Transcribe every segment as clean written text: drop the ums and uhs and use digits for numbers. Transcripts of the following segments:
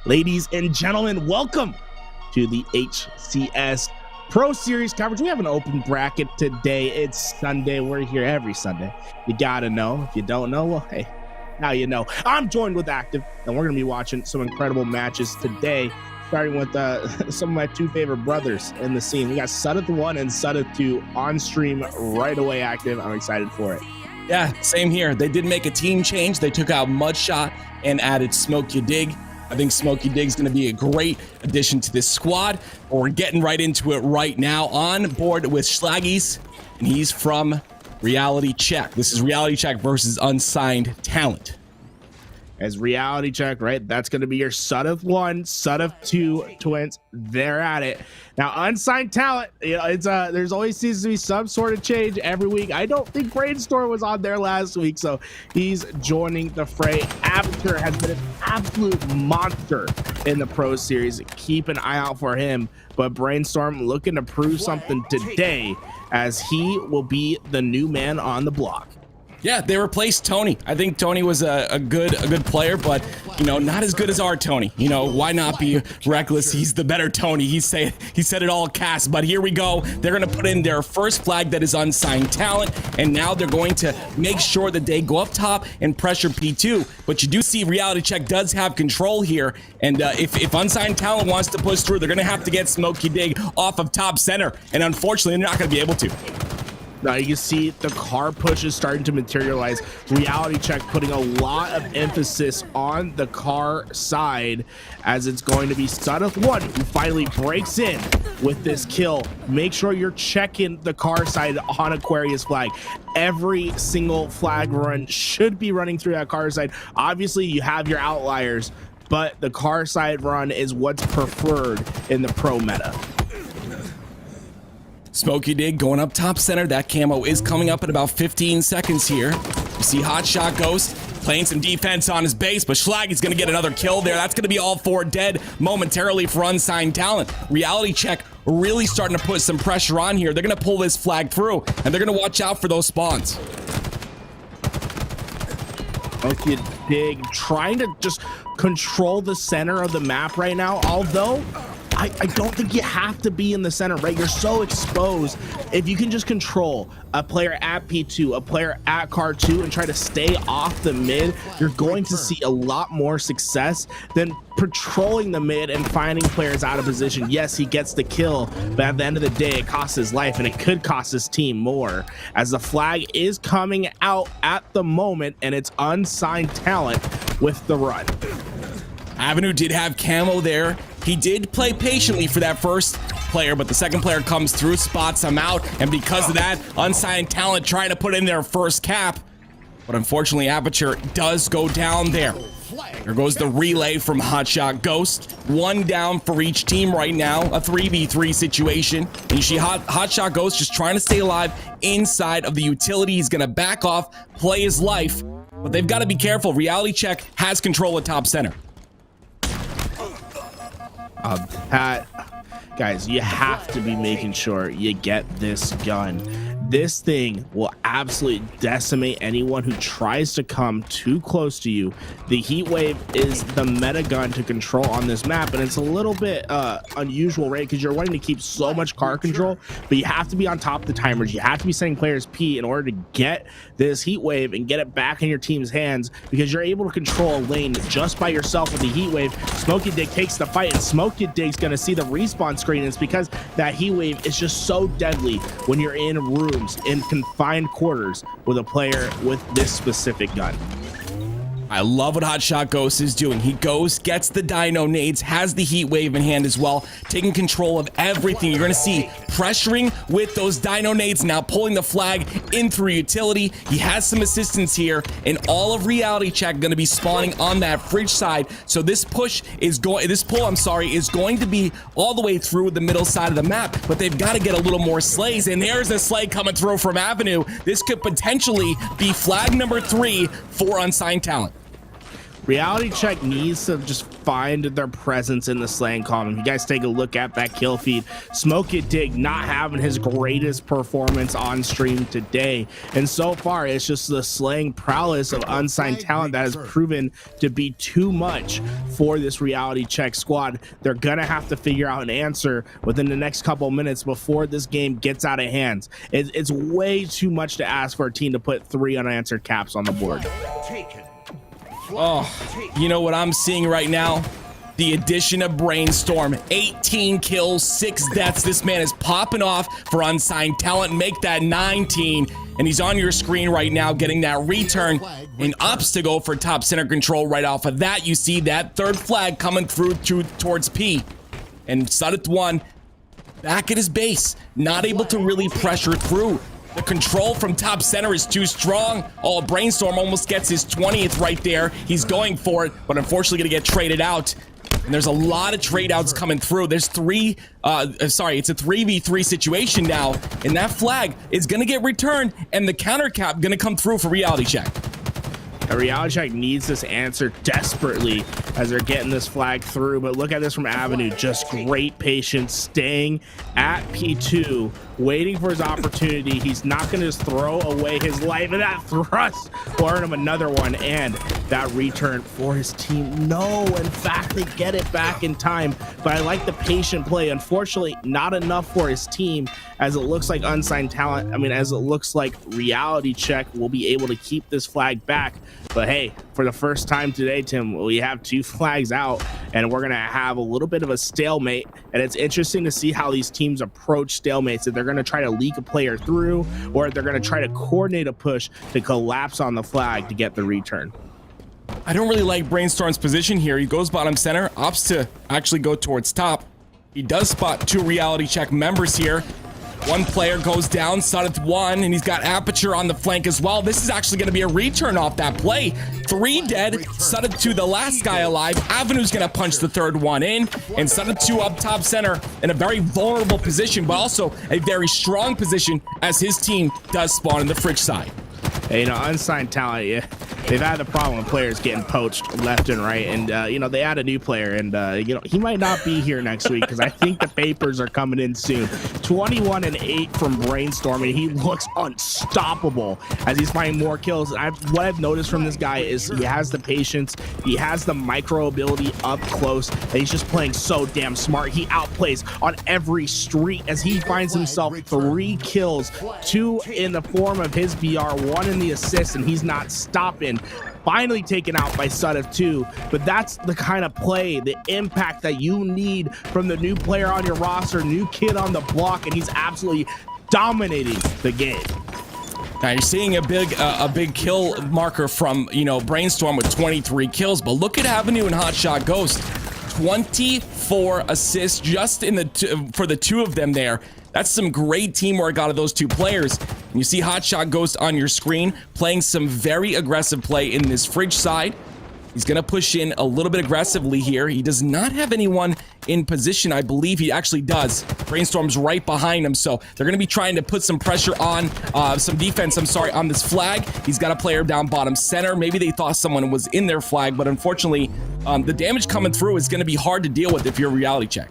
Ladies and gentlemen, welcome to the HCS Pro Series coverage. We have an open bracket today. It's Sunday. We're here every Sunday. You gotta know. If you don't know, well, hey, now you know. I'm joined with Active, and we're gonna be watching some incredible matches today, starting with some of my two favorite brothers in the scene. We got Sudeth 1 and Sudeth 2 on stream right away. Active. I'm excited for it. Yeah, same here. They did make a team change. They took out Mudshot and added Smoke You Dig. I think Smokey Dig's going to be a great addition to this squad. But we're getting right into it right now. On board with Schlaggies, and he's from Reality Check. This is Reality Check versus Unsigned Talent. As Reality Check, right? That's going to be your Sudeth 1, Sudeth 2 twins. They're at it. Now, Unsigned Talent, you know, it's there's always seems to be some sort of change every week. I don't think Brainstorm was on there last week, so he's joining the fray. Aperture has been an absolute monster in the Pro Series. Keep an eye out for him. But Brainstorm looking to prove something today, as he will be the new man on the block. Yeah, they replaced Tony. I think Tony was a good player, but, you know, not as good as our Tony. You know, why not be reckless? He's the better Tony. He said it all cast, but here we go. They're going to put in their first flag that is Unsigned Talent, and now they're going to make sure that they go up top and pressure P2. But you do see Reality Check does have control here, and if Unsigned Talent wants to push through, they're going to have to get Smokey Dig off of top center, and unfortunately, they're not going to be able to. Now you can see the car push is starting to materialize. Reality Check putting a lot of emphasis on the car side, as it's going to be Sudeth 1 who finally breaks in with this kill. Make sure you're checking the car side on Aquarius flag. Every single flag run should be running through that car side. Obviously you have your outliers, but the car side run is what's preferred in the pro meta. Smokey Dig going up top center. That camo is coming up in about 15 seconds here. You see Hotshot Ghost playing some defense on his base, but Schlaggy's going to get another kill there. That's going to be all four dead momentarily for Unsigned Talent. Reality Check really starting to put some pressure on here. They're going to pull this flag through, and they're going to watch out for those spawns. Smokey Dig trying to just control the center of the map right now, although I don't think you have to be in the center, right? You're so exposed. If you can just control a player at P2, a player at car 2, and try to stay off the mid, you're going to see a lot more success than patrolling the mid and finding players out of position. Yes, he gets the kill, but at the end of the day, it costs his life, and it could cost his team more, as the flag is coming out at the moment, and it's Unsigned Talent with the run. Avenue did have camo there. He did play patiently for that first player, but the second player comes through, spots him out, and because of that, Unsigned Talent trying to put in their first cap. But unfortunately, Aperture does go down there. There goes the relay from Hotshot Ghost. One down for each team right now, a 3v3 situation. And you see Hotshot Ghost just trying to stay alive inside of the utility. He's going to back off, play his life, but they've got to be careful. Reality Check has control of top center. Guys, you have to be making sure you get this gun. This thing will absolutely decimate anyone who tries to come too close to you. The heat wave is the meta gun to control on this map, and it's a little bit unusual, right? Because you're wanting to keep so much car control, but you have to be on top of the timers. You have to be setting players P in order to get this heat wave and get it back in your team's hands, because you're able to control a lane just by yourself with the heat wave. Smokey Dig takes the fight, and Smokey Dig's gonna see the respawn screen. It's because that heat wave is just so deadly when you're in rooms, in confined quarters with a player with this specific gun. I love what Hotshot Ghost is doing. He goes, gets the dino nades, has the heat wave in hand as well, taking control of everything. You're going to see pressuring with those dino nades, now pulling the flag in through utility. He has some assistance here, and all of Reality Check going to be spawning on that fridge side. So this pull, is going to be all the way through the middle side of the map, but they've got to get a little more slays, and there's a slay coming through from Avenue. This could potentially be flag number 3 for Unsigned Talent. Reality Check needs to just find their presence in the slaying column. If you guys take a look at that kill feed, Smoke It Dig not having his greatest performance on stream today, and so far it's just the slaying prowess of unsigned talent that has proven to be too much for this Reality Check squad. They're gonna have to figure out an answer within the next couple minutes before this game gets out of hands. It's way too much to ask for a team to put 3 unanswered caps on the board. Oh, you know what I'm seeing right now? The addition of Brainstorm. 18 kills, 6 deaths. This man is popping off for unsigned talent. Make that 19. And he's on your screen right now getting that return and opts to go for top center control right off of that. You see that third flag coming through towards P. And Sudeth 1 back at his base, not able to really pressure through. The control from top center is too strong. Oh, Brainstorm almost gets his 20th right there. He's going for it, but unfortunately gonna get traded out. And there's a lot of trade outs coming through. There's it's a 3v3 situation now, and that flag is gonna get returned, and the counter cap gonna come through for Reality Check. A Reality Check needs this answer desperately as they're getting this flag through, but look at this from Avenue. Just great patience, staying at P2, waiting for his opportunity. He's not going to just throw away his life, and that thrust will earn him another one, and that return for his team. No, in fact, they get it back in time, but I like the patient play. Unfortunately, not enough for his team, as it looks like unsigned talent, as it looks like Reality Check will be able to keep this flag back. But hey, for the first time today, Tim, we have 2 flags out, and we're going to have a little bit of a stalemate. And it's interesting to see how these teams approach stalemates, if they're going to try to leak a player through, or if they're going to try to coordinate a push to collapse on the flag to get the return. I don't really like Brainstorm's position here. He goes bottom center, opts to actually go towards top. He does spot 2 Reality Check members here. One player goes down, Sudeth 1, and he's got Aperture on the flank as well. This is actually going to be a return off that play. 3 dead, Sudeth 2, the last guy alive. Avenue's going to punch the third one in, and Sudeth 2 up top center in a very vulnerable position, but also a very strong position as his team does spawn in the fridge side. Hey, unsigned talent, yeah, they've had the problem with players getting poached left and right, and they add a new player, and he might not be here next week because I think the papers are coming in soon. 21 and 8 from Brainstorm, and he looks unstoppable as he's finding more kills. What I've noticed from this guy is he has the patience, he has the micro ability up close, and he's just playing so damn smart. He outplays on every street as he finds himself 3 kills, 2 in the form of his BR, 1 in the assist, and he's not stopping. Finally taken out by Sudeth 2, but that's the kind of play, the impact that you need from the new player on your roster, new kid on the block, and he's absolutely dominating the game. Now you're seeing a big kill marker from Brainstorm with 23 kills, but look at Avenue and Hotshot Ghost, 24 assists just for the 2 of them there. That's some great teamwork out of those 2 players. And you see Hotshot Ghost on your screen playing some very aggressive play in this fridge side. He's going to push in a little bit aggressively here. He does not have anyone in position. I believe he actually does. Brainstorm's right behind him, so they're going to be trying to put some pressure on, some defense, on this flag. He's got a player down bottom center. Maybe they thought someone was in their flag, but unfortunately, the damage coming through is going to be hard to deal with if you're a Reality Check.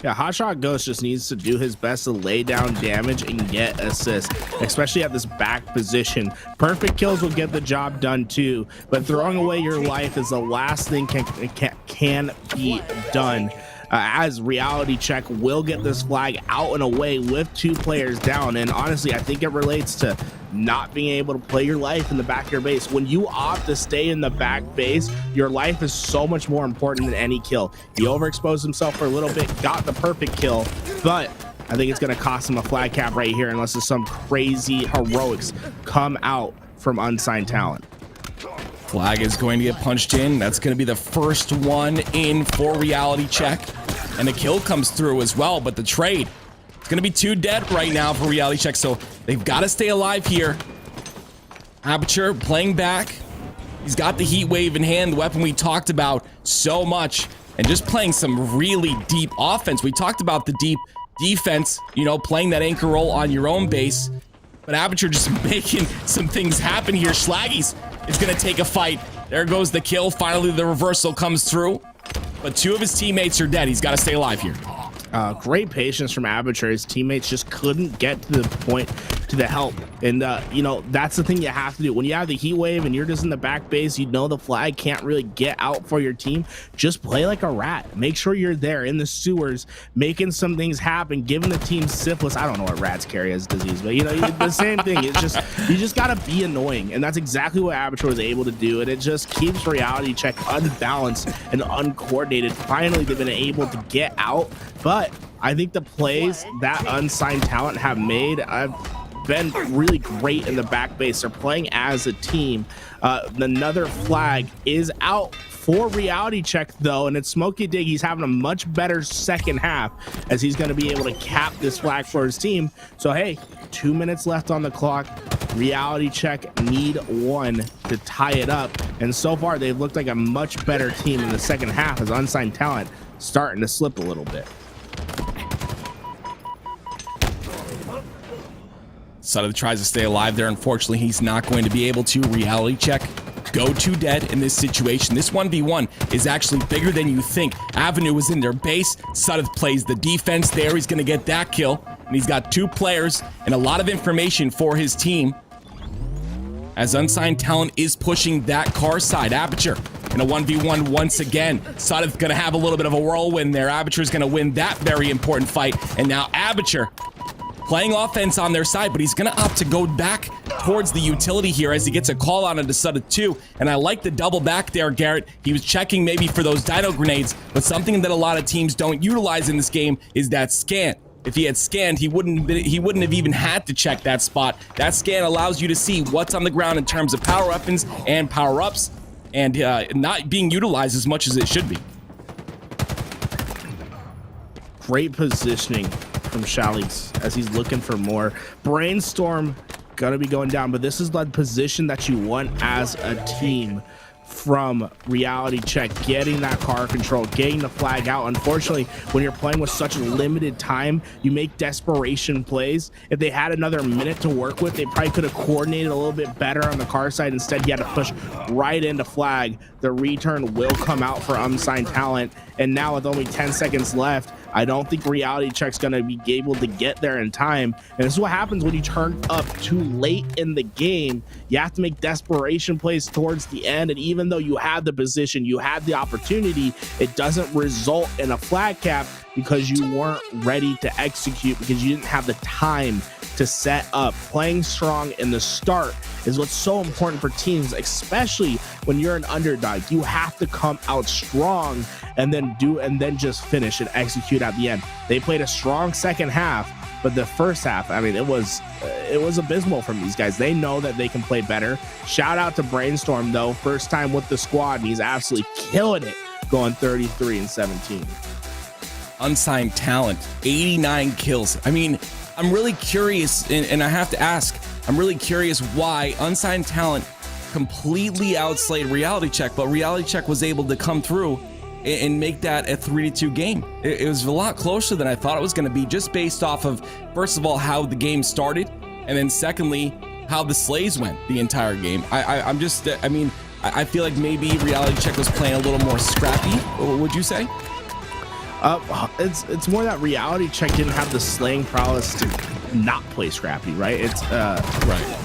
Yeah, Hotshot Ghost just needs to do his best to lay down damage and get assists, especially at this back position. Perfect kills will get the job done too, but throwing away your life is the last thing can be done. As Reality Check will get this flag out and away with 2 players down, and honestly, I think it relates to not being able to play your life in the back of your base. When you opt to stay in the back base, your life is so much more important than any kill. He overexposed himself for a little bit, got the perfect kill, but I think it's going to cost him a flag cap right here unless there's some crazy heroics come out from unsigned talent. Flag is going to get punched in. That's going to be the first one in for Reality Check. And the kill comes through as well, but the trade, it's going to be 2 dead right now for Reality Check, so they've got to stay alive here. Aperture playing back. He's got the heat wave in hand, the weapon we talked about so much, and just playing some really deep offense. We talked about the deep defense, playing that anchor role on your own base, but Aperture just making some things happen here. Schlaggies is going to take a fight There goes the kill. Finally, the reversal comes through. But 2 of his teammates are dead. He's got to stay alive here. Great patience from Aperture. His teammates just couldn't get to the point to the help. And, you know, that's the thing you have to do. When you have the heat wave and you're just in the back base, you know the flag can't really get out for your team. Just play like a rat. Make sure you're there in the sewers, making some things happen, giving the team syphilis. I don't know what rats carry as disease, but, you know, the same thing. It's just, you just got to be annoying. And that's exactly what Aperture was able to do. And it just keeps Reality Check unbalanced and uncoordinated. Finally, they've been able to get out. But I think the plays that unsigned talent have made have been really great in the back base. They're playing as a team. Another flag is out for Reality Check, though, and it's Smokey Dig. He's having a much better second half as he's going to be able to cap this flag for his team. So, hey, 2 minutes left on the clock. Reality Check need 1 to tie it up. And so far, they've looked like a much better team in the second half as unsigned talent starting to slip a little bit. Sudden tries to stay alive there. Unfortunately, he's not going to be able to. Reality Check go to dead in this situation. This 1v1 is actually bigger than you think. Avenue was in their base. Sudden plays the defense there. He's going to get that kill. And he's got 2 players and a lot of information for his team. As unsigned talent is pushing that car side. Aperture in a 1v1 once again. Sudden's going to have a little bit of a whirlwind there. Aperture is going to win that very important fight. And now Aperture playing offense on their side, but he's going to opt to go back towards the utility here as he gets a call out into Sudden 2. And I like the double back there, Garrett. He was checking maybe for those dino grenades, but something that a lot of teams don't utilize in this game is that scan. If he had scanned, he wouldn't have even had to check that spot. That scan allows you to see what's on the ground in terms of power weapons and power-ups, and not being utilized as much as it should be. Great positioning from Shalix as he's looking for more. Brainstorm gonna be going down, but this is the position that you want as a team from Reality Check, getting that car control, getting the flag out. Unfortunately, when you're playing with such a limited time, you make desperation plays. If they had another minute to work with, they probably could have coordinated a little bit better on the car side. Instead, he had to push right into flag. The return will come out for unsigned talent, and now with only 10 seconds left, I don't think Reality Check's going to be able to get there in time. And this is what happens when you turn up too late in the game. You have to make desperation plays towards the end. And even though you have the position, you had the opportunity, it doesn't result in a flag cap because you weren't ready to execute, because you didn't have the time to set up. Playing strong in the start is what's so important for teams, especially when you're an underdog. You have to come out strong and then just finish and execute at the end. They played a strong second half, but the first half, I mean, it was abysmal from these guys. They know that they can play better. Shout out to Brainstorm, though, first time with the squad, and he's absolutely killing it, going 33-17. Unsigned talent, 89 kills. I mean, I'm really curious, and I have to ask, I'm really curious why unsigned talent completely outslayed Reality Check, but Reality Check was able to come through and make that a 3-2 game. It was a lot closer than I thought it was going to be, just based off of, first of all, how the game started, and then secondly, how the slays went the entire game. I feel like maybe Reality Check was playing a little more scrappy, would you say? It's more that Reality Check didn't have the slaying prowess to not play scrappy, right? It's right.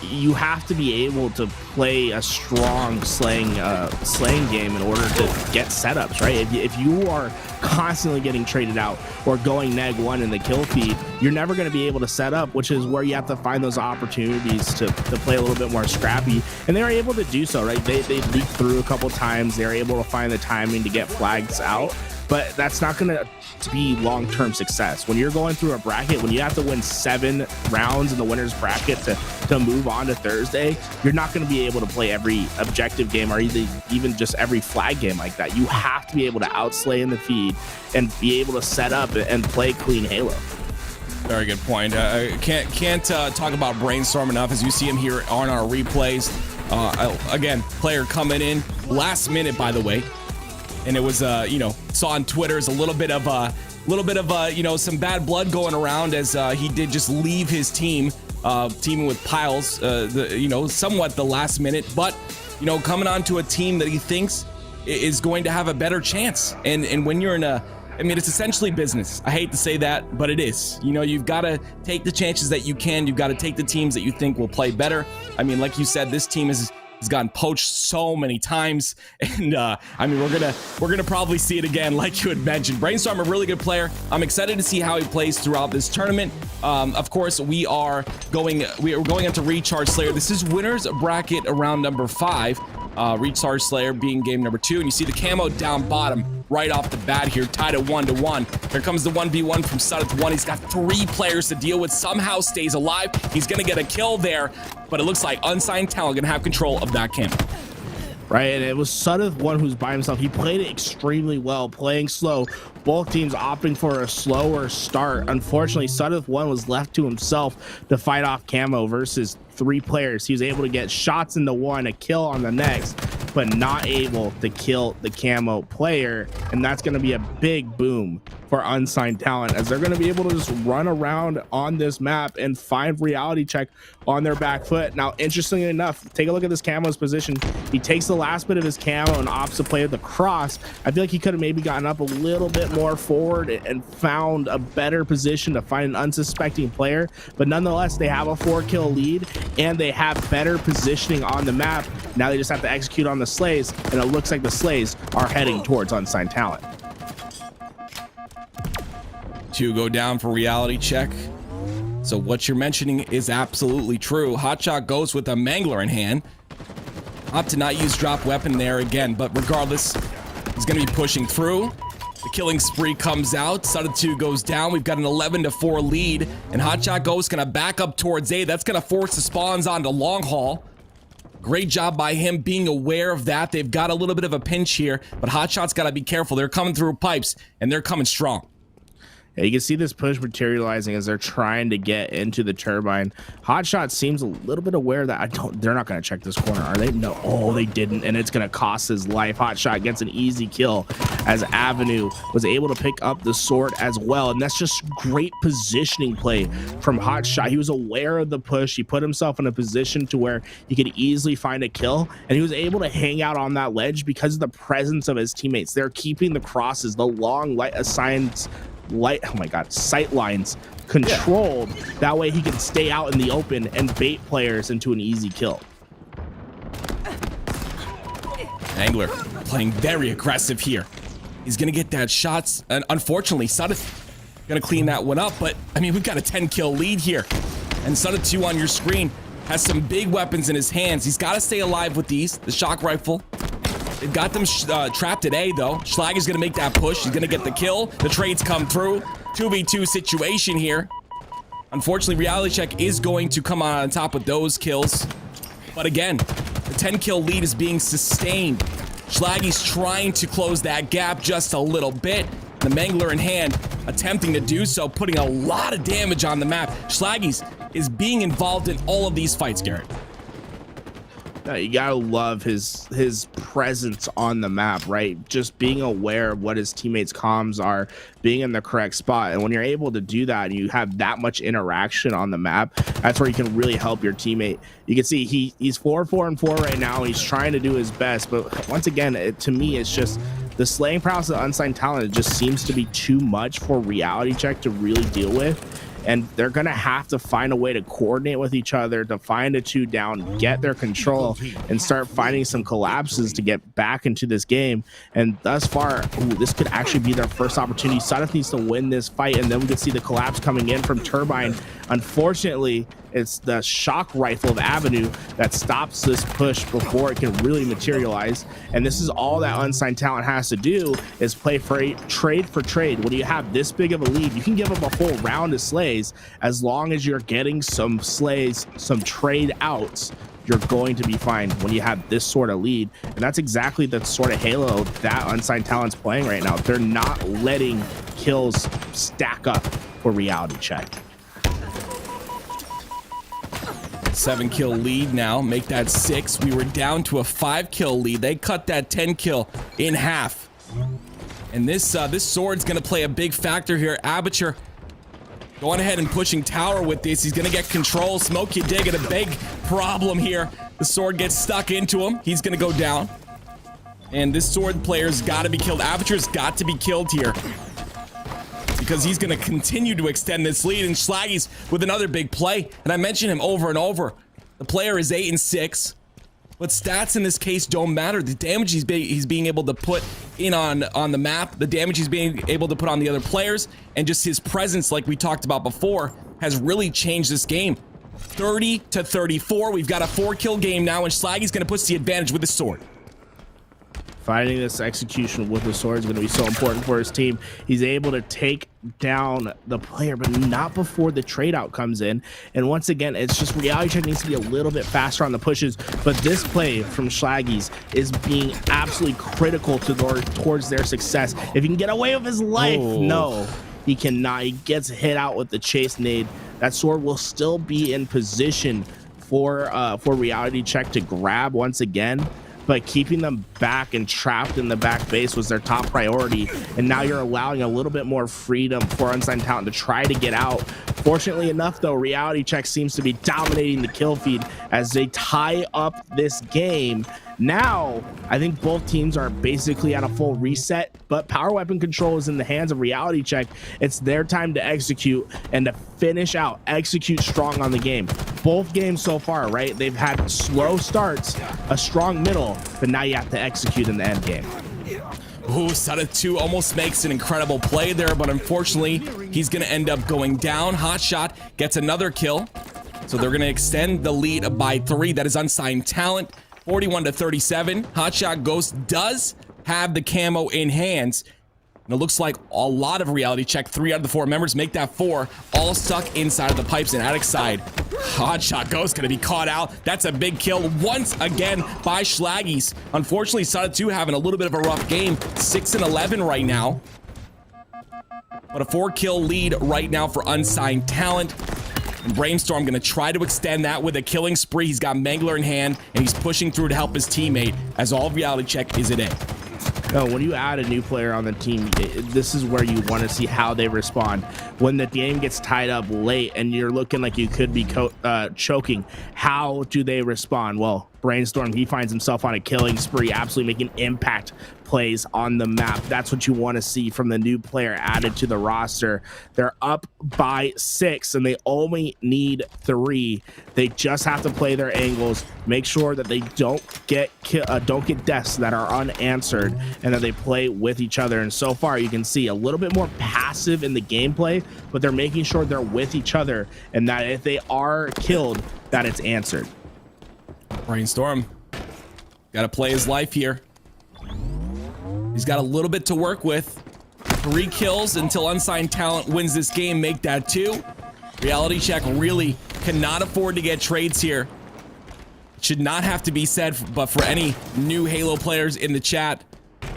You have to be able to play a strong slaying game in order to get setups, right? If you are constantly getting traded out or going neg 1 in the kill feed, you're never going to be able to set up, which is where you have to find those opportunities to play a little bit more scrappy. And they were able to do so, right? They leaked through a couple times. They were able to find the timing to get flags out. But that's not going to be long-term success. When you're going through a bracket, when you have to win 7 rounds in the winner's bracket to move on to Thursday, you're not going to be able to play every objective game or even just every flag game like that. You have to be able to outslay in the feed and be able to set up and play clean Halo. Very good point. Can't talk about Brainstorm enough as you see him here on our replays. Again, player coming in last minute, by the way. And it was, saw on Twitter is a little bit of some bad blood going around as he did just leave his team, teaming with Piles, somewhat the last minute. But, you know, coming onto a team that he thinks is going to have a better chance. And when you're in a, I mean, it's essentially business. I hate to say that, but it is. You know, you've got to take the chances that you can. You've got to take the teams that you think will play better. I mean, like you said, this team has gotten poached so many times, and I mean, we're gonna probably see it again, like you had mentioned. Brainstorm, a really good player. I'm excited to see how he plays throughout this tournament. Of course, we are going into Recharge Slayer. This is winners bracket around number 5. Recharge Slayer being game number 2, and you see the camo down bottom right off the bat here, tied at 1-1. Here comes the 1v1 from Sudeth 1. He's got 3 players to deal with, somehow stays alive. He's gonna get a kill there, but it looks like Unsigned Talent gonna have control of that camo. Right, and it was Sudeth 1 who's by himself. He played it extremely well, playing slow. Both teams opting for a slower start. Unfortunately, Sudeth 1 was left to himself to fight off camo versus 3 players. He was able to get shots into one, a kill on the next, but not able to kill the camo player. And that's going to be a big boom for Unsigned Talent, as they're going to be able to just run around on this map and find Reality Check on their back foot. Now, interestingly enough, take a look at this camo's position. He takes the last bit of his camo and opts to play with the cross. I feel like he could have maybe gotten up a little bit more forward and found a better position to find an unsuspecting player, but nonetheless, they have a 4-kill lead and they have better positioning on the map. Now they just have to execute on the slays, and it looks like the slays are heading towards Unsigned Talent. 2 go down for Reality Check. So what you're mentioning is absolutely true. Hotshot goes with a Mangler in hand. Opt to not use drop weapon there again, but regardless, he's going to be pushing through. The killing spree comes out. Sudeth 2 goes down. We've got an 11-4 lead, and Hotshot Ghost going to back up towards A. That's going to force the spawns onto Long Haul. Great job by him being aware of that. They've got a little bit of a pinch here, but Hotshot's got to be careful. They're coming through pipes, and they're coming strong. Yeah, you can see this push materializing as they're trying to get into the turbine. Hotshot seems a little bit aware that they're not going to check this corner, are they? No, oh, they didn't, and it's going to cost his life. Hotshot gets an easy kill as Avenue was able to pick up the sword as well, and that's just great positioning play from Hotshot. He was aware of the push. He put himself in a position to where he could easily find a kill, and he was able to hang out on that ledge because of the presence of his teammates. They're keeping the crosses, the long light assigned sight lines controlled. That way he can stay out in the open and bait players into an easy kill. Angler playing very aggressive here. He's gonna get that shots, and unfortunately Sudeth gonna clean that one up, but I mean, we've got a 10-kill lead here, and Sudeth 2 on your screen has some big weapons in his hands. He's got to stay alive with these. The shock rifle, they've got them trapped at A, though. Schlag is going to make that push. He's going to get the kill. The trades come through. 2v2 situation here. Unfortunately, Reality Check is going to come on top with those kills. But again, the 10-kill lead is being sustained. Schlaggy's trying to close that gap just a little bit. The Mangler in hand, attempting to do so, putting a lot of damage on the map. Schlaggy's is being involved in all of these fights, Garrett. You gotta love his presence on the map, right? Just being aware of what his teammates' comms are, being in the correct spot. And when you're able to do that and you have that much interaction on the map, that's where you can really help your teammate. You can see he's 4-4-4 right now. He's trying to do his best, but once again, to me, it's just the slaying prowess of Unsigned Talent. It just seems to be too much for Reality Check to really deal with. And they're going to have to find a way to coordinate with each other, to find a 2 down, get their control, and start finding some collapses to get back into this game. And thus far, this could actually be their first opportunity. Sudeth needs to win this fight, and then we can see the collapse coming in from Turbine. Unfortunately, it's the shock rifle of Avenue that stops this push before it can really materialize. And this is all that Unsigned Talent has to do, is play for trade for trade. When you have this big of a lead, you can give up a full round of slays. As long as you're getting some slays, some trade outs, you're going to be fine when you have this sort of lead. And that's exactly the sort of halo that Unsigned Talent's playing right now. They're not letting kills stack up for Reality Check. 7-kill lead now, make that 6. We were down to a 5-kill lead. They cut that 10-kill in half. And this sword's gonna play a big factor here. Aperture Going ahead and pushing tower with this. He's going to get control. Smokey Dig at a big problem here. The sword gets stuck into him. He's going to go down. And this sword player's got to be killed. Aperture's got to be killed here, because he's going to continue to extend this lead. And Schlaggy's with another big play. And I mentioned him over and over. The player is 8-6. But stats in this case don't matter. The damage he's being able to put in on the map, the damage he's being able to put on the other players, and just his presence, like we talked about before, has really changed this game. 30-34. We've got a 4-kill game now, and Schlaggy's going to push the advantage with the sword. Finding this execution with the sword is going to be so important for his team. He's able to take down the player, but not before the trade out comes in. And once again, it's just Reality Check needs to be a little bit faster on the pushes. But this play from Schlaggy's is being absolutely critical towards their success. If he can get away with his life, no, he cannot. He gets hit out with the chase nade. That sword will still be in position for Reality Check to grab once again. But keeping them back and trapped in the back base was their top priority. And now you're allowing a little bit more freedom for Unsigned Talent to try to get out. Fortunately enough, though, Reality Check seems to be dominating the kill feed as they tie up this game. Now, I think both teams are basically at a full reset, but power weapon control is in the hands of Reality Check. It's their time to execute and to finish out, execute strong on the game. Both games so far, right? They've had slow starts, a strong middle, but now you have to execute in the end game. Ooh, Sada2 almost makes an incredible play there, but unfortunately, he's going to end up going down. Hotshot gets another kill, so they're going to extend the lead by 3. That is Unsigned Talent. 41-37. Hotshot Ghost does have the camo in hands. And it looks like a lot of Reality Check. 3 out of the 4 members make that 4, all stuck inside of the pipes and attic side. Hotshot Ghost gonna be caught out. That's a big kill once again by Schlaggy's. Unfortunately, Sada2 having a little bit of a rough game. 6-11 right now. But a 4-kill lead right now for Unsigned Talent. And Brainstorm gonna try to extend that with a killing spree. He's got Mangler in hand, and he's pushing through to help his teammate, as all Reality Check is at A. No, when you add a new player on the team, this is where you want to see how they respond. When the game gets tied up late and you're looking like you could be choking, how do they respond? Well, Brainstorm, he finds himself on a killing spree, absolutely making impact plays on the map. That's what you want to see from the new player added to the roster. They're up by 6 and they only need 3. They just have to play their angles, make sure that they don't get deaths that are unanswered, and that they play with each other. And so far you can see a little bit more passive in the gameplay, but they're making sure they're with each other, and that if they are killed, that it's answered. Brainstorm gotta play his life here. He's got a little bit to work with. 3 kills until Unsigned Talent wins this game, make that 2. Reality Check really cannot afford to get trades here. Should not have to be said, but for any new Halo players in the chat,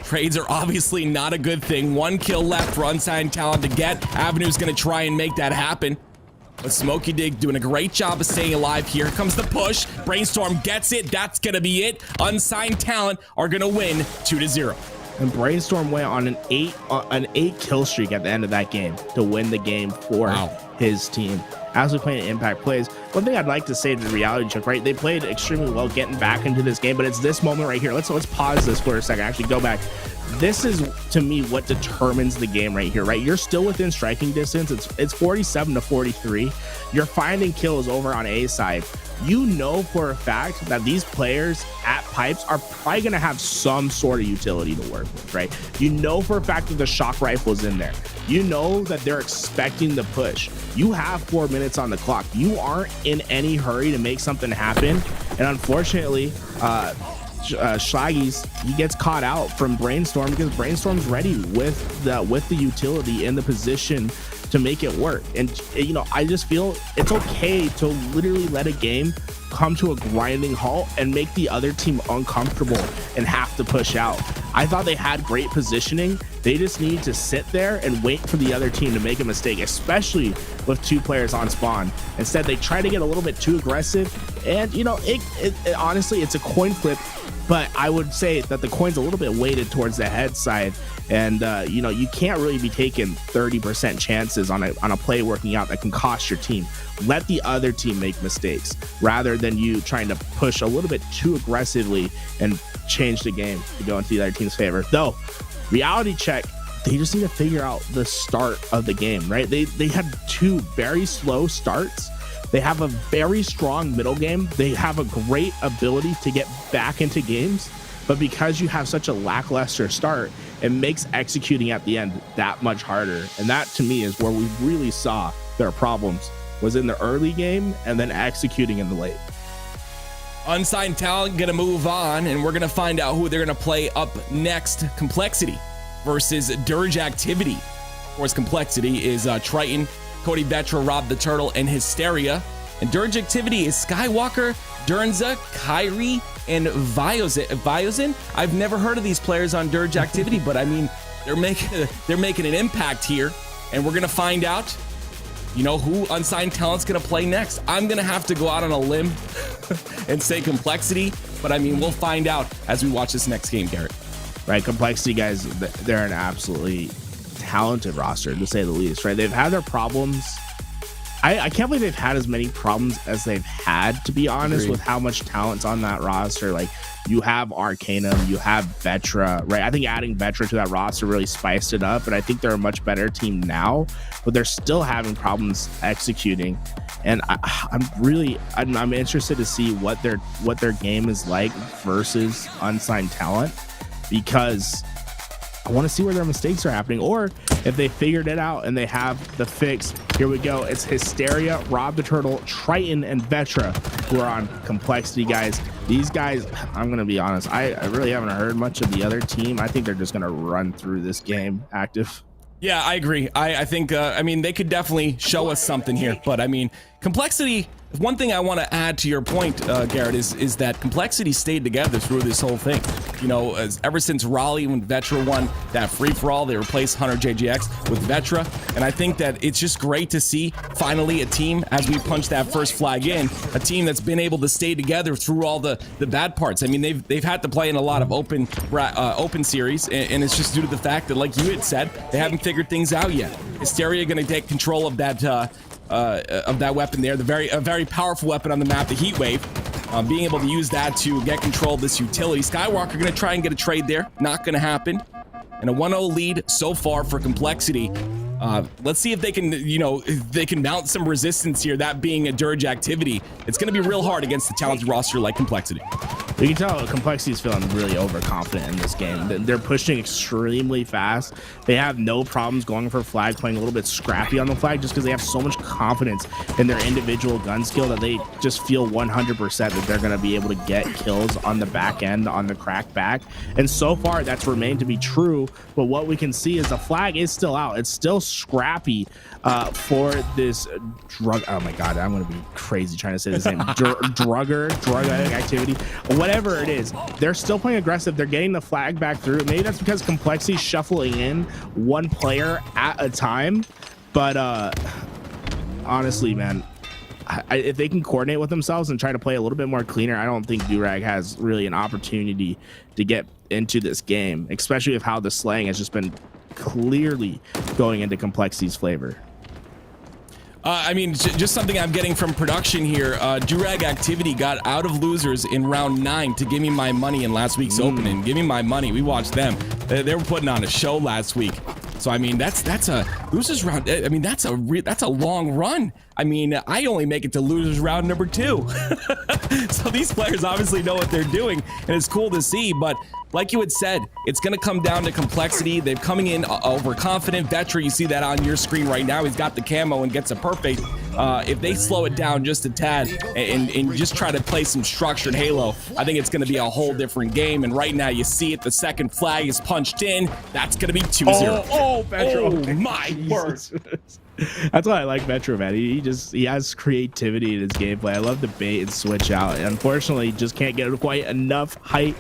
trades are obviously not a good thing. 1 kill left for Unsigned Talent to get. Avenue's gonna try and make that happen. But Smokey Dig doing a great job of staying alive here. Comes the push. Brainstorm gets it. That's gonna be it. Unsigned Talent are gonna win 2-0. And Brainstorm went on an 8 kill streak at the end of that game to win the game for his team. As we playing impact plays, one thing I'd like to say to the Reality Check, right? They played extremely well getting back into this game, but it's this moment right here. Let's pause this for a second. Actually, go back. This is, to me, what determines the game right here, right? You're still within striking distance. It's 47-43. You're finding kills over on A side. You know for a fact that these players at pipes are probably going to have some sort of utility to work with, right? You know for a fact that the shock rifle is in there. You know that they're expecting the push. You have 4 minutes on the clock. You aren't in any hurry to make something happen. And unfortunately, Schlaggy's, he gets caught out from Brainstorm because Brainstorm's ready with the utility in the position to make it work. And you know, I just feel it's okay to literally let a game come to a grinding halt and make the other team uncomfortable and have to push out. I thought they had great positioning. They just need to sit there and wait for the other team to make a mistake, especially with 2 players on spawn. Instead, they try to get a little bit too aggressive, and you know, it honestly, it's a coin flip but I would say that the coin's a little bit weighted towards the head side. And, you know, you can't really be taking 30% chances on a play working out that can cost your team. Let the other team make mistakes rather than you trying to push a little bit too aggressively and change the game to go into the other team's favor. Though, reality check, they just need to figure out the start of the game, right? They had 2 very slow starts. They have a very strong middle game. They have a great ability to get back into games. But because you have such a lackluster start, it makes executing at the end that much harder. And that, to me, is where we really saw their problems, was in the early game and then executing in the late. Unsigned talent gonna move on, and we're gonna find out who they're gonna play up next. Complexity versus Dirge Activity. Of course, Complexity is Triton, Cody Vetra, Rob the Turtle, and Hysteria. And Dirge Activity is Skywalker, Dernza, Kyrie, and Viozin. I've never heard of these players on Dirge Activity, but I mean, they're making an impact here, and we're gonna find out, you know, who unsigned talent's gonna play next. I'm gonna have to go out on a limb and say Complexity, but I mean, we'll find out as we watch this next game, Garrett. Right, Complexity guys, they're an absolutely talented roster, to say the least, right? They've had their problems. I can't believe they've had as many problems as they've had, to be honest. Agreed. With how much talent's on that roster. Like, you have Arcanum, you have Vetra, right? I think adding Vetra to that roster really spiced it up, and I think they're a much better team now, but they're still having problems executing. And I'm interested to see what their game is like versus unsigned talent, because I want to see where their mistakes are happening, or if they figured it out and they have the fix. Here we go. It's Hysteria, Rob the Turtle, Triton, and Vetra who are on Complexity, guys. These guys, I'm going to be honest, I really haven't heard much of the other team. I think they're just going to run through this game active. Yeah, I agree. I think, I mean, they could definitely show us something here, but I mean, Complexity, one thing I want to add to your point, Garrett, is that Complexity stayed together through this whole thing. You know, ever since Raleigh, when Vetra won that free-for-all, they replaced Hunter JGX with Vetra, and I think that it's just great to see, finally, a team, as we punch that first flag in, a team that's been able to stay together through all the bad parts. I mean, they've had to play in a lot of open series, and it's just due to the fact that, like you had said, they haven't figured things out yet. Hysteria going to take control of that weapon there, a very powerful weapon on the map, the Heat Wave. Being able to use that to get control of this utility. Skywalker going to try and get a trade there. Not going to happen. And a 1-0 lead so far for Complexity. Let's see if they can, you know, if they can mount some resistance here, that being a Dirge Activity. It's going to be real hard against a talented roster like Complexity. You can tell Complexity is feeling really overconfident in this game. They're pushing extremely fast. They have no problems going for flag, playing a little bit scrappy on the flag, just because they have so much confidence in their individual gun skill that they just feel 100% that they're going to be able to get kills on the back end, on the crack back. And so far, that's remained to be true. But what we can see is the flag is still out. It's still scrappy for this drug. Oh my God, I'm going to be crazy trying to say this name. Drug Activity. Whatever it is, they're still playing aggressive. They're getting the flag back through. Maybe that's because Complexity's shuffling in one player at a time. But honestly, man, if they can coordinate with themselves and try to play a little bit more cleaner, I don't think Durag has really an opportunity to get into this game, especially with how the slaying has just been clearly going into Complexity's flavor. I mean, just something I'm getting from production here. Durag Activity got out of losers in round 9 to give me my money in last week's opening. Give me my money. We watched them. They were putting on a show last week. So I mean, that's a losers round. I mean, that's a long run. I mean, I only make it to losers round number 2. So these players obviously know what they're doing, and it's cool to see. But like you had said, it's going to come down to Complexity. They're coming in overconfident. Vetra, you see that on your screen right now. He's got the camo and gets a perfect. If they slow it down just a tad and just try to play some structured Halo, I think it's going to be a whole different game. And right now you see it. The second flag is punched in. That's going to be 2-0. Oh, Vetra. Oh, my word. That's why I like Vetra, man. He has creativity in his gameplay. I love the bait and switch out. Unfortunately, just can't get quite enough height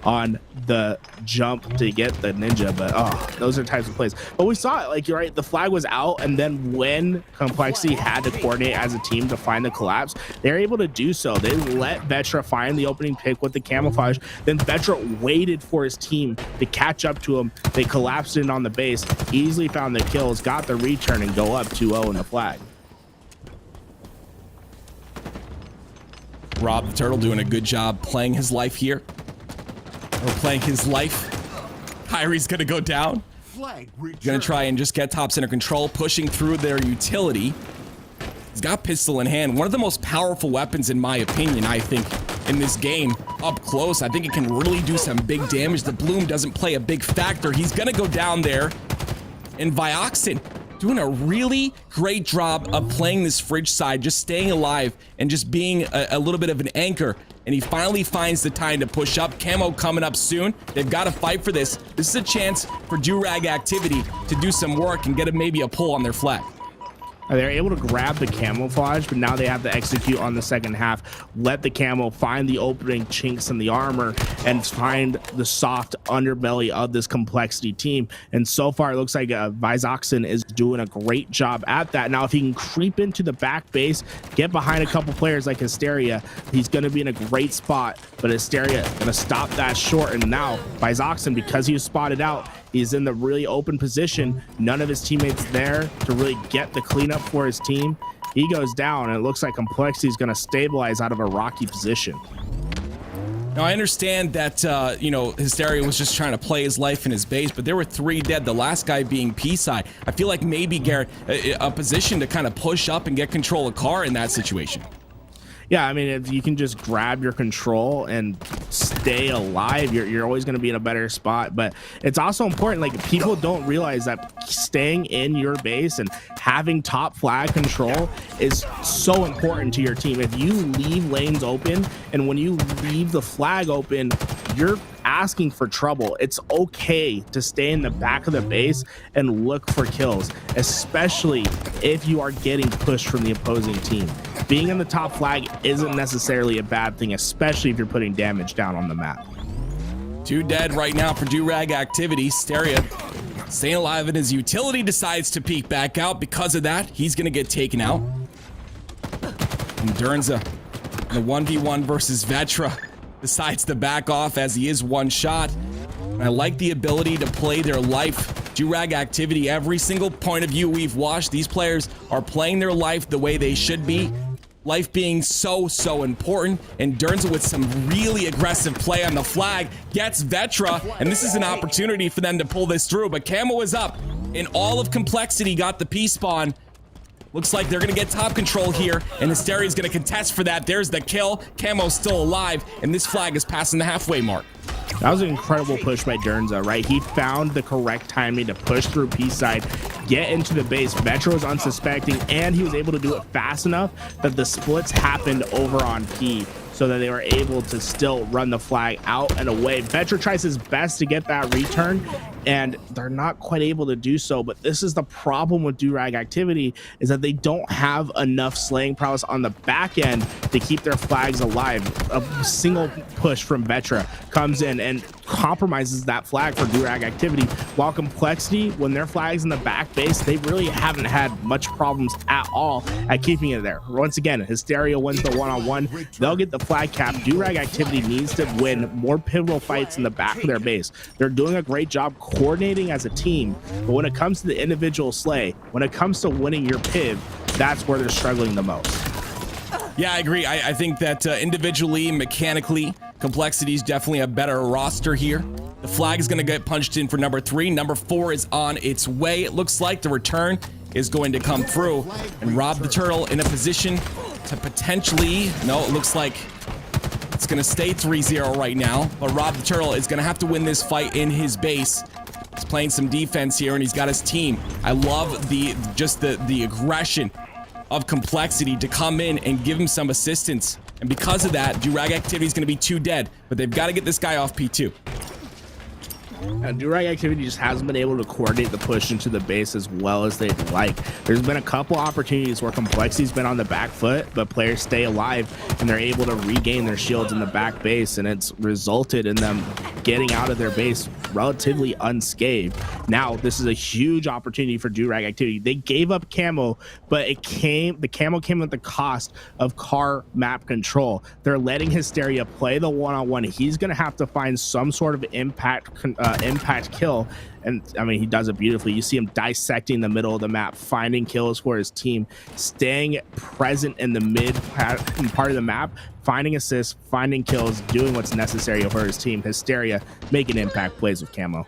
on the jump to get the ninja, but those are types of plays. But we saw it, like, you're right, the flag was out, and then when Complexity had to coordinate as a team to find the collapse, they're able to do so. They let Vetra find the opening pick with the camouflage, then Vetra waited for his team to catch up to him. They collapsed in on the base, easily found the kills, got the return, and go up 2-0 in the flag. Rob the Turtle doing a good job playing his life here. Or playing his life. Kyrie's gonna go down. Gonna try and just get top center control, pushing through their utility. He's got pistol in hand. One of the most powerful weapons, in my opinion, I think, in this game. Up close, I think it can really do some big damage. The bloom doesn't play a big factor. He's gonna go down there. And Vioxen doing a really great job of playing this fridge side, just staying alive and just being a little bit of an anchor. And he finally finds the time to push up. Camo coming up soon. They've got to fight for this. This is a chance for Durag Activity to do some work and get maybe a pull on their flag. They're able to grab the camouflage, but now they have to execute on the second half. Let the camo find the opening chinks in the armor and find the soft underbelly of this Complexity team. And so far, it looks like Vioxen is doing a great job at that. Now, if he can creep into the back base, get behind a couple players like Hysteria, he's going to be in a great spot. But Hysteria going to stop that short. And now, Vioxen, because he was spotted out, he's in the really open position. None of his teammates there to really get the cleanup for his team. He goes down, and it looks like Complexity is going to stabilize out of a rocky position. Now, I understand that, you know, Hysteria was just trying to play his life in his base, but there were 3 dead, the last guy being P-side. I feel like maybe, Garrett, a position to kind of push up and get control of car in that situation. Yeah, I mean, if you can just grab your control and stay alive, you're always going to be in a better spot. But it's also important, like, people don't realize that staying in your base and having top flag control is so important to your team. If you leave lanes open, and when you leave the flag open, you're asking for trouble. It's okay to stay in the back of the base and look for kills, especially if you are getting pushed from the opposing team. Being in the top flag isn't necessarily a bad thing, especially if you're putting damage down on the map. 2 dead right now for Durag Activity. Hysteria staying alive, and his utility decides to peek back out. Because of that, he's gonna get taken out. And Dernza, the 1v1 versus Vetra, decides to back off as he is one shot. And I like the ability to play their life. Durag Activity, every single point of view we've watched, these players are playing their life the way they should be. Life being so important. And Dernza with some really aggressive play on the flag gets Vetra, and this is an opportunity for them to pull this through. But Camo is up, and all of Complexity got the P-spawn. Looks like they're gonna get top control here, and Hysteria is gonna contest for that. There's the kill. Camo's still alive, and this flag is passing the halfway mark. That was an incredible push by Dernza, right? He found the correct timing to push through P-side, get into the base. Vetra was unsuspecting, and he was able to do it fast enough that the splits happened over on P, so that they were able to still run the flag out and away. Vetra tries his best to get that return, and they're not quite able to do so. But this is the problem with Durag Activity, is that they don't have enough slaying prowess on the back end to keep their flags alive. A single push from Vetra comes in and compromises that flag for Durag Activity, while Complexity, when their flag's in the back base, they really haven't had much problems at all at keeping it there. Once again, Hysteria wins the one-on-one. They'll get the flag cap. Durag Activity needs to win more pivotal fights in the back of their base. They're doing a great job coordinating as a team, but when it comes to the individual slay, when it comes to winning your piv, that's where they're struggling the most. Yeah, I agree. I think that individually, mechanically, Complexity is definitely a better roster here. The flag is going to get punched in for number 3. Number 4 is on its way. It looks like the return is going to come through, and Rob the Turtle in a position to potentially, no, it looks like it's going to stay 3-0 right now, but Rob the Turtle is going to have to win this fight in his base. He's playing some defense here, and he's got his team. I love the aggression of Complexity to come in and give him some assistance. And because of that, Durag Activity is going to be 2 dead, but they've got to get this guy off P2. And Durag Activity just hasn't been able to coordinate the push into the base as well as they'd like. There's been a couple opportunities where Complexity's been on the back foot, but players stay alive. and they're able to regain their shields in the back base, and it's resulted in them getting out of their base relatively unscathed. Now this is a huge opportunity for Durag Activity. They gave up camo, but the camo came at the cost of car map control. They're letting Hysteria play the one-on-one. He's gonna have to find some sort of impact kill, and I mean, he does it beautifully. You see him dissecting the middle of the map, finding kills for his team, staying present in the mid part of the map, finding assists, finding kills, doing what's necessary for his team. Hysteria making impact plays with camo.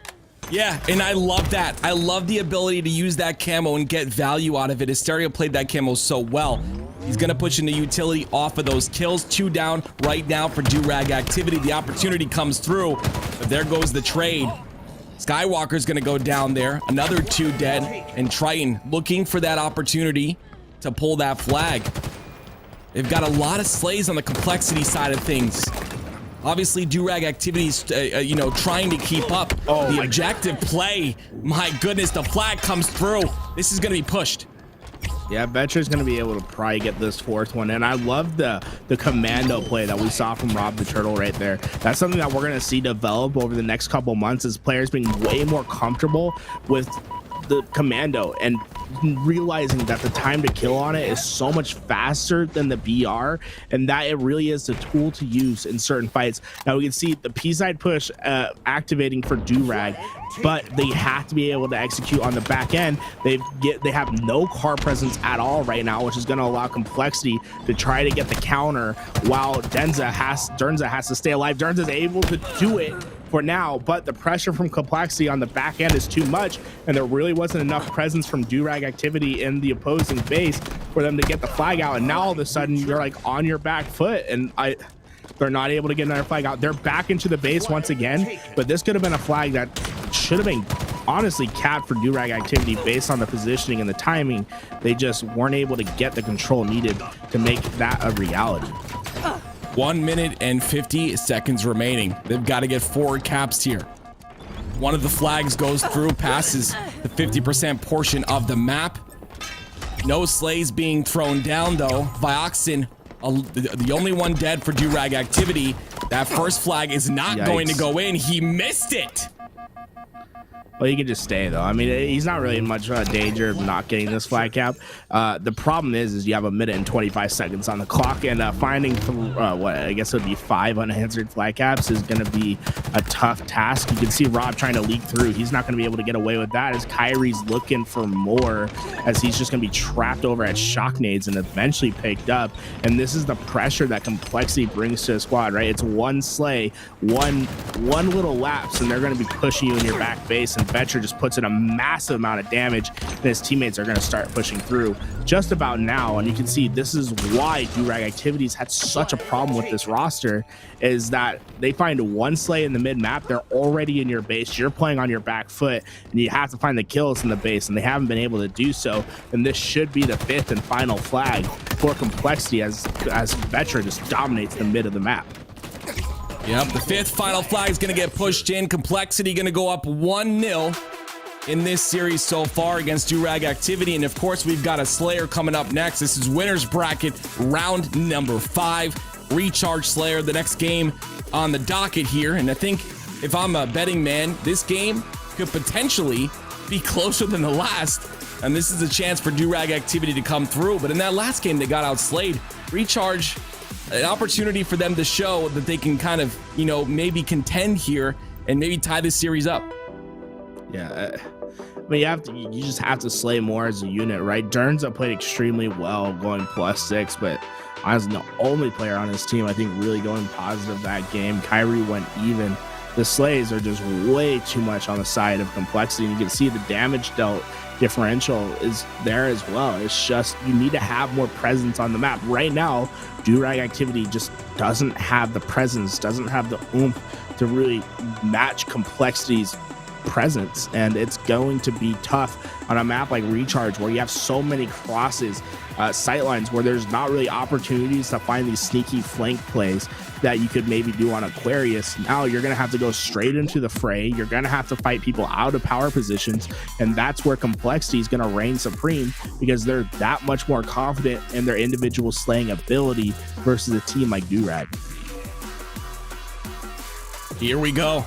Yeah, and I love that. I love the ability to use that camo and get value out of it. Hysteria played that camo so well. He's going to push into utility off of those kills. 2 down right now for Durag Activity. The opportunity comes through, but there goes the trade. Skywalker's going to go down there. Another 2 dead, and Triton looking for that opportunity to pull that flag. They've got a lot of slays on the complexity side of things. Obviously, Durag Activity's, trying to keep up the objective play. My goodness, the flag comes through. This is going to be pushed. Yeah, Vetra's going to be able to probably get this 4th one. And I love the commando play that we saw from Rob the Turtle right there. That's something that we're going to see develop over the next couple months as players being way more comfortable with the commando and realizing that the time to kill on it is so much faster than the BR, and that it really is the tool to use in certain fights. Now we can see the P-side push activating for Durag, but they have to be able to execute on the back end. They have no car presence at all right now, which is going to allow complexity to try to get the counter while Dernza has to stay alive. Dernza's able to do it for now, but the pressure from complexity on the back end is too much, and there really wasn't enough presence from Durag Activity in the opposing base for them to get the flag out. And now all of a sudden you're like on your back foot, and they're not able to get another flag out. They're back into the base once again, but this could have been a flag that should have been honestly capped for Durag Activity based on the positioning and the timing. They just weren't able to get the control needed to make that a reality. 1 minute and 50 seconds remaining. They've got to get 4 caps here. One of the flags goes through, passes the 50% portion of the map. No slays being thrown down though. Vioxen, the only one dead for Durag Activity. That first flag is not going to go in. He missed it. Well, he can just stay though. I mean, he's not really in much danger of not getting this flag cap. The problem is you have 1 minute and 25 seconds on the clock, and finding what I guess would be 5 unanswered flag caps is going to be a tough task. You can see Rob trying to leak through. He's not going to be able to get away with that as Kyrie's looking for more, as he's just going to be trapped over at shocknades and eventually picked up. And this is the pressure that complexity brings to a squad, right? It's one slay, one little lapse, and they're going to be pushing you in your back base, and Vetra just puts in a massive amount of damage, and his teammates are going to start pushing through just about now. And you can see this is why Durag Activities had such a problem with this roster, is that they find one slay in the mid map, they're already in your base, you're playing on your back foot, and you have to find the kills in the base, and they haven't been able to do so. And this should be the 5th and final flag for complexity as Vetra just dominates the mid of the map. Yep, the 5th final flag is going to get pushed in. Complexity going to go up 1-0 in this series so far against Durag Activity. And of course, we've got a Slayer coming up next. This is winner's bracket, round number 5. Recharge Slayer, the next game on the docket here. And I think if I'm a betting man, this game could potentially be closer than the last. And this is a chance for Durag Activity to come through. But in that last game, they got outslayed. Recharge, an opportunity for them to show that they can kind of, maybe contend here and maybe tie this series up. Yeah, but you just have to slay more as a unit, right? Dernza played extremely well going +6, but honestly, the only player on his team, I think, really going positive that game. Kyrie went even. The slays are just way too much on the side of complexity, and you can see the damage dealt differential is there as well. It's just you need to have more presence on the map. Right now, Durag Activity just doesn't have the presence, doesn't have the oomph to really match complexity's presence, and it's going to be tough on a map like Recharge where you have so many crosses, sight lines, where there's not really opportunities to find these sneaky flank plays that you could maybe do on Aquarius. Now you're going to have to go straight into the fray. You're going to have to fight people out of power positions, and that's where Complexity is going to reign supreme, because they're that much more confident in their individual slaying ability versus a team like Durag. Here we go.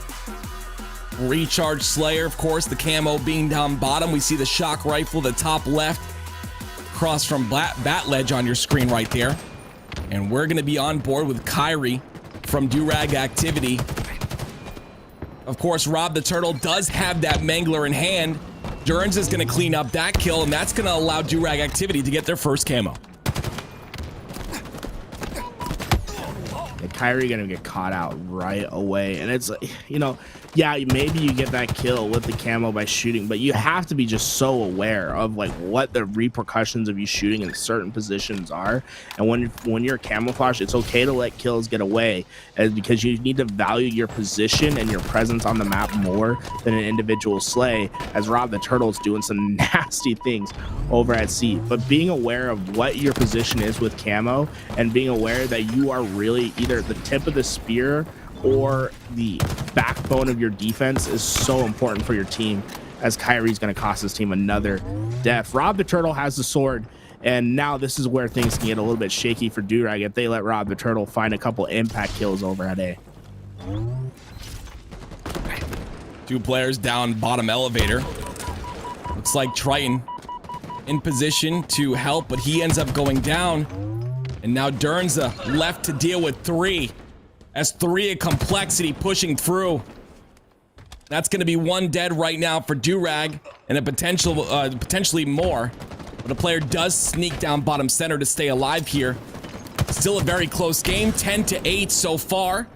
Recharge Slayer, of course, the camo being down bottom. We see the shock rifle, the top left, across from Bat Ledge on your screen right there. And we're going to be on board with Kyrie from Durag Activity. Of course, Rob the Turtle does have that Mangler in hand. Durns is going to clean up that kill, and that's going to allow Durag Activity to get their first camo. Kyrie gonna get caught out right away, and it's, you know, yeah, maybe you get that kill with the camo by shooting, but you have to be just so aware of like what the repercussions of you shooting in certain positions are. And when you're camouflaged, it's okay to let kills get away, because you need to value your position and your presence on the map more than an individual slay, as Rob the Turtle's doing some nasty things over at C. But being aware of what your position is with camo, and being aware that you are really either the tip of the spear or the backbone of your defense is so important for your team, as Kyrie's going to cost his team another death. Rob the Turtle has the sword, and now this is where things can get a little bit shaky for Durag if they let Rob the Turtle find a couple impact kills over at A. Two players down bottom elevator. Looks like Triton in position to help, but he ends up going down. And now Dernza left to deal with 3. As 3 of Complexity pushing through. That's going to be 1 dead right now for Durag, and a potentially more. But a player does sneak down bottom center to stay alive here. Still a very close game, 10-8 so far.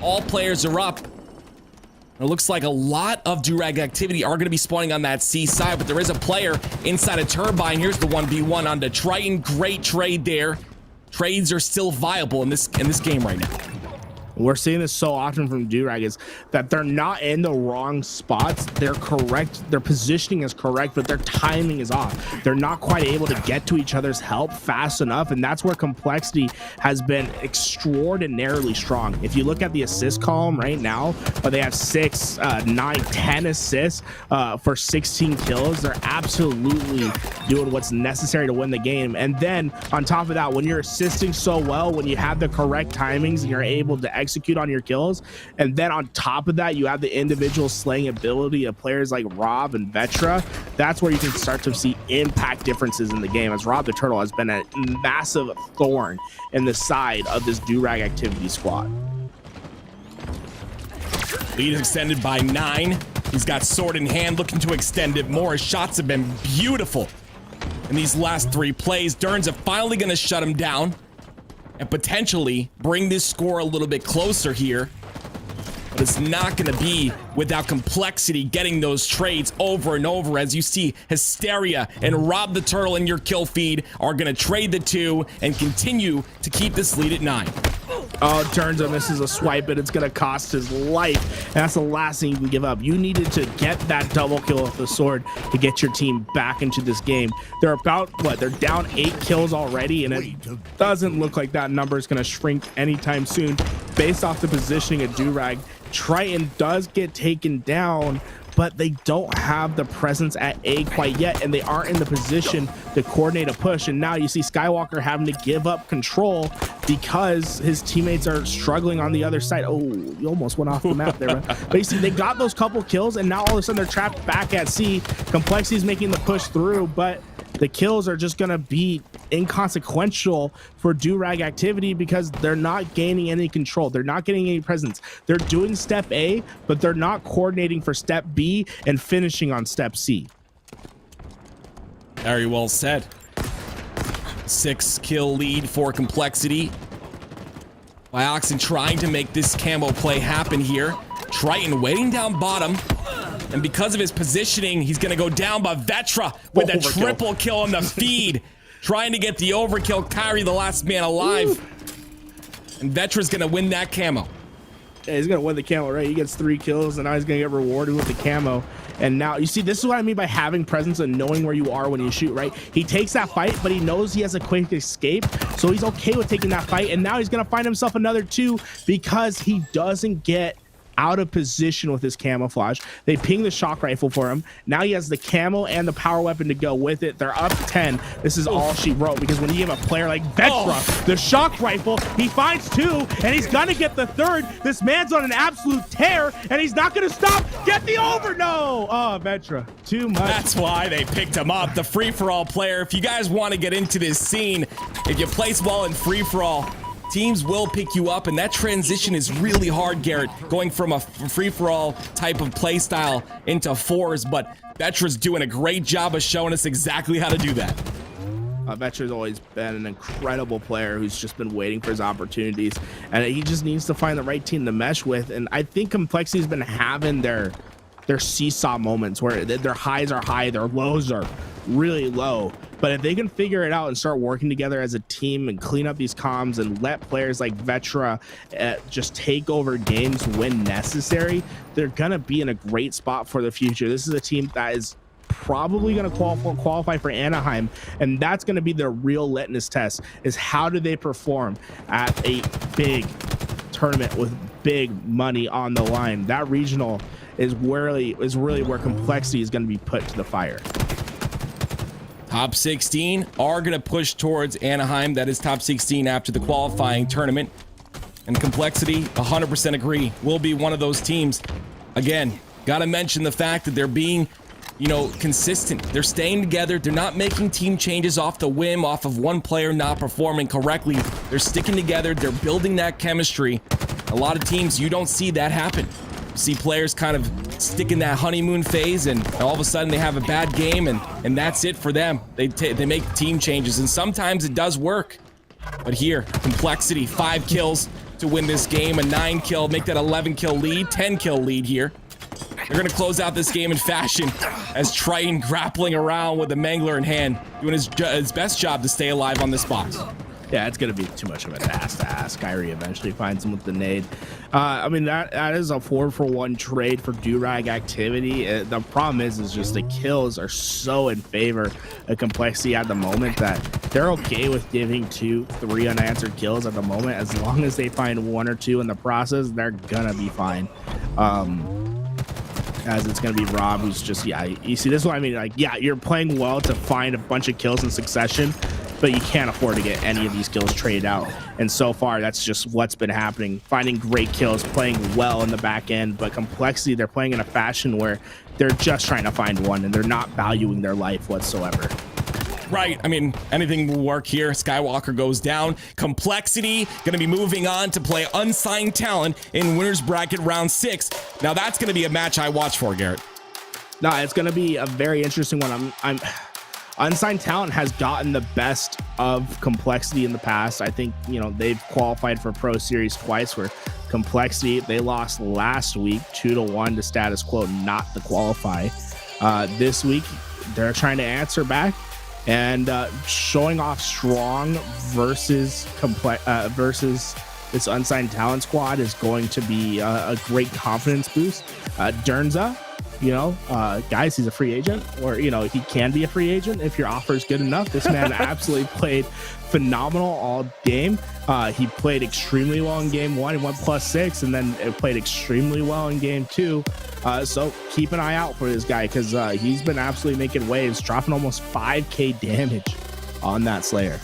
All players are up. It looks like a lot of Durag Activity are going to be spawning on that C side, but there is a player inside a turbine. Here's the 1v1 onto Triton. Great trade there. Trades are still viable in this game right now. We're seeing this so often from Durag, is that they're not in the wrong spots. They're correct. Their positioning is correct, but their timing is off. They're not quite able to get to each other's help fast enough, and that's where Complexity has been extraordinarily strong. If you look at the assist column right now, they have 6, 9, 10 assists for 16 kills. They're absolutely doing what's necessary to win the game. And then on top of that, when you're assisting so well, when you have the correct timings and you're able to execute on your kills, and then on top of that you have the individual slaying ability of players like Rob and Vetra, that's where you can start to see impact differences in the game, as Rob the Turtle has been a massive thorn in the side of this Durag Activity squad. Lead is extended by 9. He's got sword in hand, looking to extend it more. His shots have been beautiful in these last 3 plays. Dern's finally going to shut him down and potentially bring this score a little bit closer here. But it's not going to be without Complexity getting those trades over and over, as you see Hysteria and Rob the Turtle in your kill feed are going to trade the 2 and continue to keep this lead at 9. Oh, Dernza misses a swipe, but it's going to cost his life. And that's the last thing you can give up. You needed to get that double kill with the sword to get your team back into this game. They're about, what, they're down 8 kills already, and it doesn't look like that number is going to shrink anytime soon. Based off the positioning of Durag, Triton does get taken down, but they don't have the presence at A quite yet, and they aren't in the position to coordinate a push. And now you see Skywalker having to give up control because his teammates are struggling on the other side. Oh, you almost went off the map there. But you see, they got those couple kills, and now all of a sudden they're trapped back at C. Complexity's making the push through, but the kills are just gonna be inconsequential for Durag Activity because they're not gaining any control. They're not getting any presence. They're doing step A, but they're not coordinating for step B and finishing on step C. Very well said. 6 kill lead for Complexity. Vioxen trying to make this camo play happen here. Triton waiting down bottom. And because of his positioning, he's going to go down by Vetra with a triple kill on the feed. Trying to get the overkill. Kyrie, the last man alive. And Vetra's going to win that camo. Yeah, he's gonna win the camo, right? He gets 3 kills, and now he's gonna get rewarded with the camo. And now you see, this is what I mean by having presence and knowing where you are when you shoot, right? He takes that fight, but he knows he has a quick escape, so he's okay with taking that fight. And now he's gonna find himself another 2 because he doesn't get out of position with his camouflage. They ping the shock rifle for him. Now he has the camo and the power weapon to go with it. They're up 10. This is all she wrote, because when you give a player like Vetra the shock rifle, he finds 2 and he's gonna get the 3rd. This man's on an absolute tear and he's not gonna stop. Get the over. No. Oh, Vetra, too much. That's why they picked him up, the free-for-all player. If you guys want to get into this scene, if you place well in free-for-all, teams will pick you up, and that transition is really hard, Garrett, going from a free-for-all type of play style into 4s, but Vetra's doing a great job of showing us exactly how to do that. Vetra's always been an incredible player who's just been waiting for his opportunities, and he just needs to find the right team to mesh with. And I think Complexity's been having their seesaw moments where their highs are high, their lows are really low. But if they can figure it out and start working together as a team and clean up these comms and let players like Vetra just take over games when necessary, they're gonna be in a great spot for the future. This is a team that is probably going to qualify for Anaheim, and that's going to be their real litmus test, is how do they perform at a big tournament with big money on the line. That regional is really where Complexity is going to be put to the fire. Top 16 are going to push towards Anaheim. That is top 16 after the qualifying tournament. And Complexity, 100% agree, will be one of those teams. Again, got to mention the fact that they're being, consistent. They're staying together. They're not making team changes off the whim, off of one player not performing correctly. They're sticking together. They're building that chemistry. A lot of teams, you don't see that happen. You see players kind of stick in that honeymoon phase, and all of a sudden they have a bad game, and that's it for them. They make team changes, and sometimes it does work. But here, Complexity, 5 kills to win this game, a 9 kill, make that 11 kill lead, 10 kill lead here. They're going to close out this game in fashion as Triton grappling around with a mangler in hand, doing his best job to stay alive on this box. Yeah, it's going to be too much of a task to ask. Kyrie eventually finds him with the nade. I mean, that is a 4-for-1 trade for Durag activity. The problem is just the kills are so in favor of Complexity at the moment that they're okay with giving 2-3 unanswered kills at the moment. As long as they find 1 or 2 in the process, they're going to be fine. As it's going to be Rob, who's just, you see, this is what I mean. Like, yeah, you're playing well to find a bunch of kills in succession, but you can't afford to get any of these kills traded out. And so far, that's just what's been happening. Finding great kills, playing well in the back end, but Complexity, they're playing in a fashion where they're just trying to find one, and they're not valuing their life whatsoever. Right. I mean, anything will work here. Skywalker goes down. Complexity going to be moving on to play Unsigned Talent in Winners Bracket Round 6. Now, that's going to be a match I watch for, Garrett. No, it's going to be a very interesting one. Unsigned Talent has gotten the best of Complexity in the past. I think, they've qualified for Pro Series twice, where Complexity, they lost last week 2-1 to Status Quo not to qualify. This week, they're trying to answer back and showing off strong versus this Unsigned Talent squad is going to be a great confidence boost. Dernza, guys, he's a free agent, or he can be a free agent if your offer is good enough. This man absolutely played phenomenal all game. He played extremely well in game 1 and went +6, and then it played extremely well in game 2. So keep an eye out for this guy, because he's been absolutely making waves, dropping almost 5k damage on that Slayer.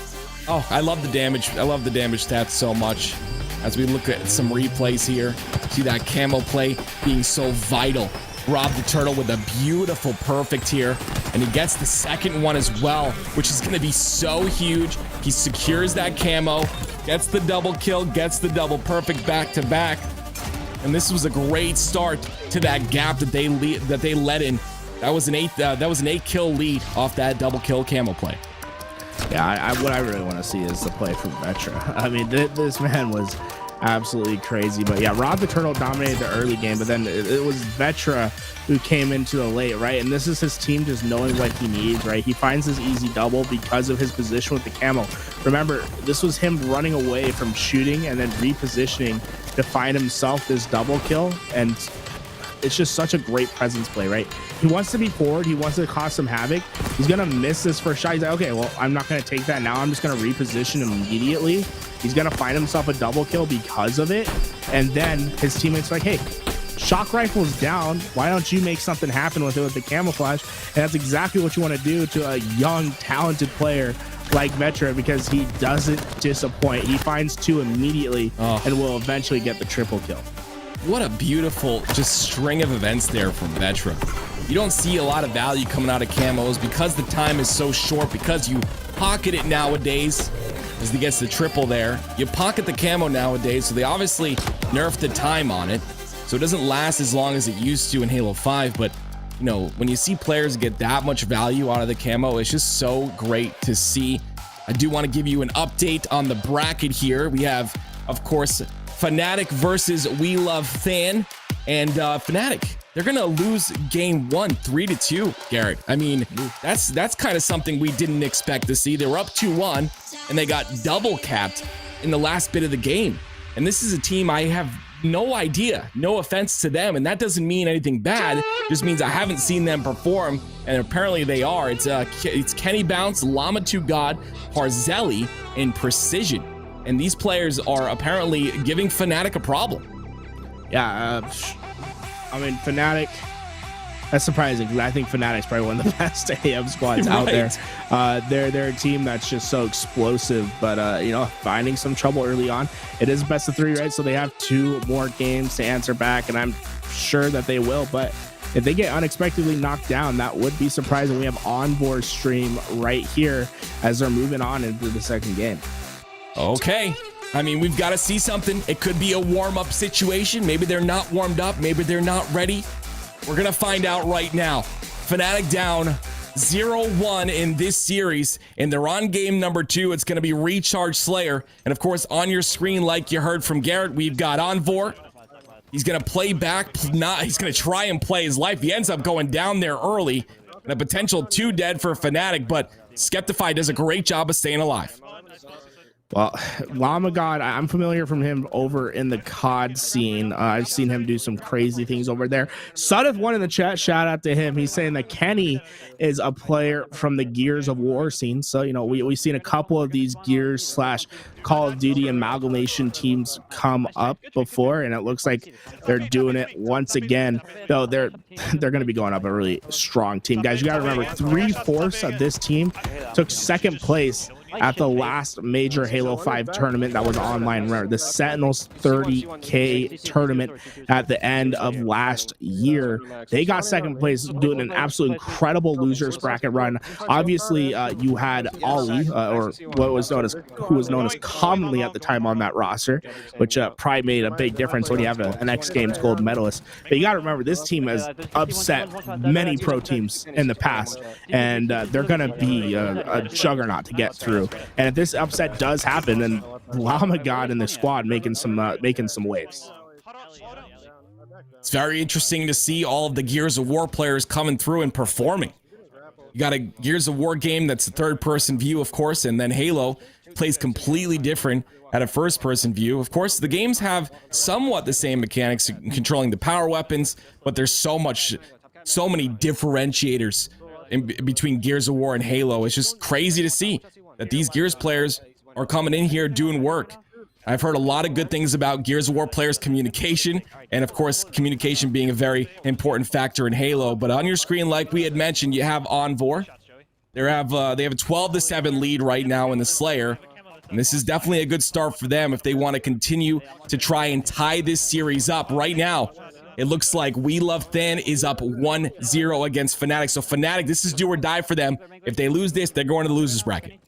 Oh, I love the damage. I love the damage stats so much. As we look at some replays here, see that camo play being so vital. Rob the Turtle with a beautiful perfect here, and he gets the second one as well, which is going to be so huge. He secures that camo, gets the double kill, gets the double perfect back to back, and this was a great start to that gap that they let in. That was an 8 kill lead off that double kill camo play. Yeah, what I really want to see is the play from Vetra. I mean, this man was absolutely crazy. But yeah, Rob the Turtle dominated the early game, but then it was Vetra who came into the late, right? And this is his team just knowing what he needs, right? He finds his easy double because of his position with the camo. Remember, this was him running away from shooting and then repositioning to find himself this double kill, and it's just such a great presence play, right? He wants to be forward. He wants to cause some havoc. He's going to miss this first shot. He's like, okay, well, I'm not going to take that now. I'm just going to reposition immediately. He's going to find himself a double kill because of it. And then his teammates are like, hey, shock rifle's down. Why don't you make something happen with it with the camouflage? And that's exactly what you want to do to a young, talented player like Vetra, because he doesn't disappoint. He finds 2 immediately and will eventually get the triple kill. What a beautiful just string of events there from Vetra. You don't see a lot of value coming out of camos because the time is so short, because you pocket it nowadays as he gets the triple there. You pocket the camo nowadays, so they obviously nerfed the time on it, so it doesn't last as long as it used to in Halo 5. But you know, when you see players get that much value out of the camo, it's just so great to see. I do want to give you an update on the bracket here. We have, of course, Fnatic versus We Love Than, and Fnatic, they're gonna lose game 1 3-2. Garrett, I mean, that's kind of something we didn't expect to see. They were up 2-1 and they got double capped in the last bit of the game, and this is a team I have no idea, no offense to them, and that doesn't mean anything bad, it just means I haven't seen them perform, and apparently they are. It's Kenny Bounce, Llama 2 God, Parzelli, and Precision. And these players are apparently giving Fnatic a problem. Yeah, I mean, Fnatic, that's surprising because I think Fnatic's probably one of the best AM squads out there. They're a team that's just so explosive, but you know, finding some trouble early on. It is best of 3, right? So they have 2 more games to answer back, and I'm sure that they will. But if they get unexpectedly knocked down, that would be surprising. We have Onboard stream right here as they're moving on into the second game. Okay, I mean, we've got to see something. It could be a warm-up situation. Maybe they're not warmed up. Maybe they're not ready. We're going to find out right now. Fnatic down 0-1 in this series, and they're on game number 2. It's going to be Recharge Slayer. And, of course, on your screen, like you heard from Garrett, we've got Onvor. He's going to play back. He's going to try and play his life. He ends up going down there early. And a potential 2 dead for Fnatic, but Skeptify does a great job of staying alive. Well, Llama God, I'm familiar from him over in the COD scene. I've seen him do some crazy things over there. Sudif one in the chat, shout out to him. He's saying that Kenny is a player from the Gears of War scene. So, you know, we've seen a couple of these Gears / Call of Duty amalgamation teams come up before, and it looks like they're doing it once again. Though they're going to be going up a really strong team. Guys, you got to remember, 3/4 of this team took second place at the last major Halo 5 tournament that was online. Remember, the Sentinels 30K tournament at the end of last year. They got second place, doing an absolute incredible losers bracket run. Obviously, you had Ollie, or who was known as commonly at the time on that roster, which probably made a big difference when you have an X Games gold medalist. But you got to remember, this team has upset many pro teams in the past, and they're going to be a juggernaut to get through. And if this upset does happen, then Llama God and the squad making some waves. It's very interesting to see all of the Gears of War players coming through and performing. You got a Gears of War game that's a third-person view, of course, and then Halo plays completely different at a first-person view. Of course, the games have somewhat the same mechanics, controlling the power weapons, but there's so many differentiators in between Gears of War and Halo. It's just crazy to see that these Gears players are coming in here doing work. I've heard a lot of good things about Gears of War players' communication, and of course, communication being a very important factor in Halo. But on your screen, like we had mentioned, you have Onvor. They have a 12-7 lead right now in the Slayer, and this is definitely a good start for them if they want to continue to try and tie this series up. Right now, it looks like We Love Than is up 1-0 against Fnatic. So Fnatic, this is do or die for them. If they lose this, they're going to the losers bracket.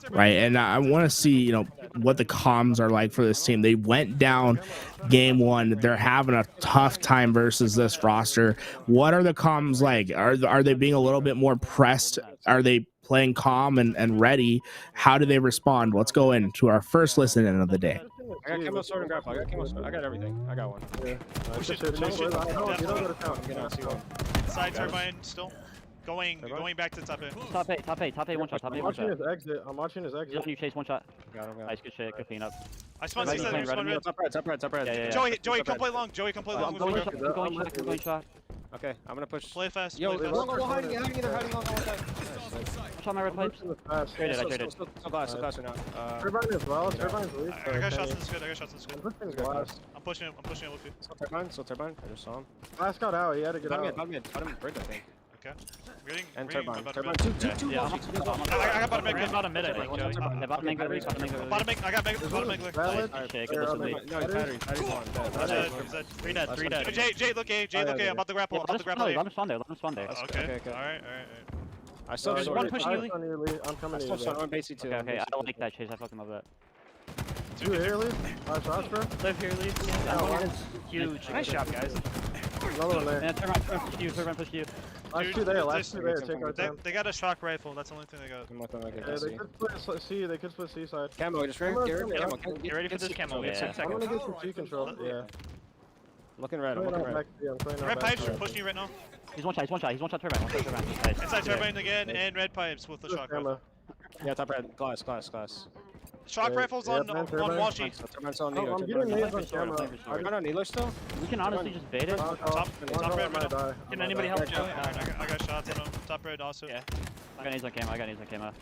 Right, and I want to see, you know, what the comms are like for this team. They went down game 1. They're having a tough time versus this roster. What are the comms like? Are they being a little bit more pressed? Are they playing calm and ready? How do they respond? Let's go into our first listen-in of the day. I got chemo sword and grapple. I got everything. I got one. Yeah. Side turbine still. Going back to top A. Top A, one shot, top A, one shot. I'm watching his exit. Just you chase one shot. Got him. Nice, good shit, good cleanup. I spawned Right, 6 right, spawn red. Top red. Yeah. Joey, come play long. Joey, come play long. I'm going shot. I'm going shot. Okay, I'm gonna push. Play fast. Yo, Play long, fast. long, hiding there, hiding long. Shot my red pipes. Traded, I traded. So glass right now. Turbine as well. Turbine's weak. I got shots in this good. I'm pushing glass. I'm pushing it with you. So turbine. I just saw him. Glass got out. He had to get out. Bottom mid. Got him bridge, I think. Okay. Reading. And reading turbine. my Turbine. bottom Two. Yeah, I'm I got bottom We're mid. in bottom mid, I think, Joey. Yeah, bottom lane go weak, bottom lane go weak. Bottom mid. I got bottom mid. Valid. Shake, They're listen on to me. the- No, battery's on. He's dead. 3 dead. Jay, look A. I'm about to grapple. Let him spawn there. Okay. Okay. Alright. I still have one pushing you, Lee. I'm coming I to still you. have on base too. Okay, I like that chase. I fucking love that. Two here, Lee. 5 shots, bro. Live here, leave. Huge. Nice job, guys. Another one there. And turn around, push you. Last two there. Last two there. Take our time. They got a shock rifle. That's the only thing they got. I'm not gonna get Yeah, they see. could split C. They could split C side. Camo, just right Camo, here. camo. Camo, Get ready for this camo. We have 6 I'm gonna seconds. get some C control. Yeah. Looking red. I'm Playing looking out red. back. Yeah, I'm playing out Red back. pipes are pushing you right now. He's one shot turbine. Nice. Inside turbine again and red pipes with the shock rifle. Yeah, top red. Glass. Shock Yeah, rifles yeah, on man, turbine. Washi. Turbine's on Oh, Neo. I'm getting nades on camera. Are you on Needler still? We can honestly just bait it. Top red, might die. Can anybody help Joey? I got shots on him. Top red also. Yeah. I got nades on camo. Okay,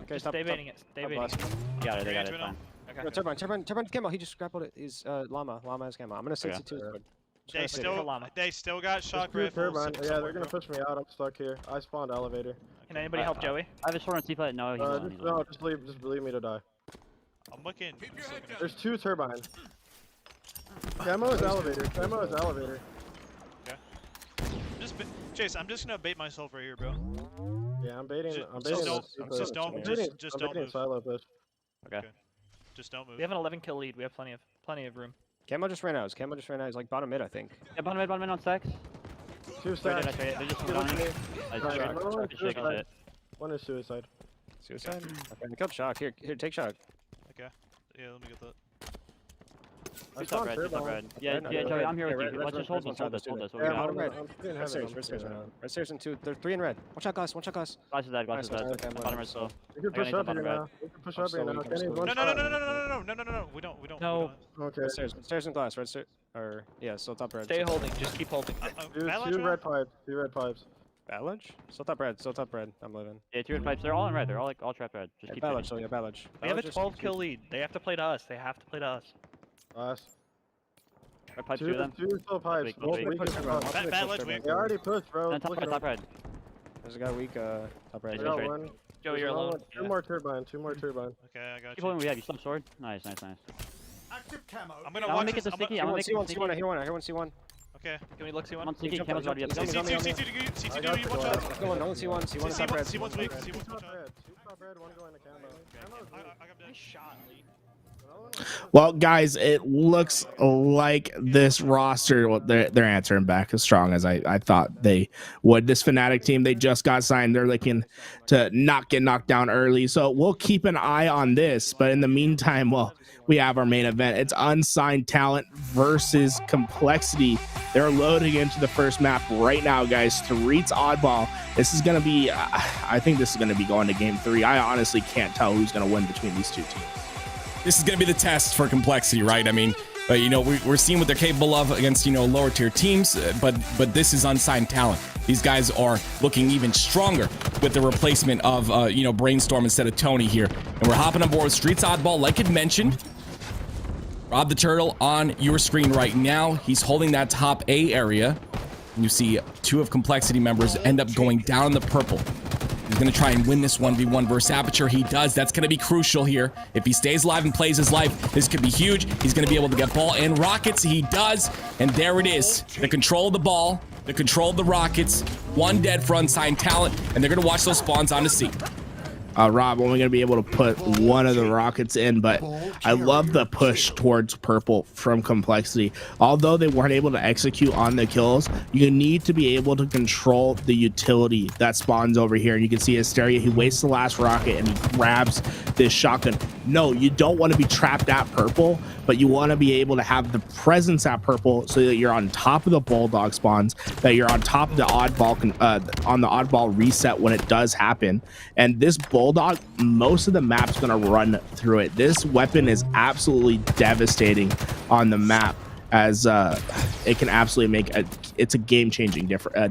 Just stop. stay baiting it. Stay baiting blast. it. They got it, it's fine. Okay. No, turbine camo. He just grappled it. He's llama has camo. I'm gonna 62. They still got shock Two rifles. turbine. Yeah, they're gonna push me out. I'm stuck here. I spawned elevator. Can anybody help Joey? I have a short on C-Fight. No, he's on. No, just leave me to die. I'm looking. There's two turbines. Camo is elevator. Chase, I'm just gonna bait myself right here, bro. Yeah, I'm baiting. I'm Just baiting. don't- this- just don't- I'm just- baiting- just I'm don't baiting move. silo push. Okay. Just don't move. We have an 11 kill lead. We have plenty of room. Camo just ran out. He's like bottom mid, I think. Yeah, bottom mid on stacks. Two Traded, stacks. They're just Two running. looking. Nice Right, shot. another one Good shit, good shit. One is suicide. Suicide? Okay, and killed shock. Here, take shock. Okay. Yeah, let me get that. I Good stuff, spawned Red. Good stuff, turbine. Red. Yeah, Red, yeah, Joey, I'm here yeah, with red, you. red, Let's just red, hold this. red, What we Yeah, got. I'm red. being Red stairs right now. Red stairs and two. They're 3 in red. Watch out, glass. Glass is dead. Nice, okay, Bottom red still. We can I got push nades up on here bottom now. red. We can push I'm up here still now. weak, I'm Kenny's still one No. We don't. No. Okay. Red stairs and glass. Red stairs. Or, yeah, still top red. Stay holding. Just keep holding. Two red pipes. Two red pipes. Ballage? Still top red. I'm living. Yeah, 2 red pipes. They're all in red. They're all trapped red. Just keep Ballage, shooting. so yeah, Ballage. We have a 12 kill lead. They have to play to us. Last. Red pipes, 2 of them. Two still pipes. Wait, Both wait. weak as fuck. Bad ledge, we- They already pushed, bro. Then top Look red, at top them. red. There's a guy weak, top red. I got Straight. one. Joey, There's you're another alone. one. Two more turbine. Okay, I got Keep holding. you. We have you. Slump sword. Nice. I'm gonna I'm gonna watch make it this. the sticky. Here I'm gonna one, make see it one, the see one, I sticky. hear one, C1. Okay. Can we look see I'm one? on sticky. Jump Camo's on, already up jump there. on, C2, jump on. C2, I got you the watch glass. out. Let's go on, only C1 top red. C1's weak, Two C1's top watch out. red. Two top red. One going to camo. Camo's weak. I got dead. Nice shot, Lee. Well, guys, it looks like this roster, well, they're answering back as strong as I thought they would. This Fnatic team, they just got signed. They're looking to not get knocked down early. So we'll keep an eye on this. But in the meantime, well, we have our main event. It's Unsigned Talent versus Complexity. They're loading into the first map right now, guys. Tarit's Oddball. This is going to be, I think this is going to be going to game 3. I honestly can't tell who's going to win between these two teams. This is going to be the test for Complexity, right? I mean, we're seeing what they're capable of against, lower tier teams, but this is Unsigned Talent. These guys are looking even stronger with the replacement of, Brainstorm instead of Tony here. And we're hopping on board with Streets Oddball, like it mentioned. Rob the Turtle on your screen right now. He's holding that top A area. And you see 2 of Complexity members end up going down in the purple. He's going to try and win this 1v1 versus Aperture. He does. That's going to be crucial here. If he stays alive and plays his life, this could be huge. He's going to be able to get ball and rockets. He does. And there it is. The control of the ball, the control of the rockets. 1 dead for Unsigned Talent. And they're going to watch those spawns on the C. Rob, only going to be able to put one of the rockets in, but I love the push towards purple from Complexity. Although they weren't able to execute on the kills, you need to be able to control the utility that spawns over here. And you can see Hysteria, he wastes the last rocket and he grabs this shotgun. no, you don't want to be trapped at purple, but you want to be able to have the presence at purple so that you're on top of the bulldog spawns, that you're on top of the oddball on the oddball reset when it does happen. And this bulldog, most of the map's going to run through it. This weapon is absolutely devastating on the map, as it can absolutely make it's a game-changing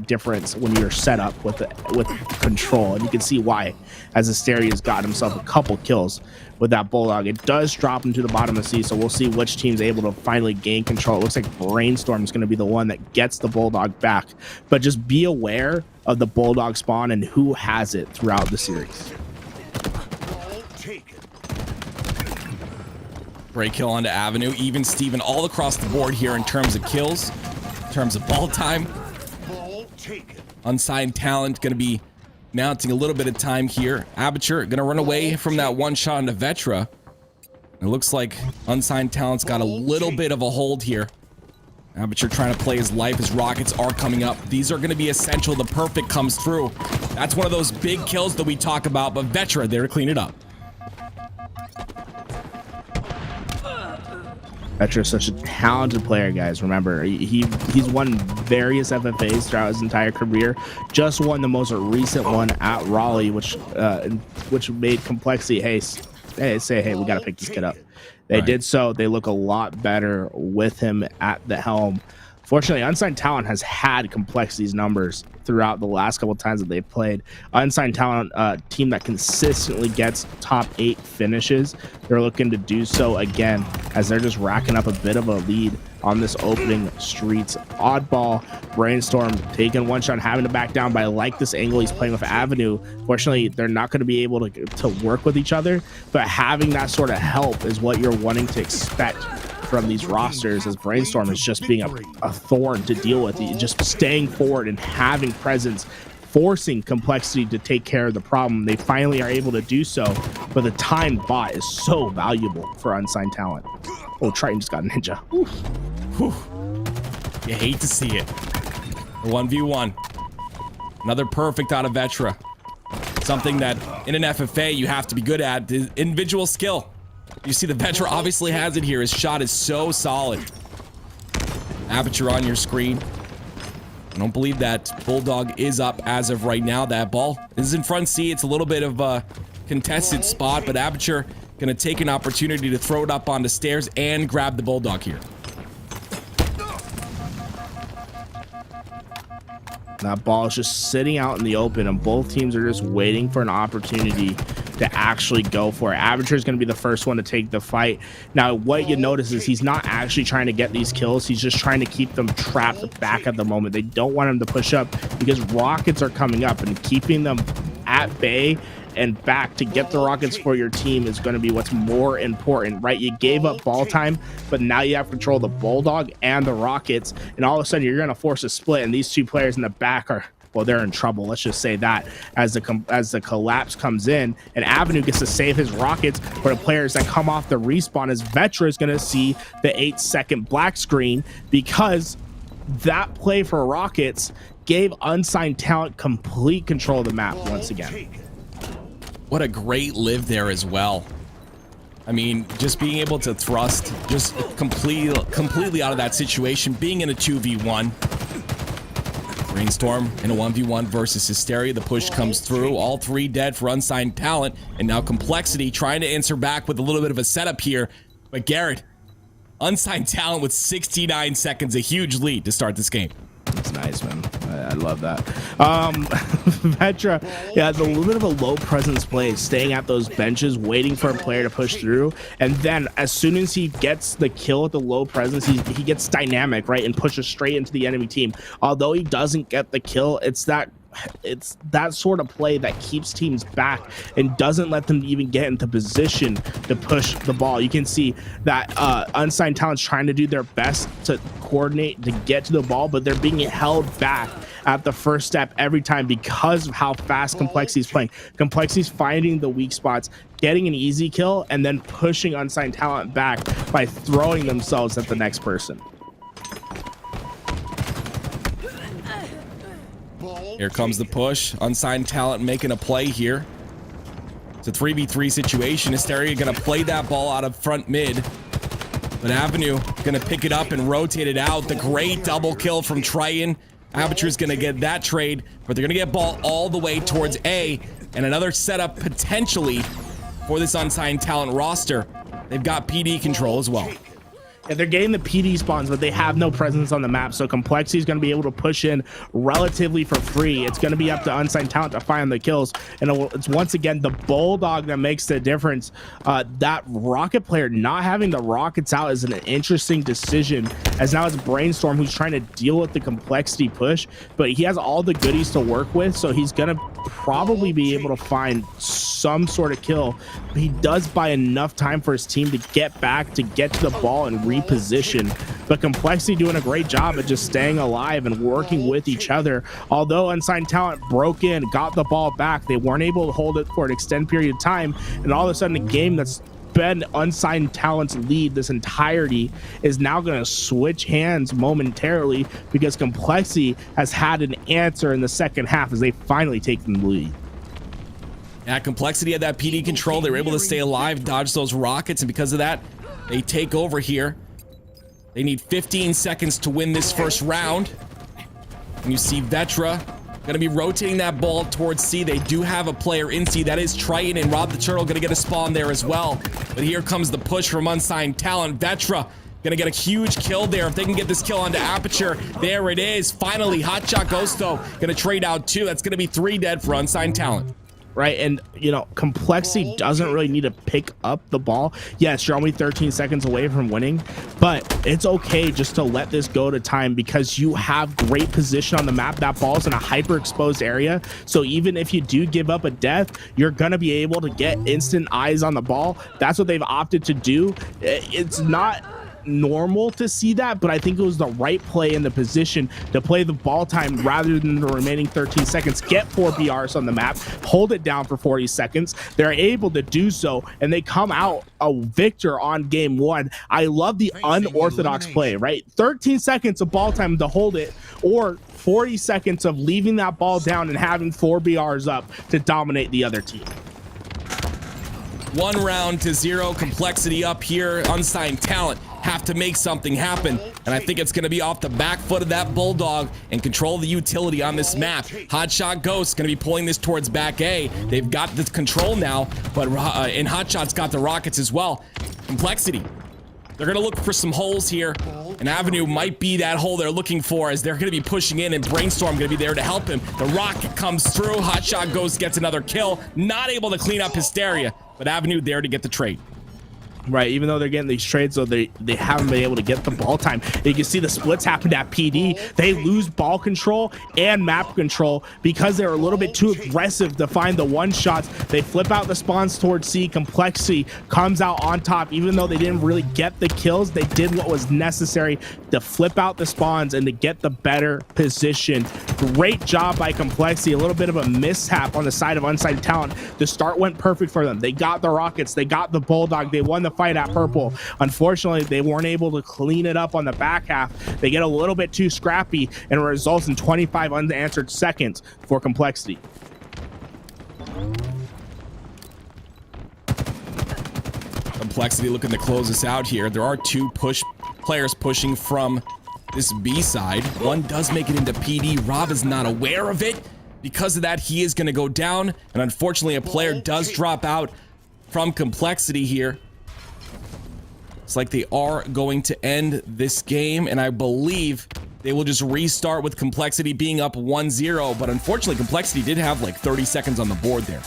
difference when you're set up with control. And you can see why, as Asteria's got himself a couple kills with that bulldog. It does drop him to the bottom of the sea, so we'll see which team's able to finally gain control. It looks like Brainstorm is going to be the one that gets the bulldog back, but just be aware of the bulldog spawn and who has it throughout the series. Great kill onto Avenue. Even Steven all across the board here in terms of kills, in terms of ball time. Unsigned Talent going to be mounting a little bit of time here. Aperture going to run away from that one shot into Vetra. It looks like Unsigned Talent's got a little bit of a hold here. Aperture trying to play his life as rockets are coming up. These are going to be essential. The perfect comes through. That's one of those big kills that we talk about, but Vetra there to clean it up. Vetra is such a talented player, guys. Remember, he's won various FFAs throughout his entire career. Just won the most recent one at Raleigh, which made Complexity, hey, we got to pick this kid up. They did so. They look a lot better with him at the helm. Fortunately, Unsigned Talent has had Complexity's numbers throughout the last couple of times that they've played. Unsigned Talent, team that consistently gets top 8 finishes. They're looking to do so again as they're just racking up a bit of a lead on this opening streets. Oddball, Brainstorm taking one shot, having to back down, but I like this angle he's playing with Avenue. Fortunately, they're not going to be able to work with each other, but having that sort of help is what you're wanting to expect from these rosters, as Brainstorm is just being a thorn to deal with. Just staying forward and having presence, forcing Complexity to take care of the problem. They finally are able to do so, but the time bought is so valuable for Unsigned Talent. Oh, Triton just got a ninja. Oof. Whew. You hate to see it. 1v1. Another perfect out of Vetra. Something that in an FFA you have to be good at is individual skill. You see the Vetra obviously has it here. His shot is so solid. Aperture on your screen. I don't believe that Bulldog is up as of right now. That ball is in front C. It's a little bit of a contested spot, but Aperture gonna take an opportunity to throw it up on the stairs and grab the Bulldog here. That ball is just sitting out in the open, and both teams are just waiting for an opportunity to actually go for it. Aperture is going to be the first one to take the fight. Now, what you notice is he's not actually trying to get these kills. He's just trying to keep them trapped back at the moment. They don't want him to push up because rockets are coming up, and keeping them at bay and back to get the rockets for your team is going to be what's more important, right? You gave up ball time, but now you have control of the Bulldog and the rockets, and all of a sudden you're going to force a split, and these two players in the back are, well, they're in trouble. Let's just say that as the collapse comes in, and Avenue gets to save his rockets for the players that come off the respawn, as Vetra is going to see the 8-second black screen, because that play for rockets gave Unsigned Talent complete control of the map once again. What a great live there as well. I mean, just being able to thrust just completely out of that situation, being in a 2v1. Brainstorm in a 1v1 versus Hysteria. The push comes through. All 3 dead for Unsigned Talent. And now Complexity trying to answer back with a little bit of a setup here. But Garrett, Unsigned Talent with 69 seconds, a huge lead to start this game. It's nice, man. I love that. Vetra, yeah, it's a little bit of a low presence play, staying at those benches, waiting for a player to push through. And then as soon as he gets the kill at the low presence, he gets dynamic, right, and pushes straight into the enemy team. Although he doesn't get the kill, it's that sort of play that keeps teams back and doesn't let them even get into position to push the ball. You can see that Unsigned Talent's trying to do their best to coordinate to get to the ball, but they're being held back at the first step every time because of how fast Complexity's playing. Complexity's finding the weak spots, getting an easy kill, and then pushing Unsigned Talent back by throwing themselves at the next person. Here comes the push. Unsigned Talent making a play here. It's a 3v3 situation. Hysteria gonna play that ball out of front mid. But Avenue gonna pick it up and rotate it out. The great double kill from Triton. Aperture's gonna get that trade, but they're gonna get ball all the way towards A, and another setup potentially for this unsigned talent roster. They've got PD control as well. Yeah, they're getting the PD spawns, but they have no presence on the map. So Complexity is going to be able to push in relatively for free. It's going to be up to unsigned talent to find the kills. And it's once again the Bulldog that makes the difference. That Rocket player not having the rockets out is an interesting decision, as now it's Brainstorm who's trying to deal with the Complexity push, but he has all the goodies to work with. So he's going to probably be able to find some sort of kill. But he does buy enough time for his team to get back, to get to the ball and reposition. But Complexity doing a great job at just staying alive and working with each other. Although unsigned talent broke in, got the ball back, they weren't able to hold it for an extended period of time, and all of a sudden a game that's been unsigned talent's lead this entirety is now going to switch hands momentarily, because Complexity has had an answer in the second half as they finally take the lead. At Complexity had that PD control. They were able to stay alive, dodge those rockets, and because of that, they take over here. They need 15 seconds to win this first round. And you see Vetra going to be rotating that ball towards C. They do have a player in C. That is Triton, and Rob the Turtle going to get a spawn there as well. But here comes the push from unsigned talent. Vetra going to get a huge kill there. If they can get this kill onto Aperture, there it is. Finally, Hotshot Ghosto going to trade out 2. That's going to be 3 dead for unsigned talent. Right, and you know, Complexity doesn't really need to pick up the ball. Yes, you're only 13 seconds away from winning, but it's okay just to let this go to time, because you have great position on the map. That ball's in a hyper exposed area, so even if you do give up a death, you're gonna be able to get instant eyes on the ball. That's what they've opted to do. It's not normal to see that, but I think it was the right play in the position to play the ball time rather than the remaining 13 seconds. Get 4 BRs on the map, hold it down for 40 seconds. They're able to do so, and they come out a victor on game 1. I love the unorthodox play, right? 13 seconds of ball time to hold it, or 40 seconds of leaving that ball down and having 4 BRs up to dominate the other team. 1 round to 0. Complexity up here. Unsigned talent have to make something happen, and I think it's going to be off the back foot of that Bulldog and control the utility on this map. Hotshot Ghost going to be pulling this towards back A. They've got the control now, but and Hotshot's got the rockets as well. Complexity, they're going to look for some holes here, and Avenue might be that hole they're looking for, as they're going to be pushing in, and Brainstorm going to be there to help him. The rocket comes through. Hotshot Ghost gets another kill, not able to clean up Hysteria, but Avenue there to get the trade. Right, even though they're getting these trades, so they haven't been able to get the ball time. You can see the splits happen at PD. They lose ball control and map control because they're a little bit too aggressive to find the one shots. They flip out the spawns towards C. Complexity comes out on top. Even though they didn't really get the kills, they did what was necessary to flip out the spawns and to get the better position. Great job by Complexity. A little bit of a mishap on the side of unsigned talent. The start went perfect for them. They got the rockets, they got the Bulldog, they won the fight at purple. Unfortunately, they weren't able to clean it up on the back half. They get a little bit too scrappy, and it results in 25 unanswered seconds for Complexity. Complexity looking to close us out here. There are 2 players pushing from this B side. One does make it into PD. Rob is not aware of it. Because of that, he is going to go down, and unfortunately a player does drop out from Complexity here. It's like they are going to end this game, and I believe they will just restart with Complexity being up 1-0, but unfortunately Complexity did have like 30 seconds on the board there.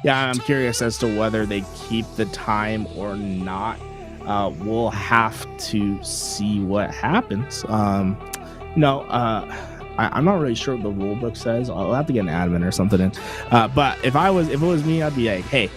Yeah, I'm curious as to whether they keep the time or not. We'll have to see what happens. I'm not really sure what the rule book says. I'll have to get an admin or something in. But if it was me, I'd be like, hey,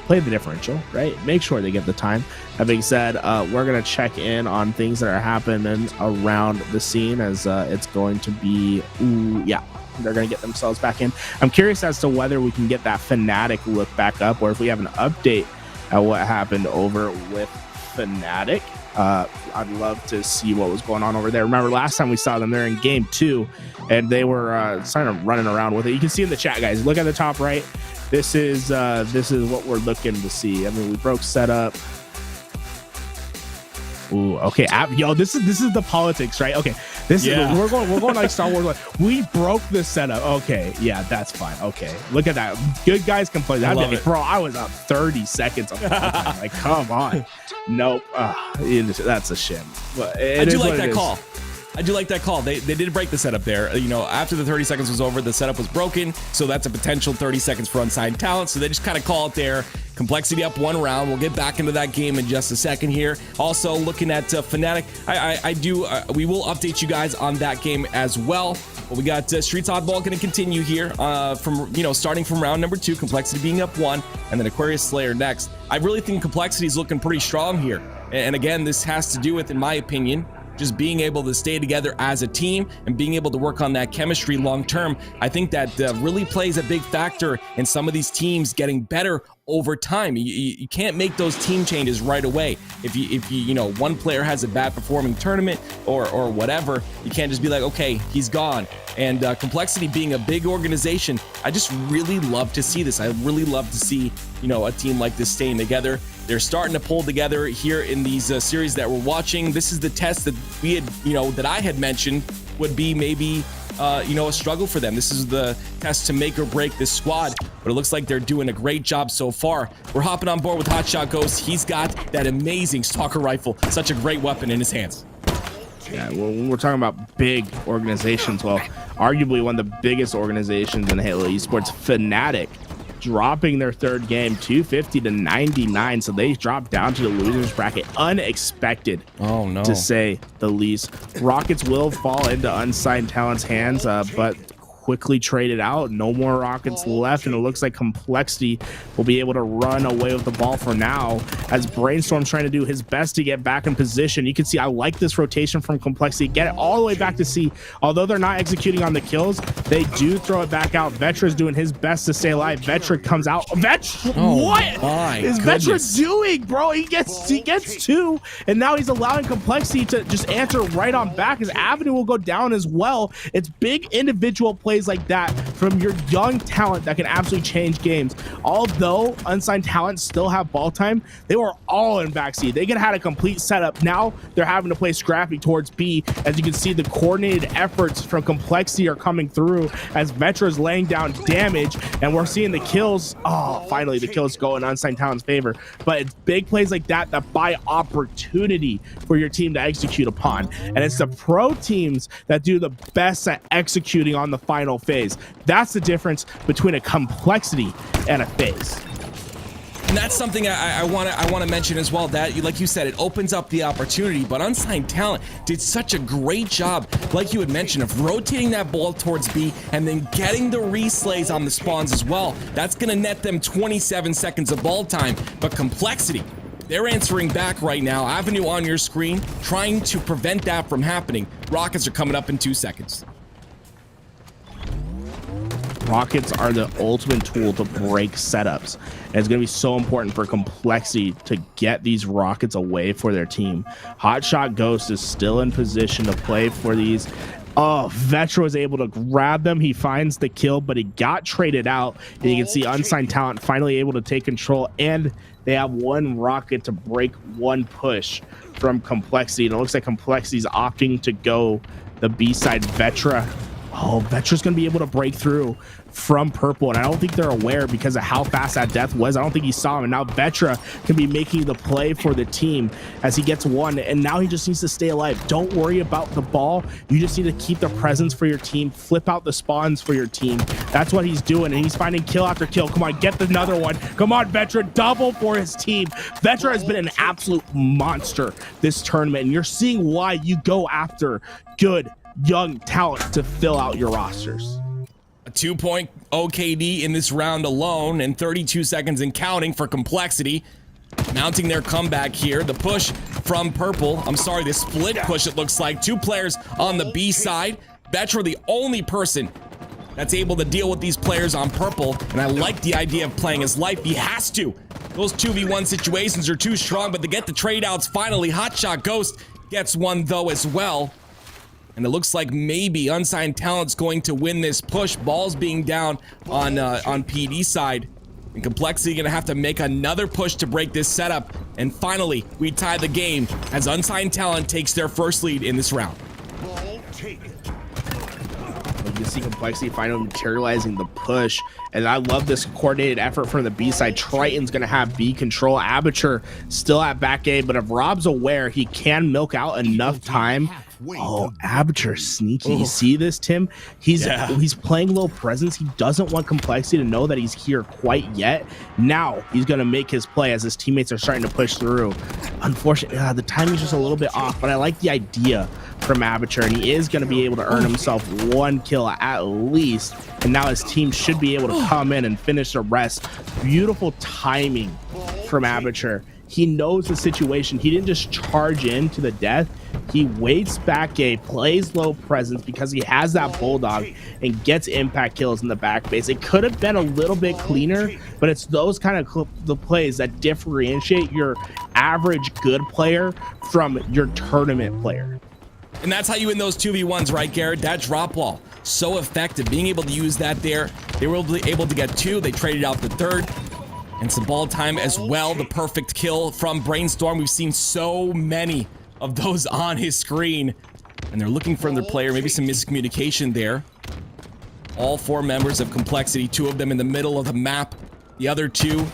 play the differential, right? Make sure they get the time. That being said, we're going to check in on things that are happening around the scene, as it's going to be, they're going to get themselves back in. I'm curious as to whether we can get that Fnatic look back up, or if we have an update at what happened over with Fnatic. I'd love to see what was going on over there. Remember last time we saw them, they're in game 2, and they were running around with it. You can see in the chat, guys, look at the top right. This is what we're looking to see. I mean, we broke setup. Ooh, okay. Yo, this is the politics, right? Okay, this is we're going like Star Wars. We broke this setup. Okay, yeah, that's fine. Okay, look at that. Good guys can play that. Bro, I was up 30 seconds. Like, come on. Nope. That's a shim. But I do like that call. I do like that call. They did break the setup there. You know, after the 30 seconds was over, the setup was broken. So that's a potential 30 seconds for unsigned talent. So they just kind of call it there. Complexity up 1 round. We'll get back into that game in just a second here. Also looking at Fnatic. We will update you guys on that game as well. But we got Streets Oddball going to continue here from, starting from round number 2, Complexity being up 1, and then Aquarius Slayer next. I really think Complexity is looking pretty strong here. And again, this has to do with, in my opinion, just being able to stay together as a team and being able to work on that chemistry long term. I think that really plays a big factor in some of these teams getting better over time. You can't make those team changes right away. If you one player has a bad performing tournament or whatever, you can't just be like, okay, he's gone. And Complexity being a big organization, I just really love to see this. I really love to see a team like this staying together. They're starting to pull together here in these series that we're watching. This is the test that we had, that I had mentioned would be maybe, a struggle for them. This is the test to make or break this squad, but it looks like they're doing a great job so far. We're hopping on board with Hotshot Ghost. He's got that amazing Stalker rifle, such a great weapon in his hands. Yeah, when we're talking about big organizations, well, arguably one of the biggest organizations in Halo Esports, Fnatic, dropping their third game 250 to 99, so they dropped down to the losers bracket. Unexpected, to say the least. Rockets will fall into unsigned talent's hands, but quickly traded out. No more Rockets left, and it looks like Complexity will be able to run away with the ball for now, as Brainstorm's trying to do his best to get back in position. You can see I like this rotation from Complexity. Get it all the way back to C. Although they're not executing on the kills, they do throw it back out. Vetra's doing his best to stay alive. Vetra comes out. What is Vetra doing, bro? He gets 2, and now he's allowing Complexity to just answer right on back. His Avenue will go down as well. It's big individual plays like that from your young talent that can absolutely change games. Although unsigned talent still have ball time, they were all in backseat. They could have had a complete setup. Now they're having to play scrappy towards B. As you can see, the coordinated efforts from Complexity are coming through as Vetra's laying down damage, and we're seeing the kills. Oh, finally the kills go in unsigned talent's favor. But it's big plays like that that buy opportunity for your team to execute upon, and it's the pro teams that do the best at executing on the final phase. That's the difference between a Complexity and a FaZe. And that's something I want to mention as well, that like you said, it opens up the opportunity, but unsigned talent did such a great job, like you had mentioned, of rotating that ball towards B and then getting the reslays on the spawns as well. That's going to net them 27 seconds of ball time. But Complexity, they're answering back right now. Avenue on your screen, trying to prevent that from happening. Rockets are coming up in 2 seconds. Rockets are the ultimate tool to break setups, and it's going to be so important for Complexity to get these Rockets away for their team. Hotshot Ghost is still in position to play for these. Oh, Vetra was able to grab them. He finds the kill, but he got traded out, and you can see unsigned talent finally able to take control, and they have 1 rocket to break 1 push from Complexity, and it looks like Complexity's opting to go the B side. Vetra, Vetra's gonna be able to break through from purple, and I don't think they're aware because of how fast that death was. I don't think he saw him, and now Vetra can be making the play for the team as he gets 1, and now he just needs to stay alive. Don't worry about the ball. You just need to keep the presence for your team, flip out the spawns for your team. That's what he's doing, and he's finding kill after kill. Come on, get another one. Come on, Vetra, double for his team. Vetra has been an absolute monster this tournament, and you're seeing why you go after good young talent to fill out your rosters. A 2-point OKD in this round alone, and 32 seconds and counting for Complexity. Mounting their comeback here. The push from purple. I'm sorry, the split push, it looks like. 2 players on the B side. Vetra, the only person that's able to deal with these players on purple, and I like the idea of playing his life. He has to. Those 2v1 situations are too strong, but to get the trade outs finally, Hotshot Ghost gets 1 though as well. And it looks like maybe unsigned talent's going to win this push. Balls being down on PD side. And Complexity gonna have to make another push to break this setup. And finally, we tie the game as Unsigned Talent takes their first lead in this round. You can see Complexity finally materializing the push, and I love this coordinated effort from the B side. Triton's gonna have B control. Aperture still at back A, but if Rob's aware, he can milk out enough time. Oh, Aperture sneaky. You see this, Tim? He's playing low presence. He doesn't want Complexity to know that he's here quite yet. Now he's gonna make his play as his teammates are starting to push through. Unfortunately, the timing's just a little bit off, but I like the idea from Aperture, and he is going to be able to earn himself 1 kill at least, and now his team should be able to come in and finish the rest. Beautiful timing from Aperture. He knows the situation. He didn't just charge into the death. He waits back A, plays low presence because he has that bulldog, and gets impact kills in the back base. It could have been a little bit cleaner, but it's those kind of the plays that differentiate your average good player from your tournament player. And that's how you win those 2v1s, right, Garrett? That drop ball, so effective. Being able to use that there. They were able to get 2. They traded out the 3rd. And some ball time as well. The perfect kill from Brainstorm. We've seen so many of those on his screen. And they're looking for another player. Maybe some miscommunication there. All 4 members of Complexity. 2 of them in the middle of the map. The other 2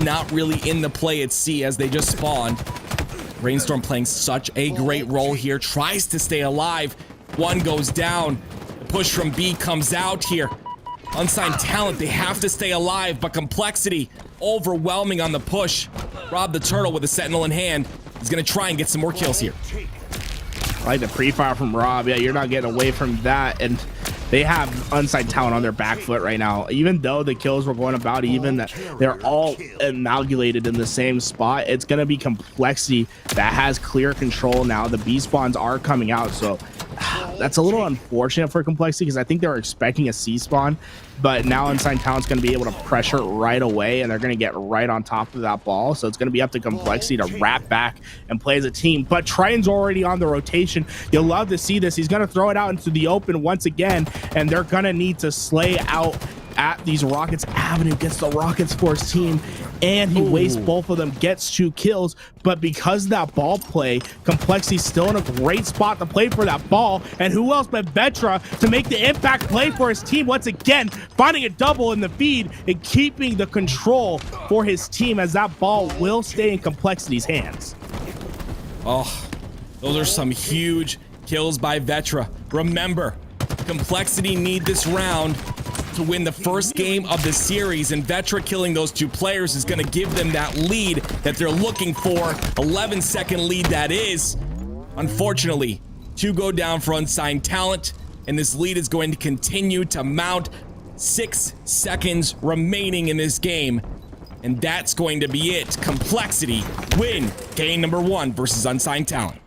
not really in the play at C as they just spawned. Brainstorm playing such a great role here. Tries to stay alive. 1 goes down. The push from B comes out here. Unsigned Talent, they have to stay alive, but Complexity overwhelming on the push. Rob the Turtle with a Sentinel in hand is going to try and get some more kills here. I like the pre-fire from Rob. Yeah, you're not getting away from that. And they have Unsigned Talent on their back foot right now. Even though the kills were going about even, that they're all amalgamated in the same spot, it's going to be Complexity that has clear control now. The B spawns are coming out, so that's a little unfortunate for Complexity because I think they were expecting a C spawn, but now Unsigned Talent's going to be able to pressure right away, and they're going to get right on top of that ball. So it's going to be up to Complexity to wrap back and play as a team. But Triton's already on the rotation. You'll love to see this. He's going to throw it out into the open once again, and they're going to need to slay out at these Rockets. Avenue gets the Rockets Force team, and he wastes both of them, gets 2 kills. But because of that ball play, Complexity's still in a great spot to play for that ball. And who else but Vetra to make the impact play for his team once again, finding a double in the feed and keeping the control for his team as that ball will stay in Complexity's hands. Oh, those are some huge kills by Vetra. Remember, Complexity need this round to win the first game of the series, and Vetra killing those 2 players is going to give them that lead that they're looking for. 11-second lead that is. Unfortunately, 2 go down for Unsigned Talent, and this lead is going to continue to mount. 6 seconds remaining in this game, and that's going to be it. Complexity win game number 1 versus Unsigned Talent.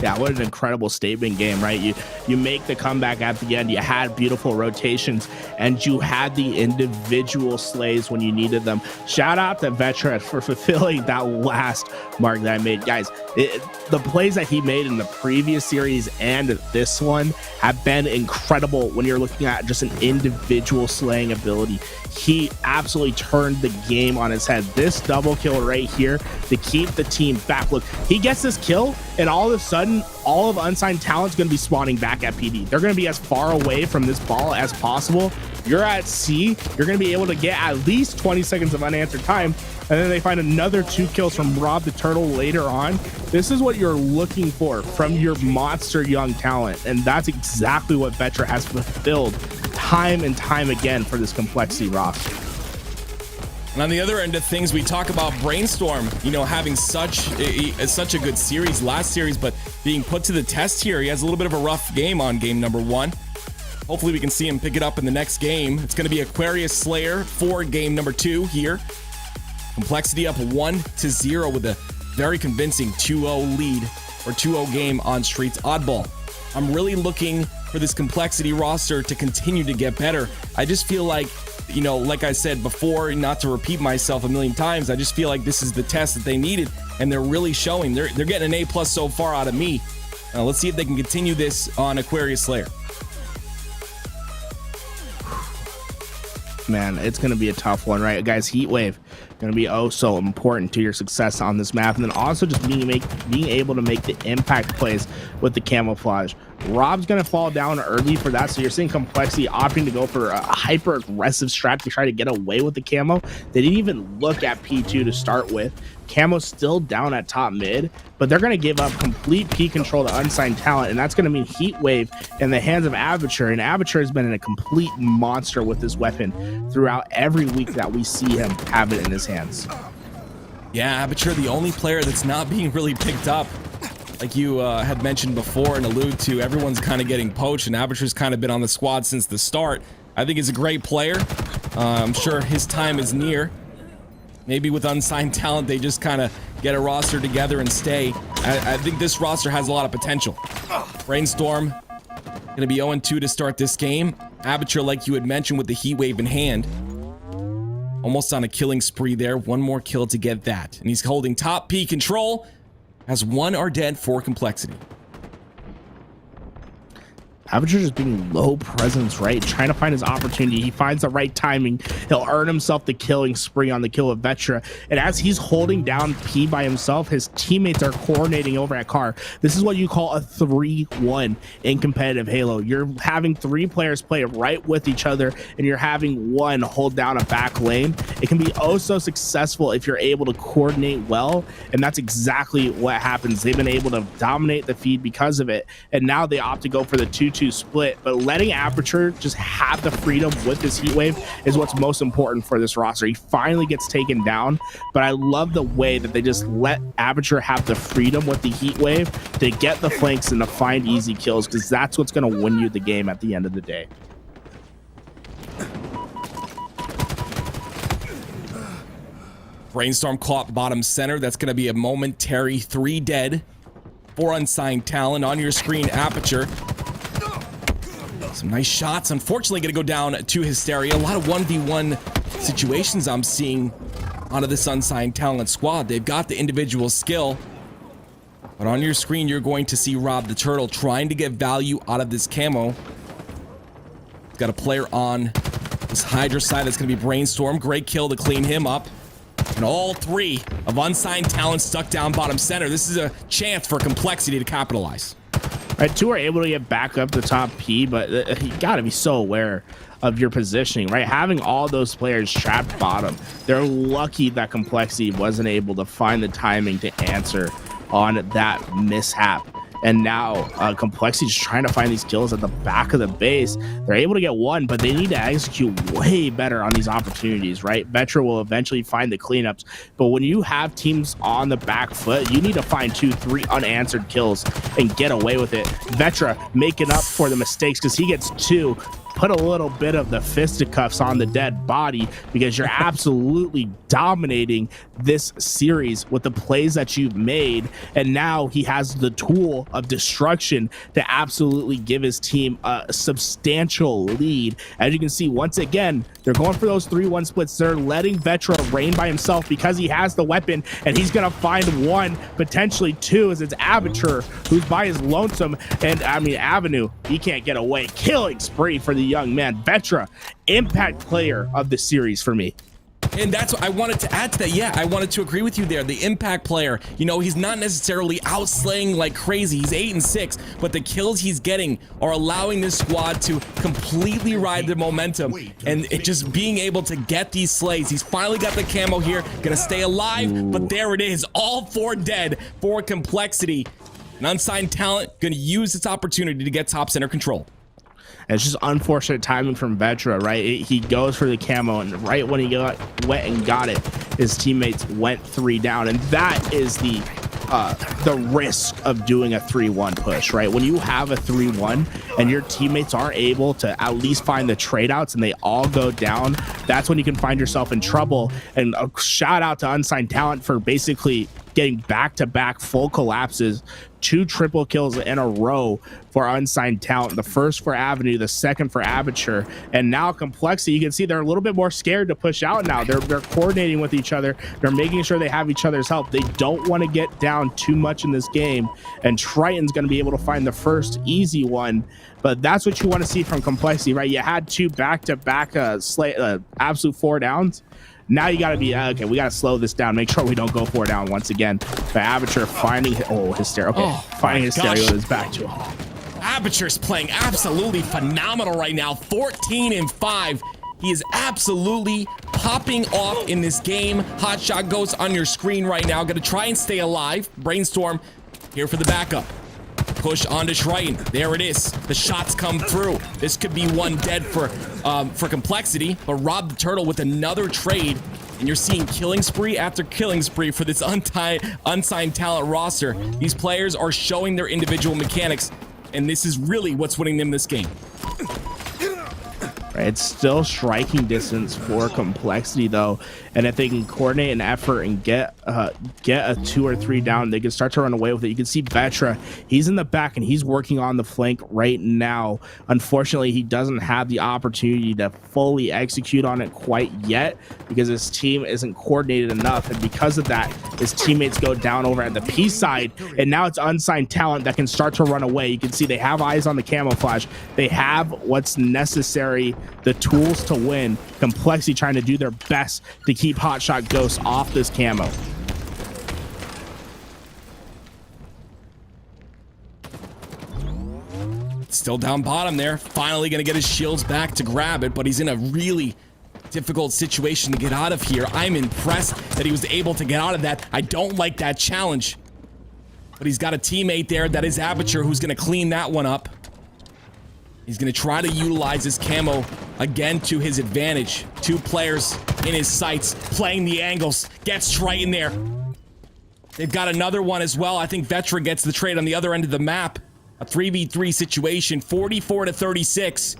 Yeah, what an incredible statement game, right? You make the comeback at the end. You had beautiful rotations, and you had the individual slays when you needed them. Shout out to Vetra for fulfilling that last mark that I made. Guys, the plays that he made in the previous series and this one have been incredible when you're looking at just an individual slaying ability. He absolutely turned the game on his head. This double kill right here to keep the team back. Look, he gets this kill, and all of a sudden, all of Unsigned Talent's going to be spawning back at PD. They're going to be as far away from this ball as possible. You're at C. You're going to be able to get at least 20 seconds of unanswered time, and then they find another 2 kills from Rob the Turtle later on. This is what you're looking for from your monster young talent, and that's exactly what Vetra has fulfilled time and time again for this Complexity roster. And on the other end of things, we talk about Brainstorm, you know, having such a good series last series, but being put to the test here. He has a little bit of a rough game on game number 1. Hopefully we can see him pick it up in the next game. It's going to be Aquarius Slayer for game number 2 here. Complexity up 1-0 with a very convincing 2-0 lead, or 2-0 game on Streets Oddball. I'm really looking for this Complexity roster to continue to get better. I just feel like, you know, like I said before, not to repeat myself a million times, I just feel like this is the test that they needed, and they're really showing. They're getting an A+ so far out of me. Let's see if they can continue this on Aquarius Slayer. man, it's going to be a tough one, right? Guys, Heat Wave going to be oh so important to your success on this map. And then also just being able to make the impact plays with the camouflage. Rob's going to fall down early for that, so you're seeing Complexity opting to go for a hyper aggressive strat to try to get away with the camo. They didn't even look at P2 to start with. Camo's still down at top mid, but they're going to give up complete P control to Unsigned Talent, and that's going to mean Heat Wave in the hands of Aperture. And Aperture has been in a complete monster with this weapon throughout every week that we see him have it in his hands. Yeah, Aperture, the only player that's not being really picked up. Like you had mentioned before and alluded to, everyone's kind of getting poached, and Aperture's kind of been on the squad since the start. I think he's a great player. I'm sure his time is near. Maybe with Unsigned Talent, they just kind of get a roster together and stay. I think this roster has a lot of potential. Brainstorm going to be 0-2 to start this game. Aperture, like you had mentioned, with the Heat Wave in hand. Almost on a killing spree there. One more kill to get that. And he's holding top P control. Has one are dead for Complexity. Aperture just being low presence, right? Trying to find his opportunity. He finds the right timing. He'll earn himself the killing spree on the kill of Vetra. And as he's holding down P by himself, his teammates are coordinating over at Car. This is what you call a 3-1 in competitive Halo. You're having 3 players play right with each other, and you're having one hold down a back lane. It can be oh so successful if you're able to coordinate well, and that's exactly what happens. They've been able to dominate the feed because of it, and now they opt to go for the 2-2 split, but letting Aperture just have the freedom with this Heat Wave is what's most important for this roster. He finally gets taken down, but I love the way that they just let Aperture have the freedom with the Heat Wave to get the flanks and to find easy kills, because that's what's going to win you the game at the end of the day. Brainstorm caught bottom center. That's going to be a momentary 3 dead for Unsigned Talent. On your screen, Aperture. Some nice shots. Unfortunately, going to go down to Hysteria. A lot of 1v1 situations I'm seeing out of this Unsigned Talent squad. They've got the individual skill. But on your screen, you're going to see Rob the Turtle trying to get value out of this camo. He's got a player on this Hydra side that's going to be Brainstorm. Great kill to clean him up. And all 3 of Unsigned Talent stuck down bottom center. This is a chance for Complexity to capitalize. Right, 2 are able to get back up the top P, but you got to be so aware of your positioning, right? Having all those players trapped bottom, they're lucky that Complexity wasn't able to find the timing to answer on that mishap. And now Complexity just trying to find these kills at the back of the base. They're able to get one, but they need to execute way better on these opportunities, right? Vetra will eventually find the cleanups, but when you have teams on the back foot, you need to find 2-3 unanswered kills and get away with it. Vetra making up for the mistakes because he gets 2. Put a little bit of the fisticuffs on the dead body, because you're absolutely dominating this series with the plays that you've made, and now he has the tool of destruction to absolutely give his team a substantial lead. As you can see, once again, they're going for those 3-1 splits. They're letting Vetra reign by himself because he has the weapon, and he's gonna find 1, potentially 2, as it's Aperture who's by his lonesome. And I mean, Avenue, he can't get away. Killing spree for the young man. Vetra, impact player of the series for me. And that's what I wanted to add to that. Yeah, I wanted to agree with you there. The impact player, you know, he's not necessarily outslaying like crazy. He's 8-6, but the kills he's getting are allowing this squad to completely ride the momentum, and it just being able to get these slays. He's finally got the camo here, gonna stay alive, but there it is. All 4 dead for Complexity. An Unsigned Talent gonna use its opportunity to get top center control. And it's just unfortunate timing from Vetra, right? He goes for the camo, and right when he went and got it, his teammates went 3 down, and that is the risk of doing a 3-1 push, right? When you have a 3-1 and your teammates aren't able to at least find the trade outs and they all go down, that's when you can find yourself in trouble. And a shout out to Unsigned Talent for basically getting back-to-back full collapses, 2 triple kills in a row for Unsigned Talent. The first for Avenue, the second for Aperture, and now Complexity. You can see they're a little bit more scared to push out now. They're coordinating with each other. They're making sure they have each other's help. They don't want to get down too much in this game, and Triton's going to be able to find the first easy one. But that's what you want to see from Complexity, right? You had 2 back-to-back absolute 4 downs. Now you got to be, okay, we got to slow this down. Make sure we don't go 4 down once again. The Aperture finding, Hysteria. Okay, finding Hysteria with his back to him. Aperture's playing absolutely phenomenal right now. 14-5. He is absolutely popping off in this game. Hotshot goes on your screen right now. Gonna try and stay alive. Brainstorm here for the backup. Push onto Triton. There it is. The shots come through. This could be one dead for Complexity, but Rob the Turtle with another trade, and you're seeing killing spree after killing spree for this unsigned talent roster. These players are showing their individual mechanics, and this is really what's winning them this game. It's still striking distance for Complexity though, and if they can coordinate an effort and get a 2 or 3 down, they can start to run away with it. You can see Vetra, he's in the back and he's working on the flank right now. Unfortunately, he doesn't have the opportunity to fully execute on it quite yet because his team isn't coordinated enough, and because of that, his teammates go down over at the P side, and now it's Unsigned Talent that can start to run away. You can see they have eyes on the camouflage. They have what's necessary, the tools to win. Complexity trying to do their best to keep Hotshot Ghost off this camo. Still down bottom there. Finally gonna get his shields back to grab it, but he's in a really difficult situation to get out of here. I'm impressed that he was able to get out of that. I don't like that challenge, but he's got a teammate there that is Aperture who's gonna clean that one up. He's going to try to utilize his camo again to his advantage. 2 players in his sights, playing the angles. Gets Triton there. They've got another one as well. I think Vetra gets the trade on the other end of the map. A 3v3 situation, 44-36.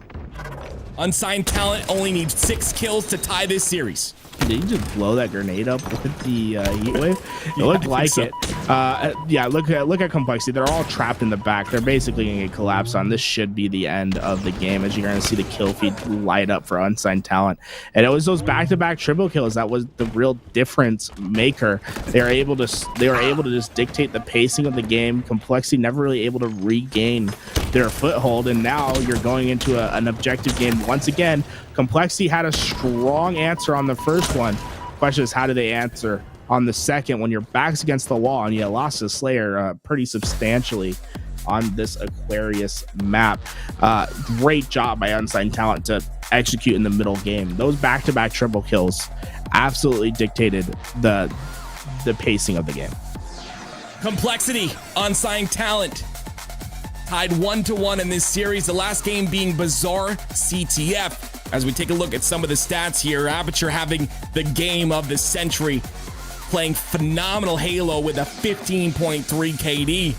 Unsigned Talent only needs 6 kills to tie this series. Did he just blow that grenade up with the heat wave? It looked like so. It. Yeah, look at Complexity. They're all trapped in the back. They're basically going to get collapsed on. This should be the end of the game, as you're going to see the kill feed light up for Unsigned Talent. And it was those back-to-back triple kills that was the real difference maker. They were able to just dictate the pacing of the game. Complexity never really able to regain their foothold, and now you're going into an objective game once again. Complexity had a strong answer on the first one. Question is, how do they answer on the second when your back's against the wall and you lost a Slayer pretty substantially on this Aquarius map? Great job by Unsigned Talent to execute in the middle game. Those back-to-back triple kills absolutely dictated the pacing of the game. Complexity, Unsigned Talent, tied 1-1 in this series. The last game being Bizarre CTF. As we take a look at some of the stats here, Aperture having the game of the century, playing phenomenal Halo with a 15.3 KD.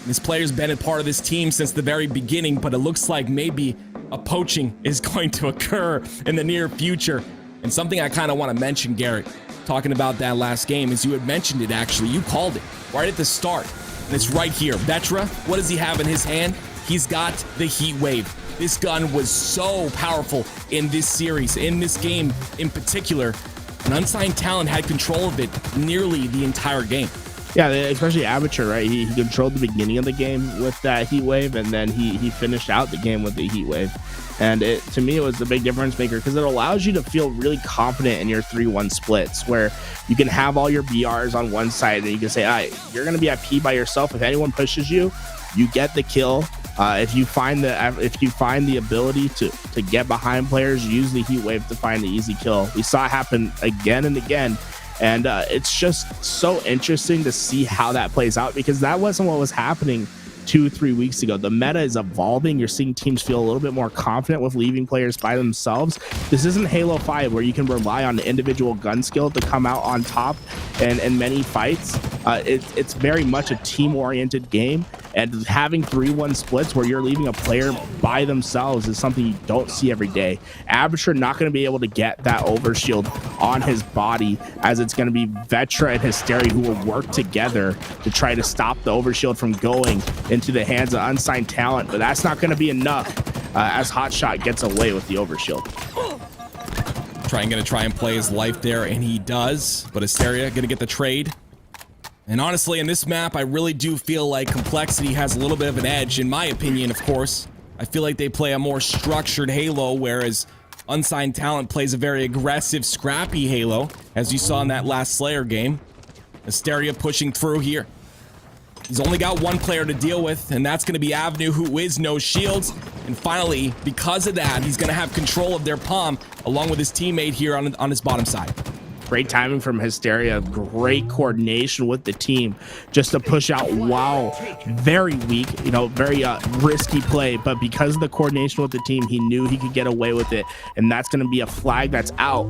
This player's been a part of this team since the very beginning, but it looks like maybe a poaching is going to occur in the near future. And something I kind of want to mention, Garrett, talking about that last game, is you had mentioned it actually. You called it right at the start. And it's right here. Vetra, what does he have in his hand? He's got the Heat Wave. This gun was so powerful in this series, in this game in particular. And Unsigned Talent had control of it nearly the entire game. Yeah, especially Aperture, right? He controlled the beginning of the game with that Heat Wave, and then he finished out the game with the Heat Wave. And to me, it was the big difference maker because it allows you to feel really confident in your 3-1 splits, where you can have all your BRs on one side and you can say, all right, you're going to be at P by yourself. If anyone pushes you, you get the kill. If you find the ability to get behind players, use the Heat Wave to find the easy kill. We saw it happen again and again, and it's just so interesting to see how that plays out because that wasn't what was happening 2-3 weeks ago. The meta is evolving. You're seeing teams feel a little bit more confident with leaving players by themselves. This isn't Halo 5 where you can rely on the individual gun skill to come out on top in many fights. It's very much a team-oriented game, And having 3-1 splits where you're leaving a player by themselves is something you don't see every day. Aperture not going to be able to get that overshield on his body, as it's going to be Vetra and Hysteria who will work together to try to stop the overshield from going into the hands of Unsigned Talent. But that's not going to be enough as Hotshot gets away with the overshield. Gonna try and play his life there, and he does. But Hysteria gonna get the trade. And honestly, in this map, I really do feel like Complexity has a little bit of an edge, in my opinion, of course. I feel like they play a more structured Halo, whereas Unsigned Talent plays a very aggressive, scrappy Halo, as you saw in that last Slayer game. Hysteria pushing through here. He's only got one player to deal with, and that's going to be Avenue, who is no shields. And finally, because of that, he's going to have control of their palm, along with his teammate here on his bottom side. Great timing from Hysteria. Great coordination with the team just to push out. Wow, very weak, you know, very risky play. But because of the coordination with the team, he knew he could get away with it. And that's going to be a flag that's out.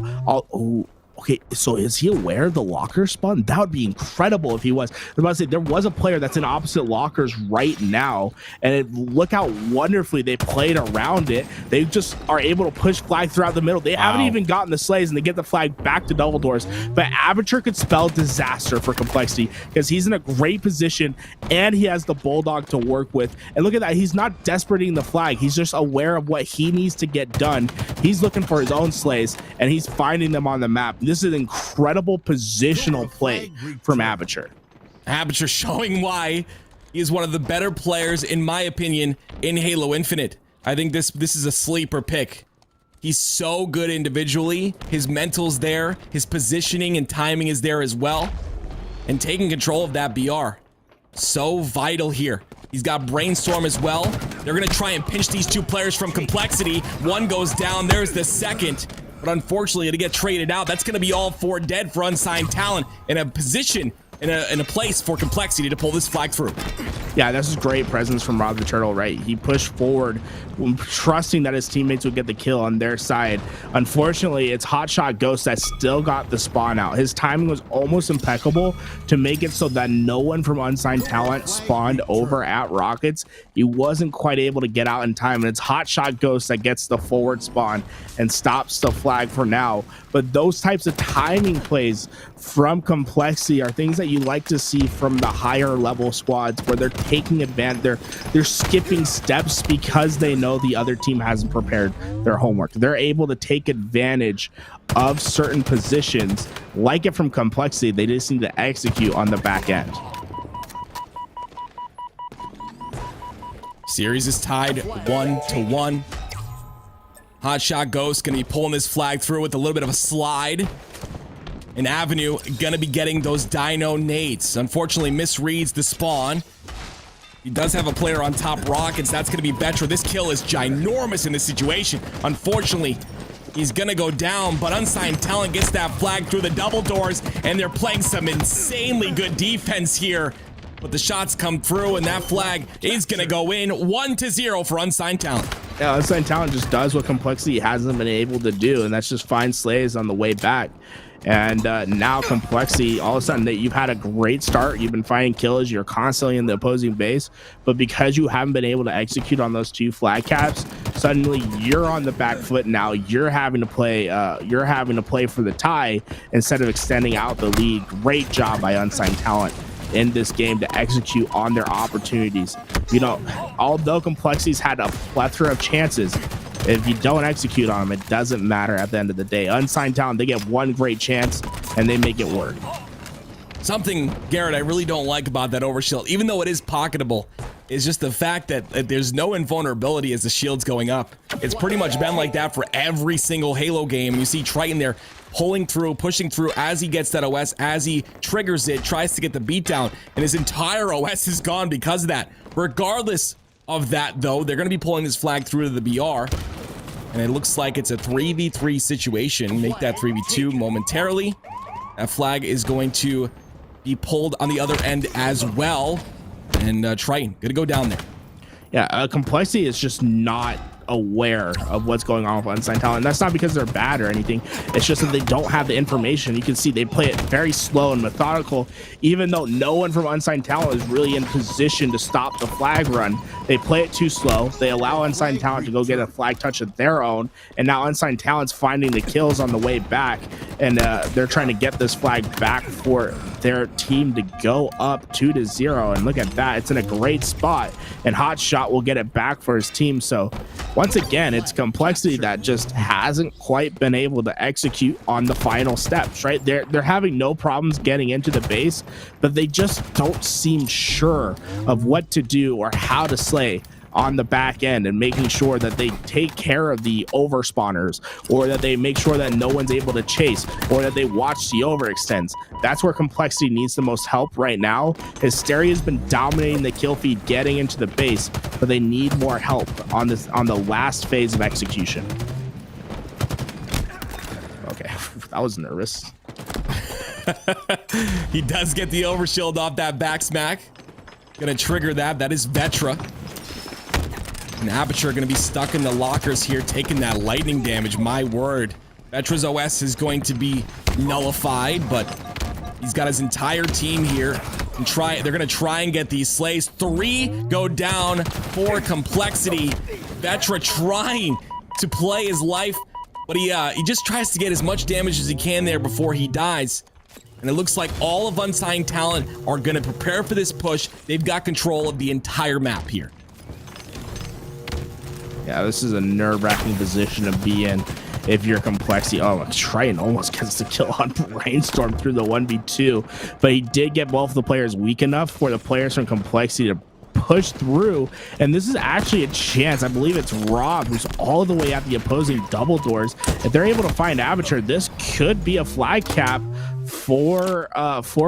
Okay, so is he aware of the locker spawn? That would be incredible if he was. I was about to say, there was a player that's in opposite lockers right now, and look how wonderfully they played around it. They just are able to push flag throughout the middle. They haven't even gotten the slays, and they get the flag back to double doors. But Aperture could spell disaster for Complexity because he's in a great position, and he has the Bulldog to work with. And look at that. He's not desperating the flag. He's just aware of what he needs to get done. He's looking for his own slays, and he's finding them on the map. This is an incredible positional play from Aperture. Aperture showing why he is one of the better players, in my opinion, in Halo Infinite. I think this is a sleeper pick. He's so good individually. His mental's there. His positioning and timing is there as well. And taking control of that BR. So vital here. He's got Brainstorm as well. They're going to try and pinch these two players from Complexity. One goes down. There's the second. But unfortunately, to get traded out, that's going to be all 4 dead for Unsigned Talent in a position, in a place for Complexity to pull this flag through. Yeah, this is great presence from Rob the Turtle, right? He pushed forward, trusting that his teammates would get the kill on their side. Unfortunately, it's Hotshot Ghost that still got the spawn out. His timing was almost impeccable to make it so that no one from Unsigned Talent spawned over at Rockets. He wasn't quite able to get out in time, and it's Hotshot Ghost that gets the forward spawn and stops the flag for now. But those types of timing plays from Complexity are things that you like to see from the higher level squads, where they're taking advantage, they're skipping steps because they know the other team hasn't prepared their homework. They're able to take advantage of certain positions, like it from Complexity. They just need to execute on the back end. Series is tied 1-1. Hotshot Ghost gonna be pulling this flag through with a little bit of a slide. And Avenue gonna be getting those dino nades. Unfortunately, misreads the spawn. He does have a player on top Rockets. That's gonna be Vetra. This kill is ginormous in this situation. Unfortunately, he's gonna go down, but Unsigned Talent gets that flag through the double doors, and they're playing some insanely good defense here. But the shots come through, and that flag is gonna go in. 1-0 for Unsigned Talent. Yeah, Unsigned Talent just does what Complexity hasn't been able to do, and that's just find slays on the way back. And now Complexity, all of a sudden, that you've had a great start. You've been finding kills. You're constantly in the opposing base, but because you haven't been able to execute on those 2 flag caps, suddenly you're on the back foot now. You're having to play. You're having to play for the tie instead of extending out the lead. Great job by Unsigned Talent in this game to execute on their opportunities. You know, although Complexity's had a plethora of chances, if you don't execute on them, it doesn't matter at the end of the day. Unsigned Talent, they get one great chance and they make it work. Something, Garrett, I really don't like about that overshield, even though it is pocketable, is just the fact that there's no invulnerability as the shield's going up. It's pretty much been like that for every single Halo game. You see Triton there pulling through, pushing through as he gets that OS, as he triggers it, tries to get the beatdown, and his entire OS is gone because of that. Regardless of that, though, they're going to be pulling this flag through to the BR, and it looks like it's a 3v3 situation. Make that 3v2 momentarily. That flag is going to be pulled on the other end as well, and Triton gonna go down there. Yeah, Complexity is just not aware of what's going on with Unsigned Talent. And that's not because they're bad or anything. It's just that they don't have the information. You can see they play it very slow and methodical, even though no one from Unsigned Talent is really in position to stop the flag run. They play it too slow. They allow Unsigned Talent to go get a flag touch of their own, and now Unsigned Talent's finding the kills on the way back, and they're trying to get this flag back for their team to go up 2-0. And look at that, it's in a great spot, and Hotshot will get it back for his team. So once again, it's Complexity that just hasn't quite been able to execute on the final steps, right? They're having no problems getting into the base, but they just don't seem sure of what to do or how to slay on the back end, and making sure that they take care of the over spawners, or that they make sure that no one's able to chase, or that they watch the overextends. That's where Complexity needs the most help right now. Hysteria's been dominating the kill feed, getting into the base, but they need more help on the last phase of execution. Okay, that was nervous. He does get the overshield off that back smack. Gonna trigger that. That is Vetra. And Aperture going to be stuck in the lockers here, taking that lightning damage. My word. Vetra's OS is going to be nullified, but he's got his entire team here. And they're going to try and get these slays. 3 go down for Complexity. Vetra trying to play his life, but he just tries to get as much damage as he can there before he dies. And it looks like all of Unsigned Talent are going to prepare for this push. They've got control of the entire map here. Yeah, this is a nerve-wracking position to be in if you're Complexity. Oh, Triton almost gets the kill on Brainstorm through the 1v2, but he did get both the players weak enough for the players from Complexity to push through. And this is actually a chance. I believe it's Rob who's all the way at the opposing double doors. If they're able to find Aperture, this could be a flag cap for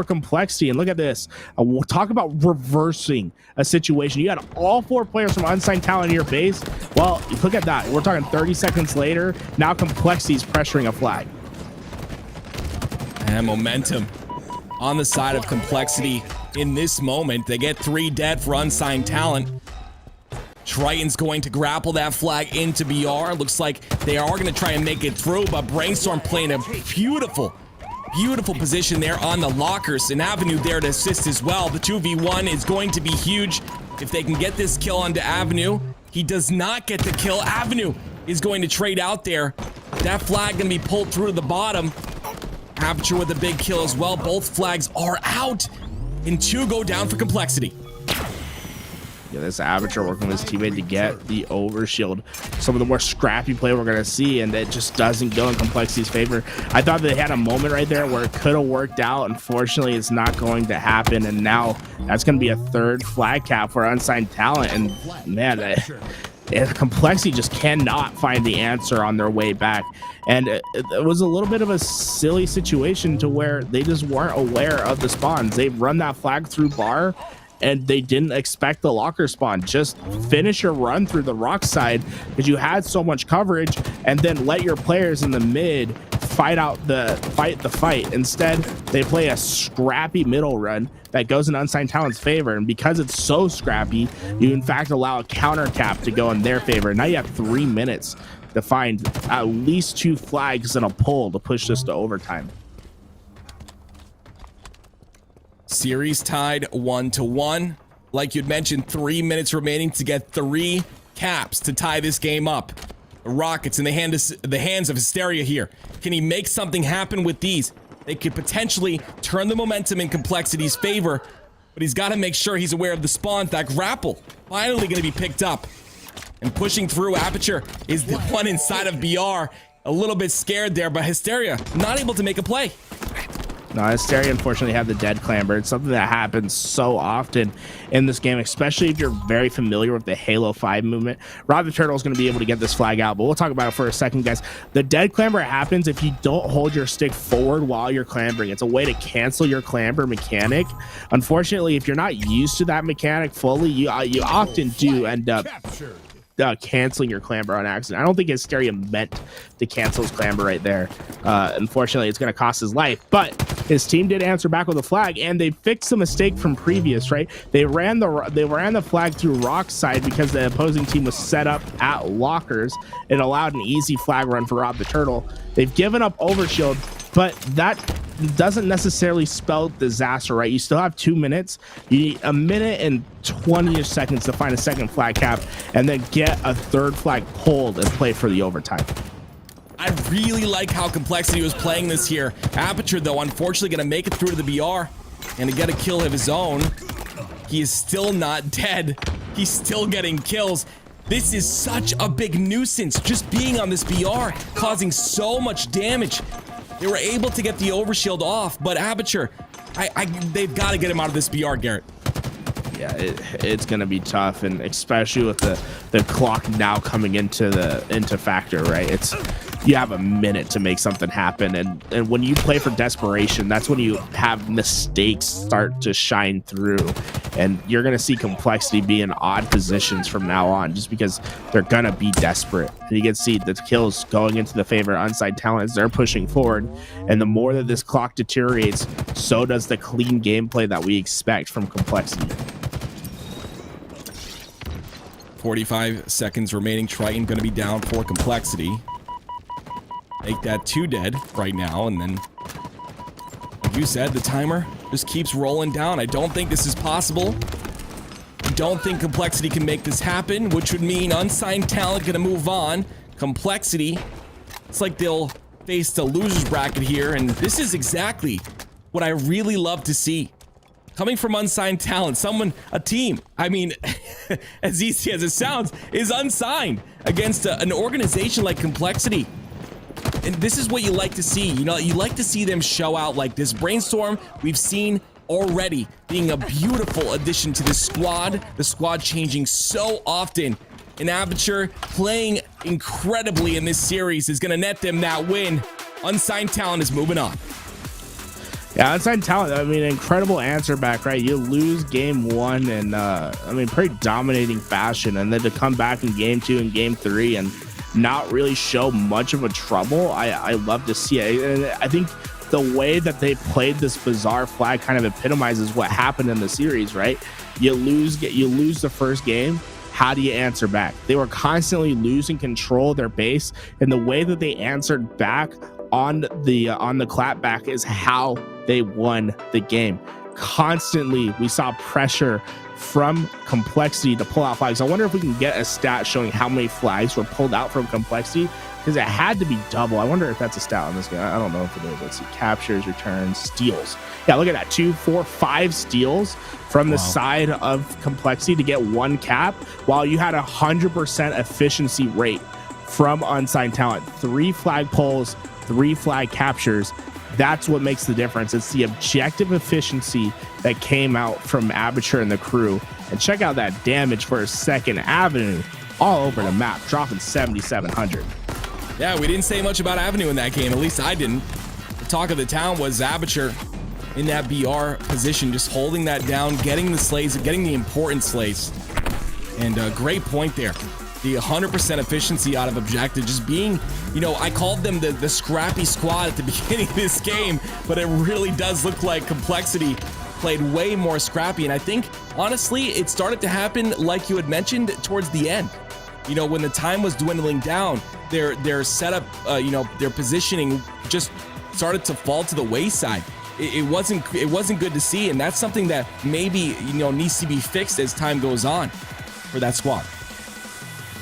Complexity. And look at this. We'll talk about reversing a situation. You had all 4 players from Unsigned Talent in your base. Well, look at that. We're talking 30 seconds later. Now Complexity's pressuring a flag. And momentum on the side of Complexity in this moment. They get 3 dead for Unsigned Talent. Triton's going to grapple that flag into BR. Looks like they are going to try and make it through, but Brainstorm playing a beautiful position there on the lockers. An Avenue there to assist as well. The 2v1 is going to be huge if they can get this kill onto Avenue. He does not get the kill. Avenue is going to trade out there. That flag going to be pulled through to the bottom. Aperture with a big kill as well. Both flags are out, and 2 go down for Complexity. Yeah, this Aperture working with his teammate to get the overshield. Some of the more scrappy play we're going to see, and it just doesn't go in Complexity's favor. I thought they had a moment right there where it could have worked out. Unfortunately, it's not going to happen, and now that's going to be a 3rd flag cap for Unsigned Talent. And man, Complexity just cannot find the answer on their way back. And it was a little bit of a silly situation to where they just weren't aware of the spawns. They run that flag through bar, and they didn't expect the locker spawn. Just finish your run through the rock side because you had so much coverage, and then let your players in the mid fight the fight. Instead, they play a scrappy middle run that goes in Unsigned Talent's favor, and because it's so scrappy, you in fact allow a counter cap to go in their favor. Now you have 3 minutes to find at least 2 flags and a pull to push this to overtime. Series tied 1-1. Like you'd mentioned, 3 minutes remaining to get 3 caps to tie this game up. The Rockets in the hands of Hysteria here. Can he make something happen with these? They could potentially turn the momentum in Complexity's favor, but he's got to make sure he's aware of the spawns. That grapple finally going to be picked up. And pushing through, Aperture is the one inside of BR. A little bit scared there, but Hysteria not able to make a play. No, Hysteria unfortunately had the dead clamber. It's something that happens so often in this game, especially if you're very familiar with the Halo 5 movement. Rob the Turtle is going to be able to get this flag out, but we'll talk about it for a second, guys. The dead clamber happens if you don't hold your stick forward while you're clambering. It's a way to cancel your clamber mechanic. Unfortunately, if you're not used to that mechanic fully, you often do end up canceling your clamber on accident. I don't think Hysteria meant to cancel his clamber right there. Unfortunately, it's going to cost his life, but his team did answer back with a flag, and they fixed the mistake from previous, right? They ran the flag through Rock's side because the opposing team was set up at lockers. It allowed an easy flag run for Rob the Turtle. They've given up overshield, but that doesn't necessarily spell disaster, right? You still have 2 minutes. You need a minute and 20 seconds to find a second flag cap and then get a third flag pulled and play for the overtime. I really like how Complexity was playing this here. Aperture, though, unfortunately going to make it through to the BR and to get a kill of his own. He is still not dead. He's still getting kills. This is such a big nuisance, just being on this BR, causing so much damage. They were able to get the overshield off, but Aperture, they've got to get him out of this BR, Garrett. Yeah, it's gonna be tough, and especially with the clock now coming into factor, right? You have a minute to make something happen, and when you play for desperation, that's when you have mistakes start to shine through, and you're gonna see Complexity be in odd positions from now on, just because they're gonna be desperate. And you can see the kills going into the favor of Unsigned Talent as they're pushing forward, and the more that this clock deteriorates, so does the clean gameplay that we expect from Complexity. 45 seconds remaining. Triton going to be down for Complexity. Make that 2 dead right now, and then, like you said, the timer just keeps rolling down. I don't think this is possible. I don't think Complexity can make this happen, which would mean Unsigned Talent going to move on. Complexity, it's like they'll face the loser's bracket here, and this is exactly what I really love to see. Coming from Unsigned Talent, a team, I mean, as easy as it sounds, is unsigned against an organization like Complexity. And this is what you like to see. You know, you like to see them show out like this. Brainstorm, we've seen already being a beautiful addition to this squad. The squad changing so often. And Aperture playing incredibly in this series is going to net them that win. Unsigned Talent is moving on. Yeah, Unsigned Talent, I mean, incredible answer back, right? You lose game 1 in, I mean, pretty dominating fashion, and then to come back in game 2 and game 3 and not really show much of a trouble, I love to see it. And I think the way that they played this bizarre flag kind of epitomizes what happened in the series, right? You lose the first game. How do you answer back? They were constantly losing control of their base, and the way that they answered back on the clapback is how they won the game. Constantly, we saw pressure from Complexity to pull out flags. I wonder if we can get a stat showing how many flags were pulled out from Complexity, because it had to be double. I wonder if that's a stat on this game. I don't know if it is. Let's see. Captures, returns, steals. Yeah, look at that. 2, 4, 5 steals from the side of Complexity to get 1 cap, while you had 100% efficiency rate from Unsigned Talent. 3 flag pulls, 3 flag captures. That's what makes the difference. It's the objective efficiency that came out from Aperture and the crew. And check out that damage for a second. Avenue all over the map, dropping 7,700. Yeah, we didn't say much about Avenue in that game. At least I didn't. The talk of the town was Aperture in that BR position, just holding that down, getting the slays, getting the important slays. And a great point there. The 100% efficiency out of objective, just being, you know, I called them the scrappy squad at the beginning of this game, but it really does look like Complexity played way more scrappy. And I think, honestly, it started to happen, like you had mentioned, towards the end. You know, when the time was dwindling down, their setup, you know, their positioning just started to fall to the wayside. It wasn't good to see, and that's something that maybe, you know, needs to be fixed as time goes on for that squad.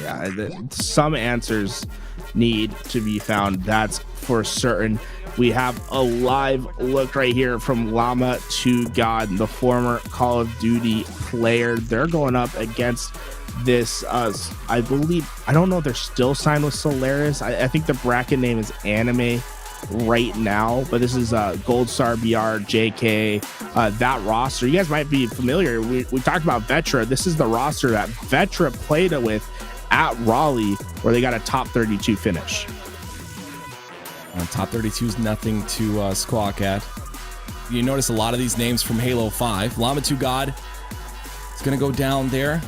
Yeah, some answers need to be found. That's for certain. We have a live look right here from Llama to God, the former Call of Duty player. They're going up against this, I believe, I don't know if they're still signed with Solaris. I think the bracket name is Anime right now, but this is Gold Star, BR, JK, that roster. You guys might be familiar. We talked about Vetra. This is the roster that Vetra played with at Raleigh, where they got a top 32 finish. Top 32 is nothing to squawk at. You notice a lot of these names from Halo 5. Llama 2 God is going to go down there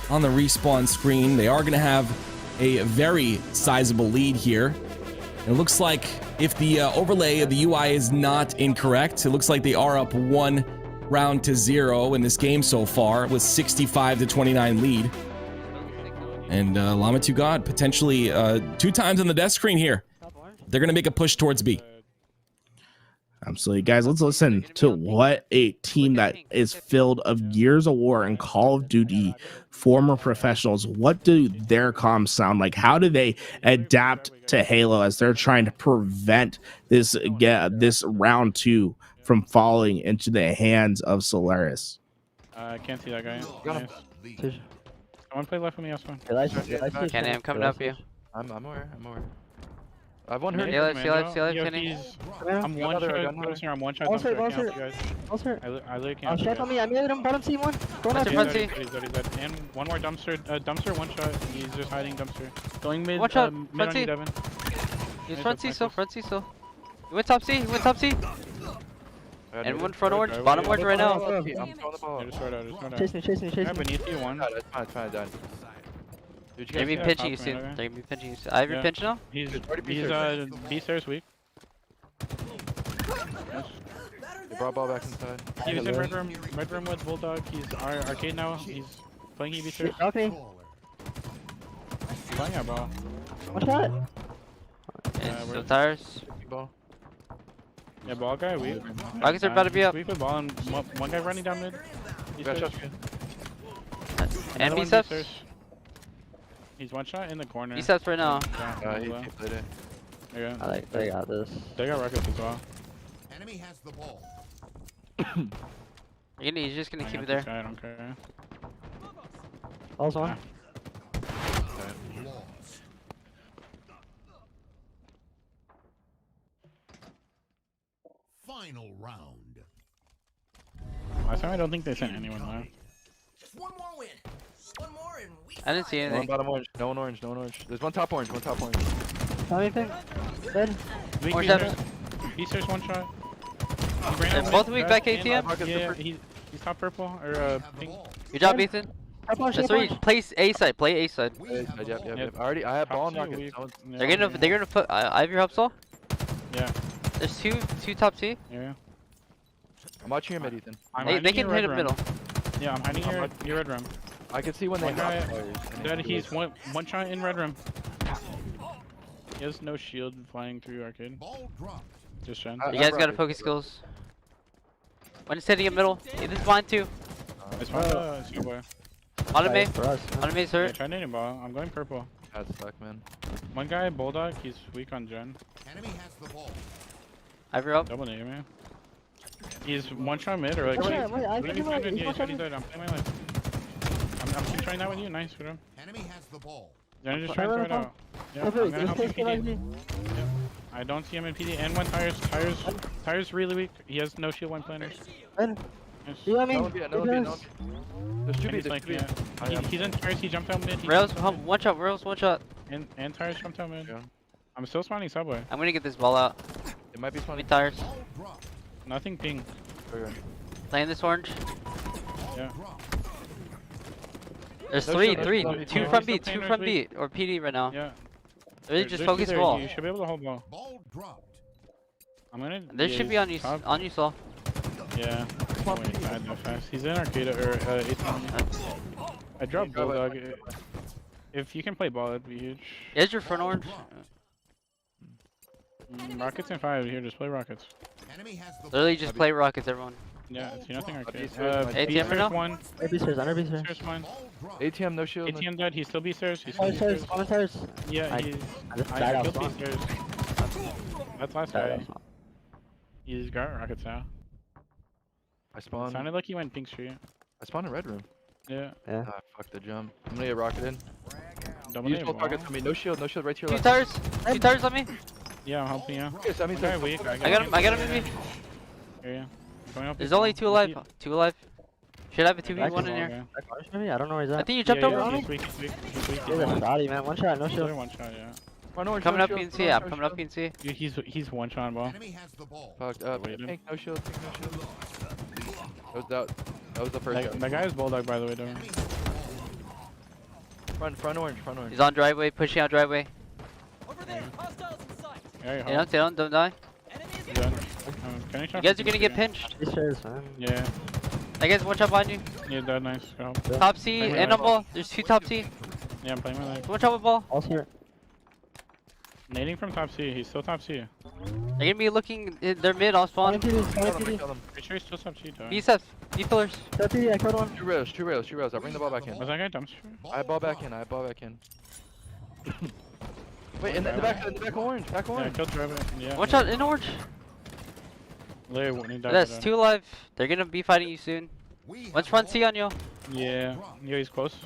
on the respawn screen. They are going to have a very sizable lead here. It looks like if the overlay of the UI is not incorrect, it looks like they are up 1 round to 0 in this game so far with 65 to 29 lead. And Llama 2 God potentially 2 times on the death screen here. They're going to make a push towards B. Absolutely, guys. Let's listen to what a team that is filled of years of war and Call of Duty former professionals. What do their comms sound like? How do they adapt to Halo as they're trying to prevent this round 2 from falling into the hands of Solaris? I can't see that guy. Got him. Nice. Someone play left with me, Osman. Kenny, I'm coming up you. I'm aware. I have one hurt. See life, Kenny. I'm one shot. I'm one shot. Monster, dumpster, I monster. can't see you guys. Monster. I literally Oh, can't. see shot you on guys. me. I made him. Bottom C1. Go Monster, on. front C. He's dead. And one more dumpster. Dumpster, one shot. He's just hiding dumpster. Going mid. One shot, Mid front on C. you, Devin. He's front C still, front C still. You went top C, And one front orange, bottom orange right now. I'm throwing the ball. Yeah, just right out. Chase me. Yeah, beneath you, one. It's fine, I died. Dude, you They're guys gonna be that pinching you top soon. man, okay? They're gonna be pinching you soon. I have your Yeah. pinch now? He's Already B stairs weak. They brought ball back inside. He was in red room with Bulldog. He's arcade now. He's playing EV stairs. Okay. Playing at ball. One shot. It's we're- still tires. Ball. Yeah, ball guy weak. Rockets are about to be up. Weak with ball and one guy running down mid. B Got stairs. shot. And Another one B-steps. stairs. He's one shot in the corner. B-steps right now. Yeah, He well. played it. There you go. They got this. They got rockets as well. Enemy has the ball. He's just gonna I keep got it there. this guy, I don't care. Also one. Lost. Final round. Last time I don't think they sent anyone live. One more win. One more and we I didn't see No one anything. bottom orange. No one orange. There's one top orange. Tell me anything. Dead. Weak Orange B heaven. stairs. B stairs one shot. He ran They're out both mid, weak back and- ATM? Yeah, he's top purple or have the pink. ball. Good job, Ethan. Top one, That's shape three. one. Place A side. Play A side. We have the Yep. ball. Yep. I have ball and Top two rockets. weak. Someone- Yeah, They're gonna put. I have your help stall. Yeah, There's two top C. yeah. I'm watching your mid, Ethan. I'm Hey, hiding they in can your hit red him room. middle. Yeah, I'm hiding your red room. I can see when they One guy have Dead. He's one shot in red room. He has no shield flying through arcade. Ball dropped. Just Shen. You guys gotta focus skills. One is hitting in middle. This is blind too. It's my boy. On me. For us. On me, Yeah, sir. try nading ball. I'm going purple. That suck, man. One guy, Bulldog, he's weak on Gen. Enemy has the ball. I have your help. Double nade, man. He's one shot mid or like. Wait, wait, wait, I what think he's he might- doing? he's Yeah, one he's shot dead. mid. I'm playing my life. I'm keep trying that with you. Nice for him. Enemy has the ball. Then just Wait, try to throw wait, it out. Yeah, I'm Okay, gonna help you just take PD. me. I don't see him in PD. And one tires really weak. He has no shield, one planner. Ben. Yes. You got me. No one be. There's two And B. he's like, yeah. He's in tires. He jumped out mid. Rails, one shot. Rails, one shot. And tires jumped out mid. Yeah. I'm still spawning subway. I'm gonna get this ball out. It might be Me funny. tires. Ball dropped. Nothing ping. Playing this orange. Yeah. Dropped. There's No three, shot, three. no shot. Two Yeah, from he's B, still two playing from this B, or PD right now. Yeah. Really There- just there focus should be- ball. You should be able to hold ball. Ball dropped. I'm gonna. This yeah, should be he's on you, top. on you, Saul. Yeah. Oh, wait, I know fast. He's in arcade or 18. I dropped Go away. Bulldog. If you can play ball, that'd be huge. Is your front orange? Rockets and 5 here. Just play rockets. Enemy has the ball. Literally just play rockets, everyone. Yeah, it's nothing arcade. ATM for now? One. B stairs. Under B stairs. Stairs one. Ball dropped. ATM, no shield. ATM dead. He's still B stairs. He's still One B stairs. stairs. One stairs. Yeah, I- he's. I just I died out killed B spawn. stairs. That's last guy. He's got rockets now. I spawned. Sounded like he went pink street. I spawned in red room. Yeah. Yeah. Ah, fuck the jump. I'm gonna get rocketed in. Double Use nade both ball. targets for me. No shield right to your Two left. tires. Two tires on me. Yeah, I'm helping you. Okay, so that means Okay, there's- weak. I got him. I got him in me. Here, yeah. Going up There's this only wall. two alive. He's- Two alive. Should have a he's 2v1 in wall, here. yeah. Maybe I don't know where he's I at. think you jumped Yeah, over yeah, on me. he's weak, he's weak, he's weak, He's a shoddy, man. One shot. No Another shield. one shot, yeah. Front orange, Coming no up shield, PNC. front Yeah, orange, no coming up shield. PNC. Dude, he's one shot ball. Enemy has the ball. Fucked Wait a pink, no shield, pink, no shield. That was the first That guy. guy is Bulldog, by the way, though. Enemy has the ball. Front orange, front orange. He's on driveway, pushing out driveway. Yeah, Very Stay down, hard. stay down, don't die. Done. Can I try You guys for are gonna get PC? pinched. Be serious, man. Yeah. I guess one shot behind you. Yeah, that nice. Go help. Top C Play my and on life. ball. There's 2 top C. Yeah, I'm playing my life. One shot with ball. Also here. Nading from top C. He's still top C. They're gonna be looking. They're mid. I'll Spawning spawn. PD, Kill spawning them, PD. kill them. Pretty sure he's still top C, though. B steps. B pillars. Kill PD, I killed one. Two rails, two rails, two rails. I'll bring the ball back in. Was that guy dumpster? I ball back in, I ball back in. Wait, in the back orange, back Yeah, I orange. killed Driver. Yeah. One shot in orange. Literally, when he died, That's he died. 2 alive. They're gonna be fighting you soon. We have One's the front ball. C on you. Yeah. Yeah, he's close.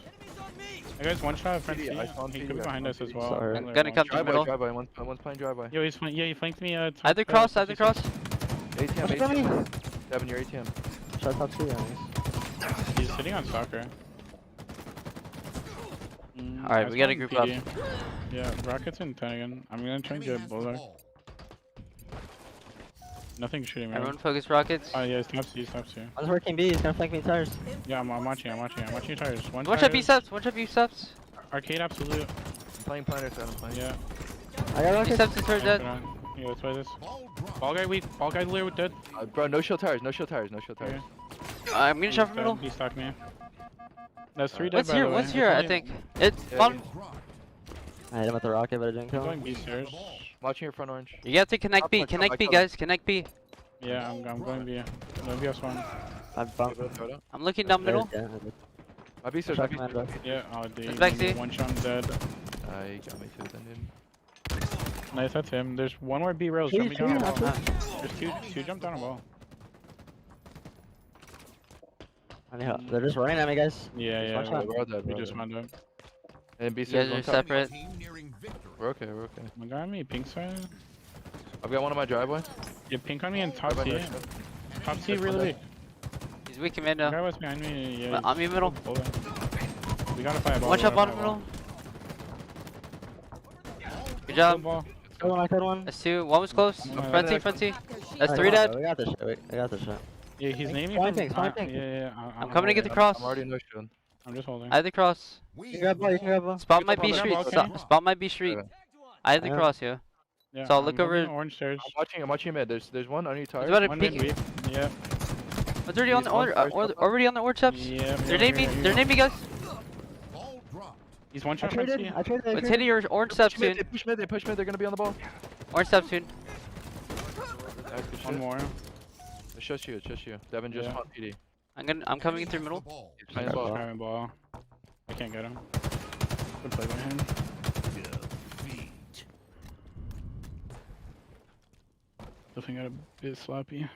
I guys one shot front PD, C. I saw him He PD, could be I behind saw us him as PD. well. Sorry. I'm gonna come through middle. Driveway, one's playing driveway. Yo, yeah, he flanked me. Either cross, either cross. ATM, Watch for me. ATM. Devin, your ATM. Shot top C, guys. He's sitting on soccer. Alright, we gotta group up. Yeah, Rockets in 10 again. I'm gonna try and Enemy get has the Bulldog. ball. Nothing shooting me. Everyone focus rockets. Oh yeah, it's top C, top C. One's working B, he's gonna flank me tires. Yeah, I'm watching your tires. One shot B steps. One shot B steps. Arcade absolute. I'm playing planner side, I'm playing. Yeah. I got B rockets. steps is her dead. Yeah, let's play this. Ball drop. Ball guy weak. Ball guy literally dead. Bro, no shield tires, no shield tires, no shield tires. Okay. I'm gonna shot from middle. He stuck me. That's 3 dead. What's by here? the way. What's It's here? I only- think. It's Yeah, fun. Dropped. I hit him with the rocket, but I didn't I'm kill going him. B stairs. Watching your front orange. You have to connect B. Top one, Connect top B, one. guys. Connect B. Yeah, I'm going B. No B spawn. I bumped. I'm looking down middle. Yeah, My B stairs, Shot my B commando. stairs. Yeah, oh dude. It's back C. One shot I'm dead. You got me too then, dude. Nice, that's him. There's one more B rails Please, jumping down the please, wall. after- There's two jump down a wall. I need help. They're just running at me, guys. Yeah, One yeah. shot. We're all dead, We we're all just dead. wound up. And B You guys stairs, are one top. separate. Team nearing victory. We're okay, we're okay. My guy on me, pink side. I've got one on my driveway. Yeah, pink on me and top Driveway C. no shield. Top C really weak. He's weak The commando. guy was behind me. Yeah. I'm in middle. Hold on. We gotta fight ball. One we shot gotta bottom fight ball. middle. Good Good job. ball. Killed one, I killed one. That's 2. One was close. Oh my Front C, God. front C. That's I 3 got it. dead. We got this shit. I got this shit. Yeah, he's Thanks, naming fine from. things, fine things. Yeah. I'm coming to get the holding. cross. I'm already no shield. I'm just holding. I have the cross. We You can grab ball, you can grab ball. Spot Get my the B ball, street. okay. Spot my B street. Okay. I have the Yeah. cross here. Yeah, So I'll look I'm moving over- Orange stairs. I'm watching mid. There's one on your He's tires. about to One peek. mid weak. Yeah. It's already on the orange. Already on the orange steps. Yeah. They're naming me. They're naming me, guys. ball dropped. He's one I shot from C. traded, I traded, I Let's traded. hit your orange steps Push mid, soon. they push mid, they push mid. They're gonna be on the ball. Orange steps soon. That's good One shit. more. It's just you, it's just you. Devin just Yeah. on PD. I'm coming Enemy through has middle. the ball. He's playing ball. Driving ball. I can't get him. Good play by him. Definitely got a bit sloppy.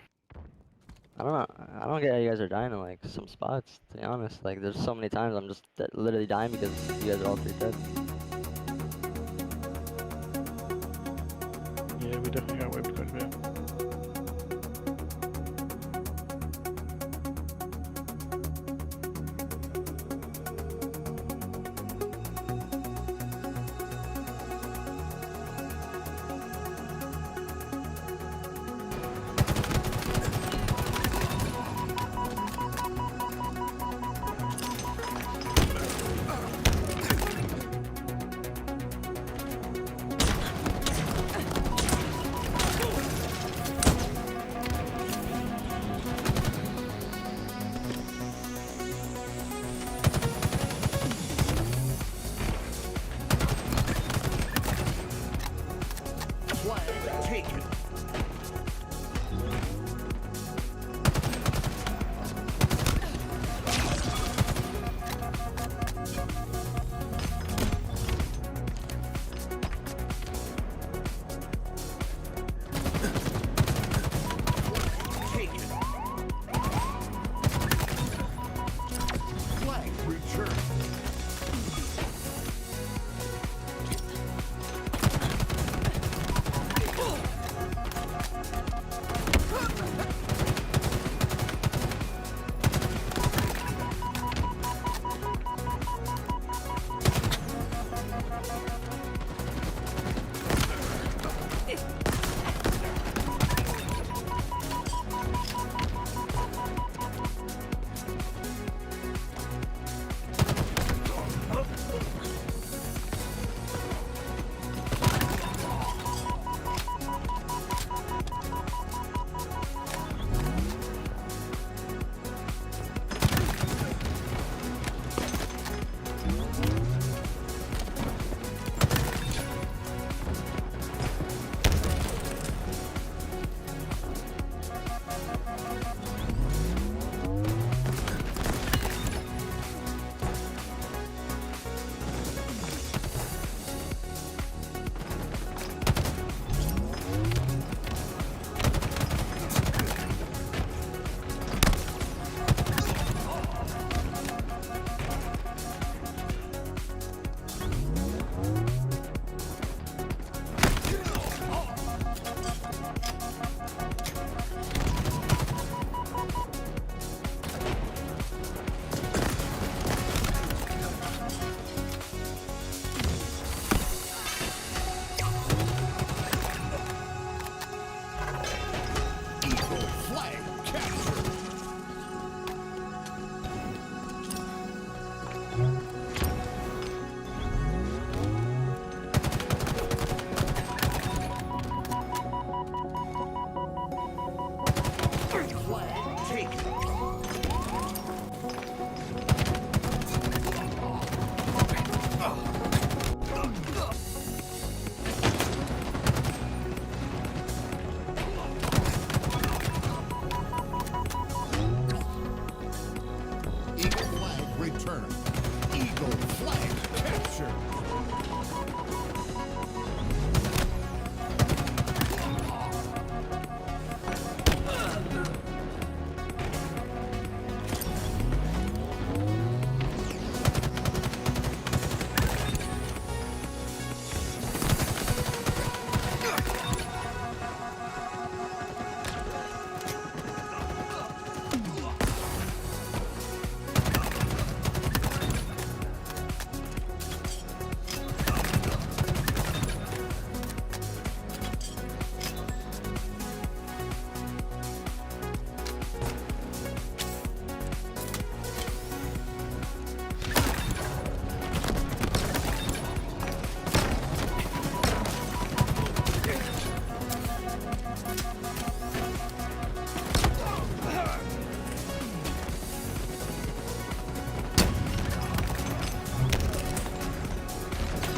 I don't know. I don't get how you guys are dying in like some spots. To be honest, like there's so many times I'm just literally dying because you guys are all 3 dead. Yeah, we definitely got whipped quite a bit.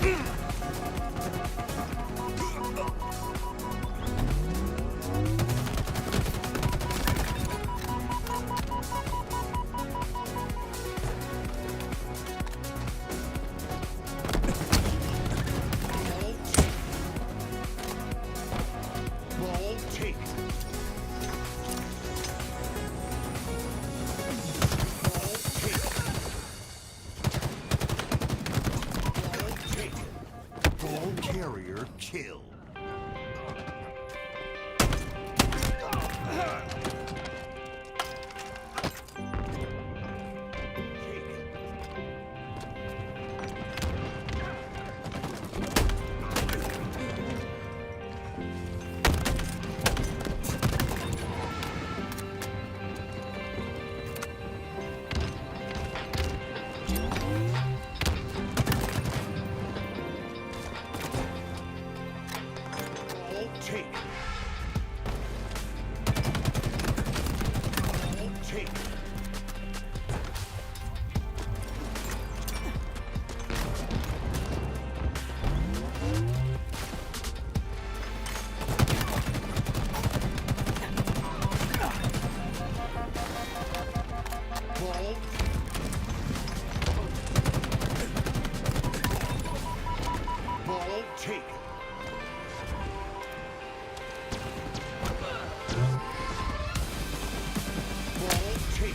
Ball take. Ball carrier kill. Ball take. Ball take. Ball. Ball take. Ball take. Ball take.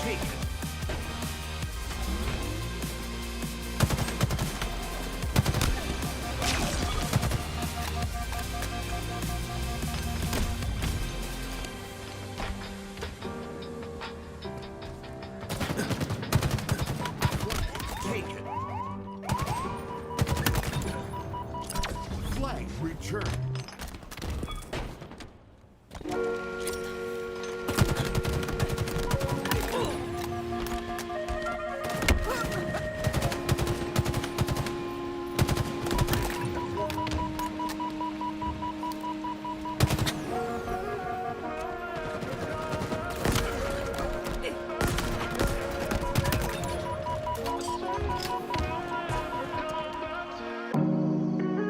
Take. Take it. Flag return.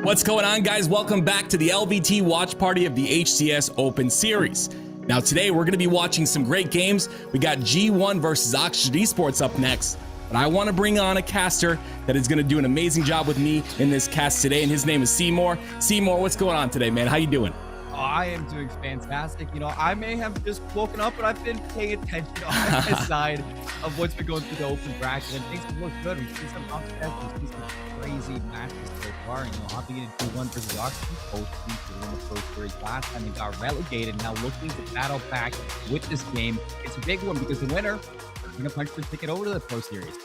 What's going on, guys? Welcome back to the LVT watch party of the HCS Open Series. Now today we're going to be watching some great games. We got G1 versus Oxygen Esports up next, but I want to bring on a caster that is going to do an amazing job with me in this cast today, and his name is Seymour. Seymour, what's going on today, man? How you doing? I am doing fantastic. You know, I may have just woken up, but I've been paying attention on the side of what's been going through the open bracket, and things have looked good. We've seen some upsets, we've seen some crazy matches so far. You know, hopping into 2-1 versus Oxford, both teams were in the Pro Series last time they got relegated. Now looking to battle back with this game, it's a big one because the winner is going to punch their ticket over to the Pro Series.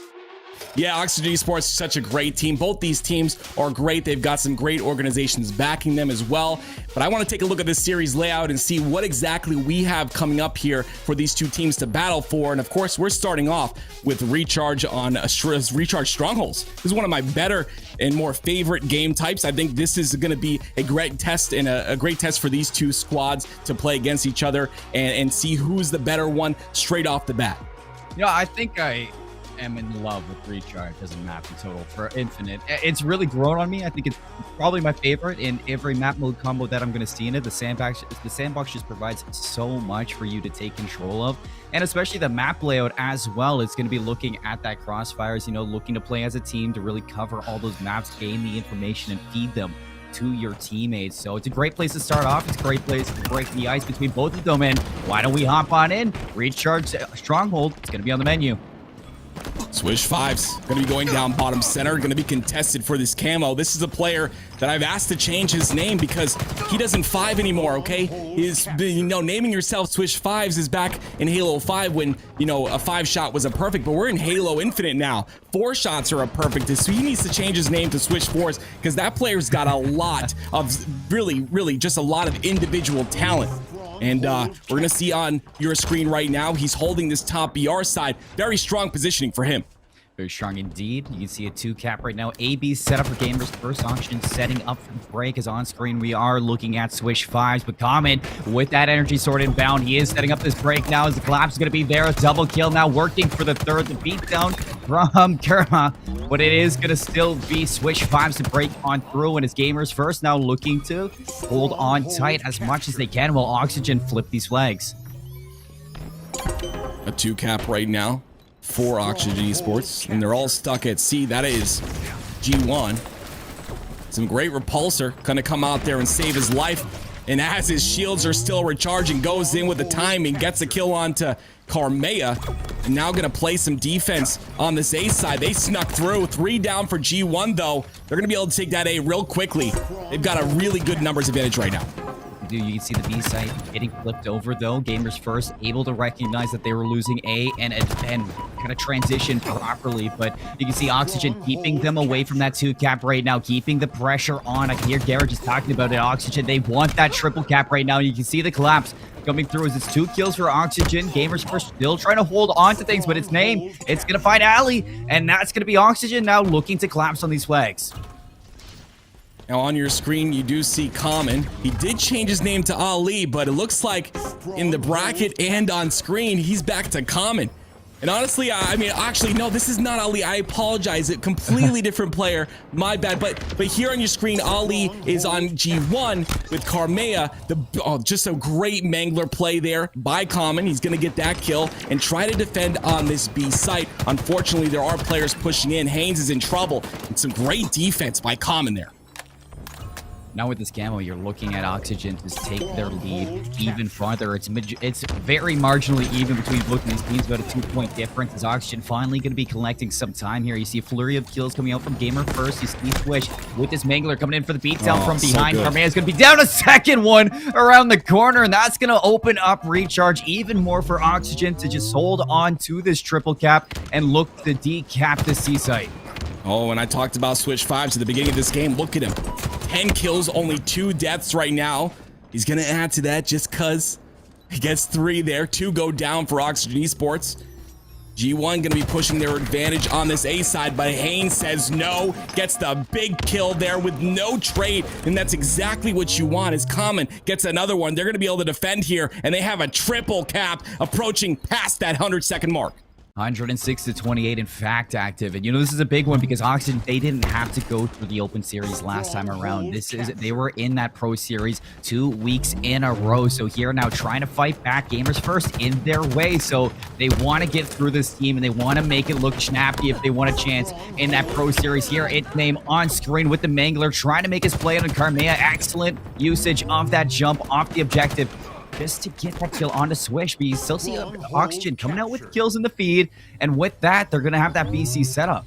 Yeah, Oxygen Esports is such a great team. Both these teams are great. They've got some great organizations backing them as well. But I want to take a look at this series layout and see what exactly we have coming up here for these two teams to battle for. And of course, we're starting off with Recharge on Recharge Strongholds. This is one of my better and more favorite game types. I think this is going to be a great test and a great test for these two squads to play against each other and see who's the better one straight off the bat. You know, I think I am in love with Recharge as a map in total for Infinite. It's really grown on me. I think it's probably my favorite in every map mode combo that I'm going to see in it. The sandbox just provides so much for you to take control of, and especially the map layout as well. It's going to be looking at that crossfires, you know, looking to play as a team to really cover all those maps, gain the information, and feed them to your teammates. So it's a great place to start off. It's a great place to break the ice between both of them. And why don't we hop on in? Recharge Stronghold. It's going to be on the menu. Swish Fives going to be going down bottom center, going to be contested for this camo. This is a player that I've asked to change his name because he doesn't 5 anymore, okay? He's, you know, naming yourself Swish Fives is back in Halo 5 when, you know, a 5-shot was a perfect, but we're in Halo Infinite now. 4 shots are a perfect, so he needs to change his name to Swish 4s because that player's got a lot of really just a lot of individual talent. And we're going to see on your screen right now, he's holding this top BR side. Very strong positioning for him. Very strong indeed. You can see a 2-cap right now. AB set up for Gamers first auction, setting up for the break. As on screen, we are looking at Swish Fives, but Common with that energy sword inbound. He is setting up this break now as the collapse is going to be there. A double kill now working for the third. The beatdown from Kerma, but it is going to still be Swish Fives to break on through. And as Gamers first now looking to hold on tight as much as they can while Oxygen flip these flags. A 2-cap right now for Oxygen Esports, and they're all stuck at C. That is G1. Some great repulsor gonna come out there and save his life, and as his shields are still recharging, goes in with the timing, gets a kill onto Carmea, and now gonna play some defense on this A side. They snuck through. 3 down for G1 though. They're gonna be able to take that A real quickly. They've got a really good numbers advantage right now. You can see the B site getting flipped over though. Gamers first able to recognize that they were losing A and kind of transition properly, but you can see Oxygen keeping them away from that 2-cap right now, keeping the pressure on. I can hear Garrett just talking about it. Oxygen, they want that triple cap right now. You can see the collapse coming through as it's 2 kills for Oxygen. Gamers first still trying to hold on to things, but it's named. It's gonna find Ali, and that's gonna be Oxygen now looking to collapse on these flags. Now on your screen, you do see Common. He did change his name to Ali, but it looks like in the bracket and on screen, he's back to Common. And honestly, I mean, actually, no, this is not Ali. I apologize. A completely different player. My bad. But here on your screen, Ali is on G1 with Carmea. Just a great mangler play there by Common. He's going to get that kill and try to defend on this B site. Unfortunately, there are players pushing in. Haynes is in trouble. And some great defense by Common there. Now with this camo, you're looking at Oxygen to take their lead even farther. It's very marginally even between both of these teams, about a 2-point difference. As Oxygen finally going to be collecting some time here. You see a flurry of kills coming out from Gamer first. You see Swish with this Mangler coming in for the beatdown from behind. Carmea's going to be down a second one around the corner, and that's going to open up Recharge even more for Oxygen to just hold on to this triple cap and look to decap the C site. Oh, and I talked about Swish Fives at the beginning of this game. Look at him. 10 kills, only 2 deaths right now. He's going to add to that just because he gets 3 there. 2 go down for Oxygen Esports. G1 going to be pushing their advantage on this A side, but Haynes says no. Gets the big kill there with no trade, and that's exactly what you want. As Common gets another one, they're going to be able to defend here, and they have a triple cap approaching past that 100-second mark. 106 to 28, in fact, active. And you know, this is a big one because Oxygen, they didn't have to go through the open series last time around. They were in that pro series 2 weeks in a row. So here now trying to fight back, Gamers First in their way. So they want to get through this team and they want to make it look snappy if they want a chance in that pro series. Here, its name on screen with the Mangler trying to make his play on Karmea. Excellent usage of that jump off the objective, just to get that kill onto Swish. But you still see Oxygen coming out with kills in the feed, and with that, they're going to have that BC setup.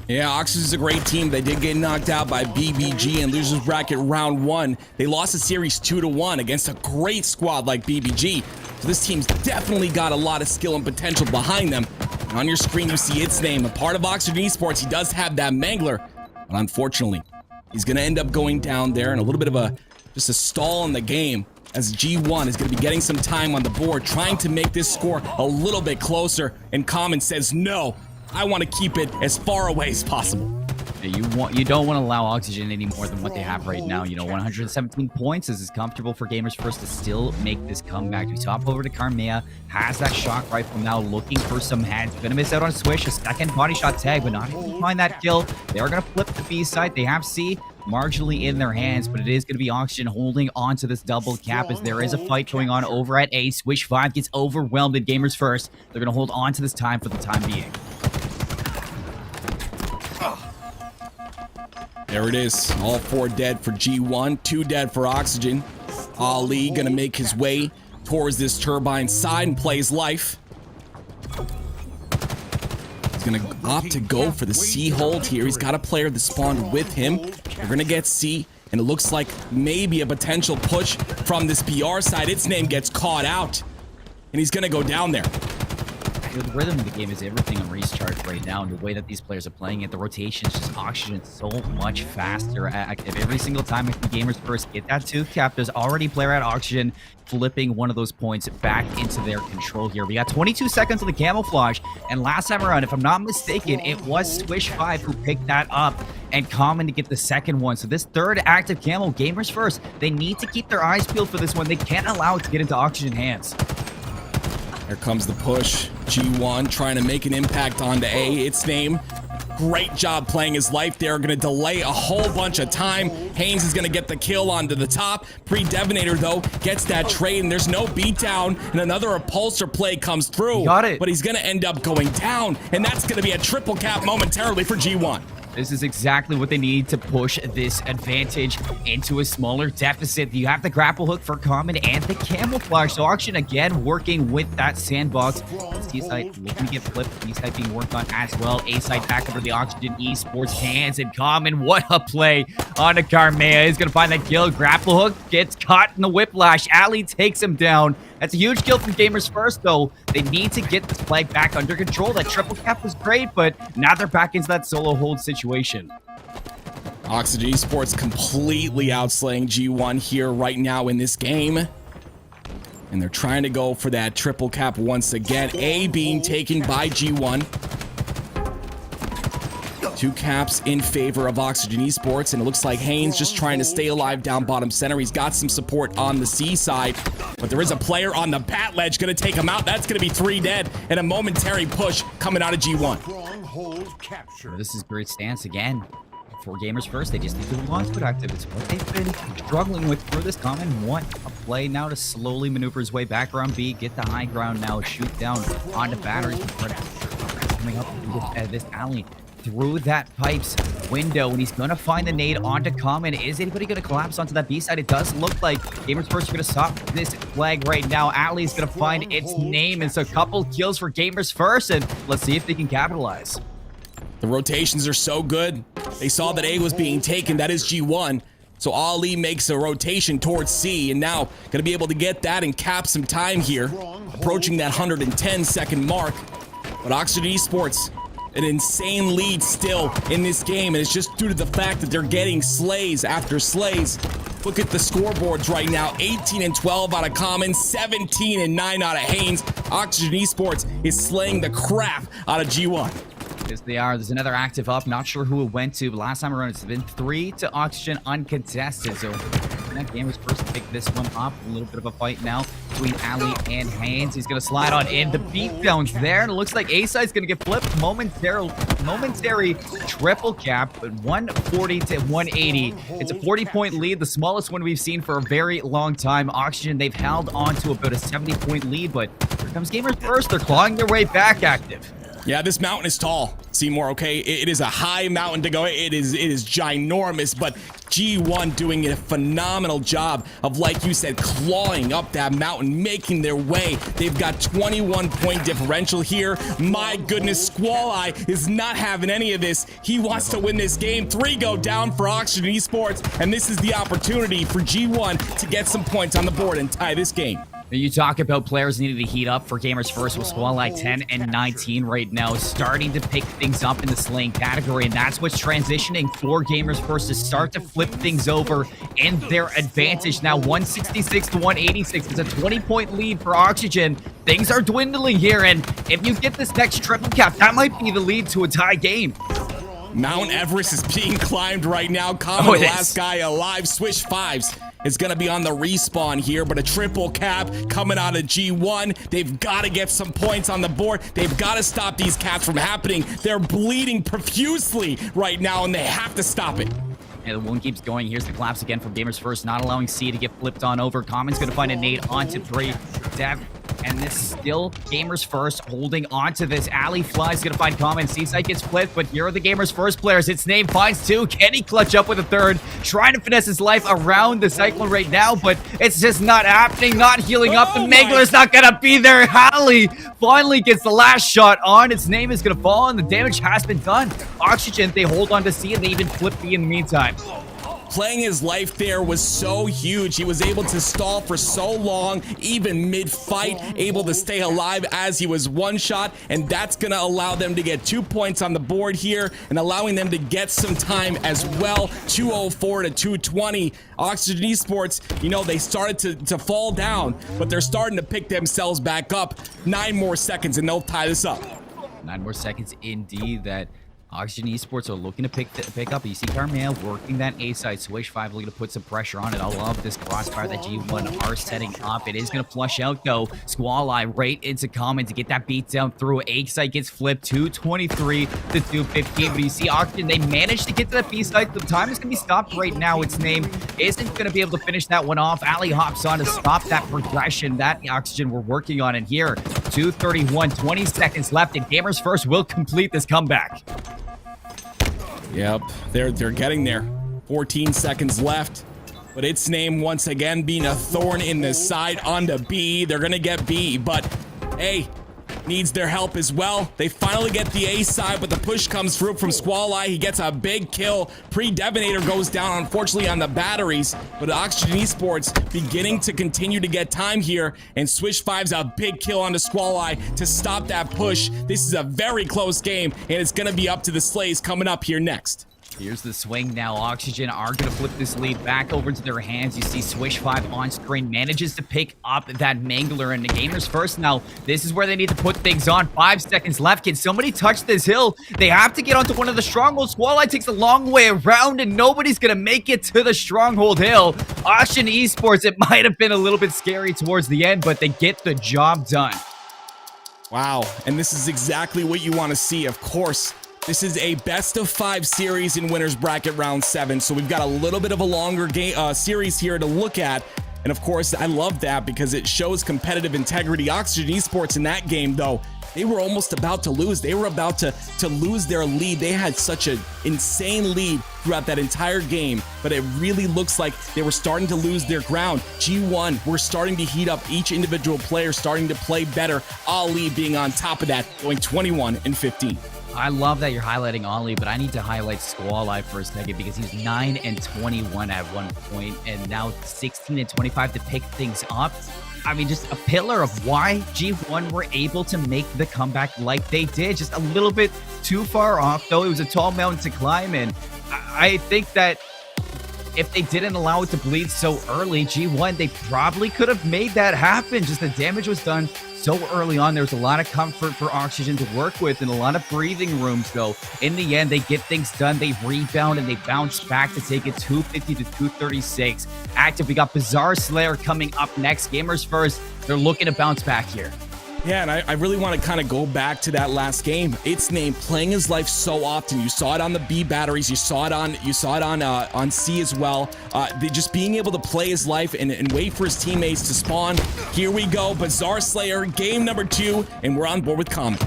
Yeah, Oxygen's a great team. They did get knocked out by BBG in losers bracket round 1. They lost the series 2-1 against a great squad like BBG. So this team's definitely got a lot of skill and potential behind them. And on your screen, you see its name. A part of Oxygen Esports, he does have that Mangler, but unfortunately, he's going to end up going down there in a little bit of just a stall in the game, as G1 is going to be getting some time on the board, trying to make this score a little bit closer. And Common says, no, I want to keep it as far away as possible. Yeah, you don't want to allow Oxygen any more than what they have right now. You know, 117 points. This is comfortable for Gamers First to still make this comeback. We top over to Karmea, has that shock rifle now, looking for some heads. Gonna miss out on Swish, a second body shot tag, but not able to find that kill. They are gonna flip the B side. They have C marginally in their hands, but it is going to be Oxygen holding on to this double cap as there is a fight going on over at A. Swish 5 gets overwhelmed at Gamers First. They're going to hold on to this time for the time being. There it is. All 4 dead for G1, 2 dead for Oxygen. Ali going to make his way towards this turbine side and play his life. He's going to opt to go for the C hold here. He's got a player that spawned with him. We're going to get C, and it looks like maybe a potential push from this BR side. Its name gets caught out, and he's going to go down there. The rhythm of the game is everything on Recharge right now, and the way that these players are playing it, the rotation is just Oxygen so much faster active. Every single time if the Gamers First get that 2 cap, there's already a player at Oxygen flipping one of those points back into their control here. We got 22 seconds of the camouflage, and last time around, if I'm not mistaken, it was Swish 5 who picked that up and Common to get the second one. So this third active camo, Gamers First, they need to keep their eyes peeled for this one. They can't allow it to get into Oxygen hands. Here comes the push. G1 trying to make an impact onto A. Its name. Great job playing his life there. Going to delay a whole bunch of time. Haynes is going to get the kill onto the top. Pre-Devinator, though, gets that trade, and there's no beatdown. And another repulsor play comes through. He got it. But he's going to end up going down. And that's going to be a triple cap momentarily for G1. This is exactly what they need to push this advantage into a smaller deficit. You have the grapple hook for Common and the camouflage. So Oxygen again working with that sandbox. C side looking to get flipped. B side being worked on as well. A side back over the Oxygen Esports hands, and Common, what a play onto Karmea. He's gonna find that kill. Grapple hook gets caught in the whiplash. Ali takes him down. That's a huge kill from Gamers First, though. They need to get this flag back under control. That triple cap was great, but now they're back into that solo hold situation. Oxygen Esports completely outslaying G1 here right now in this game. And they're trying to go for that triple cap once again. A being taken by G1. 2 caps in favor of Oxygen Esports, and it looks like Haynes just trying to stay alive down bottom center. He's got some support on the C side, but there is a player on the bat ledge going to take him out. That's going to be 3 dead, and a momentary push coming out of G1. Stronghold capture. This is great stance again. For Gamers First, they just need to launch put active. It's what they've been struggling with for this Common. What a play now to slowly maneuver his way back around B, get the high ground now, shoot down onto batteries. Coming up with this alley through that pipes window, and he's gonna find the nade onto Common. Is anybody gonna collapse onto that B side? It does look like Gamers First are gonna stop this flag right now. Ali's gonna find its name, and so a couple kills for Gamers First, and let's see if they can capitalize. The rotations are so good. They saw that A was being taken. That is G1. So Ali makes a rotation towards C, and now going to be able to get that and cap some time here, approaching that 110-second mark. But Oxygen Esports, an insane lead still in this game, and it's just due to the fact that they're getting slays after slays. Look at the scoreboards right now. 18-12 out of Common, 17-9 out of Haynes. Oxygen Esports is slaying the crap out of G1. Yes, they are. There's another active up. Not sure who it went to, but last time around it's been 3 to Oxygen uncontested. So that Gamers First pick this one up. A little bit of a fight now between Ali and Haynes. He's going to slide on in. The beatdown's there, and it looks like A-Side's going to get flipped. Momentary triple cap, but 140 to 180. It's a 40-point lead, the smallest one we've seen for a very long time. Oxygen, they've held on to about a 70-point lead, but here comes Gamers First. They're clawing their way back active. Yeah, this mountain is tall, Seymour, okay? It is a high mountain to go. It is ginormous, but G1 doing a phenomenal job of, like you said, clawing up that mountain, making their way. They've got 21-point differential here. My goodness, Squall-Eye is not having any of this. He wants to win this game. 3 go down for Oxygen Esports, and this is the opportunity for G1 to get some points on the board and tie this game. You talk about players needing to heat up for Gamers First with Squall-Eye 10 and 19 right now, starting to pick things up in the slaying category, and that's what's transitioning for Gamers First to start to flip things over in their advantage. Now 166 to 186. It's a 20-point lead for Oxygen. Things are dwindling here, and if you get this next triple cap, that might be the lead to a tie game. Mount Everest is being climbed right now. Common, the last guy alive. Swish Fives is going to be on the respawn here, but a triple cap coming out of G1. They've got to get some points on the board. They've got to stop these caps from happening. They're bleeding profusely right now, and they have to stop it. And the wound keeps going. Here's the collapse again from Gamers First, not allowing C to get flipped on over. Common's going to find a nade onto 3. Dev, and this still Gamers First holding on to this. Ali flies, going to find Common. C-Side gets flipped, but here are the Gamers First players. Its name finds 2. Can he clutch up with a 3rd? Trying to finesse his life around the Cyclone right now, but it's just not happening. Not healing up. The Mangler's not going to be there. Ali finally gets the last shot on. Its name is going to fall, and the damage has been done. Oxygen, they hold on to C, and they even flip B in the meantime. Playing his life there was so huge. He was able to stall for so long, even mid-fight, able to stay alive as he was one shot, and that's going to allow them to get 2 points on the board here and allowing them to get some time as well. 204 to 220. Oxygen Esports, you know, they started to fall down, but they're starting to pick themselves back up. 9 more seconds and they'll tie this up. 9 more seconds indeed. That Oxygen Esports are looking to pick up. You see Carmel working that A side. Swish 5 looking to put some pressure on it. I love this crossfire that G1 are setting up. It is going to flush out, though. Squall-Eye right into Common to get that beat down through. A side gets flipped 223 to 215. But you see Oxygen, they managed to get to that B side. The time is going to be stopped right now. Its name isn't going to be able to finish that one off. Ali hops on to stop that progression that Oxygen were working on. And here, 231, 20 seconds left, and Gamers First will complete this comeback. Yep, they're getting there. 14 seconds left. But its name once again being a thorn in the side onto B. They're gonna get B, but A needs their help as well. They finally get the A side, but the push comes through from Squall-Eye. He gets a big kill. Pre-Devinator goes down, unfortunately, on the batteries, but Oxygen Esports beginning to continue to get time here, and Swish 5's a big kill onto Squall-Eye to stop that push. This is a very close game, and it's gonna be up to the Slays coming up here next. Here's the swing now. Oxygen are going to flip this lead back over into their hands. You see Swish 5 on screen manages to pick up that Mangler, and the Gamers First now. This is where they need to put things on. 5 seconds left. Can somebody touch this hill? They have to get onto one of the strongholds. Squall-Eye takes a long way around, and nobody's going to make it to the stronghold hill. Oxygen Esports, it might have been a little bit scary towards the end, but they get the job done. Wow, and this is exactly what you want to see, of course. This is a best-of-5 series in Winners Bracket Round 7, so we've got a little bit of a longer game series here to look at. And of course, I love that because it shows competitive integrity. Oxygen Esports in that game, though, they were almost about to lose. They were about to lose their lead. They had such an insane lead throughout that entire game, but it really looks like they were starting to lose their ground. G1 were starting to heat up, each individual player starting to play better. Ali being on top of that, going 21 and 15. I love that you're highlighting Ollie, but I need to highlight Squall-Eye for a second because he's 9 and 21 at one point, and now 16 and 25 to pick things up. I mean, just a pillar of why G1 were able to make the comeback like they did. Just a little bit too far off, though. It was a tall mountain to climb, and I think that if they didn't allow it to bleed so early, G1, they probably could have made that happen. Just the damage was done so early on. There was a lot of comfort for Oxygen to work with and a lot of breathing rooms, though. In the end, they get things done. They rebound and they bounce back to take it 250 to 236. Active, we got Bizarre Slayer coming up next. Gamers first. They're looking to bounce back here. Yeah, and I really want to kind of go back to that last game. Its name playing his life so often. You saw it on the B batteries. You saw it on C as well. Just being able to play his life and wait for his teammates to spawn. Here we go, Bizarre Slayer, game number 2, and we're on board with Common.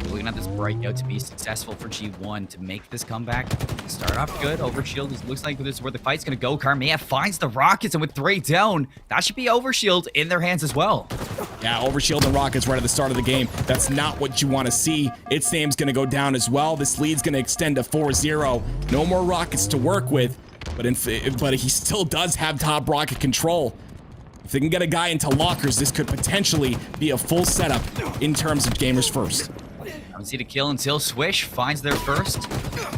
Looking at this breakout to be successful for G1 to make this comeback. Start off good. Overshield looks like this is where the fight's going to go. Karmia finds the Rockets, and with 3 down, that should be Overshield in their hands as well. Yeah, Overshield and Rockets right at the start of the game. That's not what you want to see. Its name's going to go down as well. This lead's going to extend to 4-0. No more Rockets to work with, but he still does have top Rocket control. If they can get a guy into lockers, this could potentially be a full setup in terms of gamers first. Don't see the kill until Swish finds their first.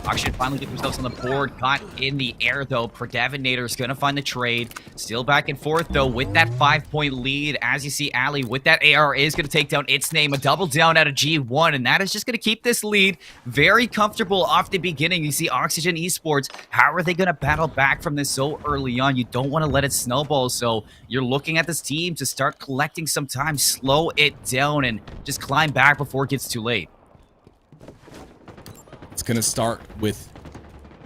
Oxygen finally get themselves on the board. Caught in the air, though. Predevinator's going to find the trade. Still back and forth, though, with that 5-point lead. As you see, Ali with that AR is going to take down its name. A double down out of G1, and that is just going to keep this lead very comfortable off the beginning. You see Oxygen Esports. How are they going to battle back from this so early on? You don't want to let it snowball, so you're looking at this team to start collecting some time, slow it down, and just climb back before it gets too late. It's going to start with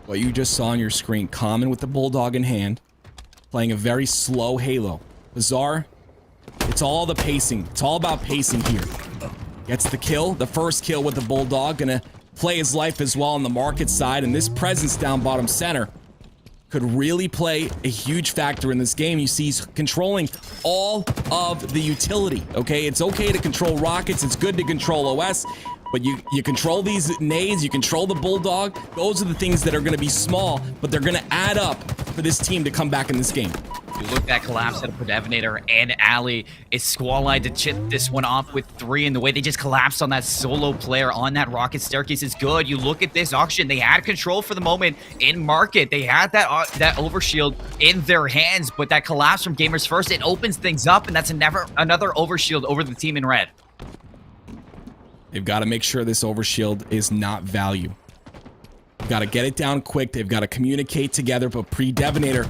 what you just saw on your screen. Common with the Bulldog in hand, playing a very slow Halo. Bizarre, it's all the pacing. It's all about pacing here. Gets the kill, the first kill with the Bulldog. Going to play his life as well on the market side. And this presence down bottom center could really play a huge factor in this game. You see he's controlling all of the utility, okay? It's okay to control Rockets. It's good to control OS. But you control these nades, you control the Bulldog. Those are the things that are going to be small, but they're going to add up for this team to come back in this game. You look at that collapse at Predevinator and Ali. It's Squall-Eyed to chip this one off with 3, and the way they just collapsed on that solo player on that rocket staircase is good. You look at this Oxygen, they had control for the moment in market. They had that overshield in their hands, but that collapse from Gamers First, it opens things up, and that's another overshield over the team in red. They've got to make sure this overshield is not value. They've got to get it down quick. They've got to communicate together, but Predevinator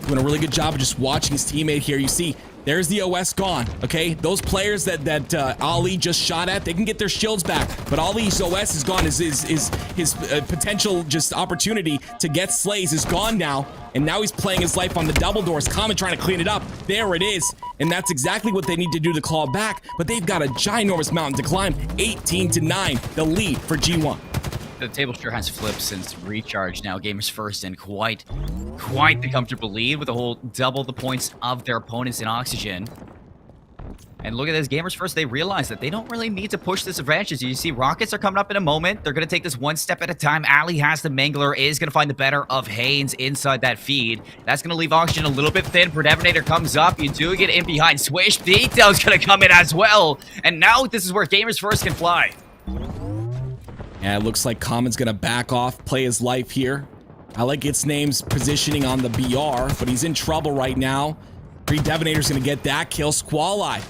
doing a really good job of just watching his teammate here. You see, there's the OS gone, okay? Those players that Ali just shot at, they can get their shields back, but Ali's OS is gone. His potential just opportunity to get slays is gone now, and now he's playing his life on the double doors. Common trying to clean it up. There it is, and that's exactly what they need to do to claw back, but they've got a ginormous mountain to climb. 18-9, the lead for G1. The table sure has flipped since Recharge. Now Gamers First in quite the comfortable lead with a whole double the points of their opponents in Oxygen. And look at this, Gamers First, they realize that they don't really need to push this advantage. As you see, Rockets are coming up in a moment. They're going to take this one step at a time. Ali has the Mangler, is going to find the better of Haynes inside that feed. That's going to leave Oxygen a little bit thin. Predevinator comes up. You do get in behind. Swish Detail's going to come in as well. And now this is where Gamers First can fly. Yeah, it looks like Common's going to back off, play his life here. I like its name's positioning on the BR, but he's in trouble right now. Predevinator's going to get that kill. Squall-Eyed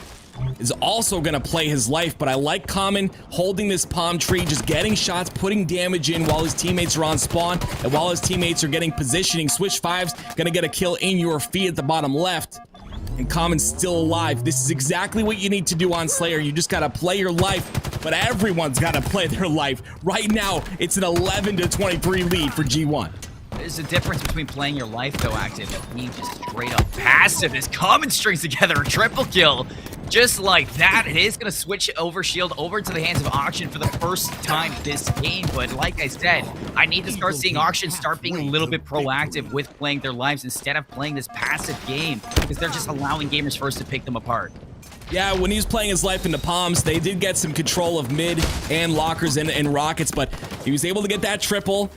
is also going to play his life, but I like Common holding this palm tree, just getting shots, putting damage in while his teammates are on spawn, and while his teammates are getting positioning. Swish 5's going to get a kill in your feed at the bottom left. And Common's still alive. This is exactly what you need to do on Slayer. You just gotta play your life, but everyone's gotta play their life. Right now, it's an 11-23 lead for G1. There's a difference between playing your life, though, Active, and being just straight up passive as Common strings together a triple kill. Just like that, it is going to switch Overshield over to the hands of Auction for the first time this game. But like I said, I need to start seeing Auction start being a little bit proactive with playing their lives instead of playing this passive game, because they're just allowing Gamers First to pick them apart. Yeah, when he was playing his life into Palms, they did get some control of mid and lockers and rockets, but he was able to get that triple.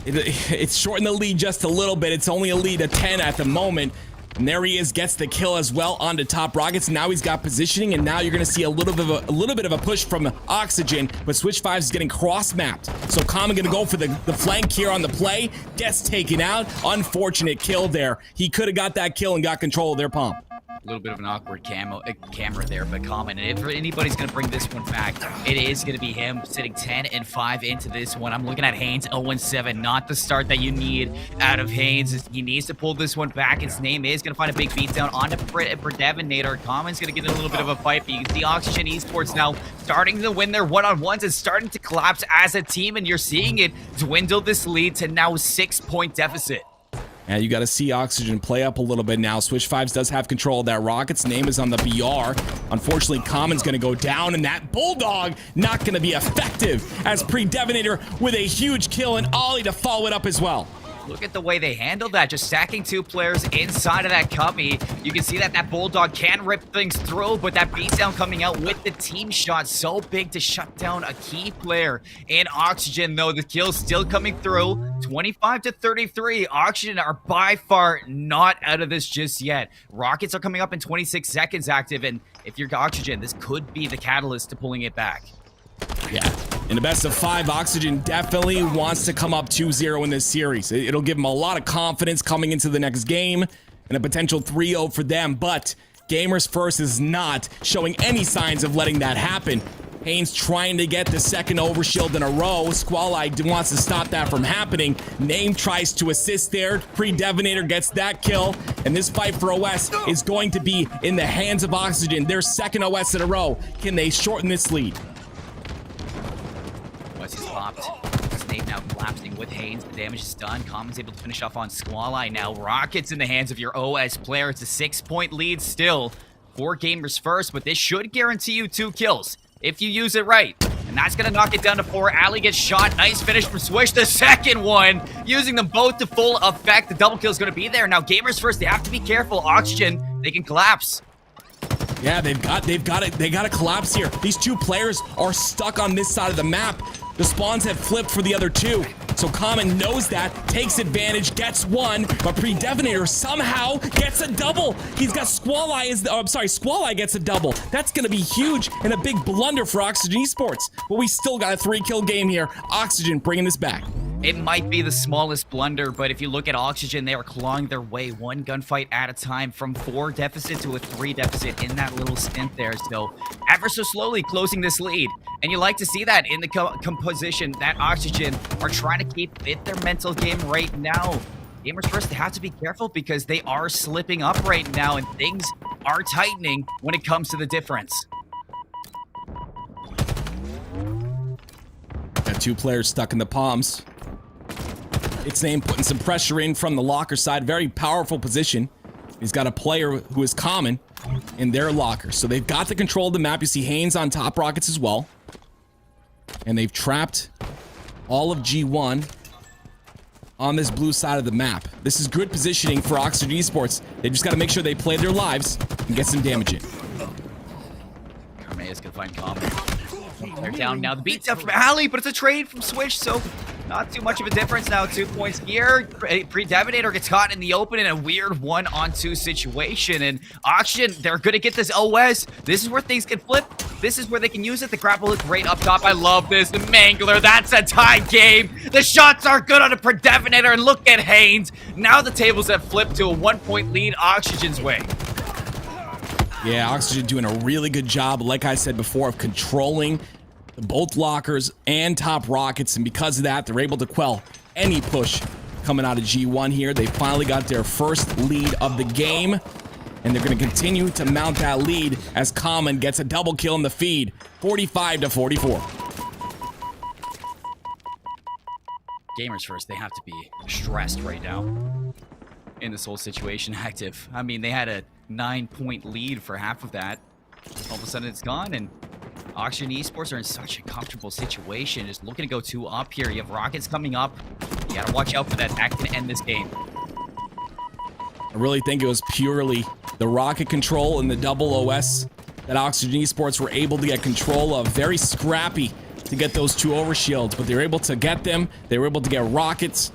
It's shortened the lead just a little bit. It's only a lead of 10 at the moment. And there he is, gets the kill as well onto Top Rockets. Now he's got positioning, and now you're going to see a little bit of a push from Oxygen, but Switch 5 is getting cross-mapped. So Common going to go for the flank here on the play. Gets taken out. Unfortunate kill there. He could have got that kill and got control of their pump. A little bit of an awkward camera there, but Common. And if anybody's going to bring this one back, it is going to be him sitting 10-5 into this one. I'm looking at Haynes 0-7, not the start that you need out of Haynes. He needs to pull this one back. His name is going to find a big beatdown onto Predevinator. Common's going to get in a little bit of a fight, but you can see Oxygen Esports now starting to win their one-on-ones and starting to collapse as a team, and you're seeing it dwindle this lead to now a 6-point deficit. Yeah, you got to see Oxygen play up a little bit now. Switch 5 does have control of that. Rocket's name is on the BR. Unfortunately, Common's going to go down, and that Bulldog not going to be effective as Predevinator with a huge kill and Ollie to follow it up as well. Look at the way they handled that, just stacking 2 players inside of that cubby. You can see that Bulldog can rip things through, but that beatdown coming out with the team shot so big to shut down a key player. In Oxygen, though, the kill's still coming through. 25-33. Oxygen are by far not out of this just yet. Rockets are coming up in 26 seconds active, and if you're Oxygen, this could be the catalyst to pulling it back. Yeah. In the best of 5, Oxygen definitely wants to come up 2-0 in this series. It'll give them a lot of confidence coming into the next game and a potential 3-0 for them, but Gamers First is not showing any signs of letting that happen. Haynes trying to get the second overshield in a row. Squall-Eye wants to stop that from happening. Name tries to assist there. Predevinator gets that kill, and this fight for OS is going to be in the hands of Oxygen. Their second OS in a row. Can they shorten this lead? He's popped. Snake now collapsing with Haynes. The damage is done. Common's able to finish off on Squall-Eye now. Rockets in the hands of your OS player. It's a 6-point lead still for Gamers First, but this should guarantee you 2 kills if you use it right. And that's going to knock it down to 4. Ali gets shot. Nice finish from Swish. The second one, using them both to full effect. The double kill is going to be there. Now Gamers First, they have to be careful. Oxygen, they can collapse. Yeah, they got to collapse here. These 2 players are stuck on this side of the map. The spawns have flipped for the other 2. So Common knows that, takes advantage, gets 1, but Predevinator somehow gets a double. He's got Squall-Eye Squall-Eye gets a double. That's gonna be huge and a big blunder for Oxygen Esports. But we still got a 3-kill game here. Oxygen bringing this back. It might be the smallest blunder, but if you look at Oxygen, they are clawing their way 1 gunfight at a time from 4 deficit to a 3 deficit in that little stint there. So ever so slowly closing this lead. And you like to see that in the composition that Oxygen are trying to keep with their mental game right now. Gamers First, they have to be careful because they are slipping up right now and things are tightening when it comes to the difference. Got 2 players stuck in the palms. Its name putting some pressure in from the locker side. Very powerful position. He's got a player who is Common in their locker. So they've got the control of the map. You see Haynes on Top Rockets as well. And they've trapped all of G1 on this blue side of the map. This is good positioning for Oxygen Esports. They just got to make sure they play their lives and get some damage in. Carmea's gonna find Common. They're down now. The beat's up from Ali, but it's a trade from Switch, so not too much of a difference now. 2 points here. Predevinator gets caught in the open in a weird 1-on-2 situation, and Oxygen, they're gonna get this OS. This is where things can flip. This is where they can use it. The grapple is great up top. I love this. The Mangler, that's a tie game. The shots are good on a Predevinator, and look at Haynes. Now the tables have flipped to a 1-point lead Oxygen's way. Yeah, Oxygen doing a really good job, like I said before, of controlling both lockers and Top Rockets, and because of that, they're able to quell any push coming out of G1 here. They finally got their first lead of the game, and they're going to continue to mount that lead as Common gets a double kill in the feed, 45-44. Gamers First, they have to be stressed right now in this whole situation. Active, I mean, they had a 9-point lead for half of that. All of a sudden it's gone, and Oxygen Esports are in such a comfortable situation, just looking to go 2 up here. You have Rockets coming up. You gotta watch out for that. That can end this game. I really think it was purely the rocket control and the double OS that Oxygen Esports were able to get control of. Very scrappy to get those 2 overshields, but they were able to get them. They were able to get rockets.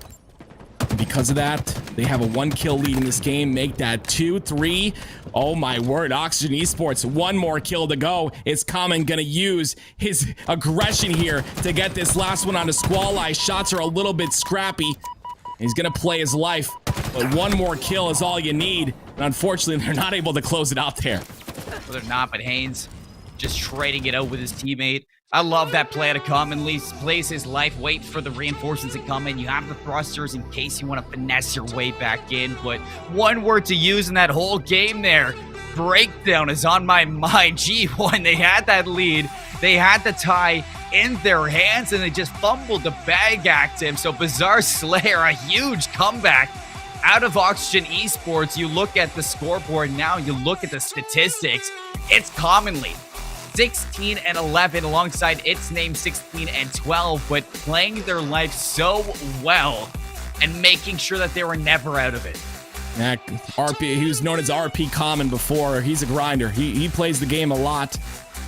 And because of that, They have a 1-kill lead in this game. Make that 2, 3. Oh my word, Oxygen Esports, one more kill to go. Is Common gonna use his aggression here to get this last one on a Squall Eye? Shots are a little bit scrappy. He's gonna play his life, but one more kill is all you need. And unfortunately, they're not able to close it out there. Well, they're not, but Haynes just trading it out with his teammate. I love that play to commonly plays his life, wait for the reinforcements to come in. You have the thrusters in case you want to finesse your way back in, but one word to use in that whole game there, breakdown, is on my mind. G1, they had that lead, they had the tie in their hands, and they just fumbled the bag act him. So Bizarre Slayer, a huge comeback out of Oxygen Esports. You look at the scoreboard now, you look at the statistics, it's commonly 16 and 11 alongside its name 16 and 12, but playing their life so well and making sure that they were never out of it. Yeah, RP, he was known as RP Common before. He's a grinder. He plays the game a lot.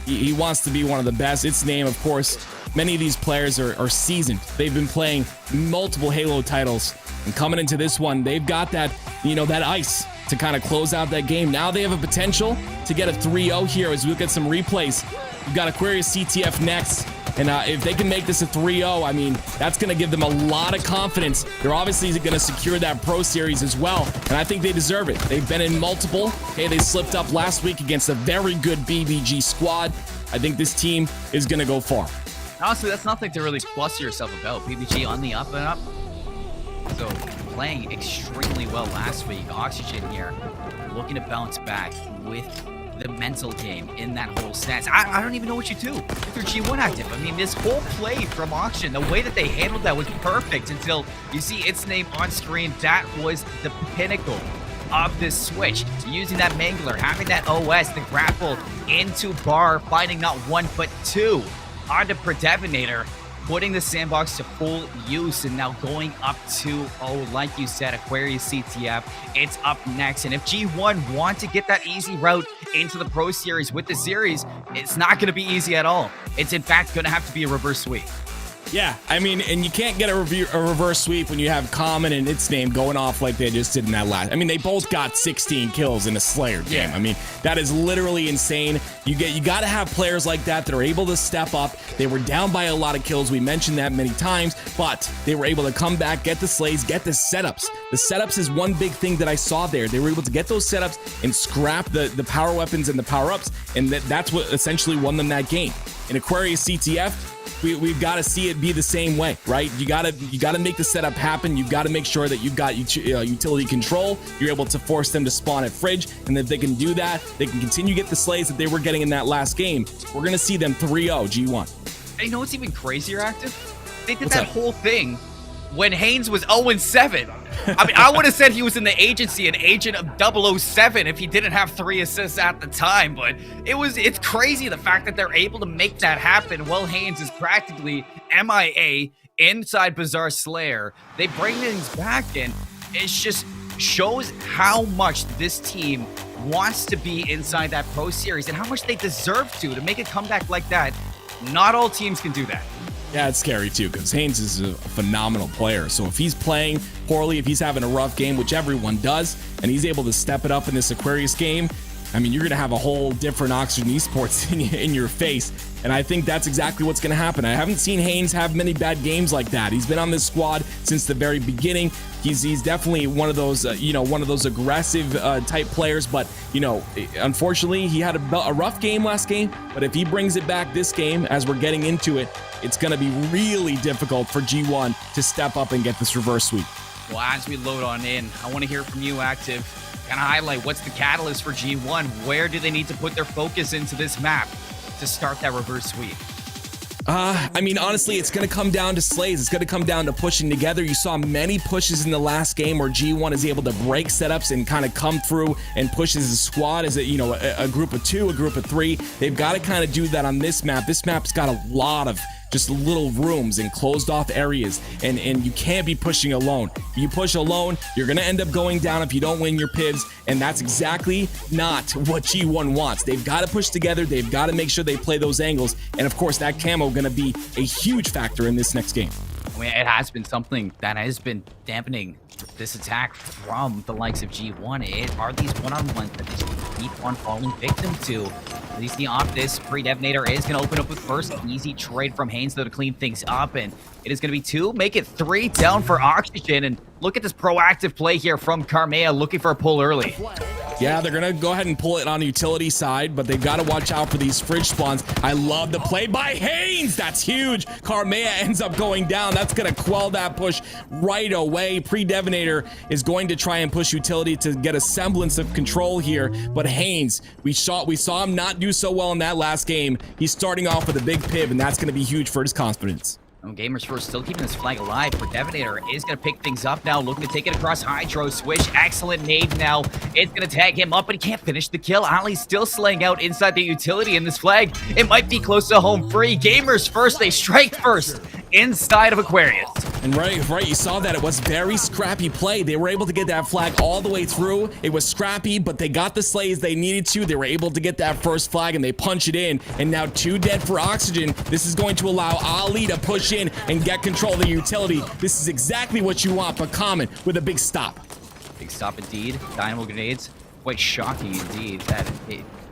He wants to be one of the best. Its name, of course, many of these players are seasoned. They've been playing multiple Halo titles, and coming into this one, they've got that, that ice to kind of close out that game. Now they have a potential to get a 3-0 here as we look at some replays. We've got Aquarius CTF next, and if they can make this a 3-0, I mean, that's going to give them a lot of confidence. They're obviously going to secure that Pro Series as well, and I think they deserve it. They've been in multiple. Okay, they slipped up last week against a very good BBG squad. I think this team is going to go far. Honestly, that's nothing to really fluster yourself about. BBG on the up and up. So playing extremely well last week. Oxygen here looking to bounce back with the mental game in that whole sense. I don't even know what you do if you're G1 active. I mean, this whole play from Oxygen, the way that they handled that was perfect until you see its name on screen. That was the pinnacle of this switch. So using that Mangler, having that OS, the grapple into bar, finding not one but two onto Predevinator, putting the sandbox to full use, and now going up 2-0, like you said, Aquarius CTF, it's up next. And if G1 want to get that easy route into the Pro Series with the series, it's not going to be easy at all. It's in fact going to have to be a reverse sweep. Yeah, I mean, and you can't get a reverse sweep when you have Common and its name going off like they just did in that last. I mean, they both got 16 kills in a Slayer game. Yeah. I mean, that is literally insane. You got to have players like that are able to step up. They were down by a lot of kills. We mentioned that many times, but they were able to come back, get the slays, get the setups. The setups is one big thing that I saw there. They were able to get those setups and scrap the power weapons and the power-ups, and that's what essentially won them that game. In Aquarius CTF, we've got to see it be the same way, right? You got to make the setup happen. You've got to make sure that you've got utility control. You're able to force them to spawn at Fridge, and if they can do that, they can continue to get the slays that they were getting in that last game. We're going to see them 3-0 G1. And you know what's even crazier, Active? They did that whole thing when Haynes was 0-7. I mean, I would have said he was in the agency, an agent of 007, if he didn't have 3 assists at the time. But it's crazy the fact that they're able to make that happen while Haynes is practically MIA inside Bizarre Slayer. They bring things back, and it just shows how much this team wants to be inside that Pro Series and how much they deserve to make a comeback like that. Not all teams can do that. Yeah, it's scary too, because Haynes is a phenomenal player. So if he's playing poorly, if he's having a rough game, which everyone does, and he's able to step it up in this Aquarius game, I mean, you're going to have a whole different Oxygen Esports in your face. And I think that's exactly what's going to happen. I haven't seen Haynes have many bad games like that. He's been on this squad since the very beginning. He's definitely one of those, one of those aggressive type players. But, unfortunately, he had a rough game last game. But if he brings it back this game, as we're getting into it, it's going to be really difficult for G1 to step up and get this reverse sweep. Well, as we load on in, I want to hear from you, Active. Kind of highlight what's the catalyst for G1. Where do they need to put their focus into this map to start that reverse sweep? I mean, honestly, it's going to come down to slays. It's going to come down to pushing together. You saw many pushes in the last game where G1 is able to break setups and kind of come through and push as a squad, as a group of 2, a group of 3. They've got to kind of do that on this map. This map's got a lot of just little rooms and closed off areas, and you can't be pushing alone. If you push alone, you're gonna end up going down if you don't win your pivs, and that's exactly not what G1 wants. They've got to push together. They've got to make sure they play those angles, and of course that camo gonna be a huge factor in this next game. I mean, it has been something that has been dampening this attack from the likes of G1. Are these one-on-ones that they just keep on falling victim to? At least the Optus pre-detonator is going to open up with first easy trade from Haynes though to clean things up, and it is going to be 2, make it 3 down for Oxygen. And look at this proactive play here from Carmea, looking for a pull early. Yeah, they're gonna go ahead and pull it on utility side, but they've got to watch out for these fridge spawns. I love the play by Haynes. That's huge. Carmea ends up going down. That's gonna quell that push right away. Pre-Devonator is going to try and push utility to get a semblance of control here, but Haynes, we saw him not do so well in that last game. He's starting off with a big piv, and that's gonna be huge for his confidence. Gamers First still keeping this flag alive. For Devonator is going to pick things up now, looking to take it across Hydro. Swish, excellent nade now. It's going to tag him up, but he can't finish the kill. Ali's still slaying out inside the utility, in this flag, it might be close to home free. Gamers First, they strike first inside of Aquarius. And right, you saw that it was very scrappy play. They were able to get that flag all the way through. It was scrappy, but they got the slays they needed to. They were able to get that first flag, and they punch it in. And now 2 dead for Oxygen. This is going to allow Ali to push in and get control of the utility. This is exactly what you want, but Common with a big stop. Big stop indeed. Dynamo grenades. Quite shocking indeed that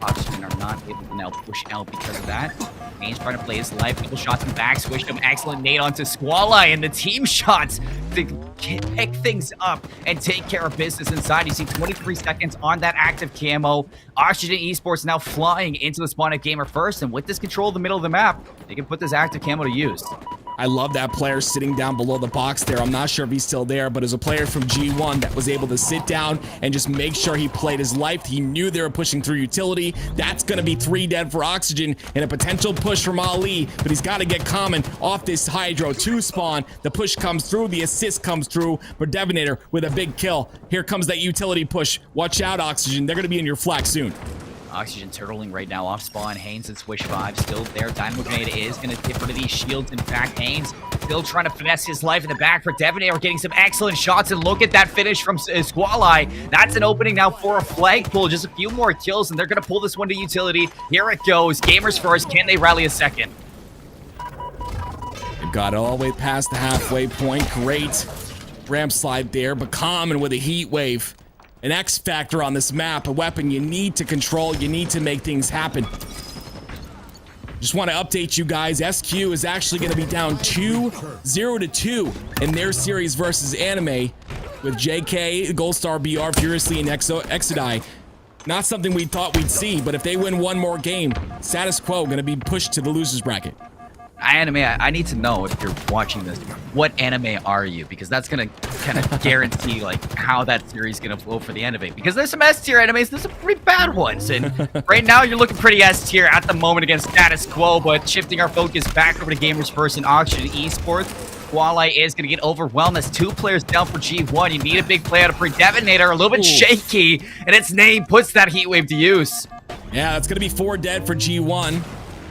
Oxygen are not able to now push out because of that. Haynes trying to play his life. Couple shots in the back. Swished him. Excellent nade onto Squall-Eye, and the team shots to pick things up and take care of business inside. You see 23 seconds on that active camo. Oxygen Esports now flying into the spawn at Gamer First, and with this control of the middle of the map, they can put this active camo to use. I love that player sitting down below the box there. I'm not sure if he's still there, but as a player from G1 that was able to sit down and just make sure he played his life. He knew they were pushing through utility. That's going to be 3 dead for Oxygen and a potential push from Ali, but he's got to get Common off this Hydro 2 spawn. The push comes through, the assist comes through for Devonator with a big kill. Here comes that utility push. Watch out, Oxygen. They're going to be in your flag soon. Oxygen turtling right now off spawn. Haynes and Swish 5 still there. Dynamo Grenade is going to get rid of these shields. In fact, Haynes still trying to finesse his life in the back for Devonator, getting some excellent shots. And look at that finish from Squall-Eye. That's an opening now for a flag pull. Just a few more kills, and they're going to pull this one to utility. Here it goes. Gamers First. Can they rally a second? They've got it all the way past the halfway point. Great ramp slide there, but Common with a heat wave. An X factor on this map, a weapon you need to control, you need to make things happen. Just want to update you guys, SQ is actually going to be down 0-2 in their series versus Anime with JK, Goldstar BR, Furiously, and Exodai. Not something we thought we'd see, but if they win one more game, status quo going to be pushed to the losers bracket. Anime, I need to know, if you're watching this, what anime are you? Because that's gonna kind of guarantee like how that series is gonna flow for the anime. Because there's some S tier animes, there's some pretty bad ones, and right now you're looking pretty S tier at the moment against status quo. But shifting our focus back over to Gamers First and Oxygen Esports, Squall-Eye is gonna get overwhelmed. That's 2 players down for G1. You need a big play out of Pre-Devonator, a little bit shaky, and its name puts that heat wave to use. Yeah, that's gonna be 4 dead for G1.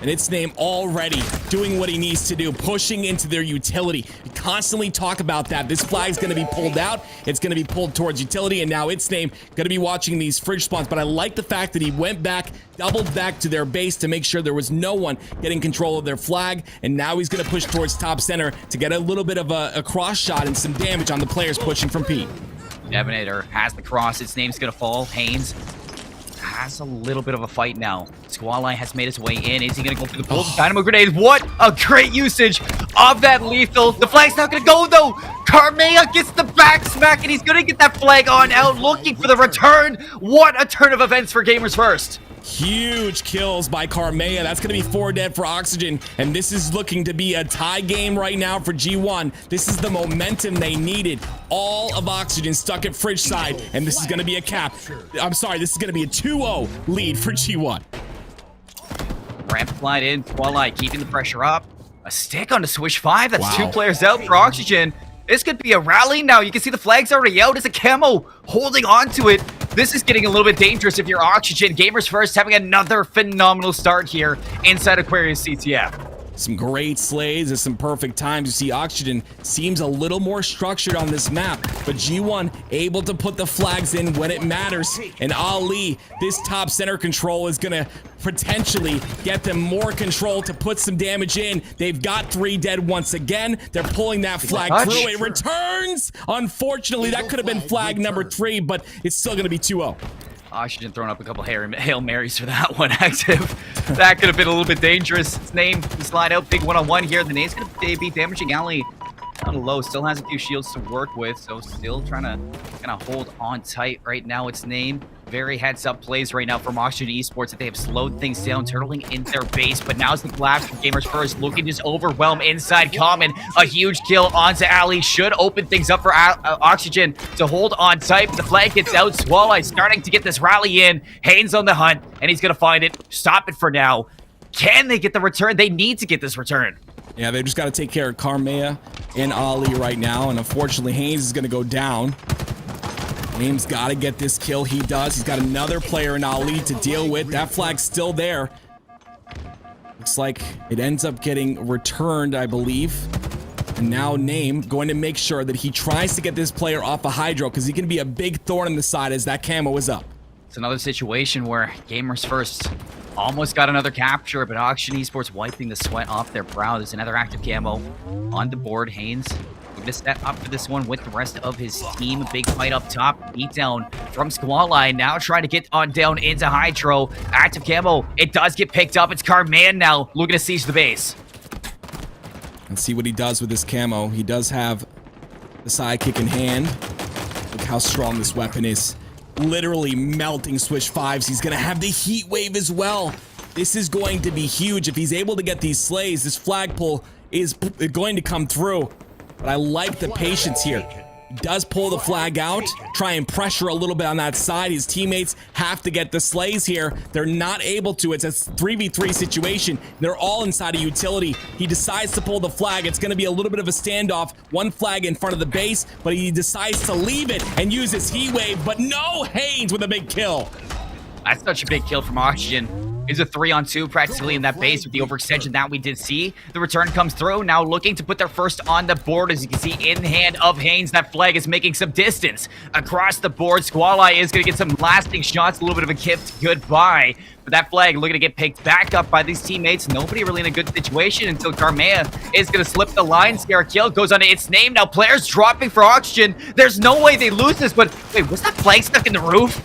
And its name already doing what he needs to do, pushing into their utility. We constantly talk about that. This flag's going to be pulled out. It's going to be pulled towards utility, and now its name going to be watching these fridge spawns. But I like the fact that he went back, doubled back to their base to make sure there was no one getting control of their flag. And now he's going to push towards top center to get a little bit of a cross shot and some damage on the players pushing from P. Devonator has the cross. Its name's going to fall. Haynes has a little bit of a fight now. Squall-Eye has made his way in. Is he going to go for the pull? Dynamo grenade. What a great usage of that lethal. The flag's not going to go, though. Carmea gets the back smack, and he's going to get that flag on out, looking for the return. What a turn of events for Gamers First. Huge kills by Carmea. That's going to be 4 dead for Oxygen. And this is looking to be a tie game right now for G1. This is the momentum they needed. All of Oxygen stuck at fridge side. And this is going to be a cap. I'm sorry, this is going to be a 2-0 lead for G1. Ramp slide in. Squall-Eye keeping the pressure up. A stick on the Swish 5. That's 2 players out for Oxygen. This could be a rally now. You can see the flag's already out. It's a camo holding on to it. This is getting a little bit dangerous if you're Oxygen. Gamers First having another phenomenal start here inside Aquarius CTF. Some great slays and some perfect times. You see Oxygen seems a little more structured on this map, but G1 able to put the flags in when it matters. And Ali, this top center control is gonna potentially get them more control to put some damage in. They've got 3 dead once again. They're pulling that flag through. It returns. Unfortunately, that could have been flag number 3, but it's still gonna be 2-0. Oxygen throwing up a couple Hail Marys for that one, Active. That could have been a little bit dangerous. His name, slide out, big one-on-one here. The nade's going to be damaging Ali down low. Still has a few shields to work with, so still trying to kind of hold on tight right now. Its name, very heads-up plays right now from Oxygen Esports that they have slowed things down, turtling in their base. But now's the blast from Gamers First, looking to just overwhelm inside Common. A huge kill onto Ali should open things up for Oxygen to hold on tight. But the flag gets out. Swallow starting to get this rally in. Haynes on the hunt, and he's going to find it. Stop it for now. Can they get the return? They need to get this return. Yeah, they just got to take care of Carmea and Ali right now. And unfortunately, Haynes is going to go down. Haynes got to get this kill. He does. He's got another player in Ali to deal with. That flag's still there. Looks like it ends up getting returned, I believe. And now Name going to make sure that he tries to get this player off a Hydro, because he can be a big thorn in the side as that camo is up. It's another situation where Gamers First almost got another capture, but Oxygen Esports wiping the sweat off their brow. There's another active camo on the board. Haynes looking to set up for this one with the rest of his team. A big fight up top. Beat down from Squall now trying to get on down into Hydro. Active camo. It does get picked up. It's Carman now looking to siege the base. Let's see what he does with this camo. He does have the sidekick in hand. Look how strong this weapon is. Literally melting Swish 5s. He's gonna have the heat wave as well. This is going to be huge. If he's able to get these slays, this flagpole is going to come through. But I like the patience here. He does pull the flag out, try and pressure a little bit on that side. His teammates have to get the slays here. They're not able to. It's a 3v3 situation. They're all inside a utility. He decides to pull the flag. It's going to be a little bit of a standoff. One flag in front of the base, but he decides to leave it and use his heat wave. But no, Haynes with a big kill. That's such a big kill from Oxygen. It's a 3-on-2 practically in that base with the overextension that we did see. The return comes through, now looking to put their first on the board. As you can see in hand of Haynes, that flag is making some distance across the board. Squall is going to get some lasting shots, a little bit of a gift goodbye. But that flag looking to get picked back up by these teammates. Nobody really in a good situation until Carmea is going to slip the line. Scare kill goes on to its name. Now players dropping for Oxygen. There's no way they lose this, but wait, was that flag stuck in the roof?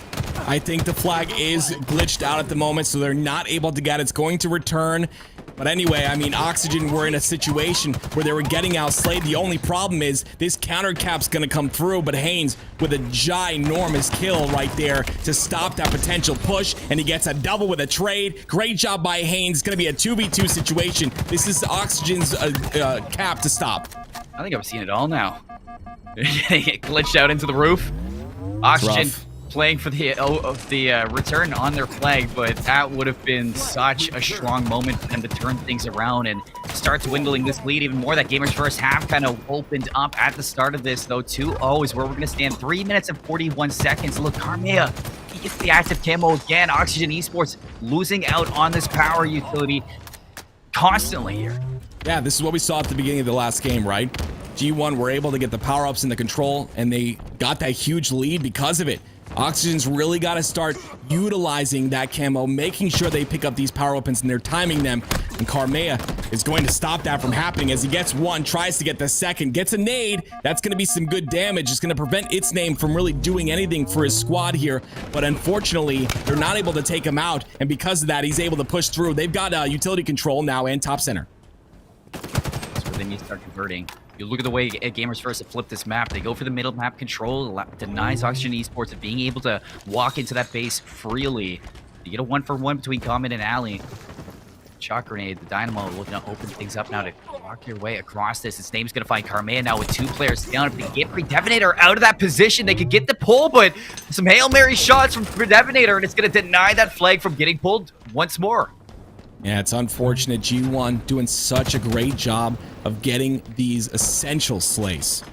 I think the flag is glitched out at the moment, so they're not able to get it. It's going to return. But anyway, I mean, Oxygen were in a situation where they were getting outslayed. The only problem is this counter cap's going to come through, but Haynes with a ginormous kill right there to stop that potential push, and he gets a double with a trade. Great job by Haynes. It's going to be a 2v2 situation. This is Oxygen's cap to stop. I think I've seen it all now. It glitched out into the roof. Oxygen playing for the return on their flag, but that would have been such a strong moment for them to turn things around and start dwindling this lead even more. That Gamers First have kind of opened up at the start of this, though. 2-0 is where we're going to stand. 3 minutes and 41 seconds. Look, Carmea, he gets the active camo again. Oxygen Esports losing out on this power utility constantly here. Yeah, this is what we saw at the beginning of the last game, right? G1 were able to get the power-ups in the control, and they got that huge lead because of it. Oxygen's really got to start utilizing that camo, making sure they pick up these power weapons and they're timing them. And Carmea is going to stop that from happening as he gets one, tries to get the second, gets a nade. That's going to be some good damage. It's going to prevent its name from really doing anything for his squad here. But unfortunately, they're not able to take him out. And because of that, he's able to push through. They've got utility control now and top center. So then you start converting. You look at the way Gamers First have flipped this map. They go for the middle map control, denies Oxygen Esports of being able to walk into that base freely. You get a 1-for-1 between Common and Ali. Shock grenade, the Dynamo looking to open things up now to walk your way across this. Its name's going to find Carmea now with 2 players down. If they get Predevinator out of that position, they could get the pull, but some Hail Mary shots from Predevinator, and it's going to deny that flag from getting pulled once more. Yeah, it's unfortunate. G1 doing such a great job of getting these essential slays.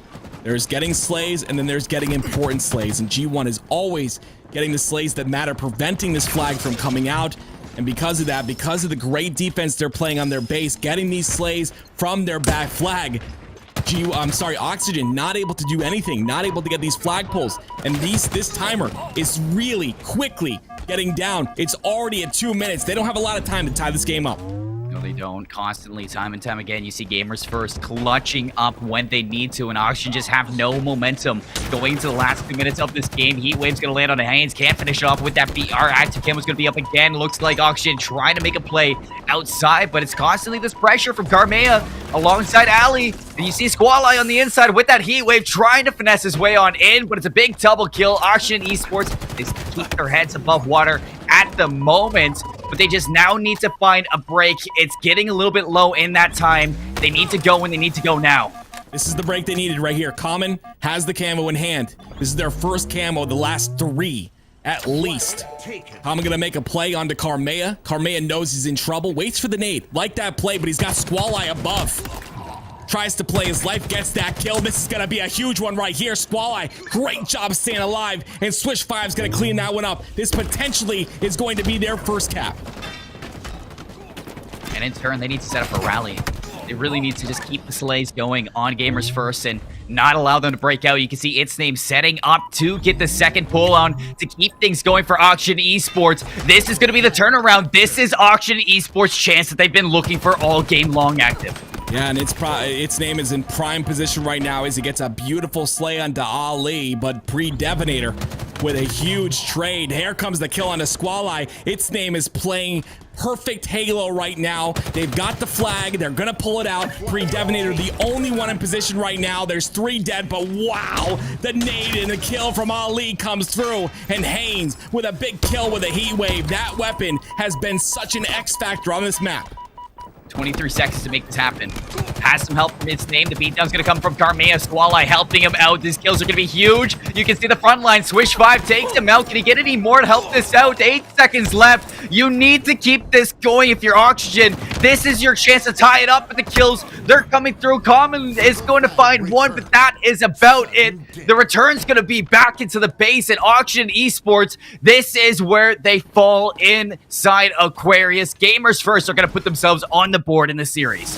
There's getting slays, and then there's getting important slays, and G1 is always getting the slays that matter, preventing this flag from coming out. And because of that, because of the great defense they're playing on their base, getting these slays from their back flag, Oxygen not able to do anything, not able to get these flagpoles. And this timer is really quickly getting down. It's already at 2 minutes. They don't have a lot of time to tie this game up. No, they don't. Constantly, time and time again, you see Gamers First clutching up when they need to, and Oxygen just have no momentum going into the last 2 minutes of this game. Heatwave's going to land on the Haynes. Can't finish off with that BR. Active Cam was going to be up again. Looks like Oxygen trying to make a play outside, but it's constantly this pressure from Karmea alongside Ali. And you see Squall-Eye on the inside with that Heatwave trying to finesse his way on in, but it's a big double kill. Oxygen Esports, they keep their heads above water at the moment, but they just now need to find a break. It's getting a little bit low in that time. They need to go and they need to go now. This is the break they needed right here. Common has the camo in hand. This is their first camo the last 3 at least. Common gonna make a play onto Karmea. Karmea knows he's in trouble, waits for the nade. Like that play, but he's got Squall-Eye above. Tries to play his life, gets that kill. This is gonna be a huge one right here. Squall-Eye, great job staying alive, and Swish 5's gonna clean that one up. This potentially is going to be their first cap. And in turn, they need to set up a rally. They really need to just keep the slays going on Gamers First and not allow them to break out. You can see its name setting up to get the second pull on to keep things going for Auction Esports. This is going to be the turnaround. This is Auction Esports' chance that they've been looking for all game long active. Yeah, and its name is in prime position right now as he gets a beautiful slay onto Ali, but pre-Devinator with a huge trade. Here comes the kill onto Squall-Eye. Its name is playing perfect Halo right now. They've got the flag. They're going to pull it out. Pre-Devinator, the only one in position right now. There's 3 dead, but wow, the nade and the kill from Ali comes through. And Haynes with a big kill with a heat wave. That weapon has been such an X factor on this map. 23 seconds to make this happen. Has some help from its name. The beatdown's going to come from Karmea. Squall-Eye helping him out. These kills are going to be huge. You can see the front line. Swish 5 takes him out. Can he get any more to help this out? 8 seconds left. You need to keep this going if you're Oxygen. This is your chance to tie it up with the kills. They're coming through. Common is going to find one, but that is about it. The return's going to be back into the base at Auction Esports. This is where they fall inside Aquarius. Gamers First are going to put themselves on the board in the series.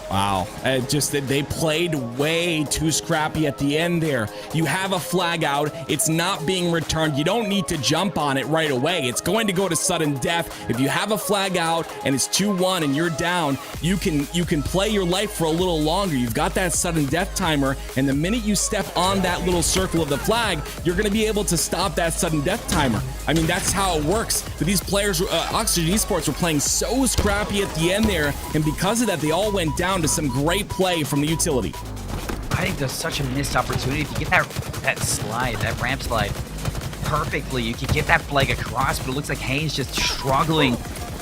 Wow, just that they played way too scrappy at the end there. You have a flag out, it's not being returned. You don't need to jump on it right away. It's going to go to sudden death. If you have a flag out and it's 2-1 and you're down, you can play your life for a little longer. You've got that sudden death timer, and the minute you step on that little circle of the flag, you're going to be able to stop that sudden death timer. I mean, that's how it works. But these players, Oxygen Esports, were playing so scrappy at the end there, and because of that, they all went down to some great play from the utility. I think there's such a missed opportunity. If you get that slide, that ramp slide perfectly, you can get that flag across, but it looks like Haynes just struggling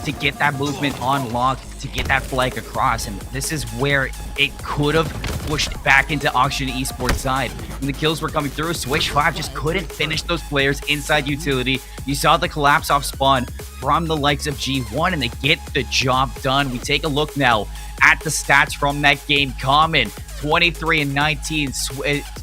to get that movement on lock, to get that flag across, and this is where it could have pushed back into Auction Esports side. When the kills were coming through, Swish 5 just couldn't finish those players inside utility. You saw the collapse off spawn from the likes of G1, and they get the job done. We take a look now at the stats from that game. Common 23 and 19,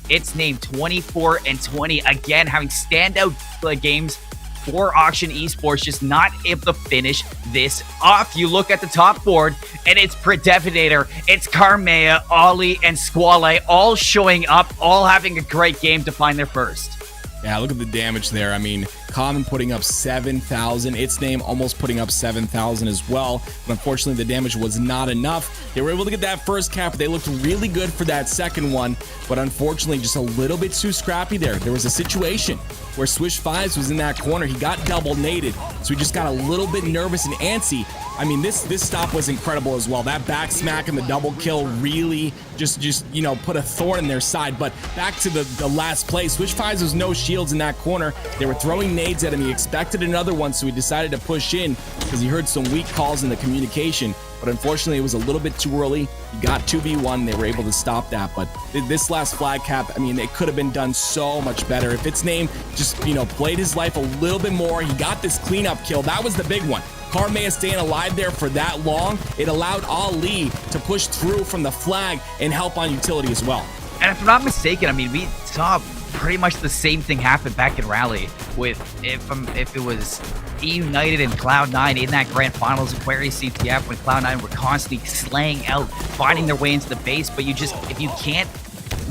its name 24 and 20. Again, having standout games for Auction Esports, just not able to finish this off. You look at the top board, and it's Predevinator, it's Karmea, Ollie, and Squall-Eye all showing up, all having a great game to find their first. Yeah, look at the damage there. I mean, Common putting up 7,000. Its name almost putting up 7,000 as well. But unfortunately, the damage was not enough. They were able to get that first cap. They looked really good for that second one. But unfortunately, just a little bit too scrappy there. There was a situation where Swish 5s was in that corner. He got double naded. So he just got a little bit nervous and antsy. I mean, this stop was incredible as well. That back smack and the double kill really just you know, put a thorn in their side. But back to the last play, Swish 5s was no shields in that corner. They were throwing nades at him. He expected another one, so he decided to push in because he heard some weak calls in the communication. But unfortunately, it was a little bit too early. He got 2v1. They were able to stop that. But this last flag cap, I mean, it could have been done so much better. If its name just, you know, played his life a little bit more, he got this cleanup kill. That was the big one. Karmea staying alive there for that long, it allowed Ali to push through from the flag and help on utility as well. And if I'm not mistaken, I mean, we saw pretty much the same thing happened back in Rally with if it was United and Cloud9 in that grand finals of Aquarius CTF when Cloud9 were constantly slaying out, finding their way into the base, but if you can't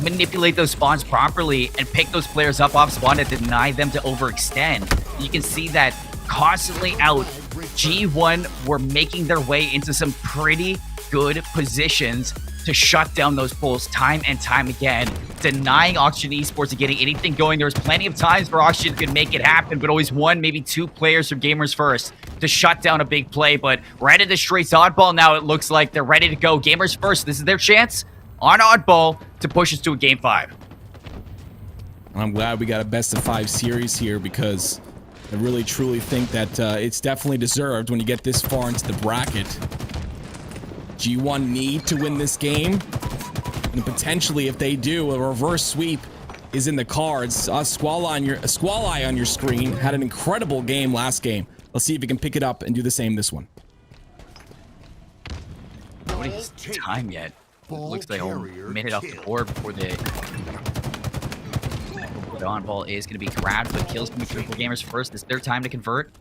manipulate those spawns properly and pick those players up off spawn to deny them to overextend, you can see that constantly out, G1 were making their way into some pretty good positions to shut down those pulls time and time again, denying Oxygen Esports of getting anything going. There was plenty of times where Oxygen could make it happen, but always one, maybe two players from Gamers First to shut down a big play. But right into straight oddball now, it looks like they're ready to go. Gamers First, this is their chance on oddball to push us to a Game 5. I'm glad we got a best of 5 series here because I really truly think that it's definitely deserved when you get this far into the bracket. G1 need to win this game, and potentially if they do, a reverse sweep is in the cards. Squall-Eye on your screen had an incredible game last game. Let's see if he can pick it up and do the same this one. Nobody's time yet. Looks like a minute off the board before the on ball is going to be grabbed, but kills going to be for Gamers First. It's their time to convert.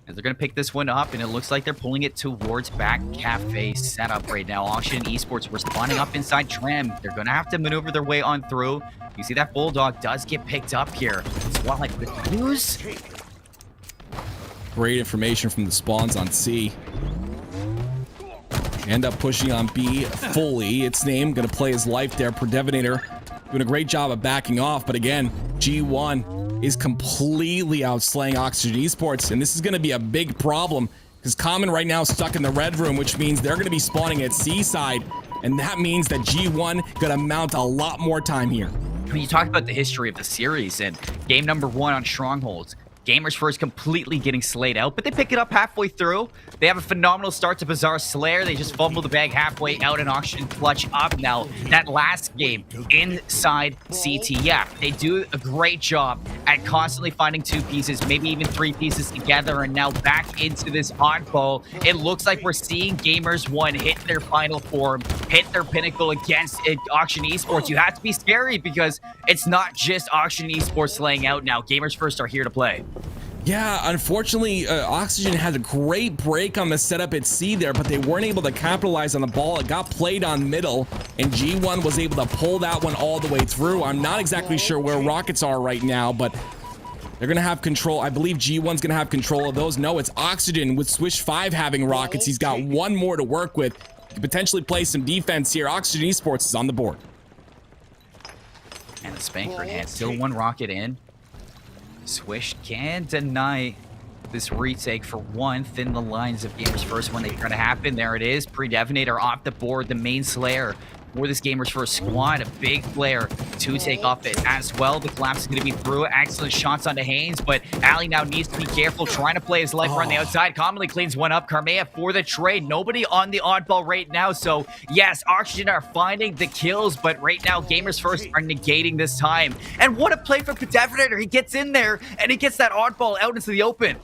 And they're going to pick this one up, and it looks like they're pulling it towards back cafe setup right now. Oxygen Esports were spawning up inside Trem. They're going to have to maneuver their way on through. You see that Bulldog does get picked up here. Spotlight with lose. Great information from the spawns on C. End up pushing on B fully. Its name going to play his life there. Predevinator doing a great job of backing off, but again, G1 is completely outslaying Oxygen Esports, and this is going to be a big problem because Common right now is stuck in the red room, which means they're going to be spawning at C side, and that means that G1 going to mount a lot more time here. When you talk about the history of the series and game number 1 on Strongholds, Gamers First completely getting slayed out, but they pick it up halfway through. They have a phenomenal start to Bizarre Slayer. They just fumble the bag halfway out and Oxygen clutch up. Now, that last game inside CTF, they do a great job at constantly finding 2 pieces, maybe even 3 pieces together, and now back into this oddball. It looks like we're seeing Gamers 1 hit their final form, hit their pinnacle against Oxygen Esports. You have to be scary because it's not just Oxygen Esports slaying out now. Gamers First are here to play. Yeah, unfortunately, Oxygen had a great break on the setup at C there, but they weren't able to capitalize on the ball. It got played on middle, and G1 was able to pull that one all the way through. I'm not exactly sure where Rockets are right now, but they're going to have control. I believe G1's going to have control of those. No, it's Oxygen with Swish 5 having Rockets. He's got one more to work with. He could potentially play some defense here. Oxygen Esports is on the board. And the Spanker in hand. Still 1 rocket in. Swish can deny this retake for one. Thin the lines of Gamers First when they try to happen. There it is. Predevinator off the board. The main Slayer for this Gamers First squad. A big player to take off it as well. The collapse is going to be through. Excellent shots onto Haynes, but Ali now needs to be careful, trying to play his life on the outside. Commonly cleans one up. Carmea for the trade. Nobody on the oddball right now, so yes, Oxygen are finding the kills, but right now Gamers First are negating this time. And what a play for Predevinator. He gets in there, and he gets that oddball out into the open.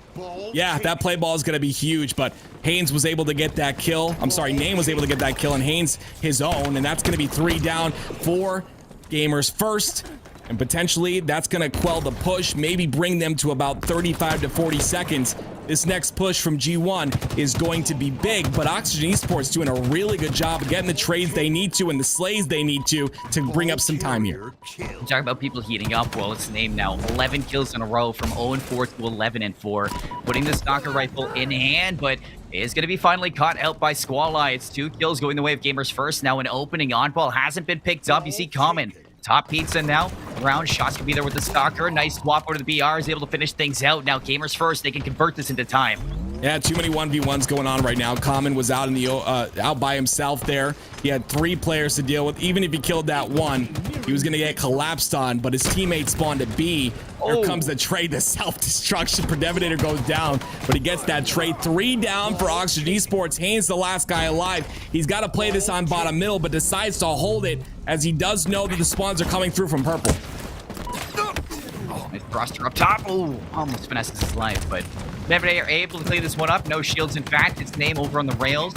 Yeah, that play ball is going to be huge, but Haynes was able to get that kill. I'm sorry, Name was able to get that kill, and Haynes his own, and that's going to be 3 down for Gamers First. And potentially, that's going to quell the push, maybe bring them to about 35 to 40 seconds. This next push from G1 is going to be big, but Oxygen Esports doing a really good job of getting the trades they need to and the slays they need to bring up some time here. Talk about people heating up. Well, it's named now 11 kills in a row from 0-4 to 11-4. Putting the Stalker rifle in hand, but is going to be finally caught out by Squall-Eye. It's 2 kills going the way of Gamers First. Now an opening oddball hasn't been picked up. You see Common. Top pizza now. Round shots can be there with the Stalker. Nice swap over to the BR. Is able to finish things out. Now Gamers First. They can convert this into time. Yeah, too many 1v1s going on right now. Common was out in the out by himself there. He had 3 players to deal with. Even if he killed that one, he was going to get collapsed on, but his teammate spawned at B. Here comes the trade, the self-destruction. Predevinator goes down, but he gets that trade. 3 down for Oxygen Esports. Haynes, the last guy alive. He's got to play this on bottom middle, but decides to hold it as he does know that the spawns are coming through from purple. Nice thruster up top. Oh, almost finesses his life, but Predevinator able to clean this one up. No shields, in fact. It's Name over on the rails.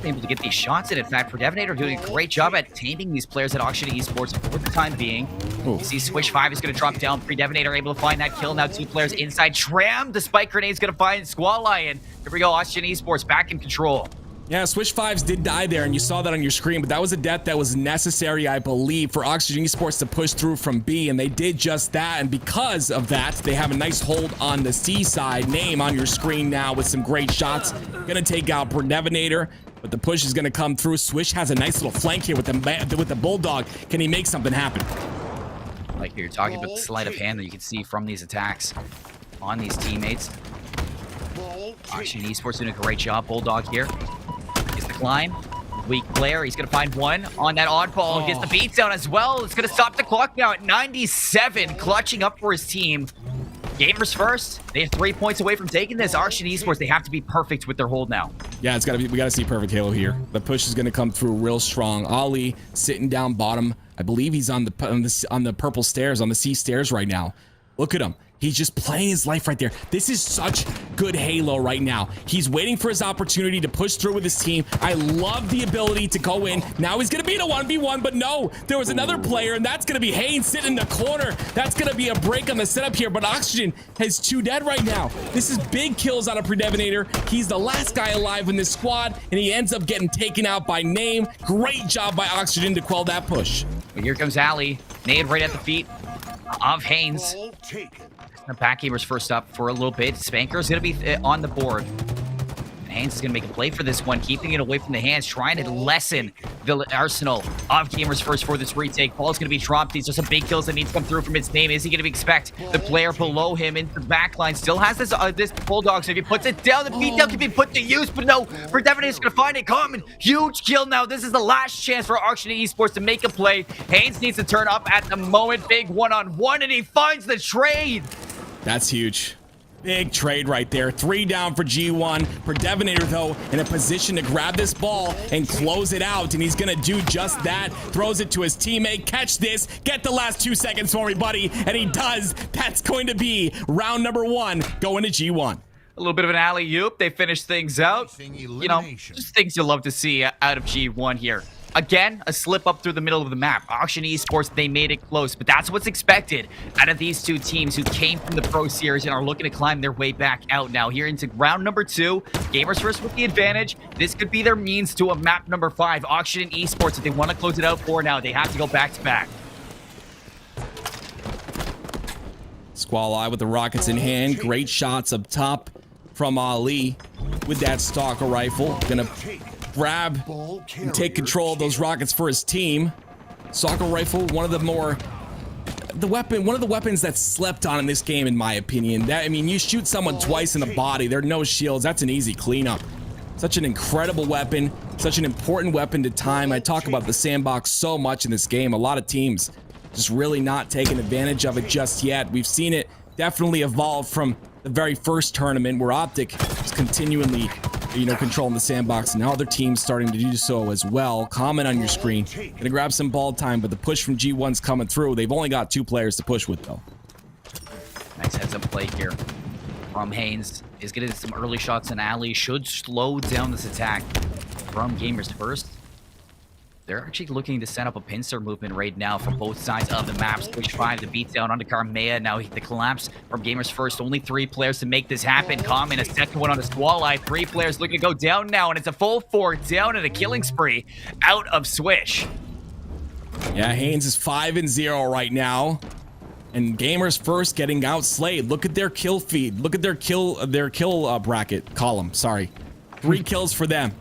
able to get these shots in. In fact, Predevinator doing a great job at taming these players at Auction Esports for the time being. You see Swish 5 is going to drop down. Predevinator able to find that kill. Now 2 players inside. Tram, the spike grenade is going to find Squall Lion. Here we go, Auction Esports back in control. Yeah, Swish 5s did die there, and you saw that on your screen, but that was a death that was necessary, I believe, for Oxygen Esports to push through from B, and they did just that, and because of that, they have a nice hold on the C side. Name on your screen now with some great shots. Gonna take out Predevinator, but the push is gonna come through. Swish has a nice little flank here with the Bulldog. Can he make something happen? Like you're talking about the sleight of hand that you can see from these attacks on these teammates. Auction Esports doing a great job. Bulldog here. Gets the climb. Weak player. He's going to find one on that oddball. Gets the beat down as well. It's going to stop the clock now at 97. Clutching up for his team. Gamers first. They have 3 points away from taking this. Auction Esports, they have to be perfect with their hold now. Yeah, it's got to be. We got to see perfect Halo here. The push is going to come through real strong. Ali sitting down bottom. I believe he's on the purple stairs, on the C stairs right now. Look at him. He's just playing his life right there. This is such good Halo right now. He's waiting for his opportunity to push through with his team. I love the ability to go in. Now he's going to be in a 1v1, but no, there was another player, and that's going to be Haynes sitting in the corner. That's going to be a break on the setup here, but Oxygen has 2 dead right now. This is big kills on a Predevinator. He's the last guy alive in this squad, and he ends up getting taken out by Name. Great job by Oxygen to quell that push. But here comes Ali. Nade right at the feet of Haynes. The backgamers first up for a little bit. Spanker's going to be on the board. Haynes is going to make a play for this one, keeping it away from the hands, trying to lessen the arsenal of gamers first for this retake. Ball's going to be dropped. These are some big kills that need to come through from its name. Is he going to expect the player below him into the back line? Still has this Bulldog, so if he puts it down, the beatdown can be put to use, but no, Predevinator's going to find it coming. Huge kill now. This is the last chance for Auction Esports to make a play. Haynes needs to turn up at the moment. Big one-on-one, and he finds the trade. That's huge. Big trade right there. 3 down for G1. Predevinator, though, in a position to grab this ball and close it out, and he's going to do just that. Throws it to his teammate. Catch this. Get the last 2 seconds for me, buddy. And he does. That's going to be round number 1 going to G1. A little bit of an alley-oop. They finish things out. You know, just things you love to see out of G1 here. Again, a slip up through the middle of the map. Auction Esports, they made it close, but that's what's expected out of these 2 teams who came from the Pro Series and are looking to climb their way back out now. Here into round number 2, gamers first with the advantage. This could be their means to a map number 5. Auction Esports, if they want to close it out for now, they have to go back to back. Squall Eye with the rockets in hand. Great shots up top from Ali with that stalker rifle. Gonna grab and take control of those rockets for his team. Stalker rifle, one of the weapons that's slept on in this game, in my opinion. I mean, you shoot someone twice in the body, there are no shields. That's an easy cleanup. Such an incredible weapon, such an important weapon to time. I talk about the sandbox so much in this game. A lot of teams just really not taking advantage of it just yet. We've seen it definitely evolve from the very first tournament where Optic is continually, controlling the sandbox, and now other teams starting to do so as well. Comment on your screen. Gonna grab some ball time, but the push from G1's coming through. They've only got 2 players to push with, though. Nice heads up play here from Haynes. Is getting some early shots in alley. Should slow down this attack from gamers first. They're actually looking to set up a pincer movement right now from both sides of the map. Switch 5, the beat down onto Carmea. Now the collapse from gamers first. Only 3 players to make this happen. Common, a second one on the Squall Eye. 3 players looking to go down now, and it's a full 4 down and a killing spree out of Swish. Yeah, Haynes is 5-0 right now. And gamers first getting outslayed. Look at their kill feed. Look at their kill bracket column. Sorry. 3 kills for them.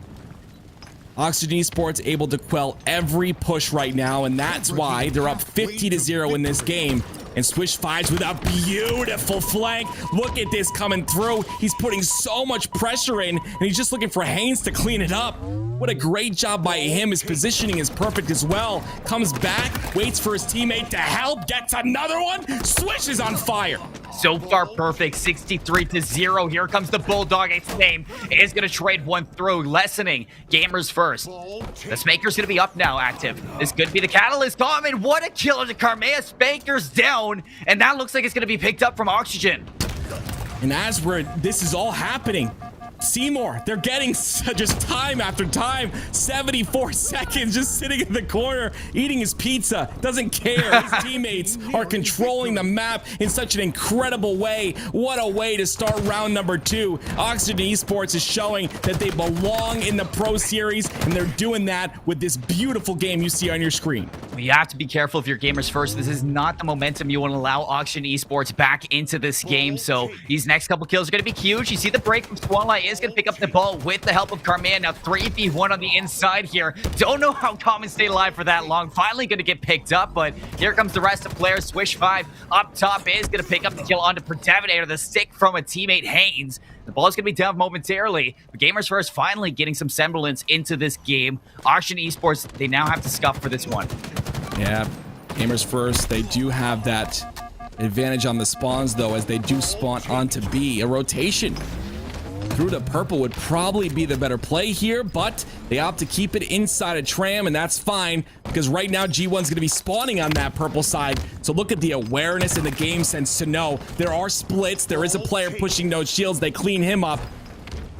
Oxygen Esports able to quell every push right now, and that's why they're up 50-0 in this game. And Swish 5's with a beautiful flank. Look at this coming through. He's putting so much pressure in, and he's just looking for Haynes to clean it up. What a great job by him. His positioning is perfect as well. Comes back, waits for his teammate to help, gets another one. Swish is on fire. So far perfect, 63-0. Here comes the Bulldog. Its name is going to trade one through, lessening gamers first. The Spanker's going to be up now, active. This could be the catalyst. Common, what a killer to Carmea. Spanker's down, and that looks like it's going to be picked up from Oxygen. And as this is all happening, Seymour, they're getting just time after time. 74 seconds just sitting in the corner, eating his pizza. Doesn't care. His teammates are controlling the map in such an incredible way. What a way to start round number 2. Oxygen Esports is showing that they belong in the Pro Series, and they're doing that with this beautiful game you see on your screen. You have to be careful if you're gamers first. This is not the momentum you want to allow Oxygen Esports back into this game. So these next couple kills are going to be huge. You see the break from Swalleye is going to pick up the ball with the help of Carman. Now 3v1 on the inside here. Don't know how Common stayed alive for that long. Finally going to get picked up, but here comes the rest of players. Swish 5 up top is going to pick up the kill onto Predevator. The stick from a teammate, Haynes. The ball is going to be down momentarily. The Gamers First finally getting some semblance into this game. Oxygen Esports, they now have to scuff for this one. Yeah, Gamers First, they do have that advantage on the spawns, though, as they do spawn onto B. A rotation through to purple would probably be the better play here, but they opt to keep it inside of Tram, and that's fine, because right now G1's going to be spawning on that purple side. So look at the awareness in the game sense to know there are splits. There is a player pushing no shields. They clean him up.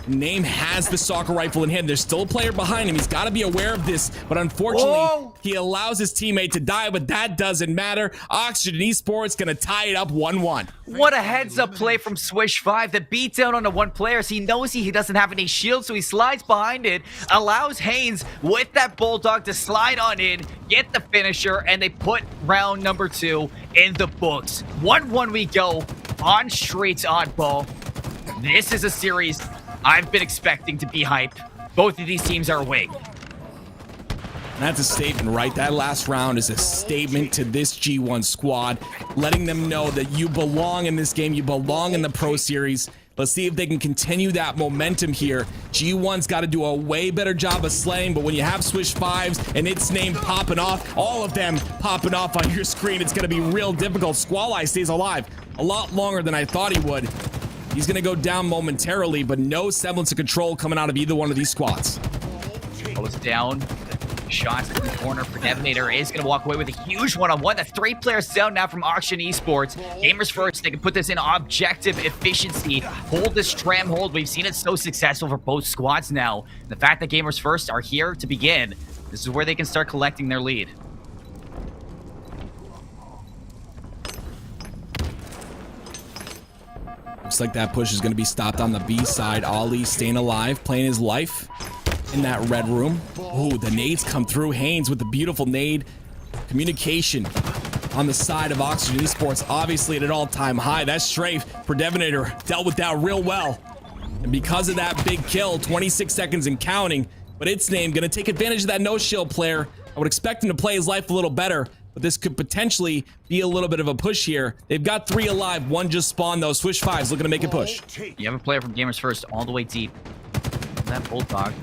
Name has the soccer rifle in him. There's still a player behind him. He's got to be aware of this, but unfortunately, he allows his teammate to die, but that doesn't matter. Oxygen Esports going to tie it up 1-1. What a heads-up play from Swish 5. The beatdown on the one player. So he knows he doesn't have any shield, so he slides behind it, allows Haynes with that Bulldog to slide on in, get the finisher, and they put round number 2 in the books. 1-1 we go on Streets Oddball. This is a series I've been expecting to be hyped. Both of these teams are awake. That's a statement, right? That last round is a statement to this G1 squad, letting them know that you belong in this game, you belong in the Pro Series. Let's see if they can continue that momentum here. G1's got to do a way better job of slaying, but when you have Swish 5s and its name popping off, all of them popping off on your screen, it's going to be real difficult. Squalleye stays alive a lot longer than I thought he would. He's going to go down momentarily, but no semblance of control coming out of either one of these squads. Ball is down. Shots in the corner. Predevator is going to walk away with a huge one-on-one. That's 3 players down now from Oxygen Esports. Gamers First, they can put this in objective efficiency. Hold this tram hold. We've seen it so successful for both squads now. The fact that Gamers First are here to begin, this is where they can start collecting their lead. Looks like that push is going to be stopped on the B side. Ali staying alive, playing his life in that red room. Oh, the nades come through. Haynes with the beautiful nade. Communication on the side of Oxygen Esports, obviously at an all-time high. That strafe, Predevator dealt with that real well. And because of that big kill, 26 seconds and counting, but its name going to take advantage of that no-shield player. I would expect him to play his life a little better, but this could potentially be a little bit of a push here. They've got 3 alive. 1 just spawned, though. Swish 5's looking to make a push. You have a player from Gamers First all the way deep. That Bulldog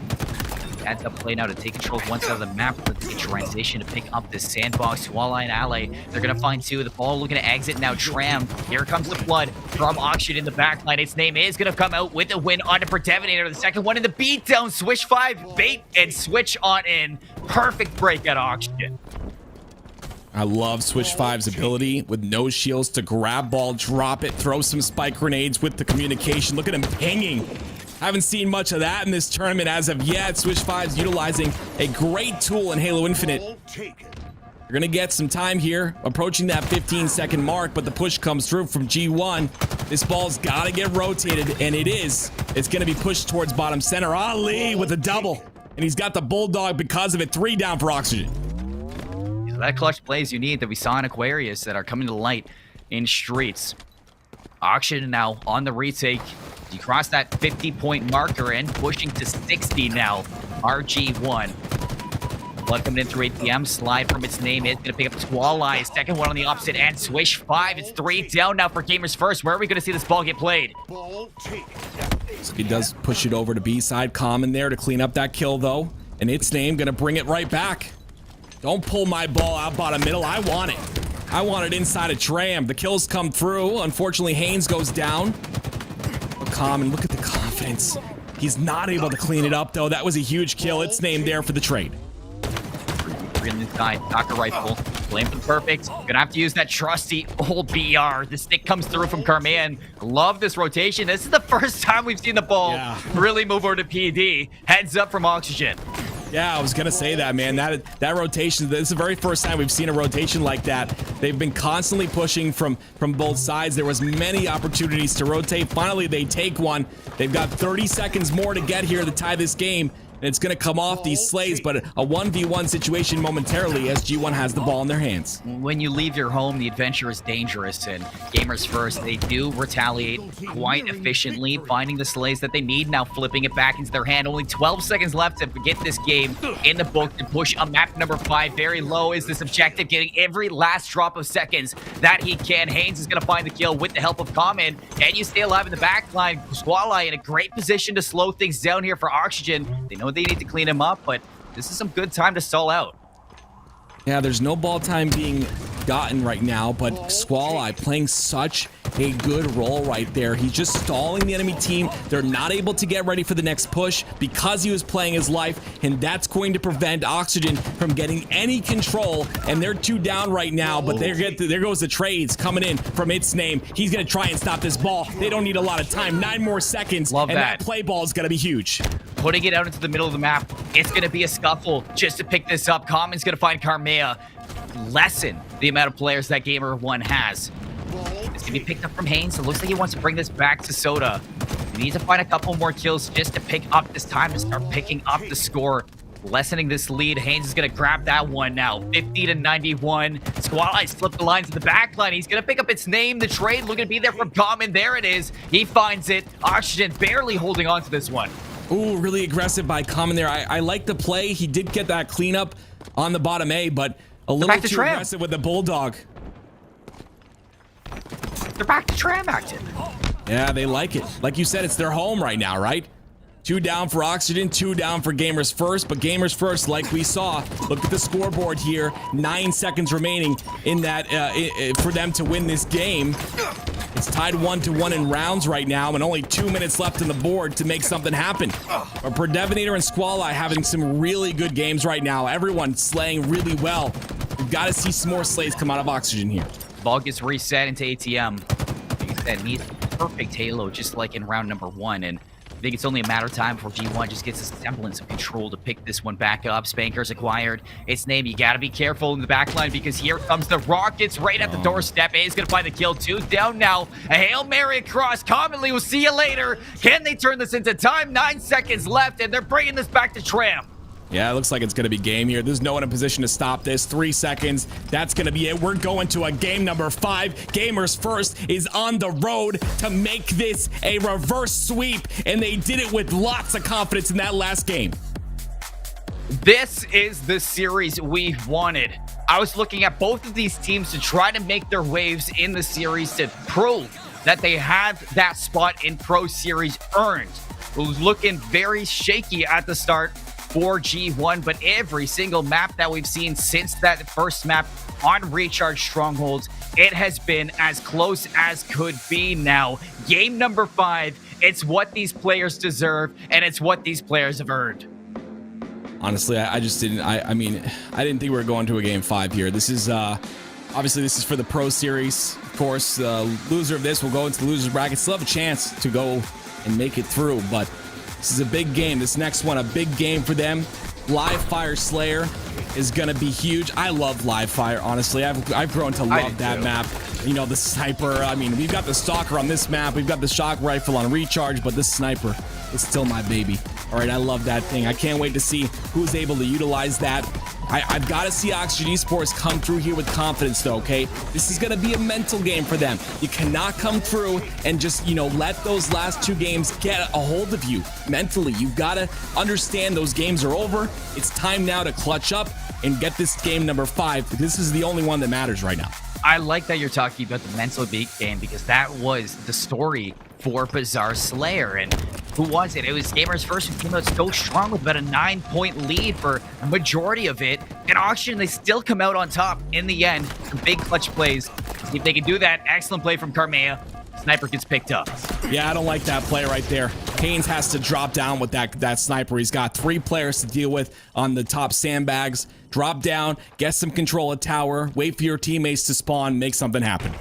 adds up play now to take control of one side of the map. Let's get transition to pick up this sandbox. Swalleye and Ally, they're going to find 2. The ball looking to exit now. Tram. Here comes the flood from Oxygen in the backline. Its name is going to come out with a win onto Predevator. The second one in the beatdown. Swish 5, bait, and switch on in. Perfect break at Oxygen. I love Swish 5's ability with no shields to grab ball, drop it, throw some spike grenades with the communication. Look at him pinging. Haven't seen much of that in this tournament as of yet. Swish 5's utilizing a great tool in Halo Infinite. You're going to get some time here, approaching that 15-second mark, but the push comes through from G1. This ball's got to get rotated, and it is. It's going to be pushed towards bottom center. Ali with a double, and he's got the Bulldog because of it. 3 down for Oxygen. That clutch plays you need that we saw in Aquarius that are coming to light in Streets. Oxygen now on the retake. You cross that 50-point marker and pushing to 60 now. RG1. Blood coming in through ATM. Slide from its name. It's going to pick up Swalleye. Second one on the opposite end. Swish 5. It's 3 down now for Gamers First. Where are we going to see this ball get played? So he does push it over to B side. Common there to clean up that kill, though. And its name going to bring it right back. Don't pull my ball out bottom middle. I want it. I want it inside a tram. The kills come through. Unfortunately, Haynes goes down. But Common, look at the confidence. He's not able to clean it up, though. That was a huge kill. It's named there for the trade. Inside, Soccer Rifle Blame for the perfect. Gonna have to use that trusty old BR. The stick comes through from Carmea, and love this rotation. This is the first time we've seen the ball really move over to PD. Heads up from Oxygen. Yeah, I was gonna say that, man. That rotation, this is the very first time we've seen a rotation like that. They've been constantly pushing from both sides. There was many opportunities to rotate. Finally, they take one. They've got 30 seconds more to get here to tie this game. And it's going to come off these slays, but a 1v1 situation momentarily as G1 has the ball in their hands. When you leave your home, the adventure is dangerous, and Gamers First, they do retaliate quite efficiently, finding the slays that they need, now flipping it back into their hand. Only 12 seconds left to get this game in the book to push a map number 5. Very low is this objective, getting every last drop of seconds that he can. Haynes is going to find the kill with the help of Common. Can you stay alive in the back line? Squally in a great position to slow things down here for Oxygen. They know they need to clean him up, but this is some good time to stall out. Yeah, there's no ball time being gotten right now, but Squally playing such a good role right there. He's just stalling the enemy team. They're not able to get ready for the next push because he was playing his life, and that's going to prevent Oxygen from getting any control. And they're 2 down right now, but there goes the trades coming in from its name. He's going to try and stop this ball. They don't need a lot of time. 9 more seconds, Love and that play ball is going to be huge. Putting it out into the middle of the map. It's going to be a scuffle just to pick this up. Common's going to find Carmea. Lessen the amount of players that Gamer 1 has. It's going to be picked up from Haynes. It looks like he wants to bring this back to Soda. He needs to find a couple more kills just to pick up this time, to start picking up the score. Lessening this lead. Haynes is going to grab that one now. 50-91. Squally's flipped the lines to the back line. He's going to pick up its name. The trade looking to be there from Common. There it is. He finds it. Oxygen barely holding on to this one. Ooh, really aggressive by Common there. I like the play. He did get that cleanup on the bottom A, but a little too aggressive with the Bulldog. They're back to Tram active. Yeah, they like it. Like you said, it's their home right now, right? 2 down for Oxygen, 2 down for Gamers First, but Gamers First, like we saw, look at the scoreboard here. 9 seconds remaining in that for them to win this game. It's tied 1-1 in rounds right now, and only 2 minutes left on the board to make something happen. But Predevinator and Squally having some really good games right now. Everyone slaying really well. We've got to see some more slays come out of Oxygen here. Ball gets reset into ATM. Like I said, needs perfect halo, just like in round number 1, and I think it's only a matter of time before G1 just gets a semblance of control to pick this one back up. Spanker's acquired its name. You got to be careful in the back line because here comes the Rockets right at the doorstep. A's going to find the kill. 2 down now. A Hail Mary across. Commonly, we'll see you later. Can they turn this into time? 9 seconds left, and they're bringing this back to Tram. Yeah, it looks like it's going to be game here. There's no one in position to stop this. 3 seconds. That's going to be it. We're going to a game number 5. Gamers First is on the road to make this a reverse sweep, and they did it with lots of confidence in that last game. This is the series we wanted. I was looking at both of these teams to try to make their waves in the series to prove that they have that spot in Pro Series earned. It was looking very shaky at the start for G1, but every single map that we've seen since that first map on Recharge Strongholds, it has been as close as could be now. Game number 5, it's what these players deserve, and it's what these players have earned. Honestly, I just didn't, I mean, I didn't think we were going to a game 5 here. This is, obviously this is for the Pro Series. Of course, loser of this will go into the loser's bracket. Still have a chance to go and make it through, but this is a big game. This next one, a big game for them. Live Fire Slayer is going to be huge. I love Live Fire, honestly. I've grown to love that map. You know, the sniper. I mean, we've got the stalker on this map. We've got the shock rifle on Recharge, but this sniper is still my baby. All right, I love that thing. I can't wait to see who's able to utilize that. I've got to see Oxygen Esports come through here with confidence, though, okay? This is going to be a mental game for them. You cannot come through and just, you know, let those last 2 games get a hold of you mentally. You've got to understand those games are over. It's time now to clutch up and get this game number 5. This is the only one that matters right now. I like that you're talking about the mental beat game because that was the story for Bizarre Slayer. And who was it? It was Gamers First who came out so strong with about a 9-point lead for a majority of it. In Oxygen, they still come out on top in the end. Some big clutch plays. See if they can do that. Excellent play from Carmea. Sniper gets picked up. Yeah, I don't like that play right there. Haynes has to drop down with that sniper. He's got 3 players to deal with on the top sandbags. Drop down, get some control of tower, wait for your teammates to spawn, make something happen.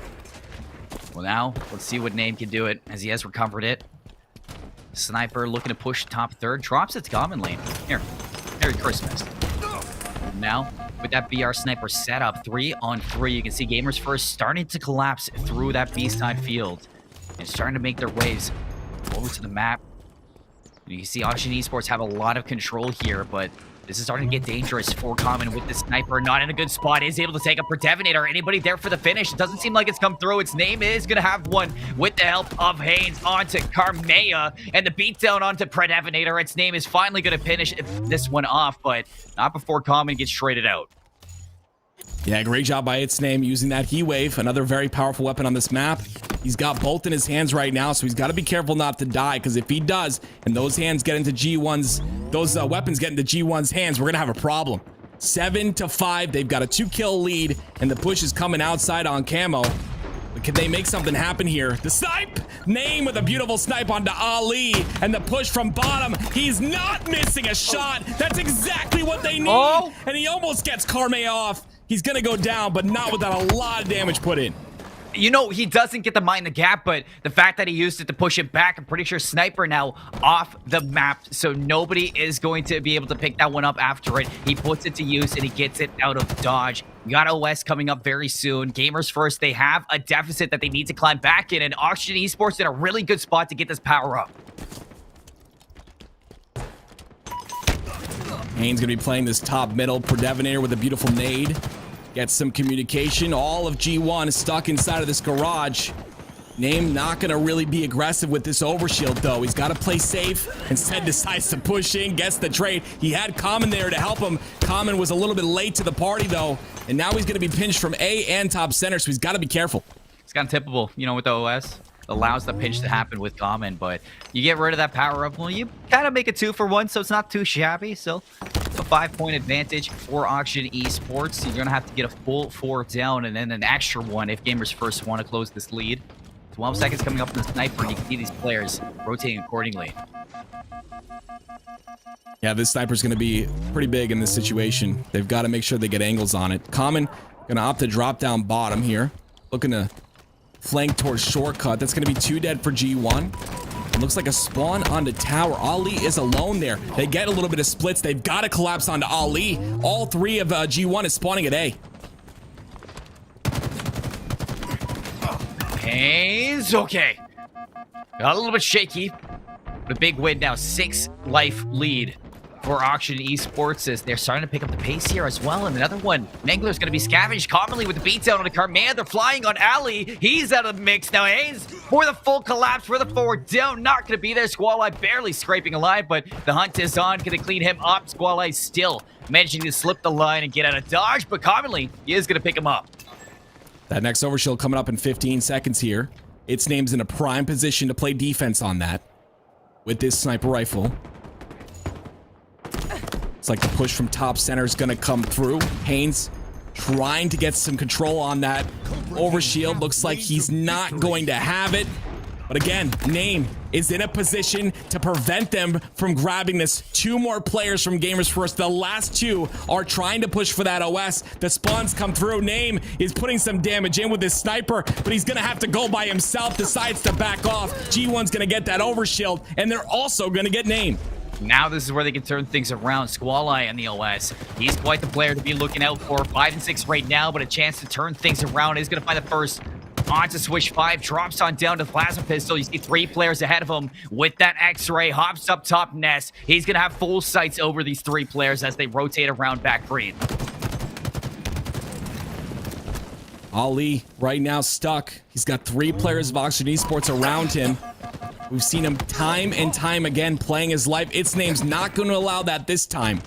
Well, now let's see what Name can do it as he has recovered it. Sniper looking to push top third, drops it to common lane. Here, Merry Christmas. Now, with that BR sniper setup, 3-on-3, you can see Gamers First starting to collapse through that B-side field and starting to make their ways over to the map. You can see Auction Esports have a lot of control here, but this is starting to get dangerous for Common with the sniper. Not in a good spot. Is able to take up Predevinator. Anybody there for the finish? It doesn't seem like it's come through. Its Name is going to have one with the help of Haynes onto Carmea. And the beatdown onto Predevinator. Its Name is finally going to finish this one off, but not before Common gets traded out. Yeah, great job by Its Name using that Heat Wave. Another very powerful weapon on this map. He's got both in his hands right now, so he's got to be careful not to die, because if he does, and those hands get into G1's, those weapons get into G1's hands, we're going to have a problem. 7-5, they've got a 2-kill lead, and the push is coming outside on Camo. But can they make something happen here? The snipe! Name with a beautiful snipe onto Ali, and the push from bottom. He's not missing a shot. That's exactly what they need. Oh. And he almost gets Carmea off. He's going to go down, but not without a lot of damage put in. You know, he doesn't get to mine the gap, but the fact that he used it to push it back, I'm pretty sure Sniper now off the map, so nobody is going to be able to pick that one up after it. He puts it to use, and he gets it out of dodge. We got OS coming up very soon. Gamers First, they have a deficit that they need to climb back in, and Auction Esports in a really good spot to get this power up. Haynes going to be playing this top middle. Predevinator with a beautiful nade. Gets some communication. All of G1 is stuck inside of this garage. Name not going to really be aggressive with this overshield, though. He's got to play safe. Instead, decides to push in, gets the trade. He had Common there to help him. Common was a little bit late to the party, though. And now he's going to be pinched from A and top center, so he's got to be careful. It's kind of typical, you know, with the OS. Allows the pinch to happen with Common, but you get rid of that power up, well, you kind of make a 2-for-1, so it's not too shabby. So a 5-point advantage for Auction Esports. You're gonna have to get a full 4 down and then an extra 1 if Gamers First want to close this lead. 12 seconds coming up in the sniper, and you can see these players rotating accordingly. Yeah, this sniper's gonna be pretty big in this situation. They've got to make sure they get angles on it. Common gonna opt to drop down bottom here, looking to flank towards shortcut. That's going to be 2 dead for G1. It looks like a spawn onto tower. Ali is alone there. They get a little bit of splits. They've got to collapse onto Ali. All 3 of G1 is spawning at A. Haynes, okay. Got a little bit shaky. But a big win now. 6 life lead for Auction Esports as they're starting to pick up the pace here as well. And another one, Mangler's going to be scavenged commonly with the beatdown on the Carmea. They're flying on Ali. He's out of the mix now. Haynes for the full collapse for the 4 down. Not going to be there. Squall-Eye barely scraping alive, but the hunt is on. Going to clean him up. Squall-Eye still managing to slip the line and get out of dodge, but commonly he is going to pick him up. That next overshield coming up in 15 seconds here. Its Name's in a prime position to play defense on that with this sniper rifle. It's like the push from top center is going to come through. Haynes trying to get some control on that overshield. Looks like he's not going to have it. But again, Name is in a position to prevent them from grabbing this. 2 more players from Gamers First. The last 2 are trying to push for that OS. The spawns come through. Name is putting some damage in with his sniper, but he's going to have to go by himself. Decides to back off. G1's going to get that overshield, and they're also going to get Name. Now this is where they can turn things around. Squall-Eye on the OS. He's quite the player to be looking out for. 5 and 6 right now, but a chance to turn things around. He's going to find the first on to Swish 5. Drops on down to the Plasma Pistol. You see 3 players ahead of him with that X-Ray. Hops up top nest. He's going to have full sights over these 3 players as they rotate around back green. Ali right now stuck. He's got 3 players of Auction Esports around him. We've seen him time and time again playing his life. Its Name's not going to allow that this time.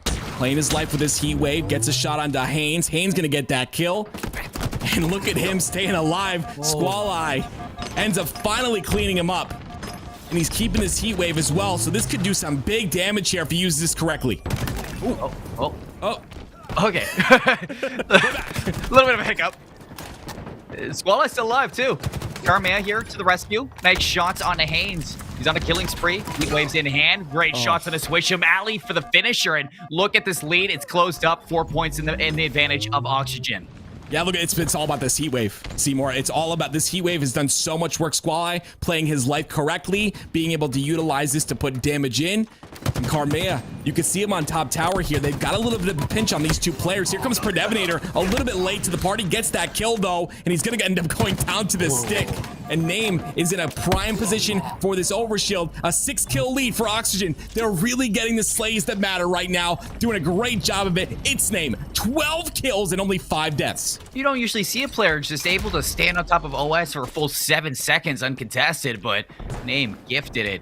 Playing his life with his heat wave. Gets a shot onto Haynes. Haynes going to get that kill. And look at him staying alive. Squall-Eye ends up finally cleaning him up. And he's keeping his heat wave as well. So this could do some big damage here if he uses this correctly. Ooh, Oh. Okay. A little bit of a hiccup. Squall-Eye's still alive, too. Carmea here to the rescue. Nice shots on the Haynes. He's on a killing spree. Heat waves in hand. Great shots on the switch. Ali for the finisher. And look at this lead. It's closed up. 4 points in the advantage of Oxygen. Yeah, look, it's all about this heat wave, Seymour. It's all about this heat wave has done so much work. Squall playing his life correctly, being able to utilize this to put damage in. And Carmea, you can see him on top tower here. They've got a little bit of a pinch on these two players. Here comes Predevinator, a little bit late to the party, gets that kill though, and he's gonna end up going down to this stick. And Name is in a prime position for this overshield. A 6-kill lead for Oxygen. They're really getting the slays that matter right now, doing a great job of it. It's Name, 12 kills and only 5 deaths. You don't usually see a player just able to stand on top of OS for a full 7 seconds uncontested, but Name gifted it.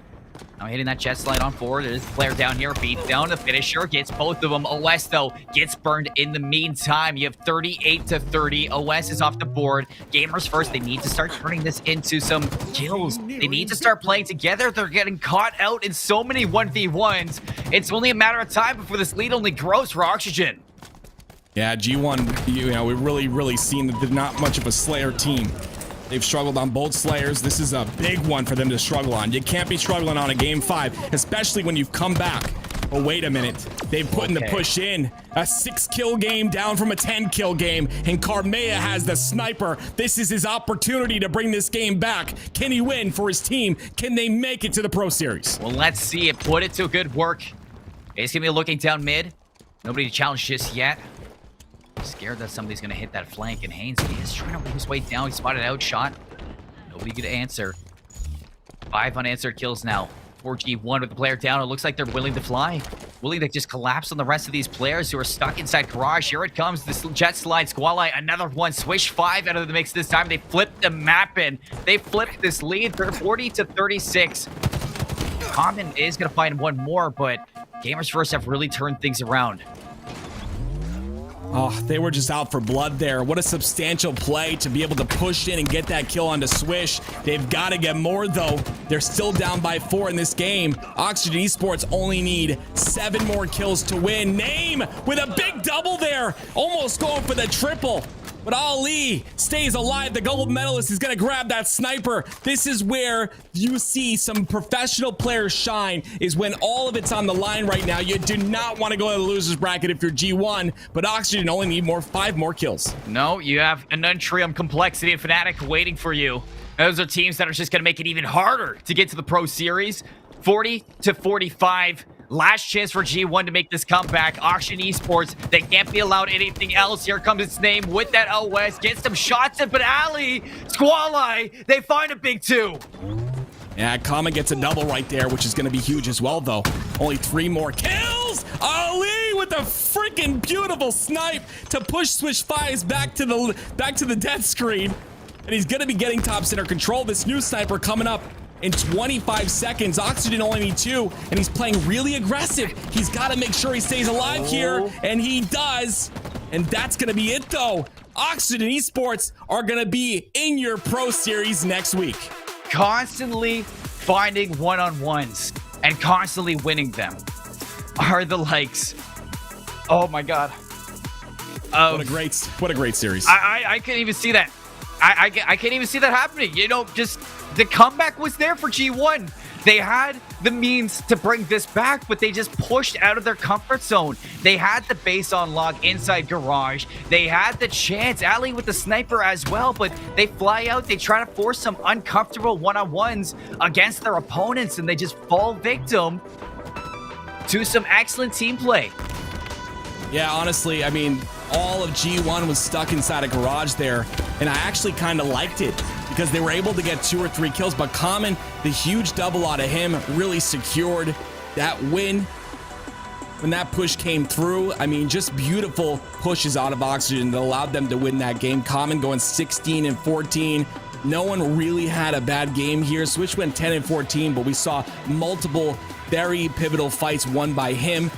Now hitting that jet slide on forward. There's a player down here, beats down the finisher, gets both of them. OS, though, gets burned in the meantime. You have 38-30. OS is off the board. Gamers first, they need to start turning this into some kills. They need to start playing together. They're getting caught out in so many 1v1s. It's only a matter of time before this lead only grows for Oxygen. Yeah, G1, we've really seen that they're not much of a Slayer team. They've struggled on both Slayers. This is a big one for them to struggle on. You can't be struggling on a game 5, especially when you've come back. Oh, wait a minute. They've put in the push in. A 6-kill game down from a 10-kill game, and Carmea has the sniper. This is his opportunity to bring this game back. Can he win for his team? Can they make it to the Pro Series? Well, let's see it. Put it to good work. He's going to be looking down mid. Nobody to challenge just yet. Scared that somebody's gonna hit that flank, and Haynes, he is trying to work his way down. He spotted out shot. Nobody could answer. 5 unanswered kills now. 4G1 with the player down. It looks like they're willing to fly. Willing to just collapse on the rest of these players who are stuck inside garage. Here it comes. This jet slide. Squall, another one. Swish 5 out of the mix this time. They flipped the map in. They flipped this lead. They're 40-36. Common is gonna find one more, but Gamers First have really turned things around. Oh, they were just out for blood there. What a substantial play to be able to push in and get that kill onto Swish. They've got to get more, though. They're still down by 4 in this game. Oxygen Esports only need 7 more kills to win. Name with a big double there. Almost going for the triple. But Ali stays alive. The gold medalist is going to grab that sniper. This is where you see some professional players shine, is when all of it's on the line right now. You do not want to go to the loser's bracket if you're G1, but Oxygen only need 5 more kills. No, you have Anuntrium, Complexity, and Fnatic waiting for you. Those are teams that are just going to make it even harder to get to the Pro Series. 40-45. Last chance for G1 to make this comeback. Oxygen Esports, they can't be allowed anything else. Here comes its Name with that OS. Gets some shots in, but Ali, Squall, they find a big 2. Yeah, Kama gets a double right there, which is going to be huge as well, though. Only 3 more kills. Ali with a freaking beautiful snipe to push Swish 5s back to the death screen. And he's going to be getting top center control. This new sniper coming up in 25 seconds. Oxygen only need 2, and he's playing really aggressive. He's got to make sure he stays alive here, and he does. And that's going to be it, though. Oxygen Esports are going to be in your Pro Series next week. Constantly finding one-on-ones and constantly winning them are the likes. Oh my god. What a great series. I can't even see that. I can't even see that happening. You know, just the comeback was there for G1. They had the means to bring this back, but they just pushed out of their comfort zone. They had the base on lock inside garage. They had the chance, Ali with the sniper as well, but they fly out. They try to force some uncomfortable one-on-ones against their opponents, and they just fall victim to some excellent team play. Yeah, honestly, I mean, all of G1 was stuck inside a garage there, and I actually kind of liked it because they were able to get 2 or 3 kills, but Common, the huge double out of him, really secured that win. When that push came through, I mean, just beautiful pushes out of Oxygen that allowed them to win that game. Common going 16-14. No one really had a bad game here. Switch went 10-14, but we saw multiple very pivotal fights won by him.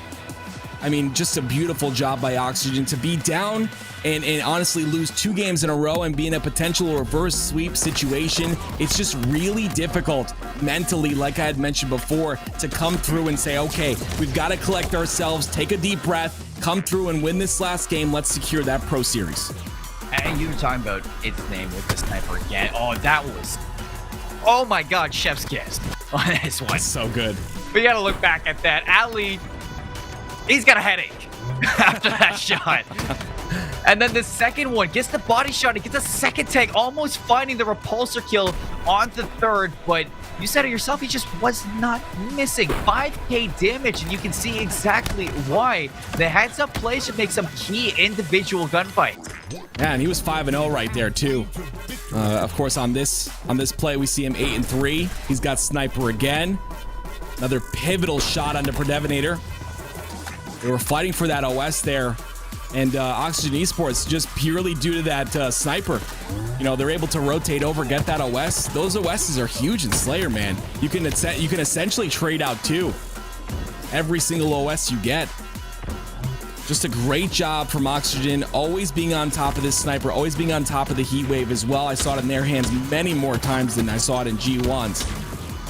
I mean, just a beautiful job by Oxygen to be down and honestly lose 2 games in a row and be in a potential reverse sweep situation. It's just really difficult mentally, like I had mentioned before, to come through and say, okay, we've got to collect ourselves, take a deep breath, come through and win this last game. Let's secure that Pro Series. And you were talking about its name with the sniper again. Oh, that was... Oh my god, chef's kiss on this one. So good. We gotta look back at that. Ali, he's got a headache after that shot. And then the second one gets the body shot. He gets a second tag, almost finding the repulsor kill on the third. But you said it yourself, he just was not missing. 5k damage, and you can see exactly why. The heads-up play should make some key individual gunfights. Yeah, and he was 5-0 right there too. Of course, on this play, we see him 8-3. He's got sniper again. Another pivotal shot on the Predevinator. They were fighting for that OS there. And Oxygen Esports, just purely due to that sniper, you know, they're able to rotate over, get that OS. Those OSs are huge in Slayer, man. You can essentially trade out two. Every single OS you get. Just a great job from Oxygen, always being on top of this sniper, always being on top of the heat wave as well. I saw it in their hands many more times than I saw it in G1's.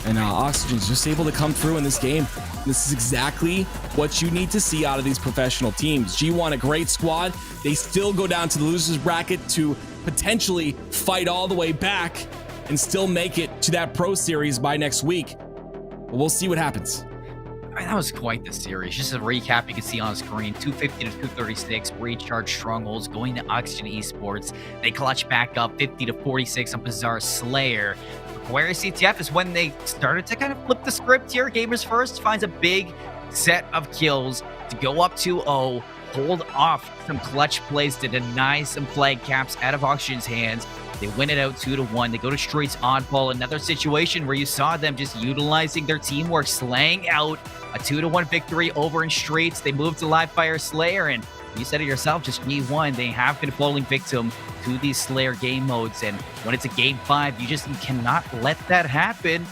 And Oxygen's just able to come through in this game. This is exactly what you need to see out of these professional teams. G1, a great squad. They still go down to the losers bracket to potentially fight all the way back and still make it to that pro series by next week. But we'll see what happens. I mean, that was quite the series. Just a recap, you can see on screen, 250 to 236, recharge strongholds going to Oxygen Esports. They clutch back up 50 to 46 on Bizarre Slayer. Aquarius CTF is when they started to kind of flip the script here. Gamers First finds a big set of kills to go up 2-0, hold off some clutch plays to deny some flag caps out of Oxygen's hands. They win it out 2-1. They go to Streets Oddball, another situation where you saw them just utilizing their teamwork, slaying out a 2-1 victory over in Streets. They moved to Live Fire Slayer, and you said it yourself, just G1, they have been falling victim to these Slayer game modes, and when it's a game 5, you cannot let that happen.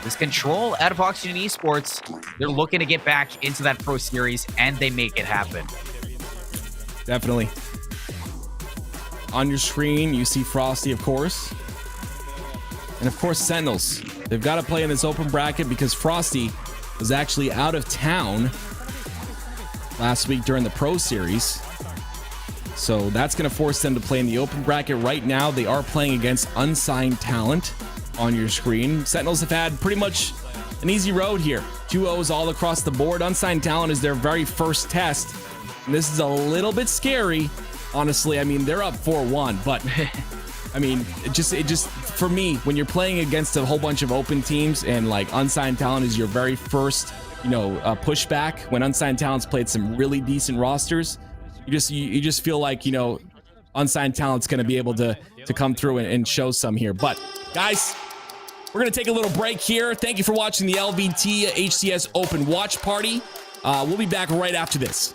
This control out of Oxygen Esports, they're looking to get back into that pro series, and they make it happen. Definitely. On your screen, you see Frosty, of course. And of course, Sentinels. They've got to play in this open bracket because Frosty was actually out of town last week during the Pro Series. So that's going to force them to play in the open bracket. Right now, they are playing against unsigned talent on your screen. Sentinels have had pretty much an easy road here. 2-0s all across the board. Unsigned talent is their very first test. And this is a little bit scary. Honestly, I mean, they're up 4-1, but I mean, it just for me, when you're playing against a whole bunch of open teams and like unsigned talent is your very first, pushback, when unsigned talent's played some really decent rosters, you just feel like, unsigned talent's going to be able to come through and show some here. But guys, we're going to take a little break here. Thank you for watching the LVT HCS Open Watch Party. We'll be back right after this.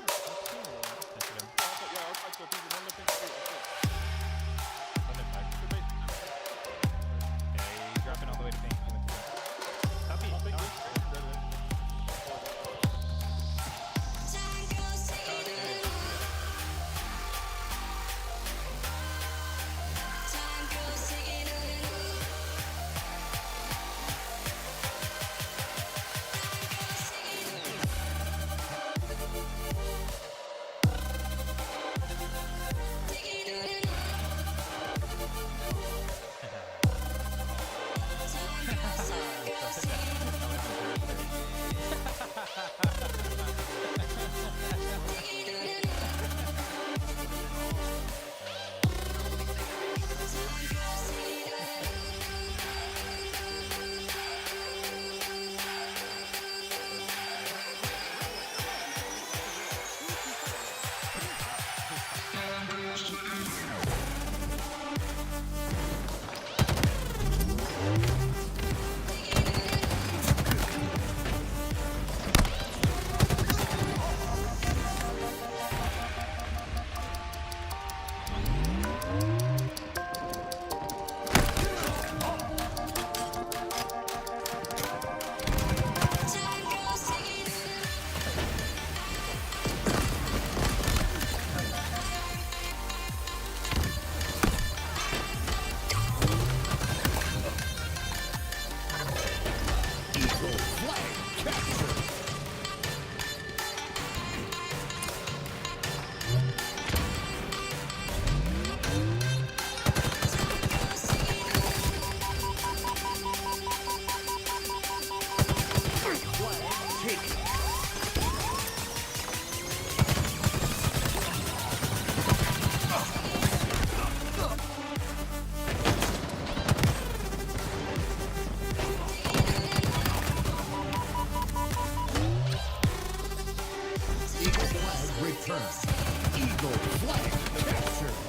turn. Eagle flag capture.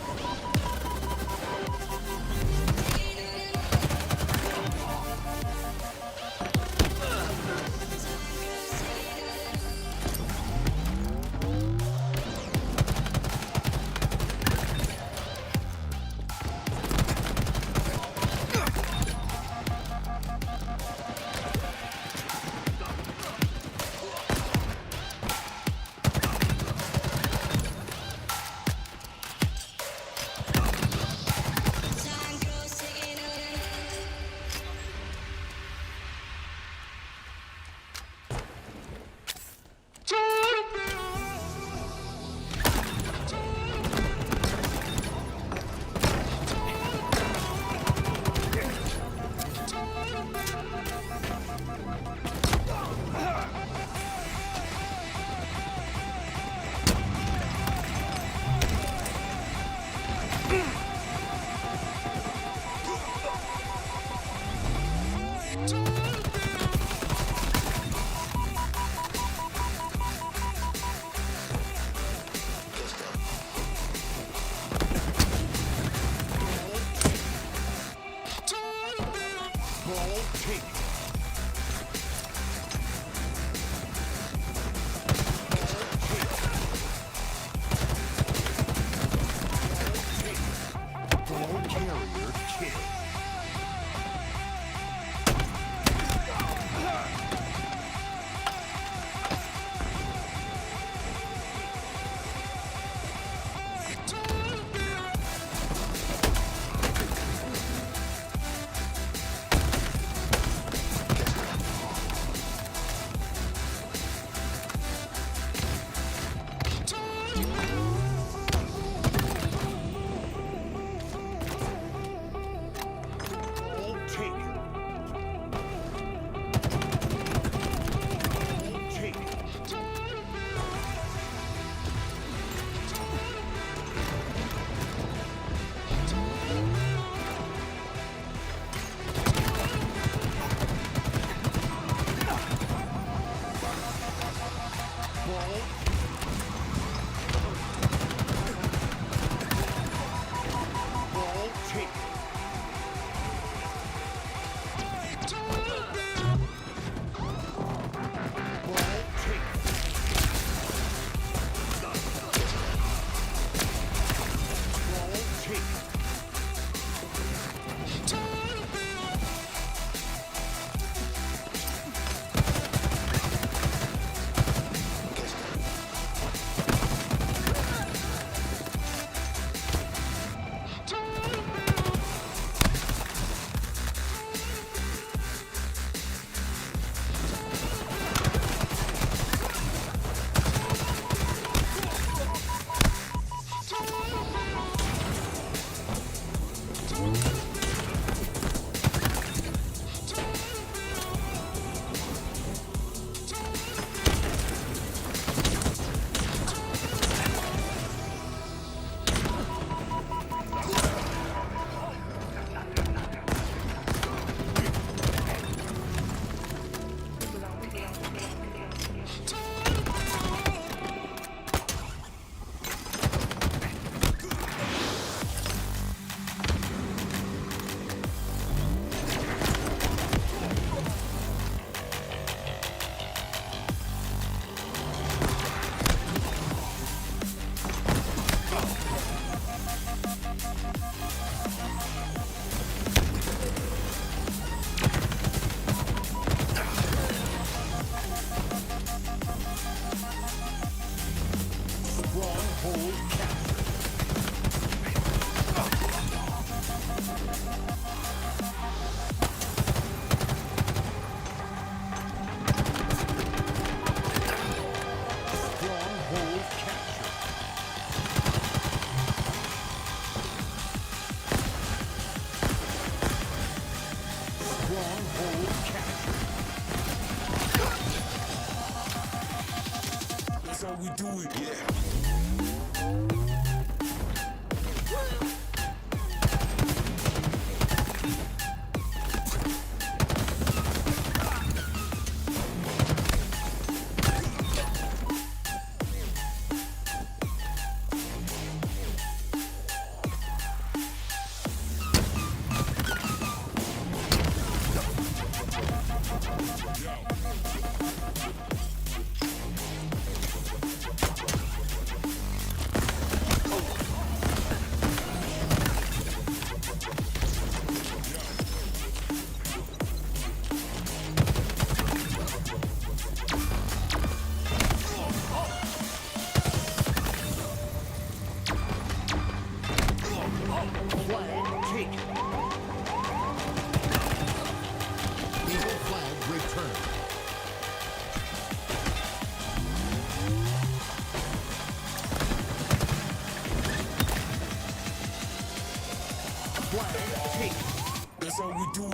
Flag taken. Eagle flag returned. Flag taken. That's how we do it.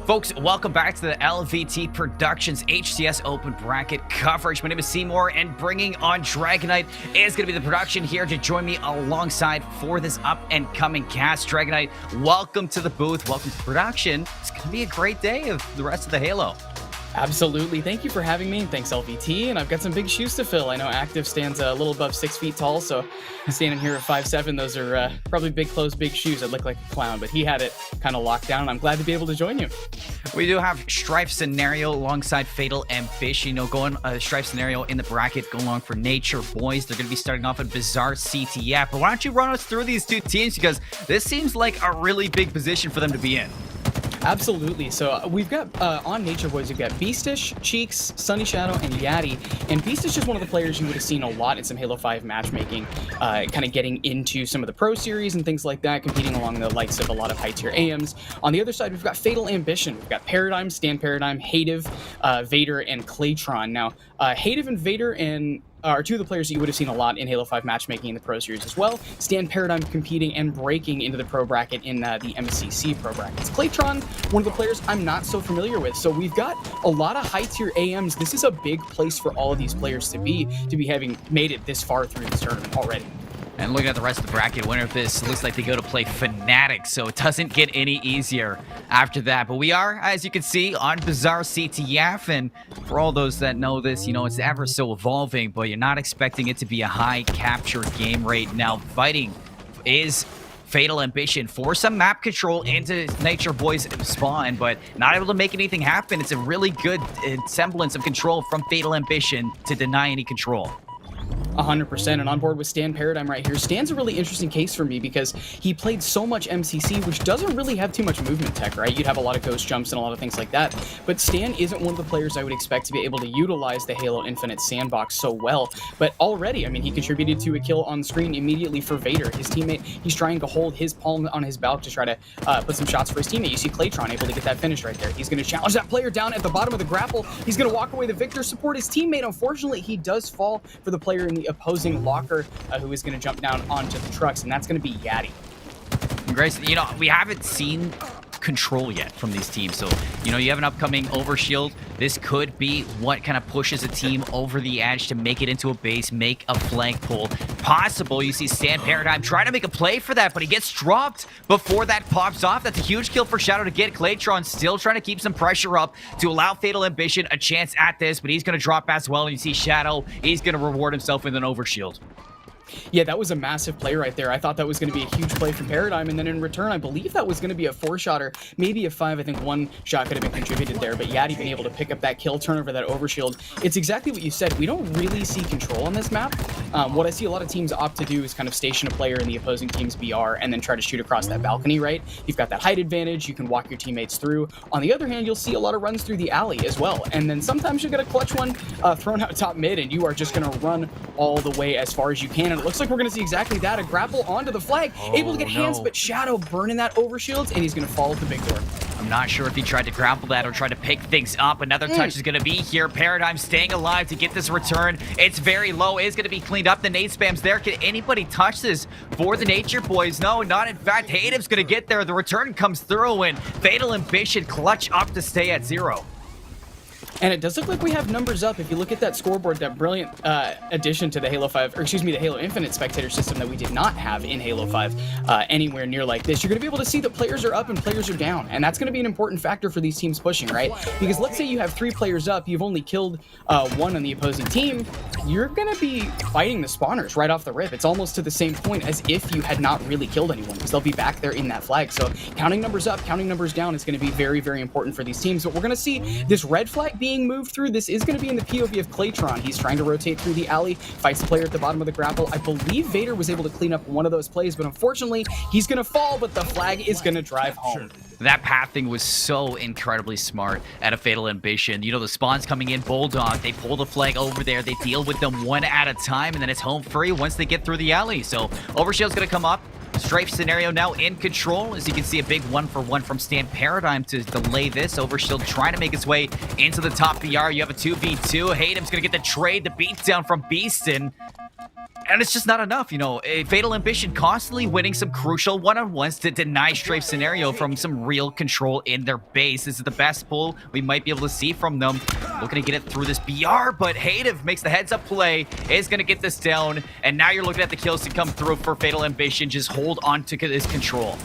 Folks, welcome back to the LVT Productions HCS Open Bracket coverage. My name is Seymour, and bringing on Dragonite is going to be the production here to join me alongside for this up-and-coming cast. Dragonite, welcome to the booth. Welcome to production. It's going to be a great day of the rest of the Halo. Absolutely. Thank you for having me, and thanks LVT. And I've got some big shoes to fill. I know Active stands a little above 6 feet tall, so standing here at 5'7", those are probably big clothes, big shoes. I'd look like a clown, but he had it kind of locked down, and I'm glad to be able to join you. We do have Strife Scenario alongside Fatal Ambition. You know, going Strife Scenario in the bracket, going along for Nature Boys. They're going to be starting off at Bizarre CTF. But why don't you run us through these two teams, because this seems like a really big position for them to be in. Absolutely. So we've got on Nature Boys, we've got Beastish, Cheeks, Sunny Shadow, and Yati. And Beastish is one of the players you would have seen a lot in some Halo 5 matchmaking, kind of getting into some of the Pro Series and things like that, competing along the likes of a lot of high-tier AMs. On the other side, we've got Fatal Ambition. We've got Paradigm, Stan Paradigm, Hative, Vader, and Claytron. Now, Hative and Vader are two of the players that you would have seen a lot in Halo 5 matchmaking in the Pro Series as well. Stan Paradigm competing and breaking into the Pro Bracket in the MCC Pro Brackets. Claytron, one of the players I'm not so familiar with. So we've got a lot of high-tier AMs. This is a big place for all of these players to be having made it this far through this tournament already. And looking at the rest of the bracket, winner of this looks like they go to play Fnatic, so it doesn't get any easier after that. But we are, as you can see, on Bizarre CTF, and for all those that know this, you know, it's ever so evolving, but you're not expecting it to be a high capture game rate. Now, fighting is Fatal Ambition for some map control into Nature Boys spawn, but not able to make anything happen. It's a really good semblance of control from Fatal Ambition to deny any control. 100%, and on board with Stan Paradigm right here. Stan's a really interesting case for me because he played so much MCC, which doesn't really have too much movement tech, right? You'd have a lot of ghost jumps and a lot of things like that, but Stan isn't one of the players I would expect to be able to utilize the Halo Infinite sandbox so well. But already, I mean, he contributed to a kill on screen immediately for Vader, his teammate. He's trying to hold his palm on his belt to try to put some shots for his teammate. You see Claytron able to get that finish right there. He's going to challenge that player down at the bottom of the grapple. He's going to walk away the victor, support his teammate. Unfortunately, he does fall for the player in the opposing locker who is going to jump down onto the trucks, and that's going to be Yati. Grace, you know, we haven't seen control yet from these teams, so you know, you have an upcoming overshield. This could be what kind of pushes a team over the edge to make it into a base, make a flank pull. possible. You see Stan Paradigm trying to make a play for that, but he gets dropped before that pops off. That's a huge kill for Shadow to get. Claytron still trying to keep some pressure up to allow Fatal Ambition a chance at this, but he's going to drop as well. And you see Shadow, he's going to reward himself with an overshield. Yeah, that was a massive play right there. I thought that was going to be a huge play from Paradigm, and then in return, I believe that was going to be a 4-shotter, maybe a 5. I think 1 shot could have been contributed there, but Yadi being able to pick up that kill, turn over that overshield. It's exactly what you said. We don't really see control on this map. What I see a lot of teams opt to do is kind of station a player in the opposing team's BR and then try to shoot across that balcony, right? You've got that height advantage. You can walk your teammates through. On the other hand, you'll see a lot of runs through the alley as well, and then sometimes you'll get a clutch one thrown out top mid, and you are just going to run all the way as far as you can, and it looks like we're going to see exactly that, a grapple onto the flag, able to get hands, but Shadow burning that overshields, and he's going to fall at the big door. I'm not sure if he tried to grapple that or tried to pick things up. Another touch is going to be here. Paradigm staying alive to get this return. It's very low. It's going to be cleaned up. The nade spam's there. Can anybody touch this for the Nature Boys? No, not in fact. Haydev's going to get there. The return comes through, and Fatal Ambition clutch up to stay at 0. And it does look like we have numbers up. If you look at that scoreboard, that brilliant addition to the Halo 5, or excuse me, the Halo Infinite spectator system that we did not have in Halo 5 anywhere near like this, you're going to be able to see that players are up and players are down. And that's going to be an important factor for these teams pushing, right? Because let's say you have 3 players up, you've only killed 1 on the opposing team, you're going to be fighting the spawners right off the rip. It's almost to the same point as if you had not really killed anyone, because they'll be back there in that flag. So counting numbers up, counting numbers down is going to be very, very important for these teams. But we're going to see this red flag being moved through. This is going to be in the POV of Claytron. He's trying to rotate through the alley, fights the player at the bottom of the grapple. I believe Vader was able to clean up one of those plays, but unfortunately, he's going to fall, but the flag is going to drive home. That pathing was so incredibly smart at a Fatal Ambition. You know, the spawns coming in, Bulldog, they pull the flag over there, they deal with them one at a time, and then it's home free once they get through the alley. So Overshield's going to come up. Strafe scenario now in control. As you can see, a big 1-for-1 from Stan Paradigm to delay this. Overshield trying to make its way into the top BR. You have a 2v2. Haydem's going to get the trade, the beatdown from Beaston. And it's just not enough, you know. A Fatal Ambition constantly winning some crucial one-on-ones to deny Strafe Scenario from some real control in their base. This is the best pull we might be able to see from them. Looking to get it through this BR, but Haydev makes the heads-up play, is going to get this down, and now you're looking at the kills to come through for Fatal Ambition. Just hold on to this control.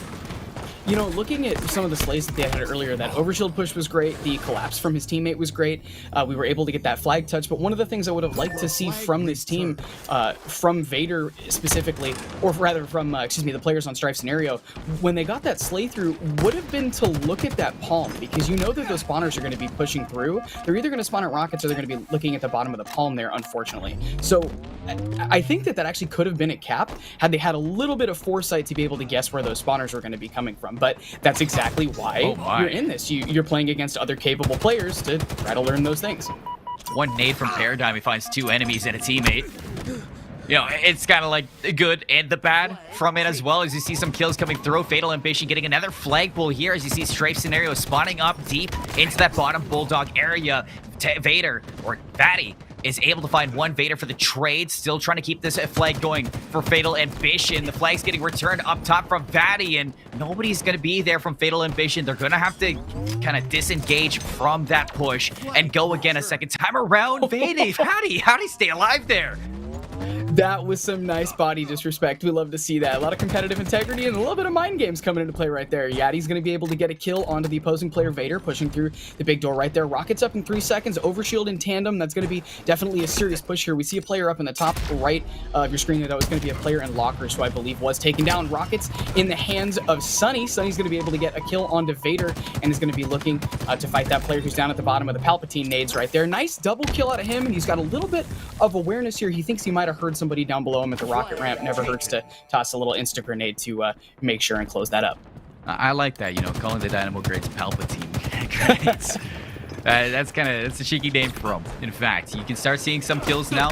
You know, looking at some of the slays that they had earlier, that overshield push was great. The collapse from his teammate was great. We were able to get that flag touch. But one of the things I would have liked to see from this team, from Vader specifically, or rather from, the players on Strife Scenario, when they got that slay through, would have been to look at that palm, because you know that those spawners are going to be pushing through. They're either going to spawn at rockets or they're going to be looking at the bottom of the palm there, unfortunately. So I think that actually could have been a cap had they had a little bit of foresight to be able to guess where those spawners were going to be coming from. But that's exactly why you're in this. You're playing against other capable players to try to learn those things. One nade from Paradigm, he finds 2 enemies and a teammate. You know, it's kind of like the good and the bad from it as well, as you see some kills coming through. Fatal Ambition getting another flagpole here, as you see Strafe Scenario spawning up deep into that bottom Bulldog area. Vader, or Fatty, is able to find 1 Vader for the trade. Still trying to keep this flag going for Fatal Ambition. The flag's getting returned up top from Fatty, and nobody's going to be there from Fatal Ambition. They're going to have to kind of disengage from that push and go again a second time around. Fatty, how'd he stay alive there? That was some nice body disrespect. We love to see that. A lot of competitive integrity and a little bit of mind games coming into play right there. Yadi's going to be able to get a kill onto the opposing player Vader, pushing through the big door right there. Rockets up in 3 seconds. Overshield in tandem. That's going to be definitely a serious push here. We see a player up in the top right of your screen. That was going to be a player in lockers, who I believe was taken down. Rockets in the hands of Sunny. Sunny's going to be able to get a kill onto Vader and is going to be looking to fight that player who's down at the bottom of the Palpatine nades right there. Nice double kill out of him, and he's got a little bit of awareness here. He thinks he might have heard somebody down below him at the rocket ramp. Never hurts to toss a little insta grenade to make sure and close that up. I like that, you know, calling the Dynamo Grades Palpatine grenades. That's a cheeky name for him. In fact, you can start seeing some kills now.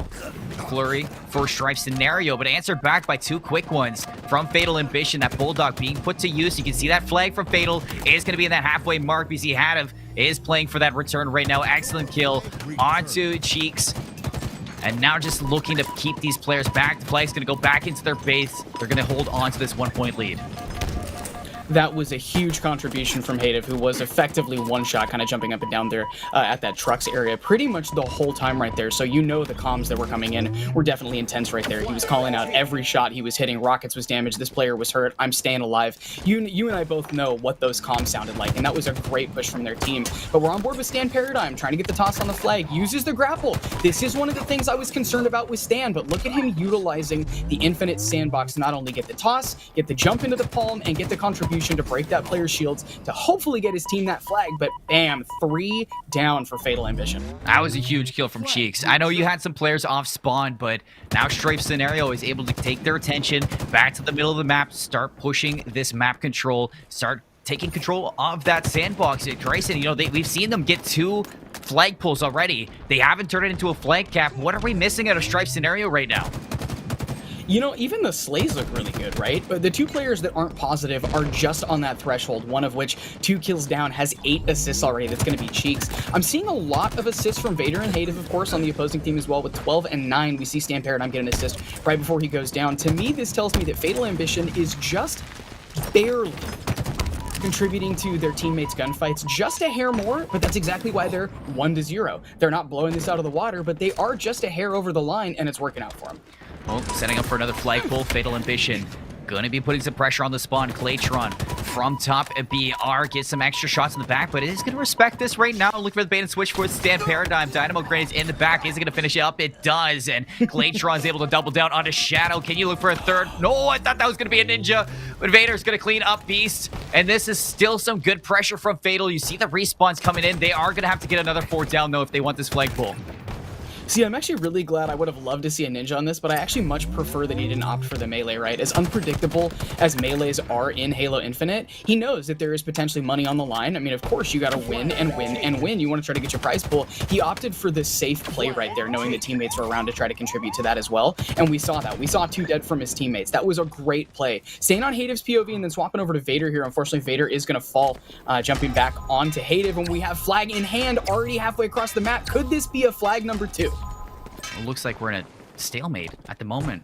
Flurry for Strife Scenario, but answered back by 2 quick ones from Fatal Ambition. That Bulldog being put to use. You can see that flag from Fatal is going to be in that halfway mark, because Hadov is playing for that return right now. Excellent kill onto Cheeks. And now just looking to keep these players back. The flag's going to go back into their base. They're going to hold on to this 1-point lead. that was a huge contribution from Hative, who was effectively one shot, kind of jumping up and down there at that trucks area pretty much the whole time right there. So you know the comms that were coming in were definitely intense right there. He was calling out every shot he was hitting. Rockets was damaged. This player was hurt. I'm staying alive. You and I both know what those comms sounded like, and that was a great push from their team. But we're on board with Stan Paradigm, trying to get the toss on the flag. Uses the grapple. This is one of the things I was concerned about with Stan, but look at him utilizing the infinite sandbox to not only get the toss, get the jump into the palm, and get the contribution to break that player's shields to hopefully get his team that flag. But bam, 3 down for Fatal Ambition. That was a huge kill from Cheeks. I know you had some players off spawn, but now Strafe Scenario is able to take their attention back to the middle of the map, start pushing this map control, start taking control of that sandbox. Grayson, you know, we've seen them get 2 flag pulls already. They haven't turned it into a flag cap. What are we missing out of Strife Scenario right now? You know, even the slays look really good, right? But the 2 players that aren't positive are just on that threshold, one of which 2 kills down has 8 assists already. That's going to be Cheeks. I'm seeing a lot of assists from Vader and Hative, of course, on the opposing team as well. With 12 and 9, we see Stan Paradigm get an assist right before he goes down. To me, this tells me that Fatal Ambition is just barely contributing to their teammates' gunfights, just a hair more, but that's exactly why they're 1-0. They're not blowing this out of the water, but they are just a hair over the line, and it's working out for them. Well, setting up for another flag pull. Fatal Ambition gonna be putting some pressure on the spawn. Claytron from top BR gets some extra shots in the back, but it is gonna respect this right now. Look for the bait and switch for Stan Paradigm. Dynamo Grenades in the back. Is it gonna finish it up? It does, and Claytron's able to double down onto Shadow. Can you look for a third? No, I thought that was gonna be a Ninja, but Vader's gonna clean up Beast, and this is still some good pressure from Fatal. You see the respawns coming in. They are gonna have to get another 4 down, though, if they want this flag pull. See, I'm actually really glad. I would have loved to see a Ninja on this, but I actually much prefer that he didn't opt for the melee, right? As unpredictable as melees are in Halo Infinite, he knows that there is potentially money on the line. I mean, of course, you got to win and win and win. You want to try to get your prize pool. He opted for the safe play right there, knowing that teammates were around to try to contribute to that as well. And we saw that. We saw 2 dead from his teammates. That was a great play. Staying on Hative's POV and then swapping over to Vader here. Unfortunately, Vader is going to fall, jumping back onto Hative, and we have flag in hand already halfway across the map. Could this be a flag number 2? It looks like we're in a stalemate at the moment.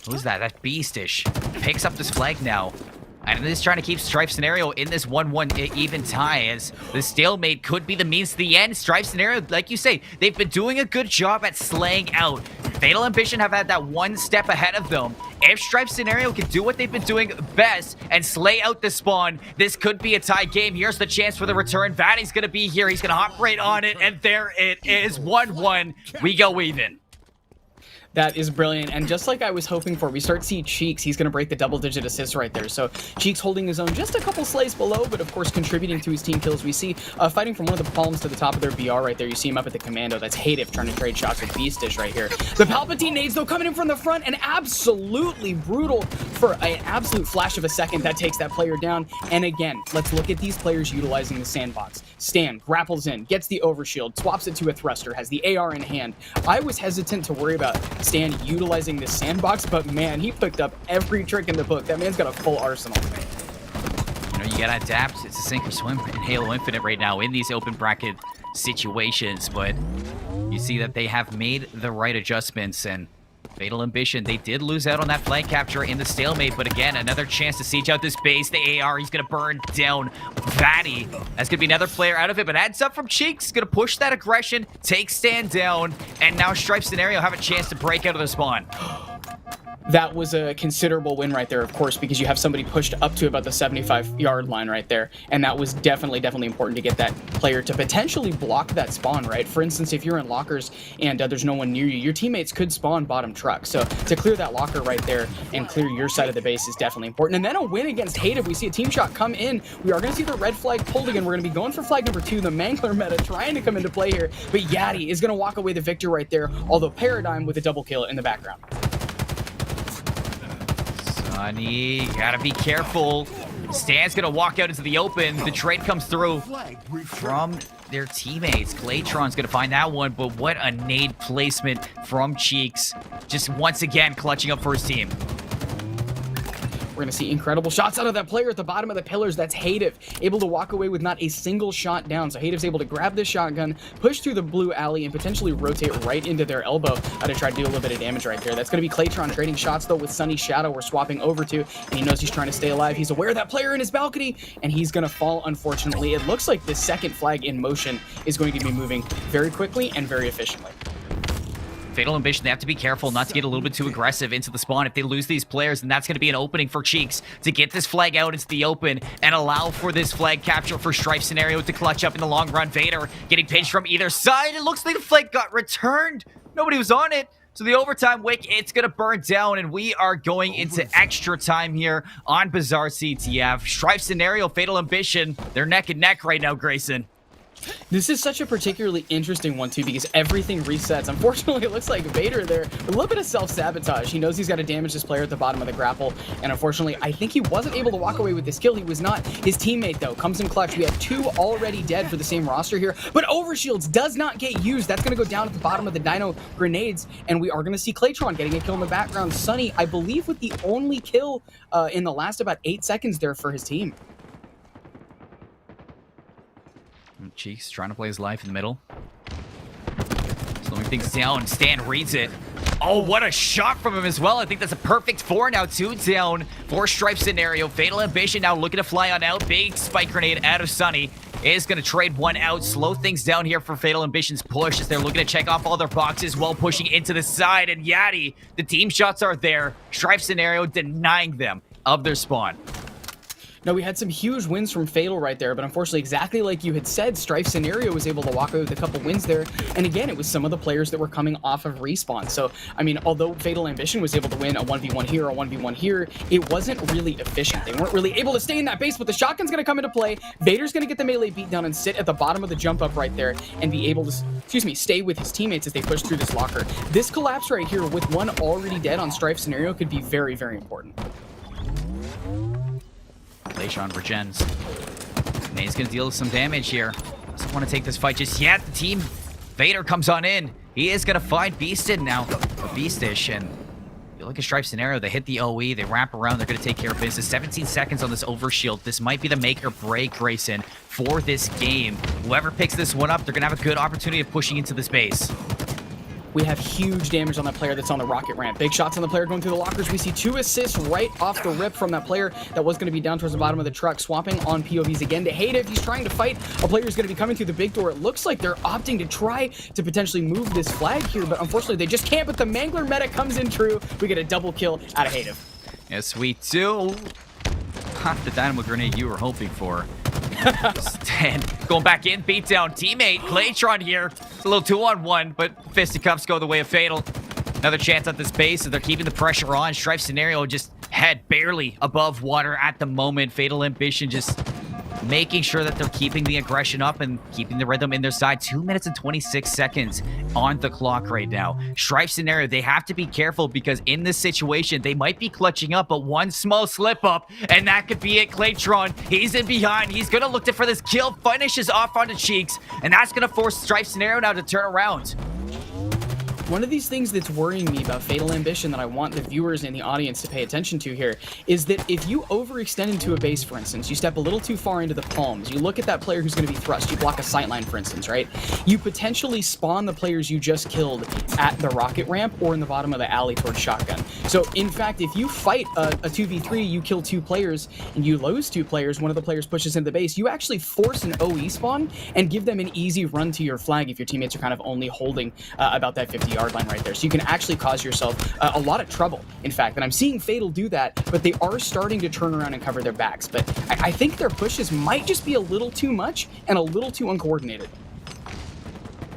Who's that? That Beastish picks up this flag now. And this is trying to keep Strife Scenario in this 1-1 even tie, as the stalemate could be the means to the end. Strife Scenario, like you say, they've been doing a good job at slaying out. Fatal Ambition have had that 1 step ahead of them. If Strife Scenario can do what they've been doing best and slay out the spawn, this could be a tie game. Here's the chance for the return. Vatty's going to be here. He's going to hop right on it, and there it is. 1-1. We go even. That is brilliant, and just like I was hoping for, we start to see Cheeks. He's going to break the double-digit assists right there. So Cheeks holding his own just a couple slays below, but of course contributing to his team kills. We see fighting from one of the palms to the top of their BR right there. You see him up at the commando. That's Hative trying to trade shots with Beastish right here. The Palpatine nades, though, coming in from the front, and absolutely brutal for an absolute flash of a second. That takes that player down. And again, let's look at these players utilizing the sandbox. Stan grapples in, gets the overshield, swaps it to a thruster, has the AR in hand. I was hesitant to worry about Stan utilizing this sandbox, but man, he picked up every trick in the book. That man's got a full arsenal. You know, you gotta adapt. It's a sink or swim in Halo Infinite right now in these open bracket situations, but you see that they have made the right adjustments, and Fatal Ambition, they did lose out on that flank capture in the stalemate, but again, another chance to siege out this base. The AR, he's gonna burn down Vatty. That's gonna be another player out of it, but heads up from Cheeks, gonna push that aggression, take Stan down, and now Strife Scenario have a chance to break out of the spawn. That was a considerable win right there, of course, because you have somebody pushed up to about the 75-yard line right there, and that was definitely important to get that player to potentially block that spawn, right? For instance, if you're in lockers and there's no one near you, your teammates could spawn bottom truck. So to clear that locker right there and clear your side of the base is definitely important. And then a win against Hative. We see a team shot come in. We are going to see the red flag pulled again. We're going to be going for flag number 2, the Mangler meta trying to come into play here, but Yati is going to walk away the victor right there, although Paradigm with a double kill in the background. Sonny, gotta be careful. Stan's gonna walk out into the open. The trade comes through from their teammates. Claytron's gonna find that one, but what a nade placement from Cheeks. Just once again clutching up for his team. We're going to see incredible shots out of that player at the bottom of the pillars. That's Hadev, able to walk away with not a single shot down. So Hadev's able to grab this shotgun, push through the blue alley, and potentially rotate right into their elbow to try to do a little bit of damage right there. That's going to be Claytron trading shots, though, with Sunny Shadow we're swapping over to, and he knows he's trying to stay alive. He's aware of that player in his balcony, and he's going to fall, unfortunately. It looks like this second flag in motion is going to be moving very quickly and very efficiently. Fatal Ambition, they have to be careful not to get a little bit too aggressive into the spawn. If they lose these players, then that's going to be an opening for Cheeks to get this flag out into the open and allow for this flag capture for Strife Scenario to clutch up in the long run. Vader getting pinched from either side. It looks like the flag got returned. Nobody was on it. So the overtime wick, it's going to burn down, and we are going into extra time here on Bizarre CTF. Strife Scenario, Fatal Ambition, they're neck and neck right now, Grayson. This is such a particularly interesting one, too, because everything resets. Unfortunately, it looks like Vader there, a little bit of self-sabotage. He knows he's got to damage this player at the bottom of the grapple, and unfortunately, I think he wasn't able to walk away with this kill. He was not. His teammate, though, comes in clutch. We have 2 already dead for the same roster here, but Overshields does not get used. That's going to go down at the bottom of the Dino grenades, and we are going to see Claytron getting a kill in the background. Sunny, I believe, with the only kill in the last about 8 seconds there for his team. Cheeks trying to play his life in the middle. Slowing things down. Stan reads it. Oh, what a shot from him as well. I think that's a perfect 4 now. 2 down. 4 Stripe Scenario. Fatal Ambition now looking to fly on out. Big spike grenade out of Sunny. Is going to trade 1 out. Slow things down here for Fatal Ambition's push as they're looking to check off all their boxes while pushing into the side. And Yadi, the team shots are there. Stripe Scenario denying them of their spawn. No, we had some huge wins from Fatal right there, but unfortunately, exactly like you had said, Strife Scenario was able to walk away with a couple wins there. And again, it was some of the players that were coming off of respawn. So, I mean, although Fatal Ambition was able to win a 1v1 here, a 1v1 here, it wasn't really efficient. They weren't really able to stay in that base, but the shotgun's going to come into play. Vader's going to get the melee beat down and sit at the bottom of the jump up right there and be able to, stay with his teammates as they push through this locker. This collapse right here with 1 already dead on Strife Scenario could be very, very important. Leishon regens. And he's going to deal some damage here. Doesn't want to take this fight just yet. The team, Vader comes on in. He is going to find Beasted now. Beastish, and you look at Stripe Scenario, they hit the OE, they wrap around, they're going to take care of business. 17 seconds on this overshield. This might be the make or break, Grayson, for this game. Whoever picks this one up, they're going to have a good opportunity of pushing into the space. We have huge damage on that player that's on the rocket ramp. Big shots on the player going through the lockers. We see 2 assists right off the rip from that player that was going to be down towards the bottom of the truck. Swapping on POVs again to Hadev. He's trying to fight. A player is going to be coming through the big door. It looks like they're opting to try to potentially move this flag here, but unfortunately they just can't. But the Mangler meta comes in true. We get a double kill out of Hadev. Yes, we do. Not the dynamo grenade you were hoping for. Stan going back in, beat down teammate Claytron here. It's a little 2-on-1, but fisticuffs go the way of Fatal. Another chance at this base, so they're keeping the pressure on. Strife Scenario just head barely above water at the moment. Fatal Ambition just making sure that they're keeping the aggression up and keeping the rhythm in their side. 2 minutes and 26 seconds on the clock right now. Strife Scenario, they have to be careful because in this situation, they might be clutching up, but one small slip up, and that could be it. Claytron, he's in behind. He's going to look for this kill, finishes off onto Cheeks, and that's going to force Strife Scenario now to turn around. One of these things that's worrying me about Fatal Ambition that I want the viewers and the audience to pay attention to here is that if you overextend into a base, for instance, you step a little too far into the palms, you look at that player who's going to be thrust, you block a sightline, for instance, right? You potentially spawn the players you just killed at the rocket ramp or in the bottom of the alley towards shotgun. So, in fact, if you fight a 2v3, you kill 2 players, and you lose 2 players, one of the players pushes into the base, you actually force an OE spawn and give them an easy run to your flag if your teammates are kind of only holding about that 50-yard line right there. So you can actually cause yourself a lot of trouble, in fact. And I'm seeing Fatal do that, but they are starting to turn around and cover their backs. But I think their pushes might just be a little too much and a little too uncoordinated.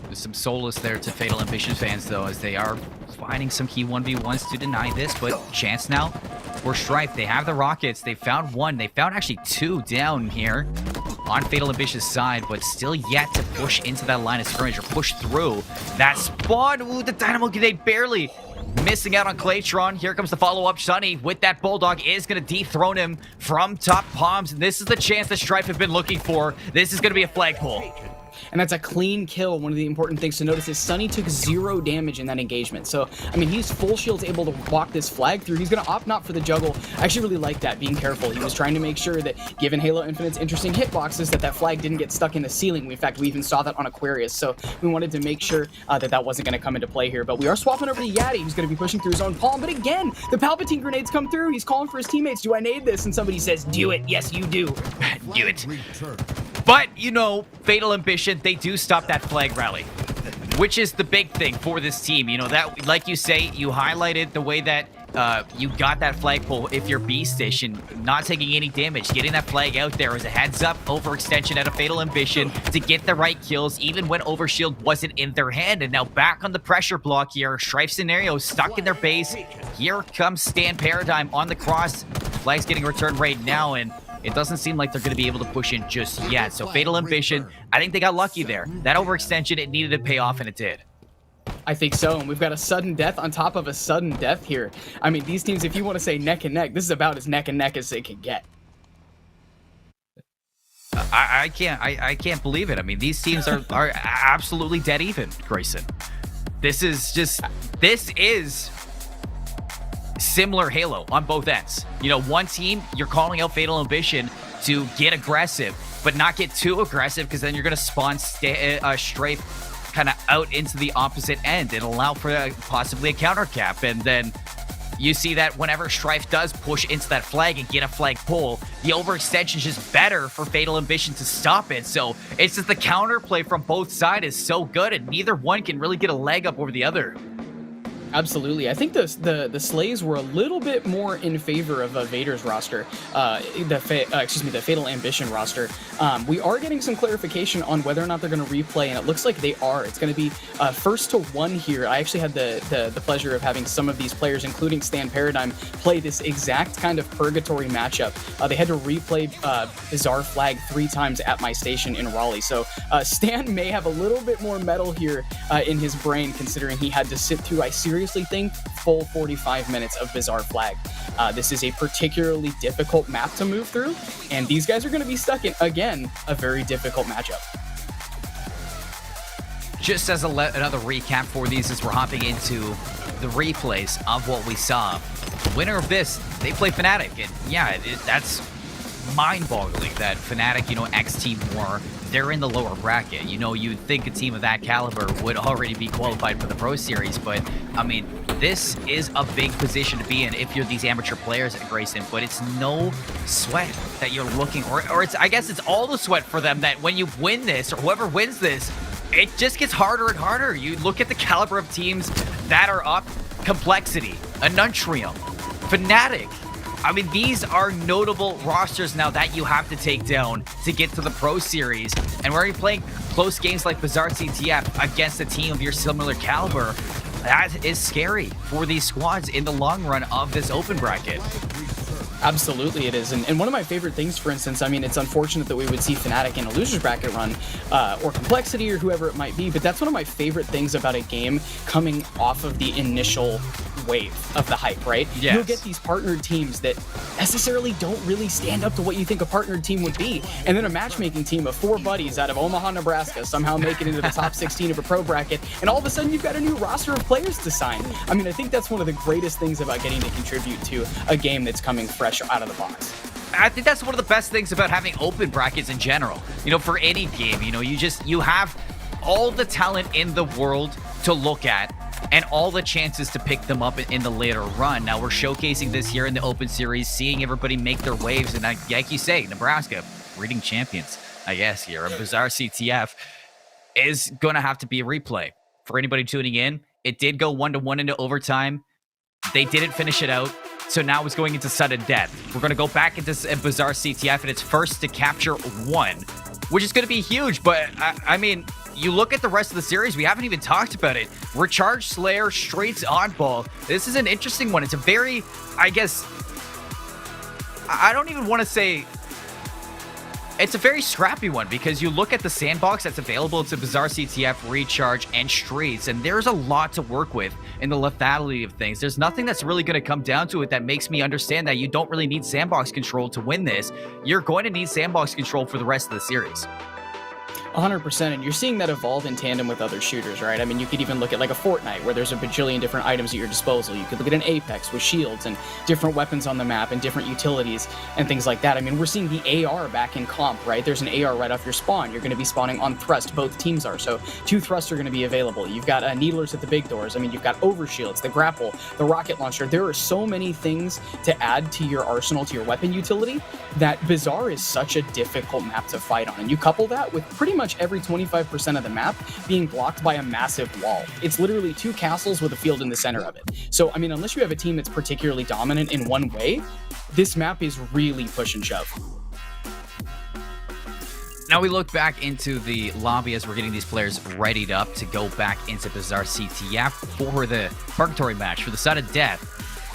There's some solace there to Fatal Ambition fans, though, as they are finding some key 1v1s to deny this, but chance now for Strife. They have the rockets. They found 1. They found actually 2 down here on Fatal Ambition's side, but still yet to push into that line of scrimmage or push through that spawn. Ooh, the dynamo grenade barely missing out on Claytron. Here comes the follow-up. Sunny with that Bulldog is going to dethrone him from top palms, and this is the chance that Strife have been looking for. This is going to be a flagpole. and that's a clean kill. One of the important things to notice is Sunny took 0 damage in that engagement. So, I mean, he's full shields able to walk this flag through. He's going to opt not for the juggle. I actually really like that, being careful. He was trying to make sure that, given Halo Infinite's interesting hitboxes, that flag didn't get stuck in the ceiling. In fact, we even saw that on Aquarius. So we wanted to make sure that wasn't going to come into play here. But we are swapping over to Yati, who's going to be pushing through his own palm. But again, the Palpatine grenades come through. He's calling for his teammates. Do I nade this? And somebody says, do it. Yes, you do. Do it. But, you know, Fatal Ambition, they do stop that flag rally, which is the big thing for this team. You know, that, like you say, you highlighted the way that you got that flagpole if you're Beastish and not taking any damage. Getting that flag out there as a heads-up overextension out of Fatal Ambition to get the right kills, even when Overshield wasn't in their hand. And now back on the pressure block here. Strife Scenario stuck in their base. Here comes Stan Paradigm on the cross. Flag's getting returned right now, and it doesn't seem like they're going to be able to push in just yet. So Fatal Ambition, I think they got lucky there. That overextension, it needed to pay off, and it did. I think so, and we've got a sudden death on top of a sudden death here. I mean, these teams, if you want to say neck and neck, this is about as neck and neck as they can get. I can't believe it. I mean, these teams are absolutely dead even, Grayson. This is similar Halo on both ends. You know, one team, you're calling out Fatal Ambition to get aggressive, but not get too aggressive, because then you're going to spawn Strafe kind of out into the opposite end and allow for possibly a counter cap. And then you see that whenever Strife does push into that flag and get a flag pull, the overextension is just better for Fatal Ambition to stop it. So it's just the counterplay from both sides is so good, and neither one can really get a leg up over the other. Absolutely. I think the Slays were a little bit more in favor of Vader's roster, the Fatal Ambition roster. We are getting some clarification on whether or not they're going to replay, and it looks like they are. It's going to be first to one here. I actually had the pleasure of having some of these players, including Stan Paradigm, play this exact kind of purgatory matchup. They had to replay Bizarre Flag 3 times at my station in Raleigh. So Stan may have a little bit more metal here in his brain, considering he had to sit through, I seriously think, full 45 minutes of Bizarre Flag. This is a particularly difficult map to move through, and these guys are going to be stuck in, again, a very difficult matchup. Just as another recap for these, as we're hopping into the replays of what we saw, the winner of this, they play Fnatic, and yeah, that's mind-boggling that Fnatic, you know, X Team War, they're in the lower bracket. You know, you'd think a team of that caliber would already be qualified for the Pro Series, but I mean, this is a big position to be in if you're these amateur players at Grayson, but it's no sweat that you're looking, or it's, I guess it's all the sweat for them, that when you win this, or whoever wins this, it just gets harder and harder. You look at the caliber of teams that are up, Complexity, Anuntrium, Fnatic. I mean, these are notable rosters now that you have to take down to get to the Pro Series. And where you're playing close games like Bizarre CTF against a team of your similar caliber, that is scary for these squads in the long run of this open bracket. Absolutely it is. And one of my favorite things, for instance, I mean, it's unfortunate that we would see Fnatic in a loser's bracket run, or Complexity, or whoever it might be, but that's one of my favorite things about a game coming off of the initial wave of the hype, right? Yes. You'll get these partnered teams that necessarily don't really stand up to what you think a partnered team would be, and then a matchmaking team of 4 buddies out of Omaha, Nebraska somehow make it into the top 16 of a pro bracket, and all of a sudden you've got a new roster of players to sign. I mean, I think that's one of the greatest things about getting to contribute to a game that's coming fresh out of the box. I think that's one of the best things about having open brackets in general. You know, for any game, you know, you have all the talent in the world to look at, and all the chances to pick them up in the later run. Now, we're showcasing this here in the Open Series, seeing everybody make their waves, and like you say, Nebraska, breeding champions, I guess, here. A Bizarre CTF is going to have to be a replay. For anybody tuning in, it did go 1-1 into overtime. They didn't finish it out, so now it's going into sudden death. We're going to go back into Bizarre CTF, and it's first to capture 1, which is going to be huge, but I mean, you look at the rest of the series, we haven't even talked about it. Recharge Slayer, Straight's Oddball. This is an interesting one. It's a very, I guess, I don't even want to say, it's a very scrappy one, because you look at the sandbox that's available to Bizarre CTF, Recharge, and Streets, and there's a lot to work with in the lethality of things. There's nothing that's really going to come down to it that makes me understand that you don't really need sandbox control to win this. You're going to need sandbox control for the rest of the series. 100%, and you're seeing that evolve in tandem with other shooters, right? I mean, you could even look at like a Fortnite, where there's a bajillion different items at your disposal. You could look at an Apex with shields and different weapons on the map and different utilities and things like that. I mean, we're seeing the AR back in comp, right? There's an AR right off your spawn. You're going to be spawning on thrust. Both teams are, so 2 thrusts are going to be available. You've got needlers at the big doors. I mean, you've got overshields, the grapple, the rocket launcher. There are so many things to add to your arsenal, to your weapon utility, that Bazaar is such a difficult map to fight on. And you couple that with pretty much every 25% of the map being blocked by a massive wall. It's literally 2 castles with a field in the center of it. So, I mean, unless you have a team that's particularly dominant in one way, this map is really push and shove. Now we look back into the lobby as we're getting these players readied up to go back into Bazaar CTF for the Purgatory match, for the Sudden Death.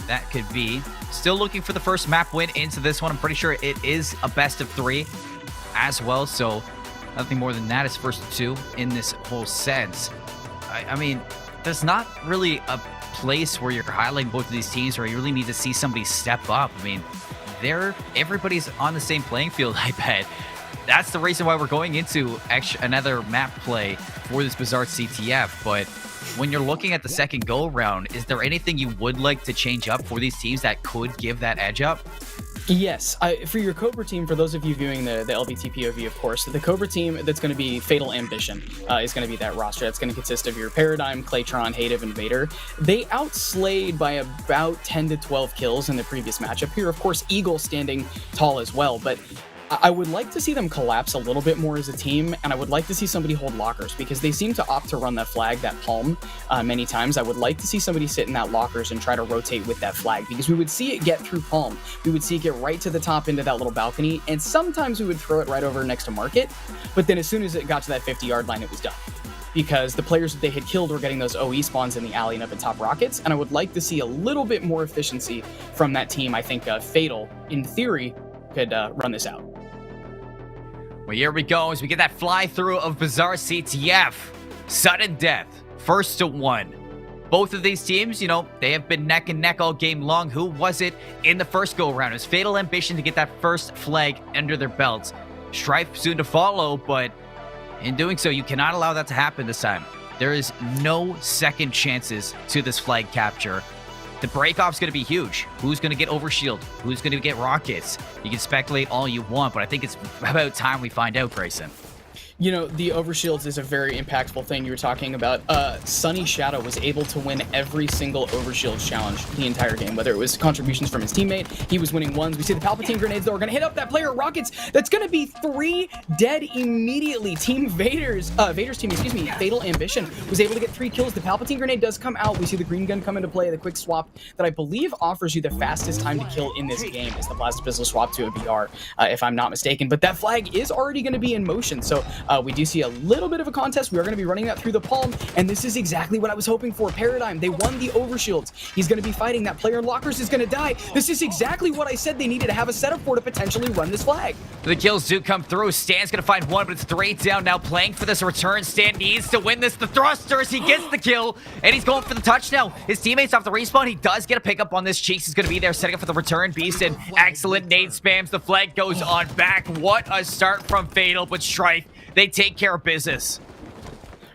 That could be still looking for the first map win into this one. I'm pretty sure it is a best of 3 as well, so nothing more than that is first 2 in this whole sense. I mean, there's not really a place where you're highlighting both of these teams where you really need to see somebody step up. I mean, everybody's on the same playing field, I bet. That's the reason why we're going into another map play for this Bazaar CTF. But when you're looking at the second go-around, is there anything you would like to change up for these teams that could give that edge up? Yes, for your Cobra team, for those of you viewing the LBT POV, of course, the Cobra team that's going to be Fatal Ambition is going to be that roster. That's going to consist of your Paradigm, Claytron, Hative, and Vader. They outslayed by about 10 to 12 kills in the previous matchup here. Of course, Eagle standing tall as well, but I would like to see them collapse a little bit more as a team, and I would like to see somebody hold lockers, because they seem to opt to run that flag, that palm, many times. I would like to see somebody sit in that lockers and try to rotate with that flag, because we would see it get through palm. We would see it get right to the top into that little balcony, and sometimes we would throw it right over next to market, but then as soon as it got to that 50-yard line, it was done. Because the players that they had killed were getting those OE spawns in the alley and up at top rockets, and I would like to see a little bit more efficiency from that team. I think Fatal, in theory, could run this out. Well, here we go as we get that fly-through of Bazaar CTF. Sudden Death, first to 1. Both of these teams, you know, they have been neck and neck all game long. Who was it in the first go-around? It was Fatal Ambition to get that first flag under their belts. Strife soon to follow, but in doing so, you cannot allow that to happen this time. There is no second chances to this flag capture. The breakoff's going to be huge. Who's going to get overshield? Who's going to get rockets? You can speculate all you want, but I think it's about time we find out, Grayson. You know, the overshields is a very impactful thing you were talking about. Sunny Shadow was able to win every single overshields challenge the entire game, whether it was contributions from his teammate, he was winning ones. We see the Palpatine grenades, though, are going to hit up that player rockets. That's going to be 3 dead immediately. Team Vader's team, excuse me, Fatal Ambition was able to get 3 kills. The Palpatine grenade does come out. We see the green gun come into play, the quick swap that I believe offers you the fastest time to kill in this game is the Plasma Pistol swap to a BR, if I'm not mistaken. But that flag is already going to be in motion, so we do see a little bit of a contest. We are going to be running that through the palm, and this is exactly what I was hoping for. Paradigm, they won the overshields. He's going to be fighting. That player in lockers is going to die. This is exactly what I said they needed to have a setup for to potentially run this flag. The kills do come through. Stan's going to find 1, but it's 3 down now, playing for this return. Stan needs to win this. The thrusters, he gets the kill, and he's going for the touch now. His teammates off the respawn. He does get a pickup on this. Cheeks is going to be there, setting up for the return. Beast and excellent nade spams. The flag goes on back. What a start from Fatal, but Strife, they take care of business.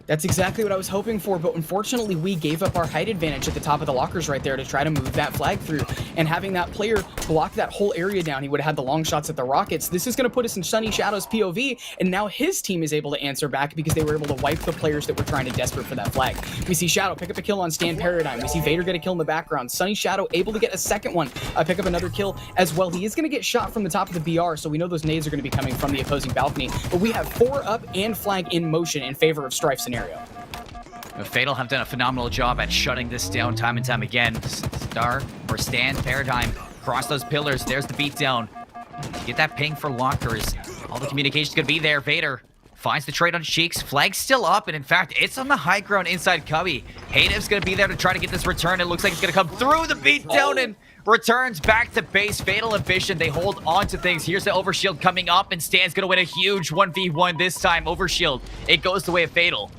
That's exactly what I was hoping for, but unfortunately we gave up our height advantage at the top of the lockers right there to try to move that flag through, and having that player block that whole area down, he would have had the long shots at the rockets. This is going to put us in Sunny Shadow's POV, and now his team is able to answer back because they were able to wipe the players that were trying to desperate for that flag. We see Shadow pick up a kill on Stan Paradigm. We see Vader get a kill in the background. Sunny Shadow able to get a second one, pick up another kill as well. He is going to get shot from the top of the BR, so we know those nades are going to be coming from the opposing balcony, but we have 4 up and flag in motion in favor of Strife scenario. Fatal have done a phenomenal job at shutting this down time and time again. Stan Paradigm across those pillars. There's the beatdown. Get that ping for lockers. All the communication's gonna be there. Vader finds the trade on Cheeks. Flag's still up, and in fact, it's on the high ground inside Cubby. Haydev's gonna be there to try to get this return. It looks like it's gonna come through the beatdown and returns back to base. Fatal Ambition, they hold on to things. Here's the overshield coming up, and Stan's gonna win a huge 1v1 this time. Overshield, it goes the way of Fatal.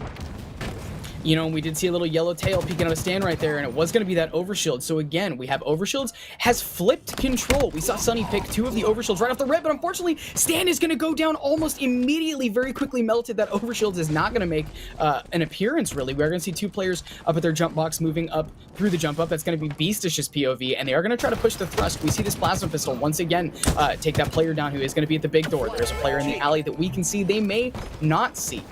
You know, and we did see a little yellow tail peeking out of Stan right there, and it was going to be that overshield. So again, we have overshields has flipped control. We saw Sunny pick 2 of the overshields right off the rip, but unfortunately, Stan is going to go down almost immediately, very quickly melted. That overshield is not going to make an appearance, really. We're going to see 2 players up at their jump box moving up through the jump up. That's going to be Beastish's POV, and they are going to try to push the thrust. We see this plasma pistol once again take that player down who is going to be at the big door. There's a player in the alley that we can see they may not see.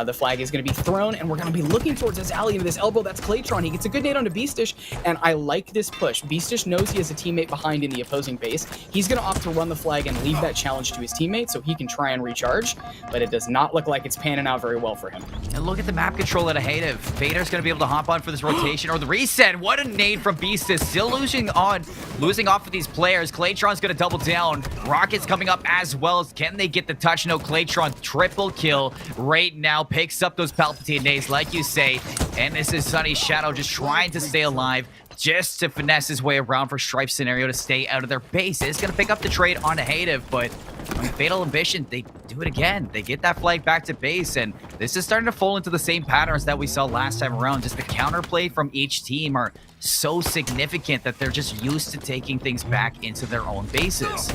The flag is going to be thrown, and we're going to be looking towards this alley into this elbow. That's Claytron. He gets a good nade onto Beastish, and I like this push. Beastish knows he has a teammate behind in the opposing base. He's going to opt to run the flag and leave that challenge to his teammate so he can try and recharge, but it does not look like it's panning out very well for him. And look at the map control at a Hative. Vader's going to be able to hop on for this rotation or the reset. What a nade from Beastish. Still losing off of these players. Claytron's going to double down. Rocket's coming up as well. Can they get the touch? No, Claytron triple kill right now. Picks up those Palpatine nades, like you say. And this is Sunny Shadow just trying to stay alive, just to finesse his way around for Strife Scenario to stay out of their base. It's going to pick up the trade on a Hative, but I mean, Fatal Ambition, they do it again. They get that flag back to base, and this is starting to fall into the same patterns that we saw last time around. Just the counterplay from each team are so significant that they're just used to taking things back into their own bases.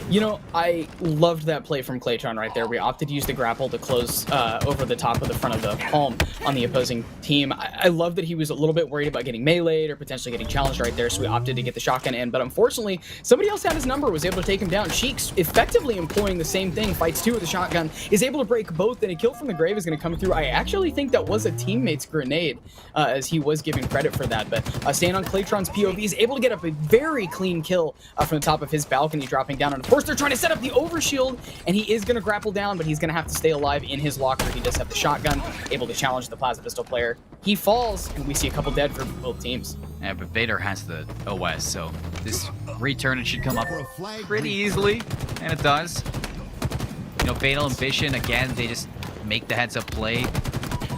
You know, I loved that play from Claytron right there. We opted to use the grapple to close over the top of the front of the palm on the opposing team. I love that he was a little bit worried about getting meleeed or potentially getting challenged right there, so we opted to get the shotgun in. But unfortunately, somebody else had his number, was able to take him down. Cheeks, effectively employing the same thing, fights 2 with the shotgun, is able to break both, and a kill from the grave is going to come through. I actually think that was a teammate's grenade, as he was given credit for that. But staying on Claytron's POV, is able to get up a very clean kill from the top of his balcony, dropping down. And of course, they're trying to set up the overshield, and he is going to grapple down, but he's going to have to stay alive in his locker. He does have the shotgun, able to challenge the plasma pistol player. He falls, and we see a couple dead for both teams. Yeah, but Vader has the OS, so this return, it should come up pretty easily, and it does. You know, Fatal Ambition, again, they just make the heads-up play,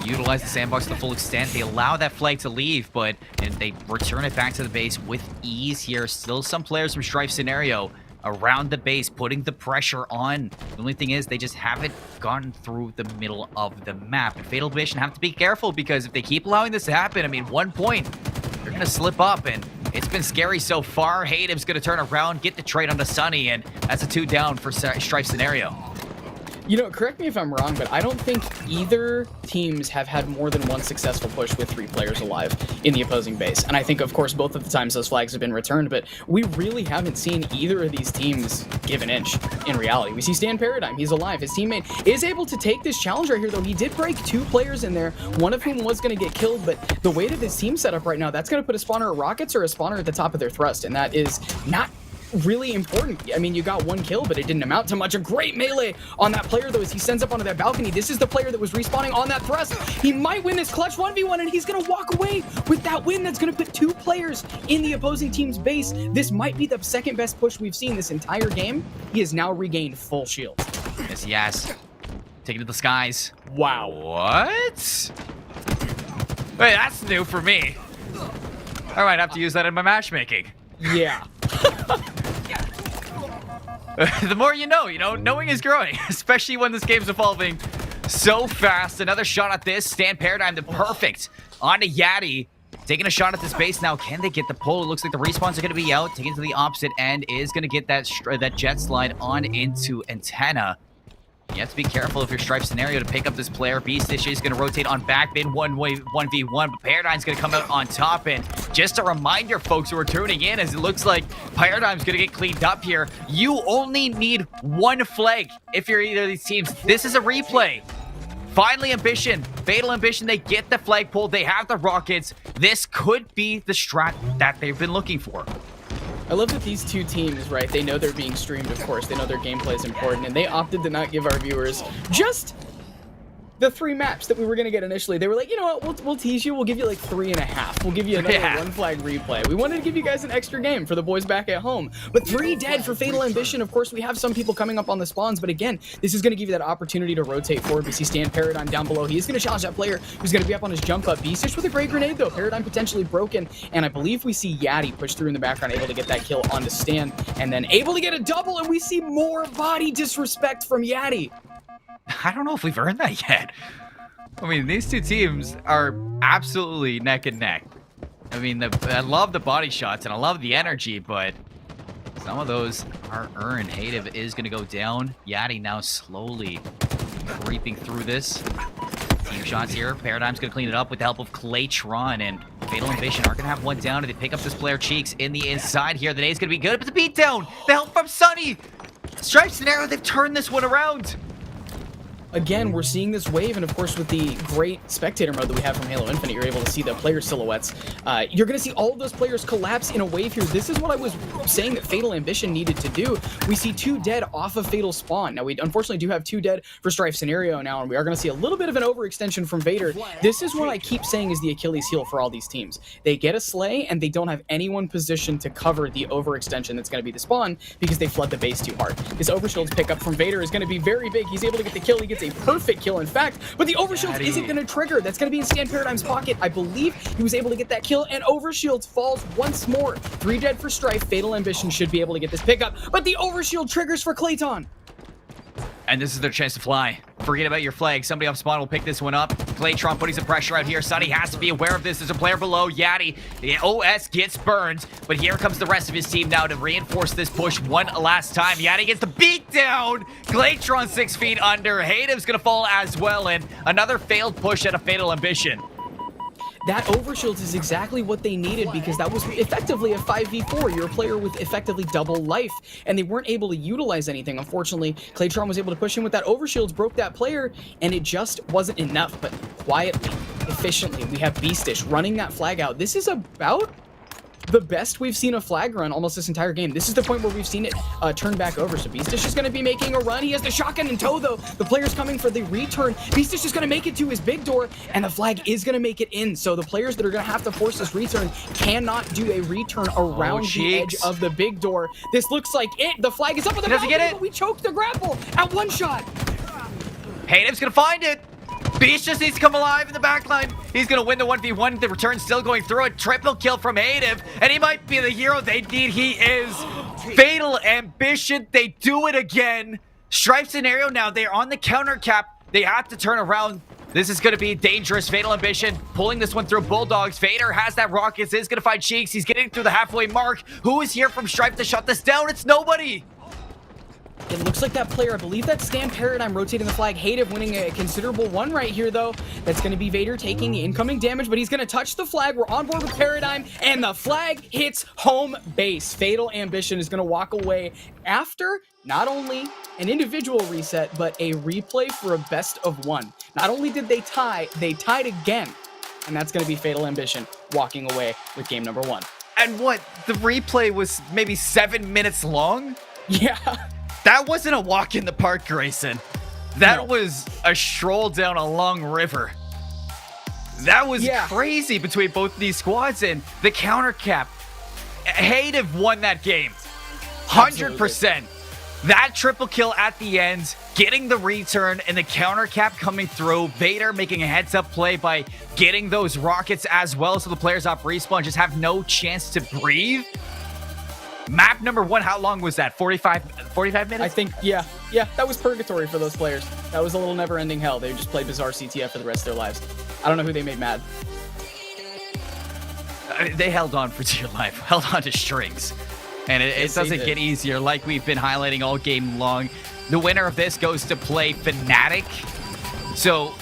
utilize the sandbox to the full extent. They allow that flag to leave, but and they return it back to the base with ease here. Still some players from Strife Scenario around the base, putting the pressure on. The only thing is they just haven't gone through the middle of the map. And Fatal Ambition have to be careful, because if they keep allowing this to happen, I mean, 1 point, they're going to slip up, and it's been scary so far. Hative's going to turn around, get the trade onto Sunny, and that's a 2 down for Strife Scenario. You know, correct me if I'm wrong, but I don't think either teams have had more than 1 successful push with 3 players alive in the opposing base. And I think, of course, both of the times those flags have been returned, but we really haven't seen either of these teams give an inch in reality. We see Stan Paradigm, he's alive. His teammate is able to take this challenge right here, though. He did break 2 players in there, one of whom was going to get killed, but the way that this team's set up right now, that's going to put a spawner at Rockets or a spawner at the top of their thrust, and that is not really important. I mean, you got 1 kill, but it didn't amount to much. A great melee on that player, though, as he sends up onto that balcony. This is the player that was respawning on that thrust. He might win this clutch 1v1, and he's going to walk away with that win. That's going to put 2 players in the opposing team's base. This might be the 2nd best push we've seen this entire game. He has now regained full shield. Yes, yes. Taking to the skies. Wow. What? Wait, that's new for me. I might have to use that in my matchmaking. Yeah. The more you know, knowing is growing, especially when this game's evolving so fast. Another shot at this. Stan Paradigm, the perfect onto Yati. Taking a shot at this base now. Can they get the pull? It looks like the respawns are going to be out. Taking it to the opposite end is going to get that jet slide on into Antenna. You have to be careful if you're Strife Scenario to pick up this player. Beastish is going to rotate on back bin 1v1, but Paradigm's going to come out on top. And just a reminder, folks who are tuning in, as it looks like Paradigm's going to get cleaned up here. You only need 1 flag if you're either of these teams. This is a replay. Finally, Ambition, Fatal Ambition, they get the flag pulled. They have the rockets. This could be the strat that they've been looking for. I love that these 2 teams, right, they know they're being streamed, of course. They know their gameplay is important, and they opted to not give our viewers just the 3 maps that we were going to get initially. They were like, you know what, we'll tease you. We'll give you like 3.5. We'll give you another 1 flag replay. We wanted to give you guys an extra game for the boys back at home. But 3 dead for Fatal Ambition. Of course, we have some people coming up on the spawns, but again, this is going to give you that opportunity to rotate forward. We see Stan Paradigm down below. He is going to challenge that player who's going to be up on his jump up. Beastish with a great grenade, though. Paradigm potentially broken, and I believe we see Yati push through in the background, able to get that kill onto Stan, and then able to get a double, and we see more body disrespect from Yati. I don't know if we've earned that yet. I mean, these two teams are absolutely neck and neck. I mean, I love the body shots and I love the energy, but some of those are earned. Hative is going to go down. Yadi now slowly creeping through this. Team shots here. Paradigm's going to clean it up with the help of Claytron, and Fatal Ambition are going to have one down, and they pick up this player Cheeks in the inside here. The nade's going to be good, but the beatdown! The help from Sunny! Stripe Scenario, they've turned this one around! Again, we're seeing this wave, and of course with the great spectator mode that we have from Halo Infinite, you're able to see the player silhouettes. You're going to see all of those players collapse in a wave here. This is what I was saying that Fatal Ambition needed to do. We see 2 dead off of Fatal Spawn. Now, we unfortunately do have 2 dead for Strife Scenario now, and we are going to see a little bit of an overextension from Vader. This is what I keep saying is the Achilles heel for all these teams. They get a slay, and they don't have anyone positioned to cover the overextension that's going to be the spawn because they flood the base too hard. This overshield's pickup from Vader is going to be very big. He's able to get the kill. He gets a perfect kill, in fact, but the overshield isn't going to trigger. That's going to be in Stan Paradigm's pocket. I believe he was able to get that kill, and overshield falls once more. 3 dead for Strife. Fatal Ambition should be able to get this pickup, but the overshield triggers for Clayton. And this is their chance to fly. Forget about your flag. Somebody off spawn will pick this one up. Claytron putting some pressure out here. Sunny has to be aware of this. There's a player below. Yadi, the OS gets burned, but here comes the rest of his team now to reinforce this push one last time. Yadi gets the beat down. Claytron 6 feet under. Hative's gonna fall as well, and another failed push at a Fatal Ambition. That overshield is exactly what they needed because that was effectively a 5v4. You're a player with effectively double life, and they weren't able to utilize anything. Unfortunately, Claytron was able to push in with that overshield, broke that player, and it just wasn't enough. But quietly, efficiently, we have Beastish running that flag out. This is about the best we've seen a flag run almost this entire game. This is the point where we've seen it turn back over. So Beastish is going to be making a run. He has the shotgun in tow, though. The player's coming for the return. Beastish is going to make it to his big door, and the flag is going to make it in. So the players that are going to have to force this return cannot do a return around the edge of the big door. This looks like it. The flag is up with the balcony, but we choked the grapple at 1 shot. Hative's going to find it. Beast just needs to come alive in the backline. He's going to win the 1v1. The return's still going through. A triple kill from Hative, and he might be the hero they need. He is. Fatal Ambition. They do it again. Strife Scenario now. They're on the counter cap. They have to turn around. This is going to be dangerous. Fatal Ambition pulling this one through Bulldogs. Vader has that rockets. Is going to find Cheeks. He's getting through the halfway mark. Who is here from Strife to shut this down? It's nobody. It looks like that player, I believe that's Stan Paradigm rotating the flag. Hative winning a considerable one right here, though. That's going to be Vader taking incoming damage, but he's going to touch the flag. We're on board with Paradigm, and the flag hits home base. Fatal Ambition is going to walk away after not only an individual reset, but a replay for a best of 1. Not only did they tie, they tied again, and that's going to be Fatal Ambition walking away with game number 1. And what? The replay was maybe 7 minutes long? Yeah. That wasn't a walk in the park, Grayson. That was a stroll down a long river. That was crazy between both these squads, and the counter cap. Hative won that game. 100%. That triple kill at the end, getting the return, and the counter cap coming through. Vader making a heads up play by getting those rockets as well, so the players off respawn just have no chance to breathe. Map number 1, how long was that? 45 minutes? I think, yeah, that was purgatory for those players. That was a little never-ending hell. They just played Bizarre CTF for the rest of their lives. I don't know who they made mad. They held on for dear life, held on to strings. And it doesn't get easier, like we've been highlighting all game long. The winner of this goes to play Fnatic. So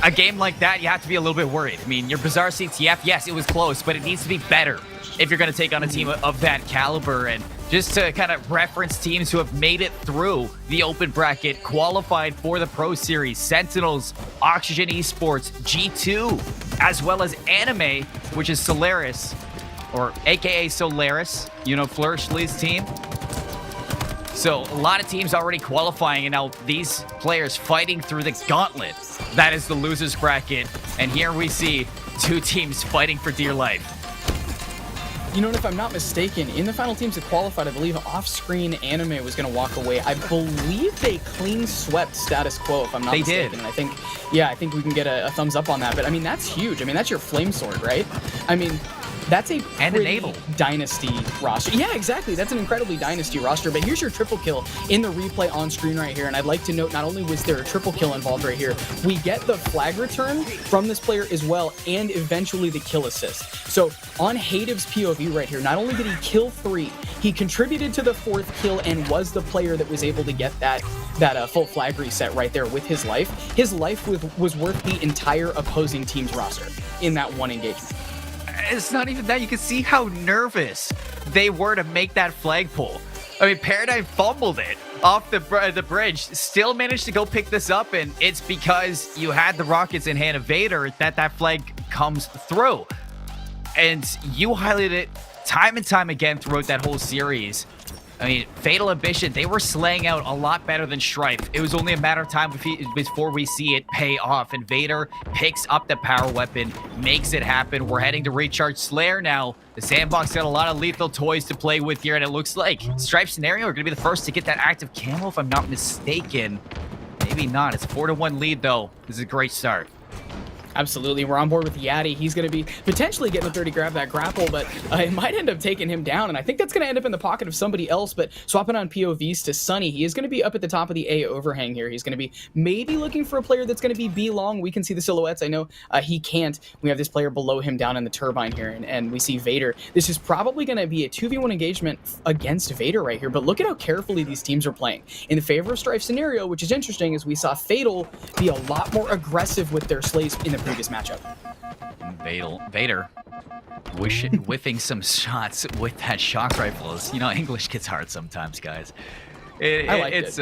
a game like that, you have to be a little bit worried. I mean, your Bizarre CTF, yes, it was close, but it needs to be better if you're going to take on a team of that caliber. And just to kind of reference teams who have made it through the open bracket, qualified for the Pro Series: Sentinels, Oxygen Esports, G2, as well as Anime, which is Solaris, or aka Solaris, you know, Flourish Lee's team. So a lot of teams already qualifying, and now these players fighting through the gauntlet. That is the losers bracket. And here we see 2 teams fighting for dear life. You know, and if I'm not mistaken, in the final teams that qualified, I believe off-screen Anime was going to walk away. I believe they clean swept status quo, if I'm not mistaken. Did. And I think we can get a thumbs up on that. But I mean, that's huge. I mean, that's your flame sword, right? I mean, That's a And pretty enable. dynasty roster. Yeah, exactly. That's an incredibly dynasty roster. But here's your triple kill in the replay on screen right here. And I'd like to note, not only was there a triple kill involved right here, we get the flag return from this player as well, and eventually the kill assist. So on Hativ's POV right here, not only did he kill 3, he contributed to the 4th kill and was the player that was able to get that full flag reset right there with his life. His life was worth the entire opposing team's roster in that one engagement. It's not even that. You can see how nervous they were to make that flagpole. I mean, Paradigm fumbled it off the bridge, still managed to go pick this up, and it's because you had the rockets in hand of Vader that flag comes through. And you highlighted it time and time again throughout that whole series. I mean, Fatal Ambition, they were slaying out a lot better than Strife. It was only a matter of time before we see it pay off, and Vader picks up the power weapon, makes it happen. We're heading to recharge Slayer now. The Sandbox got a lot of lethal toys to play with here, and it looks like Strife Scenario are going to be the first to get that active camo, if I'm not mistaken. Maybe not. It's a 4-1 lead, though. This is a great start. Absolutely. We're on board with Yadi. He's going to be potentially getting a 30 grab that grapple, but it might end up taking him down, and I think that's going to end up in the pocket of somebody else. But swapping on POVs to Sunny, he is going to be up at the top of the A overhang here. He's going to be maybe looking for a player that's going to be B long. We can see the silhouettes. I know he can't. We have this player below him down in the turbine here, and we see Vader. This is probably going to be a 2v1 engagement against Vader right here, but look at how carefully these teams are playing. In the favor of Strife Scenario, which is interesting, is we saw Fatal be a lot more aggressive with their slays in the previous matchup. Vader whiffing some shots with that shock rifles. You know, English gets hard sometimes, guys. It's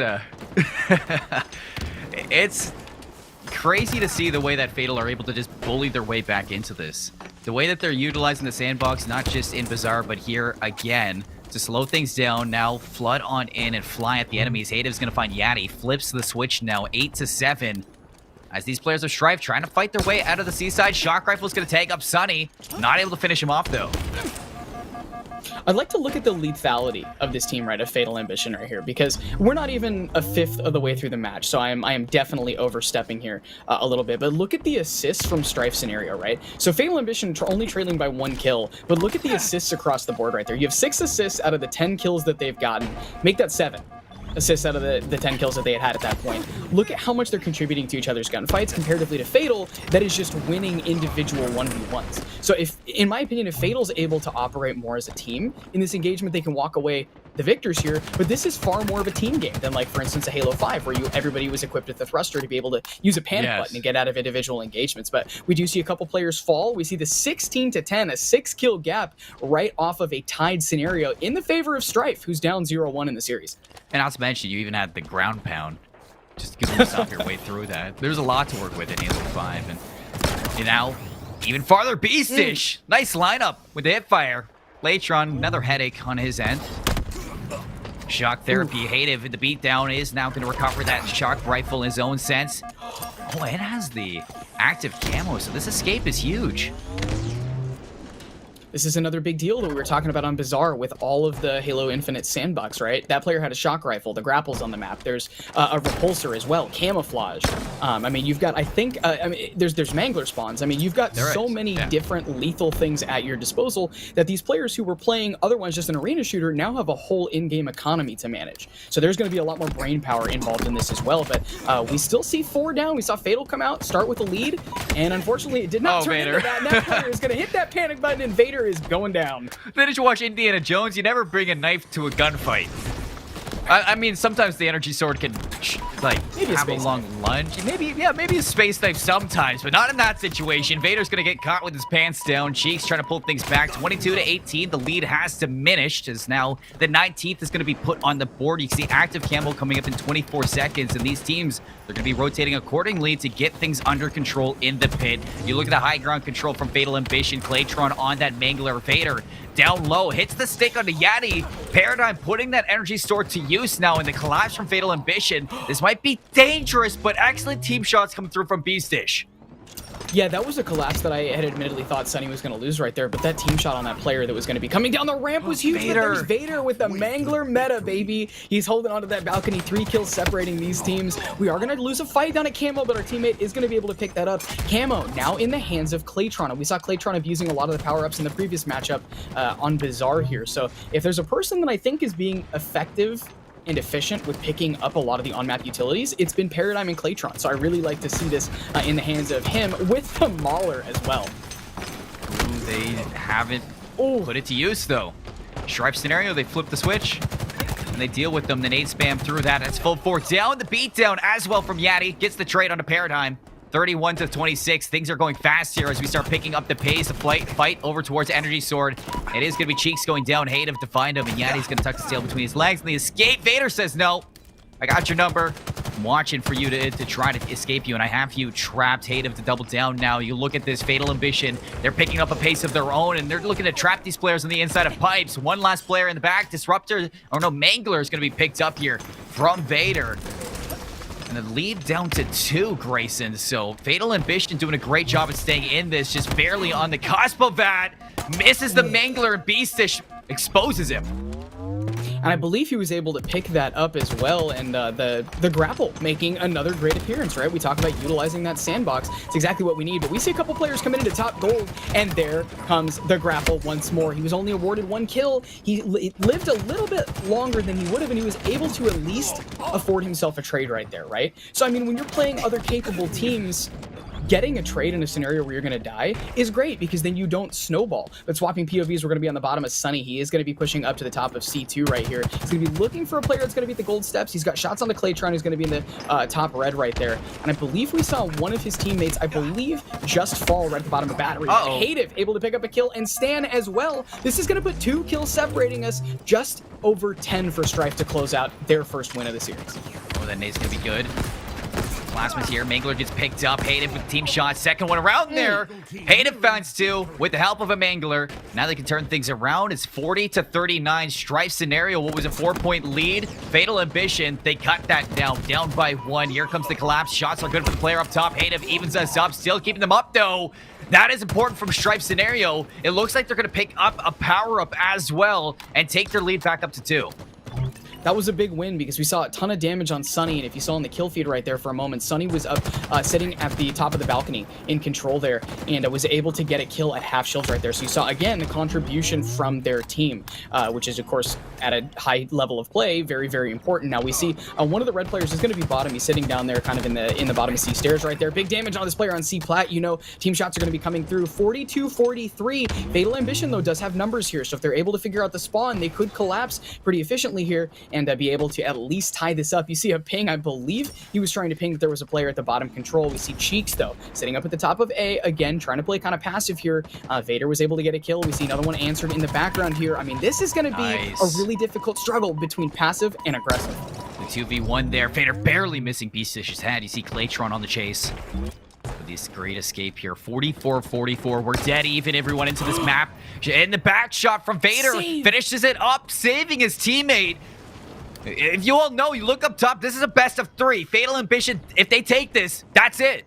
crazy to see the way that Fatal are able to just bully their way back into this. The way that they're utilizing the sandbox, not just in Bazaar, but here again, to slow things down. Now flood on in and fly at the enemies. Hativ's going to find Yadi. Flips the switch now, 8-7. As these players of Strife trying to fight their way out of the seaside. Shock Rifle's going to tag up Sunny. Not able to finish him off, though. I'd like to look at the lethality of this team, right, of Fatal Ambition right here, because we're not even a fifth of the way through the match, so I am definitely overstepping here a little bit. But look at the assists from Strife Scenario, right? So Fatal Ambition only trailing by 1 kill, but look at the assists across the board right there. You have 6 assists out of the 10 kills that they've gotten. Make that 7 assists out of the 10 kills that they had at that point. Look at how much they're contributing to each other's gunfights comparatively to Fatal, that is just winning individual 1v1s. So if, in my opinion, if Fatal's able to operate more as a team in this engagement, they can walk away the victors here. But this is far more of a team game than, like, for instance, a Halo 5, where everybody was equipped with the thruster to be able to use a panic button and get out of individual engagements. But we do see a couple players fall. We see the 16-10, a 6-kill gap right off of a tied scenario in the favor of Strife, who's down 0-1 in the series. And not to mention, you even had the ground pound. Just to stop your way through that. There's a lot to work with in Halo 5. And now, even farther, Beastish! Nice lineup with the hipfire. Latron, another headache on his end. Shock therapy, Hative, the beatdown is now going to recover that shock rifle in his own sense. Oh, it has the active camo, so this escape is huge. This is another big deal that we were talking about on Bazaar with all of the Halo Infinite sandbox, right? That player had a shock rifle, the grapples on the map. There's a repulsor as well, camouflage. I mean, you've got, I think, there's mangler spawns. I mean, you've got so many different lethal things at your disposal that these players who were playing otherwise just an arena shooter now have a whole in-game economy to manage. So there's going to be a lot more brain power involved in this as well. But we still see 4 down. We saw Fatal come out, start with a lead, and unfortunately it did not turn into that. And that player is going to hit that panic button, and Vader is going down. Then did you watch Indiana Jones? You never bring a knife to a gunfight. I mean, sometimes the energy sword can, like, have a long lunge. Maybe a space knife sometimes, but not in that situation. Vader's gonna get caught with his pants down. Cheeks trying to pull things back. 22-18. The lead has diminished as now the 19th is gonna be put on the board. You can see active camo coming up in 24 seconds, and these teams, they're gonna be rotating accordingly to get things under control in the pit. You look at the high ground control from Fatal Ambition. Claytron on that Mangler. Vader down low, hits the stick onto Yadi. Paradigm putting that energy store to use now in the collapse from Fatal Ambition. This might be dangerous, but excellent team shots coming through from Beastish. Yeah, that was a collapse that I had admittedly thought Sunny was going to lose right there, but that team shot on that player that was going to be coming down the ramp was huge. But there's Vader with the Mangler meta, baby. He's holding onto that balcony, 3 kills separating these teams. We are going to lose a fight down at Camo, but our teammate is going to be able to pick that up. Camo now in the hands of Claytron, and we saw Claytron abusing a lot of the power-ups in the previous matchup on Bizarre here. So if there's a person that I think is being effective and efficient with picking up a lot of the on-map utilities, it's been Paradigm and Claytron. So I really like to see this in the hands of him with the Mauler as well. Ooh, they haven't put it to use though. Stripe scenario, they flip the switch and they deal with them. The nade spam through that. It's full 4 down. The beatdown as well from Yati. Gets the trade onto Paradigm. 31-26. Things are going fast here as we start picking up the pace. The fight over towards Energy Sword. It is going to be Cheeks going down. Hative to find him, and Yati's going to tuck his tail between his legs. And the escape. Vader says, no, I got your number. I'm watching for you to try to escape you, and I have you trapped. Hative to double down now. You look at this Fatal Ambition. They're picking up a pace of their own, and they're looking to trap these players on the inside of pipes. One last player in the back. Disruptor, or no, Mangler is going to be picked up here from Vader. And the lead down to 2, Grayson. So Fatal Ambition doing a great job at staying in this, just barely on the cusp of that. Misses the Mangler, and Beastish exposes him. And I believe he was able to pick that up as well, and the grapple making another great appearance, right? We talk about utilizing that sandbox. It's exactly what we need, but we see a couple players come into top gold, and there comes the grapple once more. He was only awarded 1 kill. He lived a little bit longer than he would have, and he was able to at least afford himself a trade right there, right? So, I mean, when you're playing other capable teams, getting a trade in a scenario where you're going to die is great because then you don't snowball. But swapping POVs, we're going to be on the bottom of Sunny. He is going to be pushing up to the top of C2 right here. He's going to be looking for a player that's going to be at the gold steps. He's got shots on the Claytron who's going to be in the top red right there. And I believe we saw one of his teammates, I believe, just fall right at the bottom of battery. Hative able to pick up a kill, and Stan as well. This is going to put 2 kills separating us, just over 10 for Strife to close out their first win of the series. Oh, that nade's going to be good. Plasma's here. Mangler gets picked up. Hative with team shot. Second one around there. Hative finds 2 with the help of a Mangler. Now they can turn things around. It's 40-39. Strife scenario. What was a 4-point lead? Fatal Ambition. They cut that down by 1. Here comes the collapse. Shots are good for the player up top. Hative evens us up. Still keeping them up though. That is important from Strife scenario. It looks like they're going to pick up a power-up as well and take their lead back up to 2. That was a big win because we saw a ton of damage on Sunny, and if you saw in the kill feed right there for a moment, Sunny was up sitting at the top of the balcony in control there, and was able to get a kill at half shields right there. So you saw, again, the contribution from their team, which is, of course, at a high level of play, very, very important. Now we see one of the red players is going to be bottom. He's sitting down there kind of in the bottom of C stairs right there. Big damage on this player on C plat. You know, team shots are going to be coming through. 42-43. Fatal Ambition, though, does have numbers here, so if they're able to figure out the spawn, they could collapse pretty efficiently here and be able to at least tie this up. You see a ping, I believe he was trying to ping that there was a player at the bottom control. We see Cheeks, though, sitting up at the top of A, again, trying to play kind of passive here. Vader was able to get a kill. We see another one answered in the background here. I mean, this is going to be a really difficult struggle between passive and aggressive. The 2v1 there. Vader barely missing Beastish's head. You see Claytron on the chase. With this great escape here. 44-44. We're dead even. Everyone into this map. And the back shot from Vader finishes it up, saving his teammate. If you all know, you look up top, this is a best of 3. Fatal Ambition, if they take this, that's it.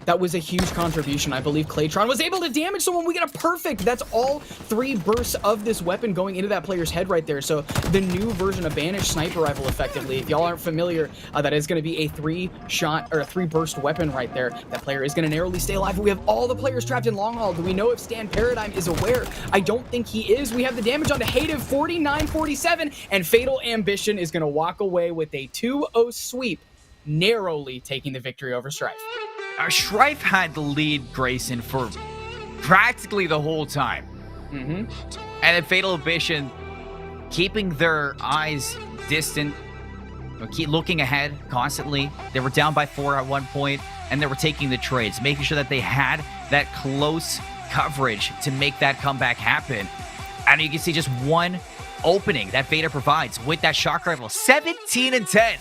That was a huge contribution. I believe Claytron was able to damage someone. We get a perfect. That's all 3 bursts of this weapon going into that player's head right there. So the new version of Banished Sniper Rifle, effectively, if y'all aren't familiar, that is going to be a 3-shot or a 3-burst weapon right there. That player is going to narrowly stay alive. We have all the players trapped in long haul. Do we know if Stan Paradigm is aware? I don't think he is. We have the damage onto Hative, 49-47, and Fatal Ambition is going to walk away with a 2-0 sweep, narrowly taking the victory over Strife. Strife had the lead, Grayson, for practically the whole time. And then Fatal Ambition keeping their eyes distant, keep looking ahead constantly. They were down by 4 at one point, and they were taking the trades, making sure that they had that close coverage to make that comeback happen. And you can see just one opening that Vader provides with that shock rifle. 17-10.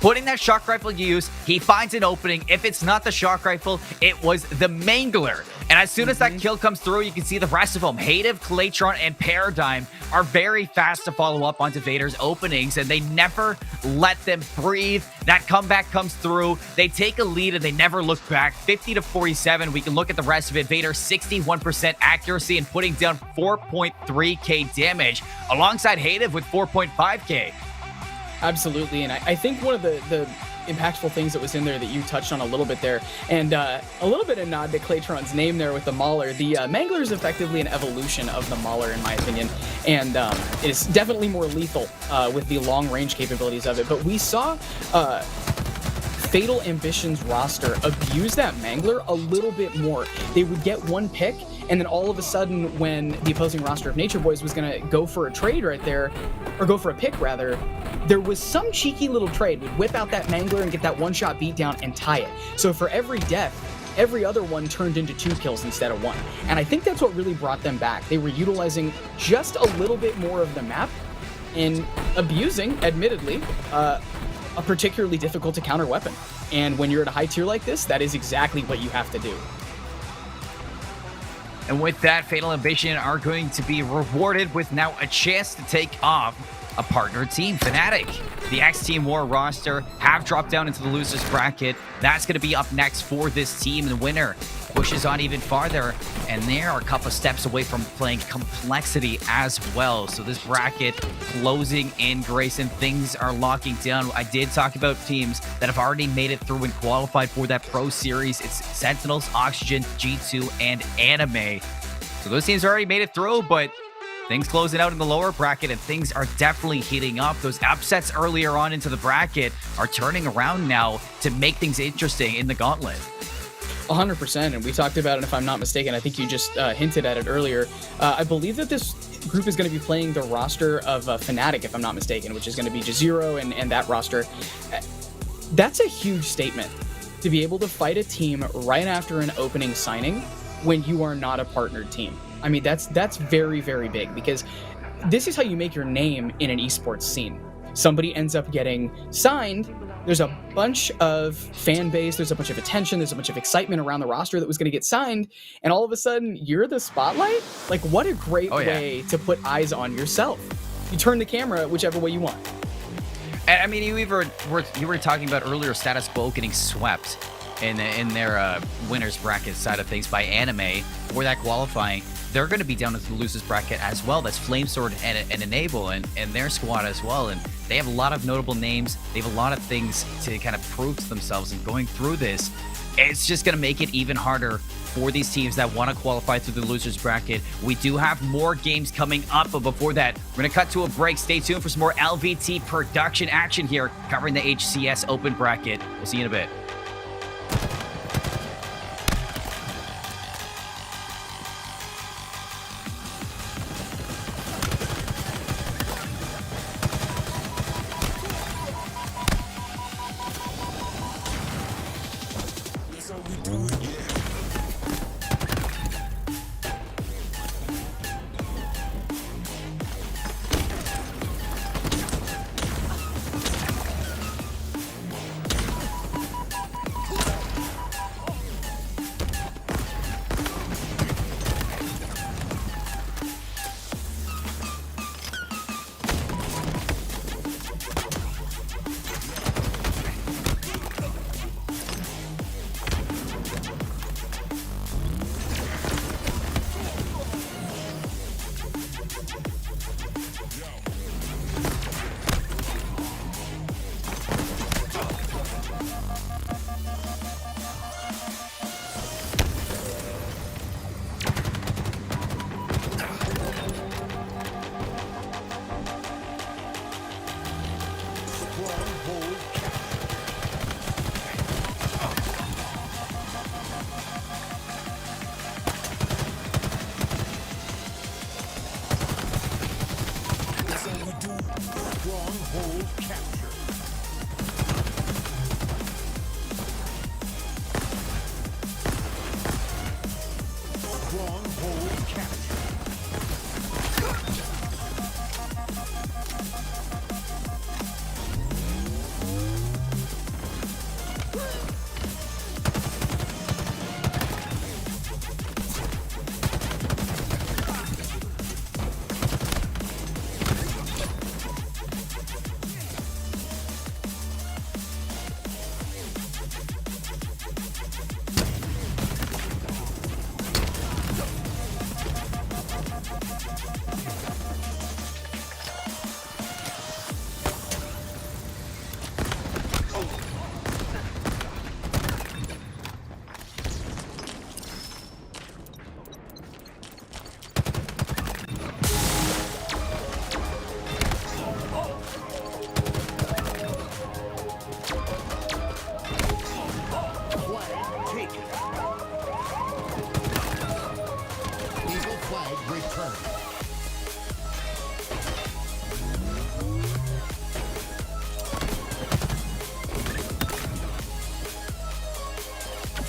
Putting that shock rifle to use, he finds an opening. If it's not the shock rifle, it was the Mangler. And as soon as that kill comes through, you can see the rest of them. Hative, Claytron, and Paradigm are very fast to follow up onto Vader's openings, and they never let them breathe. That comeback comes through. They take a lead, and they never look back. 50-47. We can look at the rest of it. Vader, 61% accuracy and putting down 4.3k damage, alongside Hative with 4.5k. Absolutely, and I think one of the impactful things that was in there that you touched on a little bit there, and a little bit of nod to Claytron's name there with the Mauler. The Mangler is effectively an evolution of the Mauler, in my opinion, and it's definitely more lethal with the long-range capabilities of it. But we saw Fatal Ambition's roster abuse that Mangler a little bit more. They would get one pick, and then all of a sudden, when the opposing roster of Nature Boys was going to go for a trade right there, or go for a pick rather, there was some cheeky little trade. We'd whip out that Mangler and get that one-shot beatdown and tie it. So for every death, every other one turned into 2 kills instead of 1. And I think that's what really brought them back. They were utilizing just a little bit more of the map and abusing, admittedly, a particularly difficult to counter weapon. And when you're at a high tier like this, that is exactly what you have to do. And with that, Fatal Ambition are going to be rewarded with now a chance to take off a partner team, Fnatic. The X-Team War roster have dropped down into the losers bracket. That's going to be up next for this team. The winner pushes on even farther, and they are a couple steps away from playing Complexity as well. So this bracket closing in, Grayson. Things are locking down. I did talk about teams that have already made it through and qualified for that Pro Series. It's Sentinels, Oxygen, G2, and Anime. So those teams already made it through, but things closing out in the lower bracket, and things are definitely heating up. Those upsets earlier on into the bracket are turning around now to make things interesting in the gauntlet. 100%, and we talked about it, if I'm not mistaken. I think you just hinted at it earlier. I believe that this group is going to be playing the roster of Fnatic, if I'm not mistaken, which is going to be Jazero and that roster. That's a huge statement, to be able to fight a team right after an opening signing when you are not a partnered team. I mean, that's very, very big, because this is how you make your name in an esports scene. Somebody ends up getting signed, there's a bunch of fan base, there's a bunch of attention, there's a bunch of excitement around the roster that was going to get signed, and all of a sudden, you're the spotlight? Like, what a great way to put eyes on yourself. You turn the camera whichever way you want. I mean, you were talking about earlier Status Quo getting swept in their winners bracket side of things by Anime for that qualifying. They're going to be down into the losers bracket as well. That's Flamesword and Enable and their squad as well. And they have a lot of notable names. They have a lot of things to kind of prove to themselves. And going through this, it's just going to make it even harder for these teams that want to qualify through the losers bracket. We do have more games coming up, but before that, we're going to cut to a break. Stay tuned for some more LVT production action here, covering the HCS open bracket. We'll see you in a bit.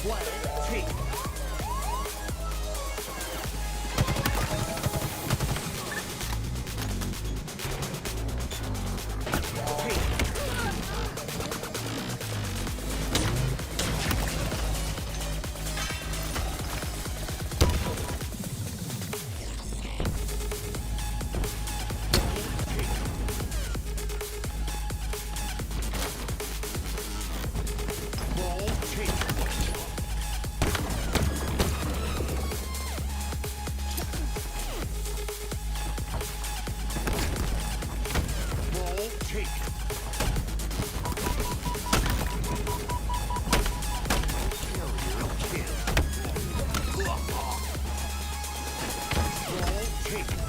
flag taken. Ball taken. Ball taken. Carrier kill. Ball taken.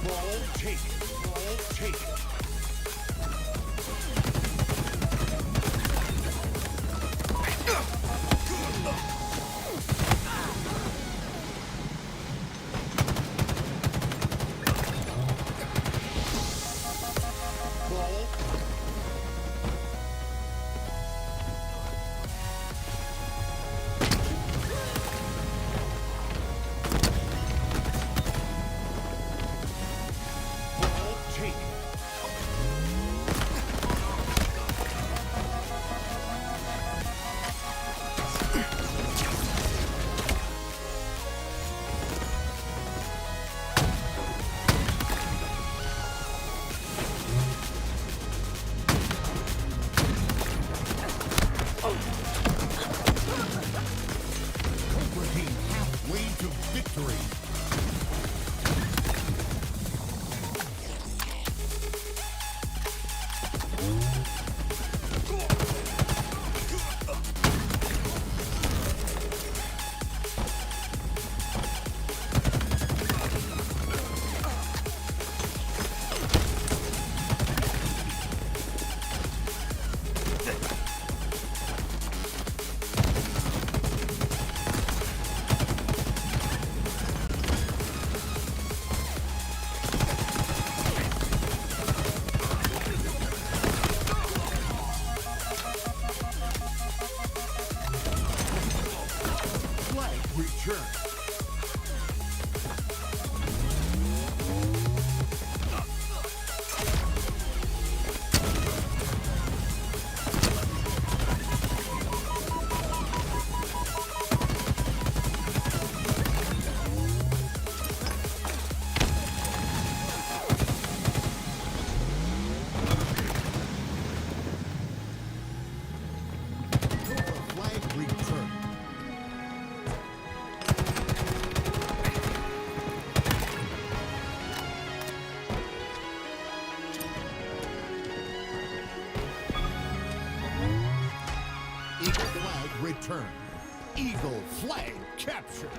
Ball taken. Ball taken. Ball. Ball taken. Cobra Team halfway to victory. Flag return. Cobra flag return. Eagle flag return. Eagle flag capture.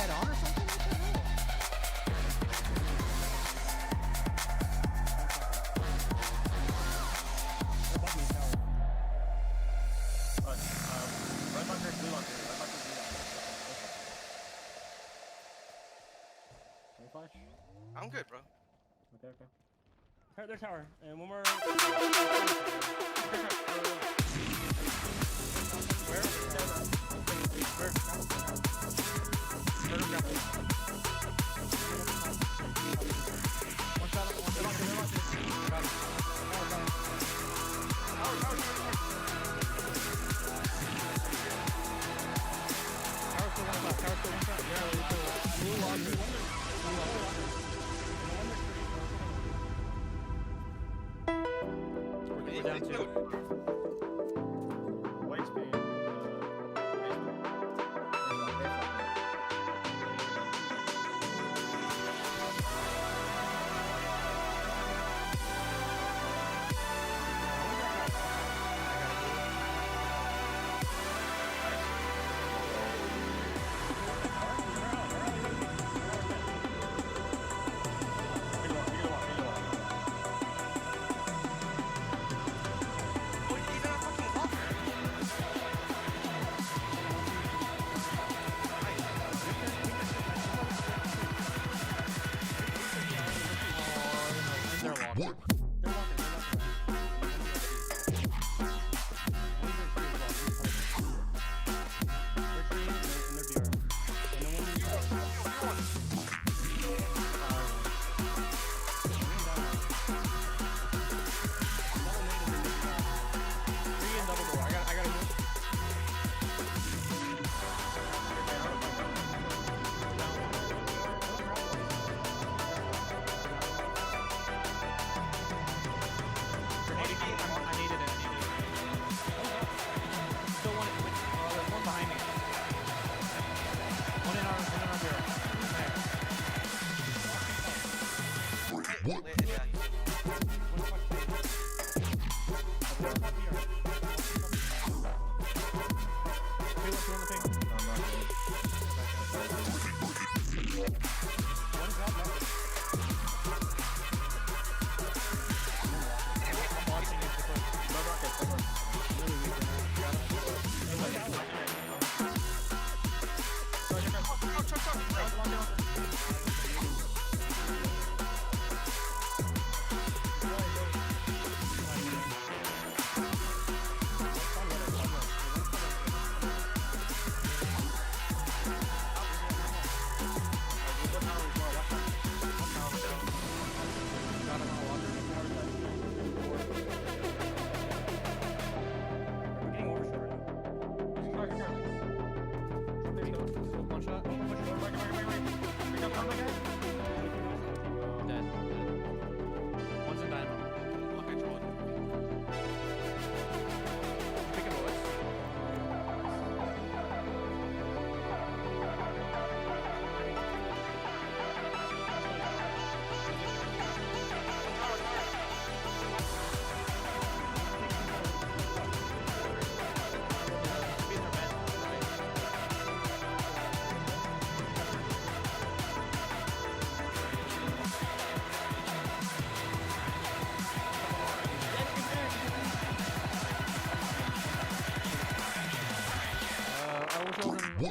head-on or something? I'm good, bro. Okay. Their tower, and one more. We're down two. White's being. What?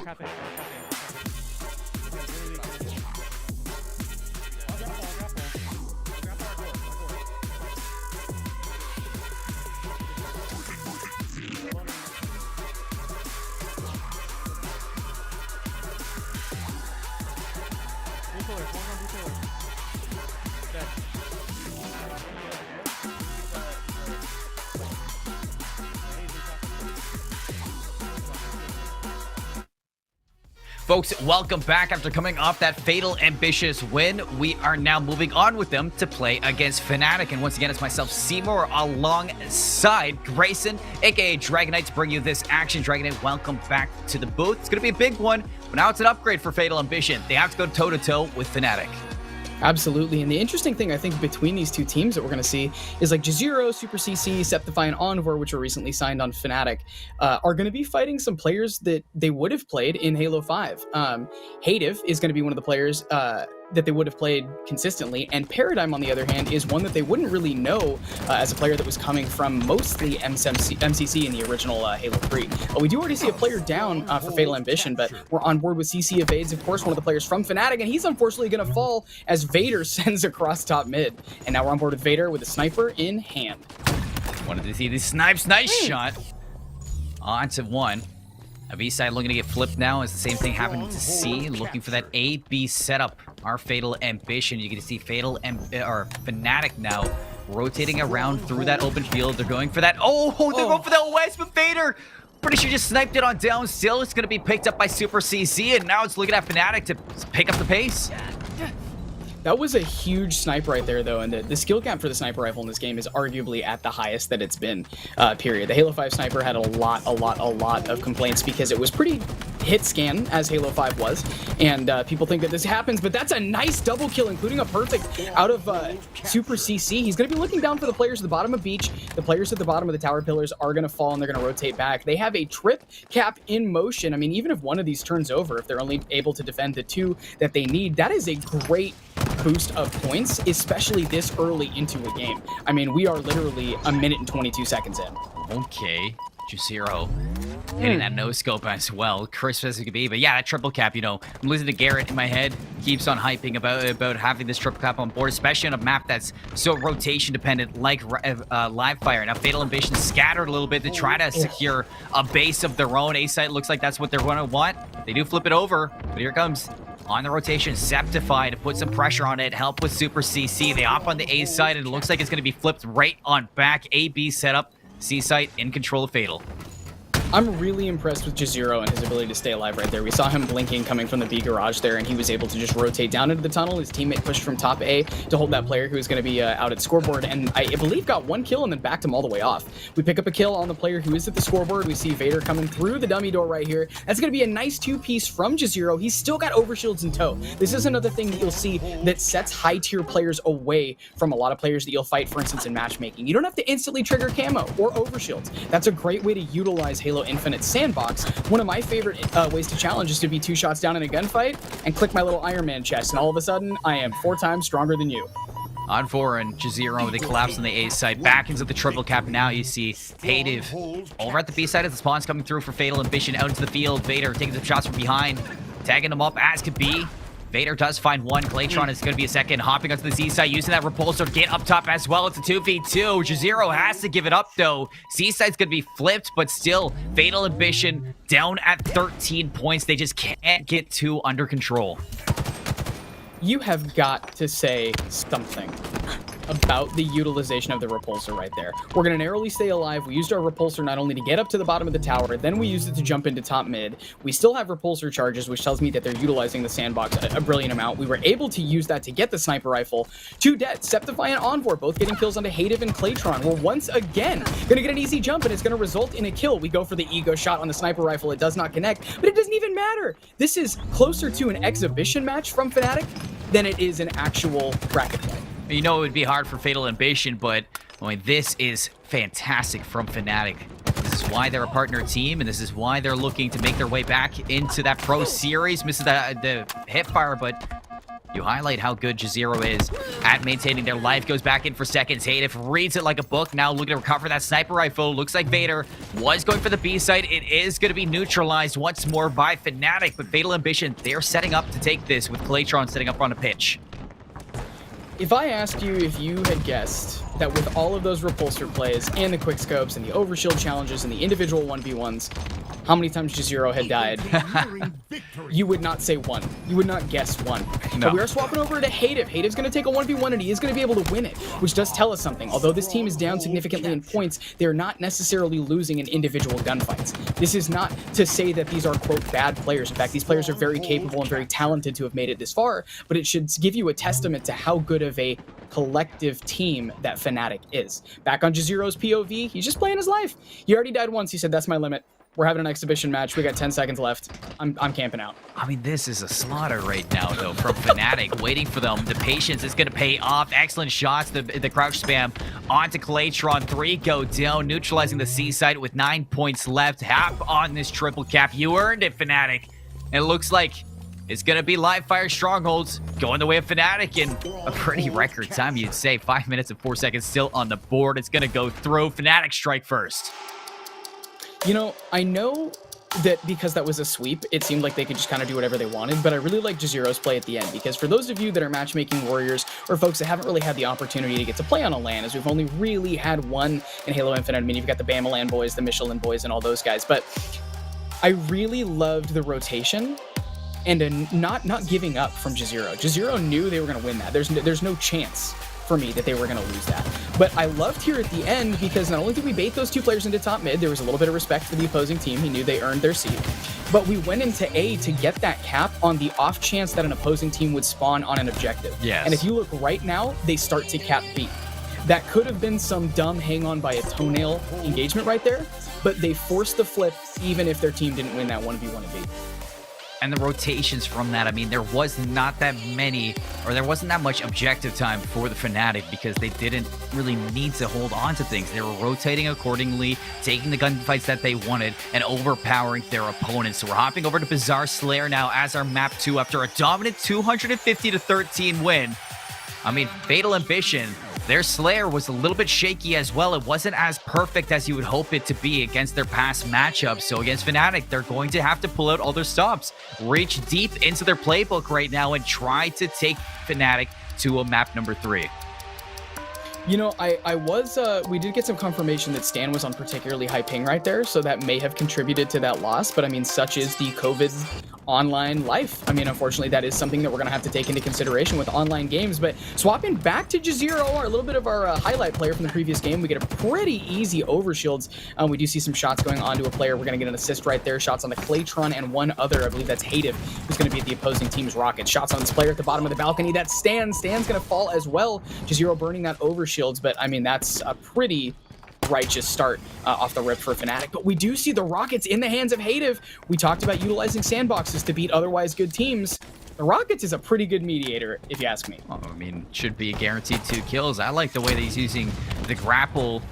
Cafe. Folks, welcome back after coming off that fatal ambitious win. We are now moving on with them to play against Fnatic. And once again, it's myself, Seymour, alongside Grayson, aka Dragonite, to bring you this action. Dragonite, welcome back to the booth. It's going to be a big one, but now it's an upgrade for Fatal Ambition. They have to go toe-to-toe with Fnatic. Absolutely, and the interesting thing I think between these two teams that we're going to see is like Jazero, Super CC, Septify, and Envor, which were recently signed on Fnatic, are going to be fighting some players that they would have played in Halo 5. Hativ is going to be one of the players that they would have played consistently, and Paradigm, on the other hand, is one that they wouldn't really know as a player that was coming from mostly MCC in the original Halo 3. We do already see a player down for Fatal Ambition, but we're on board with CC Evades, of course, one of the players from Fnatic, and he's unfortunately going to fall as Vader sends across top mid. And now we're on board with Vader with a sniper in hand. Wanted to see the snipes. Nice shot. On to one. A B side looking to get flipped now as the same thing happened to C. Looking for that A-B setup. Our Fatal Ambition. You get to see or Fnatic now rotating around through that open field. They're going for that. Oh, they're going for the OS, but Vader pretty sure just sniped it on down. Still, it's going to be picked up by Super CC, and now it's looking at Fnatic to pick up the pace. That was a huge snipe right there, though, and the skill gap for the sniper rifle in this game is arguably at the highest that it's been, period. The Halo 5 sniper had a lot of complaints because it was pretty hit scan, as Halo 5 was, and people think that this happens, but that's a nice double kill, including a perfect out of Super CC. He's going to be looking down for the players at the bottom of Beach. The players at the bottom of the tower pillars are going to fall, and they're going to rotate back. They have a trip cap in motion. I mean, even if one of these turns over, if they're only able to defend the two that they need, that is a great boost of points, especially this early into a game. I mean, we are literally a minute and 22 seconds in. Okay, Jazero hitting that no scope as well, crisp as it could be. But yeah, that triple cap, you know, I'm listening to Garrett in my head, keeps on hyping about having this triple cap on board, especially on a map that's so rotation dependent like live fire. Now Fatal Ambition scattered a little bit to try to secure a base of their own. A site looks like that's what they're going to want. They do flip it over, but here it comes. On the rotation, Septify to put some pressure on it, help with Super CC. They hop on the A side, and it looks like it's going to be flipped right on back. A-B setup, C site in control of Fatal. I'm really impressed with Jazero and his ability to stay alive right there. We saw him blinking coming from the B garage there, and he was able to just rotate down into the tunnel. His teammate pushed from top A to hold that player who was going to be out at scoreboard, and I believe got one kill and then backed him all the way off. We pick up a kill on the player who is at the scoreboard. We see Vader coming through the dummy door right here. That's going to be a nice two-piece from Jazero. He's still got overshields in tow. This is another thing that you'll see that sets high-tier players away from a lot of players that you'll fight, for instance, in matchmaking. You don't have to instantly trigger camo or overshields. That's a great way to utilize Halo Infinite's sandbox. One of my favorite ways to challenge is to be 2 shots down in a gunfight and click my little Iron Man chest, and all of a sudden, I am 4 times stronger than you. On 4 and Jazero, they collapse on the A side. Back into the triple cap. Now you see Hativ over at the B side as the spawns coming through for Fatal Ambition out into the field. Vader taking some shots from behind, tagging them up as could be. Vader does find one. Claytron is going to be a second. Hopping onto the Z side, using that repulsor. Get up top as well. It's a 2v2. Jazero has to give it up, though. C side's going to be flipped, but still, Fatal Ambition down at 13 points. They just can't get too under control. You have got to say something about the utilization of the repulsor right there. We're going to narrowly stay alive. We used our repulsor not only to get up to the bottom of the tower, then we used it to jump into top mid. We still have repulsor charges, which tells me that they're utilizing the sandbox a brilliant amount. We were able to use that to get the sniper rifle. 2 dead, Septify and Envor, both getting kills onto Hativ and Claytron. We're once again going to get an easy jump, and it's going to result in a kill. We go for the ego shot on the sniper rifle. It does not connect, but it doesn't even matter. This is closer to an exhibition match from Fnatic than it is an actual bracket play. You know it would be hard for Fatal Ambition, but I mean, this is fantastic from Fnatic. This is why they're a partner team, and this is why they're looking to make their way back into that Pro Series. Misses the hip fire, but you highlight how good Jazero is at maintaining their life. Goes back in for seconds. Hativ reads it like a book. Now looking to recover that sniper rifle. Looks like Vader was going for the B site. It is going to be neutralized once more by Fnatic, but Fatal Ambition, they're setting up to take this with Claytron setting up on a pitch. If I asked you if you had guessed that with all of those repulsor plays and the quickscopes and the overshield challenges and the individual 1v1s, how many times Jazero had died, you would not say 1. You would not guess 1. No. But we are swapping over to Hativ. Hativ's going to take a 1v1, and he is going to be able to win it, which does tell us something. Although this team is down significantly in points, they're not necessarily losing in individual gunfights. This is not to say that these are, quote, bad players. In fact, these players are very capable and very talented to have made it this far, but it should give you a testament to how good of a collective team that Fnatic is. Back on Jazero's POV, he's just playing his life. He already died once. He said, that's my limit. We're having an exhibition match. We got 10 seconds left. I'm camping out. I mean, this is a slaughter right now, though, from Fnatic, waiting for them. The patience is going to pay off. Excellent shots. The crouch spam onto Claytron. 3 go down, neutralizing the C-side with 9 points left. Hap on this triple cap. You earned it, Fnatic. And it looks like it's going to be live fire strongholds going the way of Fnatic in a pretty record time, you'd say. 5 minutes and 4 seconds still on the board. It's going to go through. Fnatic strike first. You know, I know that because that was a sweep, it seemed like they could just kind of do whatever they wanted, but I really like Jazero's play at the end, because for those of you that are matchmaking warriors or folks that haven't really had the opportunity to get to play on a LAN, as we've only really had one in Halo Infinite. I mean, you've got the Bamalan boys, the Michelin boys, and all those guys, but I really loved the rotation and not giving up from Jazero. Jazero knew they were going to win that. There's no chance for me that they were going to lose that. But I loved here at the end, because not only did we bait those two players into top mid, there was a little bit of respect for the opposing team. He knew they earned their seat. But we went into A to get that cap on the off chance that an opposing team would spawn on an objective. Yes. And if you look right now, they start to cap B. That could have been some dumb hang on by a toenail engagement right there, but they forced the flip even if their team didn't win that 1v1 at B. And the rotations from that, I mean, there was not that many, or there wasn't that much objective time for the Fnatic, because they didn't really need to hold on to things. They were rotating accordingly, taking the gunfights that they wanted, and overpowering their opponents. So we're hopping over to Bizarre Slayer now as our map 2 after a dominant 250-13 win. I mean, Fatal Ambition, their Slayer was a little bit shaky as well. It wasn't as perfect as you would hope it to be against their past matchups. So against Fnatic, they're going to have to pull out all their stops, reach deep into their playbook right now, and try to take Fnatic to a map number 3. You know, we did get some confirmation that Stan was on particularly high ping right there, so that may have contributed to that loss, but I mean, such is the COVID online life. I mean, unfortunately, that is something that we're going to have to take into consideration with online games. But swapping back to Jazero, a little bit of our highlight player from the previous game, we get a pretty easy overshields. We do see some shots going on to a player. We're going to get an assist right there. Shots on the Claytron and one other, I believe that's Hative, who's going to be at the opposing team's rocket. Shots on this player at the bottom of the balcony. That's Stan. Stan's going to fall as well. Jazero burning that overshields, but I mean, that's a pretty righteous start off the rip for Fnatic. But we do see the Rockets in the hands of Hative. We talked about utilizing sandboxes to beat otherwise good teams. The Rockets is a pretty good mediator, if you ask me. Well, I mean, should be guaranteed 2 kills. I like the way that he's using the grapple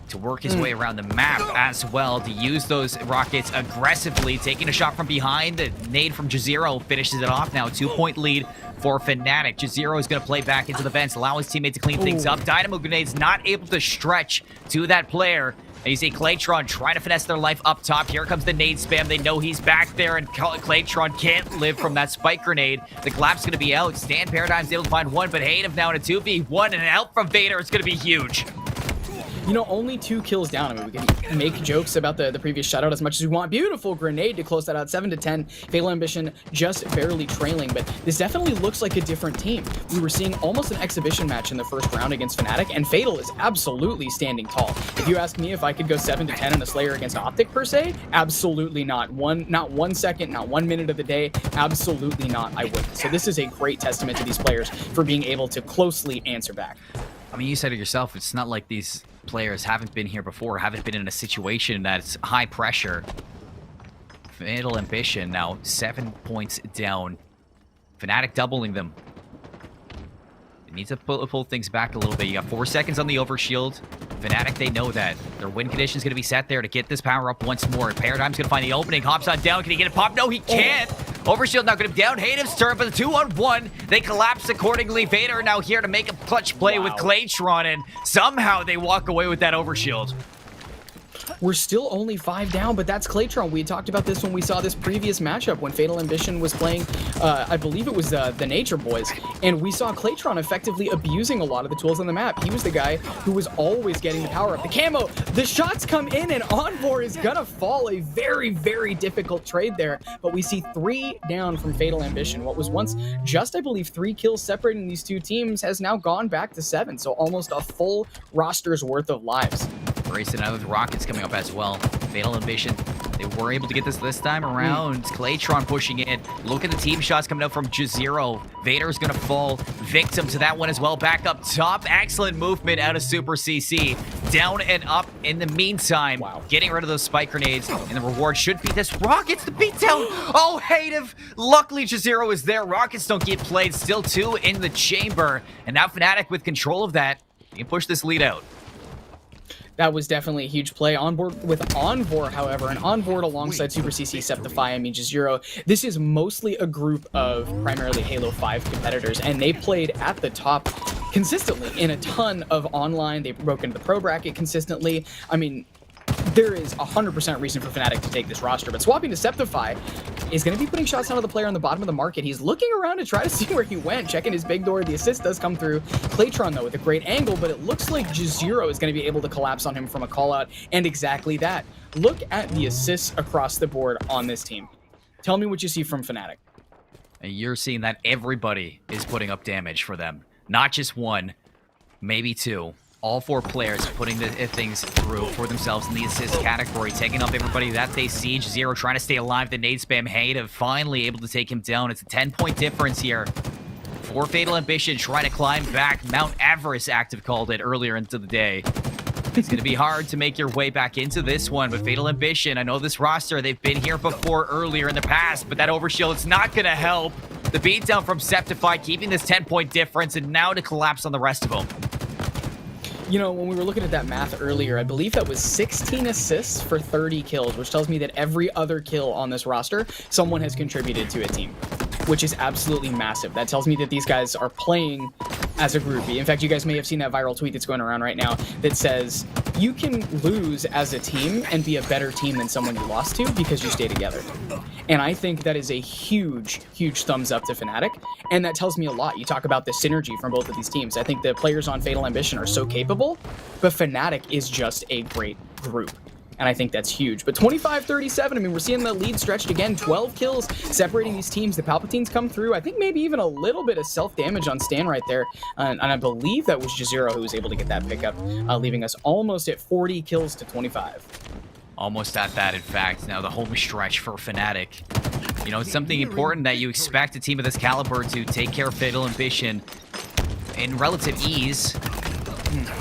to work his way around the map as well, to use those rockets aggressively, taking a shot from behind. The nade from Jazero finishes it off now. 2-point lead for Fnatic. Jazero is going to play back into the vents, allow his teammate to clean things up. Dynamo Grenade's not able to stretch to that player. And you see Claytron trying to finesse their life up top. Here comes the nade spam. They know he's back there, and Claytron can't live from that spike grenade. The collapse is going to be out. Stan Paradigm's able to find one, but Hative now in a 2v1, and an help from Vader is going to be huge. You know, only 2 kills down. I mean, we can make jokes about the previous shutout as much as we want. Beautiful grenade to close that out. 7-10. Fatal Ambition just barely trailing, but this definitely looks like a different team. We were seeing almost an exhibition match in the first round against Fnatic, and Fatal is absolutely standing tall. If you ask me if I could go 7-10 in a Slayer against Optic per se, absolutely not. Not 1 second, not 1 minute of the day, absolutely not. I wouldn't. So this is a great testament to these players for being able to closely answer back. I mean, you said it yourself, it's not like these players haven't been here before, haven't been in a situation that's high pressure. Fatal Ambition now 7 points down. Fnatic doubling them. They need to pull things back a little bit. You got 4 seconds on the overshield. Fnatic, they know that. Their win condition is going to be set there to get this power up once more. Paradigm's going to find the opening. Hops on down. Can he get it popped? No, he can't. Overshield now going to be down. Hative's turn for the 2-on-1. They collapse accordingly. Vader now here to make a clutch play with Claytron, and somehow they walk away with that overshield. We're still only 5 down, but that's Claytron. We had talked about this when we saw this previous matchup when Fatal Ambition was playing, I believe it was the Nature Boys, and we saw Claytron effectively abusing a lot of the tools on the map. He was the guy who was always getting the power up. The camo, the shots come in, and Envor is gonna fall. A very, very difficult trade there, but we see 3 down from Fatal Ambition. What was once just, I believe, 3 kills separating these two teams has now gone back to 7, so almost a full roster's worth of lives. Racing out with Rockets coming up as well. Fatal Ambition, they were able to get this time around. Claytron pushing in. Look at the team shots coming up from Jazero. Vader's going to fall victim to that one as well. Back up top. Excellent movement out of Super CC. down and up in the meantime. Getting rid of those spike grenades, and the reward should be this Rockets, the beatdown. Oh, Hative. Luckily, Jazero is there. Rockets don't get played. Still 2 in the chamber. And now Fnatic with control of that. You can push this lead out. That was definitely a huge play. On board with Envor, however, and on board alongside Super CC, Septify, and Jazero. This is mostly a group of primarily Halo 5 competitors, and they played at the top consistently in a ton of online. They broke into the pro bracket consistently. I mean, there is 100% reason for Fnatic to take this roster, but swapping to Septify is going to be putting shots onto the player on the bottom of the market. He's looking around to try to see where he went, checking his big door. The assist does come through. Claytron, though, with a great angle, but it looks like Jazero is going to be able to collapse on him from a call-out, and exactly that. Look at the assists across the board on this team. Tell me what you see from Fnatic. And you're seeing that everybody is putting up damage for them. Not just 1, maybe 2. All 4 players putting the things through for themselves in the assist category, taking up everybody that they see. Zero trying to stay alive. The nade spam Hative finally able to take him down. It's a 10-point difference here for Fatal Ambition trying to climb back. Mount Everest active called it earlier into the day. It's going to be hard to make your way back into this one, but Fatal Ambition, I know this roster, they've been here before earlier in the past, but that overshield is not going to help. The beatdown from Septify keeping this 10-point difference, and now to collapse on the rest of them. You know, when we were looking at that math earlier, I believe that was 16 assists for 30 kills, which tells me that every other kill on this roster, someone has contributed to a team, which is absolutely massive. That tells me that these guys are playing as a groupie. In fact, you guys may have seen that viral tweet that's going around right now that says, you can lose as a team and be a better team than someone you lost to because you stay together. And I think that is a huge, huge thumbs up to Fnatic. And that tells me a lot. You talk about the synergy from both of these teams. I think the players on Fatal Ambition are so capable, but Fnatic is just a great group. And I think that's huge. But 25-37, I mean, we're seeing the lead stretched again. 12 kills separating these teams. The Palpatines come through. I think maybe even a little bit of self-damage on Stan right there. And I believe that was Jazero who was able to get that pickup, leaving us almost at 40 kills to 25. Almost at that, in fact. Now the home stretch for Fnatic. You know, it's something important that you expect a team of this caliber to take care of Fatal Ambition in relative ease.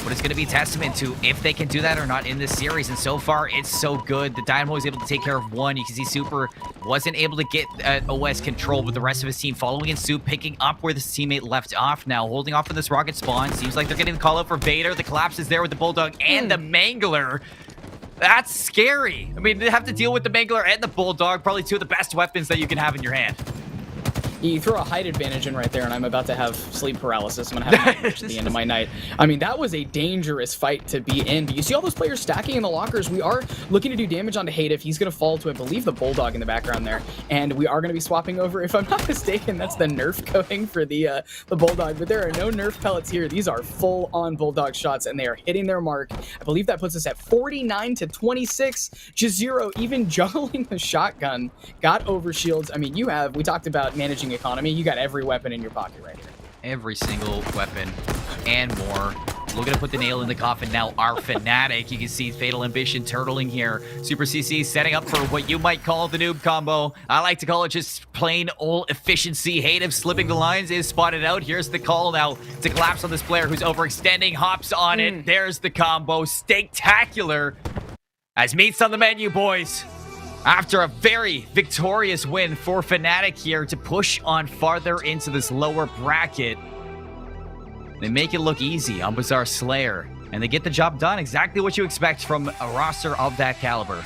But it's going to be a testament to if they can do that or not in this series. And so far, it's so good. The Dynamo was able to take care of 1. You can see Super wasn't able to get OS control, but the rest of his team following in suit, picking up where this teammate left off now, holding off on this rocket spawn. Seems like they're getting the call out for Vader. The collapse is there with the Bulldog and the Mangler. That's scary. I mean, they have to deal with the Mangler and the Bulldog, probably 2 of the best weapons that you can have in your hand. You throw a height advantage in right there, and I'm about to have sleep paralysis. I'm going to have nightmares at the end of my night. I mean, that was a dangerous fight to be in. But you see all those players stacking in the lockers. We are looking to do damage onto Hative. He's going to fall to, I believe, the Bulldog in the background there. And we are going to be swapping over. If I'm not mistaken, that's the Nerf coating for the Bulldog. But there are no Nerf pellets here. These are full-on Bulldog shots, and they are hitting their mark. I believe that puts us at 49-26. Jazero even juggling the shotgun. Got overshields. I mean, we talked about managing economy. You got every weapon in your pocket right here. Every single weapon and more. Looking to put the nail in the coffin now are Fnatic. You can see Fatal Ambition turtling here. Super CC setting up for what you might call the noob combo. I like to call it just plain old efficiency. Hative slipping the lines is spotted out. Here's the call now to collapse on this player who's overextending. Hops on it. There's the combo. Steaktacular. As meat's on the menu, boys. After a very victorious win for Fnatic here to push on farther into this lower bracket, they make it look easy on Bazaar Slayer, and they get the job done. Exactly what you expect from a roster of that caliber.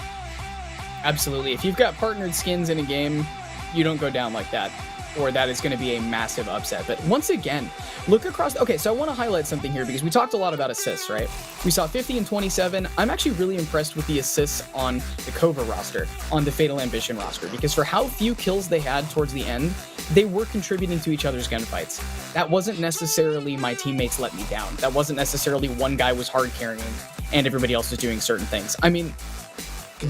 Absolutely. If you've got partnered skins in a game, you don't go down like that, or that is going to be a massive upset. But once again, look across. Okay, so I want to highlight something here because we talked a lot about assists, right? We saw 50 and 27. I'm actually really impressed with the assists on the Cobra roster, on the Fatal Ambition roster, because for how few kills they had towards the end, they were contributing to each other's gunfights. That wasn't necessarily my teammates let me down. That wasn't necessarily one guy was hard carrying and everybody else was doing certain things. I mean,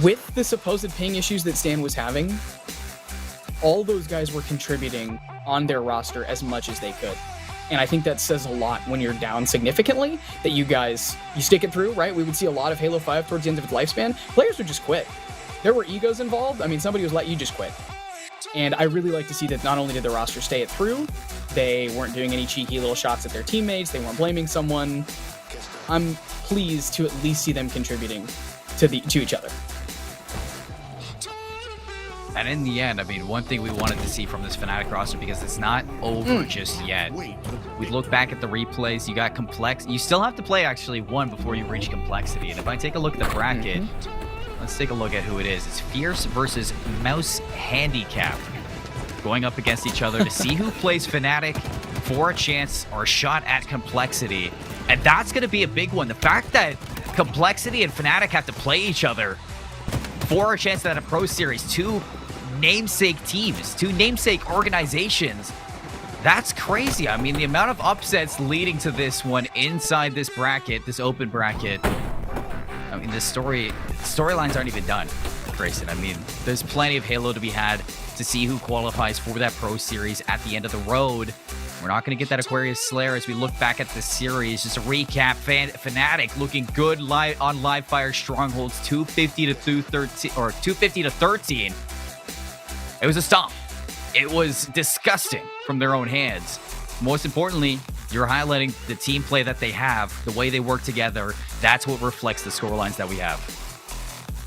with the supposed ping issues that Stan was having, all those guys were contributing on their roster as much as they could. And I think that says a lot when you're down significantly, that you stick it through, right? We would see a lot of Halo 5 towards the end of its lifespan. Players would just quit. There were egos involved. I mean, somebody was like, you just quit. And I really like to see that not only did the roster stay it through, they weren't doing any cheeky little shots at their teammates, they weren't blaming someone. I'm pleased to at least see them contributing to each other. And in the end, I mean, one thing we wanted to see from this Fnatic roster, because it's not over just yet. We look back at the replays, you got complex. You still have to play actually one before you reach complexity. And if I take a look at the bracket, let's take a look at who it is. It's Fierce versus Mouse Handicap going up against each other to see who plays Fnatic for a chance or a shot at complexity. And that's going to be a big one. The fact that complexity and Fnatic have to play each other for a chance at a pro series, two namesake teams, two namesake organizations. That's crazy. I mean, the amount of upsets leading to this one inside this bracket, this open bracket. I mean, the storylines aren't even done, Grayson. I mean, there's plenty of Halo to be had to see who qualifies for that pro series at the end of the road. We're not going to get that Aquarius Slayer as we look back at the series. Just a recap, Fnatic looking good on Live Fire Strongholds, 250 to 213 or 250 to 13. It was a stomp. It was disgusting from their own hands. Most importantly, you're highlighting the team play that they have, the way they work together. That's what reflects the storylines that we have.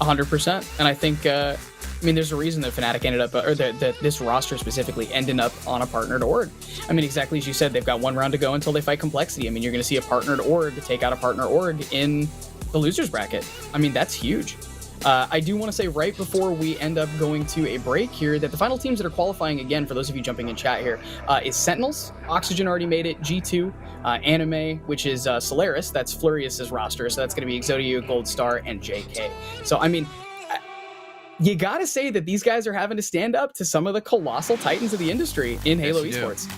100%. And I think, I mean, there's a reason that Fnatic ended up, or that this roster specifically ended up on a partnered org. I mean, exactly as you said, they've got one round to go until they fight complexity. I mean, you're going to see a partnered org take out a partner org in the losers bracket. I mean, that's huge. I do want to say right before we end up going to a break here that the final teams that are qualifying, again, for those of you jumping in chat here, is Sentinels. Oxygen already made it. G2, Anime, which is Solaris. That's Furious' roster. So that's going to be Exodia, Gold Star, and JK. So, I mean, you got to say that these guys are having to stand up to some of the colossal titans of the industry in Halo Esports.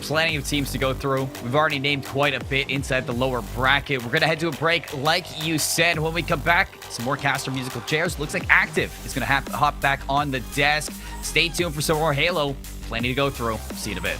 Plenty of teams to go through. We've already named quite a bit inside the lower bracket. We're going to head to a break, like you said. When we come back, some more Caster musical chairs. Looks like Active is going to have to hop back on the desk. Stay tuned for some more Halo. Plenty to go through. See you in a bit.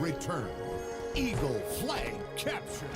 Return. Eagle flag capture.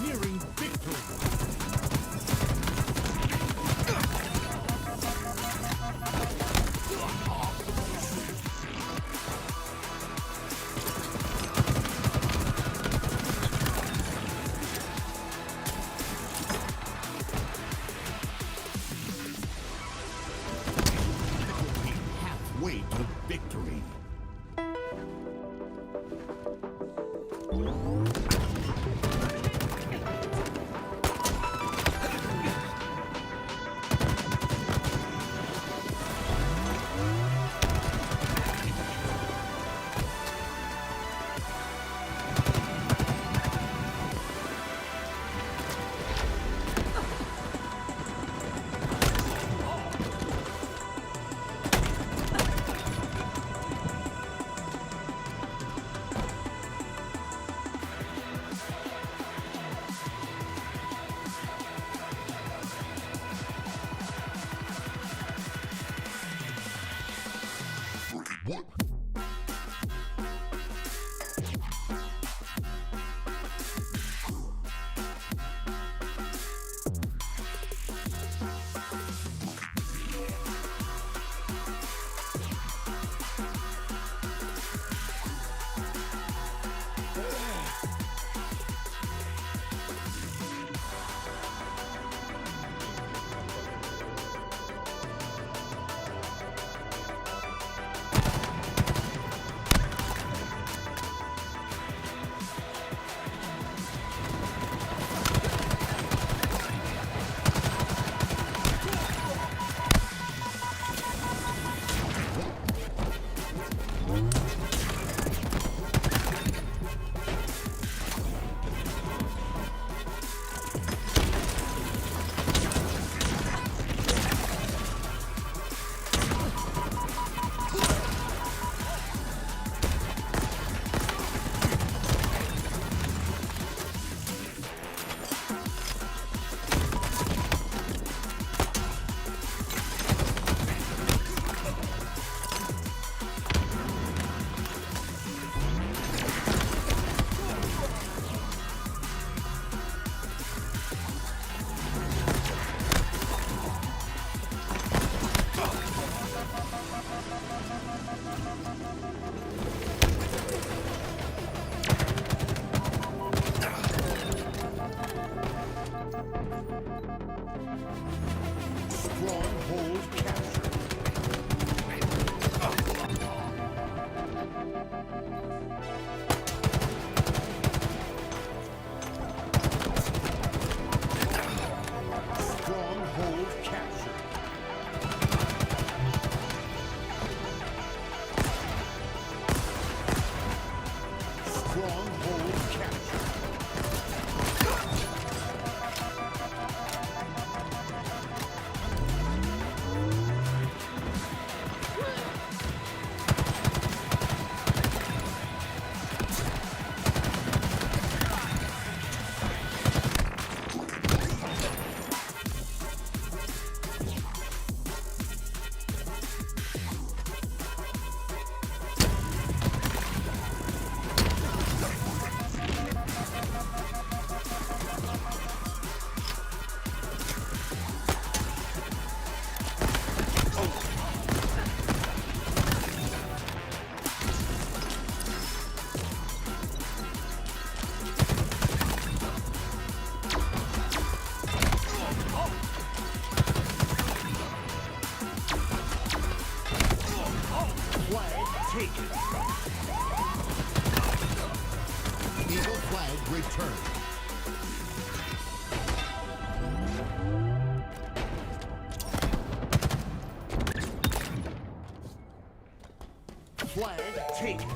Nearing victory. Halfway to victory. Stronghold captured. Stronghold captured. Stronghold captured. Eagle flag returned. Flag taken.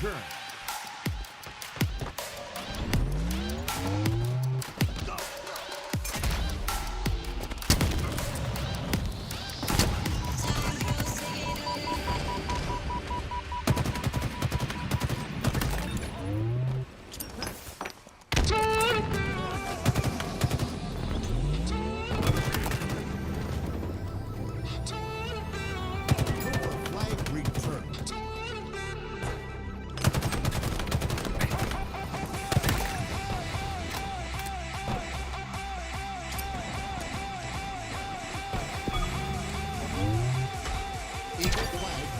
return. Flag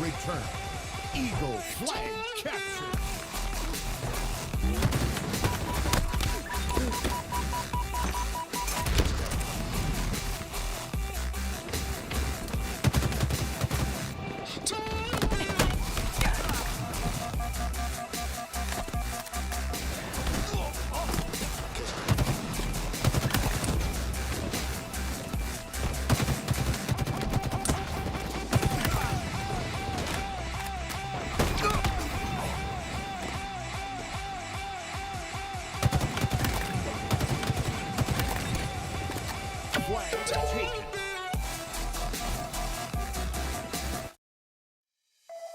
returned. Eagle flag returned. Eagle flag captured. Flag taken.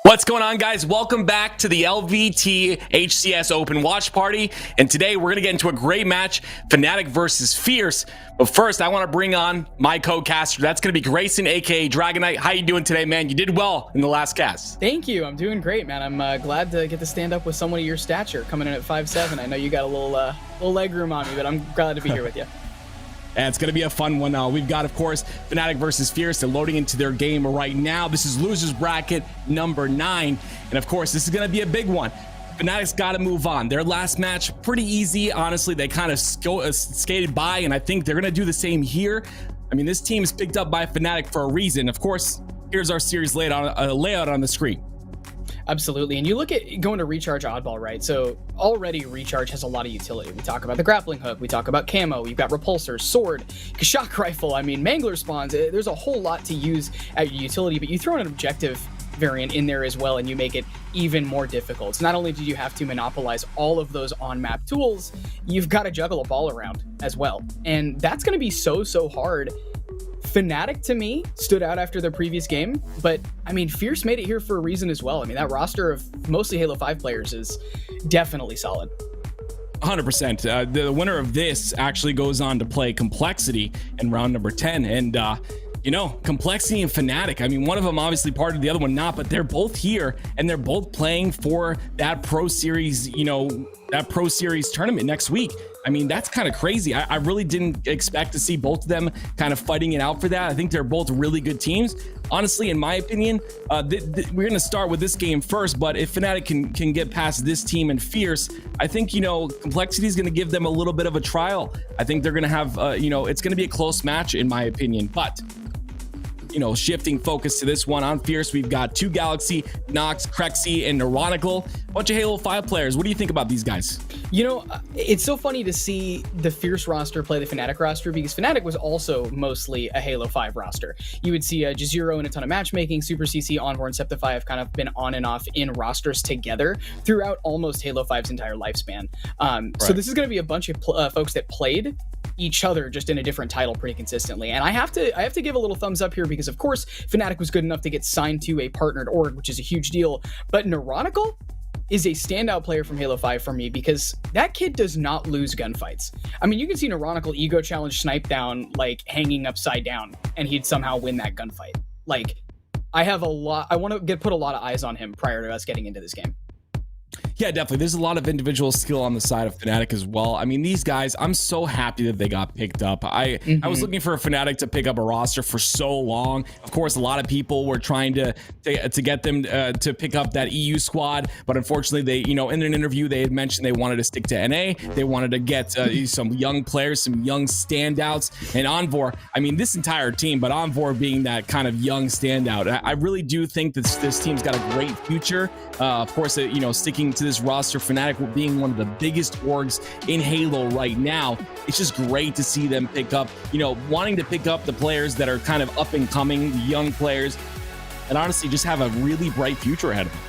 What's going on, guys? Welcome back to the LVT HCS Open Watch Party. And today we're going to get into a great match, Fnatic versus Fierce. But first, I want to bring on my co-caster. That's going to be Grayson, aka Dragonite. How you doing today, man? You did well in the last cast. Thank you. I'm doing great, man. I'm glad to get to stand up with someone of your stature, coming in at 5'7". I know you got a little leg room on me, but I'm glad to be here with you. And it's going to be a fun one. We've got, of course, Fnatic versus Fierce. They're loading into their game right now. This is losers bracket number 9. And of course, this is going to be a big one. Fnatic's got to move on. Their last match, pretty easy. Honestly, they kind of skated by, and I think they're going to do the same here. I mean, this team is picked up by Fnatic for a reason. Of course, here's our series layout on the screen. Absolutely. And you look at going to Recharge Oddball, right? So already Recharge has a lot of utility. We talk about the grappling hook. We talk about camo. You've got repulsors, sword, shock rifle. I mean, mangler spawns. There's a whole lot to use at your utility, but you throw an objective variant in there as well, and you make it even more difficult. So not only do you have to monopolize all of those on-map tools, you've got to juggle a ball around as well. And that's going to be so hard. Fnatic, to me, stood out after their previous game, but I mean, Fierce made it here for a reason as well. I mean, that roster of mostly Halo 5 players is definitely solid. 100%. The winner of this actually goes on to play Complexity in round number 10. And, you know, Complexity and Fnatic, I mean, one of them obviously part of the other one not, but they're both here and they're both playing for that Pro Series, you know, that Pro Series tournament next week. I mean, that's kind of crazy. I really didn't expect to see both of them kind of fighting it out for that. I think they're both really good teams. Honestly, in my opinion, we're going to start with this game first, but if Fnatic can get past this team and Fierce, I think, you know, Complexity is going to give them a little bit of a trial. I think they're going to have, you know, it's going to be a close match in my opinion, but you know, shifting focus to this one on Fierce, we've got 2 Galaxy, Nox, Crexy, and Neuronical. A bunch of Halo 5 players. What do you think about these guys? You know, it's so funny to see the Fierce roster play the Fnatic roster, because Fnatic was also mostly a Halo 5 roster. You would see Jazero in a ton of matchmaking. Super CC, Envor, and Septify have kind of been on and off in rosters together throughout almost Halo 5's entire lifespan. So this is going to be a bunch of folks that played each other just in a different title pretty consistently. And I have to give a little thumbs up here, because of course Fnatic was good enough to get signed to a partnered org, which is a huge deal. But Neuronical is a standout player from Halo 5 for me, because that kid does not lose gunfights. I mean, you can see Neuronical ego challenge snipe down like hanging upside down, and he'd somehow win that gunfight. Like, I want to put a lot of eyes on him prior to us getting into this game. Yeah, definitely. There's a lot of individual skill on the side of Fnatic as well. I mean, these guys, I'm so happy that they got picked up. I was looking for a Fnatic to pick up a roster for so long. Of course, a lot of people were trying to get them to pick up that EU squad, but unfortunately, they, you know, in an interview, they had mentioned they wanted to stick to NA. They wanted to get some young players, some young standouts, and Envor. I mean, this entire team, but Envor being that kind of young standout. I really do think that this team's got a great future. Of course, you know, sticking to this roster, Fnatic being one of the biggest orgs in Halo right now, it's just great to see them pick up, you know, wanting to pick up the players that are kind of up and coming, the young players, and honestly just have a really bright future ahead of them.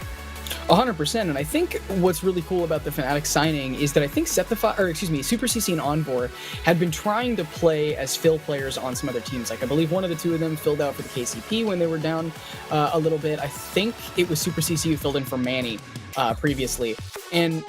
100%, and I think what's really cool about the Fnatic signing is that I think Super CC and Envor had been trying to play as fill players on some other teams. Like I believe one of the two of them filled out for the KCP when they were down a little bit. I think it was Super CC who filled in for Manny previously, and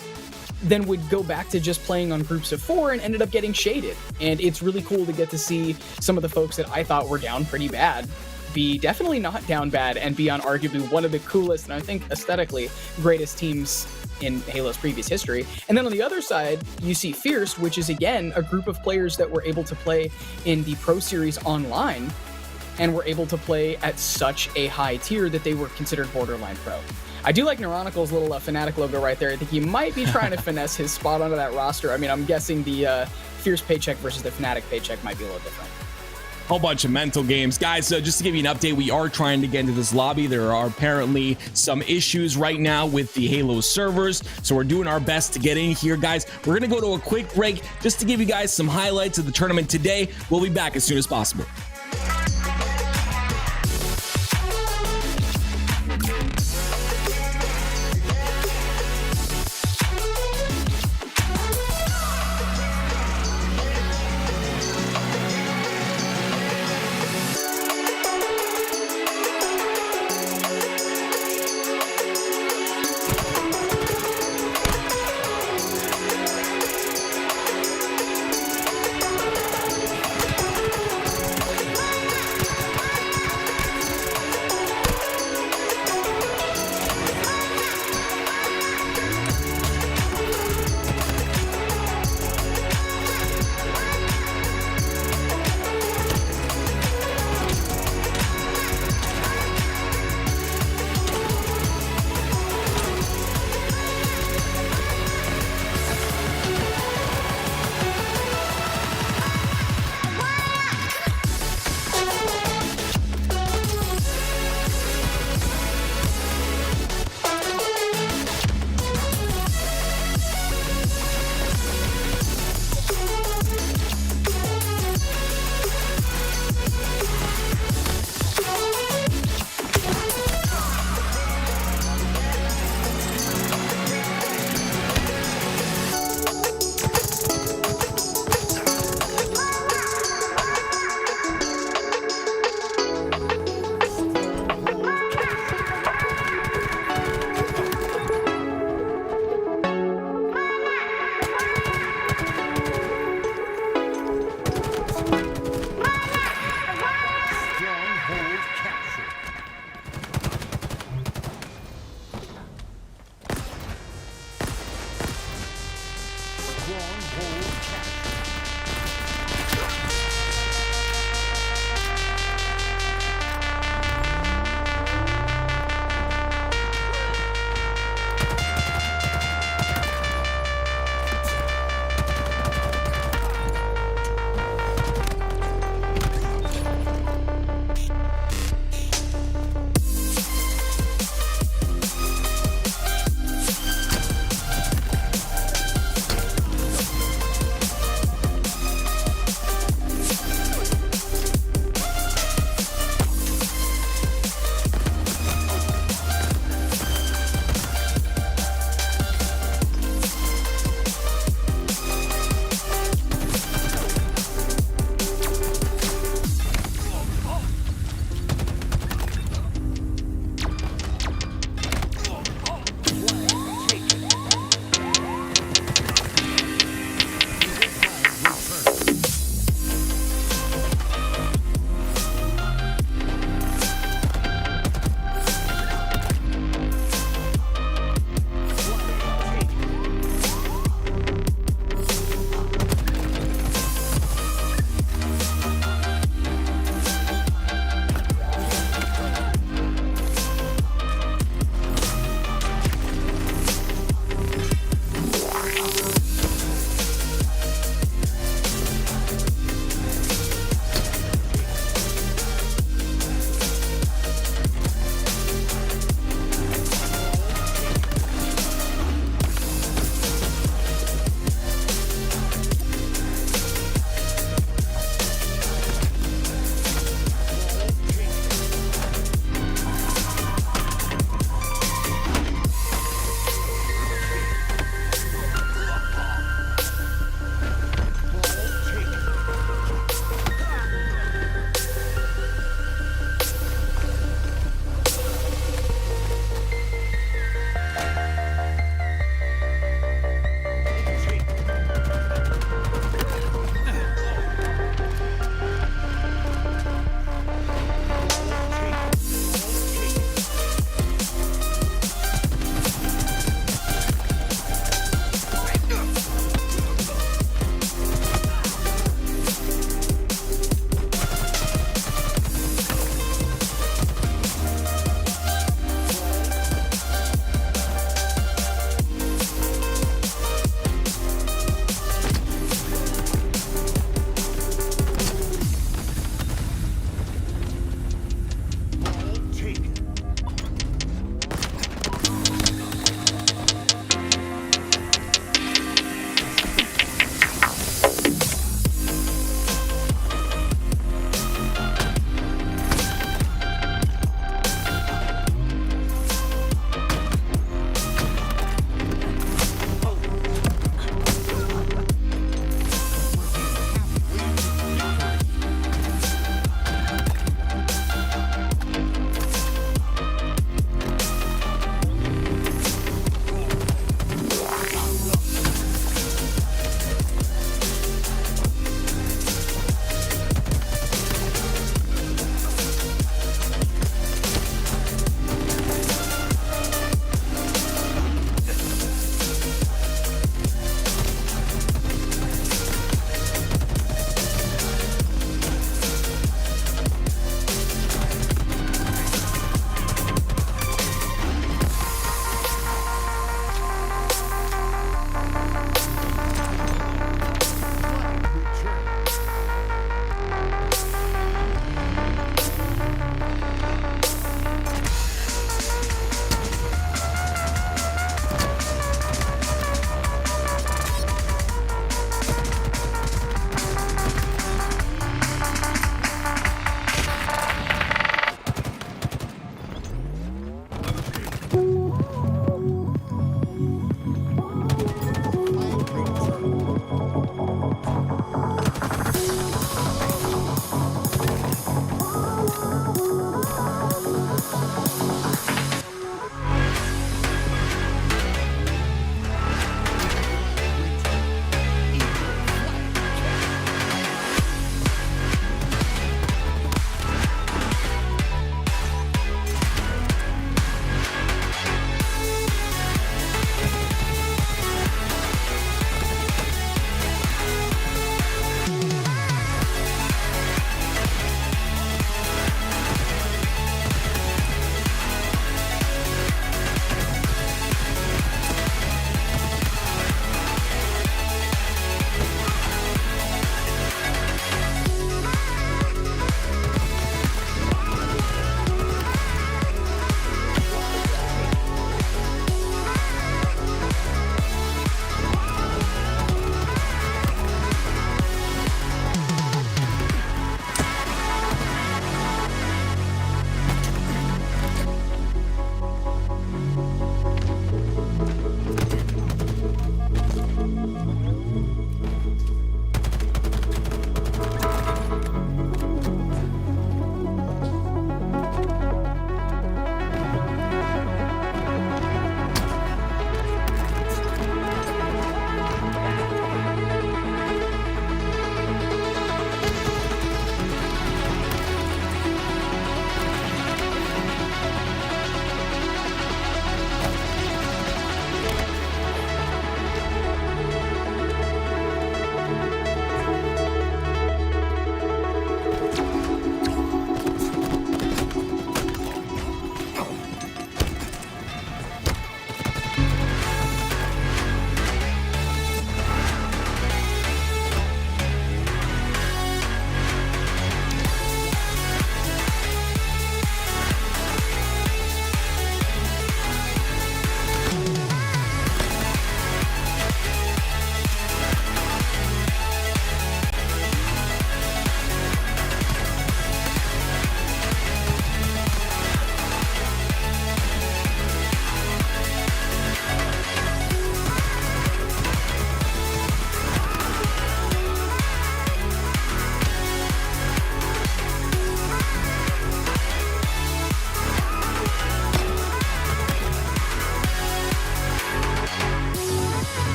then would go back to just playing on groups of 4 and ended up getting shaded. And it's really cool to get to see some of the folks that I thought were down pretty bad be definitely not down bad and be on arguably one of the coolest and I think aesthetically greatest teams in Halo's previous history. And then on the other side, you see Fierce, which is again a group of players that were able to play in the Pro Series online and were able to play at such a high tier that they were considered borderline pro. I do like Neuronical's little Fnatic logo right there. I think he might be trying to finesse his spot onto that roster. I mean, I'm guessing the Fierce paycheck versus the Fnatic paycheck might be a little different. Whole bunch of mental games. Guys, so just to give you an update, we are trying to get into this lobby. There are apparently some issues right now with the Halo servers, so we're doing our best to get in here, guys. We're going to go to a quick break just to give you guys some highlights of the tournament today. We'll be back as soon as possible.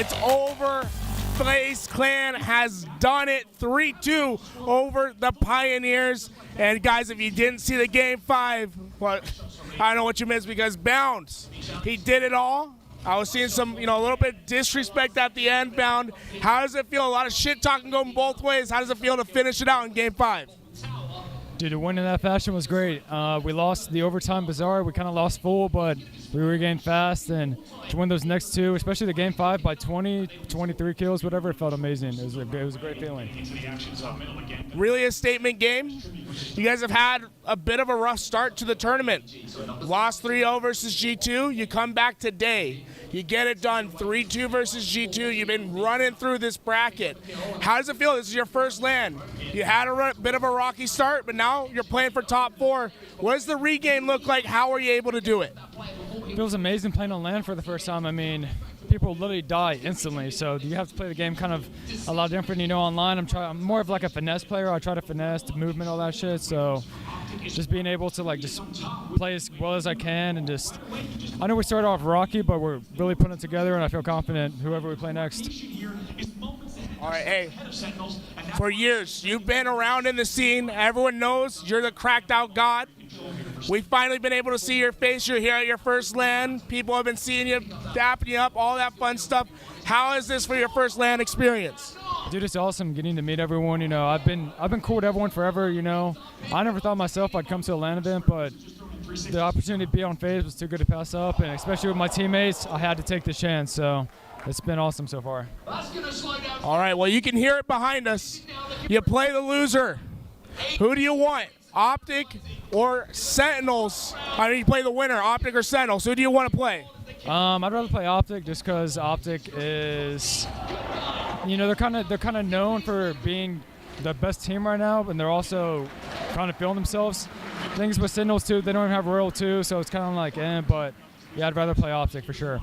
It's over. FaZe Clan has done it. 3-2 over the Pioneers. And guys, if you didn't see the game 5, well, I don't know what you missed because Bounds, he did it all. I was seeing some, a little bit of disrespect at the end, Bound. How does it feel? A lot of shit talking going both ways. How does it feel to finish it out in game 5? Dude, to win in that fashion was great. We lost the overtime bazaar. We kind of lost full, but we regained fast. And to win those next 2, especially the game 5 by 20, 23 kills, whatever, it felt amazing. It was a great feeling. Really a statement game. You guys have had a bit of a rough start to the tournament. Lost 3-0 versus G2. You come back today. You get it done. 3-2 versus G2. You've been running through this bracket. How does it feel? This is your first LAN. You had a bit of a rocky start, but now you're playing for top 4. What does the regame look like? How are you able to do it? It feels amazing playing on LAN for the first time. I mean, people literally die instantly, so you have to play the game kind of a lot different. Online, I'm more of like a finesse player. I try to finesse the movement, all that shit. So just being able to just play as well as I can, and I know we started off rocky, but we're really putting it together, and I feel confident whoever we play next. All right, hey, for years, you've been around in the scene. Everyone knows you're the cracked out god. We've finally been able to see your face. You're here at your first LAN. People have been seeing you, dapping you up, all that fun stuff. How is this for your first LAN experience? Dude, it's awesome getting to meet everyone. I've been cool with everyone forever. I never thought myself I'd come to a LAN event, but the opportunity to be on FaZe was too good to pass up, and especially with my teammates, I had to take the chance. So it's been awesome so far. All right, well, you can hear it behind us. You play the loser. Who do you want? Optic or Sentinels? I mean, you play the winner, Optic or Sentinels. Who do you want to play? I'd rather play Optic just because Optic is, they're kind of known for being the best team right now, and they're also trying to film themselves. Things with Sentinels too, they don't even have Royal too, so it's kind of like, but yeah, I'd rather play Optic for sure.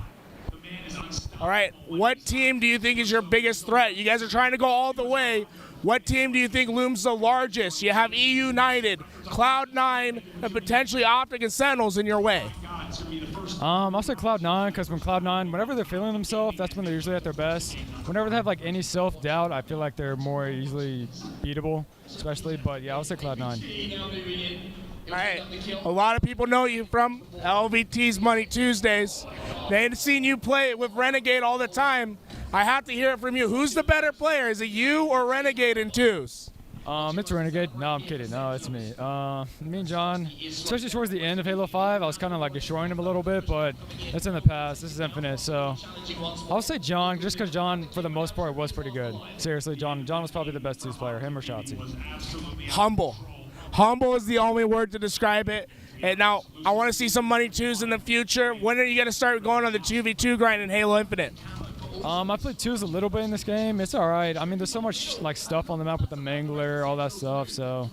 All right, what team do you think is your biggest threat? You guys are trying to go all the way. What team do you think looms the largest? You have E United, Cloud9, and potentially Optic and Sentinels in your way. I'll say Cloud9 because when Cloud9, whenever they're feeling themselves, that's when they're usually at their best. Whenever they have any self-doubt, I feel like they're more easily beatable, especially. But yeah, I'll say Cloud9. All right, a lot of people know you from LVT's Money Tuesdays. They had seen you play with Renegade all the time. I have to hear it from you. Who's the better player? Is it you or Renegade in twos? It's Renegade. No, I'm kidding. No, it's me. Me and John, especially towards the end of Halo 5, I was kind of destroying him a little bit, but that's in the past. This is Infinite, so I'll say John, just because John, for the most part, was pretty good. Seriously, John was probably the best twos player, him or Shotzi. Humble. Humble is the only word to describe it. And now, I want to see some Money twos in the future. When are you going to start going on the 2v2 grind in Halo Infinite? I played twos a little bit in this game. It's all right. I mean, there's so much stuff on the map with the Mangler, all that stuff. So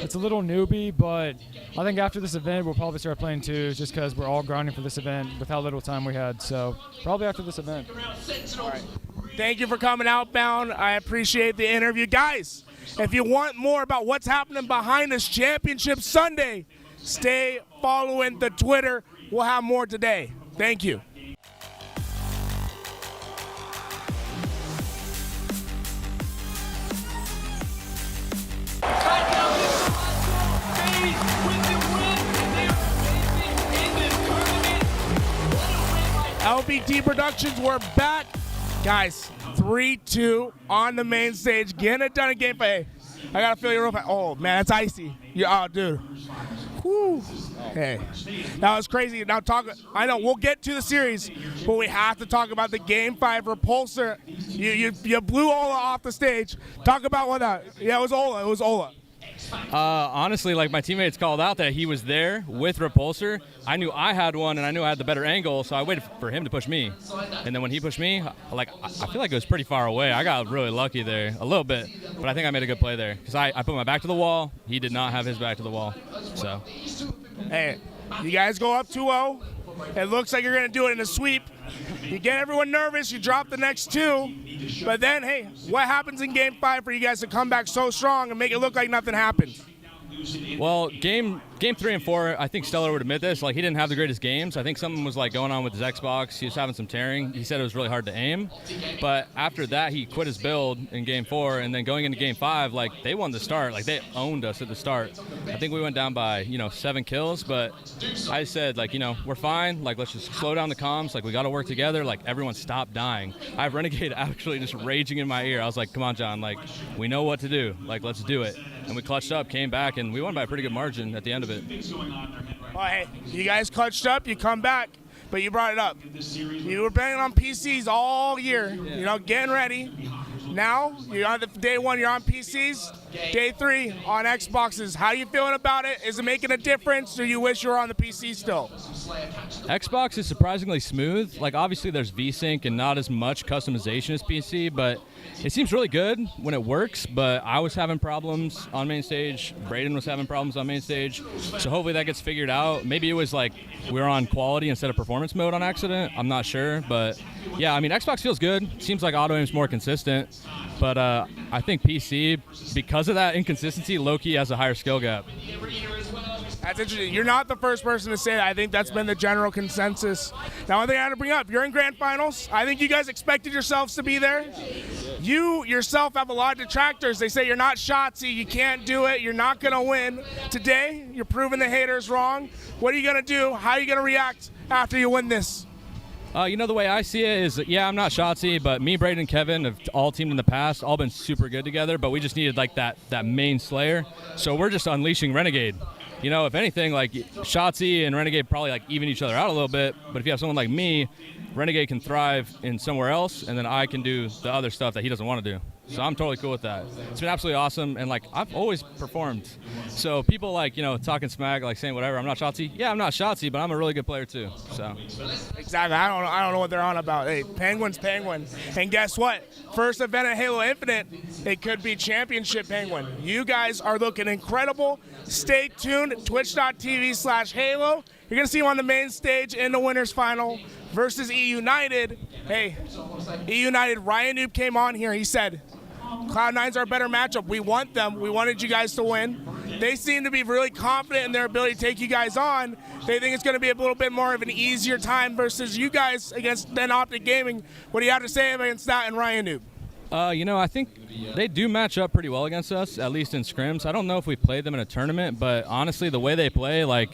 it's a little newbie, but I think after this event, we'll probably start playing twos just because we're all grinding for this event with how little time we had. So probably after this event. All right. Thank you for coming outbound. I appreciate the interview. Guys, if you want more about what's happening behind us Championship Sunday, stay following the Twitter. We'll have more today. Thank you. LBT Productions, we're back. Guys, 3-2 on the main stage. Getting it done in game 5. Hey, I gotta feel you real fast. Oh, man, that's icy. Oh, dude. Whew. Hey, that was crazy. Now I know we'll get to the series, but we have to talk about the game 5 repulsor. You blew Ola off the stage. Talk about what that. Yeah, it was Ola. It was Ola. Honestly, my teammates called out that he was there with Repulsor. I knew I had one, and I knew I had the better angle, so I waited for him to push me. And then when he pushed me, I feel like it was pretty far away. I got really lucky there, a little bit, but I think I made a good play there because I put my back to the wall. He did not have his back to the wall. So, hey, you guys go up 2-0. It looks like you're going to do it in a sweep. You get everyone nervous. You drop the next 2. But then, hey, what happens in game 5 for you guys to come back so strong and make it look like nothing happened? Well, game Game 3 and 4, I think Stellar would admit this. Like, he didn't have the greatest games. I think something was like going on with his Xbox. He was having some tearing. He said it was really hard to aim. But after that, he quit his build in Game 4, and then going into Game 5, like, they won the start. Like, they owned us at the start. I think we went down by 7 kills. But I said, like, we're fine. Like, let's just slow down the comms. Like, we got to work together. Like, everyone stop dying. I have Renegade actually just raging in my ear. I was like, come on, John. Like, we know what to do. Like, let's do it. And we clutched up, came back, and we won by a pretty good margin at the end of it. Well, hey, you guys clutched up, you come back, but you brought it up. You were playing on PCs all year, getting ready. Now, you're on day 1, you're on PCs. Day 3, on Xboxes. How you feeling about it? Is it making a difference, or you wish you were on the PC still? Xbox is surprisingly smooth. Like, obviously there's VSync and not as much customization as PC, but it seems really good when it works. But I was having problems on main stage. Braden was having problems on main stage. So hopefully that gets figured out. Maybe it was like we were on quality instead of performance mode on accident. I'm not sure. But yeah, I mean, Xbox feels good. Seems like auto aim's more consistent. But I think PC, because of that inconsistency, low-key has a higher skill gap. That's interesting. You're not the first person to say that. I think that's been the general consensus. Now, one thing I had to bring up, you're in grand finals. I think you guys expected yourselves to be there. You yourself have a lot of detractors. They say you're not Shotzzy, you can't do it, you're not going to win. Today, you're proving the haters wrong. What are you going to do? How are you going to react after you win this? The way I see it is, yeah, I'm not Shotzzy, but me, Braden, and Kevin have all teamed in the past, all been super good together, but we just needed, like, that main Slayer. So we're just unleashing Renegade. If anything, like, Shotzzy and Renegade probably, like, even each other out a little bit, but if you have someone like me, Renegade can thrive in somewhere else, and then I can do the other stuff that he doesn't want to do. So I'm totally cool with that. It's been absolutely awesome, and like I've always performed. So people like talking smack, like saying whatever. I'm not Shotzzy. Yeah, I'm not Shotzzy, but I'm a really good player too. So exactly. I don't know what they're on about. Hey, Penguin's Penguin, and guess what? First event at Halo Infinite, it could be Championship Penguin. You guys are looking incredible. Stay tuned. Twitch.tv/Halo. You're gonna see him on the main stage in the winners final versus E United. Hey, E United. Ryan Noob came on here. He said, Cloud9's our better matchup. We want them. We wanted you guys to win. They seem to be really confident in their ability to take you guys on. They think it's going to be a little bit more of an easier time versus you guys against then Optic Gaming. What do you have to say against that and Ryan Noob? I think they do match up pretty well against us, at least in scrims. I don't know if we played them in a tournament, but honestly, the way they play, like,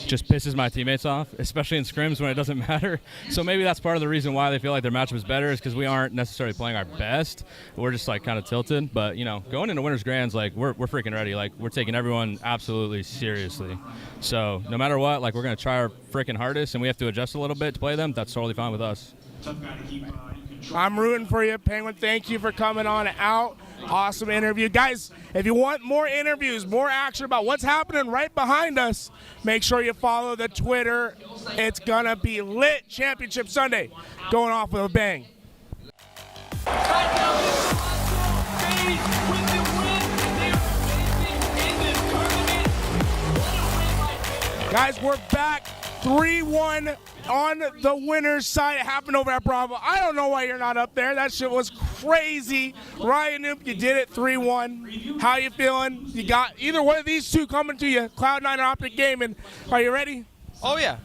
just pisses my teammates off, especially in scrims when it doesn't matter. So maybe that's part of the reason why they feel like their matchup is better, is because we aren't necessarily playing our best. We're just like kind of tilted. But going into Winners Grands, like we're freaking ready. Like we're taking everyone absolutely seriously. So no matter what, like we're gonna try our freaking hardest, and we have to adjust a little bit to play them. That's totally fine with us. I'm rooting for you, Penguin. Thank you for coming on out. Awesome interview. Guys, if you want more interviews, more action about what's happening right behind us, make sure you follow the Twitter. It's going to be lit. Championship Sunday going off with a bang. Guys, we're back 3-1 on the winner's side. It happened over at Bravo. I don't know why you're not up there. That shit was crazy. Ryan Noob, you did it 3-1. How you feeling? You got either one of these two coming to you, Cloud9 or Optic Gaming. Are you ready? Oh yeah.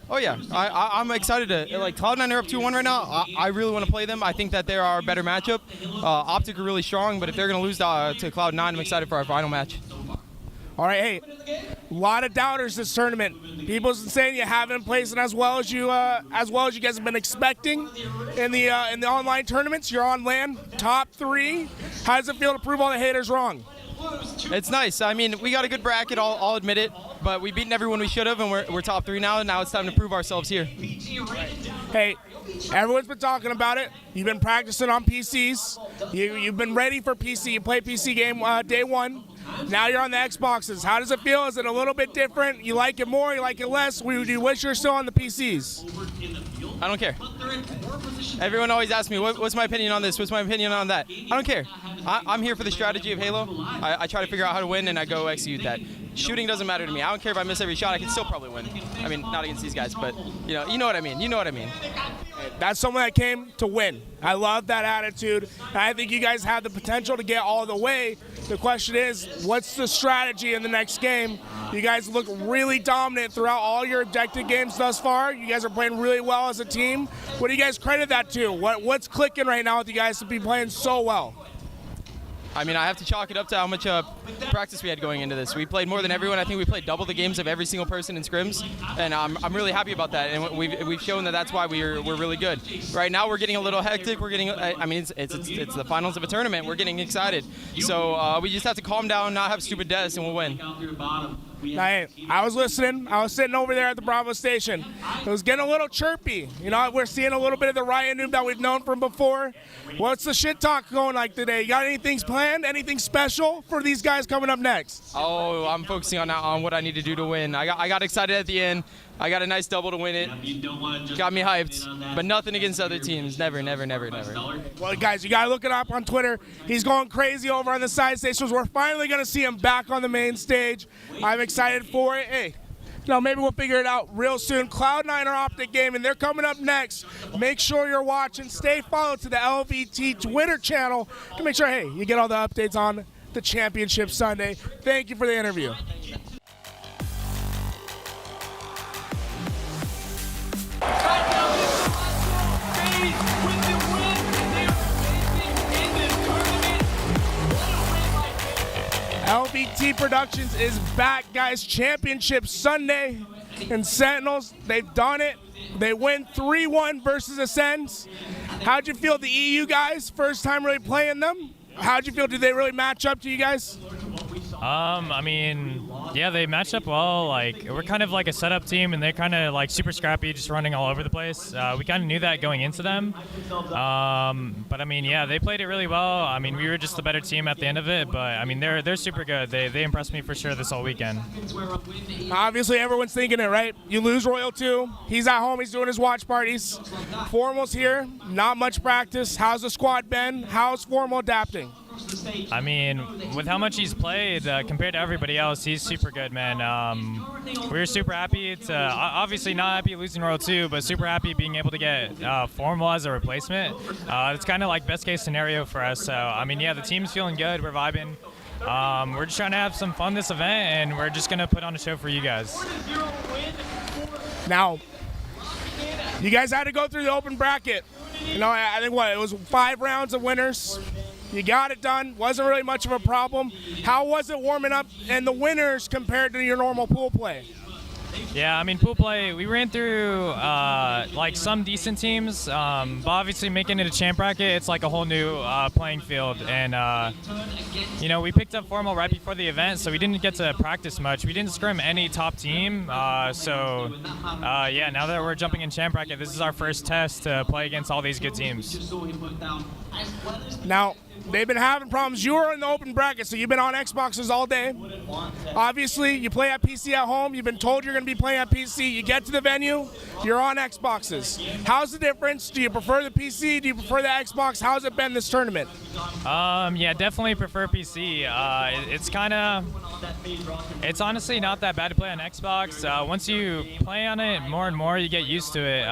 I'm excited to, like, Cloud9 are up 2-1 right now. I really want to play them. I think that they're our better matchup. Optic are really strong, but if they're going to lose to Cloud9, I'm excited for our final match. All right, hey, a lot of doubters this tournament. People saying you haven't played as well as you guys have been expecting in the online tournaments. You're on LAN, top 3. How does it feel to prove all the haters wrong? It's nice. I mean, we got a good bracket. I'll admit it, but we've beaten everyone we should have, and we're top 3 now. And now it's time to prove ourselves here. Hey, everyone's been talking about it. You've been practicing on PCs. You've been ready for PC. You played PC game day 1. Now you're on the Xboxes. How does it feel? Is it a little bit different? You like it more? You like it less? Do you wish you're still on the PCs? I don't care. Everyone always asks me, what's my opinion on this? What's my opinion on that? I don't care. I'm here for the strategy of Halo. I try to figure out how to win, and I go execute that. shooting doesn't matter to me. I don't care if I miss every shot. I can still probably win. I mean, not against these guys, but you know what I mean. You know what I mean. That's someone that came to win. I love that attitude. I think you guys have the potential to get all the way. The question is, what's the strategy in the next game? You guys look really dominant throughout all your objective games thus far. You guys are playing really well as a team. What do you guys credit that to? What's clicking right now with you guys to be playing so well? I mean, I have to chalk it up to how much practice we had going into this. We played more than everyone. I think we played double the games of every single person in scrims, and I'm really happy about that. And we've shown that that's why we're really good. Right now, we're getting a little hectic. We're getting, I mean, it's the finals of a tournament. We're getting excited. So we just have to calm down, not have stupid deaths, and we'll win. I was listening. I was sitting over there at the Bravo station. It was getting a little chirpy. You know, we're seeing a little bit of the Ryan Noob that we've known from before. What's the shit talk going like today? You got anything planned? Anything special for these guys coming up next? Oh, I'm focusing on what I need to do to win. I got excited at the end. I got a nice double to win it. Got me hyped, but nothing against other teams. Never, never, never, never. Well, guys, you got to look it up on Twitter. He's going crazy over on the side stations. We're finally going to see him back on the main stage. I'm excited for it. Hey, you know, maybe we'll figure it out real soon. Cloud9 are Optic Gaming. They're coming up next. Make sure you're watching. Stay followed to the LVT Twitter channel to make sure, hey, you get all the updates on the championship Sunday. Thank you for the interview. LVT Productions is back, guys. Championship Sunday in Sentinels. They've done it. They win 3-1 versus Ascends. How'd you feel, the EU guys? First time really playing them. How'd you feel? Did they really match up to you guys? I mean, yeah, they matched up well. Like, we're kind of like a setup team, and they're kind of like super scrappy, just running all over the place. We kind of knew that going into them. But I mean, yeah, they played it really well. I mean, we were just the better team at the end of it. But I mean, they're super good. They impressed me for sure this whole weekend. Obviously, everyone's thinking it, right? You lose Royal 2. He's at home. He's doing his watch parties. Formal's here. Not much practice. How's the squad been? How's Formal adapting? I mean, with how much he's played compared to everybody else, he's super good, man. We were super happy. Obviously not happy losing Royal 2, but super happy being able to get Formal as a replacement. It's kind of like best case scenario for us. So, I mean, yeah, the team's feeling good. We're vibing. We're just trying to have some fun this event, and we're just going to put on a show for you guys. Now, you guys had to go through the open bracket. You know, I think it was 5 rounds of winners. You got it done. Wasn't really much of a problem. How was it warming up and the winners compared to your normal pool play? Yeah, I mean, pool play, we ran through like some decent teams, but obviously making it a champ bracket, it's like a whole new playing field. And, you know, we picked up Formal right before the event, so we didn't get to practice much. We didn't scrim any top team. Yeah, now that we're jumping in champ bracket, this is our first test to play against all these good teams. Now, they've been having problems. You were in the open bracket, so you've been on Xboxes all day. Obviously, you play at PC at home. You've been told you're going to be playing at PC. You get to the venue, you're on Xboxes. How's the difference? Do you prefer the PC? Do you prefer the Xbox? How's it been this tournament? Yeah, definitely prefer PC. It's honestly not that bad to play on Xbox. Once you play on it more and more, you get used to it.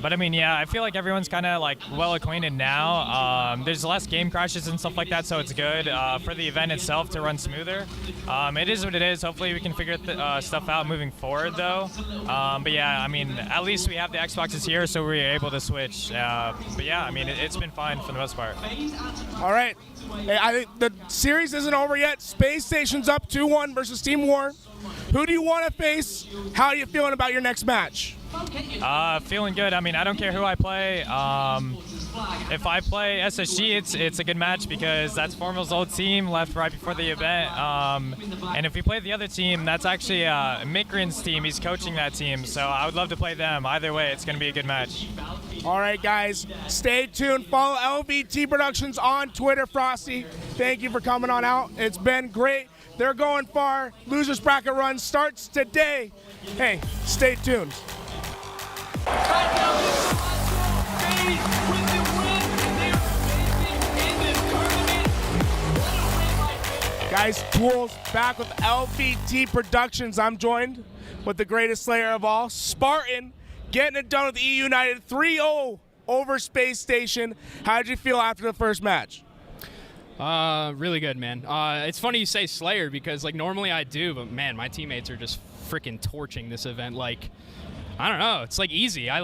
But I mean, yeah, I feel like everyone's kind of like well acquainted now. There's less game crashes and stuff like that, so it's good for the event itself to run smoother. It is what it is. Hopefully we can figure stuff out moving forward, though. But yeah, I mean, at least we have the Xboxes here, so we're able to switch. But yeah, I mean, it's been fine for the most part. All right. Hey, I think the series isn't over yet. Space Station's up 2-1 versus Team War. Who do you want to face? How are you feeling about your next match? Feeling good. I mean, I don't care who I play. If I play SSG, it's a good match because that's Formal's old team left right before the event. And if we play the other team, that's actually Mikrin's team. He's coaching that team, so I would love to play them. Either way, it's going to be a good match. All right, guys, stay tuned. Follow LVT Productions on Twitter, Frosty. Thank you for coming on out. It's been great. They're going far. Losers bracket run starts today. Hey, stay tuned. Guys, Tools back with LVT Productions. I'm joined with the greatest Slayer of all, Spartan, getting it done with E United 3-0 over Space Station. How did you feel after the first match? Really good, man. It's funny you say Slayer because like normally I do, but man, my teammates are just freaking torching this event. Like, I don't know, it's like easy. I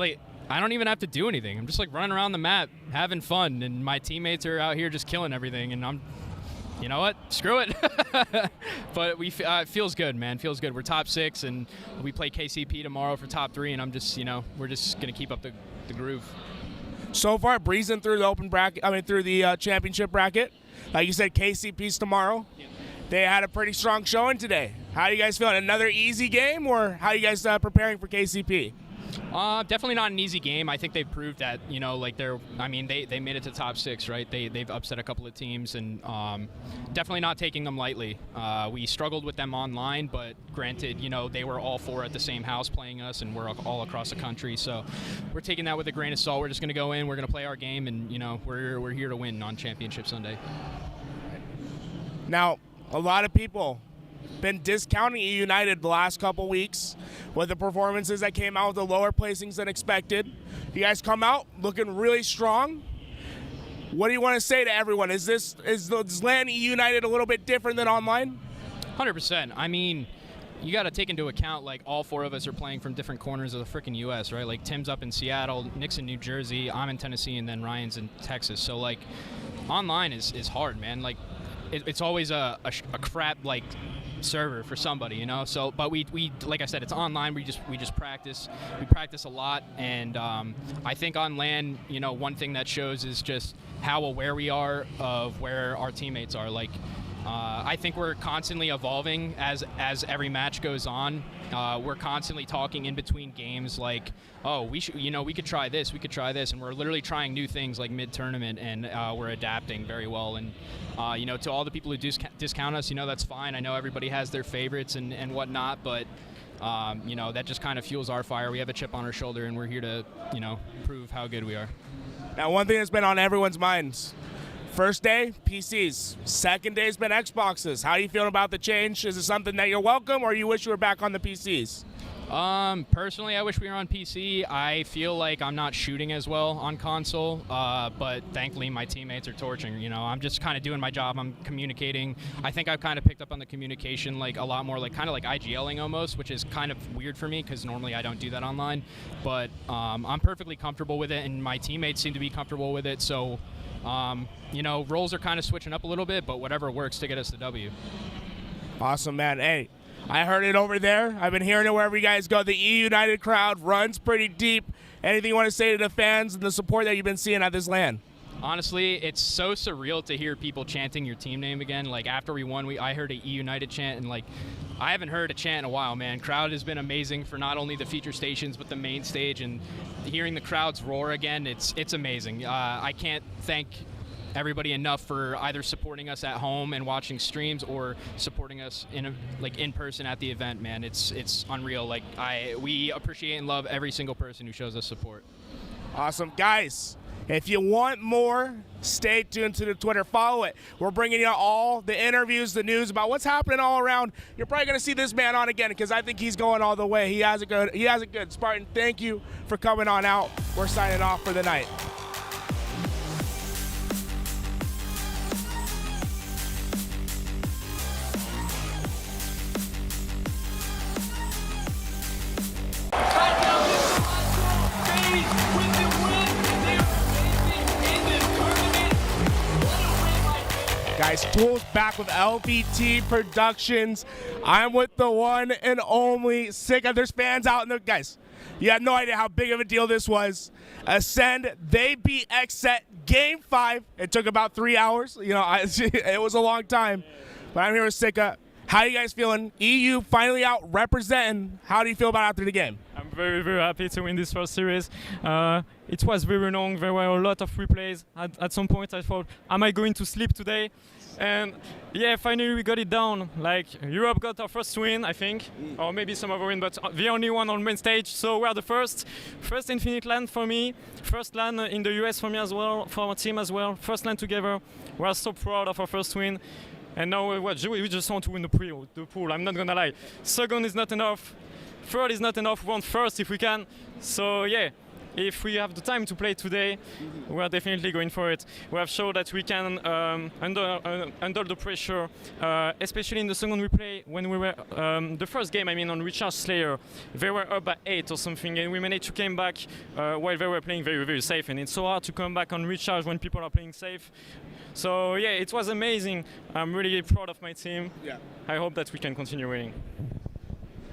don't even have to do anything. I'm just like running around the map, having fun, and my teammates are out here just killing everything, and I'm, you know what? Screw it. But it feels good, man. Feels good. We're top 6, and we play KCP tomorrow for top 3, and I'm just, you know, we're just gonna keep up the groove. So far, breezing through the open bracket. I mean, through the championship bracket. Like you said, KCP's tomorrow. Yeah. They had a pretty strong showing today. How are you guys feeling? Another easy game, or how are you guys preparing for KCP? Definitely not an easy game. I think they've proved that, you know, like they made it to top 6, right? They've upset a couple of teams, and definitely not taking them lightly. We struggled with them online, but granted, you know, they were all 4 at the same house playing us, and we're all across the country. So we're taking that with a grain of salt. We're just going to go in, we're going to play our game, and, you know, we're here to win on Championship Sunday. Now, a lot of people been discounting E United the last couple weeks with the performances that came out with the lower placings than expected. You guys come out looking really strong. What do you want to say to everyone? Is LAN E United a little bit different than online? 100%. I mean, you got to take into account, like, all 4 of us are playing from different corners of the freaking U.S., right? Like, Tim's up in Seattle, Nick's in New Jersey, I'm in Tennessee, and then Ryan's in Texas. So, like, online is hard, man. Like, it's always a crap, like, server for somebody, you know. So, but we like I said, it's online. We just practice. We practice a lot, and I think on LAN, you know, one thing that shows is just how aware we are of where our teammates are. Like, I think we're constantly evolving as every match goes on. We're constantly talking in between games, like, oh, we could try this, and we're literally trying new things like mid-tournament, and we're adapting very well. And you know, to all the people who discount us, you know, that's fine. I know everybody has their favorites and whatnot, but you know, that just kind of fuels our fire. We have a chip on our shoulder, and we're here to, you know, prove how good we are. Now, one thing that's been on everyone's minds. First day, PCs. Second day's been Xboxes. How are you feeling about the change? Is it something that you're welcome, or you wish you were back on the PCs? Personally, I wish we were on PC. I feel like I'm not shooting as well on console, but thankfully my teammates are torching. You know, I'm just kind of doing my job. I'm communicating. I think I've kind of picked up on the communication, like, a lot more, like, kind of like IGLing almost, which is kind of weird for me because normally I don't do that online. But I'm perfectly comfortable with it, and my teammates seem to be comfortable with it. So, you know, roles are kind of switching up a little bit, but whatever works to get us the W. Awesome, man. Hey, I heard it over there. I've been hearing it wherever you guys go. The E United crowd runs pretty deep. Anything you want to say to the fans and the support that you've been seeing at this LAN? Honestly, it's so surreal to hear people chanting your team name again. Like, after we won, I heard a E United chant, and, like, I haven't heard a chant in a while, man. Crowd has been amazing for not only the feature stations but the main stage, and hearing the crowds roar again, it's amazing. I can't thank everybody enough for either supporting us at home and watching streams, or supporting us in person at the event, man. It's unreal. Like, we appreciate and love every single person who shows us support. Awesome, guys. If you want more, stay tuned to the Twitter. Follow it. We're bringing you all the interviews, the news about what's happening all around. You're probably going to see this man on again because I think he's going all the way. He has it good. He has it good. Spartan, thank you for coming on out. We're signing off for the night. Guys, Tools back with LVT Productions. I'm with the one and only Sika. There's fans out in the guys. You have no idea how big of a deal this was. Ascend, they beat XSET Game 5. It took about 3 hours. You know, it was a long time. But I'm here with Sika. How are you guys feeling? EU finally out representing. How do you feel about after the game? I'm very, very happy to win this first series. It was very long. There were a lot of replays. At some point, I thought, am I going to sleep today? And yeah, finally we got it down. Like, Europe got our first win, I think, or maybe some other win, but the only one on main stage. So we're the first Infinite LAN for me, first LAN in the US for me as well, for our team as well, first LAN together. We're so proud of our first win. And now we just want to win the pool. I'm not gonna lie. Second is not enough. Third is not enough. We want first if we can. So yeah, if we have the time to play today, we are definitely going for it. We have shown that we can under the pressure, especially in the second replay when we were the first game. I mean, on Recharge Slayer, they were up by 8 or something, and we managed to come back while they were playing very, very safe. And it's so hard to come back on Recharge when people are playing safe. So yeah, it was amazing. I'm really proud of my team. Yeah. I hope that we can continue winning.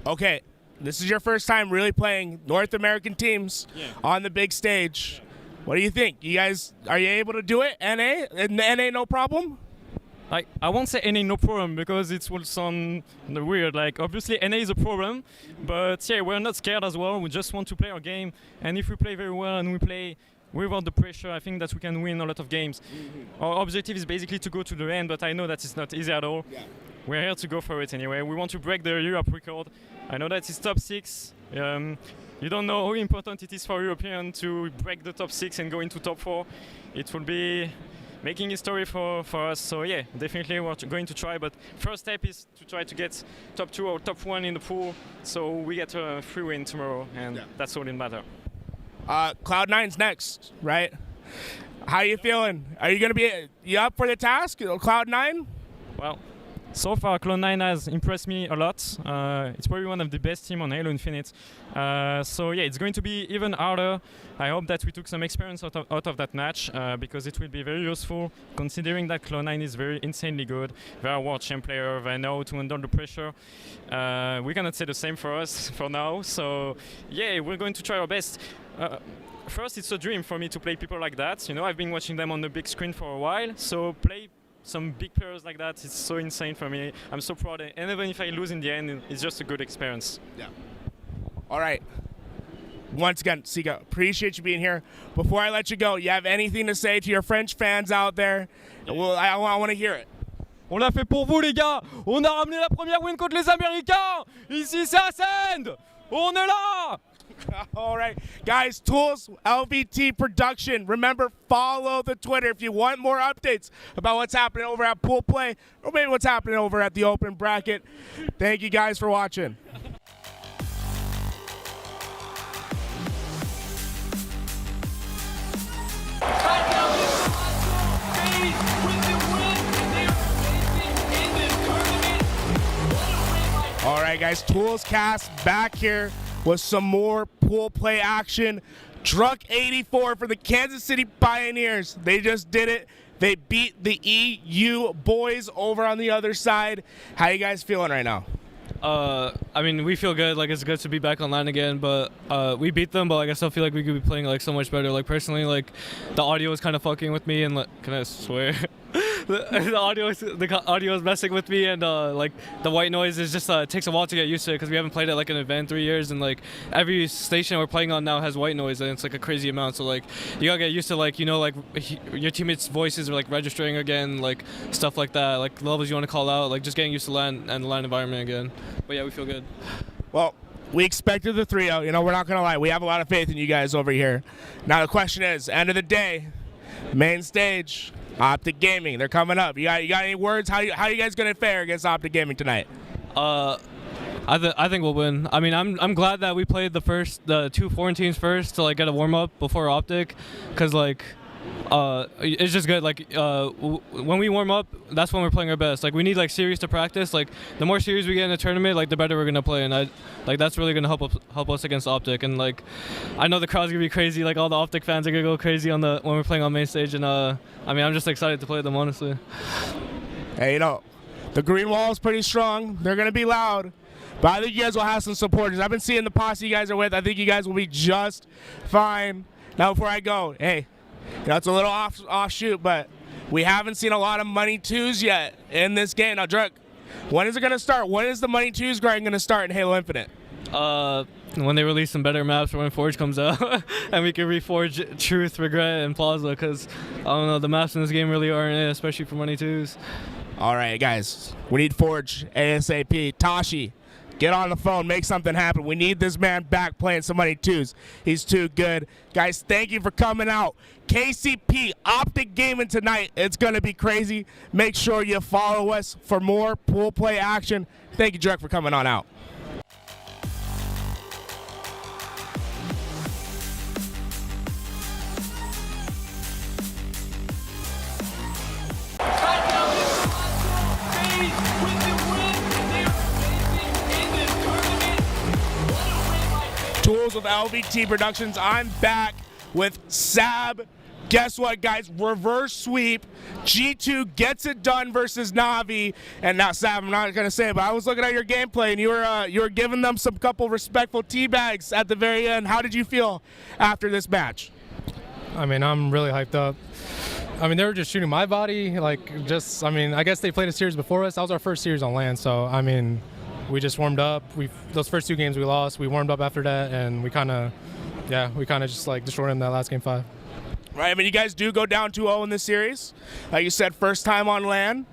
Okay. This is your first time really playing North American teams on the big stage. What do you think? You guys, are you able to do it? NA? NA no problem? I won't say NA no problem because it will sound weird. Like, obviously NA is a problem, but yeah, we're not scared as well. We just want to play our game, and if we play very well and we play without the pressure, I think that we can win a lot of games. Our objective is basically to go to the end, but I know that it's not easy at all. We're here to go for it anyway. We want to break the Europe record. I know that it's top 6. You don't know how important it is for European to break the top 6 and go into top 4. It will be making history for us. So yeah, definitely we're going to try. But first step is to try to get top 2 or top 1 in the pool, so we get a free win tomorrow, and that's all in matter. Cloud9's next, right? How are you feeling? Are you gonna be up for the task, Cloud9? Well, so far, Cloud9 has impressed me a lot. It's probably one of the best teams on Halo Infinite. So yeah, it's going to be even harder. I hope that we took some experience out of that match because it will be very useful, considering that Cloud9 is very insanely good. They are a world champ player. They know how to handle the pressure. We cannot say the same for us for now. So yeah, we're going to try our best. First, it's a dream for me to play people like that. You know, I've been watching them on the big screen for a while. So play some big players like that, it's so insane for me. I'm so proud, and even if I lose in the end, it's just a good experience. Yeah. All right. Once again, Siga, appreciate you being here. Before I let you go, you have anything to say to your French fans out there? Well, I want to hear it. On l'a fait pour vous, les gars. On a ramené la première win contre les Américains. Ici, c'est Ascend. On est là. All right, guys, Tools, LVT Production. Remember, follow the Twitter if you want more updates about what's happening over at Pool Play or maybe what's happening over at the Open Bracket. Thank you guys for watching. All right, guys, Tools Cast back here with some more pool play action. Drunk 84 for the Kansas City Pioneers. They just did it. They beat the EU boys over on the other side. How you guys feeling right now? I mean, we feel good. Like, it's good to be back online again, but we beat them, but like, I still feel like we could be playing like so much better. Like, personally, like, the audio is kind of fucking with me, and like, can I swear? the audio is messing with me, and like the white noise is just takes a while to get used to it because we haven't played it like in an event in 3 years, and like every station we're playing on now has white noise, and it's like a crazy amount. So like you gotta get used to, like, you know, like your teammates' voices are like registering again, like stuff like that, like levels you want to call out, like just getting used to LAN and the LAN environment again. But yeah, we feel good. Well, we expected the 3-0. You know, we're not gonna lie, we have a lot of faith in you guys over here. Now the question is, end of the day, main stage, Optic Gaming, they're coming up. You got any words? How you guys gonna fare against Optic Gaming tonight? I think we'll win. I mean, I'm glad that we played the 2 foreign teams first to like get a warm up before Optic, because like it's just good. Like when we warm up, that's when we're playing our best. Like we need like series to practice. Like the more series we get in a tournament, like the better we're gonna play. And that's really gonna help us against Optic. And like I know the crowd's gonna be crazy. Like all the Optic fans are gonna go crazy when we're playing on main stage. And I mean, I'm just excited to play them, honestly. Hey, you know, the green wall is pretty strong. They're gonna be loud. But I think you guys will have some supporters. I've been seeing the posse you guys are with. I think you guys will be just fine. Now before I go, hey, you know, it's a little offshoot, but we haven't seen a lot of Money 2s yet in this game. Now, Drunk, when is it going to start? When is the Money 2s grind going to start in Halo Infinite? When they release some better maps, or when Forge comes out, and we can reforge Truth, Regret, and Plaza, because, I don't know, the maps in this game really aren't it, especially for Money 2s. All right, guys, we need Forge ASAP. Tashi, Get on the phone. Make something happen. We need this man back playing some money twos. He's too good. Guys, thank you for coming out. KCP Optic Gaming tonight. It's going to be crazy. Make sure you follow us for more pool play action. Thank you, Drek, for coming on out. Tools of LVT Productions. I'm back with Sab. Guess what, guys? Reverse sweep. G2 gets it done versus Navi. And now, Sab, I'm not going to say it, but I was looking at your gameplay, and you were giving them some couple respectful teabags at the very end. How did you feel after this match? I mean, I'm really hyped up. I mean, they were just shooting my body. I guess they played a series before us. That was our first series on LAN, so, I mean, we just warmed up. Those first 2 games we lost. We warmed up after that, and we kind of just like destroyed them that last game 5. Right, I mean, you guys do go down 2-0 in this series. Like you said, first time on LAN.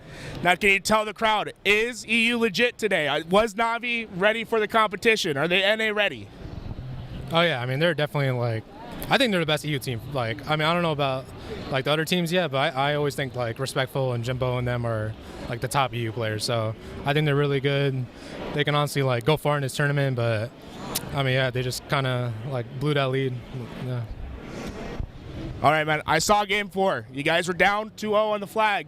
Now, can you tell the crowd, is EU legit today? Was Navi ready for the competition? Are they NA ready? Oh, yeah. I mean, they're definitely, like, I think they're the best EU team. Like, I mean, I don't know about, like, the other teams yet, but I always think, like, Respectful and Jimbo and them are, like, the top EU players. So I think they're really good. They can honestly, like, go far in this tournament, but, I mean, yeah, they just kind of, like, blew that lead. Yeah. All right, man. I saw game 4. You guys were down 2-0 on the flag.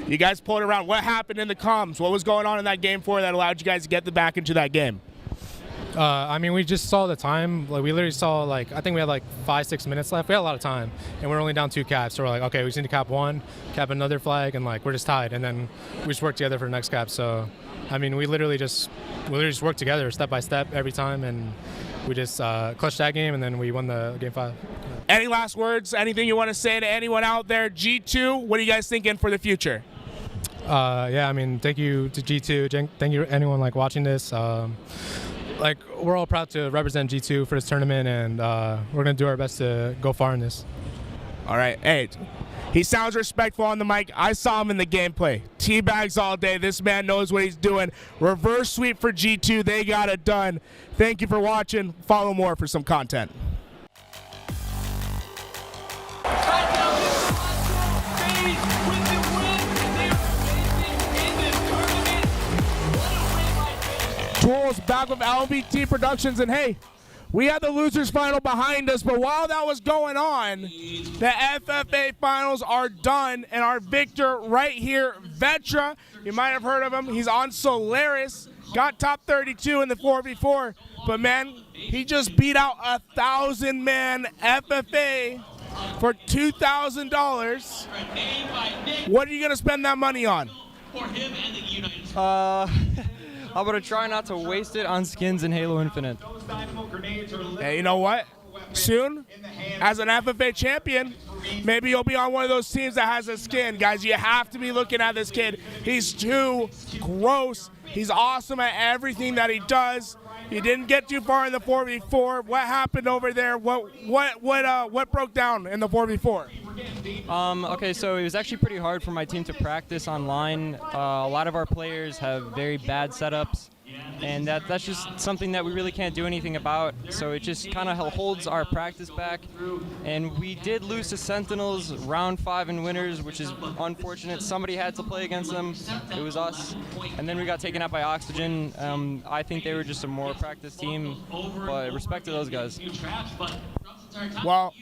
You guys pulled it around. What happened in the comms? What was going on in that game 4 that allowed you guys to get back into that game? I mean, we just saw the time. Like, we literally saw, like, I think we had like 5-6 minutes left. We had a lot of time, and we're only down 2 caps. So we're like, okay, we just need to cap 1, cap another flag, and like we're just tied. And then we just work together for the next cap. So, I mean, we literally just work together step by step every time, and we just clutched that game, and then we won the game 5. Any last words? Anything you want to say to anyone out there? G2, what are you guys thinking for the future? Yeah, I mean, thank you to G2. Thank you to anyone like watching this. Like, we're all proud to represent G2 for this tournament, and we're going to do our best to go far in this. All right. Hey, he sounds respectful on the mic. I saw him in the gameplay. Teabags all day. This man knows what he's doing. Reverse sweep for G2. They got it done. Thank you for watching. Follow more for some content. Tools back with LVT Productions, and hey, we had the losers final behind us, but while that was going on, the FFA finals are done, and our victor right here, Vetra, you might have heard of him. He's on Solaris, got top 32 in the 4v4, but man, he just beat out a 1,000-man FFA for $2,000. What are you gonna spend that money on? I'm gonna try not to waste it on skins in Halo Infinite. Hey, you know what? Soon, as an FFA champion, maybe you'll be on one of those teams that has a skin. Guys, you have to be looking at this kid. He's too gross. He's awesome at everything that he does. He didn't get too far in the 4v4. What happened over there? What broke down in the 4v4? Okay, so it was actually pretty hard for my team to practice online. A lot of our players have very bad setups, and that's just something that we really can't do anything about. So it just kind of holds our practice back. And we did lose to Sentinels round 5 in winners, which is unfortunate. Somebody had to play against them. It was us. And then we got taken out by Oxygen. I think they were just a more practice team, but respect to those guys. Well,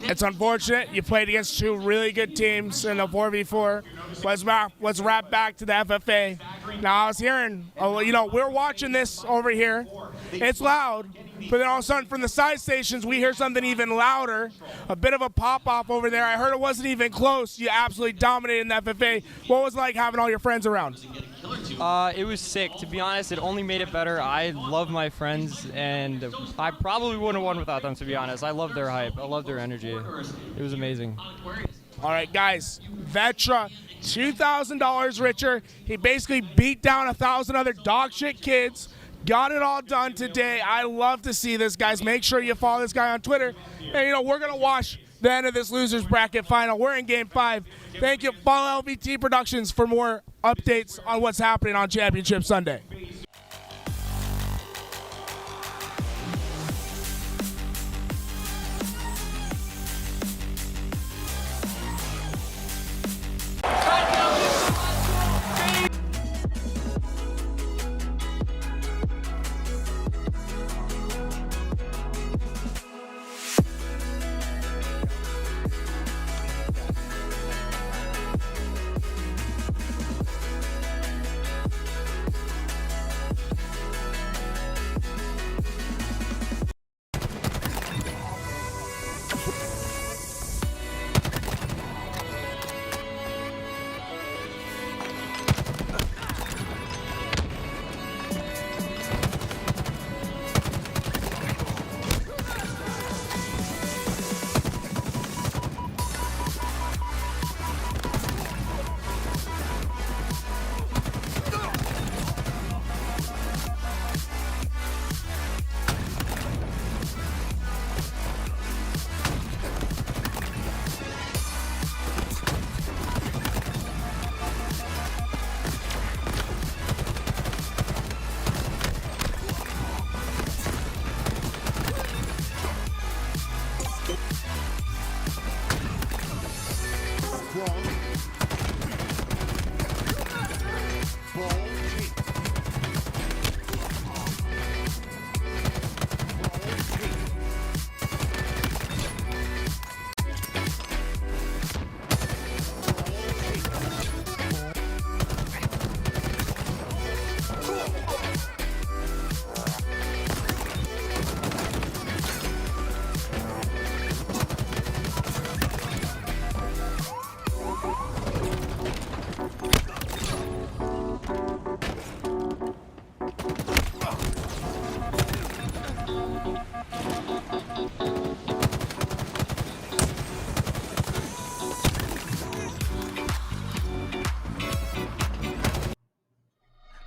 it's unfortunate. You played against 2 really good teams in the 4v4. Let's wrap back to the FFA. Now, I was hearing, we're watching this over here. It's loud, but then all of a sudden from the side stations, we hear something even louder. A bit of a pop-off over there. I heard it wasn't even close. You absolutely dominated in the FFA. What was it like having all your friends around? It was sick. To be honest, it only made it better. I love my friends, and I probably wouldn't have won without them, to be honest. I love their hype. I love their energy. It was amazing. All right, guys. Vetra, $2,000 richer. He basically beat down 1,000 other dog shit kids. Got it all done today. I love to see this, guys. Make sure you follow this guy on Twitter. And, we're going to watch the end of this losers bracket final. We're in game 5. Thank you. Follow LVT Productions for more updates on what's happening on Championship Sunday.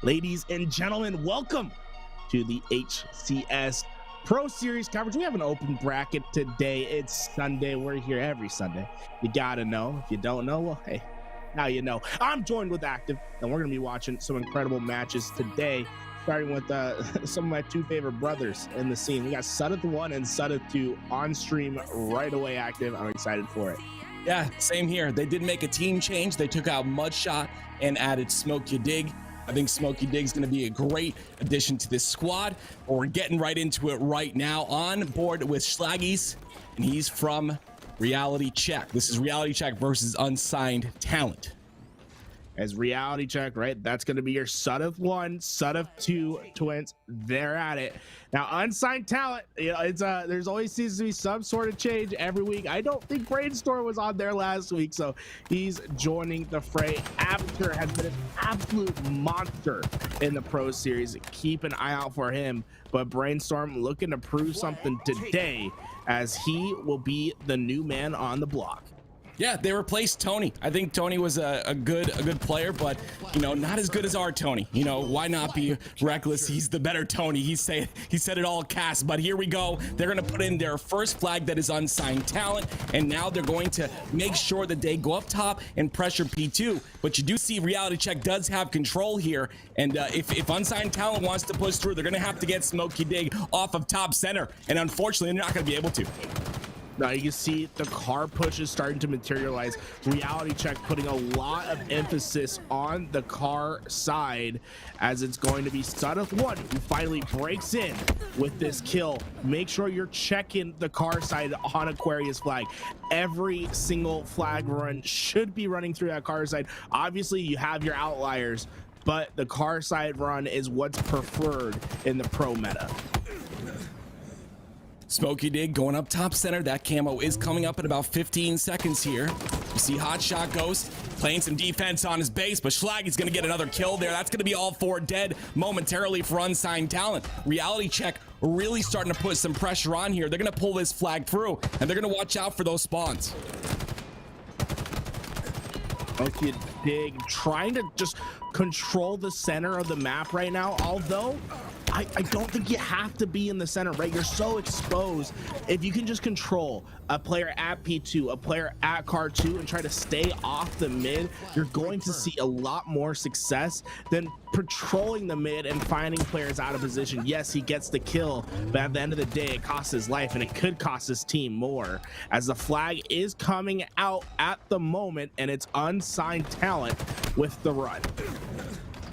Ladies and gentlemen, welcome to the HCS Pro Series coverage. We have an open bracket today. It's Sunday. We're here every Sunday. You gotta know. If you don't know, well, hey, now you know. I'm joined with Active, and we're gonna be watching some incredible matches today, starting with some of my two favorite brothers in the scene. We got Sudeth 1 and Sudeth 2 on stream right away. Active. I'm excited for it. Yeah, same here. They did make a team change. They took out Mudshot and added Smoke You Dig. I think Smokey Dig's going to be a great addition to this squad. But we're getting right into it right now. On board with Schlaggies, and he's from Reality Check. This is Reality Check versus Unsigned Talent. As Reality Check, right? That's going to be your Sudeth 1, Sudeth 2 twins. They're at it. Now, Unsigned Talent, you know, it's there's always seems to be some sort of change every week. I don't think Brainstorm was on there last week, so he's joining the fray. Aperture has been an absolute monster in the Pro Series. Keep an eye out for him, but Brainstorm looking to prove something today, as he will be the new man on the block. Yeah, they replaced Tony. I think Tony was a good player, but you know, not as good as our Tony. You know, why not be reckless? He's the better Tony. He said it all cast. But here we go. They're gonna put in their first flag that is Unsigned Talent, and now they're going to make sure that they go up top and pressure P2. But you do see Reality Check does have control here, and if Unsigned Talent wants to push through, they're gonna have to get Smokey Dig off of top center, and unfortunately, they're not gonna be able to. Now you can see the car push is starting to materialize. Reality Check putting a lot of emphasis on the car side, as it's going to be Sudeth 1 who finally breaks in with this kill. Make sure you're checking the car side on Aquarius flag. Every single flag run should be running through that car side. Obviously you have your outliers, but the car side run is what's preferred in the pro meta. Smokey Dig going up top center. That camo is coming up in about 15 seconds here. You see Hotshot Ghost playing some defense on his base, but Schlaggy's going to get another kill there. That's going to be all four dead momentarily for Unsigned Talent. Reality Check really starting to put some pressure on here. They're going to pull this flag through, and they're going to watch out for those spawns. Smokey Dig trying to just control the center of the map right now, although I don't think you have to be in the center, right? You're so exposed. If you can just control a player at P2, a player at car 2, and try to stay off the mid, you're going to see a lot more success than patrolling the mid and finding players out of position. Yes, he gets the kill, but at the end of the day, it costs his life, and it could cost his team more, as the flag is coming out at the moment, and it's Unsigned Talent with the run.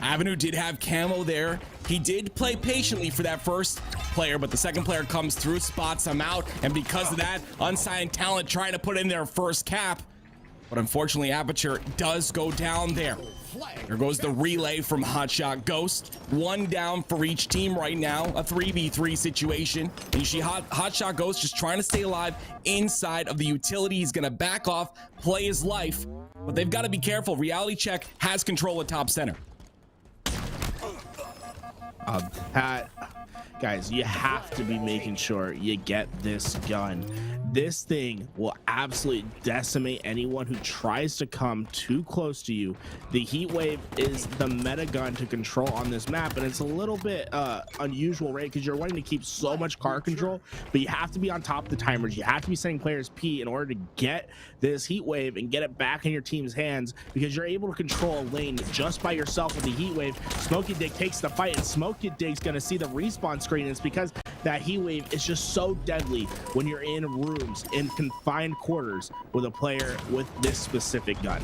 Avenue did have camo there. He did play patiently for that first player, but the second player comes through, spots him out, and because of that, Unsigned Talent trying to put in their first cap. But unfortunately, Aperture does go down there. There goes the relay from Hotshot Ghost. One down for each team right now, a 3v3 situation. And you see Hotshot Ghost just trying to stay alive inside of the utility. He's gonna back off, play his life, but they've got to be careful. Reality Check has control of top center. Guys, you have to be making sure you get this gun. This thing will absolutely decimate anyone who tries to come too close to you. The heat wave is the meta gun to control on this map, and it's a little bit unusual, right? Because you're wanting to keep so much car control, but you have to be on top of the timers. You have to be setting players P in order to get this heat wave and get it back in your team's hands, because you're able to control a lane just by yourself with the heat wave. Smokey Dig takes the fight, and Smokey Dig's gonna see the respawn screen. It's because that heat wave is just so deadly when you're in rooms, in confined quarters with a player with this specific gun.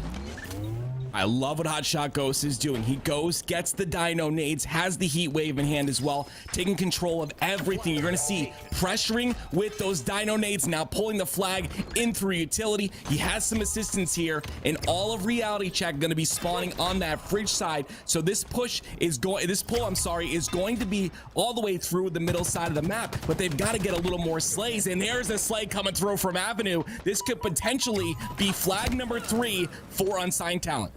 I love what Hotshot Ghost is doing. He goes, gets the dino nades, has the heat wave in hand as well, taking control of everything. You're gonna see pressuring with those dino nades, now pulling the flag in through utility. He has some assistance here, and all of Reality Check gonna be spawning on that fridge side. So this pull, is going to be all the way through the middle side of the map, but they've got to get a little more slays, and there's a slay coming through from Avenue. This could potentially be flag number 3 for Unsigned Talent.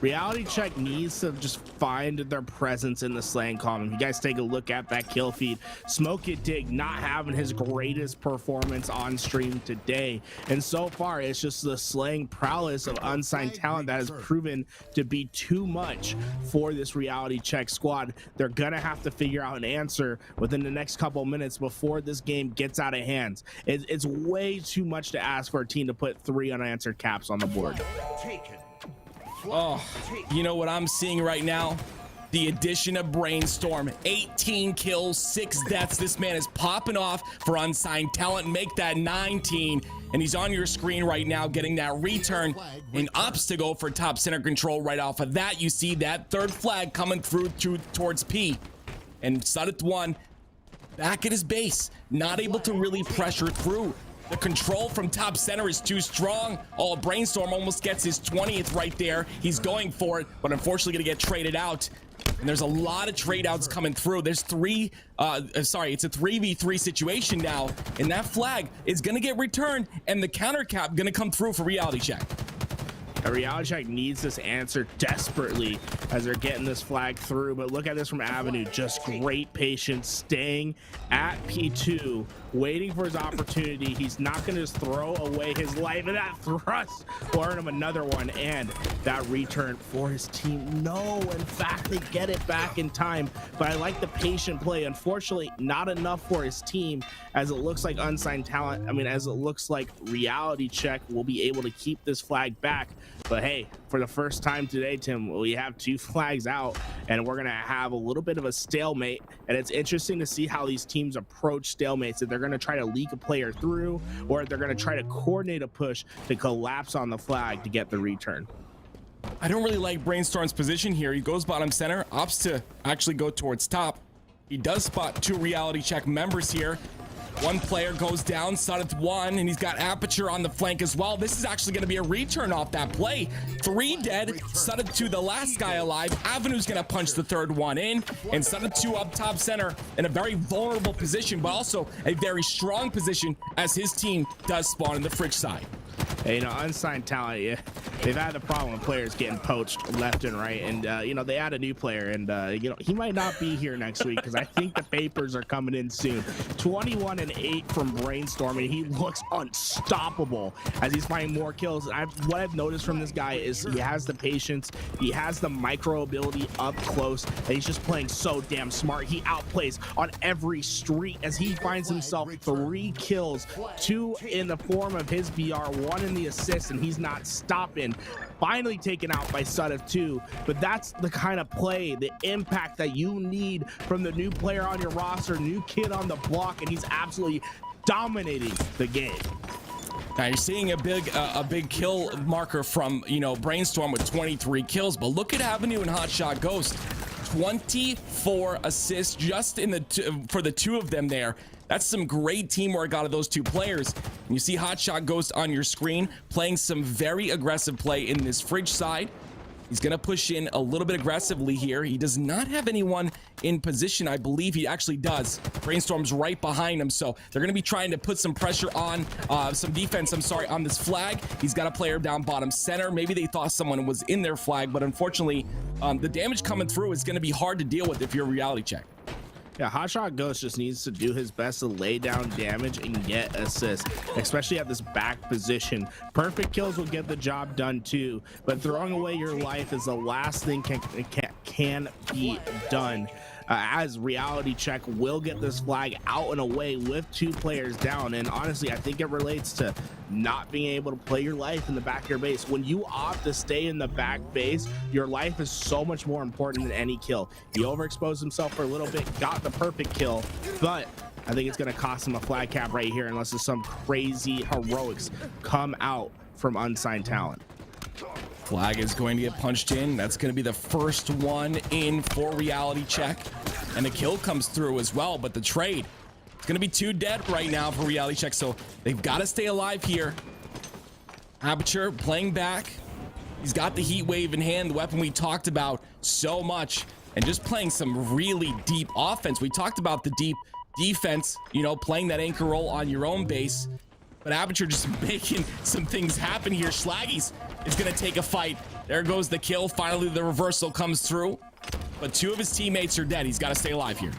Reality Check needs to just find their presence in the slang column. If you guys take a look at that kill feed, Smoke It Dig not having his greatest performance on stream today, and so far it's just the slang prowess of unsigned talent that has proven to be too much for this Reality Check squad. They're gonna have to figure out an answer within the next couple minutes before this game gets out of hands. It's way too much to ask for a team to put 3 unanswered caps on the board. Oh, you know what I'm seeing right now? The addition of Brainstorm. 18 kills, 6 deaths. This man is popping off for unsigned talent. Make that 19. And he's on your screen right now getting that return and opts to go for top center control right off of that. You see that third flag coming through towards P. And Sudeth 1 back at his base, not able to really pressure through. The control from top center is too strong. Oh, Brainstorm almost gets his 20th right there. He's going for it, but unfortunately gonna get traded out. And there's a lot of trade outs coming through. There's it's a 3v3 situation now, and that flag is gonna get returned, and the counter cap gonna come through for Reality Check. A Reality Check needs this answer desperately as they're getting this flag through, but look at this from Avenue. Just great patience, staying at P2, waiting for his opportunity. He's not going to just throw away his life, and that thrust will earn him another one, and that return for his team. No, in fact, they get it back in time, but I like the patient play. Unfortunately, not enough for his team, as it looks like unsigned talent, as it looks like Reality Check will be able to keep this flag back. But hey, for the first time today, Tim, we have 2 flags out, and we're gonna have a little bit of a stalemate. And it's interesting to see how these teams approach stalemates. If they're gonna try to leak a player through, or if they're gonna try to coordinate a push to collapse on the flag to get the return. I don't really like Brainstorm's position here. He goes bottom center, opts to actually go towards top. He does spot 2 Reality Check members here. One player goes down, Sudeth 1, and he's got Aperture on the flank as well. This is actually going to be a return off that play. 3 dead, Sudeth 2, the last guy alive. Avenue's going to punch the third one in, and Sudeth 2 up top center in a very vulnerable position, but also a very strong position as his team does spawn in the fridge side. Hey, unsigned talent, yeah, they've had the problem with players getting poached left and right, and they add a new player, and he might not be here next week because I think the papers are coming in soon. 21-8 from Brainstorm, and he looks unstoppable as he's finding more kills. What I've noticed from this guy is he has the patience, he has the micro ability up close, and he's just playing so damn smart. He outplays on every street as he finds himself 3 kills, 2 in the form of his BR, 1 in the assist, and he's not stopping. Finally taken out by Sudeth 2, but that's the kind of play, the impact that you need from the new player on your roster, new kid on the block, and he's absolutely dominating the game. Now you're seeing a big kill marker from Brainstorm with 23 kills, but look at Avenue and Hotshot Ghost, 24 assists just for the 2 of them there. That's some great teamwork out of those 2 players. And you see Hotshot Ghost on your screen playing some very aggressive play in this fridge side. He's going to push in a little bit aggressively here. He does not have anyone in position. I believe he actually does. Brainstorm's right behind him, so they're going to be trying to put some pressure on, some defense, on this flag. He's got a player down bottom center. Maybe they thought someone was in their flag, but unfortunately, the damage coming through is going to be hard to deal with if you're a Reality Check. Yeah, Hotshot Ghost just needs to do his best to lay down damage and get assists, especially at this back position. Perfect kills will get the job done too, but throwing away your life is the last thing can be done. As Reality Check will get this flag out and away with 2 players down, and honestly I think it relates to not being able to play your life in the back of your base. When you opt to stay in the back base, your life is so much more important than any kill. He overexposed himself for a little bit, got the perfect kill, but I think it's going to cost him a flag cap right here unless there's some crazy heroics come out from unsigned talent. Flag is going to get punched in. That's going to be the first one in for Reality Check. And the kill comes through as well, but the trade, it's going to be 2 dead right now for Reality Check, so they've got to stay alive here. Aperture playing back. He's got the heat wave in hand, the weapon we talked about so much, and just playing some really deep offense. We talked about the deep defense, playing that anchor role on your own base. But Aperture just making some things happen here. Schlaggies is going to take a fight There goes the kill. Finally, the reversal comes through. But 2 of his teammates are dead. He's got to stay alive here.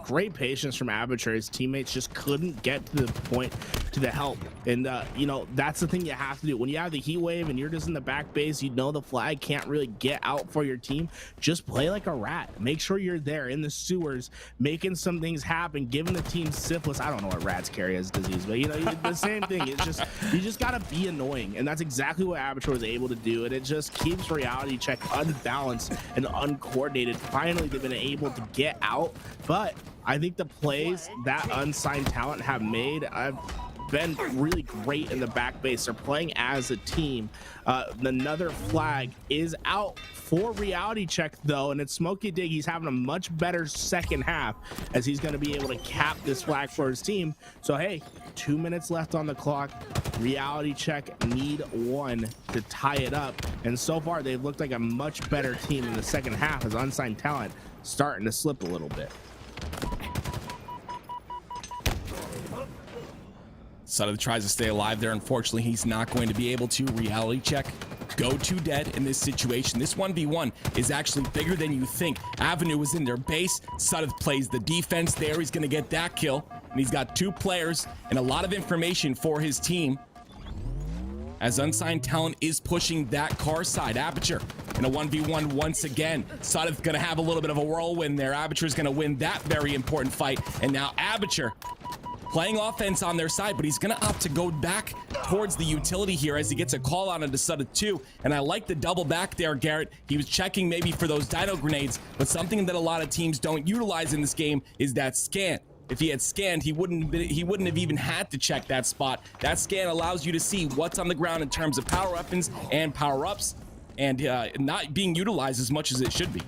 Great patience from Aperture. His teammates just couldn't get to the point to the help. And, you know, that's the thing you have to do. When you have the heat wave and you're just in the back base, you know the flag can't really get out for your team. Just play like a rat. Make sure you're there in the sewers, making some things happen, giving the team syphilis. I don't know what rats carry as disease, but, you know, the same thing. It's just, you just got to be annoying. And that's exactly what Aperture was able to do. And it just keeps Reality Check unbalanced and uncoordinated. Finally, they've been able to get out. But I think the plays that Unsigned Talent have made have been really great in the back base. They're playing as a team. Another flag is out for Reality Check though, and it's Smokey Dig. He's having a much better second half as he's going to be able to cap this flag for his team. So hey, 2 minutes left on the clock. Reality Check need 1 to tie it up, and so far they've looked like a much better team in the second half as Unsigned Talent starting to slip a little bit. Sudden tries to stay alive there. Unfortunately, he's not going to be able to. Reality Check go to dead in this situation. This 1v1 is actually bigger than you think. Avenue is in their base. Sudden plays the defense there. He's going to get that kill. And he's got 2 players and a lot of information for his team. As Unsigned Talent is pushing that car side. Aperture in a 1v1 once again. Sudden's going to have a little bit of a whirlwind there. Aperture is going to win that very important fight. And now Aperture playing offense on their side, but he's going to opt to go back towards the utility here as he gets a call out into Sudden 2. And I like the double back there, Garrett. He was checking maybe for those dino grenades, but something that a lot of teams don't utilize in this game is that scan. If he had scanned, he wouldn't have even had to check that spot. That scan allows you to see what's on the ground in terms of power weapons and power ups, and not being utilized as much as it should be.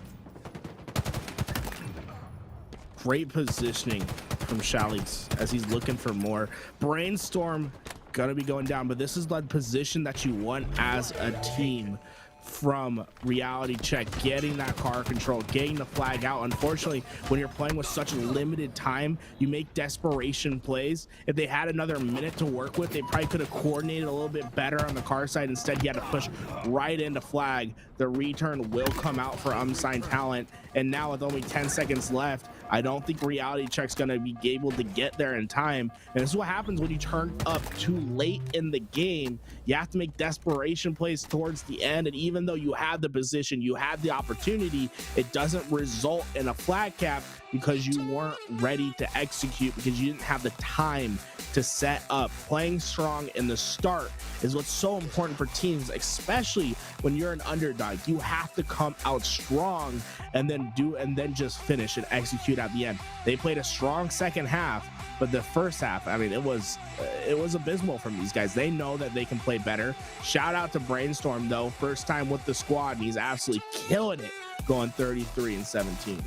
Great positioning from Shalix as he's looking for more. Brainstorm gonna be going down, but this is the position that you want as a team from Reality Check, getting that car control, getting the flag out. Unfortunately, when you're playing with such limited time, you make desperation plays. If they had another minute to work with, they probably could have coordinated a little bit better on the car side. Instead, you had to push right into flag. The return will come out for Unsigned Talent, and now with only 10 seconds left, I don't think Reality Check's gonna be able to get there in time. And this is what happens when you turn up too late in the game. You have to make desperation plays towards the end, and even though you had the position, you had the opportunity, it doesn't result in a flag cap because you weren't ready to execute, because you didn't have the time to set up. Playing strong in the start is what's so important for teams, especially when you're an underdog. You have to come out strong and then just finish and execute at the end. They played a strong second half, but the first half, I mean, it was abysmal from these guys. They know that they can play better. Shout out to Brainstorm though, first time with the squad, and he's absolutely killing it, going 33-17.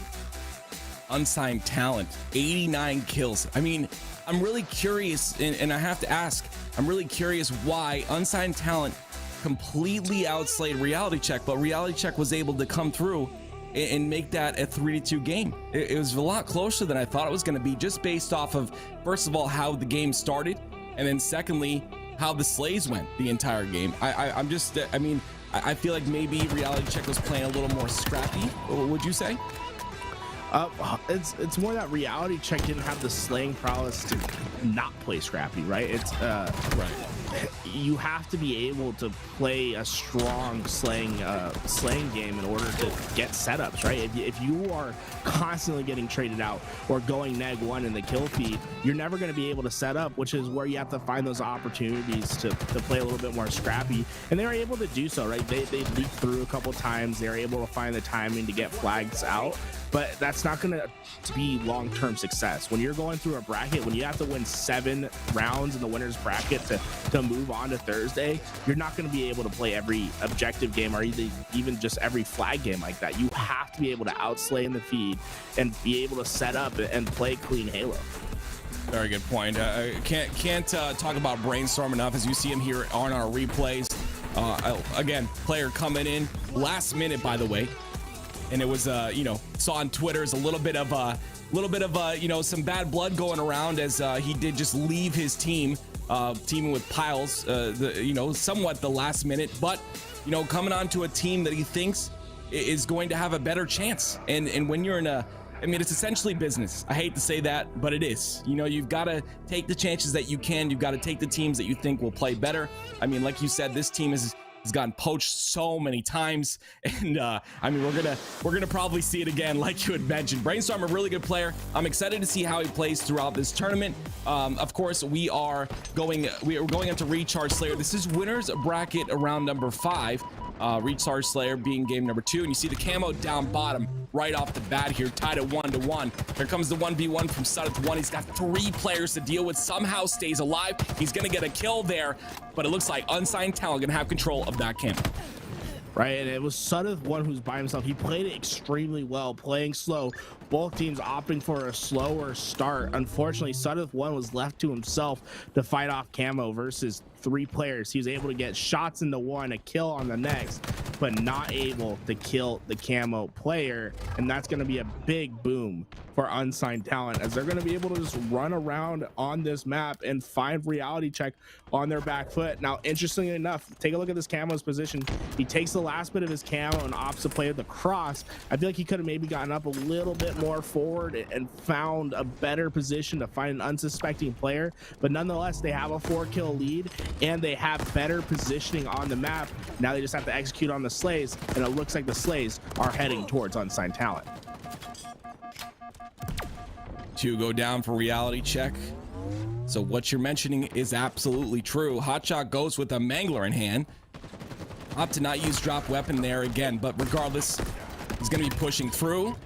Unsigned Talent, 89 kills. I mean, I'm really curious, and I have to ask, I'm really curious why Unsigned Talent completely outslayed Reality Check, but Reality Check was able to come through and make that a 3-2 game. It was a lot closer than I thought it was going to be, just based off of, first of all, how the game started, and then secondly, how the slays went the entire game. I feel like maybe Reality Check was playing a little more scrappy, would you say? It's more that Reality Check didn't have the slaying prowess to not play scrappy, right? It's right. You have to be able to play a strong slaying game in order to get setups, right? If you are constantly getting traded out or going -1 in the kill feed, you're never going to be able to set up, which is where you have to find those opportunities to play a little bit more scrappy. And they were able to do so, right? They leaked through a couple times. They were able to find the timing to get flags out. But that's not going to be long-term success. When you're going through a bracket, when you have to win 7 rounds in the winner's bracket to move on to Thursday, you're not going to be able to play every objective game or even just every flag game like that. You have to be able to outslay in the feed and be able to set up and play clean Halo. Very good point. Can't talk about Brainstorm enough as you see him here on our replays. Again, player coming in last minute, by the way. And it was, saw on Twitter is a little bit of some bad blood going around as he did just leave his team, teaming with Piles, somewhat the last minute. But you know, coming onto a team that he thinks is going to have a better chance. And when you're in a, I mean, it's essentially business. I hate to say that, but it is. You know, you've got to take the chances that you can. You've got to take the teams that you think will play better. I mean, like you said, this team has gotten poached so many times, and I mean, we're gonna probably see it again, like you had mentioned. Brainstorm, a really good player. I'm excited to see how he plays throughout this tournament. Of course, we are going into Recharge Slayer. This is winners bracket round number 5. Recharge Slayer being game number 2, and you see the camo down bottom right off the bat here, tied at 1-1. Here comes the 1v1 from Sudeth 1. He's got 3 players to deal with, somehow stays alive. He's gonna get a kill there, but it looks like Unsigned Talent gonna have control of that camo. Right, and it was Sudeth 1 who's by himself. He played it extremely well, playing slow. Both teams opting for a slower start. Unfortunately, Sudeth 1 was left to himself to fight off camo versus 3 players. He was able to get shots into one, a kill on the next, but not able to kill the camo player. And that's going to be a big boom for Unsigned Talent, as they're going to be able to just run around on this map and find Reality Check on their back foot. Now, interestingly enough, take a look at this camo's position. He takes the last bit of his camo and opts to play with the cross. I feel like he could have maybe gotten up a little bit more forward and found a better position to find an unsuspecting player, but nonetheless, they have a 4-kill lead and they have better positioning on the map. Now they just have to execute on the slays, and it looks like the slays are heading towards Unsigned Talent. 2 go down for Reality Check. So what you're mentioning is absolutely true. Hotshot goes with a Mangler in hand. Opt to not use drop weapon there again, but regardless, he's going to be pushing through.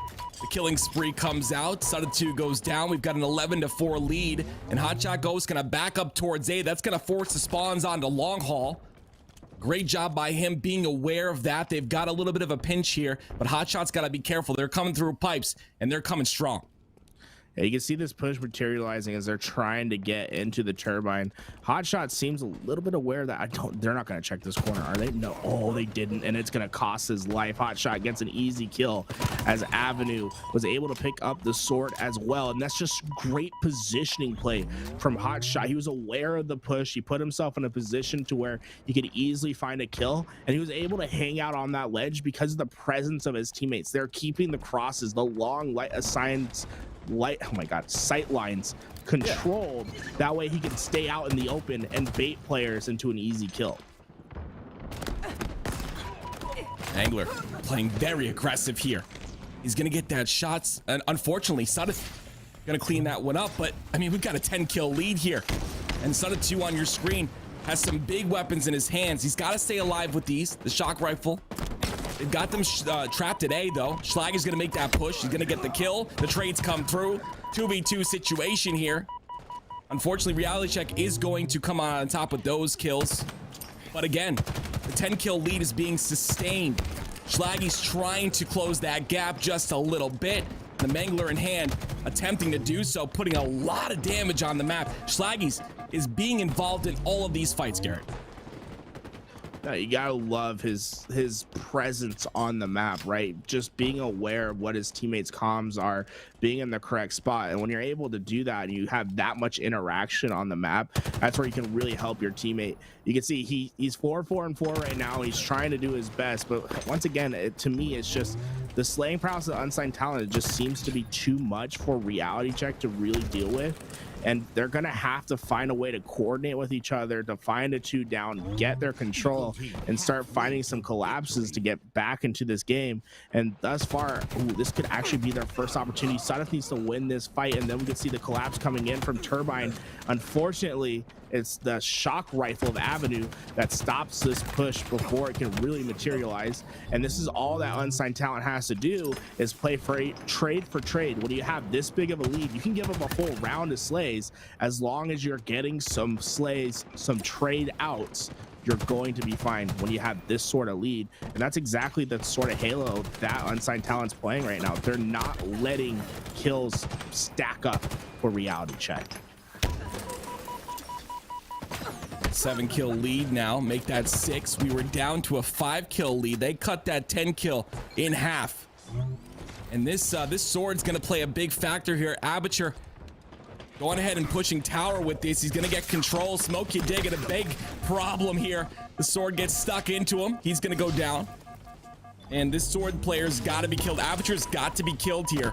The killing spree comes out. Sudden 2 goes down. We've got an 11-4 lead, and Hotshot Ghost going to back up towards A. That's going to force the spawns onto Long Haul. Great job by him being aware of that. They've got a little bit of a pinch here, but Hotshot's got to be careful. They're coming through pipes, and they're coming strong. Yeah, you can see this push materializing as they're trying to get into the turbine. Hotshot seems a little bit aware that they're not going to check this corner, are they? No, oh, they didn't, and it's going to cost his life. Hotshot gets an easy kill as Avenue was able to pick up the sword as well, and that's just great positioning play from Hotshot. He was aware of the push. He put himself in a position to where he could easily find a kill, and he was able to hang out on that ledge because of the presence of his teammates. They're keeping the crosses, the long light assigns oh my god, sight lines controlled. That way he can stay out in the open and bait players into an easy kill. Angler playing very aggressive here. He's gonna get that shots, and unfortunately Sudeth gonna clean that one up. But I mean, we've got a 10-kill lead here, and Sudeth 2 on your screen has some big weapons in his hands. He's got to stay alive with these. The shock rifle, they've got them trapped at A though. Schlag is gonna make that push. He's gonna get the kill. The trades come through. 2v2 situation here. Unfortunately, Reality Check is going to come on top with those kills. But again, the 10-kill lead is being sustained. Schlaggy's trying to close that gap just a little bit. The Mangler in hand, attempting to do so, putting a lot of damage on the map. Schlaggy's is being involved in all of these fights, Garrett. You gotta love his presence on the map, right? Just being aware of what his teammates' comms are, being in the correct spot. And when you're able to do that and you have that much interaction on the map, that's where you can really help your teammate. You can see he's 4-4-4 right now. He's trying to do his best, but once again, to me, it's just the slaying prowess of Unsigned Talent. It just seems to be too much for Reality Check to really deal with. And they're going to have to find a way to coordinate with each other to find a 2 down, get their control, and start finding some collapses to get back into this game. And thus far, this could actually be their first opportunity. Sudeth needs to win this fight, and then we could see the collapse coming in from Turbine. Unfortunately, it's the shock rifle of Avenue that stops this push before it can really materialize. And this is all that Unsigned Talent has to do, is play for trade for trade. When you have this big of a lead, you can give up a full round of slays. As long as you're getting some slays, some trade outs, you're going to be fine when you have this sort of lead. And that's exactly the sort of Halo that Unsigned Talent's playing right now. They're not letting kills stack up for Reality Check. 7-kill lead now, make that 6. We were down to a 5-kill lead. They cut that 10-kill in half. And this sword's gonna play a big factor here. Aperture Going ahead and pushing tower with this. He's gonna get control. Smokey Dig at a big problem here. The sword gets stuck into him. He's gonna go down. And this sword player's gotta be killed. Aperture's got to be killed here,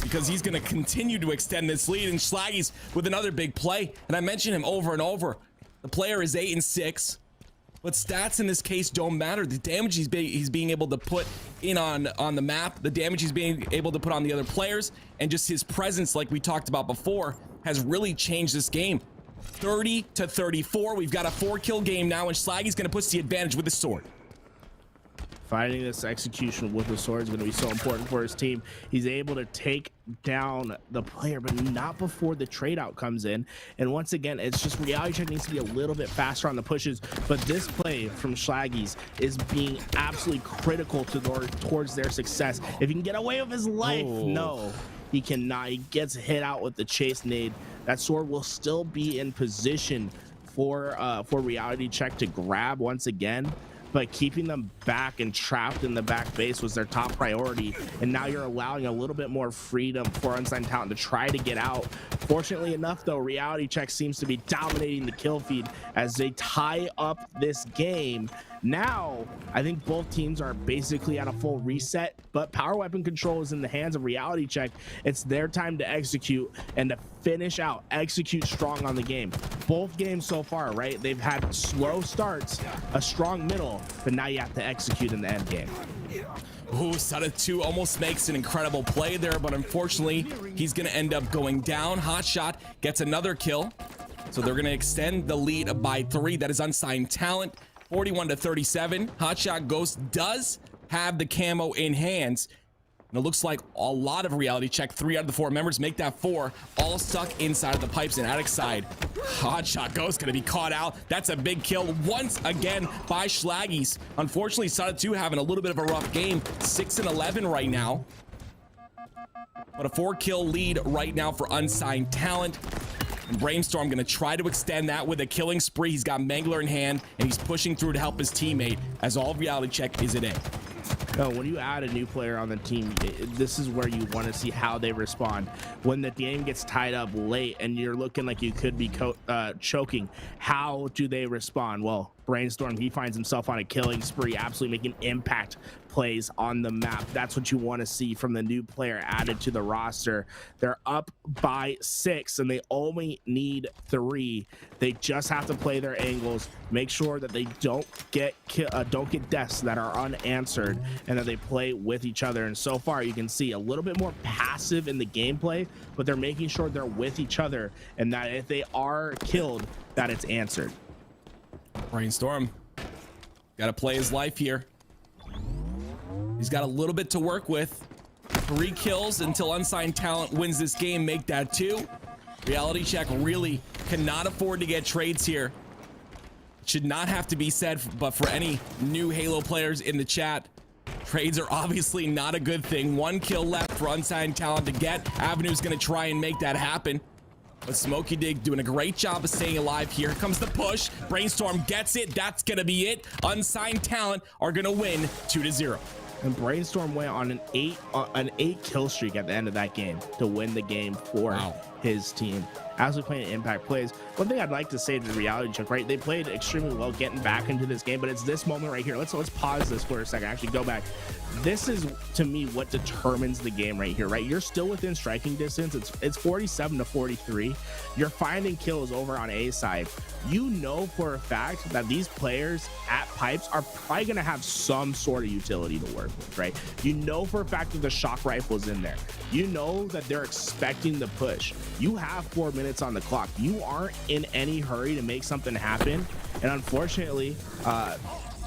because he's gonna continue to extend this lead. And Schlaggy's with another big play. And I mentioned him over and over. The player is 8 and 6. But stats in this case don't matter. The damage he's being able to put in on the map, the damage he's being able to put on the other players, and just his presence, like we talked about before, has really changed this game. 30-34. We've got a 4-kill game now, and Schlaggy's going to push the advantage with the sword. Finding this execution with the sword is going to be so important for his team. He's able to take down the player, but not before the trade out comes in. And once again, it's just Reality Check needs to be a little bit faster on the pushes. But this play from Schlaggy's is being absolutely critical towards their success. If he can get away with his life, no, he cannot. He gets hit out with the chase nade. That sword will still be in position for Reality Check to grab once again. But keeping them back and trapped in the back base was their top priority. And now you're allowing a little bit more freedom for Unsigned Talent to try to get out. Fortunately enough, though, Reality Check seems to be dominating the kill feed as they tie up this game. Now, I think both teams are basically at a full reset, but power weapon control is in the hands of Reality Check. It's their time to execute and to finish out, execute strong on the game. Both games so far, right? They've had slow starts, a strong middle, but now you have to execute in the end game. Ooh, Sada 2 almost makes an incredible play there, but unfortunately, he's going to end up going down. Hotshot gets another kill, so they're going to extend the lead by 3. That is Unsigned Talent. 41-37. Hotshot Ghost does have the camo in hands. And it looks like a lot of Reality Check. 3 out of the 4 members make that 4. All stuck inside of the pipes and attic side. Hotshot Ghost gonna be caught out. That's a big kill once again by Schlaggies. Unfortunately, Sada 2 having a little bit of a rough game. 6 and 11 right now. But a 4-kill lead right now for Unsigned Talent. And Brainstorm gonna try to extend that with a killing spree. He's got Mangler in hand, and he's pushing through to help his teammate, as all Reality Check is at A. No, when you add a new player on the team, this is where you want to see how they respond. When the game gets tied up late and you're looking like you could be choking, how do they respond? Well, Brainstorm, he finds himself on a killing spree, absolutely making impact plays on the map. That's what you want to see from the new player added to the roster. They're up by 6 and they only need 3. They just have to play their angles, make sure that they don't get deaths that are unanswered, and that they play with each other. And so far you can see a little bit more passive in the gameplay, but they're making sure they're with each other, and that if they are killed, that it's answered. Brainstorm gotta play his life here. He's got a little bit to work with. 3 kills until Unsigned Talent wins this game, make that 2. Reality Check really cannot afford to get trades here. Should not have to be said, but for any new Halo players in the chat, trades are obviously not a good thing. 1 kill left for Unsigned Talent to get. Avenue's gonna try and make that happen. But Smokey Dig doing a great job of staying alive here. Comes the push. Brainstorm gets it. That's gonna be it. Unsigned Talent are gonna win 2-0. And Brainstorm went on an 8 kill streak at the end of that game to win the game for his team. As we playing impact plays, one thing I'd like to say to the Reality Check, right? They played extremely well getting back into this game, but it's this moment right here. Let's pause this for a second. Actually, go back. This is, to me, what determines the game right here, right? You're still within striking distance. It's 47-43. You're finding kills over on A side. You know for a fact that these players at Pipes are probably going to have some sort of utility to work with, right? You know for a fact that the shock rifle is in there. You know that they're expecting the push. You have 4 minutes on the clock. You aren't in any hurry to make something happen. And unfortunately,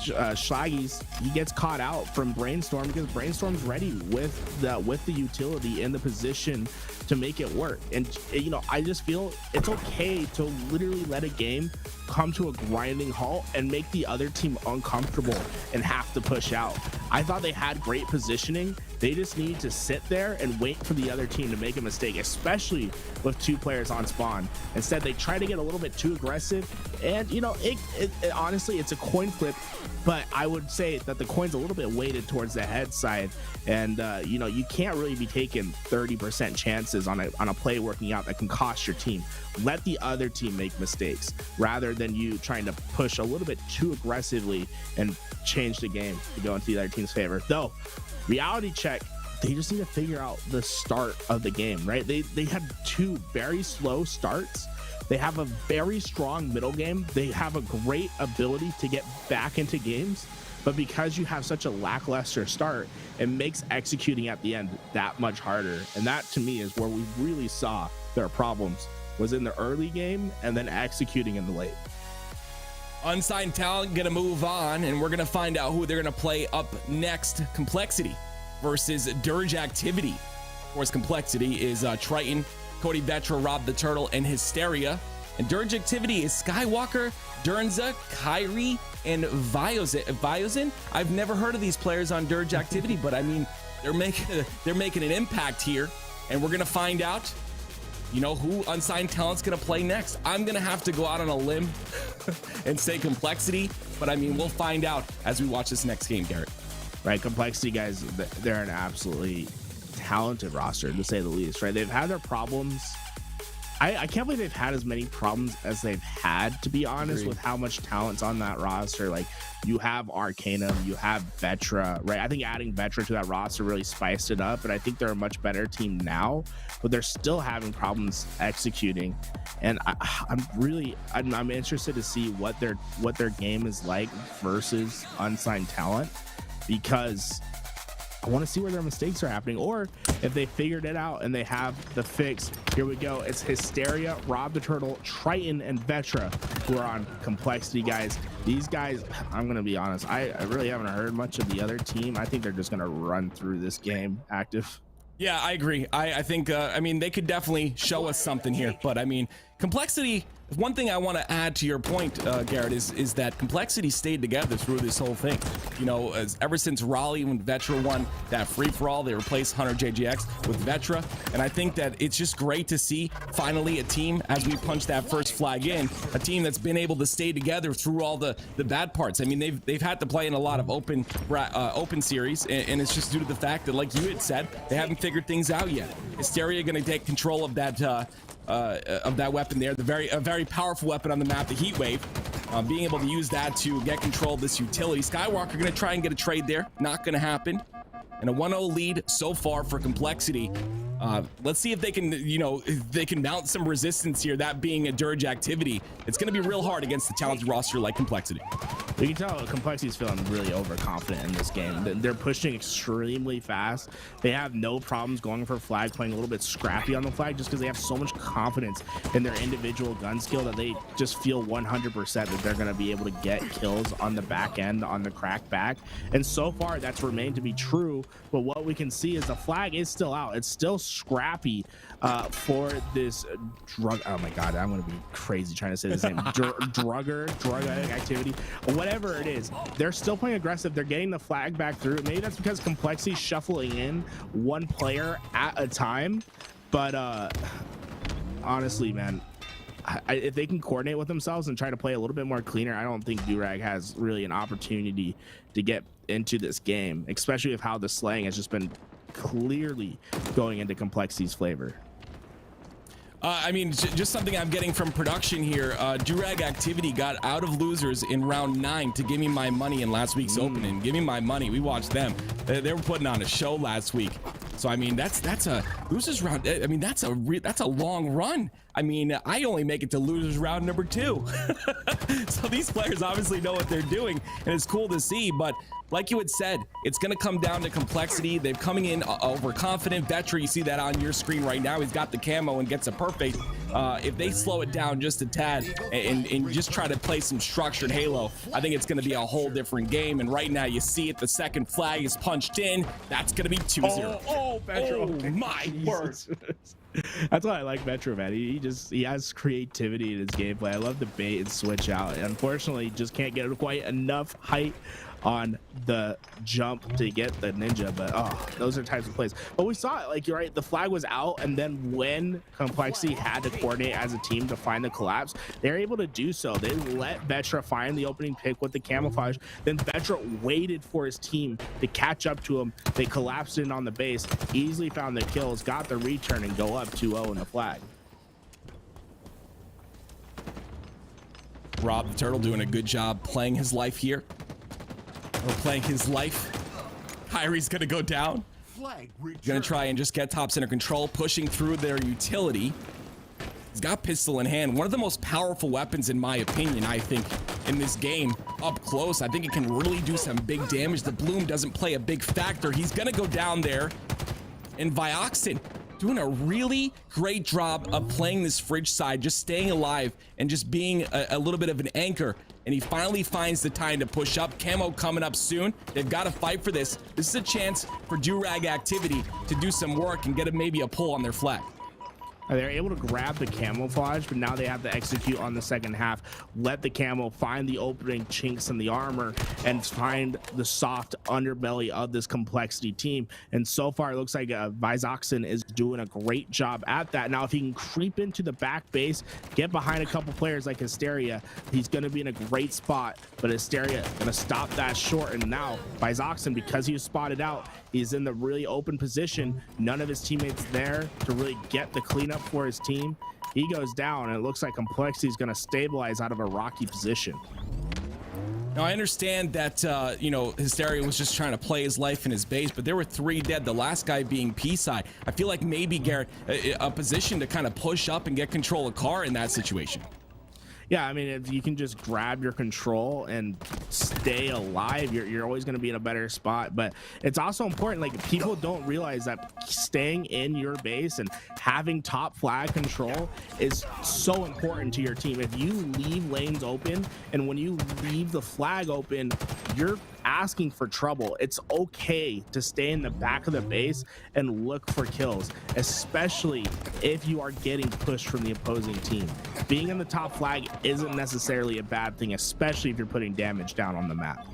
Schlaggies, he gets caught out from Brainstorm because Brainstorm's ready with the utility in the position to make it work. And you know, I just feel it's okay to literally let a game come to a grinding halt and make the other team uncomfortable and have to push out. I thought they had great positioning. They just need to sit there and wait for the other team to make a mistake, especially with 2 players on spawn. Instead, they try to get a little bit too aggressive, and you know, honestly, it's a coin flip, but I would say that the coin's a little bit weighted towards the head side, and you know, you can't really be taking 30% chances on a play working out that can cost your team. Let the other team make mistakes rather than you trying to push a little bit too aggressively and change the game to go into the other team's favor. Though, reality check, they just need to figure out the start of the game, right? They had 2 very slow starts. They have a very strong middle game. They have a great ability to get back into games, but because you have such a lackluster start, it makes executing at the end that much harder. And that, to me, is where we really saw their problems, was in the early game and then executing in the late. Unsigned talent gonna move on, and we're gonna find out who they're gonna play up next. Complexity versus Dirge Activity. Of course, Complexity is Triton, Cody Vetra, Rob the Turtle, and Hysteria. And Dirge Activity is Skywalker, Dernza, Kyrie, and Viozin. I've never heard of these players on Dirge Activity, but I mean, they're making an impact here, and we're gonna find out, you know, who unsigned talent's gonna play next. I'm gonna have to go out on a limb and say Complexity, but I mean, we'll find out as we watch this next game, Garrett. Right, Complexity guys, they're an absolutely talented roster, to say the least, right? They've had their problems. I can't believe they've had as many problems as they've had, to be honest, with how much talent's on that roster. Like, you have Arcanum, you have Vetra, right? I think adding Vetra to that roster really spiced it up, and I think they're a much better team now, but they're still having problems executing. And I'm interested to see what their game is like versus unsigned talent, because I want to see where their mistakes are happening, or if they figured it out and they have the fix. Here we go. It's Hysteria, Rob the Turtle, Triton, and Vetra who are on Complexity, guys. These guys, I'm going to be honest, I really haven't heard much of the other team. I think they're just going to run through this game active. Yeah, I agree. I think, I mean, they could definitely show us something here, but I mean, Complexity, one thing I want to add to your point, Garrett, is that Complexity stayed together through this whole thing. You know, ever since Raleigh, when Vetra won that free-for-all, they replaced Hunter JGX with Vetra, and I think that it's just great to see, finally, a team, as we punch that first flag in, a team that's been able to stay together through all the bad parts. I mean, they've had to play in a lot of open series, and it's just due to the fact that, like you had said, they haven't figured things out yet. Hysteria going to take control of that weapon there, a very powerful weapon on the map, the Heat Wave. Being able to use that to get control of this utility. Skywalker going to try and get a trade there. Not going to happen. And a 1-0 lead so far for Complexity. Let's see if they can, you know, if they can mount some resistance here, that being a Dirge Activity. It's going to be real hard against the talented roster like Complexity. You can tell Complexity's feeling really overconfident in this game. They're pushing extremely fast. They have no problems going for flag, playing a little bit scrappy on the flag, just because they have so much confidence in their individual gun skill that they just feel 100% that they're going to be able to get kills on the back end, on the crack back. And so far, that's remained to be true. But what we can see is the flag is still out. It's still scrappy for this drug. Oh my God, I'm going to be crazy trying to say this name. Drug activity. Whatever it is, they're still playing aggressive. They're getting the flag back through. Maybe that's because Complexity's shuffling in one player at a time. But honestly, man, if they can coordinate with themselves and try to play a little bit more cleaner, I don't think Durag has really an opportunity to get into this game, especially with how the slaying has just been clearly going into Complexity's flavor. I mean, just something I'm getting from production here. Durag Activity got out of losers in round 9 to give me my money in last week's opening. Give me my money. We watched them. They were putting on a show last week. So I mean, that's a losers round. I mean, that's a long run. I mean, I only make it to losers round number 2. So these players obviously know what they're doing, and it's cool to see. But like you had said, it's going to come down to Complexity. They're coming in overconfident. Vetra, you see that on your screen right now. He's got the camo and gets a perfect. If they slow it down just a tad and just try to play some structured Halo, I think it's going to be a whole different game. And right now, you see it. The second flag is punched in. That's going to be 2-0. Oh, Vetra. Oh, my word. That's why I like Vetra, man. He has creativity in his gameplay. I love the bait and switch out. Unfortunately, just can't get quite enough height on the jump to get the ninja, but those are types of plays. But we saw it, like, you're right, the flag was out, and then when Complexity had to coordinate as a team to find the collapse, they're able to do so. They let Vetra find the opening pick with the camouflage, then Vetra waited for his team to catch up to him. They collapsed in on the base, easily found the kills, got the return, and go up 2-0 in the flag. Rob the Turtle doing a good job playing his life here. Or playing his life. Kyrie's gonna go down. Gonna try and just get top center control, pushing through their utility. He's got pistol in hand. One of the most powerful weapons, in my opinion, I think, in this game. Up close, I think it can really do some big damage. The bloom doesn't play a big factor. He's gonna go down there. And Vioxen doing a really great job of playing this fridge side, just staying alive and just being a little bit of an anchor. And he finally finds the time to push up. Camo coming up soon. They've got to fight for this. This is a chance for Durag Activity to do some work and get maybe a pull on their flag. They're able to grab the camouflage, but now they have to execute on the second half. Let the camo find the opening chinks in the armor and find the soft underbelly of this Complexity team. And so far, it looks like Vioxen is doing a great job at that. Now, if he can creep into the back base, get behind a couple players like Hysteria, he's going to be in a great spot. But Hysteria going to stop that short. And now, Vioxen, because he was spotted out, he's in the really open position. None of his teammates there to really get the cleanup for his team. He goes down, and it looks like Complexity is going to stabilize out of a rocky position. Now, I understand that, you know, Hysteria was just trying to play his life in his base, but there were 3 dead, the last guy being P-side. I feel like maybe, Garrett, a position to kind of push up and get control of car in that situation. Yeah, I mean, if you can just grab your control and stay alive, you're always going to be in a better spot. But it's also important, like, people don't realize that staying in your base and having top flag control is so important to your team. If you leave lanes open, and when you leave the flag open, you're asking for trouble. It's okay to stay in the back of the base and look for kills, especially if you are getting pushed from the opposing team. Being in the top flag isn't necessarily a bad thing, especially if you're putting damage down on the map.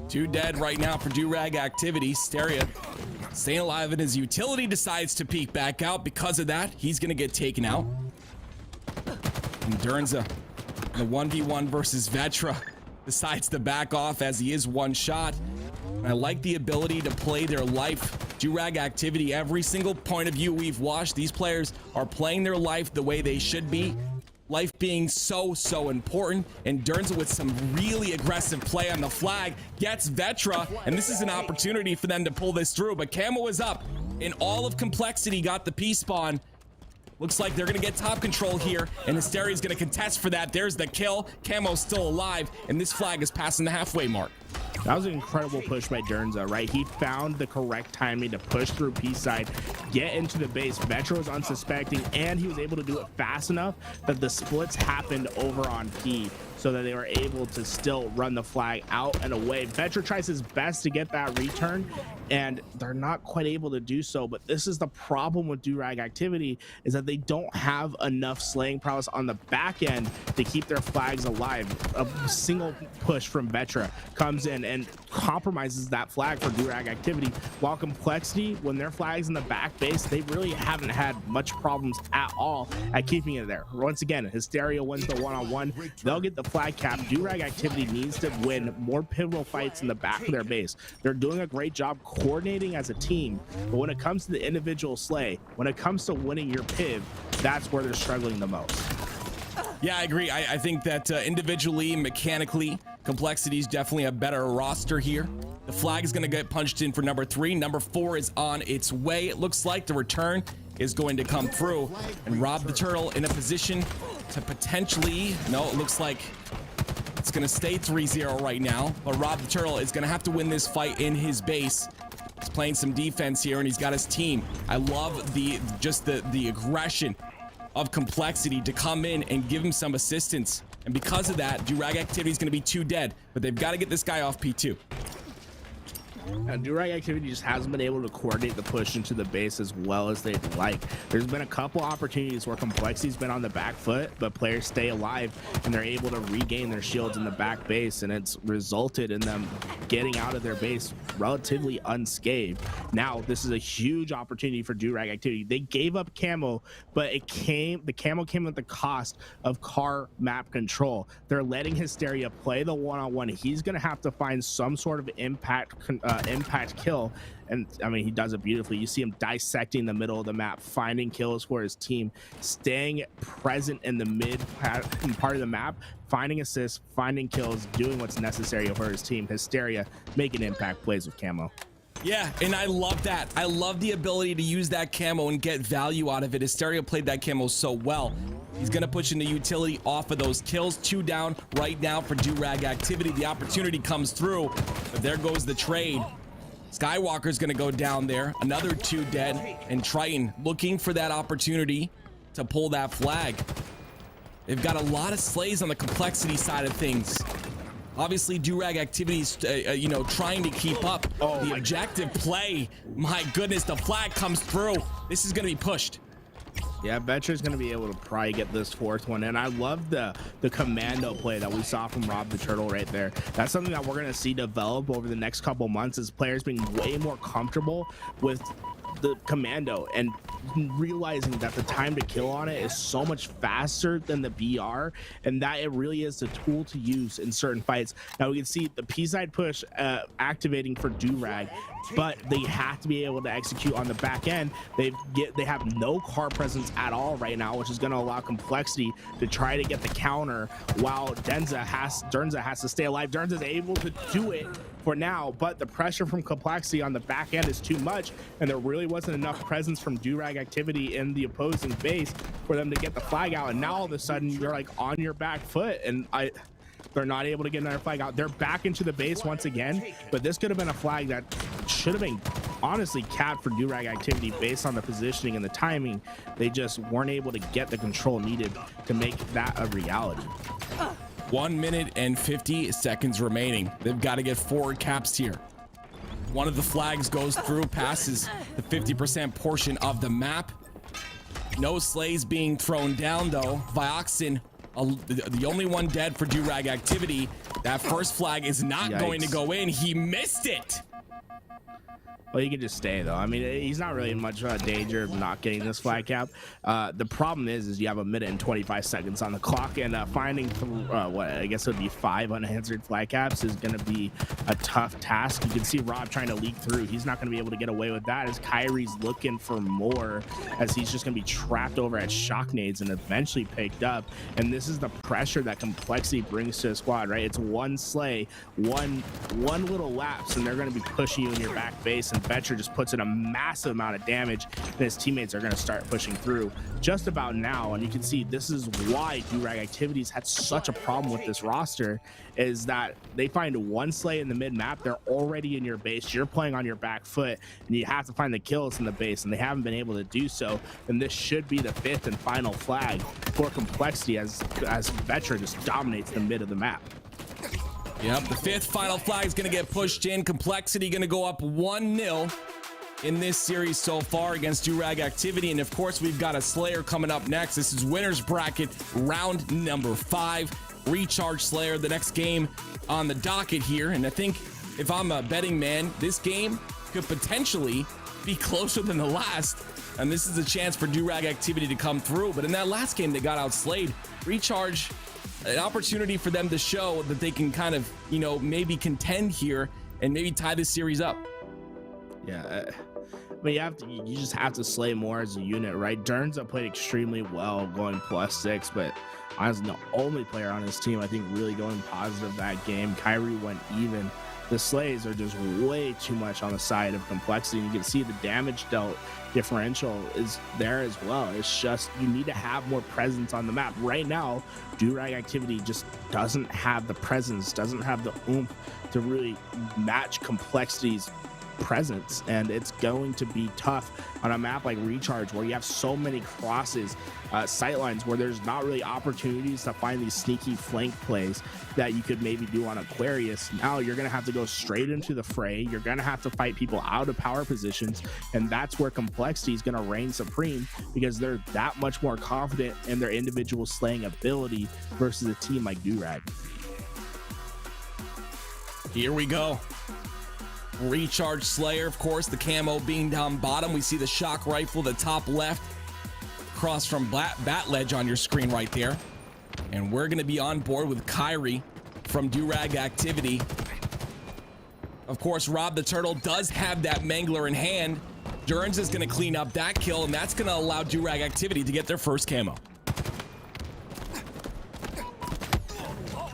2 dead right now for Durag Activity. Hysteria staying alive, and his utility decides to peek back out. Because of that, he's gonna get taken out. And Dernza, the 1v1 versus Vetra, decides to back off as he is one shot. And I like the ability to play their life. Durag Activity, every single point of view we've watched, these players are playing their life the way they should be. Life being so important. And Dernza with some really aggressive play on the flag gets Vetra, and this is an opportunity for them to pull this through. But Camo is up, and all of Complexity got the P-spawn. Looks like they're going to get top control here, and Hysteria is going to contest for that. There's the kill. Camo's still alive, and this flag is passing the halfway mark. That was an incredible push by Dernza, right? He found the correct timing to push through P-side, get into the base. Vetra was unsuspecting, and he was able to do it fast enough that the splits happened over on P, so that they were able to still run the flag out and away. Vetra tries his best to get that return, and they're not quite able to do so. But this is the problem with Durag Activity, is that they don't have enough slaying prowess on the back end to keep their flags alive. A single push from Vetra comes in and compromises that flag for Durag Activity, while Complexity, when their flag's in the back base, they really haven't had much problems at all at keeping it there. Once again, Hysteria wins the one-on-one. They'll get the flag cap. Durag Activity needs to win more pivotal fights in the back of their base. They're doing a great job coordinating as a team, but when it comes to the individual slay, when it comes to winning your piv, that's where they're struggling the most. Yeah, I agree. I think that individually, mechanically, Complexity is definitely a better roster here. The flag is going to get punched in for number 3. Number 4 is on its way. It looks like the return is going to come through, and Rob the Turtle in a position to potentially, no, it looks like it's going to stay 3-0 right now, but Rob the Turtle is going to have to win this fight in his base. He's playing some defense here, and he's got his team. I love the aggression of Complexity to come in and give him some assistance. And because of that, Durag Activity is going to be 2 dead, but they've got to get this guy off P2. And Durag Activity just hasn't been able to coordinate the push into the base as well as they'd like. There's been a couple opportunities where Complexity's been on the back foot, but players stay alive and they're able to regain their shields in the back base, and it's resulted in them getting out of their base relatively unscathed. Now, this is a huge opportunity for Durag Activity. They gave up camo, but the camo came at the cost of car map control. They're letting Hysteria play the one-on-one. He's going to have to find some sort of impact kill, and I mean, he does it beautifully. You see him dissecting the middle of the map, finding kills for his team, staying present in the mid part of the map, finding assists, finding kills, doing what's necessary for his team. Hysteria making impact plays with camo. Yeah, and I love that. I love the ability to use that camo and get value out of it. Hysteria played that camo so well. He's going to push into utility off of those kills. 2 down right now for Durag Activity. The opportunity comes through, but there goes the trade. Skywalker's going to go down there. Another 2 dead, and Triton looking for that opportunity to pull that flag. They've got a lot of slays on the Complexity side of things. Obviously, Durag Activity's, trying to keep up the objective play. My goodness, the flag comes through. This is going to be pushed. Yeah, Betcher's going to be able to probably get this 4th one. And I love the commando play that we saw from Rob the Turtle right there. That's something that we're going to see develop over the next couple months as players being way more comfortable with the commando and realizing that the time to kill on it is so much faster than the BR, and that it really is the tool to use in certain fights. Now we can see the P-side push activating for Durag, but they have to be able to execute on the back end. They have no car presence at all right now, which is going to allow Complexity to try to get the counter while Dernza has to stay alive. Dernza's able to do it for now, but the pressure from Complexity on the back end is too much, and there really wasn't enough presence from Durag Activity in the opposing base for them to get the flag out. And now all of a sudden you're like on your back foot, and they're not able to get another flag out. They're back into the base once again, but this could have been a flag that should have been honestly capped for Durag Activity based on the positioning and the timing. They just weren't able to get the control needed to make that a reality. 1 minute and 50 seconds remaining. They've got to get 4 caps here. One of the flags goes through, passes the 50% portion of the map. No slays being thrown down though. Vioxen, the only one dead for Durag Activity. That first flag is not going to go in. He missed it. Well, he can just stay though. I mean, he's not really in much danger of not getting this flag cap. The problem is you have 1 minute and 25 seconds on the clock, and finding what I guess would be 5 unanswered flag caps is going to be a tough task. You can see Rob trying to leak through. He's not going to be able to get away with that as Kyrie's looking for more, as he's just going to be trapped over at shock nades and eventually picked up. And this is the pressure that Complexity brings to a squad, right? It's one slay, one little lapse, and they're going to be pushing you in your back base. And Betcher just puts in a massive amount of damage, and his teammates are going to start pushing through just about now. And you can see this is why Durag Activities had such a problem with this roster, is that they find one slay in the mid map, they're already in your base, you're playing on your back foot, and you have to find the kills in the base, and they haven't been able to do so. And this should be the 5th and final flag for Complexity as Betcher just dominates the mid of the map. Yep, the 5th final flag is going to get pushed in. Complexity going to go up 1-0 in this series so far against Durag Activity. And of course, we've got a Slayer coming up next. This is winner's bracket, round number 5. Recharge Slayer, the next game on the docket here. And I think if I'm a betting man, this game could potentially be closer than the last. And this is a chance for Durag Activity to come through. But in that last game, they got outslayed. Recharge, an opportunity for them to show that they can kind of, maybe contend here and maybe tie this series up. Yeah, but you just have to slay more as a unit, right? Dernza played extremely well, going +6, but honestly, the only player on his team I think really going positive that game. Kyrie went even. The slays are just way too much on the side of Complexity. You can see the damage dealt differential is there as well. It's just you need to have more presence on the map. Right now, Durag Activity just doesn't have the presence, doesn't have the oomph to really match Complexity's presence, and it's going to be tough on a map like Recharge where you have so many crosses, sightlines, where there's not really opportunities to find these sneaky flank plays that you could maybe do on Aquarius. Now you're going to have to go straight into the fray. You're going to have to fight people out of power positions, and that's where Complexity is going to reign supreme, because they're that much more confident in their individual slaying ability versus a team like Durag. Here we go. Recharge Slayer, of course, the camo being down bottom. We see the shock rifle, the top left, across from Bat Ledge on your screen right there. And we're going to be on board with Kyrie from Durag Activity. Of course, Rob the Turtle does have that Mangler in hand. Durans is going to clean up that kill, and that's going to allow Durag Activity to get their first camo.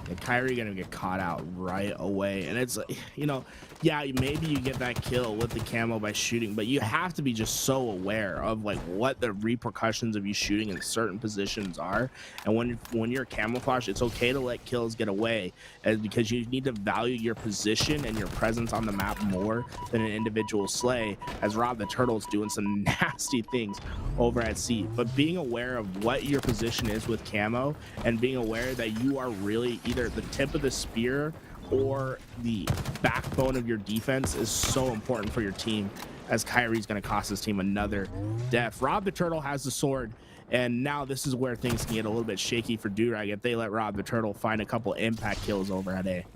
And Kyrie gonna get caught out right away, and it's, you know, yeah, maybe you get that kill with the camo by shooting, but you have to be just so aware of like what the repercussions of you shooting in certain positions are. And when you're camouflaged, it's okay to let kills get away, because you need to value your position and your presence on the map more than an individual slay, as Rob the Turtle's doing some nasty things over at C. But being aware of what your position is with camo, and being aware that you are really either the tip of the spear or the backbone of your defense is so important for your team, as Kyrie's going to cost his team another death. Rob the Turtle has the sword, and now this is where things can get a little bit shaky for Durag if they let Rob the Turtle find a couple impact kills over at A.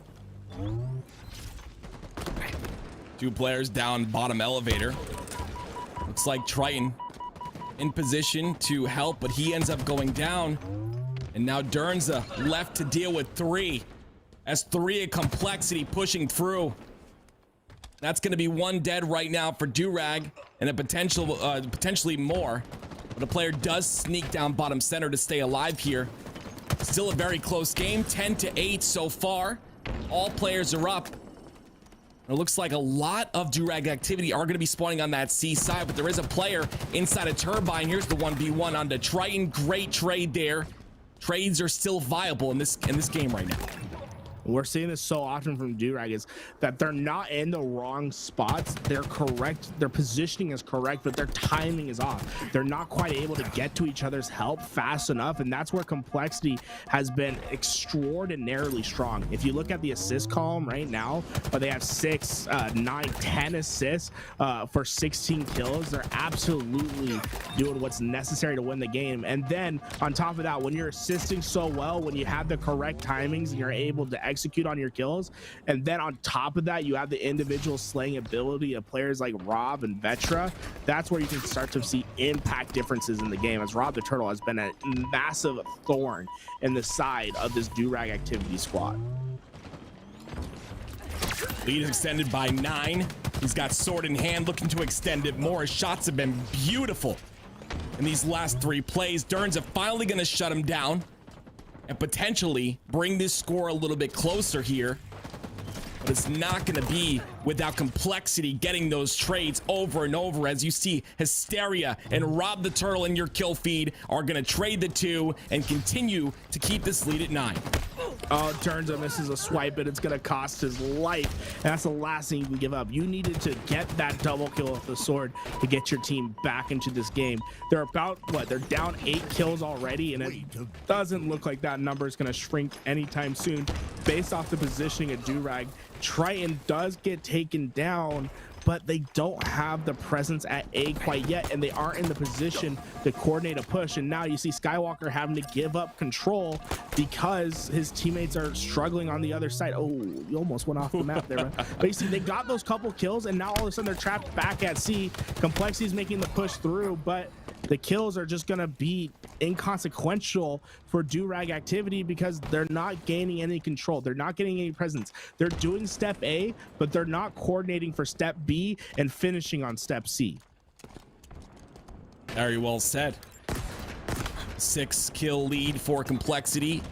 Two players down bottom elevator. Looks like Triton in position to help, but he ends up going down. And now Dernza left to deal with 3. As 3 of Complexity pushing through. That's going to be 1 dead right now for Durag, and a potentially more. But a player does sneak down bottom center to stay alive here. Still a very close game, 10-8 so far. All players are up. It looks like a lot of Durag Activity are going to be spawning on that C side, but there is a player inside a turbine. Here's the 1v1 onto Triton. Great trade there. Trades are still viable in this game right now. We're seeing this so often from Durag, is that they're not in the wrong spots. They're correct. Their positioning is correct, but their timing is off. They're not quite able to get to each other's help fast enough, and that's where Complexity has been extraordinarily strong. If you look at the assist column right now, they have 6, 9, 10 assists for 16 kills. They're absolutely doing what's necessary to win the game. And then on top of that, when you're assisting so well, when you have the correct timings and you're able to execute on your kills, and then on top of that you have the individual slaying ability of players like Rob and Vetra, that's where you can start to see impact differences in the game, as Rob the Turtle has been a massive thorn in the side of this Durag Activity squad. Lead is extended by 9. He's got sword in hand, looking to extend it more. His shots have been beautiful in these last 3 plays. Dern's are finally going to shut him down and potentially bring this score a little bit closer here. But it's not going to be without Complexity getting those trades over and over. As you see, Hysteria and Rob the Turtle in your kill feed are going to trade the 2 and continue to keep this lead at 9. Oh, Dernza misses a swipe, and it's going to cost his life. And that's the last thing you can give up. You needed to get that double kill with the sword to get your team back into this game. They're about, what, they're down 8 kills already, and it doesn't look like that number is going to shrink anytime soon. Based off the positioning of Durag, Triton does get taken down, but they don't have the presence at A quite yet, and they aren't in the position to coordinate a push. And now you see Skywalker having to give up control because his teammates are struggling on the other side. Oh, you almost went off the map there, man. But you see, they got those couple kills, and now all of a sudden they're trapped back at C. Complexity's making the push through, but the kills are just gonna be inconsequential for Durag Activity because they're not gaining any control. They're not getting any presence. They're doing step A, but they're not coordinating for step B and finishing on step C. Very well said. 6 kill lead for Complexity.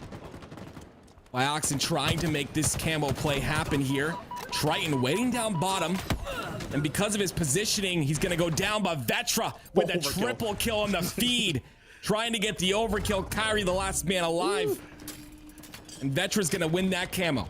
Bioxen trying to make this camo play happen here. Triton waiting down bottom. And because of his positioning, he's going to go down by Vetra with a triple kill on the feed. Trying to get the overkill. Kyrie, the last man alive. And Vetra's going to win that camo.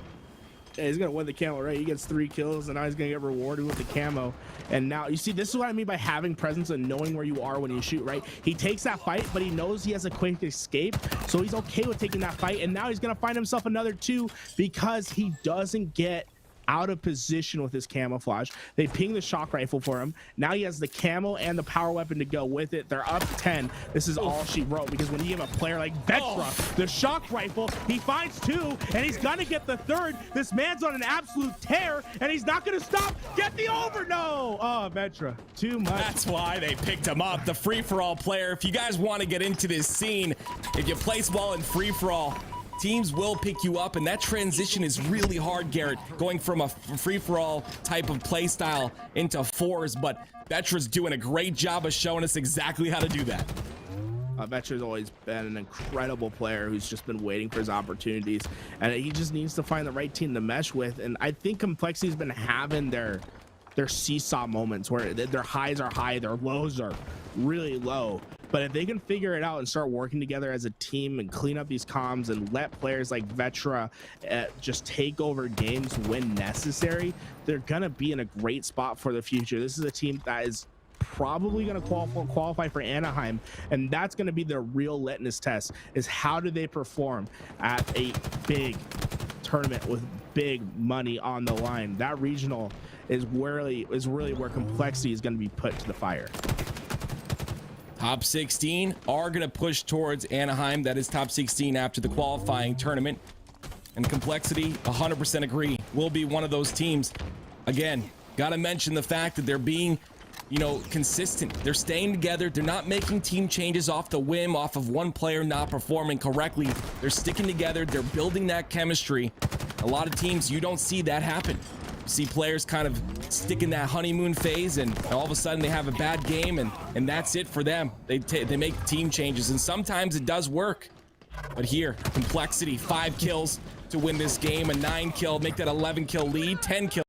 Yeah, he's gonna win the camo, right? He gets 3 kills, and now he's gonna get rewarded with the camo. And now you see, this is what I mean by having presence and knowing where you are when you shoot, right? He takes that fight, but he knows he has a quick escape, so he's okay with taking that fight. And now he's gonna find himself another 2 because he doesn't get out of position with his camouflage. They ping the shock rifle for him. Now he has the camo and the power weapon to go with it. They're up 10. This is all she wrote, because when you give a player like Vetra the shock rifle, he finds 2 and he's gonna get the 3rd. This man's on an absolute tear and he's not gonna stop. Get the over. No. Oh, Vetra, too much. That's why they picked him up, the free-for-all player. If you guys want to get into this scene, if you place ball in free-for-all, teams will pick you up, and that transition is really hard, Garrett, going from a free-for-all type of play style into 4s, but Vetra's doing a great job of showing us exactly how to do that. Vetra's always been an incredible player who's just been waiting for his opportunities, and he just needs to find the right team to mesh with. And I think Complexity's been having their seesaw moments where their highs are high, their lows are really low. But if they can figure it out and start working together as a team and clean up these comms and let players like Vetra just take over games when necessary, they're gonna be in a great spot for the future. This is a team that is probably going to qualify for Anaheim, and that's going to be the real litmus test, is how do they perform at a big tournament with big money on the line. That regional is really where Complexity is going to be put to the fire. Top 16 are going to push towards Anaheim. That is top 16 after the qualifying tournament. And Complexity, 100% agree, will be one of those teams. Again, got to mention the fact that they're being, consistent. They're staying together. They're not making team changes off the whim, off of one player not performing correctly. They're sticking together. They're building that chemistry. A lot of teams, you don't see that happen. You see players kind of stick in that honeymoon phase, and all of a sudden they have a bad game, and that's it for them. They make team changes, and sometimes it does work. But here, Complexity, 5 kills to win this game, a 9 kill, make that 11 kill lead, 10 kill.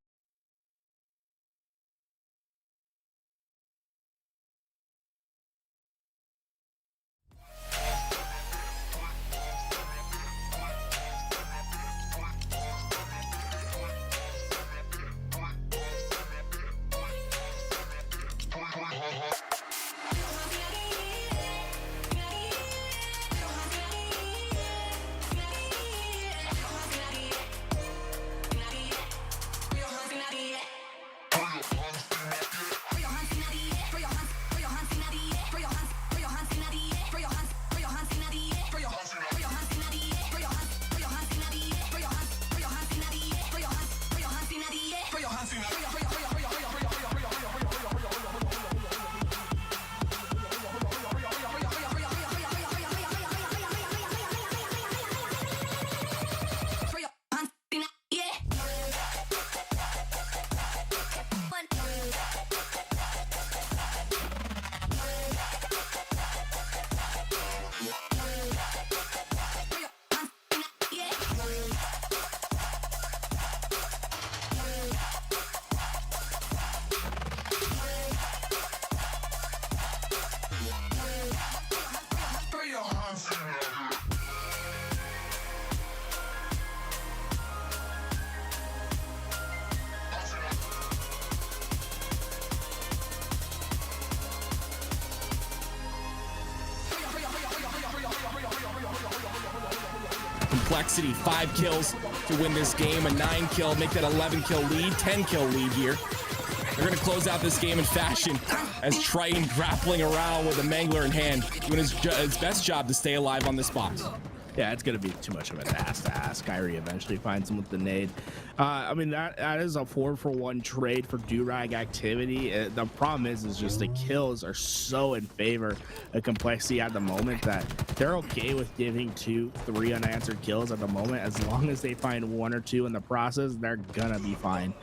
Complexity, 5 kills to win this game, a 9 kill, make that 11 kill lead, 10 kill lead here. They're going to close out this game in fashion as Triton grappling around with a mangler in hand, doing his best job to stay alive on this box. Yeah, it's going to be too much of a task to ask. Kyrie eventually finds him with the nade. I mean, that is a 4-for-1 trade for Durag activity. The problem is just the kills are so in favor of Complexity at the moment that they're okay with giving 2-3 unanswered kills at the moment. As long as they find 1 or 2 in the process, they're going to be fine.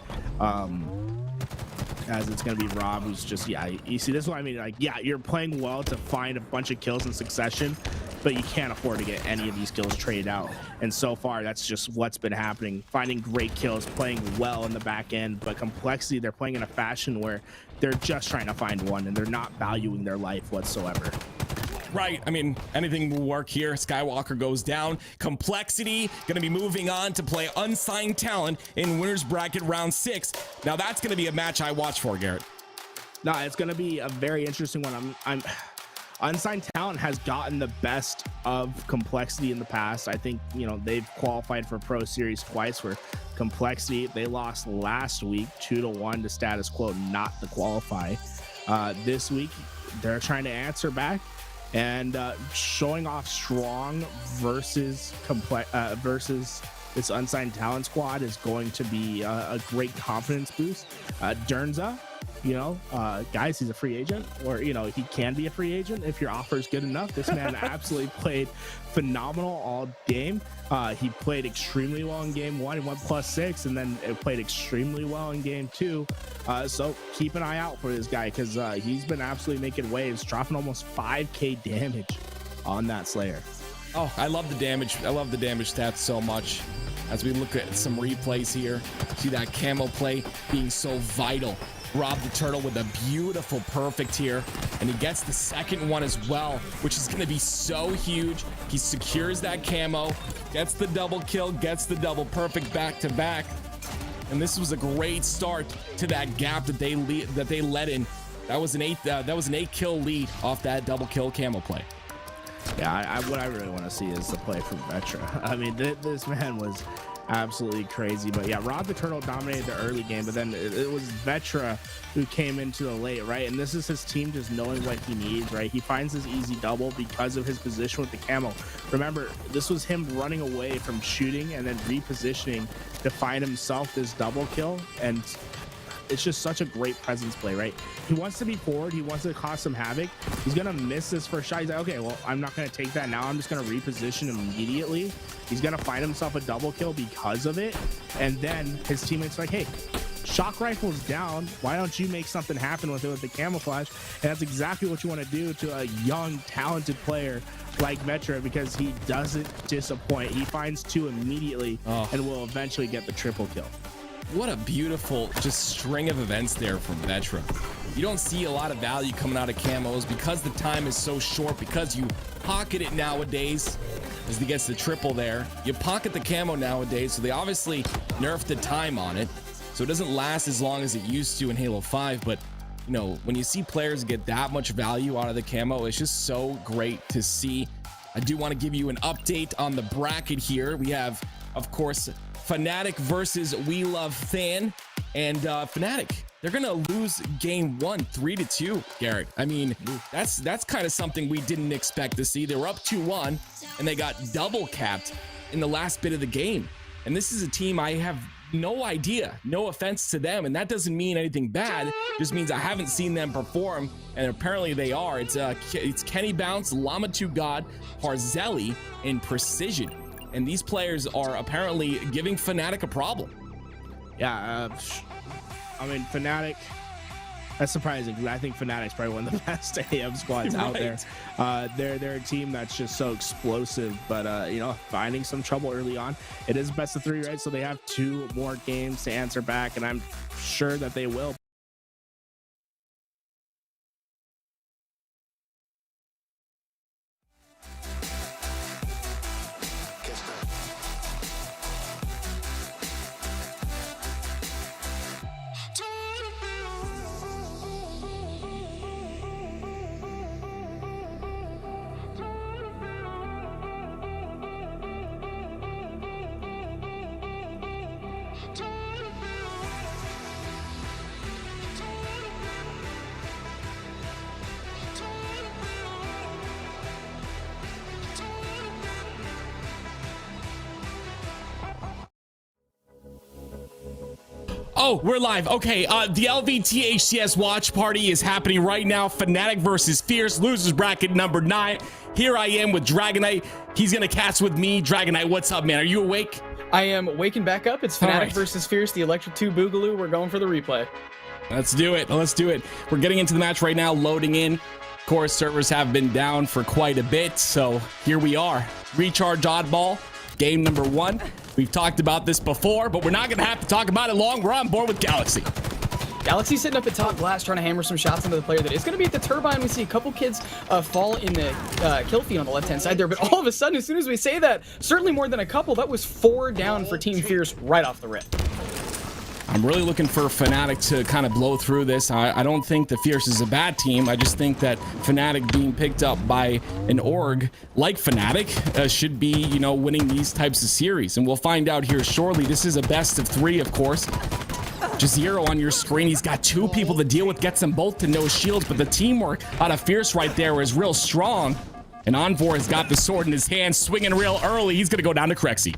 As it's going to be Rob, who's just, you see, this is what I mean. Like, yeah, you're playing well to find a bunch of kills in succession, but you can't afford to get any of these kills traded out. And so far, that's just what's been happening. Finding great kills, playing well in the back end, but Complexity, they're playing in a fashion where they're just trying to find one and they're not valuing their life whatsoever. Right. I mean, anything will work here. Skywalker goes down. Complexity going to be moving on to play Unsigned Talent in winners bracket round 6. Now that's going to be a match I watch for, Garrett. No, it's going to be a very interesting one. I'm Unsigned Talent has gotten the best of Complexity in the past. I think, you know, they've qualified for Pro Series twice for Complexity. They lost last week 2-1 to Status Quo, not to qualify. This week, they're trying to answer back and showing off strong versus this Unsigned Talent squad is going to be a great confidence boost. Dernza, you know, guys, he's a free agent, or, you know, he can be a free agent if your offer is good enough. This man absolutely played phenomenal all game. He played extremely well in game 1. He went +6, and then it played extremely well in game 2. So keep an eye out for this guy, because he's been absolutely making waves, dropping almost 5k damage on that Slayer. Oh, I love the damage. I love the damage stats so much. As we look at some replays here, see that camo play being so vital. Rob the Turtle with a beautiful perfect here, and he gets the second one as well, which is going to be so huge. He secures that camo, gets the double kill, gets the double perfect back to back, and this was a great start to that gap that they let in. That was an 8 kill lead off that double kill camo play. Yeah, what I really want to see is the play from Vetra. I mean, this man was absolutely crazy. But yeah, Rob the Turtle dominated the early game, but then it was Vetra who came into the late, right? And this is his team just knowing what he needs, right? He finds his easy double because of his position with the camo. Remember, this was him running away from shooting and then repositioning to find himself this double kill, and it's just such a great presence play, right? He wants to be forward. He wants to cause some havoc. He's going to miss this first shot. He's like, okay, well, I'm not going to take that now. I'm just going to reposition immediately. He's going to find himself a double kill because of it. And then his teammates are like, hey, shock rifle's down. Why don't you make something happen with it with the camouflage? And that's exactly what you want to do to a young, talented player like Vetra, because he doesn't disappoint. He finds 2 immediately and will eventually get the triple kill. What a beautiful just string of events there from Vetra. You don't see a lot of value coming out of camos because the time is so short, because you pocket it nowadays as he gets the triple there. You pocket the camo nowadays, so they obviously nerfed the time on it, so it doesn't last as long as it used to in Halo 5. But, you know, when you see players get that much value out of the camo, it's just so great to see. I do want to give you an update on the bracket here. We have, of course, Fnatic versus We Love Fan, and Fnatic, they're gonna lose game 1 3-2, Garrett. I mean, that's kind of something we didn't expect to see. They were up 2-1 and they got double capped in the last bit of the game, and this is a team I have no idea, no offense to them, and that doesn't mean anything bad, just means I haven't seen them perform, and apparently they are. It's Kenny Bounce, Llama 2 God, Parzelli, and Precision. And these players are apparently giving Fnatic a problem. Yeah, I mean, Fnatic, that's surprising, because I think Fnatic's probably one of the best AM squads out there. They're a team that's just so explosive, but you know, finding some trouble early on. It is best of 3, right? So they have 2 more games to answer back, and I'm sure that they will. Oh, we're live. Okay, the LVT HCS watch party is happening right now. Fnatic versus Fierce, losers bracket number 9. Here I am with Dragonite. He's gonna cast with me. Dragonite, what's up, man? Are you awake? I am waking back up. It's Fnatic versus Fierce, the Electric 2 Boogaloo. We're going for the replay. Let's do it. Let's do it. We're getting into the match right now, loading in. Of course, servers have been down for quite a bit, so here we are. Recharge Oddball, game number 1. We've talked about this before, but we're not going to have to talk about it long. We're on board with Galaxy. Galaxy sitting up at top glass trying to hammer some shots into the player that is going to be at the turbine. We see a couple kids fall in the kill feed on the left-hand side there, but all of a sudden, as soon as we say that, certainly more than a couple, that was 4 down for Team Fierce right off the rip. I'm really looking for Fnatic to kind of blow through this. I don't think the Fierce is a bad team. I just think that Fnatic being picked up by an org like Fnatic should be, you know, winning these types of series. And we'll find out here shortly. This is a best of 3, of course. Jazero on your screen. He's got 2 people to deal with, gets them both to no shields, but the teamwork out of Fierce right there is real strong. And Envor has got the sword in his hand, swinging real early. He's going to go down to Crexy.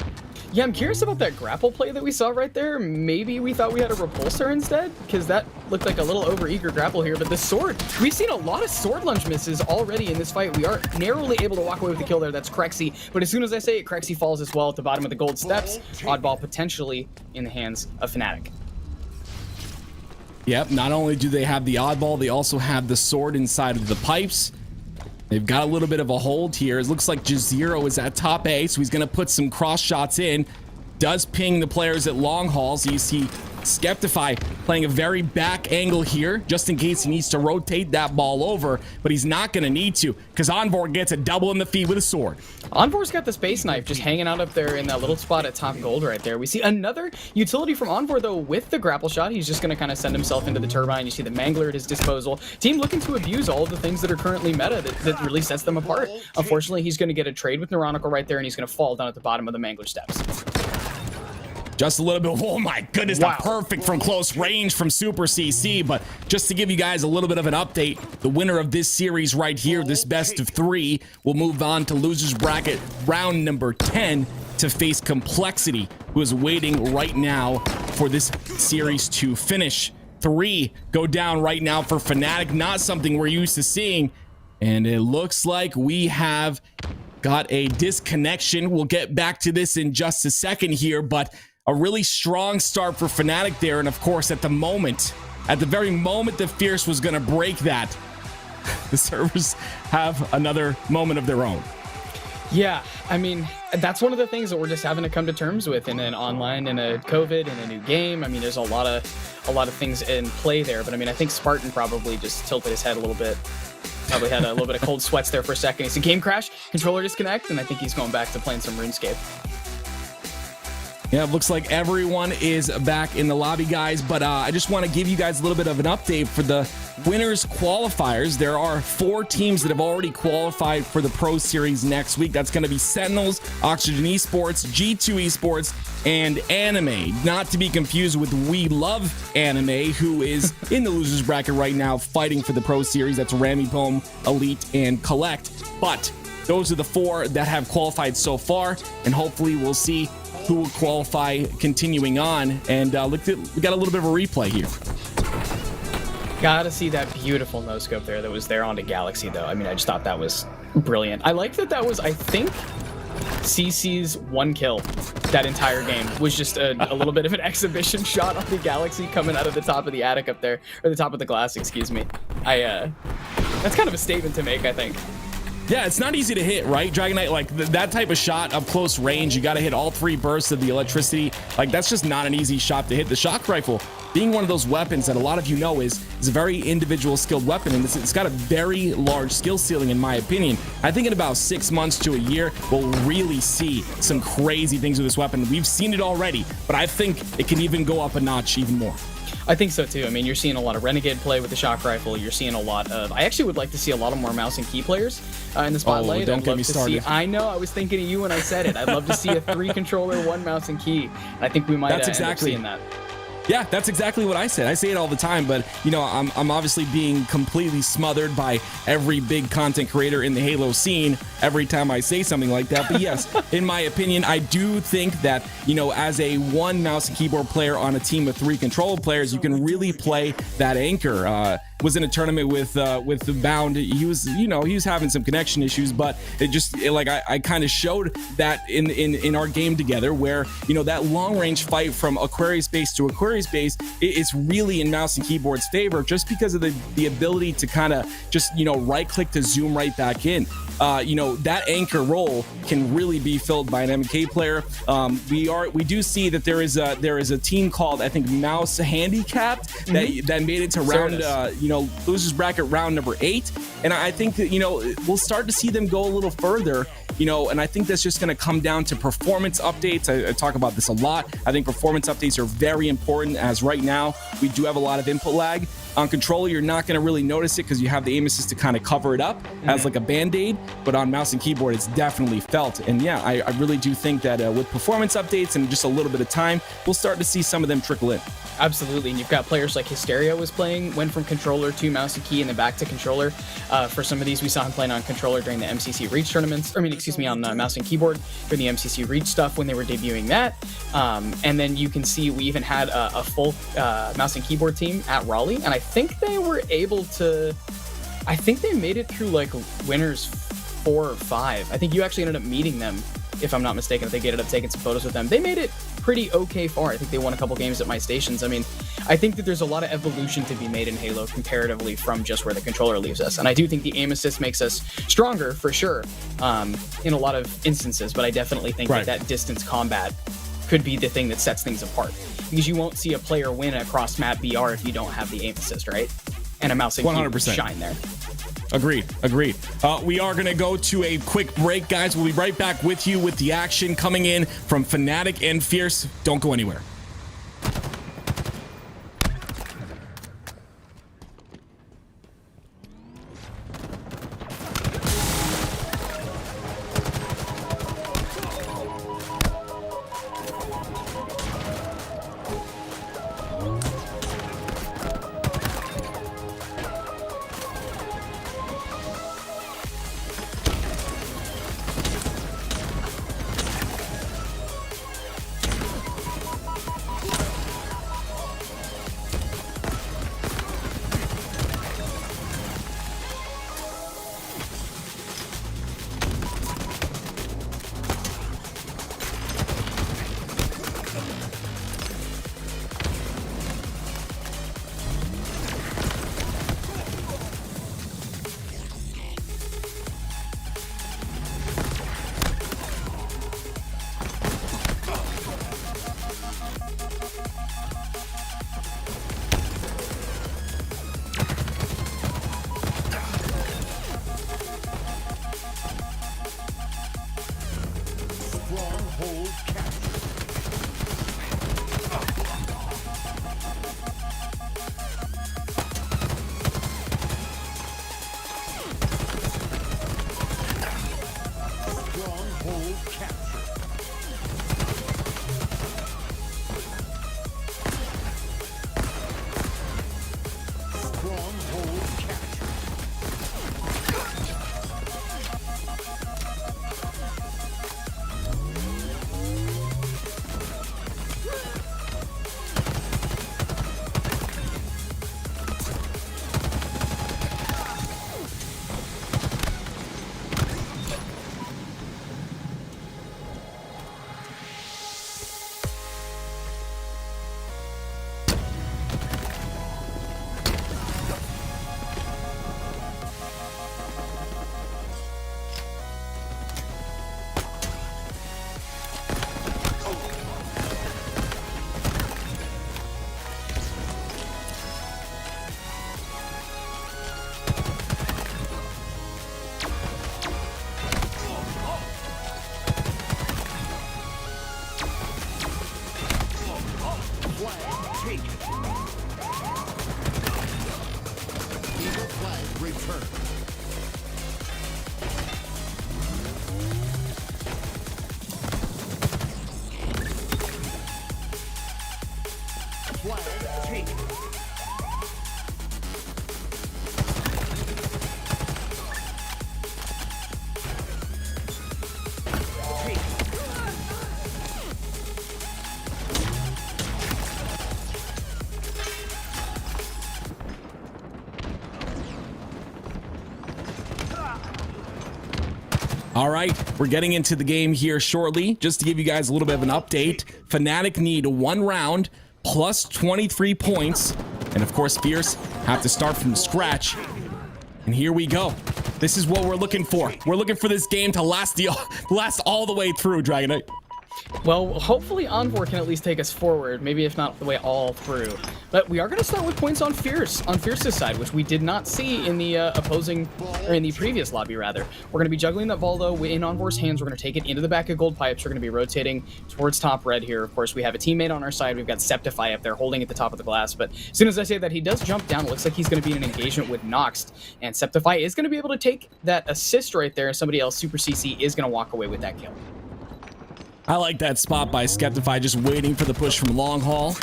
Yeah, I'm curious about that grapple play that we saw right there. Maybe we thought we had a repulsor instead, because that looked like a little over-eager grapple here. But the sword, we've seen a lot of sword lunge misses already in this fight. We are narrowly able to walk away with the kill there. That's Crexy. But as soon as I say it, Crexy falls as well at the bottom of the gold steps. Oddball potentially in the hands of Fnatic. Yep, not only do they have the oddball, they also have the sword inside of the pipes. They've got a little bit of a hold here. It looks like Jazero is at top A, so he's going to put some cross shots in. Does ping the players at long hauls. You see Skeptify playing a very back angle here, just in case he needs to rotate that ball over, but he's not going to need to, because Envor gets a double in the feed with a sword. Envor's got the space knife just hanging out up there in that little spot at top gold right there. We see another utility from Envor, though, with the grapple shot. He's just going to kind of send himself into the turbine. You see the Mangler at his disposal. Team looking to abuse all of the things that are currently meta that really sets them apart. Unfortunately, he's going to get a trade with Neuronical right there, and he's going to fall down at the bottom of the Mangler steps. Just a little bit. Oh my goodness, wow. Perfect from close range from Super CC. But just to give you guys a little bit of an update, the winner of this series right here, this best of 3, will move on to losers bracket round number 10 to face Complexity, who is waiting right now for this series to finish. 3 go down right now for Fnatic, not something we're used to seeing. And it looks like we have got a disconnection. We'll get back to this in just a second here, but a really strong start for Fnatic there. And of course, at the very moment the Fierce was going to break that, the servers have another moment of their own. Yeah, I mean, that's one of the things that we're just having to come to terms with in an online, in a COVID, in a new game. I mean, there's a lot of things in play there, but I mean, I think Spartan probably just tilted his head a little bit. Probably had a little bit of cold sweats there for a second. It's a game crash, controller disconnect, and I think he's going back to playing some RuneScape. Yeah, it looks like everyone is back in the lobby, guys, but I just want to give you guys a little bit of an update for the winners qualifiers. There are 4 teams that have already qualified for the Pro Series next week. That's going to be Sentinels, Oxygen Esports, G2 Esports, and Anime. Not to be confused with We Love Anime, who is in the losers bracket right now fighting for the Pro Series. That's Rami Poem, Elite, and Collect. But those are the 4 that have qualified so far, and hopefully we'll see who will qualify continuing on. And we got a little bit of a replay here. Gotta see that beautiful no-scope there that was there onto Galaxy, though. I mean, I just thought that was brilliant. I like that was, I think, CC's 1 kill that entire game was just a little bit of an exhibition shot on the Galaxy coming out of the top of the attic up there, or the top of the glass, excuse me. That's kind of a statement to make, I think. Yeah, it's not easy to hit, right? Dragon Knight, like that type of shot up close range, you got to hit all 3 bursts of the electricity. Like, that's just not an easy shot to hit. The shock rifle, being one of those weapons that a lot of you know is a very individual skilled weapon, and it's got a very large skill ceiling, in my opinion. I think in about 6 months to a year, we'll really see some crazy things with this weapon. We've seen it already, but I think it can even go up a notch even more. I think so too. I mean, you're seeing a lot of Renegade play with the shock rifle. You're seeing a lot of. I actually would like to see a lot of more mouse and key players in the spotlight. Oh, don't get me started. I know. I was thinking of you when I said it. I'd love to see a 3 controller, 1 mouse and key. And I think we might end up seeing that. Yeah, that's exactly what I said. I say it all the time, but you know, I'm obviously being completely smothered by every big content creator in the Halo scene every time I say something like that. But yes, in my opinion, I do think that, you know, as a 1 mouse and keyboard player on a team of 3 controller players, you can really play that anchor. was in a tournament with the Bound. He was, you know, he was having some connection issues, but I kind of showed that in our game together, where, you know, that long range fight from Aquarius base to Aquarius base, it's really in mouse and keyboard's favor, just because of the ability to kind of just, you know, right click to zoom right back in. You know, that anchor role can really be filled by an MK player. We do see that there is a team called, I think, Mouse Handicapped that made it to round losers bracket round number 8, and I think that, you know, we'll start to see them go a little further, you know, and I think that's just going to come down to performance updates. I talk about this a lot. I think performance updates are very important, as right now we do have a lot of input lag. On controller, you're not going to really notice it because you have the aim assist to kind of cover it up as like a band-aid, but on mouse and keyboard, it's definitely felt. And yeah, I really do think that with performance updates and just a little bit of time, we'll start to see some of them trickle in. Absolutely, and you've got players like Hysteria went from controller to mouse and key and then back to controller. For some of these, we saw him playing on controller during the MCC Reach tournaments, on mouse and keyboard for the MCC Reach stuff when they were debuting that. And then you can see we even had a full mouse and keyboard team at Raleigh, and I think they were able to, I think they made it through like winners 4 or 5. I think you actually ended up meeting them, if I'm not mistaken. I think you ended up taking some photos with them. They made it pretty okay far. I think they won a couple games at my stations. I mean, I think that there's a lot of evolution to be made in Halo comparatively from just where the controller leaves us. And I do think the aim assist makes us stronger for sure in a lot of instances, but I definitely think that distance combat could be the thing that sets things apart, because you won't see a player win across map BR if you don't have the aim assist, right? And a mouse and keyboard shine there. Agreed. We are going to go to a quick break, guys. We'll be right back with you with the action coming in from Fnatic and Fierce. Don't go anywhere. All right, we're getting into the game here shortly. Just to give you guys a little bit of an update, Fnatic need 1 round plus 23 points. And of course, Fierce have to start from scratch. And here we go. This is what we're looking for. We're looking for this game to last all the way through, Dragon Knight. Well, hopefully Envor can at least take us forward, maybe if not the way all through. But we are going to start with points on Fierce's side, which we did not see in the in the previous lobby, rather. We're going to be juggling that ball, though, in Envor's hands. We're going to take it into the back of Gold Pipes. We're going to be rotating towards top red here. Of course, we have a teammate on our side. We've got Septify up there holding at the top of the glass. But as soon as I say that, he does jump down. It looks like he's going to be in an engagement with Noxed. And Septify is going to be able to take that assist right there. Somebody else, Super CC, is going to walk away with that kill. I like that spot by Skeptify, just waiting for the push from long haul.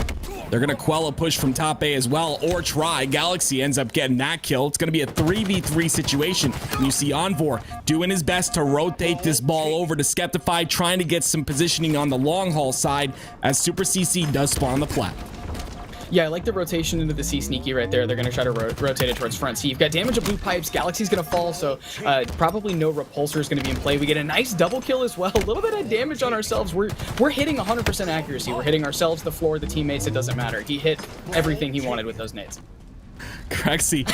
They're going to quell a push from top A as well, or try. Galaxy ends up getting that kill. It's going to be a 3v3 situation. And you see Envor doing his best to rotate this ball over to Skeptify, trying to get some positioning on the long haul side as Super CC does spawn on the plat. Yeah, I like the rotation into the C sneaky right there. They're going to try to rotate it towards front. So you've got damage of blue pipes. Galaxy's going to fall, so probably no repulsor is going to be in play. We get a nice double kill as well. A little bit of damage on ourselves. We're hitting 100% accuracy. We're hitting ourselves, the floor, the teammates. It doesn't matter. He hit everything he wanted with those nades. Crexy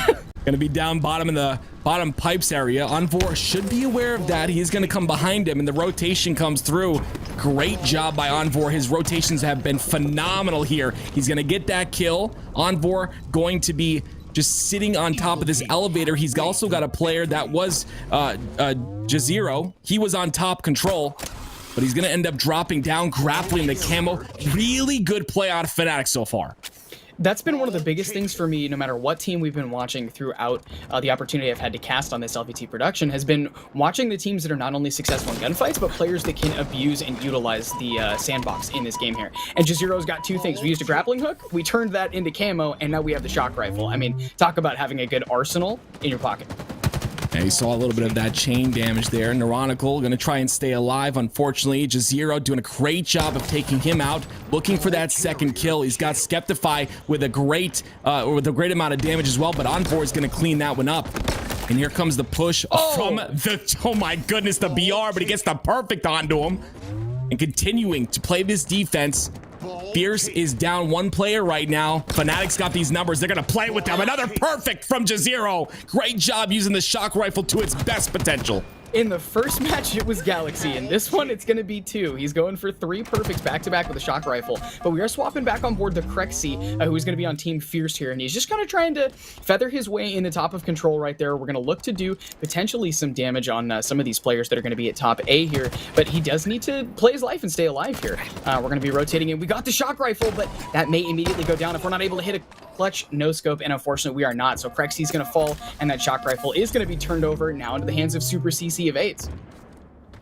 going to be down bottom in the bottom pipes area. Envor should be aware of that. He's going to come behind him, and the rotation comes through. Great job by Envor. His rotations have been phenomenal here. He's going to get that kill. Envor going to be just sitting on top of this elevator. He's also got a player that was Jazero. He was on top control, but he's going to end up dropping down, grappling the camo. Really good play out of Fnatic so far. That's been one of the biggest things for me, no matter what team we've been watching throughout the opportunity I've had to cast on this LVT production, has been watching the teams that are not only successful in gunfights, but players that can abuse and utilize the sandbox in this game here. And Jazero's got 2 things. We used a grappling hook, we turned that into camo, and now we have the shock rifle. I mean, talk about having a good arsenal in your pocket. Yeah, you saw a little bit of that chain damage there. Neuronical going to try and stay alive. Unfortunately, Jazero doing a great job of taking him out, looking for that second kill. He's got Skeptify with a great amount of damage as well, but Envor is going to clean that one up. And here comes the push from the, oh my goodness, the BR, but he gets the perfect onto him. And continuing to play this defense. Fierce is down 1 player right now. Fnatic's got these numbers. They're going to play with them. Another perfect from Jazero. Great job using the shock rifle to its best potential. In the first match, it was Galaxy. In this one, it's going to be 2. He's going for 3 perfects back-to-back with a shock rifle. But we are swapping back on board the Crexy, who's going to be on Team Fierce here. And he's just kind of trying to feather his way in the top of control right there. We're going to look to do potentially some damage on some of these players that are going to be at top A here. But he does need to play his life and stay alive here. We're going to be rotating in. We got the shock rifle, but that may immediately go down if we're not able to hit a clutch no-scope. And unfortunately, we are not. So Crexy's going to fall, and that shock rifle is going to be turned over now into the hands of Super CC of 8s.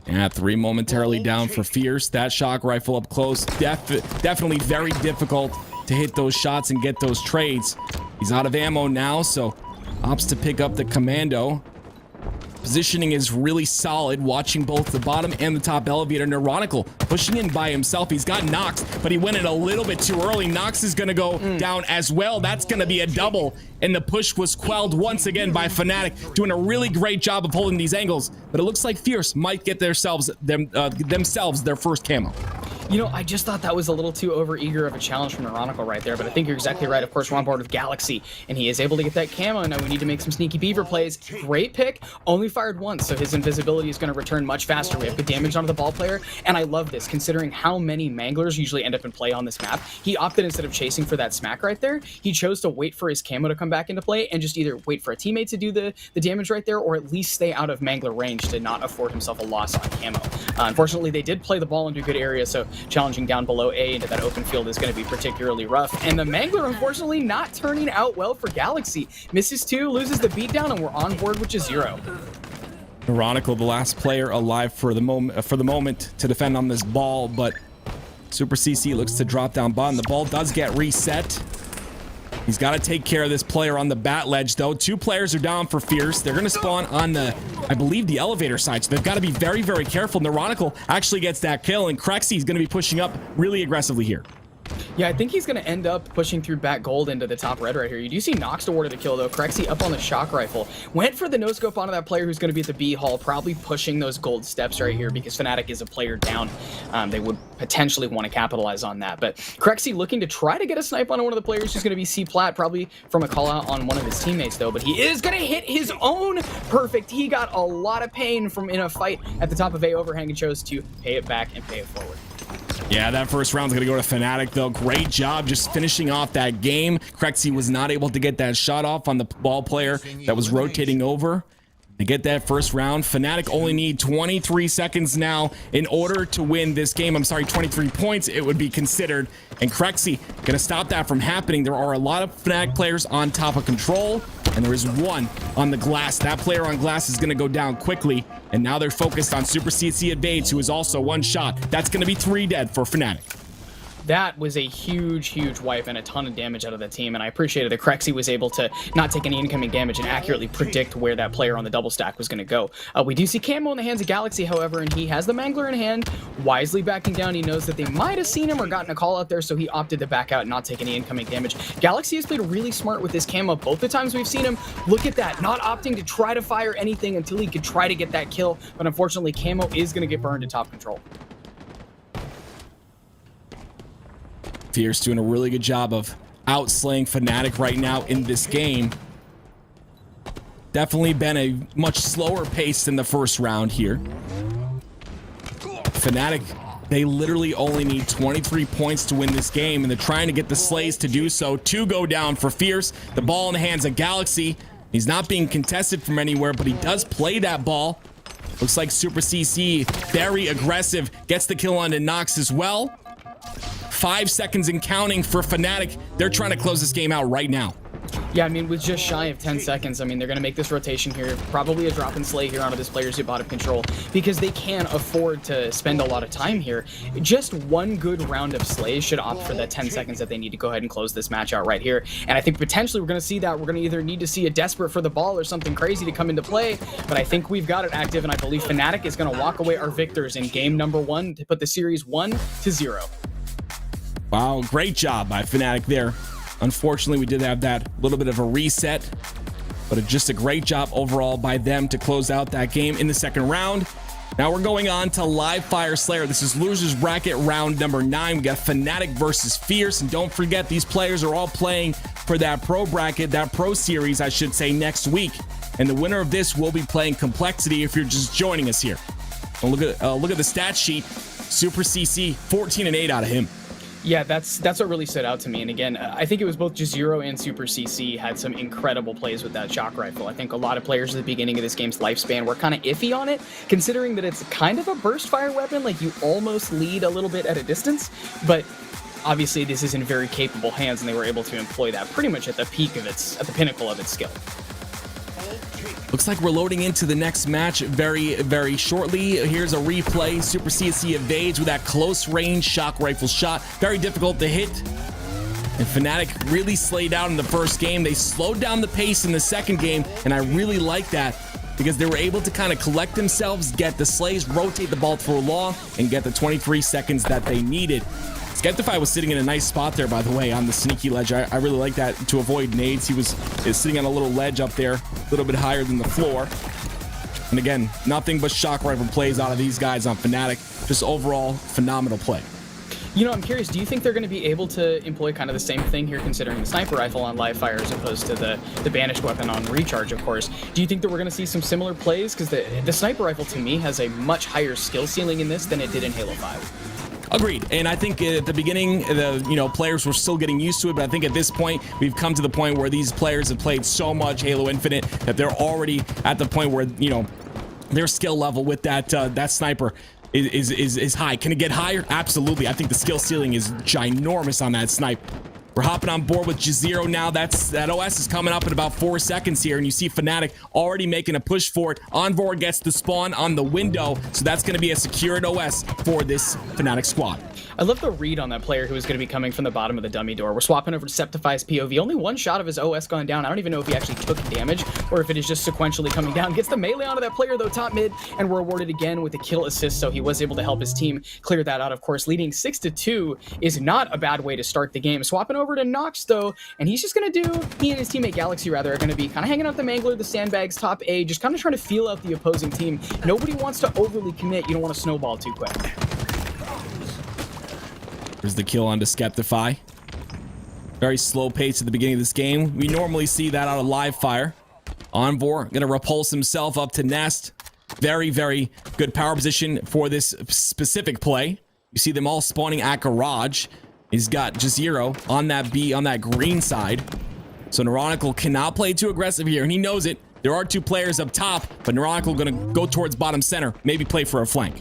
Yeah, 3 momentarily down for Fierce. That shock rifle up close. Definitely very difficult to hit those shots and get those trades. He's out of ammo now, so opts to pick up the commando. Positioning is really solid, watching both the bottom and the top elevator. Neuronical pushing in by himself. He's got Nox, but he went in a little bit too early. Nox is going to go down as well. That's going to be a double, and the push was quelled once again by Fnatic, doing a really great job of holding these angles. But it looks like Fierce might get themselves their first camo. You know, I just thought that was a little too over-eager of a challenge from Neuronical right there, but I think you're exactly right. Of course, we're on board with Galaxy, and he is able to get that camo. Now we need to make some sneaky beaver plays. Great pick, only fired once, so his invisibility is going to return much faster. We have good damage onto the ball player, and I love this, considering how many Manglers usually end up in play on this map. He opted, instead of chasing for that smack right there, he chose to wait for his camo to come back into play and just either wait for a teammate to do the damage right there, or at least stay out of Mangler range to not afford himself a loss on camo. Unfortunately, they did play the ball into a good area, so challenging down below A into that open field is going to be particularly rough. And the Mangler, unfortunately, not turning out well for Galaxy. Misses 2, loses the beatdown, and we're on board with Jazero. Neuronical, the last player alive for the moment to defend on this ball, but Super CC looks to drop down bottom. The ball does get reset. He's got to take care of this player on the bat ledge, though. 2 players are down for Fierce. They're going to spawn on the, I believe, the elevator side, so they've got to be very, very careful. Neuronical actually gets that kill, and Crexy is going to be pushing up really aggressively here. Yeah, I think he's going to end up pushing through back gold into the top red right here. You do see Nox awarded the kill, though. Crexy up on the shock rifle. Went for the no-scope onto that player who's going to be at the B hall, probably pushing those gold steps right here because Fnatic is a player down. They would potentially want to capitalize on that. But Crexy looking to try to get a snipe on one of the players who's going to be C-plat, probably from a call-out on one of his teammates, though. But he is going to hit his own perfect. He got a lot of pain from in a fight at the top of A overhang and chose to pay it back and pay it forward. Yeah, that first round's going to go to Fnatic, though. Great job just finishing off that game. Crexy was not able to get that shot off on the ball player that was rotating over. To get that first round, Fnatic only need 23 seconds now in order to win this game. I'm sorry, 23 points it would be considered. And Crexy going to stop that from happening. There are a lot of Fnatic players on top of control, and there is one on the glass. That player on glass is going to go down quickly. And now they're focused on Super CC Evades, who is also one shot. That's going to be 3 dead for Fnatic. That was a huge wipe and a ton of damage out of the team, and I appreciated that Crexy was able to not take any incoming damage and accurately predict where that player on the double stack was going to go. We do see Camo in the hands of Galaxy, however, and he has the Mangler in hand, wisely backing down. He knows that they might have seen him or gotten a call out there, so he opted to back out and not take any incoming damage. Galaxy has played really smart with this Camo both the times we've seen him. Look at that, not opting to try to fire anything until he could try to get that kill, but unfortunately Camo is going to get burned to top control. Fierce doing a really good job of outslaying Fnatic right now in this game. Definitely been a much slower pace than the first round here. Fnatic, they literally only need 23 points to win this game, and they're trying to get the Slays to do so. 2 go down for Fierce. The ball in the hands of Galaxy. He's not being contested from anywhere, but he does play that ball. Looks like Super CC, very aggressive, gets the kill onto Nox as well. 5 seconds and counting for Fnatic. They're trying to close this game out right now. Yeah, I mean, with just shy of 10 seconds, I mean, they're going to make this rotation here. Probably a drop and slay here onto this player's hit bottom control because they can afford to spend a lot of time here. Just one good round of slays should opt for that 10 seconds that they need to go ahead and close this match out right here. And I think potentially we're going to see that. We're going to either need to see a desperate for the ball or something crazy to come into play, but I think we've got it active, and I believe Fnatic is going to walk away our victors in game number 1 to put the series 1-0. Wow, great job by Fnatic there. Unfortunately, we did have that little bit of a reset, but just a great job overall by them to close out that game in the second round. Now we're going on to Live Fire Slayer. This is losers bracket round number 9. We got Fnatic versus Fierce, and don't forget these players are all playing for that pro bracket, that pro series, I should say, next week. And the winner of this will be playing Complexity if you're just joining us here. Well, look at the stat sheet. Super CC, 14-8 out of him. Yeah, that's what really stood out to me. And again, I think it was both Jazero and Super CC had some incredible plays with that shock rifle. I think a lot of players at the beginning of this game's lifespan were kind of iffy on it, considering that it's kind of a burst fire weapon, like you almost lead a little bit at a distance, but obviously this is in very capable hands, and they were able to employ that pretty much at the peak of at the pinnacle of its skill. Looks like we're loading into the next match very, very shortly. Here's a replay. Super CC evades with that close range shock rifle shot. Very difficult to hit. And Fnatic really slayed out in the first game. They slowed down the pace in the second game, and I really like that because they were able to kind of collect themselves, get the slays, rotate the ball for long, and get the 23 seconds that they needed. Skeptify was sitting in a nice spot there, by the way, on the sneaky ledge. I really like that to avoid nades. He is sitting on a little ledge up there, a little bit higher than the floor. And again, nothing but shock rifle plays out of these guys on Fnatic. Just overall phenomenal play. You know, I'm curious, do you think they're going to be able to employ kind of the same thing here, considering the sniper rifle on live fire as opposed to the banished weapon on recharge, of course? Do you think that we're going to see some similar plays? Because the sniper rifle, to me, has a much higher skill ceiling in this than it did in Halo 5. Agreed. And I think at the beginning, the players were still getting used to it, but I think at this point, we've come to the point where these players have played so much Halo Infinite that they're already at the point where, their skill level with that sniper is high. Can it get higher? Absolutely. I think the skill ceiling is ginormous on that snipe. We're hopping on board with Jazero now. That OS is coming up in about 4 seconds here, and you see Fnatic already making a push for it. Envor gets the spawn on the window, so that's going to be a secured OS for this Fnatic squad. I love the read on that player who is going to be coming from the bottom of the dummy door. We're swapping over to Septify's POV. Only one shot of his OS gone down. I don't even know if he actually took damage or if it is just sequentially coming down. Gets the melee onto that player though, top mid, and we're awarded again with the kill assist, so he was able to help his team clear that out. Of course, leading 6-2 is not a bad way to start the game. Swapping over to Nox though, and he's just going to do, he and his teammate Galaxy rather, are going to be kind of hanging out the Mangler, the sandbags, top A, just kind of trying to feel out the opposing team. Nobody wants to overly commit. You don't want to snowball too quick. There's the kill onto Skeptify. Very slow pace at the beginning of this game. We normally see that out of live fire. Envor gonna repulse himself up to Nest. Very, very good power position for this specific play. You see them all spawning at garage. He's got Jazero on that B, on that green side. So Neuronical cannot play too aggressive here, and he knows it. There are 2 players up top, but Neuronical gonna go towards bottom center, maybe play for a flank.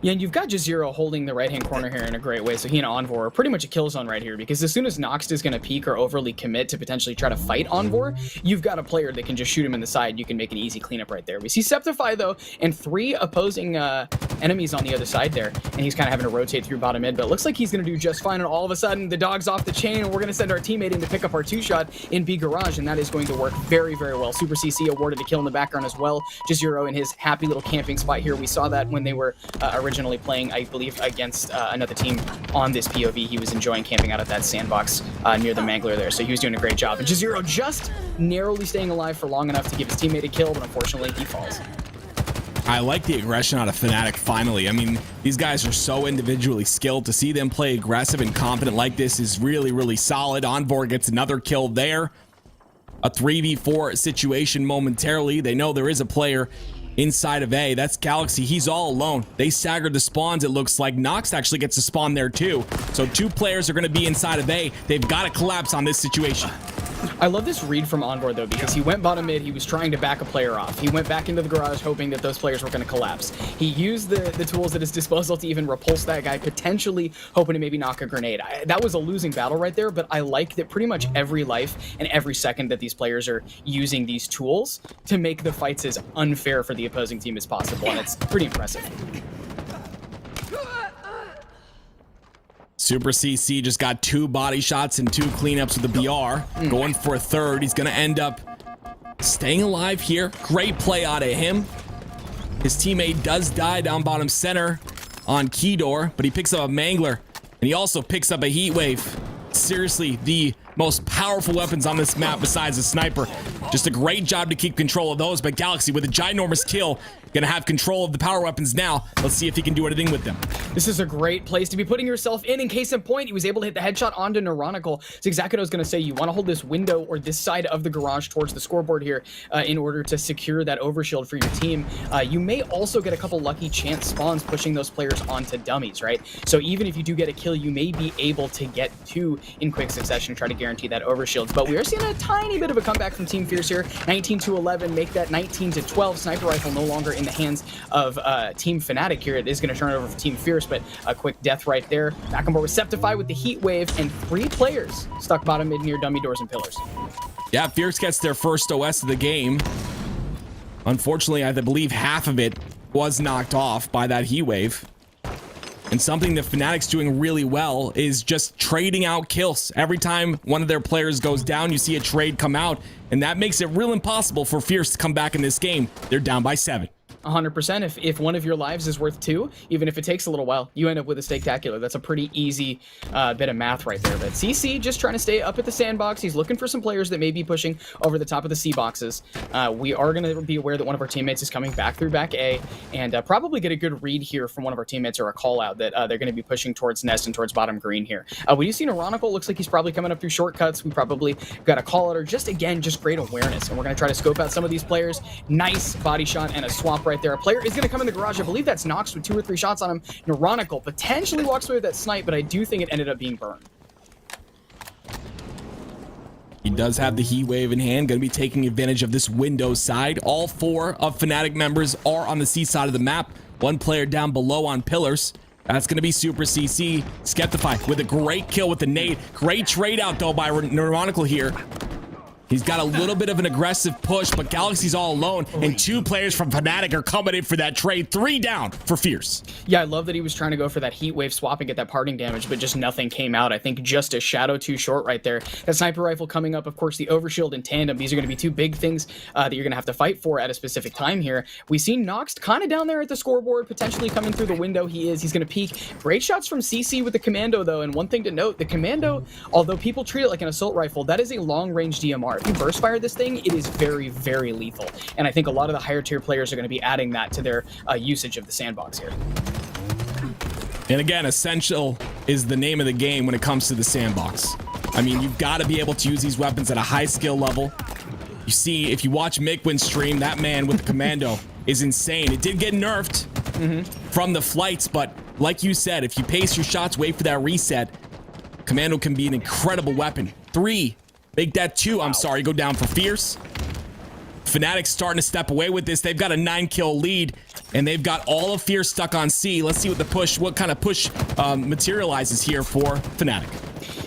Yeah, and you've got Jazero holding the right-hand corner here in a great way, so he and Envor are pretty much a kill zone right here, because as soon as Nox is going to peek or overly commit to potentially try to fight Envor, you've got a player that can just shoot him in the side. You can make an easy cleanup right there. We see Septify, though, and 3 opposing enemies on the other side there, and he's kind of having to rotate through bottom mid, but it looks like he's going to do just fine, and all of a sudden, the dog's off the chain, and we're going to send our teammate in to pick up our 2-shot in B Garage, and that is going to work very, very well. Super CC awarded a kill in the background as well. Jazero in his happy little camping spot here. We saw that when they were originally playing, I believe, against another team on this POV. He was enjoying camping out at that sandbox near the Mangler there, so he was doing a great job. And Jazero just narrowly staying alive for long enough to give his teammate a kill, but unfortunately he falls. I like the aggression out of Fnatic finally. I mean, these guys are so individually skilled. To see them play aggressive and confident like this is really, really solid. Envor gets another kill there. A 3v4 situation momentarily. They know there is a player inside of A. That's Galaxy. He's all alone. They staggered the spawns, it looks like. Nox actually gets a spawn there too. So 2 players are going to be inside of A. They've got to collapse on this situation. I love this read from Envor though, because he went bottom mid, he was trying to back a player off. He went back into the garage hoping that those players were going to collapse. He used the tools at his disposal to even repulse that guy, potentially hoping to maybe knock a grenade. That was a losing battle right there, but I like that pretty much every life and every second that these players are using these tools to make the fights as unfair for the opposing team as possible, and it's pretty impressive. Super CC just got 2 body shots and 2 cleanups with the BR. Going for a 3rd. He's going to end up staying alive here. Great play out of him. His teammate does die down bottom center on Keydor, but he picks up a Mangler, and he also picks up a Heat Wave. Seriously, the most powerful weapons on this map besides the sniper. Just a great job to keep control of those, but Galaxy with a ginormous kill, gonna have control of the power weapons now. Let's see if he can do anything with them. This is a great place to be putting yourself in case in point, he was able to hit the headshot onto Neuronical. It's exactly what I was gonna say. You wanna hold this window or this side of the garage towards the scoreboard here in order to secure that overshield for your team. You may also get a couple lucky chance spawns pushing those players onto dummies, right? So even if you do get a kill, you may be able to get 2 in quick succession, try to guarantee that overshield. But we are seeing a tiny bit of a comeback from Team Fierce here. 19-11, make that 19-12. Sniper rifle no longer in the hands of Team Fnatic here. It is going to turn it over for Team Fierce, but a quick death right there. Back on board with Septify with the Heat Wave, and 3 players stuck bottom mid near dummy doors and pillars. Yeah, Fierce gets their first OS of the game. Unfortunately, I believe half of it was knocked off by that Heat Wave. And something that Fnatic's doing really well is just trading out kills. Every time one of their players goes down, you see a trade come out, and that makes it real impossible for Fierce to come back in this game. They're down by 7. 100%. If one of your lives is worth 2, even if it takes a little while, you end up with a Steaktacular. That's a pretty easy bit of math right there. But CC just trying to stay up at the sandbox. He's looking for some players that may be pushing over the top of the C boxes. We are going to be aware that one of our teammates is coming back through back A, and probably get a good read here from one of our teammates or a call out that they're going to be pushing towards Nest and towards bottom green here. We do see Neuronical. Looks like he's probably coming up through shortcuts. We probably got a call out, or just great awareness. And we're going to try to scope out some of these players. Nice body shot and a swap right there. A player is going to come in the garage. I believe that's Nox with 2 or 3 shots on him. Neuronical potentially walks away with that snipe, but I do think it ended up being burned. He does have the Heat Wave in hand, going to be taking advantage of this window side. All 4 of Fnatic members are on the C side of the map. 1 player down below on pillars. That's going to be Super CC. Skeptify with a great kill with the nade. Great trade out, though, by Neuronical here. He's got a little bit of an aggressive push, but Galaxy's all alone, and 2 players from Fnatic are coming in for that trade. 3 down for Fierce. Yeah, I love that he was trying to go for that heat wave swap and get that parting damage, but just nothing came out. I think just a shadow too short right there. That sniper rifle coming up, of course, the overshield in tandem. These are going to be 2 big things that you're going to have to fight for at a specific time here. We see Nox kind of down there at the scoreboard, potentially coming through the window. He's going to peek. Great shots from CC with the Commando, though, and one thing to note, the Commando, although people treat it like an assault rifle, that is a long-range DMR. If you burst fire this thing, it is very, very lethal. And I think a lot of the higher tier players are going to be adding that to their usage of the sandbox here. And again, essential is the name of the game when it comes to the sandbox. I mean, you've got to be able to use these weapons at a high skill level. You see, if you watch Mikwin's stream, that man with the Commando is insane. It did get nerfed from the flights, but like you said, if you pace your shots, wait for that reset, Commando can be an incredible weapon. 3. Make that 2. I'm sorry, go down for Fierce. Fnatic's starting to step away with this. They've got a 9-kill lead, and they've got all of Fierce stuck on C. Let's see what kind of push materializes here for Fnatic.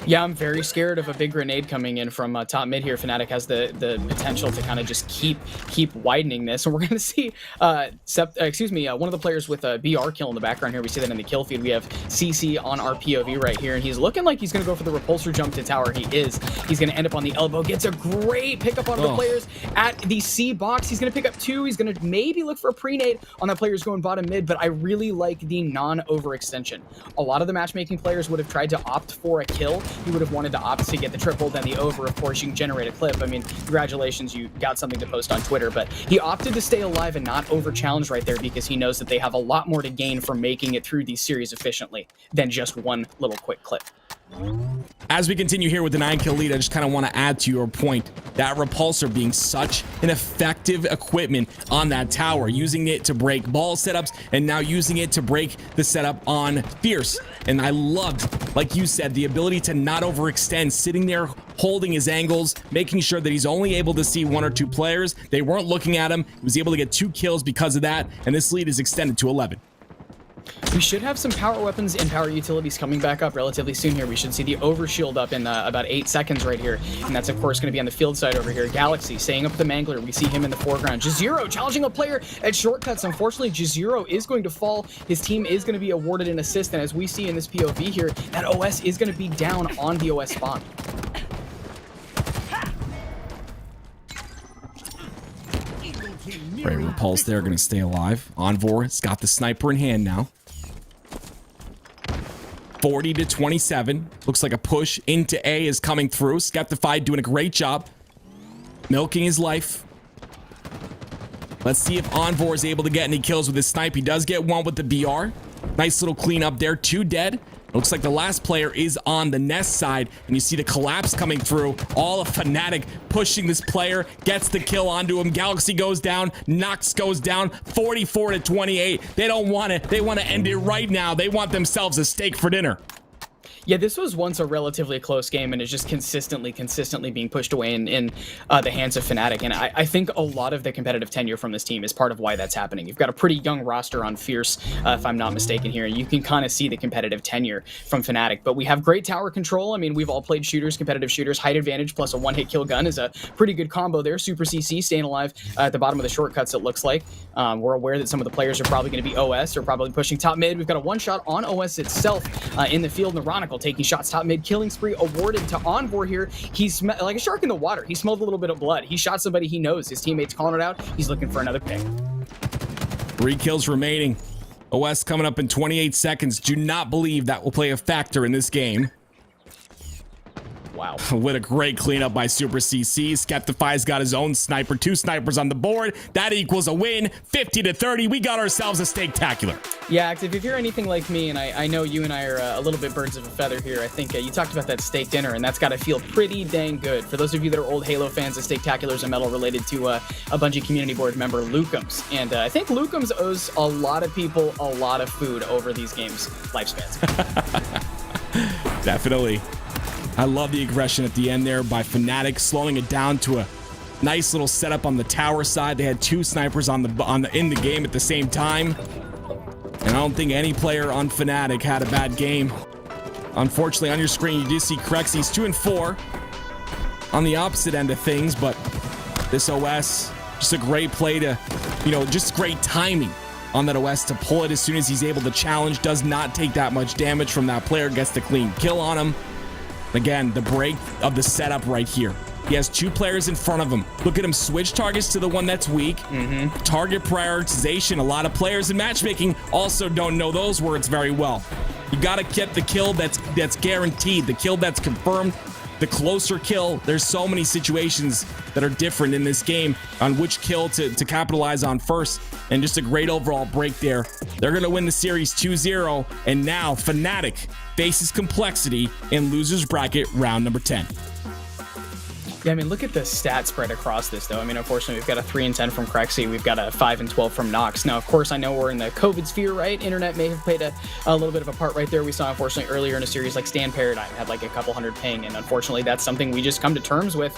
Yeah, I'm very scared of a big grenade coming in from top mid here. Fnatic has the potential to kind of just keep widening this. And we're going to see, one of the players with a BR kill in the background here. We see that in the kill feed. We have CC on our POV right here, and he's looking like he's going to go for the repulsor jump to tower. He is. He's going to end up on the elbow. Gets a great pickup on the players at the C box. He's going to pick up 2. He's going to maybe look for a pre-nade on that player's going bottom mid, but I really like the non-overextension. A lot of the matchmaking players would have tried to opt for a kill. He would have wanted to opt to get the triple, then the over. Of course, you can generate a clip. I mean, congratulations, you got something to post on Twitter, but he opted to stay alive and not over-challenge right there because he knows that they have a lot more to gain from making it through these series efficiently than just one little quick clip. As we continue here with the 9-kill lead, I just kind of want to add to your point, that repulsor being such an effective equipment on that tower, using it to break ball setups and now using it to break the setup on Fierce. And I loved, like you said, the ability to not overextend, sitting there holding his angles, making sure that he's only able to see 1 or 2 players. They weren't looking at him. He was able to get 2 kills because of that, and this lead is extended to 11. We should have some power weapons and power utilities coming back up relatively soon here. We should see the overshield up in about 8 seconds right here. And that's, of course, going to be on the field side over here. Galaxy staying up the Mangler. We see him in the foreground. Jazero challenging a player at shortcuts. Unfortunately, Jazero is going to fall. His team is going to be awarded an assist. And as we see in this POV here, that OS is going to be down on the OS spawn. Right, Repulse there, going to stay alive. Envor's got the sniper in hand now. 40-27. Looks like a push into A is coming through. Skeptified doing a great job. Milking his life. Let's see if Envor is able to get any kills with his snipe. He does get 1 with the BR. Nice little cleanup there. 2 dead. Looks like the last player is on the Nest side, and you see the collapse coming through. All of Fnatic pushing this player, gets the kill onto him. Galaxy goes down, Nox goes down, 44-28. They don't want it. They want to end it right now. They want themselves a steak for dinner. Yeah, this was once a relatively close game, and it's just consistently being pushed away in the hands of Fnatic. And I think a lot of the competitive tenure from this team is part of why that's happening. You've got a pretty young roster on Fierce, if I'm not mistaken here, and you can kind of see the competitive tenure from Fnatic. But we have great tower control. I mean, we've all played shooters, competitive shooters. Height advantage plus a one-hit kill gun is a pretty good combo there. Super CC staying alive at the bottom of the shortcuts, it looks like. We're aware that some of the players are probably going to be OS or probably pushing top mid. We've got a one-shot on OS itself in the field. Neuronical taking shots top mid, killing spree awarded to Envor here. He's like a shark in the water. He smelled a little bit of blood. He shot somebody he knows. His teammates calling it out. He's looking for another pick. 3 kills remaining. OS coming up in 28 seconds. Do not believe that will play a factor in this game. Wow. What a great cleanup by Super CC. Skeptify's got his own sniper. 2 snipers on the board. That equals a win. 50-30. We got ourselves a steak-tacular. Yeah, Active, if you're anything like me, and I know you and I are a little bit birds of a feather here, I think you talked about that steak dinner, and that's got to feel pretty dang good. For those of you that are old Halo fans, the steak-tacular is a medal related to a Bungie community board member, Lukums. And I think Lukums owes a lot of people a lot of food over these games' lifespans. Definitely. I love the aggression at the end there by Fnatic, slowing it down to a nice little setup on the tower side. They had 2 snipers in the game at the same time. And And I don't think any player on Fnatic had a bad game. Unfortunately, on your screen, you do see Crexy's 2 and 4 on the opposite end of things, but this OS, just a great play to, just great timing on that OS to pull it as soon as he's able to challenge. Does not take that much damage from that player, gets the clean kill on him. Again, the break of the setup right here. He has 2 players in front of him. Look at him switch targets to the one that's weak. Target prioritization. A lot of players in matchmaking also don't know those words very well. You got to get the kill that's guaranteed, the kill that's confirmed, the closer kill. There's so many situations that are different in this game on which kill to capitalize on first. And just a great overall break there. They're going to win the series 2-0. And now Fnatic faces Complexity in losers bracket round number 10. Yeah, I mean, look at the stat spread across this, though. I mean, unfortunately, we've got a 3 and 10 from Crexy. We've got a 5 and 12 from Nox. Now, of course, I know we're in the COVID sphere, right? Internet may have played a little bit of a part right there. We saw, unfortunately, earlier in a series like Stand Paradigm had like a couple hundred ping, and unfortunately, that's something we just come to terms with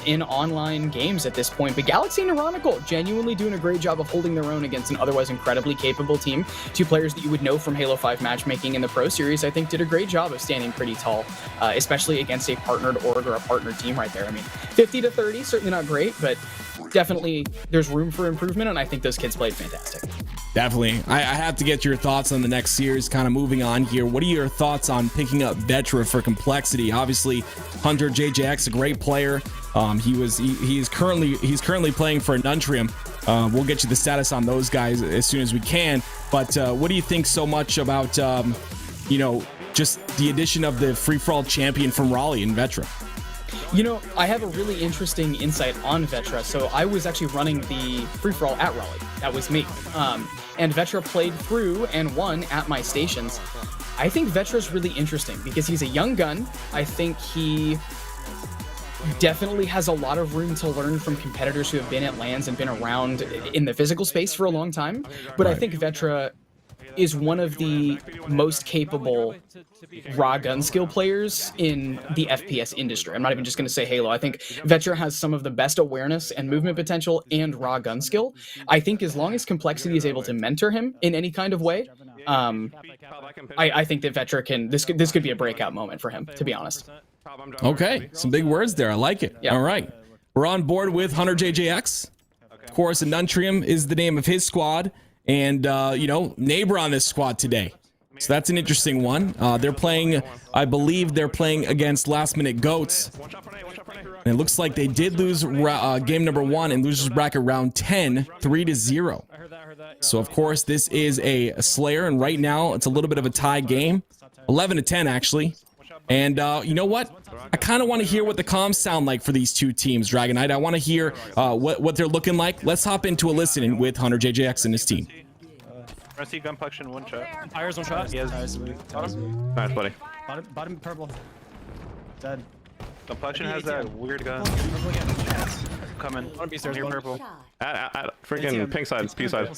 in online games at this point. But Galaxy and Ironical genuinely doing a great job of holding their own against an otherwise incredibly capable team. 2 players that you would know from Halo 5 matchmaking in the Pro Series, I think, did a great job of standing pretty tall, especially against a partnered org or a partnered team right there. I mean, 50 to 30, certainly not great, but definitely there's room for improvement, and I think those kids played fantastic. Definitely. I have to get your thoughts on the next series, kind of moving on here. What are your thoughts on picking up Vetra for Complexity? Obviously, Hunter JJX, a great player. He's currently playing for Nuntrium. We'll get you the status on those guys as soon as we can. But what do you think so much about, just the addition of the free-for-all champion from Raleigh in Vetra? I have a really interesting insight on Vetra. So I was actually running the free-for-all at Raleigh. That was me. And Vetra played through and won at my stations. I think Vetra's really interesting because he's a young gun. I think he definitely has a lot of room to learn from competitors who have been at LANs and been around in the physical space for a long time. But I think Vetra is one of the most capable raw gun skill players in the FPS industry. I'm not even just going to say Halo. I think Vetra has some of the best awareness and movement potential and raw gun skill. I think as long as Complexity is able to mentor him in any kind of way, I think that Vetra can, this could be a breakout moment for him, to be honest. Okay, some big words there. I like it. Yeah. All right. We're on board with Hunter JJX. Of course, Nuntrium is the name of his squad. And, Neighbor on this squad today. So that's an interesting one. They're playing, I believe they're playing against Last Minute Goats. And it looks like they did lose game number 1 in losers bracket round 10, 3-0. So, of course, this is a Slayer. And right now, it's a little bit of a tie game. 11-10, actually. And you know what? I kind of want to hear what the comms sound like for these two teams, Dragon Knight. I want to hear what they're looking like. Let's hop into a listening with Hunter JJX and his team. Rusty Gunplexion 1 shot. Tires 1 shot. He has Nice, buddy. Bottom purple. Dead. Gunplexion has that weird gun. Coming. Near purple. At freaking pink side, P side.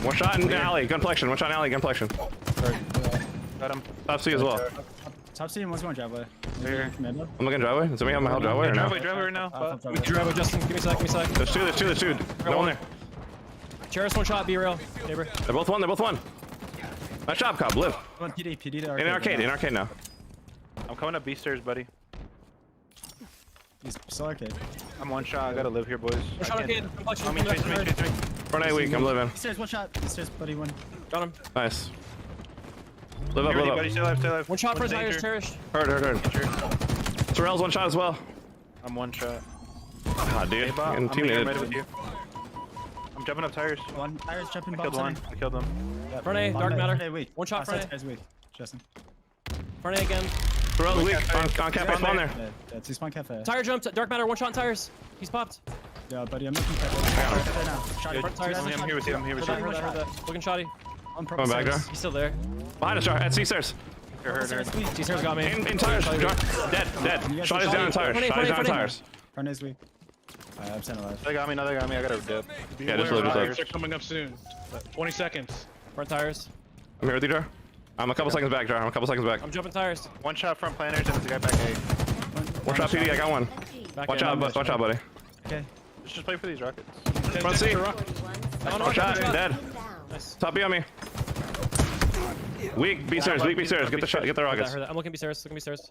One shot in alley, Gunplexion. One shot in alley, Gunplexion. Got him. Top C as well. Top C and one's going driveway. Here. I'm looking driveway. Does somebody have my whole driveway or no? Driveway right now. Driveway, Justin. Give me a sec. There's two. No one there. Cheris 1 shot. Be real, neighbor. They're both one. Nice job, Cobb. Live. PD to arcade. In arcade now. I'm coming up B stairs, buddy. He's still arcade. I'm 1 shot. I gotta live here, boys. 1 shot arcade. Chase me. Front A weak. I'm living. Stairs, 1 shot. Stairs, buddy. 1. Got him. Nice. Live up. Buddy, stay alive. 1 shot for tires, Cherish. Heard. Terrell's 1 shot as well. I'm 1 shot. Ah, dude. I'm teammated. right with you. I'm jumping up tires. Tires jumping. I killed one. Yeah, front A, dark matter. Hey, weak. 1 shot front A. Tires weak. Justin. Front A again. Terrell's weak. On cafe spawn there. Yeah, 2 spawn cafe. Tire jumped. Dark matter. 1 shot on tires. He's popped. Yeah, buddy. I'm looking cafe. Shotty front tires. I'm here with you. Looking shotty. Going back there. He's still there. Behind us, at C-stairs. C-stairs got me. In tires. Dead. Shot is down in tires. Front A's weak. I'm staying alive. They got me. I gotta dip. Yeah, just live. They're coming up soon. 20 seconds. Front tires. I'm here with you, Jar. I'm a couple seconds back, Jar. I'm jumping tires. 1 shot front planners and there's a guy back A. 1 shot PD, I got one. Watch out, buddy. Okay. Let's just play for these rockets. Front C. 1 shot, dead. Nice. Top B on me. Weak B stairs, weak B stairs. Get the shot, get the rockets. I'm looking B stairs, looking B stairs.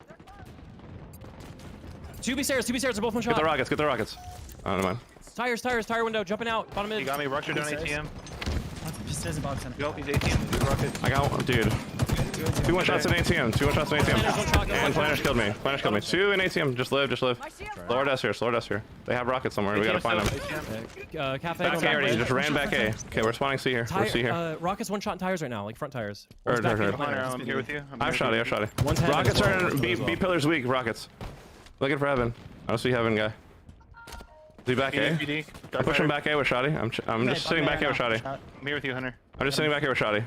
Two B stairs, they're both one shot. Get the rockets, get the rockets. Oh, never mind. Tire window, jumping out, bottom mid. You got me, Rux, you're down ATM. Stairs and bottom center. Go, he's ATM, rocket. I got one, dude. 2 1-shots in ATM, 2 1-shots in ATM. And Planners killed me, Planners killed me. 2 in ATM, just live. Slower death here. They have rockets somewhere, we gotta find them. Cafe. Back A already, he just ran back A. Okay, we're spawning C here. We're C here. Rockets one shot in tires right now, like front tires. Heard. I'm here with you. I've shot it. Rockets are in B pillars weak, rockets. Looking for Heaven. I don't see Heaven, guy. Is he back A? I'm pushing back A with Shoddy. I'm just sitting back A with Shoddy. I'm here with you, Hunter. I'm just sitting back here with Shoddy.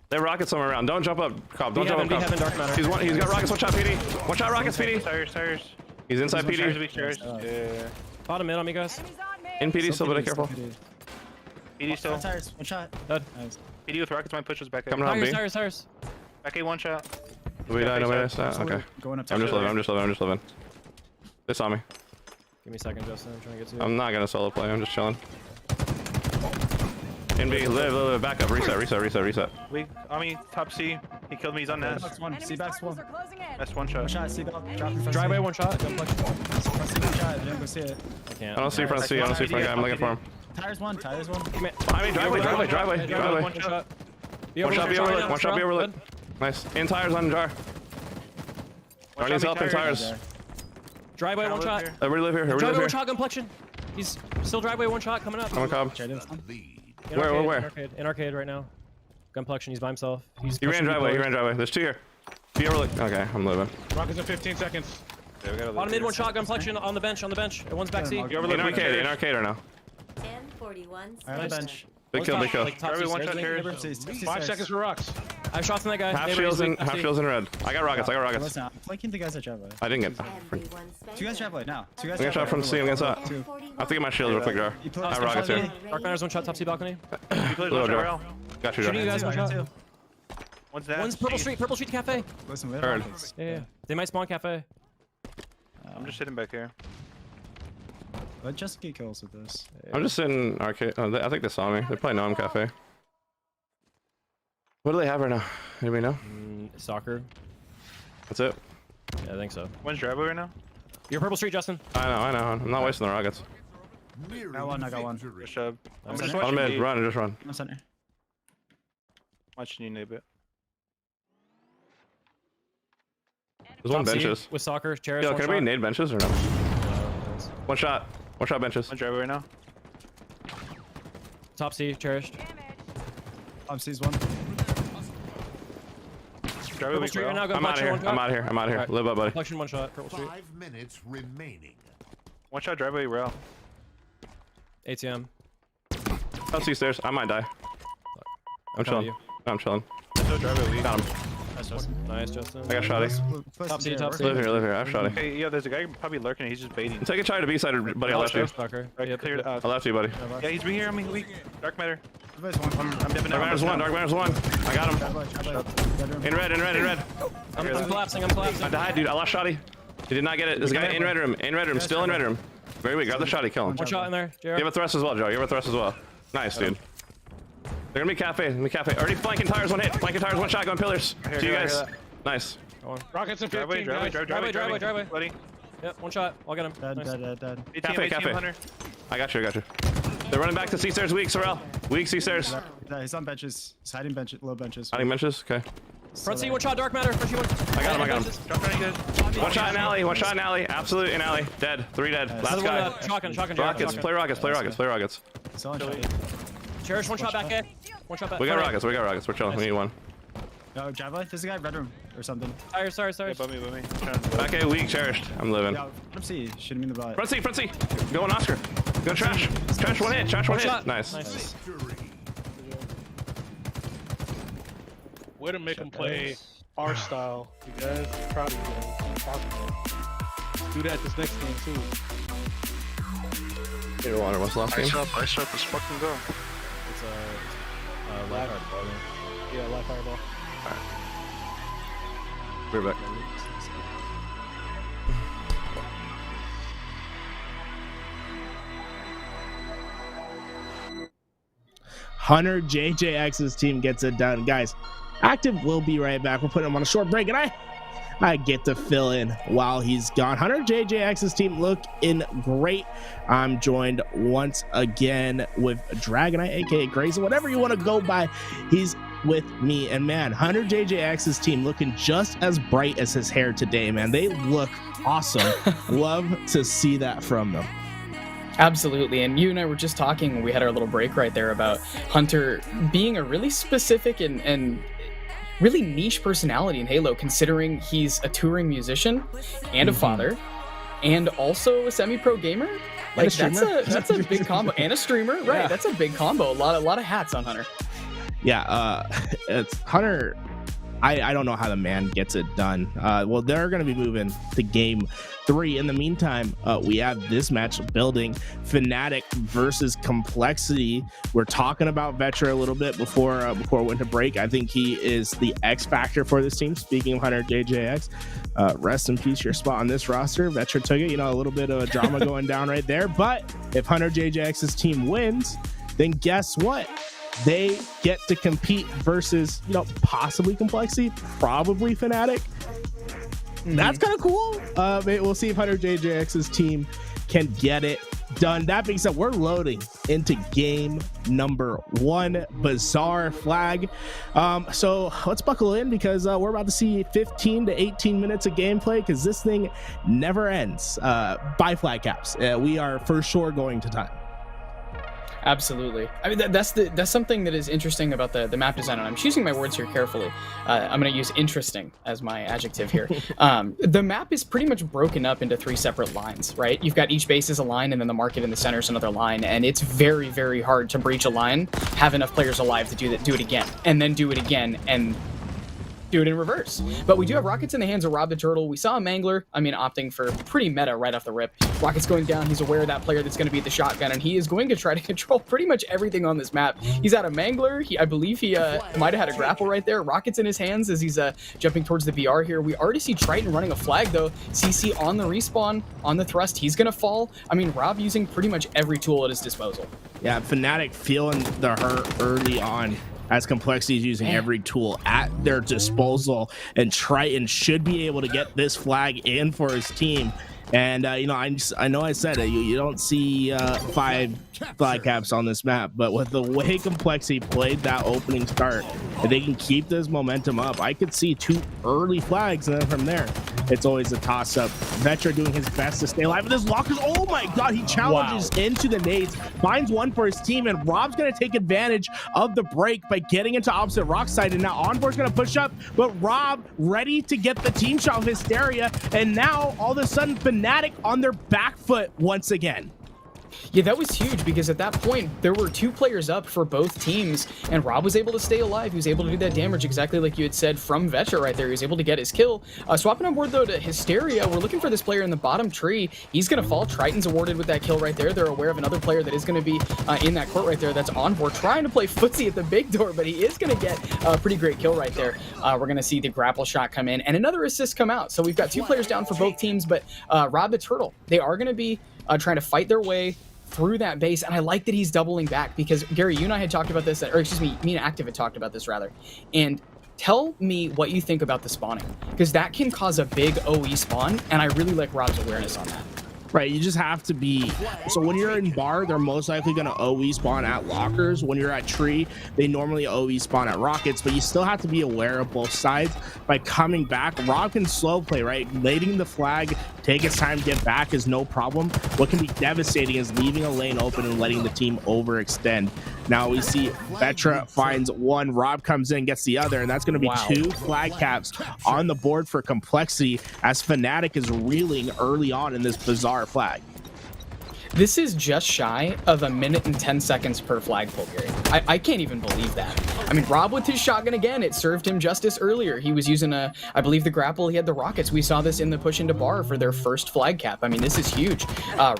They have rockets somewhere around. Don't jump up, Cobb. Don't jump up, Cobb. He's got rockets. One shot, PD. One shot, rockets, PD. Tires. He's inside PD. Yeah. Bottom mid on me, guys. In PD still, but be careful. PD still. Tires, one shot. Dead. Nice. PD with rockets, my push was back A. Coming on B. Tires. Back A, one shot. Nobody died. Okay. Going up. I'm just living. They saw me. Give me a second, Justin. I'm trying to get to you. I'm not gonna solo play. I'm just chilling. In B, live. Back up. Reset. Weak. Ami, top C. He killed me. He's on Nest. Box one. C box one. That's one shot. One shot. C box. Drop in front. Driveway one shot. Gun flex. Front C, one shot. I didn't go see it. I can't. I don't see front C. I don't see front guy. I'm looking for him. Tires one. Behind me. Driveway. One shot. One shot. Be overlit. Nice. In tires on jar. Darnie's up in tires. Driveway one shot. Everybody live here. Driveway one shot, gun complexion. He's still driveway one shot coming up. Come on, Cobb. Where? In arcade right now. Gun complexion, he's by himself. He ran driveway. There's 2 here. Be overlooked. Okay, I'm living. Rockets in 15 seconds. Yeah, we gotta Bottom mid one shot, gun complexion on the bench. One's back C. In arcade or no? I have a bench. Big kill. Driveway one shot here. 5 seconds for rocks. I have shots on that guy. Half shields in red. I got rockets. Listen, I'm flanking the guys at driveway. I didn't get. 2 guys driveway now. 2 guys. I'm gonna shot from C. I'm gonna shot. I have to get my shield real quick, Jar. I have rockets here. Dark Matters one shot, top C balcony. Little Jar. Got you, Shooting you Jar. guys one shot. One's Purple Street cafe. Listen, Heard. Yeah. They might spawn cafe. I'm just sitting back here. Let just get kills with this. I'm just sitting arcade. Oh, I think they saw me. They probably know I'm cafe. What do they have right now? Anybody know? Soccer. That's it. Yeah, I think so. One's driveway right now. You're Purple Street, Justin. I know. I'm not wasting the rockets. I got one. Push up. I'm just On watching mid, you. run. I'm center. Watching you a bit. There's one benches. With soccer, chairs. Yo, can we nade benches or no? One shot benches. One driveway right now. Top C, cherished. C's one. Driveway Purple Street right now. I'm out of here. Right. Live up, buddy. Complexion one shot. Purple Street. 5 minutes remaining. One shot driveway rail. ATM. I'll see stairs. I might die. I'm chilling. No driveway. We Got him. Nice, Justin. I got Shoddy. Top C. Live here. I have Shoddy. Hey, yo, there's a guy probably lurking. He's just baiting. Take a try to B side, buddy. I left you. Soccer. Right, cleared out. I left you, buddy. Yeah, he's been here. I mean, weak. Dark matter. I'm dipping Dark Matter's one. I got him. In red. I'm collapsing. I died, dude. I lost Shoddy. He did not get it. There's a guy in red room. Still in red room. Very weak. Grab the Shoddy. Kill him. One shot in there. You have a thrust as well, Joe. Nice, dude. They're gonna be cafe. Already flanking tires. One hit. One shot. Going pillars. To you guys. Nice. Rockets in 15. Driveway. Buddy. Yep, one shot. I'll get him. Dead. Cafe. Hunter. I got you. They're running back to C stairs. Weak, Sorrel. Weak C stairs. He's on benches. He's hiding low benches. Hiding benches. Okay. Front C, one shot. Dark matter. Front C, one. I got him. One shot in alley. Absolute in alley. Dead. 3 dead. Last guy. Shotgun. Rockets. Play rockets. Cherish one shot back A. One shot back. We got rockets. We're chilling. We need one. No, driveway. There's a guy red room or something. Sorry. Yeah, above me. Back A, weak, cherished. I'm living. Yeah, front C. Shoot him in the butt. Front C. Go on Oscar. Go trash. Trash one hit. Nice. Way to make them play our style, you guys. Proud of you guys. Do that this next game too. Here, Water, what's the last game? I shot this fucking go. It's a live fireball. Yeah, live fireball. We're back. Hunter JJX's team gets it done. Guys, Active will be right back. We're putting him on a short break, and I get to fill in while he's gone. Hunter JJX's team looking great. I'm joined once again with Dragonite, aka Grayson, whatever you want to go by. He's with me, and man, Hunter JJX's team looking just as bright as his hair today, man. They look awesome. Love to see that from them. Absolutely, and you and I were just talking when we had our little break right there about Hunter being a really specific and really niche personality in Halo, considering he's a touring musician and a father and also a semi-pro gamer. Like that's a big combo, and a streamer, right? Yeah. That's a big combo. A lot of hats on Hunter. Yeah, it's Hunter. I don't know how the man gets it done. Well, they're going to be moving to game 3. In the meantime, we have this match building, Fnatic versus Complexity. We're talking about Vetra a little bit before winter break. I think he is the X factor for this team. Speaking of Hunter JJX, rest in peace, your spot on this roster. Vetra took it, a little bit of a drama going down right there. But if Hunter JJX's team wins, then guess what? They get to compete versus, possibly Complexity, probably Fnatic. That's kind of cool. We'll see if Hunter JJX's team can get it done. That being said, we're loading into game number 1, Bizarre Flag. So let's buckle in, because we're about to see 15 to 18 minutes of gameplay, because this thing never ends. By flag caps, we are for sure going to time. Absolutely. I mean, that's something that is interesting about the map design, and I'm choosing my words here carefully. I'm going to use interesting as my adjective here. The map is pretty much broken up into 3 separate lines, right? You've got each base is a line, and then the market in the center is another line, and it's very, very hard to breach a line, have enough players alive to do it again, and then do it again, and do it in reverse. But we do have rockets in the hands of Rob the Turtle. We saw a Mangler, opting for pretty meta right off the rip. Rockets going down. He's aware of that player that's going to be the shotgun, and he is going to try to control pretty much everything on this map. He's at a Mangler. I believe he might have had a grapple right there. Rockets in his hands as he's jumping towards the VR here. We already see Triton running a flag, though. CC on the respawn, on the thrust. He's going to fall. Rob using pretty much every tool at his disposal. Yeah, Fnatic feeling the hurt early on, as Complexity is using every tool at their disposal, and Triton should be able to get this flag in for his team. And I know I said it, you don't see 5 flag caps on this map, but with the way Complexity played that opening start, if they can keep this momentum up, I could see 2 early flags, and then from there it's always a toss-up. Vetra doing his best to stay alive with his lockers. Oh my god, he challenges into the nades, finds one for his team, and Rob's gonna take advantage of the break by getting into opposite rock side, and now Envoy's gonna push up, but Rob ready to get the team shot of Hysteria, and now all of a sudden Fnatic on their back foot once again. Yeah, that was huge, because at that point, there were 2 players up for both teams, and Rob was able to stay alive. He was able to do that damage exactly like you had said from Vetra right there. He was able to get his kill. Swapping on board, though, to Hysteria, we're looking for this player in the bottom tree. He's going to fall. Triton's awarded with that kill right there. They're aware of another player that is going to be in that court right there that's on board, trying to play footsie at the big door, but he is going to get a pretty great kill right there. We're going to see the grapple shot come in, and another assist come out. So we've got 2 players down for both teams, but Rob the Turtle, they are going to be trying to fight their way through that base, and I like that he's doubling back, because Gary, you and I had talked about this, or excuse me, me and Active had talked about this rather, and tell me what you think about the spawning, because that can cause a big OE spawn, and I really like Rob's awareness on that. Right, you just have to be, so when you're in bar, they're most likely going to OE spawn at lockers. When you're at tree, they normally OE spawn at rockets, but you still have to be aware of both sides by coming back. Rob can slow play, right? Lading the flag, take his time to get back is no problem. What can be devastating is leaving a lane open and letting the team overextend. Now we see Vetra finds one, Rob comes in, gets the other, and that's going to be 2 flag caps on the board for Complexity, as Fnatic is reeling early on in this bizarre flag. This is just shy of 1 minute and 10 seconds per flagpole, Gary. I can't even believe that. I mean, Rob with his shotgun again, it served him justice earlier. He was using I believe the grapple, he had the rockets. We saw this in the push into bar for their first flag cap. I mean, this is huge.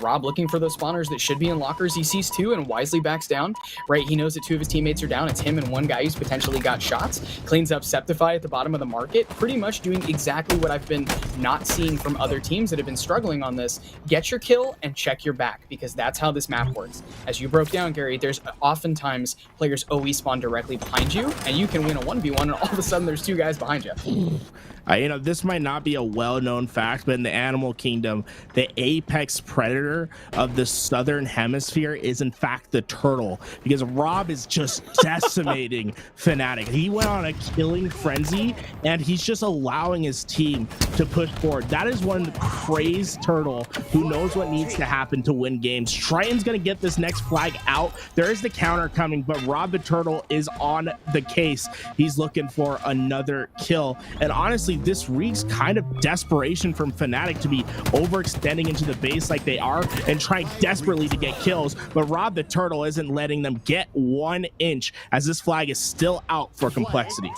Rob looking for those spawners that should be in lockers. He sees 2 and wisely backs down, right? He knows that 2 of his teammates are down. It's him and one guy who's potentially got shots. Cleans up Septify at the bottom of the market, pretty much doing exactly what I've been not seeing from other teams that have been struggling on this. Get your kill and check your back. back, because that's how this map works. As you broke down, Gary, there's oftentimes players always spawn directly behind you, and you can win a 1v1, and all of a sudden there's 2 guys behind you. You know, this might not be a well-known fact, but in the animal kingdom, the apex predator of the southern hemisphere is in fact the turtle, because Rob is just decimating Fnatic. He went on a killing frenzy, and he's just allowing his team to push forward. That is one crazed turtle who knows what needs to happen to win games. Triton's gonna get this next flag out. There is the counter coming, but Rob the turtle is on the case. He's looking for another kill, and honestly, this reeks kind of desperation from Fnatic to be overextending into the base like they are and trying desperately to get kills, but Rob the turtle isn't letting them get 1 inch as this flag is still out for Complexity.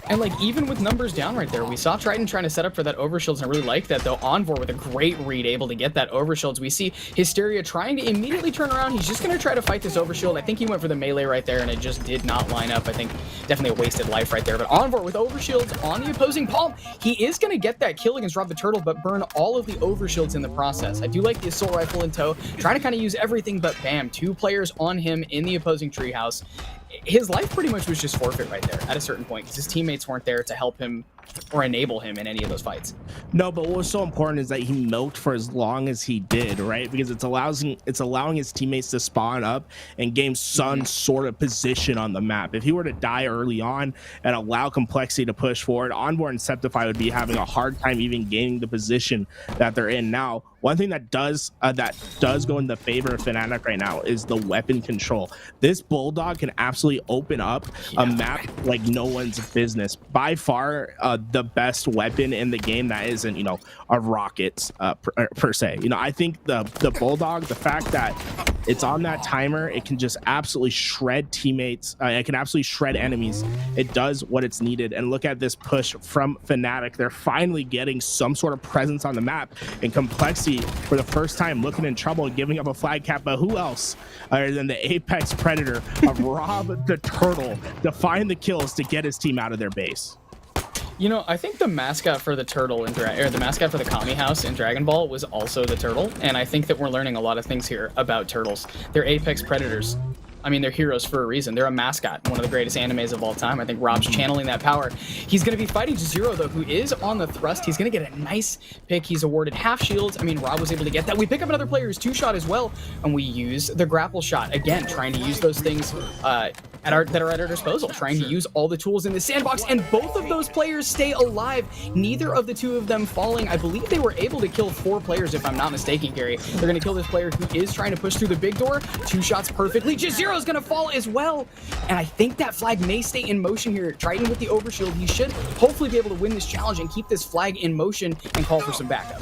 And like, even with numbers down right there, we saw Triton trying to set up for that overshields, and I really like that, though. Envor with a great read, able to get that overshields. We see Hysteria trying to immediately turn around. He's just going to try to fight this overshield. I think he went for the melee right there, and it just did not line up. I think definitely a wasted life right there. But Envor with overshields on the opposing palm, he is going to get that kill against Rob the Turtle, but burn all of the overshields in the process. I do like the assault rifle in tow, trying to kind of use everything, but bam, 2 players on him in the opposing treehouse. His life pretty much was just forfeit right there at a certain point, because his teammates weren't there to help him or enable him in any of those fights. No, but what was so important is that he milked for as long as he did, right? Because it's allowing his teammates to spawn up and gain some sort of position on the map. If he were to die early on and allow Complexity to push forward, Onboard and Septify would be having a hard time even gaining the position that they're in now. One thing that does go in the favor of Fnatic right now is the weapon control. This Bulldog can absolutely open up a map like no one's business. By far, the best weapon in the game that isn't, you know, a rocket per se. You know, I think the Bulldog, the fact that it's on that timer, it can just absolutely shred teammates. It can absolutely shred enemies. It does what it's needed. And look at this push from Fnatic. They're finally getting some sort of presence on the map, and Complexity for the first time looking in trouble and giving up a flag cap. But who else other than the apex predator of Rob the Turtle to find the kills to get his team out of their base? You know, I think the mascot for the turtle in the mascot for the Kami House in Dragon Ball was also the turtle, and I think that we're learning a lot of things here about turtles. They're apex predators. I mean, they're heroes for a reason. They're a mascot, one of the greatest animes of all time. I think Rob's channeling that power. He's going to be fighting Zero, though, who is on the thrust. He's going to get a nice pick. He's awarded half shields. I mean, Rob was able to get that. We pick up another player who's 2-shot as well, and we use the grapple shot. Again, trying to use those things that are at our disposal, trying to use all the tools in the sandbox, and both of those players stay alive. Neither of the 2 of them falling. I believe they were able to kill 4 players, if I'm not mistaken, Gary. They're going to kill this player who is trying to push through the big door. 2 shots perfectly. Zero's going to fall as well, and I think that flag may stay in motion here. Triton with the overshield, he should hopefully be able to win this challenge and keep this flag in motion and call for some backup.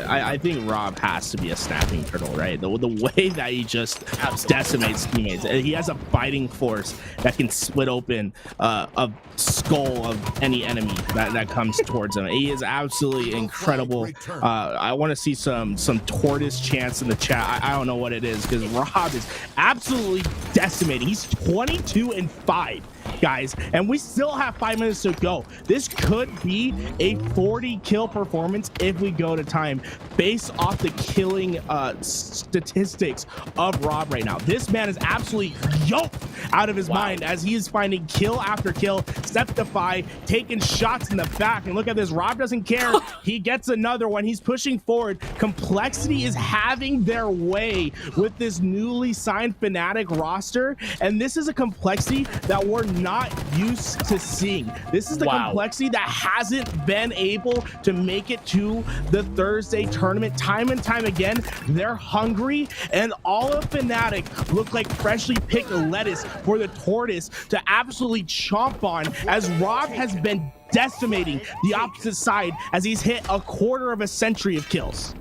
I think Rob has to be a snapping turtle, right? The way that he just decimates teammates. He has a biting force that can split open a skull of any enemy that comes towards him. He is absolutely incredible. I want to see some tortoise chants in the chat. I don't know what it is, because Rob is absolutely decimating. He's 22-5, guys, and we still have 5 minutes to go. This could be a 40 kill performance if we go to time, based off the killing statistics of Rob right now. This man is absolutely yoked out of his mind as he is finding kill after kill. Septify taking shots in the back, and look at this. Rob doesn't care. He gets another one. He's pushing forward. Complexity is having their way with this newly signed Fnatic roster, and this is a Complexity that we're not used to seeing. This is the Complexity that hasn't been able to make it to the Thursday tournament time and time again. They're hungry, and all of Fnatic look like freshly picked lettuce for the tortoise to absolutely chomp on, as Rob has been decimating the opposite side as he's hit a quarter of a century of kills.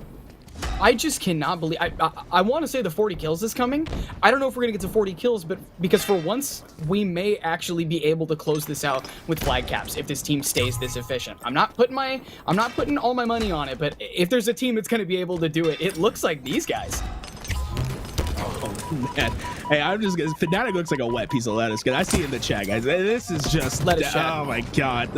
I just cannot believe. I want to say the 40 kills is coming. I don't know if we're gonna get to 40 kills, but because for once we may actually be able to close this out with flag caps if this team stays this efficient. I'm not putting all my money on it, but if there's a team that's gonna be able to do it, it looks like these guys. man. Hey, I'm just gonna. Fnatic looks like a wet piece of lettuce. I see it in the chat, guys. This is just. Oh my god.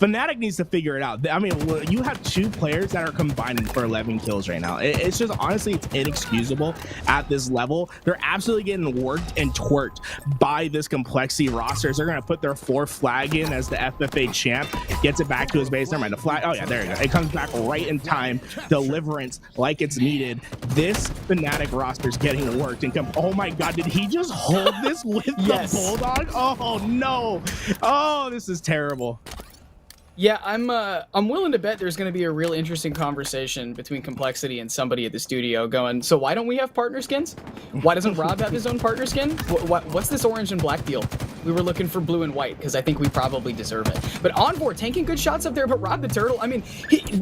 Fnatic needs to figure it out. I mean, you have 2 players that are combining for 11 kills right now. It's just honestly, it's inexcusable at this level. They're absolutely getting worked and twerked by this complexity rosters. They're gonna put their 4th flag in as the FFA champ gets it back to his base. Never mind, the flag. Oh yeah, there you go. It comes back right in time. Deliverance like it's needed. This Fnatic roster's getting worked and oh my god, did he just hold this with the Bulldog? Oh no. Oh, this is terrible. Yeah, I'm willing to bet there's going to be a real interesting conversation between Complexity and somebody at the studio going, so why don't we have partner skins? Why doesn't Rob have his own partner skin? What's this orange and black deal? We were looking for blue and white because I think we probably deserve it. But Envor taking good shots up there, but Rob the Turtle, I mean,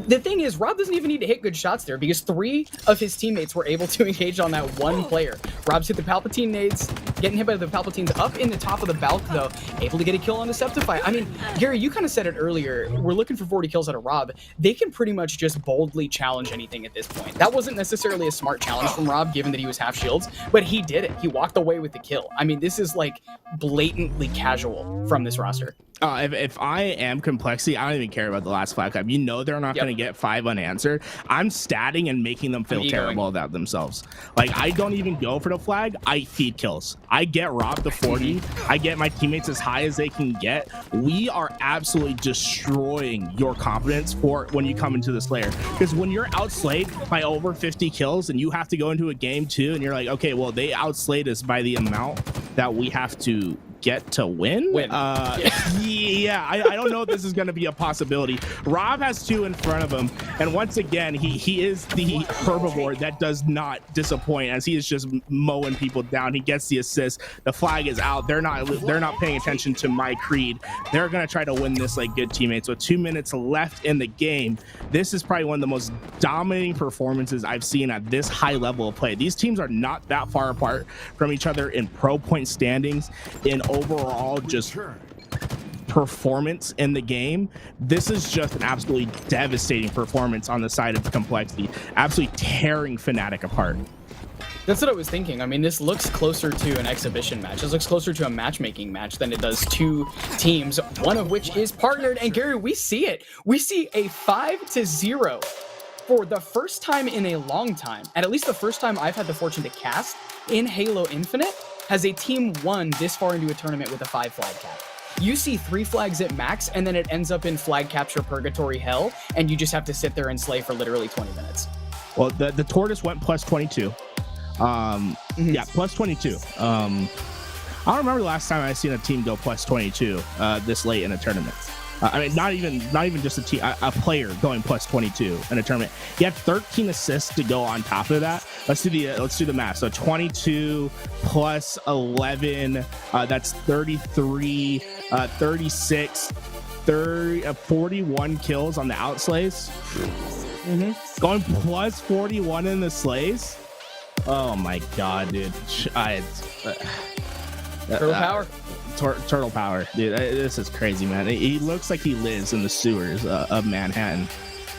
the thing is, Rob doesn't even need to hit good shots there because 3 of his teammates were able to engage on that one player. Rob's hit the Palpatine nades, getting hit by the Palpatines up in the top of the Balk though, able to get a kill on Deceptify. I mean, Gary, you kind of said it earlier. We're looking for 40 kills out of Rob. They can pretty much just boldly challenge anything at this point. That wasn't necessarily a smart challenge from Rob, given that he was half shields, but he did it. He walked away with the kill. I mean, this is like blatantly casual from this roster. If I am Complexity, I don't even care about the last flag clap. You know they're not going to get 5 unanswered. I'm statting and making them feel terrible about themselves. Like, I don't even go for the flag. I feed kills. I get Rob to 40. I get my teammates as high as they can get. We are absolutely destroying your confidence for when you come into this layer. Because when you're outslayed by over 50 kills and you have to go into a game 2 and you're like, okay, well, they outslayed us by the amount that we have to get to win. Yeah, I don't know if this is going to be a possibility. Rob has 2 in front of him, and once again, he is the herbivore that does not disappoint, as he is just mowing people down. He gets the assist. The flag is out. They're not paying attention to my creed. They're going to try to win this like good teammates. With 2 minutes left in the game, this is probably one of the most dominating performances I've seen at this high level of play. These teams are not that far apart from each other in pro point standings, in overall just performance in the game. This is just an absolutely devastating performance on the side of Complexity, absolutely tearing Fnatic apart. That's what I was thinking. I mean, this looks closer to an exhibition match. This looks closer to a matchmaking match than it does 2 teams, one of which is partnered. And Gary, we see it. We see a 5-0 for the first time in a long time, and at least the first time I've had the fortune to cast in Halo Infinite, has a team won this far into a tournament with a 5 flag cap. You see 3 flags at max, and then it ends up in flag capture purgatory hell, and you just have to sit there and slay for literally 20 minutes. Well, the Tortoise went plus 22. Yeah, plus 22. I don't remember the last time I seen a team go plus 22 this late in a tournament. I mean, not even just a player going plus 22 in a tournament. He had 13 assists to go on top of that. Let's do the math. So 22 plus 11, that's 33, 36, 41 kills on the outslays. Going plus 41 in the slays. Oh my god, dude! Turtle power. Turtle power, dude. This is crazy, man. He looks like he lives in the sewers of Manhattan,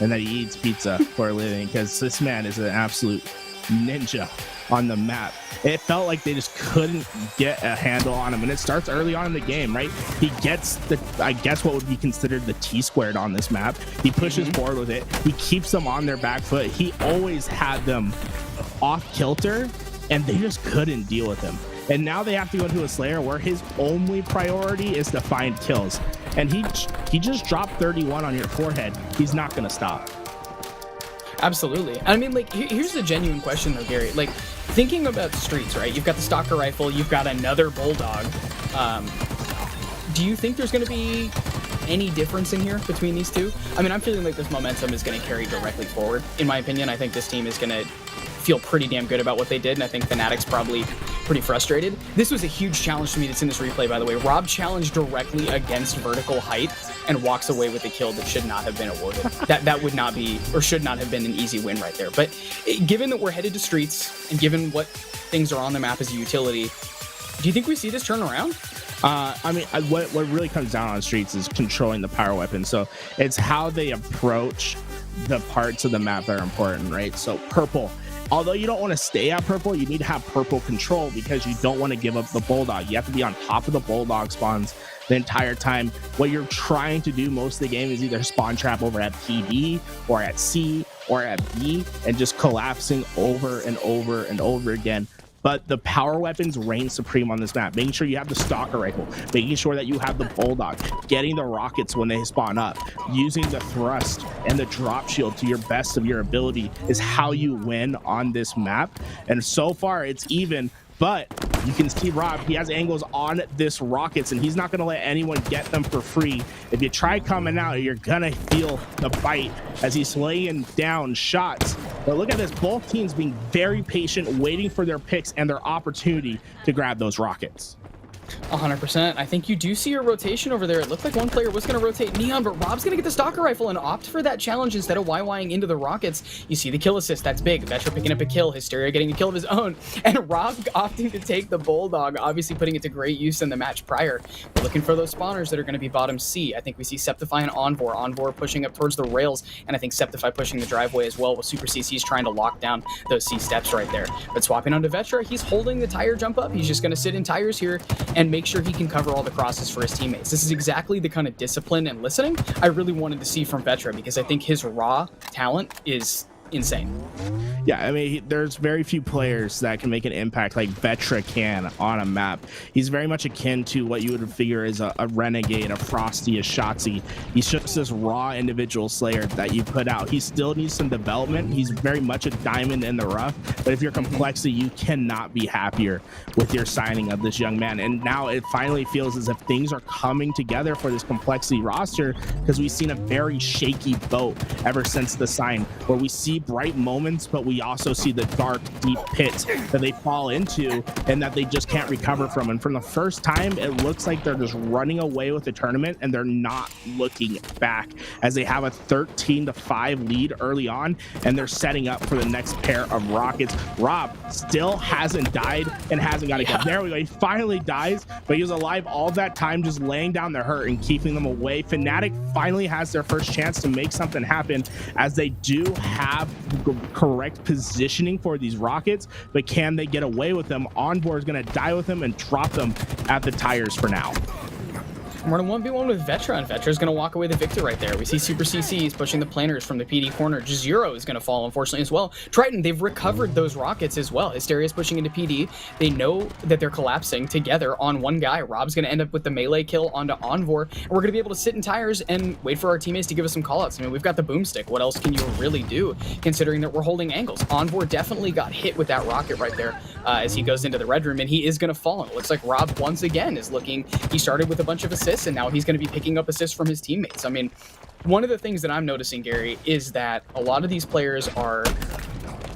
and that he eats pizza for a living, because this man is an absolute ninja on the map. It felt like they just couldn't get a handle on him, and it starts early on in the game, right? He gets I guess what would be considered the T-squared on this map. He pushes forward with it. He keeps them on their back foot. He always had them off kilter, and they just couldn't deal with him. And now they have to go into a Slayer where his only priority is to find kills. And he just dropped 31 on your forehead. He's not going to stop. Absolutely. I mean, like, here's the genuine question, though, Gary. Like, thinking about streets, right? You've got the Stalker Rifle. You've got another Bulldog. Do you think there's going to be any difference in here between these two? I mean, I'm feeling like this momentum is going to carry directly forward. In my opinion, I think this team is going to feel pretty damn good about what they did, and I think Fnatic's probably pretty frustrated. This was a huge challenge to me that's in this replay, by the way. Rob challenged directly against vertical height and walks away with a kill that should not have been awarded. That would not be, or should not have been, an easy win right there. But given that we're headed to streets, and given what things are on the map as a utility, do you think we see this turn around? I mean, what really comes down on streets is controlling the power weapon. So it's how they approach the parts of the map that are important, right? So purple although you don't want to stay at purple, you need to have purple control because you don't want to give up the bulldog. You have to be on top of the bulldog spawns the entire time. What you're trying to do most of the game is either spawn trap over at PD or at C or at B and just collapsing over and over and over again. But the power weapons reign supreme on this map. Making sure you have the stalker rifle, making sure that you have the bulldog, getting the rockets when they spawn up, using the thrust and the drop shield to your best of your ability is how you win on this map. And so far it's even, but you can see Rob, he has angles on this rockets and he's not going to let anyone get them for free. If you try coming out, you're going to feel the bite as he's laying down shots. But look at this, both teams being very patient, waiting for their picks and their opportunity to grab those rockets. 100%. I think you do see a rotation over there. It looked like one player was going to rotate Neon, but Rob's going to get the stalker rifle and opt for that challenge instead of YYing into the rockets. You see the kill assist. That's big. Vetra picking up a kill. Hysteria getting a kill of his own. And Rob opting to take the bulldog, obviously putting it to great use in the match prior. We're looking for those spawners that are going to be bottom C. I think we see Septify and Envor. Envor pushing up towards the rails, and I think Septify pushing the driveway as well, with Super CC's trying to lock down those C steps right there. But swapping onto Vetra, he's holding the tire jump up. He's just going to sit in tires here and make sure he can cover all the crosses for his teammates. This is exactly the kind of discipline and listening I really wanted to see from Vetra, because I think his raw talent is insane. Yeah, I mean, there's very few players that can make an impact like Vetra can on a map. He's very much akin to what you would figure is a Renegade, a Frosty, a Shotzzy. He's just this raw individual slayer that you put out. He still needs some development. He's very much a diamond in the rough, but if you're Complexity, you cannot be happier with your signing of this young man. And now it finally feels as if things are coming together for this Complexity roster, because we've seen a very shaky boat ever since the sign, where we see bright moments, but we also see the dark, deep pits that they fall into and that they just can't recover from. And from the first time, it looks like they're just running away with the tournament and they're not looking back, as they have a 13-5 lead early on and they're setting up for the next pair of rockets. Rob still hasn't died and hasn't got a kill. There we go. He finally dies, but he was alive all that time, just laying down the hurt and keeping them away. Fnatic finally has their first chance to make something happen, as they do have correct positioning for these rockets, but can they get away with them? Envor is going to die with them and drop them at the tires for now. We're on a 1v1 with Vetra, and Vetra's going to walk away the victor right there. We see Super CC's pushing the planners from the PD corner. Jazero is going to fall, unfortunately, as well. Triton, they've recovered those rockets as well. Hysteria's pushing into PD. They know that they're collapsing together on one guy. Rob's going to end up with the melee kill onto Envor, and we're going to be able to sit in tires and wait for our teammates to give us some callouts. I mean, we've got the boomstick. What else can you really do, considering that we're holding angles? Envor definitely got hit with that rocket right there as he goes into the red room, and he is going to fall. And it looks like Rob, once again, is looking... He started with a bunch of assists, and now he's going to be picking up assists from his teammates. I mean, one of the things that I'm noticing, Gary, is that a lot of these players are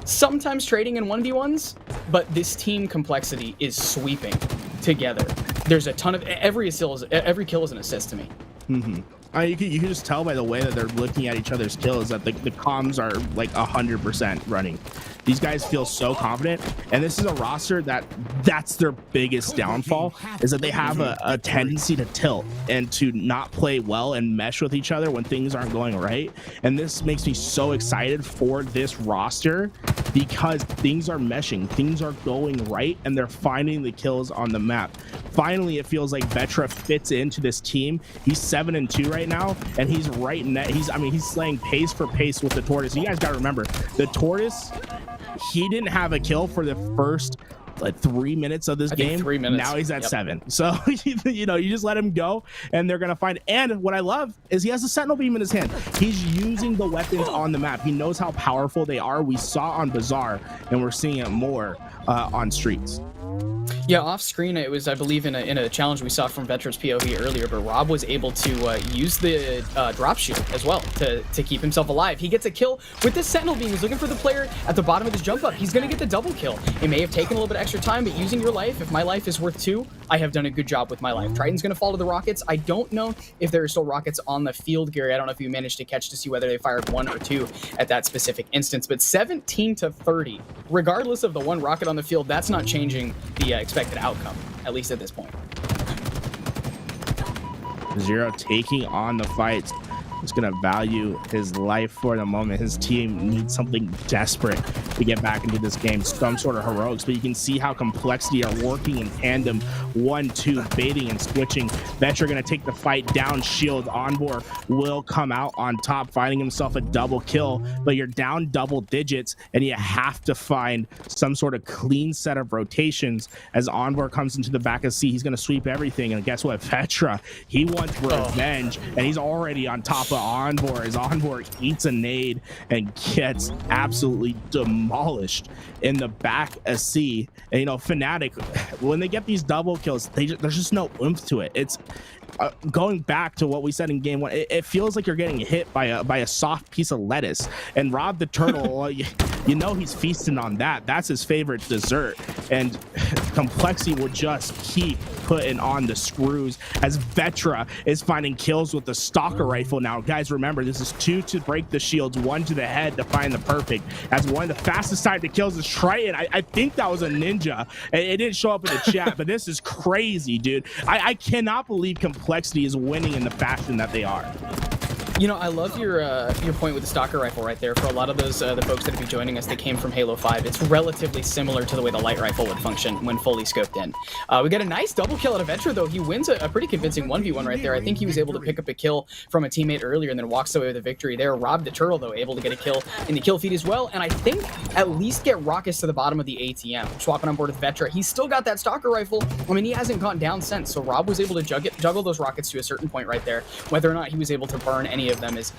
sometimes trading in 1v1s, but this team Complexity is sweeping together. There's a ton of... Every kill is an assist to me. Mm-hmm. You can just tell by the way that they're looking at each other's kills that the comms are like 100% running. These guys feel so confident, and this is a roster that's their biggest downfall, is that they have a tendency to tilt and to not play well and mesh with each other when things aren't going right. And this makes me so excited for this roster, because things are meshing, things are going right, and they're finding the kills on the map. Finally, it feels like Vetra fits into this team. He's 7-2 right now, and he's right in that. He's slaying pace for pace with the Tortoise. You guys got to remember, the Tortoise, he didn't have a kill for the first like 3 minutes of this game. 3 minutes. Now he's at 7. So you know, you just let him go and they're gonna find. And what I love is he has a sentinel beam in his hand. He's using the weapons on the map. He knows how powerful they are. We saw on Bazaar, and we're seeing it more on Streets. Yeah, off screen, it was, I believe, in a challenge we saw from Vetra's POV earlier, but Rob was able to use the drop shield as well to keep himself alive. He gets a kill with the sentinel beam. He's looking for the player at the bottom of his jump up. He's going to get the double kill. It may have taken a little bit extra time, but using your life, if my life is worth 2, I have done a good job with my life. Triton's going to fall to the rockets. I don't know if there are still rockets on the field, Gary. I don't know if you managed to catch to see whether they fired 1 or 2 at that specific instance, but 17-30, regardless of the 1 rocket on the field, that's not changing the expected outcome, at least at this point. Zero taking on the fights. is going to value his life for the moment. His team needs something desperate to get back into this game, some sort of heroics, but you can see how Complexity are working in tandem, 1-2, baiting and switching. Vetra going to take the fight down, shield. Onboard will come out on top, finding himself a double kill, but you're down double digits, and you have to find some sort of clean set of rotations as Onboard comes into the back of C. He's going to sweep everything, and guess what? Vetra, he wants revenge, and he's already on top of Onboard as Onboard eats a nade and gets absolutely demolished in the back of C. And you know, Fnatic, when they get these double kills, there's just no oomph to it. It's going back to what we said in game one, it feels like you're getting hit by a soft piece of lettuce. And Rob the Turtle, you know he's feasting on that. That's his favorite dessert. And Complexity will just keep putting on the screws as Vetra is finding kills with the Stalker rifle. Now, guys, remember, this is 2 to break the shields, 1 to the head to find the perfect. As one of the fastest time to kills is Triton. I think that was a ninja. It didn't show up in the chat, but this is crazy, dude. I cannot believe Complexity is winning in the fashion that they are. You know, I love your point with the Stalker rifle right there. For a lot of those the folks that will be joining us, they came from Halo 5. It's relatively similar to the way the light rifle would function when fully scoped in. We got a nice double kill out of Vetra, though. He wins a pretty convincing 1v1 right there. I think he was able to pick up a kill from a teammate earlier and then walks away with a victory there. Rob the Turtle, though, able to get a kill in the kill feed as well, and I think at least get Rockets to the bottom of the ATM. Swapping on board with Vetra. He's still got that Stalker rifle. I mean, he hasn't gone down since, so Rob was able to juggle those rockets to a certain point right there. Whether or not he was able to burn any of them is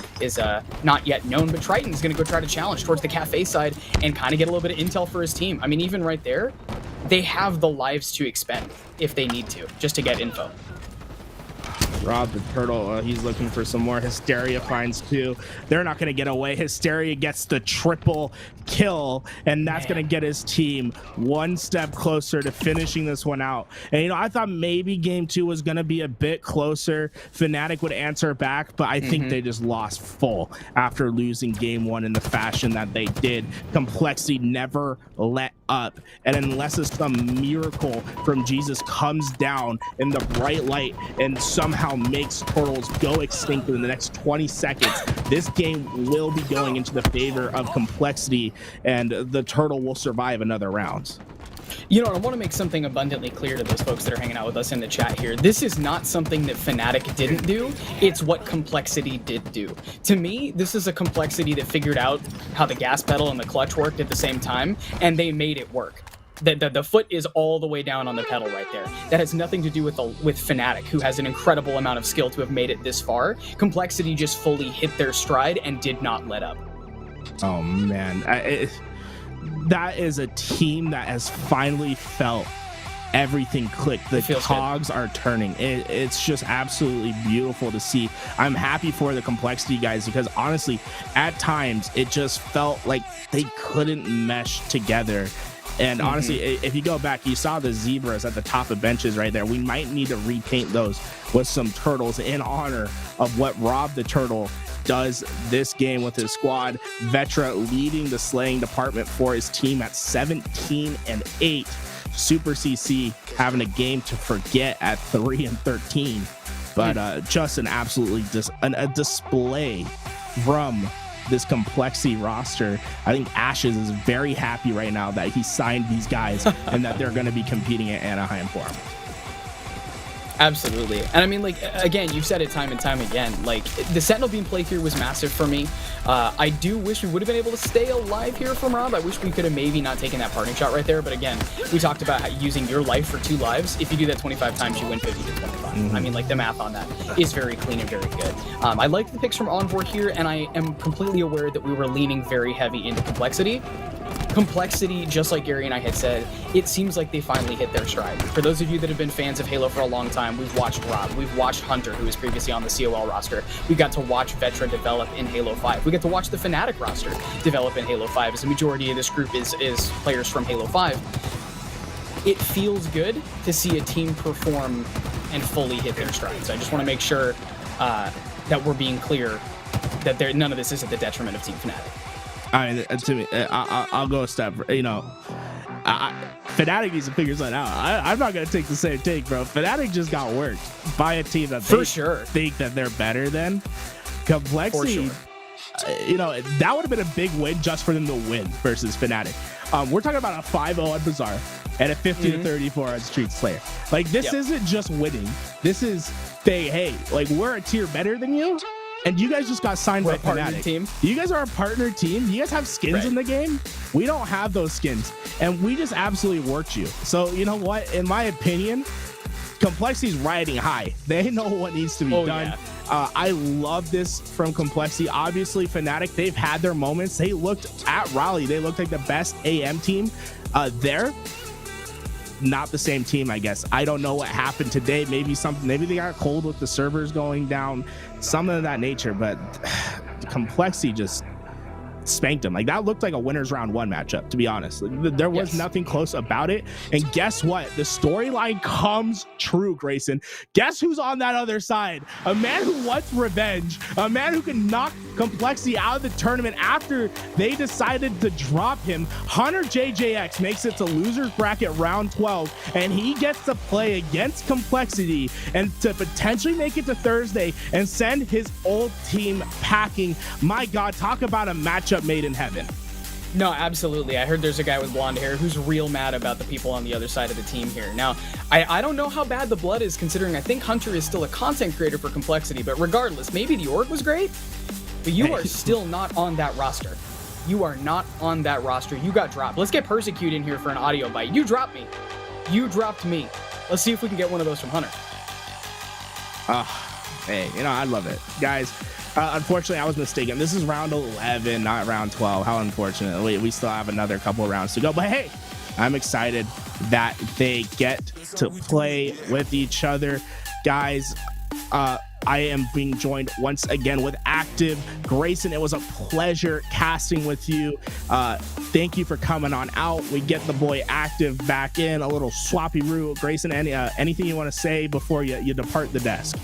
not yet known, but Triton's going to go try to challenge towards the cafe side and kind of get a little bit of intel for his team. I mean, even right there, they have the lives to expend if they need to, just to get info. Rob the Turtle, he's looking for some more. Hysteria finds 2. They're not going to get away. Hysteria gets the triple kill, and that's going to get his team one step closer to finishing this one out. And, you know, I thought maybe game 2 was going to be a bit closer. Fnatic would answer back, but I think they just lost full after losing game 1 in the fashion that they did. Complexity never let up, and unless it's some miracle from Jesus comes down in the bright light and somehow makes Turtles go extinct in the next 20 seconds, this game will be going into the favor of Complexity, and the Turtle will survive another round. You know, I want to make something abundantly clear to those folks that are hanging out with us in the chat here. This is not something that Fnatic didn't do. It's what Complexity did do. To me, this is a Complexity that figured out how the gas pedal and the clutch worked at the same time, and they made it work. The foot is all the way down on the pedal right there. That has nothing to do with Fnatic, who has an incredible amount of skill to have made it this far. Complexity just fully hit their stride and did not let up. Oh, man. That is a team that has finally felt everything click. The cogs are turning. It's just absolutely beautiful to see. I'm happy for the Complexity guys because honestly, at times it just felt like they couldn't mesh together. And honestly, if you go back, you saw the zebras at the top of benches right there. We might need to repaint those with some turtles in honor of what Rob the Turtle does this game with his squad. Vetra leading the slaying department for his team at 17-8. Super CC having a game to forget at 3-13. But just an absolutely a display from this Complexity roster. I think Ashes is very happy right now that he signed these guys and that they're going to be competing at Anaheim for him. Absolutely. And I mean, like, again, you've said it time and time again, like, the Sentinel Beam play here was massive for me. I do wish we would have been able to stay alive here from Rob. I wish we could have maybe not taken that parting shot right there. But again, we talked about how using your life for 2 lives. If you do that 25 times, you win 50 to 25. I mean, like, the math on that is very clean and very good. I like the picks from Onboard here, and I am completely aware that we were leaning very heavy into Complexity. Complexity, just like Gary and I had said, it seems like they finally hit their stride. For those of you that have been fans of Halo for a long time, we've watched Rob, we've watched Hunter, who was previously on the COL roster. We got to watch Vetra develop in Halo 5. We got to watch the Fnatic roster develop in Halo 5, as the majority of this group is players from Halo 5. It feels good to see a team perform and fully hit their strides. I just want to make sure that we're being clear that none of this is at the detriment of Team Fnatic. I mean, to me, I'll go a step. You know, Fnatic needs to figure something out. I'm not gonna take the same take, bro. Fnatic just got worked by a team that they think that they're better than. Complexity, you know, that would have been a big win just for them to win versus Fnatic. We're talking about a 5-0 on Bazaar and a 50-34 on Street Slayer. Like, this isn't just winning. This is saying, hey, like, we're a tier better than you, and you guys just got signed by Fnatic. Team. You guys are a partner team. You guys have skins in the game. We don't have those skins, and we just absolutely worked you. So, you know what? In my opinion, Complexity's riding high. They know what needs to be done. Yeah. I love this from Complexity. Obviously, Fnatic, they've had their moments. They looked at Raleigh. They looked like the best AM team there. Not the same team, I guess. I don't know what happened today. Maybe they got cold with the servers going down, something of that nature. But Complexity just spanked them. Like, that looked like a winners round 1 matchup, to be honest. Like, there was nothing close about it. And guess what? The storyline comes true, Grayson. Guess who's on that other side? A man who wants revenge, a man who can knock Complexity out of the tournament after they decided to drop him. Hunter JJX makes it to losers bracket round 12, and he gets to play against Complexity and to potentially make it to Thursday and send his old team packing. My God, talk about a matchup made in heaven. No, absolutely. I heard there's a guy with blonde hair who's real mad about the people on the other side of the team here. Now, I don't know how bad the blood is, considering I think Hunter is still a content creator for Complexity, but regardless, maybe the org was great, but you are still not on that roster. You are not on that roster. You got dropped. Let's get Persecute in here for an audio bite. You dropped me. You dropped me. Let's see if we can get one of those from Hunter. Hey, you know, I love it. Guys, unfortunately, I was mistaken. This is round 11, not round 12. How unfortunate. We still have another couple rounds to go. But hey, I'm excited that they get to play with each other. Guys, I am being joined once again with Active. Grayson, it was a pleasure casting with you. Thank you for coming on out. We get the boy Active back in, a little swappy roo. Grayson, anything you want to say before you depart the desk?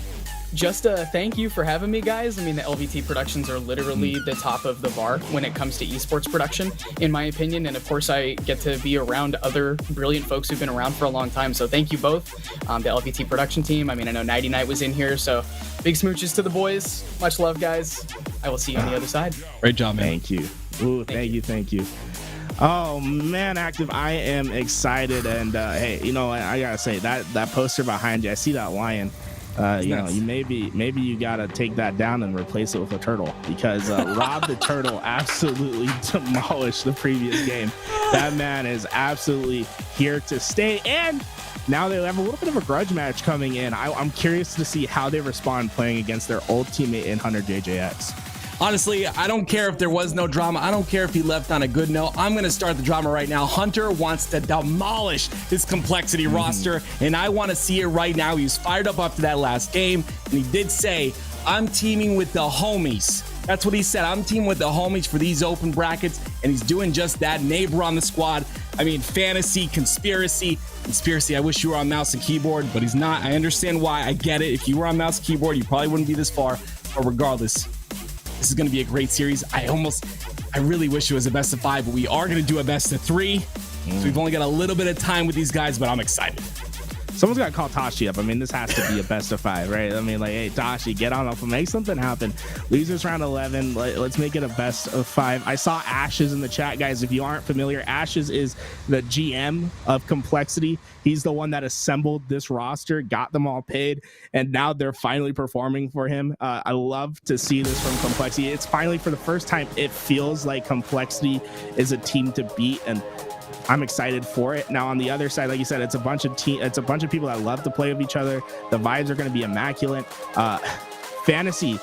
Just a thank you for having me, guys. I mean, the LVT productions are literally the top of the bar when it comes to esports production, in my opinion. And of course, I get to be around other brilliant folks who've been around for a long time. So thank you both, the LVT production team. I mean, I know Nighty Night was in here, so big smooches to the boys. Much love, guys. I will see you on the other side. Great job, man. Thank you. Ooh, thank you. Oh man, Active, I am excited. And hey, you know, I gotta say that poster behind you, I see that lion. You know, you maybe you gotta take that down and replace it with a turtle, because Rob the Turtle absolutely demolished the previous game. That man is absolutely here to stay, and now they have a little bit of a grudge match coming in. I'm curious to see how they respond playing against their old teammate in Hunter JJX. Honestly, I don't care if there was no drama. I don't care if he left on a good note. I'm going to start the drama right now. Hunter wants to demolish this Complexity roster, and I want to see it right now. He was fired up after that last game, and he did say, I'm teaming with the homies. That's what he said. I'm teaming with the homies for these open brackets, and he's doing just that. Neighbor on the squad. I mean, fantasy, conspiracy. I wish you were on mouse and keyboard, but he's not. I understand why. I get it. If you were on mouse and keyboard, you probably wouldn't be this far. But regardless, this is going to be a great series. I really wish it was a best of 5, but we are going to do a best of 3. So we've only got a little bit of time with these guys, but I'm excited. Someone's got to call Tashi up. I mean, this has to be a best of 5, right? I mean, like, hey, Tashi, get on up and make something happen. Losers round 11. Let's make it a best of 5. I saw Ashes in the chat, guys. If you aren't familiar, Ashes is the GM of Complexity. He's the one that assembled this roster, got them all paid, and now they're finally performing for him. I love to see this from Complexity. It's finally, for the first time, it feels like Complexity is a team to beat, and I'm excited for it. Now on the other side, like you said, it's a bunch of people that love to play with each other. The vibes are going to be immaculate. Fantasy,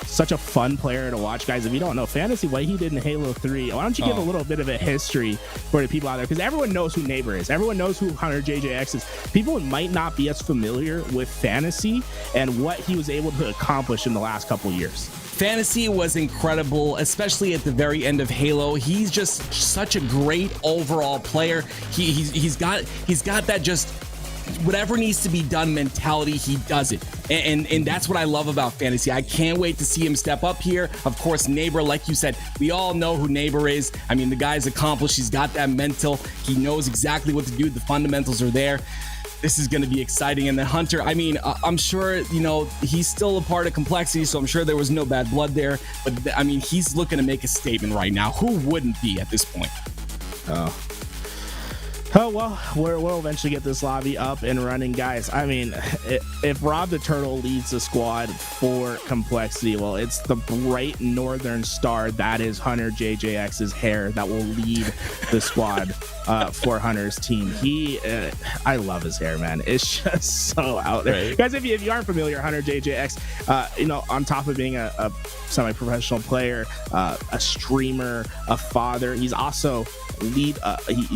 such a fun player to watch, guys. If you don't know Fantasy, what he did in Halo 3, why don't you give a little bit of a history for the people out there, because everyone knows who Neighbor is, everyone knows who Hunter JJX is. People might not be as familiar with Fantasy and what he was able to accomplish in the last couple years. Fantasy was incredible, especially at the very end of Halo. He's just such a great overall player. He's got that just whatever needs to be done mentality. He does it, and that's what I love about Fantasy. I can't wait to see him step up here. Of course, Neighbor, like you said, we all know who Neighbor is. I mean, the guy's accomplished. He's got that mental. He knows exactly what to do. The fundamentals are there. this is going to be exciting. And then Hunter, I mean, I'm sure, you know, he's still a part of Complexity, so I'm sure there was no bad blood there. But, I mean, he's looking to make a statement right now. Who wouldn't be at this point? Oh, well, we'll eventually get this lobby up and running, guys. I mean, if Rob the Turtle leads the squad for Complexity, well, it's the bright northern star that is Hunter JJX's hair that will lead the squad for Hunter's team. I love his hair, man. It's just so out there. Right. Guys, if you aren't familiar, Hunter JJX, you know, on top of being a semi-professional player, a streamer, a father, he's also he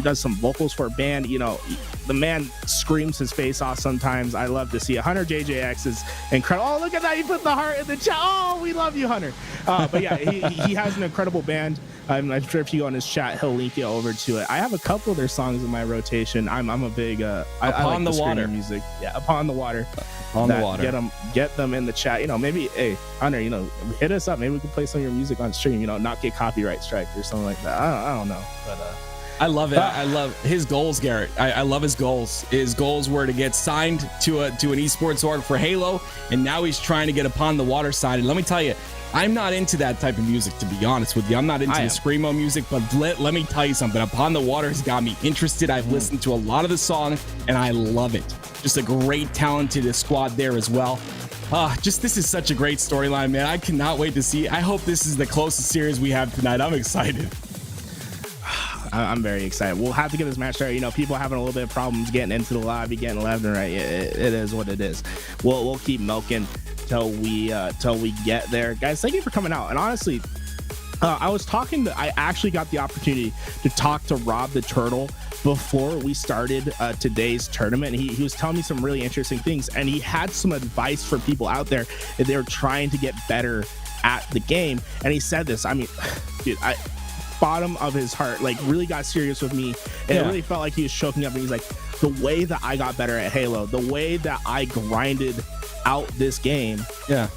does some vocals for a band. You know, the man screams his face off sometimes. I love to see it. Hunter JJX is incredible. Oh, look at that, he put the heart in the chat. Oh, we love you, Hunter. But yeah, he has an incredible band. I'm sure if you go on his chat, he'll link you over to it. I have a couple of their songs in my rotation. I'm a big I like the water music. Yeah, Upon the Water. On the water. Get them in the chat. You know, maybe, hey, Hunter, you know, hit us up. Maybe we can play some of your music on stream, you know, not get copyright strike or something like that. I don't know. But I love it. I love his goals, Garrett. I love his goals. His goals were to get signed to an esports org for Halo, and now he's trying to get Upon the Water side. And let me tell you, I'm not into that type of music, to be honest with you. I'm not into the screamo music, but let me tell you something. Upon the Water has got me interested. I've listened to a lot of the song, and I love it. Just a great, talented squad there as well. This is such a great storyline, man. I cannot wait to see. I hope this is the closest series we have tonight. I'm excited. I'm very excited. We'll have to get this match started. You know, people having a little bit of problems getting into the lobby, getting left and right. It is what it is. We'll keep milking till we get there, guys. Thank you for coming out. And honestly, I actually got the opportunity to talk to Rob the Turtle before we started today's tournament. He was telling me some really interesting things, and he had some advice for people out there if they're trying to get better at the game. And he said this, I mean, dude, bottom of his heart, like, really got serious with me, and it really felt like he was choking up. And he's like, the way that I got better at Halo, the way that I grinded out this game,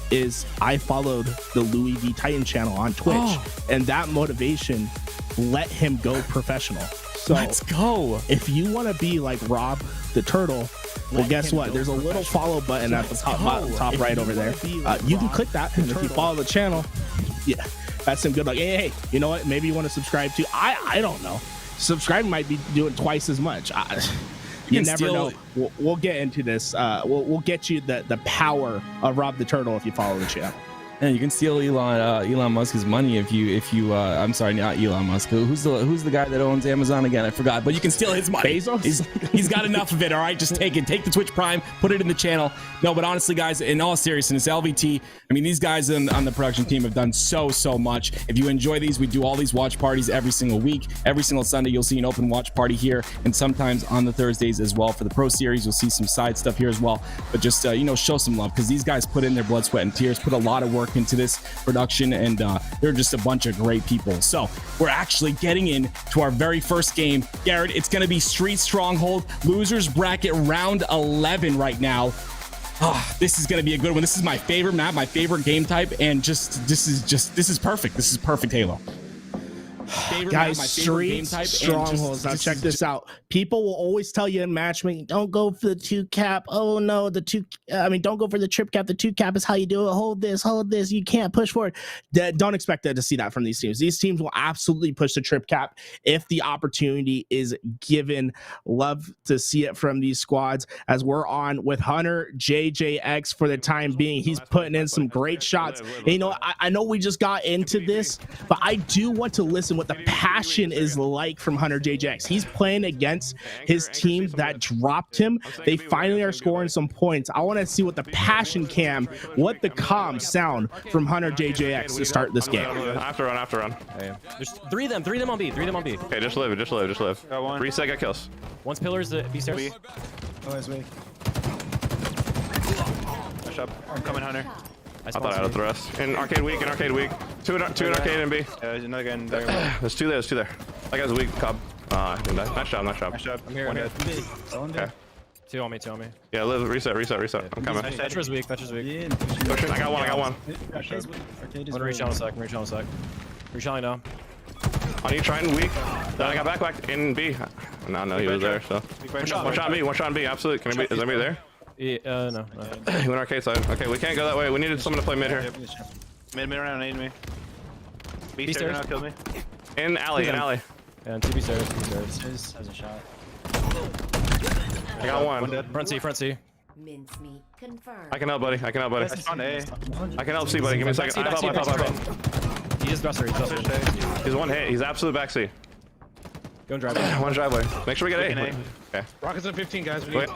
is I followed the Louis V Titan channel on Twitch, and that motivation let him go professional. So let's go. If you want to be like Rob the Turtle, well, guess what? There's a little follow button at the top right over there. You can click that, and if you follow the channel, that's some good luck. Hey, you know what? Maybe you want to subscribe to. I don't know. Subscribing might be doing twice as much. You never know. We'll get into this. We'll get you the power of Rob the Turtle if you follow the channel. And you can steal Elon Musk's money if you I'm sorry, not Elon Musk. Who's the guy that owns Amazon again? I forgot. But you can steal his money. Bezos? He's got enough of it. All right, just take it. Take the Twitch Prime, put it in the channel. No, but honestly, guys, in all seriousness, LVT. I mean, these guys on the production team have done so much. If you enjoy these, we do all these watch parties every single week. Every single Sunday, you'll see an open watch party here, and sometimes on the Thursdays as well for the Pro Series. You'll see some side stuff here as well. But just show some love, because these guys put in their blood, sweat, and tears, put a lot of work into this production, and they're just a bunch of great people. So we're actually getting into our very first game. Garrett, it's going to be Street Stronghold Losers Bracket round 11 right now. This is going to be a good one. This is my favorite map, my favorite game type, and this is perfect. This is perfect Halo. Guys, Street Strongholds. Now check this out. People will always tell you in matchmaking, don't go for the 2 cap. Oh no, don't go for the trip cap. The 2 cap is how you do it. Hold this. You can't push forward. Don't expect to see that from these teams. These teams will absolutely push the trip cap if the opportunity is given. Love to see it from these squads, as we're on with Hunter JJX for the time being. He's putting in some great shots. And, I know we just got into this, but I do want to listen what the passion is like from Hunter JJX. He's playing against his team that dropped him. They finally are scoring some points. I want to see what the passion what the comms sound from Hunter JJX to start this game. After run. Hey. There's three of them on B. Okay, just live. Got one. Reset, get kills. One's pillars, the B stairs. Oh, that's me. Push up. I'm coming, Hunter. I thought I had the rest. In arcade weak. Two in arcade and B. There's another guy in there. There's two there. That guy's weak, Cobb. Nice job. I'm here. Okay. Two on me. Yeah, live, reset. I'm coming. Thatcher's weak. Pushing. I got one. I'm gonna reach on a sec. Reach on now. On you, trying weak. Then I got back in B. not know he was there. So one shot B, one shot B. Absolutely. Can I be? Is anybody there? Yeah, no. You went arcade side. Okay, we can't go that way. We needed someone to play mid here. Mid around, aid me. B stairs now, kill me. In alley, in alley. Yeah, and TB stairs. Has a shot. I got one. Dead. Front C. Mincemeat confirmed. I can help, buddy. I can help, buddy. That's on A. I can help C, buddy. Give me a second. I help. He is thruster. He's one hit. He's absolute backseat. Go and drive. One driveway. Make sure we get A. Okay. Rockets at 15, guys. We need...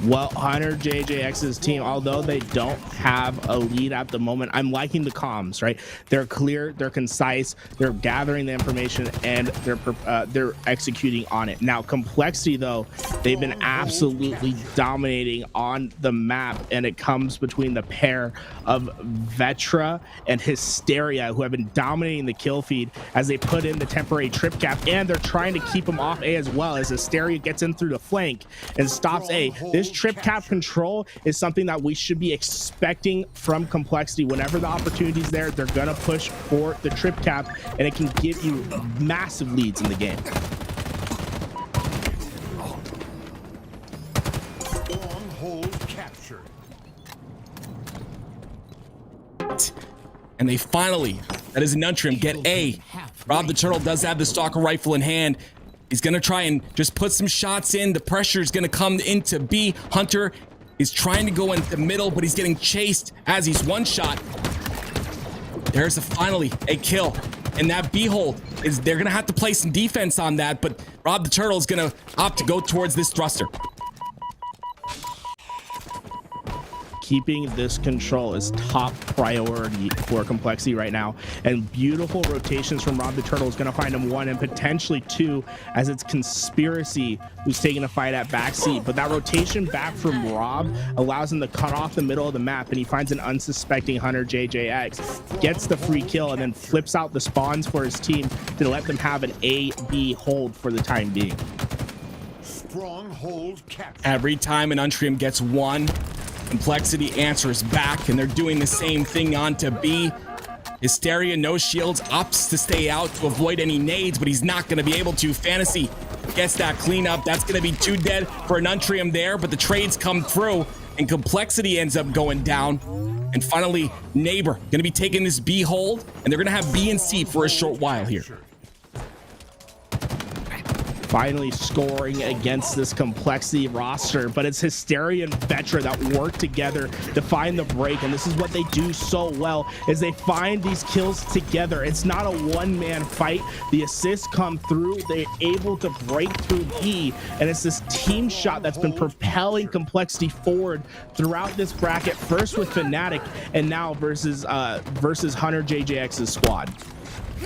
Well, Hunter JJX's team, although they don't have a lead at the moment, I'm liking the comms, right? They're clear, they're concise, they're gathering the information, and they're executing on it. Now, Complexity, though, they've been absolutely dominating on the map, and it comes between the pair of Vetra and Hysteria, who have been dominating the kill feed as they put in the temporary trip cap, and they're trying to keep them off A as well, as Hysteria gets in through the flank and stops A. This trip cap control is something that we should be expecting from Complexity. Whenever the opportunity is there, they're gonna push for the trip cap, and it can give you massive leads in the game. Stronghold captured. And they finally, that is an Nuntrim, get A. Rob the Turtle does have the stalker rifle in hand. He's gonna try and just put some shots in. The pressure is gonna come into B. Hunter is trying to go into the middle, but he's getting chased as he's one shot. There's finally a kill. And that B hold is, they're gonna have to play some defense on that, but Rob the Turtle is gonna opt to go towards this thruster. Keeping this control is top priority for Complexity right now, and beautiful rotations from Rob the Turtle is going to find him one and potentially two, as it's Conspiracy who's taking a fight at backseat. But that rotation back from Rob allows him to cut off the middle of the map, and he finds an unsuspecting Hunter JJX, gets the free kill, and then flips out the spawns for his team to let them have an A-B hold for the time being. Stronghold captured. Every time an Untrim gets one, Complexity answers back, and they're doing the same thing on to B. Hysteria, no shields, opts to stay out to avoid any nades, but he's not going to be able to. Fantasy gets that cleanup. That's going to be 2 dead for an Untrium there, but the trades come through, and Complexity ends up going down. And finally, Neighbor going to be taking this B hold, and they're going to have B and C for a short while here. Finally scoring against this Complexity roster, but it's Hysteria and Vetra that work together to find the break, and this is what they do so well, is they find these kills together. It's not a one-man fight. The assists come through, they're able to break through B, and it's this team shot that's been propelling Complexity forward throughout this bracket, first with Fnatic, and now versus Hunter JJX's squad.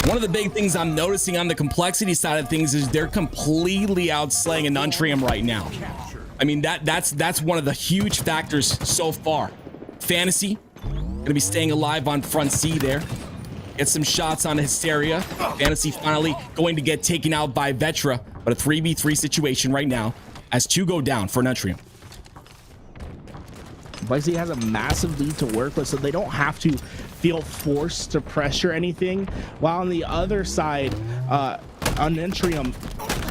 One of the big things I'm noticing on the Complexity side of things is they're completely outslaying an Untrium right now. I mean, that's one of the huge factors so far. Fantasy gonna be staying alive on front C there. Get some shots on Hysteria. Fantasy finally going to get taken out by Vetra, but a 3v3 situation right now as 2 go down for an Untrium. Complexity has a massive lead to work with, so they don't have to feel forced to pressure anything, while on the other side, Unentrium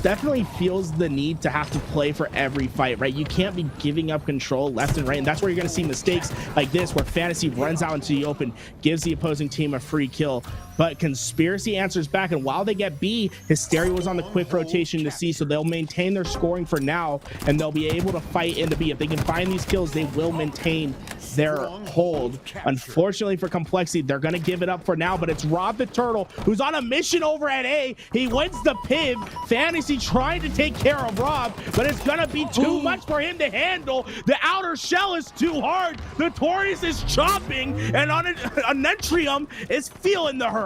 definitely feels the need to have to play for every fight, right? You can't be giving up control left and right, and that's where you're going to see mistakes like this, where Fantasy runs out into the open, gives the opposing team a free kill, but Conspiracy answers back, and while they get B, Hysteria was on the quick rotation to C, so they'll maintain their scoring for now, and they'll be able to fight into B. If they can find these kills, they will maintain their hold. Unfortunately for Complexity, they're going to give it up for now, but it's Rob the Turtle who's on a mission over at A. He wins the PIV. Fantasy trying to take care of Rob, but it's going to be too much for him to handle. The outer shell is too hard. Notorious is chopping, and Unentrium is feeling the hurts.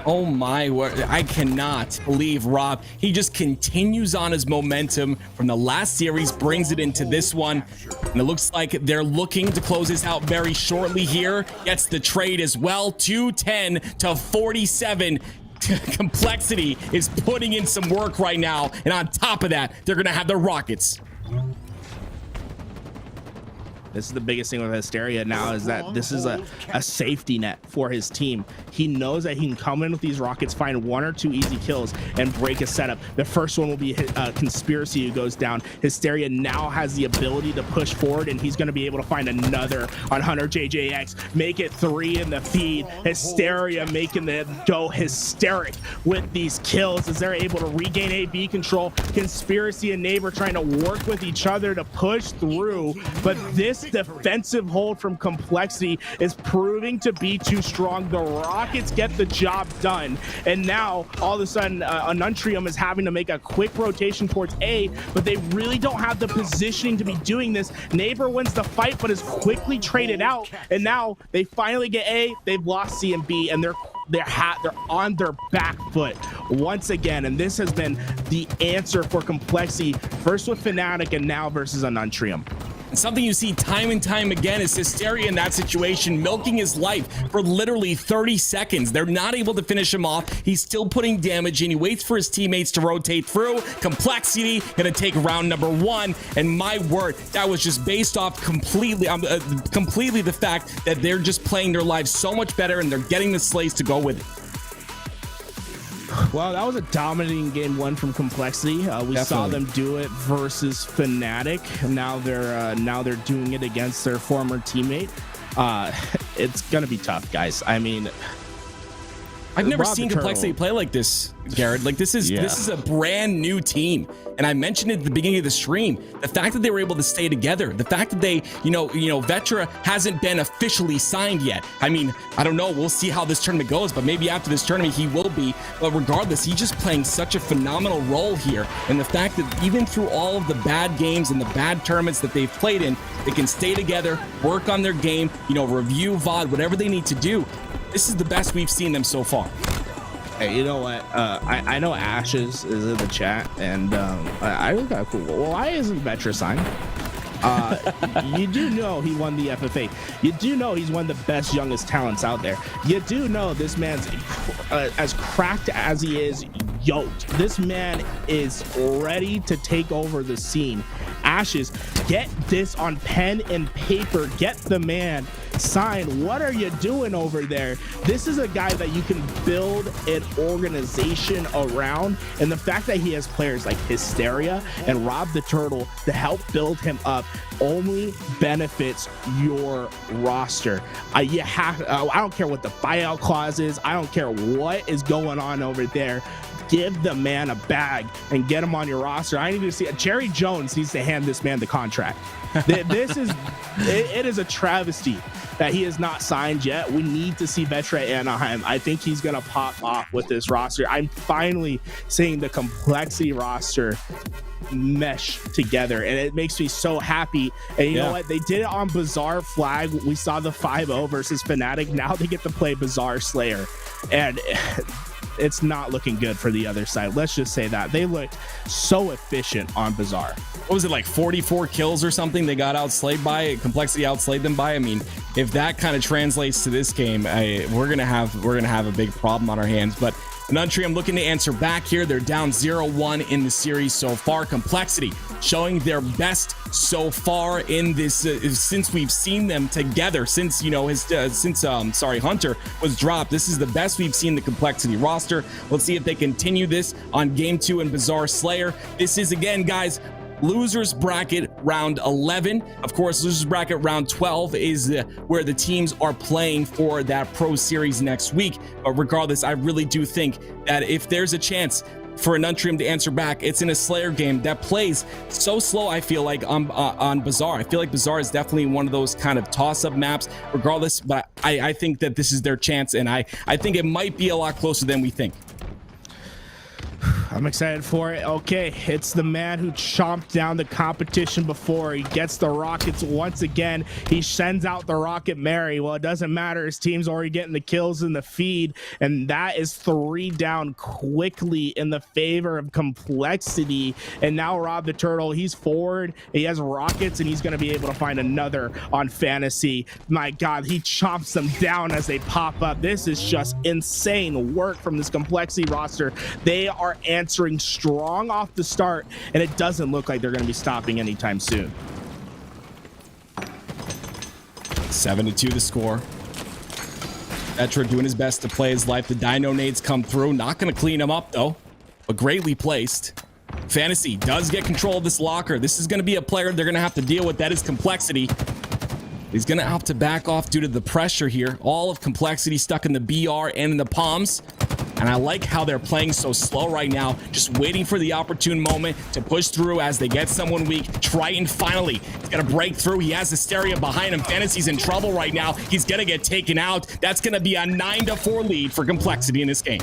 Oh my word, I cannot believe Rob. He just continues on his momentum from the last series, brings it into this one, and it looks like they're looking to close this out very shortly here. Gets the trade as well, 210 to 47. Complexity is putting in some work right now, and on top of that, they're gonna have the Rockets. This is the biggest thing with Hysteria now, is that this is a safety net for his team. He knows that he can come in with these rockets, find 1 or 2 easy kills, and break a setup. The first one will be Conspiracy, who goes down. Hysteria now has the ability to push forward, and he's going to be able to find another on Hunter JJX. Make it 3 in the feed. Hysteria making them go hysteric with these kills as they're able to regain AB control. Conspiracy and Neighbor trying to work with each other to push through, but this defensive hold from Complexity is proving to be too strong. The Rockets get the job done, and now all of a sudden Anuntrium is having to make a quick rotation towards A, but they really don't have the positioning to be doing this. Neighbor wins the fight but is quickly traded out, and now they finally get A. They've lost C and B, and they're on their back foot once again, and this has been the answer for Complexity, first with Fnatic and now versus Anuntrium. Something you see time and time again is Hysteria in that situation, milking his life for literally 30 seconds. They're not able to finish him off. He's still putting damage in. He waits for his teammates to rotate through. Complexity gonna take round number 1, and my word, that was just based off completely the fact that they're just playing their lives so much better, and they're getting the slays to go with it. Well, that was a dominating game 1 from Complexity. We saw them do it versus Fnatic. Now they're doing it against their former teammate. It's gonna be tough, guys. I mean, I've never seen Complexity play like this, Garrett. Like this is a brand new team, and I mentioned it at the beginning of the stream. The fact that they were able to stay together, the fact that they, Vetra hasn't been officially signed yet. I mean, I don't know. We'll see how this tournament goes, but maybe after this tournament he will be. But regardless, he's just playing such a phenomenal role here, and the fact that even through all of the bad games and the bad tournaments that they've played in, they can stay together, work on their game, review VOD, whatever they need to do. This is the best we've seen them so far. Hey, you know what? I know Ashes is in the chat, and I really got cool. Well, why isn't Vetra signed? You do know he won the FFA. You do know he's one of the best youngest talents out there. You do know this man's as cracked as he is yoked. This man is ready to take over the scene. Ashes, get this on pen and paper. Get the man signed. What are you doing over there? This is a guy that you can build an organization around, and the fact that he has players like Hysteria and Rob the Turtle to help build him up only benefits your roster. I don't care what the buyout clause is. I don't care what is going on over there. Give the man a bag and get him on your roster. I need to see Jerry Jones needs to hand this man the contract. This is it is a travesty that he is not signed yet. We need to see Vetra Anaheim. I think he's gonna pop off with this roster. I'm finally seeing the Complexity roster mesh together, and it makes me so happy. And you know what, they did it on Bazaar Flag. We saw the 5-0 versus Fnatic. Now they get to play Bazaar Slayer, and it's not looking good for the other side. Let's just say that they looked so efficient on Bazaar. What was it, like 44 kills or something they got outslayed by? Complexity outslayed them by. I mean, if that kind of translates to this game, we're gonna have a big problem on our hands. But Anuntrium looking to answer back here. They're down 0-1 in the series so far. Complexity showing their best so far in this since we've seen them together. Since Hunter was dropped, this is the best we've seen the Complexity roster. Let's see if they continue this on game 2 in Bazaar Slayer. This is, again, guys, losers bracket round 11. Of course, losers bracket round 12 is where the teams are playing for that pro series next week. But regardless, I really do think that if there's a chance for Anuntrium to answer back, it's in a Slayer game that plays so slow. I feel like on Bazaar, I feel like Bazaar is definitely one of those kind of toss-up maps regardless, but I think that this is their chance, and I think it might be a lot closer than we think. I'm excited for it. Okay, it's the man who chomped down the competition before. He gets the rockets once again. He sends out the Rocket Mary. Well, it doesn't matter. His team's already getting the kills in the feed, and that is 3 down quickly in the favor of Complexity. And now Rob the Turtle, he's forward. He has rockets, and he's going to be able to find another on Fantasy. My God, he chomps them down as they pop up. This is just insane work from this Complexity roster. They are answering strong off the start, and it doesn't look like they're going to be stopping anytime soon. 7-2 the score. Vetra doing his best to play his life. The dino nades come through. Not going to clean him up, though, but greatly placed. Fantasy does get control of this locker. This is going to be a player they're going to have to deal with. That is Complexity. He's going to have to back off due to the pressure here. All of Complexity stuck in the BR and in the palms. And I like how they're playing so slow right now, just waiting for the opportune moment to push through as they get someone weak. Triton finally, he's gonna break through. He has Hysteria behind him. Fantasy's in trouble right now. He's gonna get taken out. That's gonna be a 9-4 lead for Complexity in this game.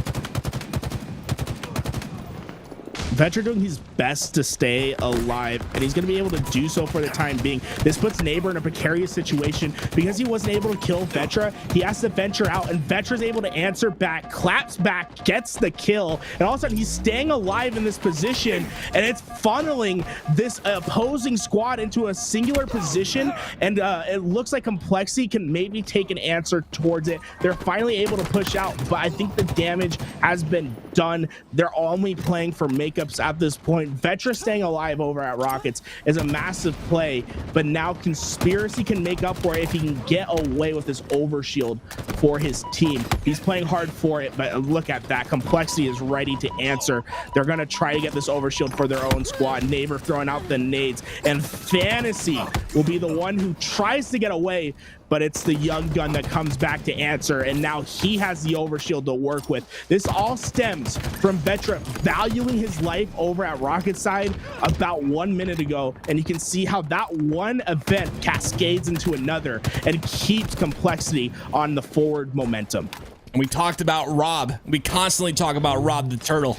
Vetra doing his best to stay alive, and he's going to be able to do so for the time being. This puts Neighbor in a precarious situation because he wasn't able to kill Vetra. He has to venture out, and Vetra's able to answer back, claps back, gets the kill, and all of a sudden he's staying alive in this position, and it's funneling this opposing squad into a singular position, and it looks like Complexity can maybe take an answer towards it. They're finally able to push out, but I think the damage has been done. They're only playing for makeup at this point. Vetra staying alive over at Rockets is a massive play, but now Conspiracy can make up for it if he can get away with this overshield for his team. He's playing hard for it, but look at that. Complexity is ready to answer. They're going to try to get this overshield for their own squad. Neighbor throwing out the nades, and Fantasy will be the one who tries to get away, but it's the young gun that comes back to answer, and now he has the overshield to work with. This all stems from Vetra valuing his life over at Rocket side about 1 minute ago, and you can see how that one event cascades into another and keeps Complexity on the forward momentum. And we talked about Rob. We constantly talk about Rob the Turtle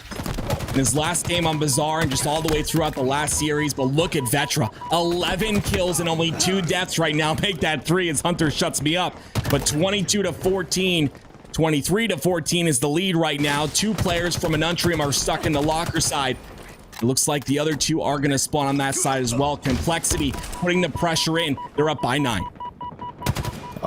in his last game on Bazaar and just all the way throughout the last series. But look at Vetra, 11 kills and only 2 deaths right now. Make that 3 as Hunter shuts me up. But 22-14, 23-14 is the lead right now. 2 players from Anuntrium are stuck in the locker side. It looks like the other 2 are going to spawn on that side as well. Complexity putting the pressure in. They're up by 9.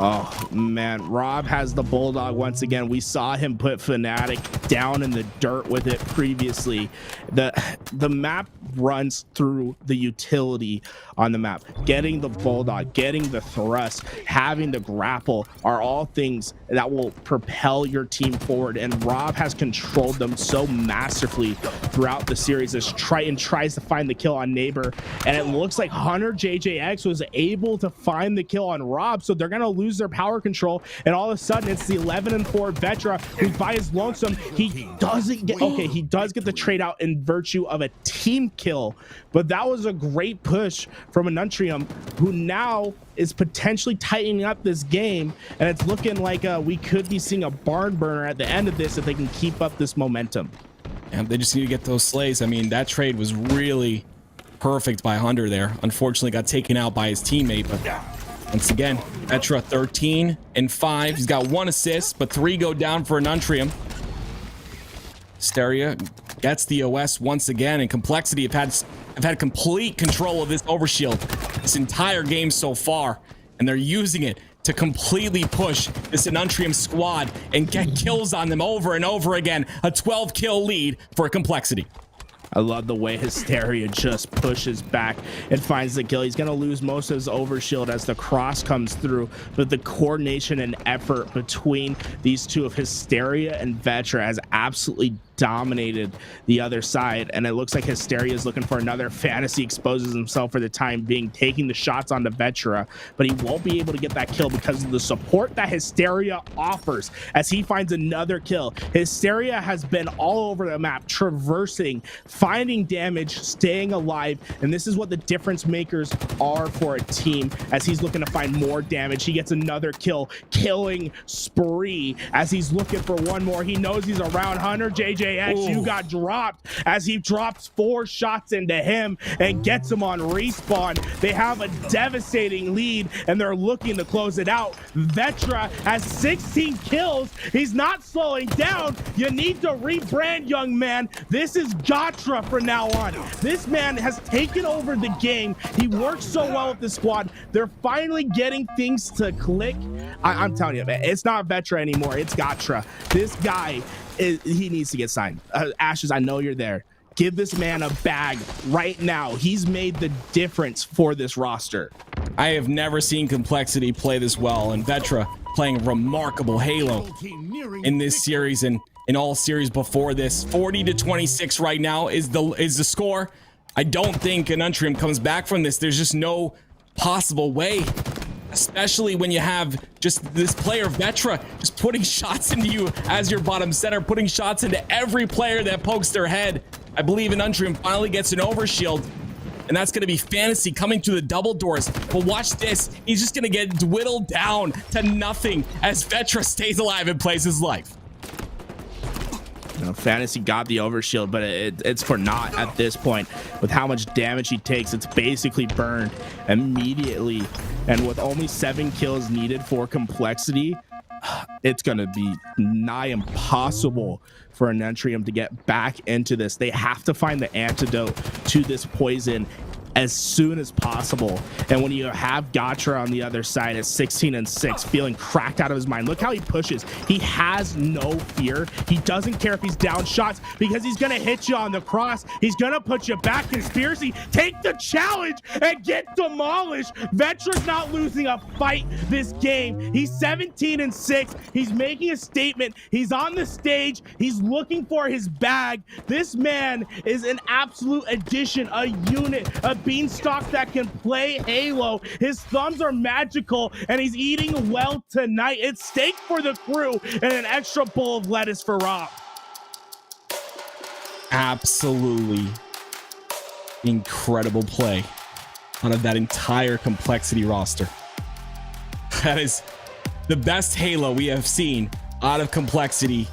Oh man, Rob has the Bulldog once again. We saw him put Fnatic down in the dirt with it previously. The map runs through the utility on the map. Getting the Bulldog, getting the thrust, having the grapple are all things that will propel your team forward, and Rob has controlled them so masterfully throughout the series as Triton tries to find the kill on Neighbor, and it looks like Hunter JJX was able to find the kill on Rob, so they're gonna lose their power control, and all of a sudden it's the 11-4 Vetra who by his lonesome, he doesn't get, okay, he does get the trade out in virtue of a team kill, but that was a great push from Anuntrium, who now is potentially tightening up this game, and it's looking like we could be seeing a barn burner at the end of this if they can keep up this momentum. And they just need to get those slays. I mean, that trade was really perfect by Hunter there. Unfortunately got taken out by his teammate, but once again, Vetra 13 and 5. He's got 1 assist, but 3 go down for Anuntrium. Hysteria gets the OS once again, and Complexity have had complete control of this overshield this entire game so far, and they're using it to completely push this Anuntrium squad and get kills on them over and over again. A 12-kill lead for Complexity. I love the way Hysteria just pushes back and finds the kill. He's going to lose most of his overshield as the cross comes through, but the coordination and effort between these two of Hysteria and Vetra has absolutely dominated the other side, and it looks like Hysteria is looking for another. Fantasy exposes himself for the time being, taking the shots onto Vetra, but he won't be able to get that kill because of the support that Hysteria offers as he finds another kill. Hysteria has been all over the map, traversing, finding damage, staying alive, and this is what the difference makers are for a team as he's looking to find more damage. He gets another kill, killing spree as he's looking for one more. He knows he's around. Hunter JJX, you got dropped as he drops 4 shots into him and gets him on respawn. They have a devastating lead and they're looking to close it out. Vetra has 16 kills. He's not slowing down. You need to rebrand, young man. This is Gatra from now on. This man has taken over the game. He works so well with the squad. They're finally getting things to click. I'm telling you, man, it's not Vetra anymore. It's Gatra. This guy, he needs to get signed. Ashes, I know you're there. Give this man a bag right now. He's made the difference for this roster. I have never seen Complexity play this well, and Vetra playing remarkable Halo in this series and in all series before this. 40-26 right now is the score. I don't think Anutrium comes back from this. There's just no possible way, especially when you have just this player Vetra just putting shots into you as your bottom center, putting shots into every player that pokes their head. I believe Anutrium finally gets an overshield, and that's going to be Fantasy coming through the double doors. But watch this. He's just going to get dwindled down to nothing as Vetra stays alive and plays his life. You know, Fantasy got the overshield, but it's for naught at this point. With how much damage he takes, it's basically burned immediately. And with only 7 kills needed for Complexity, it's going to be nigh impossible for Anutrium to get back into this. They have to find the antidote to this poison as soon as possible. And when you have Gatra on the other side at 16-6, feeling cracked out of his mind, look how he pushes. He has no fear. He doesn't care if he's down shots because he's gonna hit you on the cross. He's gonna put you back. Conspiracy, take the challenge and get demolished. Vetra's not losing a fight this game. He's 17-6. He's making a statement. He's on the stage. He's looking for his bag. This man is an absolute addition, a unit, a beanstalk that can play Halo. His thumbs are magical, and he's eating well tonight. It's steak for the crew and an extra bowl of lettuce for Rob. Absolutely incredible play out of that entire Complexity roster. That is the best Halo we have seen out of Complexity,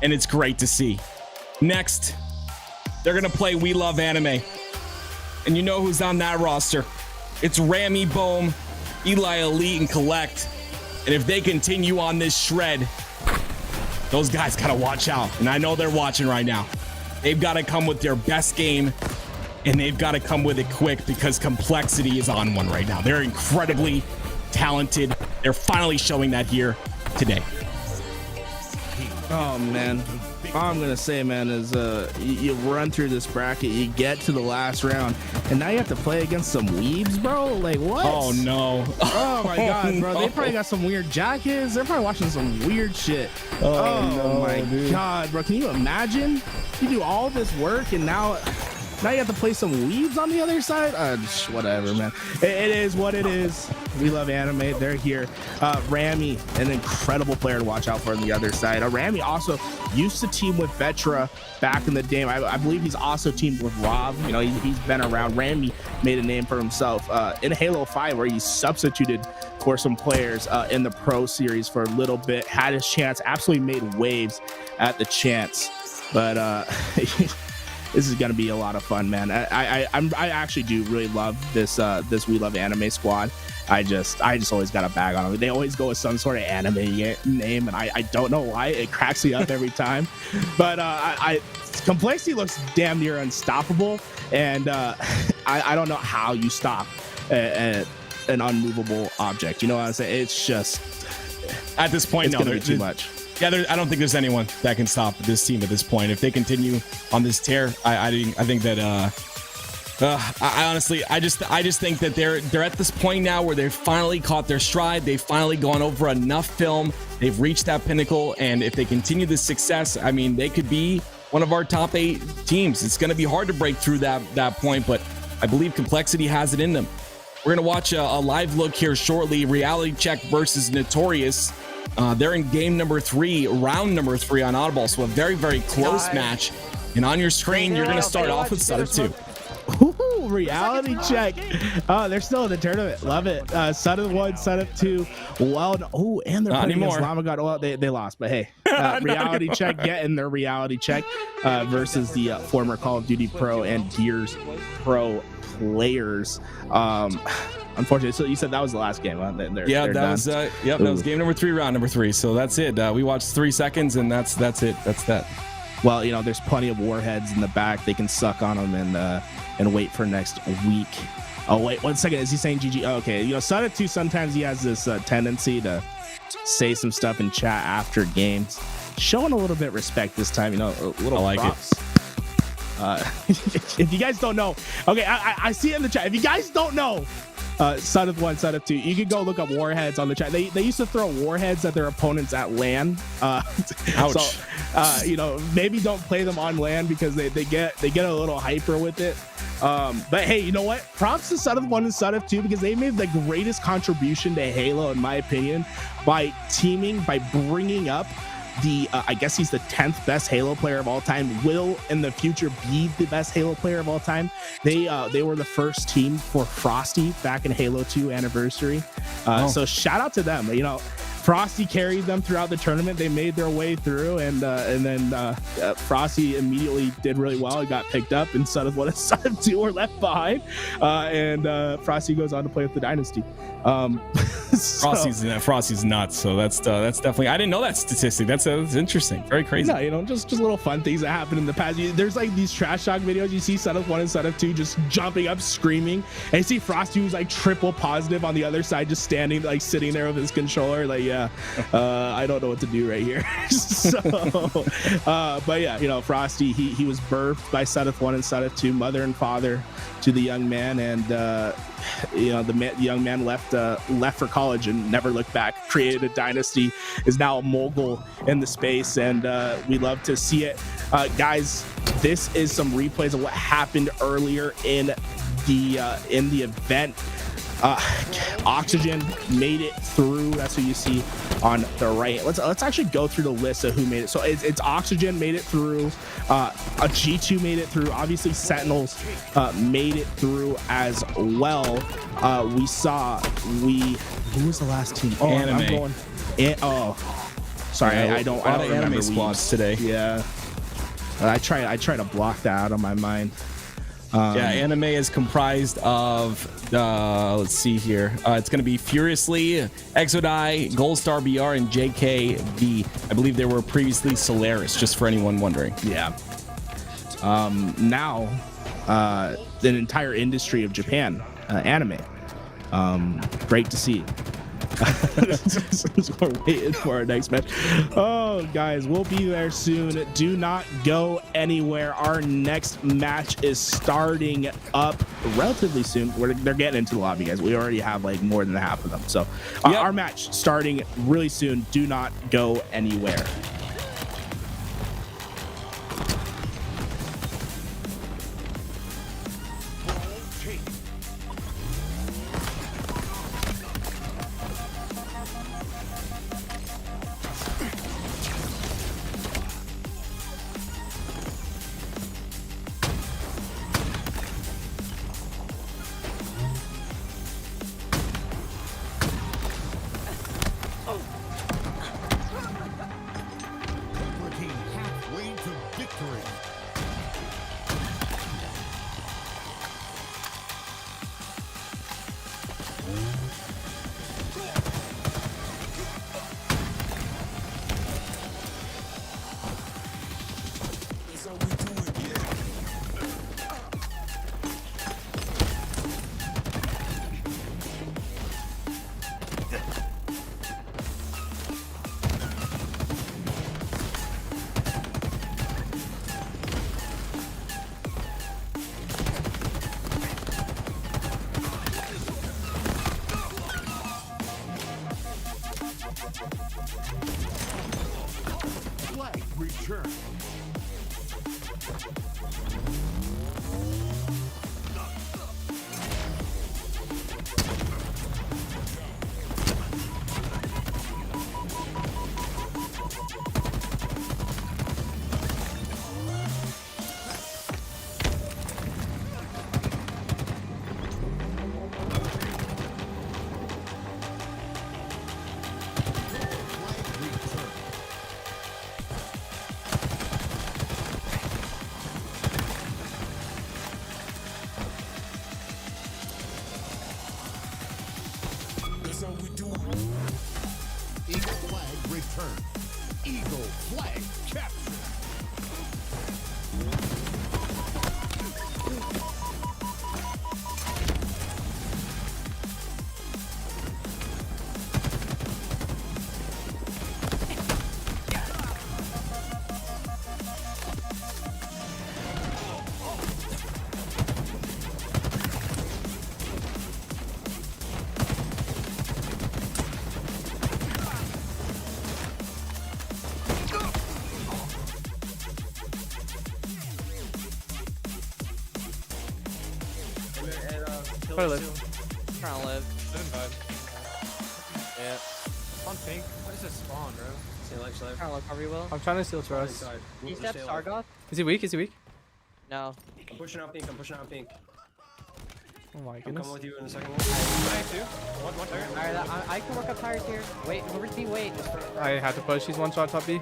and it's great to see. Next, they're gonna play We Love Anime. And you know who's on that roster. It's Rami Bohm, Eli Elite, and Collect. And if they continue on this shred, those guys gotta watch out. And I know they're watching right now. They've got to come with their best game, and they've got to come with it quick because Complexity is on one right now. They're incredibly talented. They're finally showing that here today. Oh, man. All I'm gonna say, man, is you run through this bracket, you get to the last round, and now you have to play against some weebs, bro. Like, what? Oh no. Oh my god, bro. No. They probably got some weird jackets. They're probably watching some weird shit. Oh, no, my dude. god, bro. Can you imagine? You do all this work, and now you have to play some weebs on the other side. Whatever, man. It is what it is. We love anime. They're here. Rami, an incredible player to watch out for on the other side. Rami also used to team with Vetra back in the day. I believe he's also teamed with Rob. You know, he's been around. Rami made a name for himself in Halo 5, where he substituted for some players in the Pro Series for a little bit. Had his chance. Absolutely made waves at the chance. But this is gonna be a lot of fun, man. I actually do really love this We Love Anime squad. I just always got a bag on them. They always go with some sort of anime name, and I don't know why. It cracks me up every time. But Complexity looks damn near unstoppable, and I don't know how you stop an unmovable object. You know what I'm saying? It's just at this point, it's gonna be too much. Yeah, I don't think there's anyone that can stop this team at this point. If they continue on this tear, I think that I honestly just think that they're at this point now where they've finally caught their stride. They've finally gone over enough film. They've reached that pinnacle, and if they continue this success, I mean, they could be one of our top 8 teams. It's going to be hard to break through that point, but I believe Complexity has it in them. We're going to watch a live look here shortly. Reality Check versus Notorious. They're in game number 3, round number 3 on Audible, so a very, very close match. And on your screen, you're going to start off with Sutter 2. Ooh, Reality Check. Oh, they're still in the tournament. Love it. Sutter 1, Sutter 2. Well, oh, and they're playing against Llama God. Well, they lost, but hey. Reality Check getting their Reality Check versus the former Call of Duty Pro and Gears Pro players. Unfortunately, so you said that was the last game, huh? That was that was game number 3, round number 3. So that's it. We watched 3 seconds, and that's it. That's that. Well, you know, there's plenty of warheads in the back. They can suck on them and wait for next week. Oh wait, 1 second. Is he saying GG? Oh, okay. You know, Sutter 2, sometimes he has this tendency to say some stuff in chat after games, showing a little bit of respect this time. You know, a little. I like props. If you guys don't know, okay, I see it in the chat. If you guys don't know, Son of 1, Son of 2. You can go look up warheads on the chat. They used to throw warheads at their opponents at LAN. Ouch. So, you know, maybe don't play them on LAN because they get a little hyper with it. But hey, you know what? Props to Son of 1 and Son of 2 because they made the greatest contribution to Halo, in my opinion, by bringing up the I guess he's the 10th best Halo player of all time, will in the future be the best Halo player of all time. They were the first team for Frosty back in Halo 2 Anniversary. So shout out to them. You know, Frosty carried them throughout the tournament. They made their way through, and then Frosty immediately did really well. He got picked up, and Son of 1 and Son of 2 were left behind. And Frosty goes on to play with the Dynasty. Frosty's nuts. So that's definitely. I didn't know that statistic. That's interesting. Very crazy. No, you know, just little fun things that happen in the past. There's like these trash talk videos. You see Son of 1 and Son of 2 just jumping up, screaming, and you see Frosty who's like triple positive on the other side, just standing, like sitting there with his controller, like, yeah, I don't know what to do right here. So, but yeah, you know, Frosty, he was birthed by Son of 1 and Son of 2, mother and father to the young man, and you know, the young man left for college and never looked back, created a dynasty, is now a mogul in the space, and we love to see it. Guys, this is some replays of what happened earlier in the event. Oxygen made it through. That's who you see on the right. Let's actually go through the list of who made it. So it's Oxygen made it through. A G2 made it through. Obviously, Sentinels made it through as well. Who was the last team? Oh, Anime. I'm going. Sorry, I don't remember anime squads today. Yeah, I try to block that out of my mind. Yeah, Anime is comprised of, let's see here. It's going to be Furiously, Exodai, Goldstar BR, and JKV. I believe they were previously Solaris, just for anyone wondering. Yeah. Now, the entire industry of Japan, anime. Great to see. We're waiting for our next match. Oh, guys, we'll be there soon. Do not go anywhere. Our next match is starting up relatively soon. They're getting into the lobby, guys. We already have like more than half of them. So our match starting really soon. Do not go anywhere. Try to live. Trying to live. Yeah. On pink. What is this spawn, bro? Trying to look cover you will. I'm trying to steal trust. He steps Sargoth? Is he weak? Is he weak? No. I'm pushing out pink. I'm pushing out pink. Oh my I'm goodness. coming with you in a second. One turn. Alright, I can work up tires here. Wait, over B, wait. I had to push. He's one shot top B.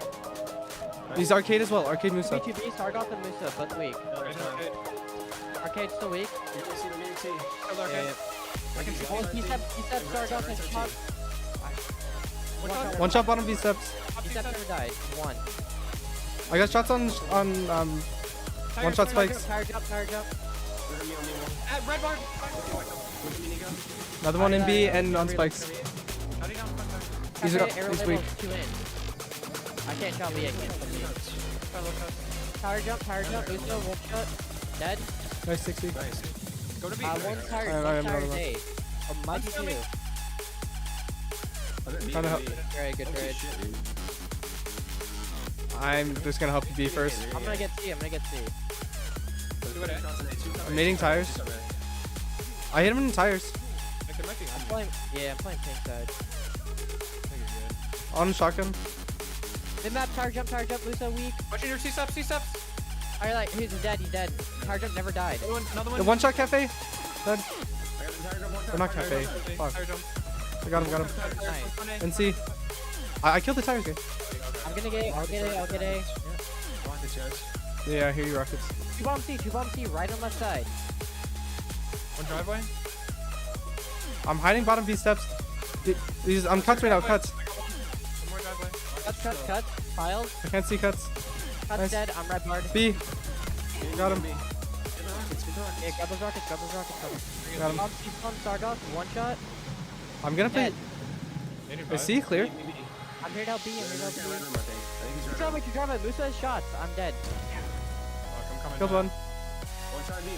He's arcade as well. Arcade Musa. 2B, Sargoth and Musa, both weak. Arcade's still weak. Oh, he stepped Sargoth and shot. One shot bottom B steps. He stepped never died. One. I got shots on one shot spikes. Tire jump. Red bar. Another one in B and on spikes. He's weak. I can't shot B. Tire jump. Musa, one shot. Dead. Nice 60. Go to B. One tire A. Might be two. Trying to help. Good trade. I'm just gonna help you B first. I'm gonna get C. I'm nading tires. I hit him in tires. I'm playing pink side. On shotgun. Mid-map, tire jump, Musa weak. Watching your C-steps. Alright, like, he's dead. Tire jump never died. The one shot cafe. Dead. Or not cafe. Fuck. I got him. Nice. And C. I killed the tires guy. I'm gonna get A. I'll get A. Rockets, guys. Yeah, I hear you, rockets. Two bomb C, right on left side. One driveway. I'm hiding bottom B steps. I'm cuts right now, cuts. One more driveway. Cuts. Files. I can't see cuts. Cuts Nice. dead. I'm red barred. B. Got him. Yeah, grab those rockets. Got him. Bomb C, spawn, Sargoth, one shot. I'm gonna play. Is C clear? I'm here to help B. Two driveway. Musa has shots. I'm dead. Killed one. One side B.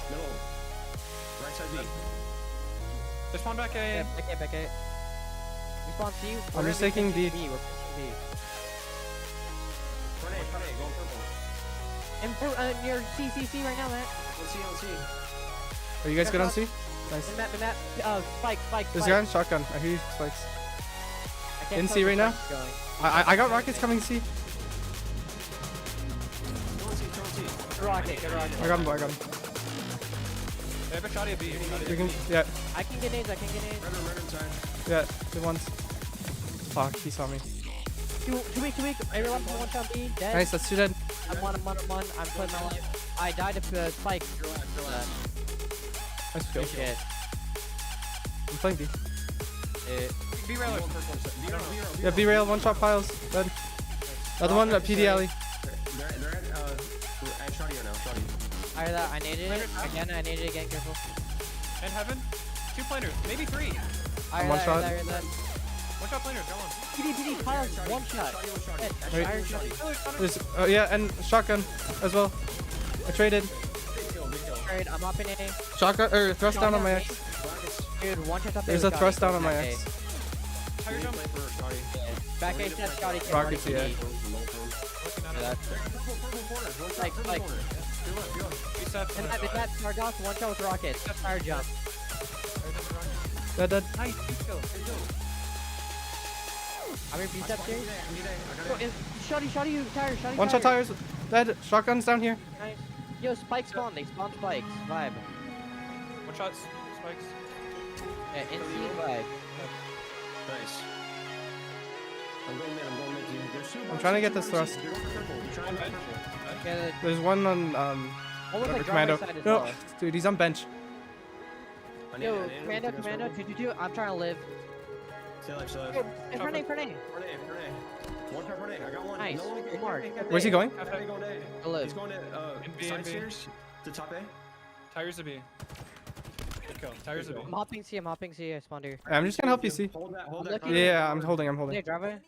Middle. Right side B. Just spawn back A. Yeah, back A. We spawn C. I'm just taking B. We're pushing B. Front A, going purple. And near C right now, Matt. Let's see. Are you guys good on C? Nice. Mid-map. Spike. There's a guy on shotgun. I hear you, spikes. I can't In tell C if right the now? spike's going. I got rockets coming C. Good rocket. I got him. They have a shot at B. You can, yeah. I can get nades. Red inside. Yeah, good ones. Fuck, he saw me. Too weak. Everyone one shot B. Dead. Nice, that's two dead. I'm one. I'm putting my life. I died to spike. Nice kill. Shit. I'm playing B. B-rail. Yeah, B-rail, one shot piles. Dead. Another one at PD alley. They're at Shotty right now. Shotty. I needed it again. Careful. And heaven. 2 planers, maybe 3. One shot. One shot planers. Go on. PD. Piles. One shot. Wait. Iron shot. There's, yeah, and shotgun as well. I traded. Trade. I'm up in A. Shotgun, or thrust down on my X. Dude, one shot up. There's a thrust down on my X. Back A step, Scotty. Rockets, yeah. Spike. And that Sargoth, one shot with rockets. Fire jump. Dead. Nice. I'm in B steps here. Shotty, you tires. Shotty, One shot tires. Dead. Shotgun's down here. Nice. Yo, spikes spawn. They spawn spikes. Vibe. One shot spikes. Yeah, in C vibe. Nice. I'm going mid. I'm trying to get this thrust. Yeah, There's one on Almost like commando. driver's side as No, well. dude, he's on bench. Yo, commando, 222. I'm trying to live. Stay alive. In front of A. One shot front A. I got one. Nice. No one Good mark. Where's he going? Cafe going to A. Go live. He's going to side stairs to top A. Tires to B. Tires to B. I'm hopping C. I spawned here. I'm just gonna help you see. Hold that. looking. Yeah, I'm holding. Hey, driver.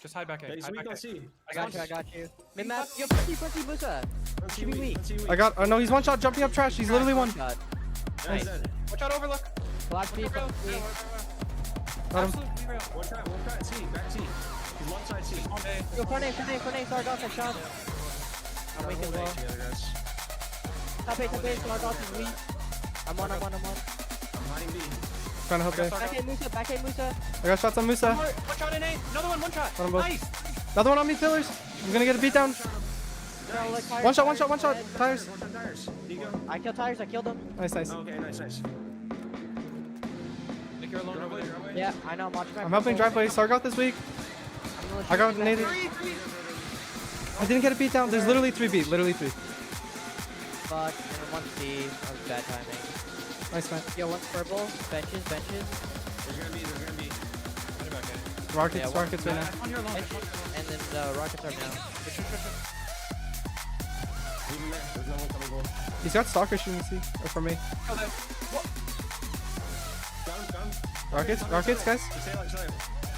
Just hide back A. He's weak on C. I got you. Mid map. Yo, pussy, Musa. Should be weak. I got. Oh no, he's one shot jumping up trash. He's literally one. Shot. Nice. Watch out, overlook. Black speed. Got him. One try. C. Back C. He's one side C. Yo, front A. Sargoth, I shot. I'm weak as well. Top A. Sargoth is weak. I'm on. I'm hiding B. Trying to help A. Back A Musa. I got shots on Musa. One shot in A. Another one shot. Got 'em both. Nice. Another one on me, pillars. I'm gonna get a beat down. One shot. Tires. I killed Tires. I killed him. Nice. Okay, nice. Think you're alone over there. Yeah, I know. I'm watching back. I'm helping driveway. Sargoth this week. I got naded. I didn't get a beat down. There's literally 3 beat. Literally 3. Fuck. And 1 C. That was bad timing. Nice, man. Yo, 1 purple. Benches. There's gonna be. Rockets right now. And then rockets are now. There's no one coming gold. He's got stalker shooting C. Or for me. Got him. Rockets, guys. Stay alive.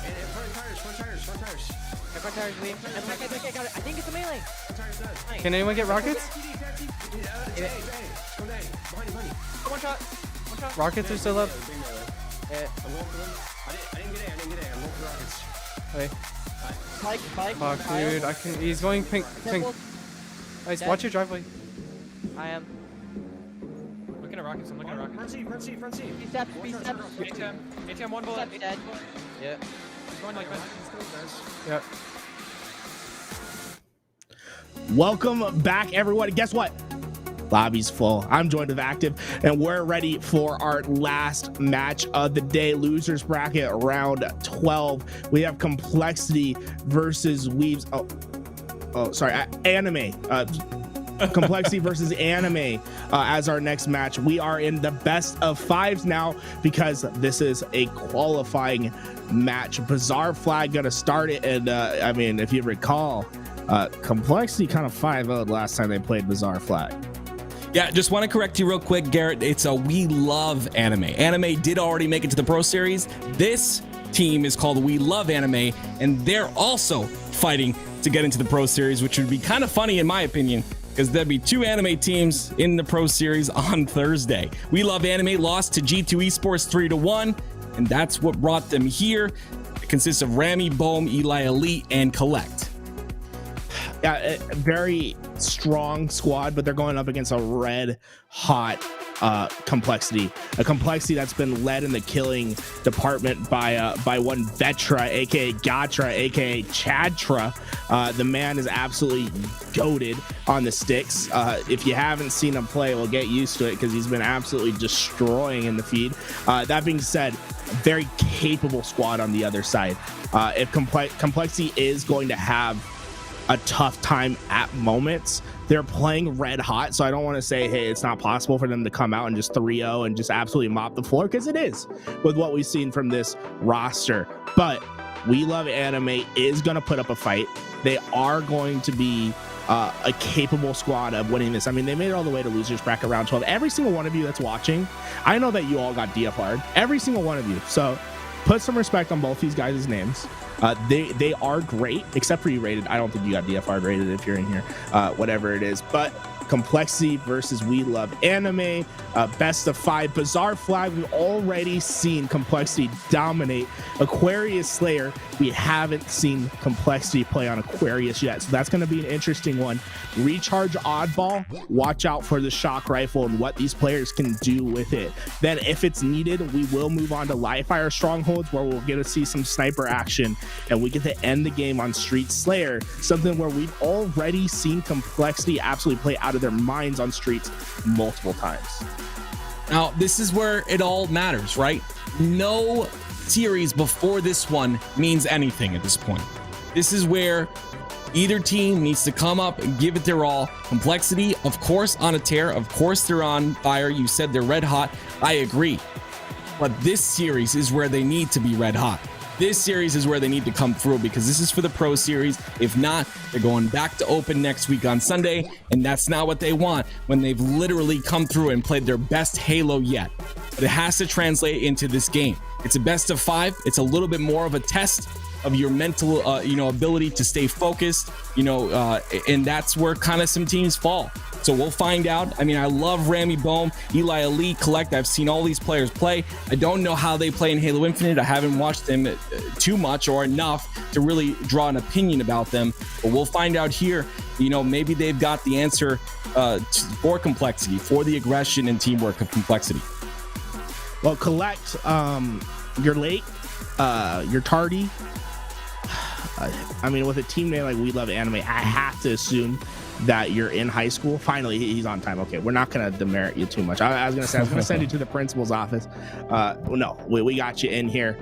And front tires. Front tires weak. And back A, got it. I think it's a melee. Front tires dead. Nice. Can anyone get rockets? Behind you. One shot. Rockets are still up. I'm going for them. I didn't get A. I'm going for rockets. Hey. Spike. Fuck, dude. He's going pink. Nice. Dead. Watch your driveway. I am. Looking at rockets. I'm looking at rockets. Front seat. B steps. ATM 1 bullet. Steps dead. Yeah. He's going like that. Yeah. Welcome back, everyone. Guess what? Lobby's full. I'm joined with Active, and we're ready for our last match of the day. Losers bracket round 12. We have Complexity versus Weaves. Anime. Complexity versus Anime as our next match. We are in the best of 5s now because this is a qualifying match. Bizarre Flag gonna start it, and I mean, if you recall, Complexity kind of 5-0'd last time they played Bizarre Flag. Yeah, just want to correct you real quick, Garrett. It's a We Love Anime. Anime did already make it to the Pro Series. This team is called We Love Anime, and they're also fighting to get into the Pro Series, which would be kind of funny in my opinion, because there'd be 2 anime teams in the Pro Series on Thursday. We Love Anime lost to G2 Esports 3-1, and that's what brought them here. It consists of Rami, Bohm, Eli Elite, and Collect. Yeah, a very strong squad, but they're going up against a red hot Complexity, a Complexity that's been led in the killing department by one Vetra, aka Gatra, aka Chadtra. The man is absolutely goated on the sticks. If you haven't seen him play, well, get used to it because he's been absolutely destroying in the feed. That being said, a very capable squad on the other side. If Complexity is going to have a tough time at moments, they're playing red hot, so I don't want to say, hey, it's not possible for them to come out and just 3-0 and just absolutely mop the floor, because it is with what we've seen from this roster. But We Love Anime is going to put up a fight. They are going to be a capable squad of winning this. I mean, they made it all the way to losers bracket round 12. Every single one of you that's watching, I know that you all got DFR'd, every single one of you. So put some respect on both these guys' names. They are great, except for you rated. I don't think you got DFR rated if you're in here, whatever it is. But Complexity versus We Love Anime, best of 5. Bizarre Flag, we've already seen Complexity dominate Aquarius Slayer. We haven't seen Complexity play on Aquarius yet, so that's going to be an interesting one. Recharge Oddball, watch out for the shock rifle and what these players can do with it. Then if it's needed, we will move on to Live Fire Strongholds, where we'll get to see some sniper action, and we get to end the game on Street Slayer, something where we've already seen Complexity absolutely play out of their minds on Streets multiple times. Now, this is where it all matters, right? No series before this one means anything at this point. This is where either team needs to come up and give it their all. Complexity, of course, on a tear. Of course, they're on fire. You said they're red hot. I agree. But this series is where they need to be red hot. This series is where they need to come through, because this is for the Pro Series. If not, they're going back to Open next week on Sunday, and that's not what they want when they've literally come through and played their best Halo yet. But it has to translate into this game. It's a best of 5. It's a little bit more of a test of your mental, ability to stay focused, and that's where kind of some teams fall. So we'll find out. I mean, I love Rami Bohm, Eli Elite, Collect. I've seen all these players play. I don't know how they play in Halo Infinite. I haven't watched them too much or enough to really draw an opinion about them. But we'll find out here you know, maybe they've got the answer for Complexity, for the aggression and teamwork of Complexity. Well, Collect, you're late, you're tardy. I mean, with a team name like We Love Anime, I have to assume that you're in high school. Finally, he's on time. Okay, we're not going to demerit you too much. I was going to say, I was going to send you to the principal's office. No, we got you in here.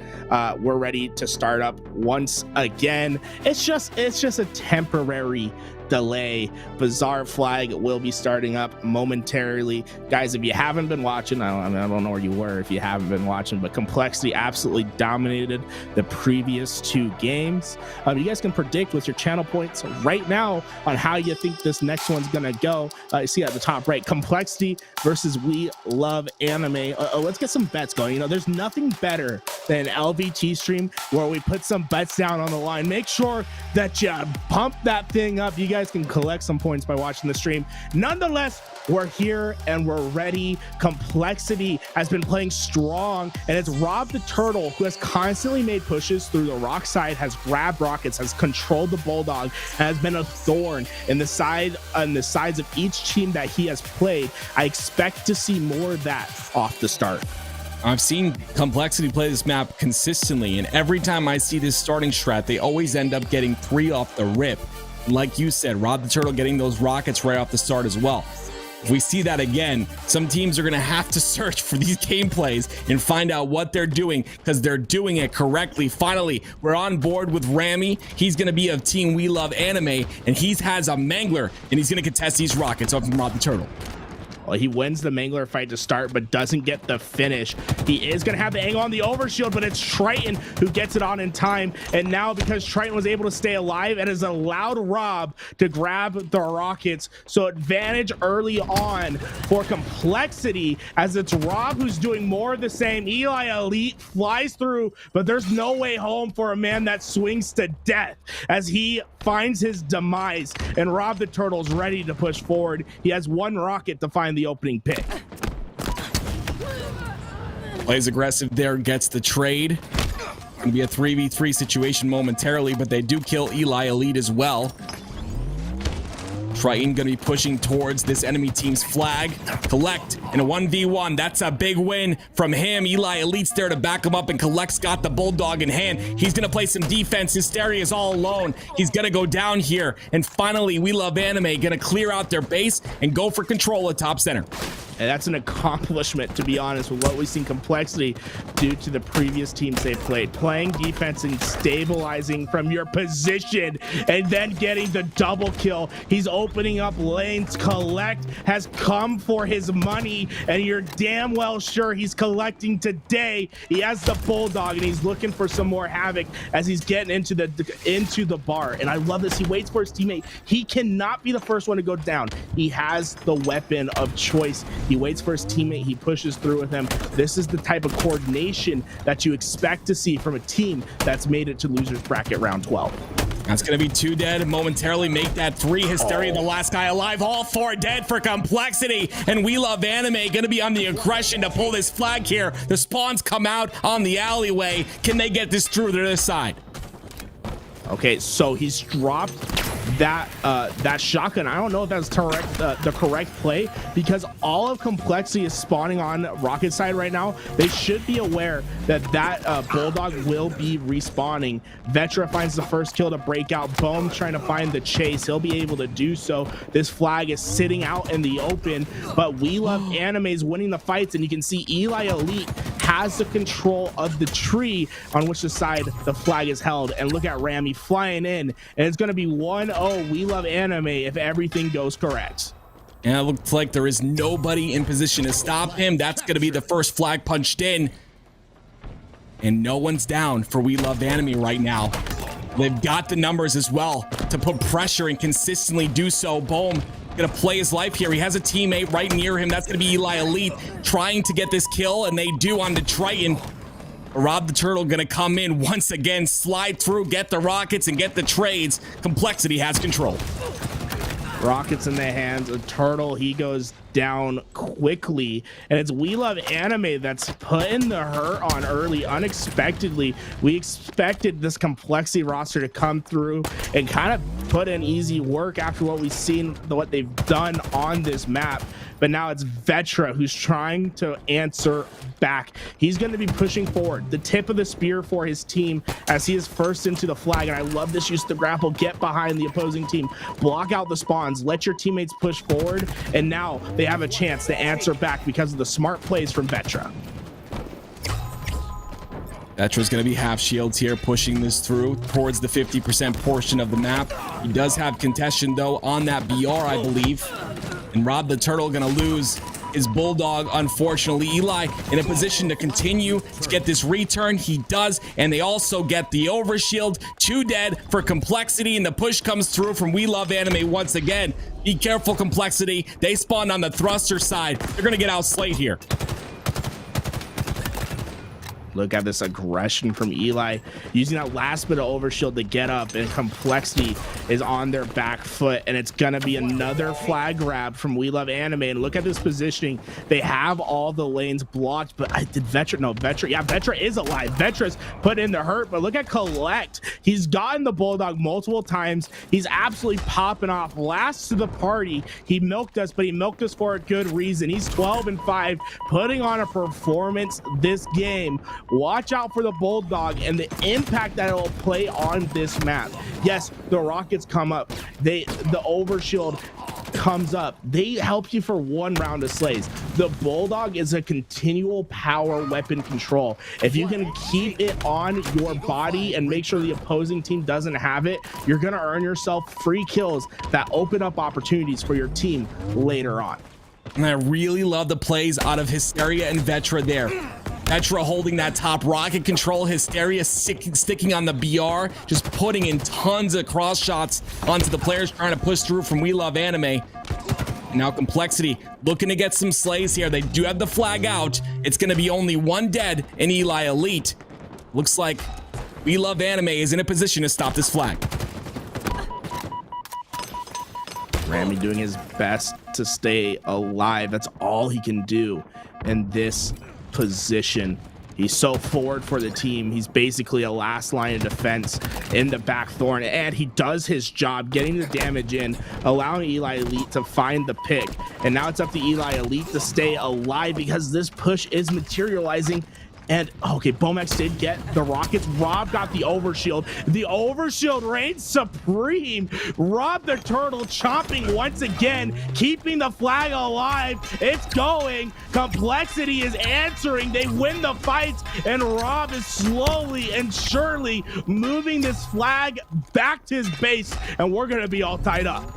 We're ready to start up once again. It's just a temporary delay. Bizarre Flag will be starting up momentarily. Guys, if you haven't been watching, I don't know where you were if you haven't been watching, but Complexity absolutely dominated the previous 2 games. You guys can predict with your channel points right now on how you think this next one's gonna go. You see at the top right, Complexity versus We Love Anime. Let's get some bets going. You know, there's nothing better than an LVT stream where we put some bets down on the line. Make sure that you pump that thing up. You guys can collect some points by watching the stream. Nonetheless, we're here and we're ready. Complexity has been playing strong, and it's Rob the Turtle who has constantly made pushes through the rock side, has grabbed rockets, has controlled the Bulldog, has been a thorn in the side on the sides of each team that he has played. I expect to see more of that off the start. I've seen Complexity play this map consistently, and every time I see this starting strat, they always end up getting 3 off the rip. Like you said, Rob the Turtle getting those rockets right off the start as well. If we see that again, some teams are going to have to search for these gameplays and find out what they're doing, because they're doing it correctly. Finally, we're on board with Rami. He's going to be of Team We Love Anime, and he has a Mangler, and he's going to contest these rockets up from Rob the Turtle. Well, he wins the Mangler fight to start, but doesn't get the finish. He is going to have the angle on the overshield, but it's Triton who gets it on in time. And now, because Triton was able to stay alive, it has allowed Rob to grab the rockets. So advantage early on for Complexity, as it's Rob who's doing more of the same. Eli Elite flies through, but there's no way home for a man that swings to death as he finds his demise. And Rob the Turtle's ready to push forward. He has 1 rocket to find the opening pick. Plays aggressive there, gets the trade. Gonna be a 3v3 situation momentarily, but they do kill Eli Elite as well. Triton gonna be pushing towards this enemy team's flag. Collect in a 1v1. That's a big win from him. Eli Elite's there to back him up, and Collect's got the Bulldog in hand. He's gonna play some defense. Hysteria is all alone. He's gonna go down here. And finally, We Love Anime gonna clear out their base and go for control at top center. And that's an accomplishment, to be honest, with what we've seen Complexity do to the previous teams they played. Playing defense and stabilizing from your position and then getting the double kill. He's opening up lanes. Collect has come for his money, and you're damn well sure he's collecting today. He has the Bulldog, and he's looking for some more havoc as he's getting into the bar. And I love this. He waits for his teammate. He cannot be the first one to go down. He has the weapon of choice. He waits for his teammate. He pushes through with him. This is the type of coordination that you expect to see from a team that's made it to losers bracket round 12. That's going to be 2 dead. Momentarily make that 3. Hysteria, the last guy alive. All 4 dead for Complexity. And We Love Anime going to be on the aggression to pull this flag here. The spawns come out on the alleyway. Can they get this through to this side? Okay, so he's dropped that shotgun. I don't know if that's the correct play, because all of Complexity is spawning on rocket side right now. They should be aware that Bulldog will be respawning. Vetra finds the first kill to break out. Bohm trying to find the chase. He'll be able to do so. This flag is sitting out in the open, but We Love Anime is winning the fights, and you can see Eli Elite has the control of the tree on which the side the flag is held. And look at Rami flying in, and it's going to be 1-0 We Love Anime if everything goes correct. And it looks like there is nobody in position to stop him. That's going to be the first flag punched in. And no one's down for We Love Anime right now. They've got the numbers as well to put pressure and consistently do so. Bohm gonna play his life here. He has a teammate right near him. That's gonna be Eli Elite trying to get this kill, and they do on the Triton. Rob the Turtle gonna come in once again, slide through, get the rockets, and get the trades. Complexity has control. Rockets in their hands. A Turtle, he goes down quickly, and it's We Love Anime that's putting the hurt on early unexpectedly. We expected this Complexity roster to come through and kind of put in easy work after what we've seen, what they've done on this map, but now it's Vetra who's trying to answer back. He's going to be pushing forward, the tip of the spear for his team as he is first into the flag, and I love this use of the grapple. Get behind the opposing team, block out the spawns, let your teammates push forward, and now they have a chance to answer back because of the smart plays from Vetra. Vetra's going to be half shields here, pushing this through towards the 50% portion of the map. He does have contention though on that BR, I believe, and Rob the Turtle going to lose his Bulldog. Unfortunately, Eli in a position to continue to get this return. He does, and they also get the overshield. 2 dead for Complexity, and the push comes through from We Love Anime once again. Be careful, Complexity. They spawned on the thruster side. They're gonna get outslayed here. Look at this aggression from Eli, using that last bit of overshield to get up, and Complexity is on their back foot, and it's gonna be another flag grab from We Love Anime. And look at this positioning. They have all the lanes blocked, but did Vetra? No, Vetra. Yeah, Vetra is alive. Vetra's put in the hurt, but look at Collect. He's gotten the Bulldog multiple times. He's absolutely popping off. Last to the party. He milked us, but he milked us for a good reason. He's 12-5, putting on a performance this game. Watch out for the Bulldog and the impact that it'll play on this map. Yes, the rockets come up. The overshield comes up. They help you for 1 round of slays. The Bulldog is a continual power weapon control. If you can keep it on your body and make sure the opposing team doesn't have it, you're gonna earn yourself free kills that open up opportunities for your team later on. And I really love the plays out of Hysteria and Vetra there. Vetra holding that top rocket control, Hysteria sticking on the BR, just putting in tons of cross shots onto the players trying to push through from We Love Anime. And now Complexity looking to get some slays here. They do have the flag out. It's going to be only 1 dead in Eli Elite. Looks like We Love Anime is in a position to stop this flag. Rami doing his best to stay alive. That's all he can do in this position. He's so forward for the team. He's basically a last line of defense in the back thorn, and he does his job getting the damage in, allowing Eli Elite to find the pick. And now it's up to Eli Elite to stay alive because this push is materializing. And okay, Bomex did get the rockets. Rob got the overshield. The overshield reigns supreme. Rob the Turtle chomping once again, keeping the flag alive. It's going. Complexity is answering. They win the fights, and Rob is slowly and surely moving this flag back to his base, and we're gonna be all tied up.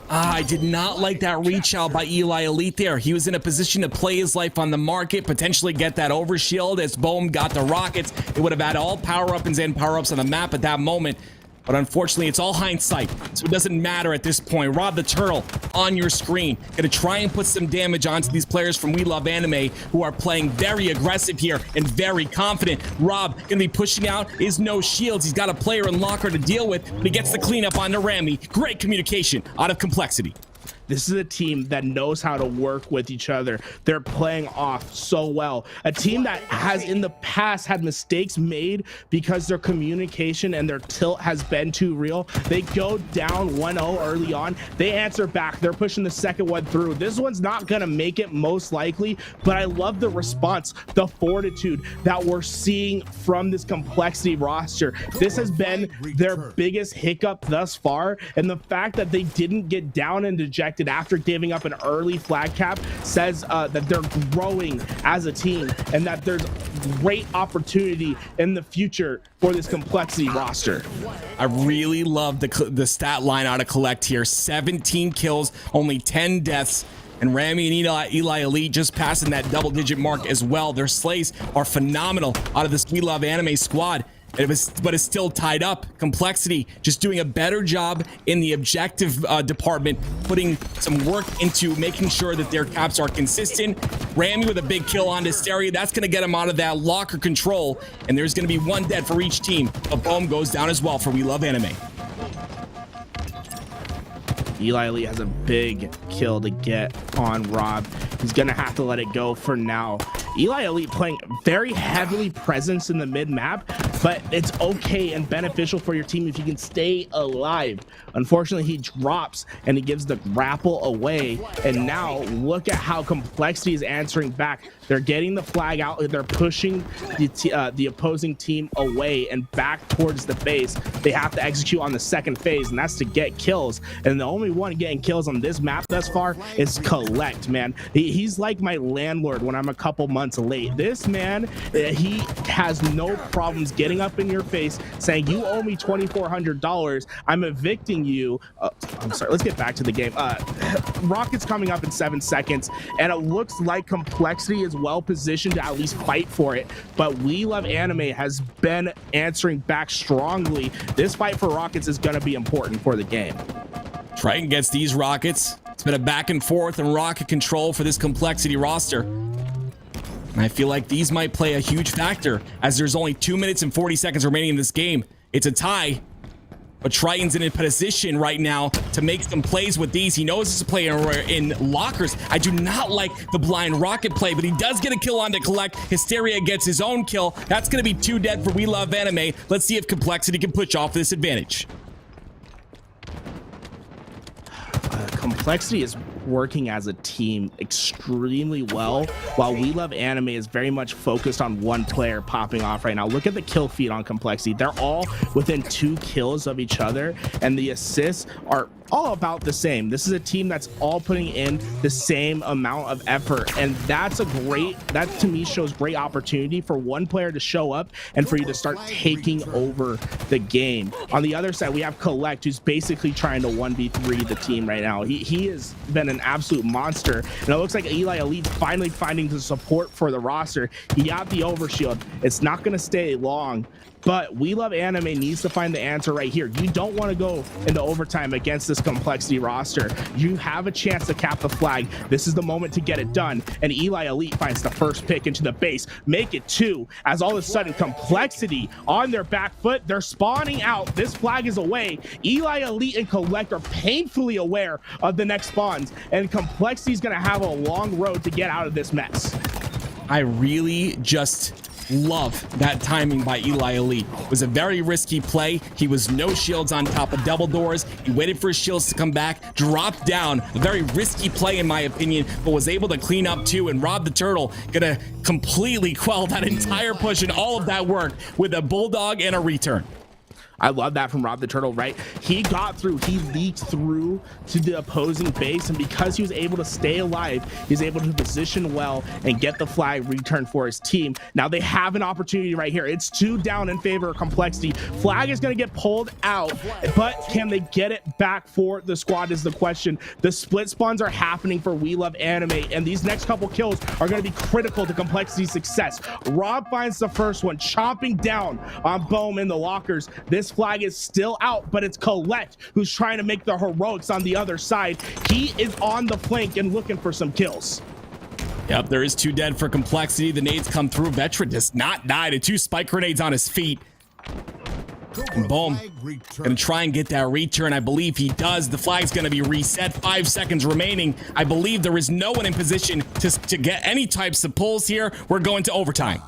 I did not like that reach out by Eli Elite there. He was in a position to play his life on the market, potentially get that overshield. As Bohm got the rockets, it would have had all power-ups and power-ups on the map at that moment. But unfortunately, it's all hindsight, so it doesn't matter at this point. Rob the Turtle on your screen. Gonna try and put some damage onto these players from We Love Anime who are playing very aggressive here and very confident. Rob gonna be pushing out his no shields. He's got a player in locker to deal with, but he gets the cleanup on the Rami. Great communication out of Complexity. This is a team that knows how to work with each other. They're playing off so well. A team that has in the past had mistakes made because their communication and their tilt has been too real. They go down 1-0 early on. They answer back. They're pushing the second one through. This one's not going to make it most likely, but I love the response, the fortitude that we're seeing from this Complexity roster. This has been their biggest hiccup thus far, and the fact that they didn't get down and dejected after giving up an early flag cap says that they're growing as a team and that there's great opportunity in the future for this Complexity roster. I really love the stat line out of Collect here. 17 kills, only 10 deaths. And Rami and Eli Elite just passing that double-digit mark as well. Their slays are phenomenal out of this We Love Anime squad. But it's still tied up. Complexity just doing a better job in the objective department, putting some work into making sure that their caps are consistent. Rami with a big kill on Hysteria. That's going to get him out of that locker control. And there's going to be 1 dead for each team. A bomb goes down as well for We Love Anime. Eli Elite has a big kill to get on Rob. He's gonna have to let it go for now. Eli Elite playing very heavily presence in the mid map, but it's okay and beneficial for your team if you can stay alive. Unfortunately, he drops and he gives the grapple away, and now look at how Complexity is answering back. They're getting the flag out, they're pushing the opposing team away and back towards the base. They have to execute on the second phase, and that's to get kills, and the only one getting kills on this map thus far is Collect, man. He's like my landlord when I'm a couple months late. This man, he has no problems getting up in your face saying, you owe me $2,400, I'm evicting you. I'm sorry, let's get back to the game. Rocket's coming up in 7 seconds, and it looks like Complexity is well positioned to at least fight for it, but We Love Anime has been answering back strongly. This fight for Rockets is going to be important for the game. Triton gets these rockets. It's been a back and forth and rocket control for this Complexity roster. And I feel like these might play a huge factor as there's only 2 minutes and 40 seconds remaining in this game. It's a tie, but Triton's in a position right now to make some plays with these. He knows this is playing in lockers. I do not like the blind rocket play, but he does get a kill on to Collect. Hysteria gets his own kill. That's going to be 2 dead for We Love Anime. Let's see if Complexity can push off this advantage. Complexity is working as a team extremely well, while We Love Anime is very much focused on one player popping off right now. Look at the kill feed on Complexity. They're all within 2 kills of each other, and the assists are all about the same. This is a team that's all putting in the same amount of effort, and that to me shows great opportunity for one player to show up and for you to start taking over the game. On the other side, we have Collect, who's basically trying to 1v3 the team right now. He has been an absolute monster, and it looks like Eli Elite finally finding the support for the roster. He got the overshield. It's not going to stay long, but We Love Anime needs to find the answer right here. You don't want to go into overtime against this Complexity roster. You have a chance to cap the flag. This is the moment to get it done. And Eli Elite finds the first pick into the base. Make it 2, as all of a sudden Complexity on their back foot. They're spawning out. This flag is away. Eli Elite and Collect are painfully aware of the next spawns, and Complexity is going to have a long road to get out of this mess. I really just love that timing by Eli Elite. It was a very risky play. He was no shields on top of double doors. He waited for his shields to come back, dropped down. A very risky play in my opinion, but was able to clean up too, and Rob the Turtle gonna completely quell that entire push and all of that work with a bulldog and a return. I love that from Rob the Turtle, right? He got through, he leaked through to the opposing base, and because he was able to stay alive, he's able to position well and get the flag returned for his team. Now they have an opportunity right here. It's 2 down in favor of Complexity. Flag is going to get pulled out, but can they get it back for the squad is the question. The split spawns are happening for We Love Anime, and these next couple kills are going to be critical to Complexity's success. Rob finds the first one, chomping down on Bohm in the lockers. This flag is still out, but it's Collect who's trying to make the heroics on the other side. He is on the flank and looking for some kills. Yep, there is 2 dead for Complexity. The nades come through. Veteran does not die to 2 spike grenades on his feet. And boom, gonna try and get that return. I believe he does. The flag's gonna be reset. 5 seconds remaining. I believe there is no one in position to get any types of pulls here. We're going to overtime.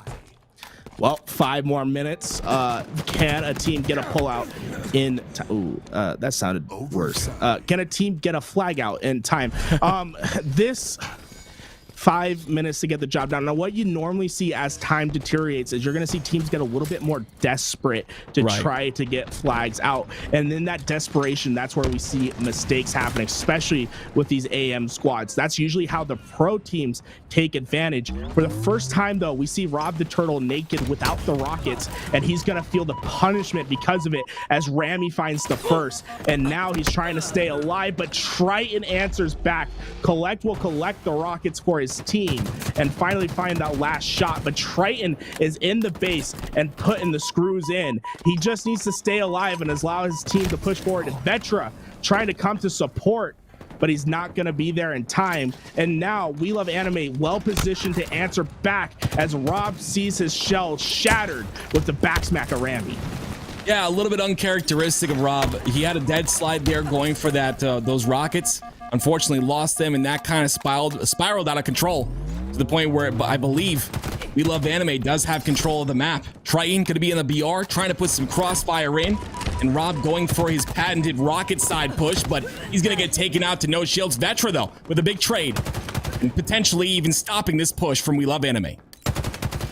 Well, 5 more minutes. Can a team get a pullout in time? That sounded worse. Can a team get a flag out in time? This 5 minutes to get the job done. Now, what you normally see as time deteriorates is you're going to see teams get a little bit more desperate to try to get flags out. And then that desperation, that's where we see mistakes happening, especially with these AM squads. That's usually how the pro teams take advantage. For the first time, though, we see Rob the Turtle naked without the rockets, and he's going to feel the punishment because of it as Rami finds the first. And now he's trying to stay alive, but Triton answers back. Collect will collect the rockets for his team and finally find that last shot, but Triton is in the base and putting the screws in. He just needs to stay alive and allow his team to push forward. Vetra trying to come to support, but he's not going to be there in time. And now We Love Anime well positioned to answer back as Rob sees his shell shattered with the back smack of Rami. Yeah, a little bit uncharacteristic of Rob. He had a dead slide there going for that those rockets. Unfortunately, lost them, and that kind of spiraled out of control to the point where I believe We Love Anime does have control of the map. Triton could be in the BR, trying to put some crossfire in, and Rob going for his patented rocket side push, but he's gonna get taken out to no shields. Vetra, though, with a big trade, and potentially even stopping this push from We Love Anime.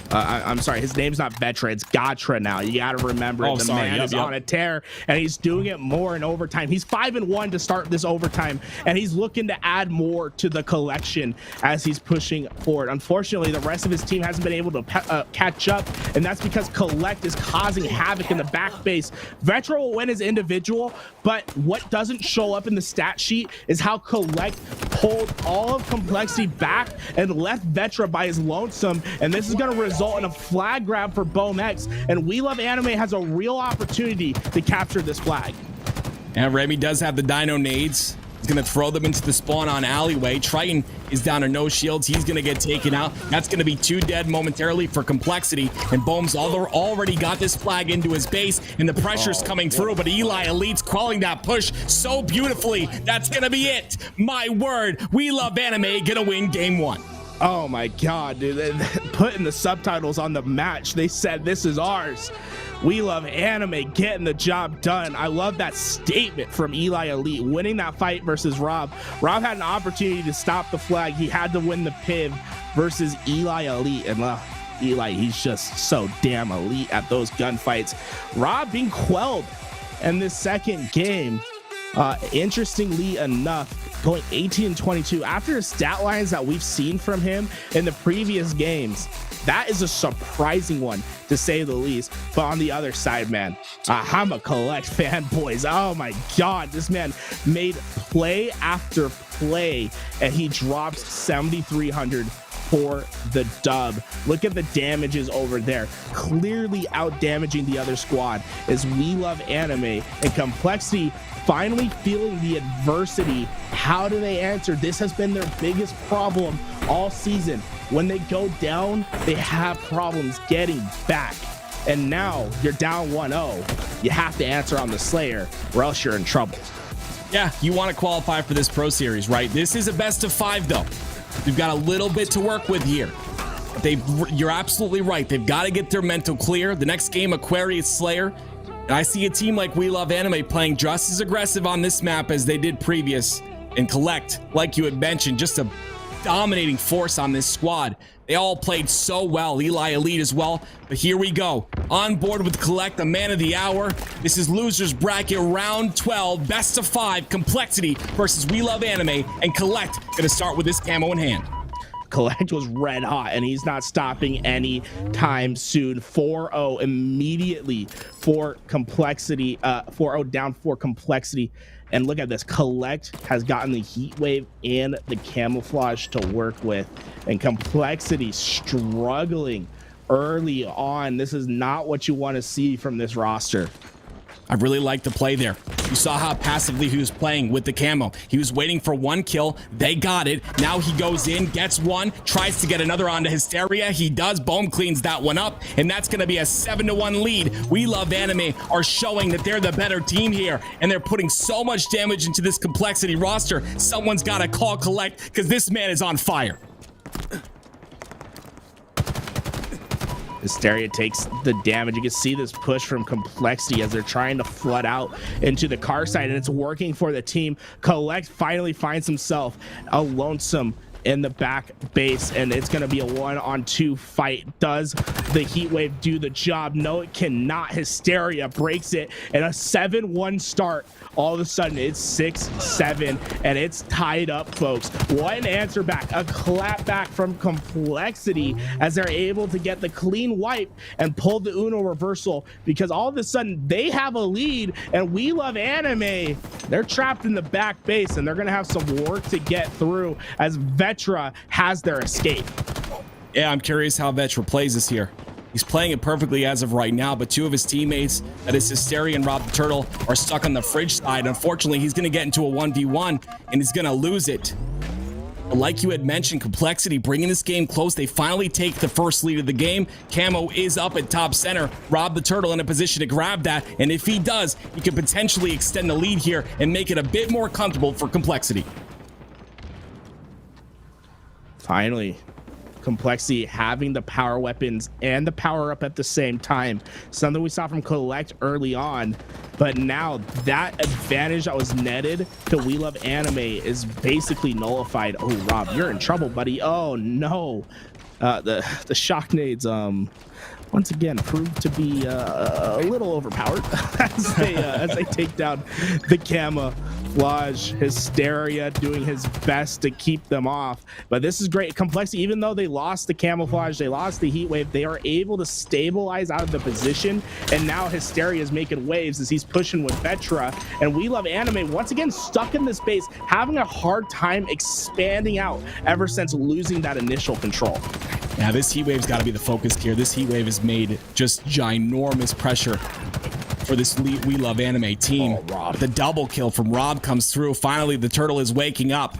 I'm sorry, his name's not Vetra, it's Gatra now. You got to remember, man is on a tear, and he's doing it more in overtime. He's 5-1 to start this overtime, and he's looking to add more to the collection as he's pushing forward. Unfortunately, the rest of his team hasn't been able to catch up, and that's because Collect is causing havoc in the back base. Vetra will win his individual, but what doesn't show up in the stat sheet is how Collect pulled all of Complexity back and left Vetra by his lonesome, and this is going to result in a flag grab for Bomex, and We Love Anime has a real opportunity to capture this flag. And Remy does have the dino nades. He's gonna throw them into the spawn on alleyway. Triton is down to no shields. He's gonna get taken out. That's gonna be 2 dead momentarily for Complexity, and Bohm's already got this flag into his base, and the pressure's coming through, but Eli Elite's calling that push so beautifully. That's gonna be it. My word, We Love Anime gonna win game 1. Oh my god, dude. Putting the subtitles on the match, they said this is ours. We Love Anime getting the job done. I love that statement from Eli Elite, winning that fight versus Rob. Rob had an opportunity to stop the flag. He had to win the PIV versus Eli Elite, and Eli, he's just so damn elite at those gunfights. Rob being quelled in this second game. Interestingly enough, going 18-22 after the stat lines that we've seen from him in the previous games, that is a surprising one to say the least. But on the other side, man, I'm a Collect fan, boys. Oh my god, this man made play after play, and he drops 7,300 for the dub. Look at the damages over there, clearly out damaging the other squad. Is We Love Anime and Complexity finally feeling the adversity? How do they answer? This has been their biggest problem all season. When they go down, they have problems getting back, and now you're down 1-0. You have to answer on the Slayer, or else you're in trouble. Yeah, you want to qualify for this Pro Series, right? This is a best of 5, though. We've got a little bit to work with here. You're absolutely right. They've got to get their mental clear. The next game, Aquarius Slayer. And I see a team like We Love Anime playing just as aggressive on this map as they did previous. And Collect, like you had mentioned, just a dominating force on this squad. They all played so well, Eli Elite as well. But here we go. On board with Collect, the man of the hour. This is Losers Bracket Round 12, best of 5, Complexity versus We Love Anime. And Collect gonna start with this camo in hand. Collect was red hot, and he's not stopping any time soon. 4-0 immediately for Complexity. 4-0 down for Complexity. And look at this, Collect has gotten the heat wave and the camouflage to work with, and Complexity struggling early on. This is not what you want to see from this roster. I really like the play there. You saw how passively he was playing with the camo. He was waiting for 1 kill. They got it. Now he goes in, gets 1, tries to get another onto Hysteria. He does. Bohm cleans that one up, and that's going to be a 7-1 lead. We Love Anime are showing that they're the better team here, and they're putting so much damage into this Complexity roster. Someone's got to call Collect, because this man is on fire. Hysteria takes the damage. You can see this push from Complexity as they're trying to flood out into the car side, and it's working for the team. Collect finally finds himself a lonesome in the back base, and it's going to be a 1-on-2 fight. Does the heat wave do the job? No, it cannot. Hysteria breaks it, and a 7-1 start. All of a sudden it's 6-7, and it's tied up, folks. What an answer back, a clap back from Complexity as they're able to get the clean wipe and pull the Uno reversal, because all of a sudden they have a lead, and We Love Anime, they're trapped in the back base, and they're gonna have some work to get through as Vetra has their escape. Yeah, I'm curious how Vetra plays this here. He's playing it perfectly as of right now, but 2 of his teammates, that is Hysteria and Rob the Turtle, are stuck on the fridge side. Unfortunately, he's going to get into a 1v1, and he's going to lose it. But like you had mentioned, Complexity bringing this game close. They finally take the first lead of the game. Camo is up at top center. Rob the Turtle in a position to grab that. And if he does, he could potentially extend the lead here and make it a bit more comfortable for Complexity. Finally, Complexity having the power weapons and the power up at the same time. Something we saw from Collect early on, but now that advantage that was netted to We Love Anime is basically nullified. Oh, Rob, you're in trouble, buddy. Oh no, the shock nades once again proved to be a little overpowered as they take down the camouflage. Hysteria doing his best to keep them off, but this is great. Complexity, even though they lost the camouflage, they lost the heat wave, they are able to stabilize out of the position, and now Hysteria is making waves as he's pushing with Vetra, and We Love Anime once again stuck in this base, having a hard time expanding out ever since losing that initial control. Now this heat wave's got to be the focus here. This heat wave has made just ginormous pressure for this We Love Anime team. The double kill from Rob comes through. Finally, the Turtle is waking up,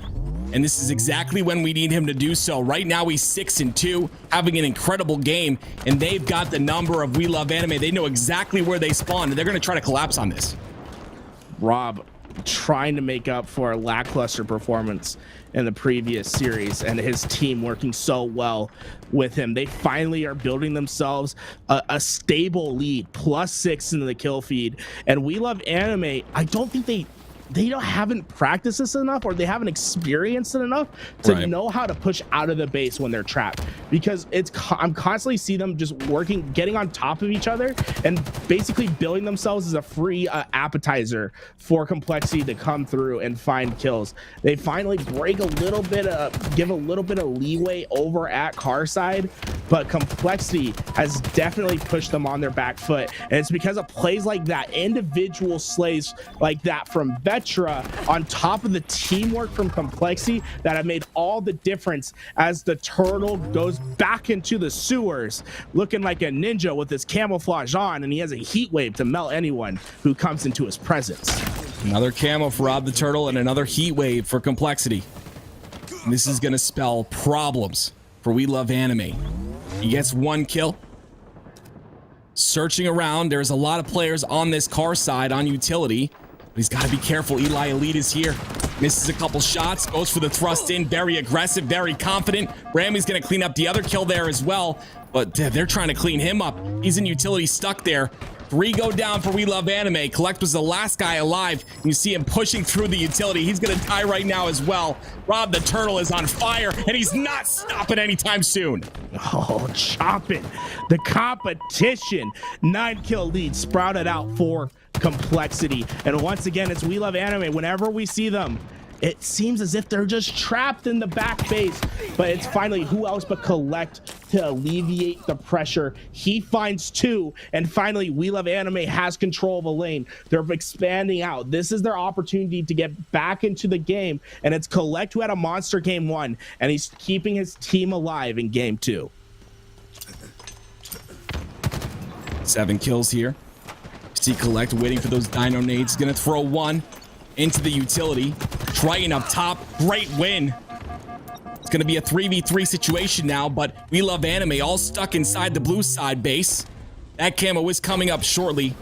and this is exactly when we need him to do so. Right now, he's 6-2, having an incredible game, and they've got the number of We Love Anime. They know exactly where they spawn, and they're going to try to collapse on this. Rob trying to make up for a lackluster performance in the previous series, and his team working so well with him. They finally are building themselves a stable lead, +6 into the kill feed. And We Love Anime, I don't think they haven't practiced this enough, or they haven't experienced it enough to know how to push out of the base when they're trapped, because I'm constantly see them just working, getting on top of each other and basically building themselves as a free appetizer for Complexity to come through and find kills. They finally break a little bit give a little bit of leeway over at Carside, but Complexity has definitely pushed them on their back foot, and it's because of plays like that, individual slays like that from Vetra on top of the teamwork from Complexity, that have made all the difference as the Turtle goes back into the sewers looking like a ninja with his camouflage on, and he has a heat wave to melt anyone who comes into his presence. Another camo for Rob the Turtle and another heat wave for Complexity. And this is going to spell problems for We Love Anime. He gets one kill. Searching around, there's a lot of players on this car side on utility. But he's got to be careful. Eli Elite is here. Misses a couple shots. Goes for the thrust in. Very aggressive. Very confident. Ramy's going to clean up the other kill there as well. But they're trying to clean him up. He's in utility stuck there. 3 go down for We Love Anime. Collect was the last guy alive. You see him pushing through the utility. He's going to die right now as well. Rob the Turtle is on fire, and he's not stopping anytime soon. Oh, chopping. The competition. 9-kill lead sprouted out for Complexity. And once again, it's We Love Anime. Whenever we see them, it seems as if they're just trapped in the back base, but it's finally who else but Collect to alleviate the pressure. He finds 2, and finally We Love Anime has control of a lane. They're expanding out. This is their opportunity to get back into the game, and it's Collect who had a monster game 1, and he's keeping his team alive in game 2. 7 kills here. See Collect waiting for those dino nades. Gonna throw 1 into the utility. Triton up top. Great win. It's going to be a 3v3 situation now, but We Love Anime all stuck inside the blue side base. That camo is coming up shortly.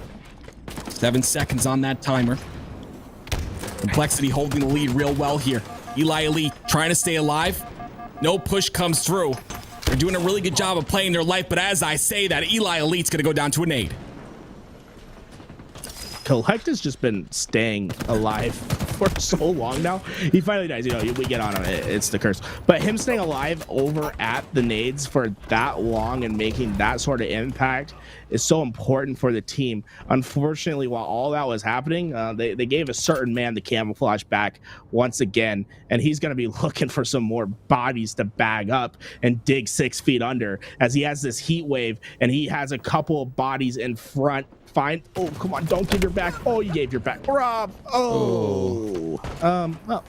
7 seconds on that timer. Complexity holding the lead real well here. Eli Elite trying to stay alive. No push comes through. They're doing a really good job of playing their life, but as I say that, Eli Elite's going to go down to a nade. Collect has just been staying alive for so long now. He finally dies. You know, we get on it. It's the curse. But him staying alive over at the nades for that long and making that sort of impact is so important for the team. Unfortunately, while all that was happening, they gave a certain man the camouflage back once again, and he's going to be looking for some more bodies to bag up and dig 6 feet under, as he has this heat wave and he has a couple of bodies in front. Fine. Oh, come on. Don't give your back. Oh, you gave your back. Rob. Oh. Well,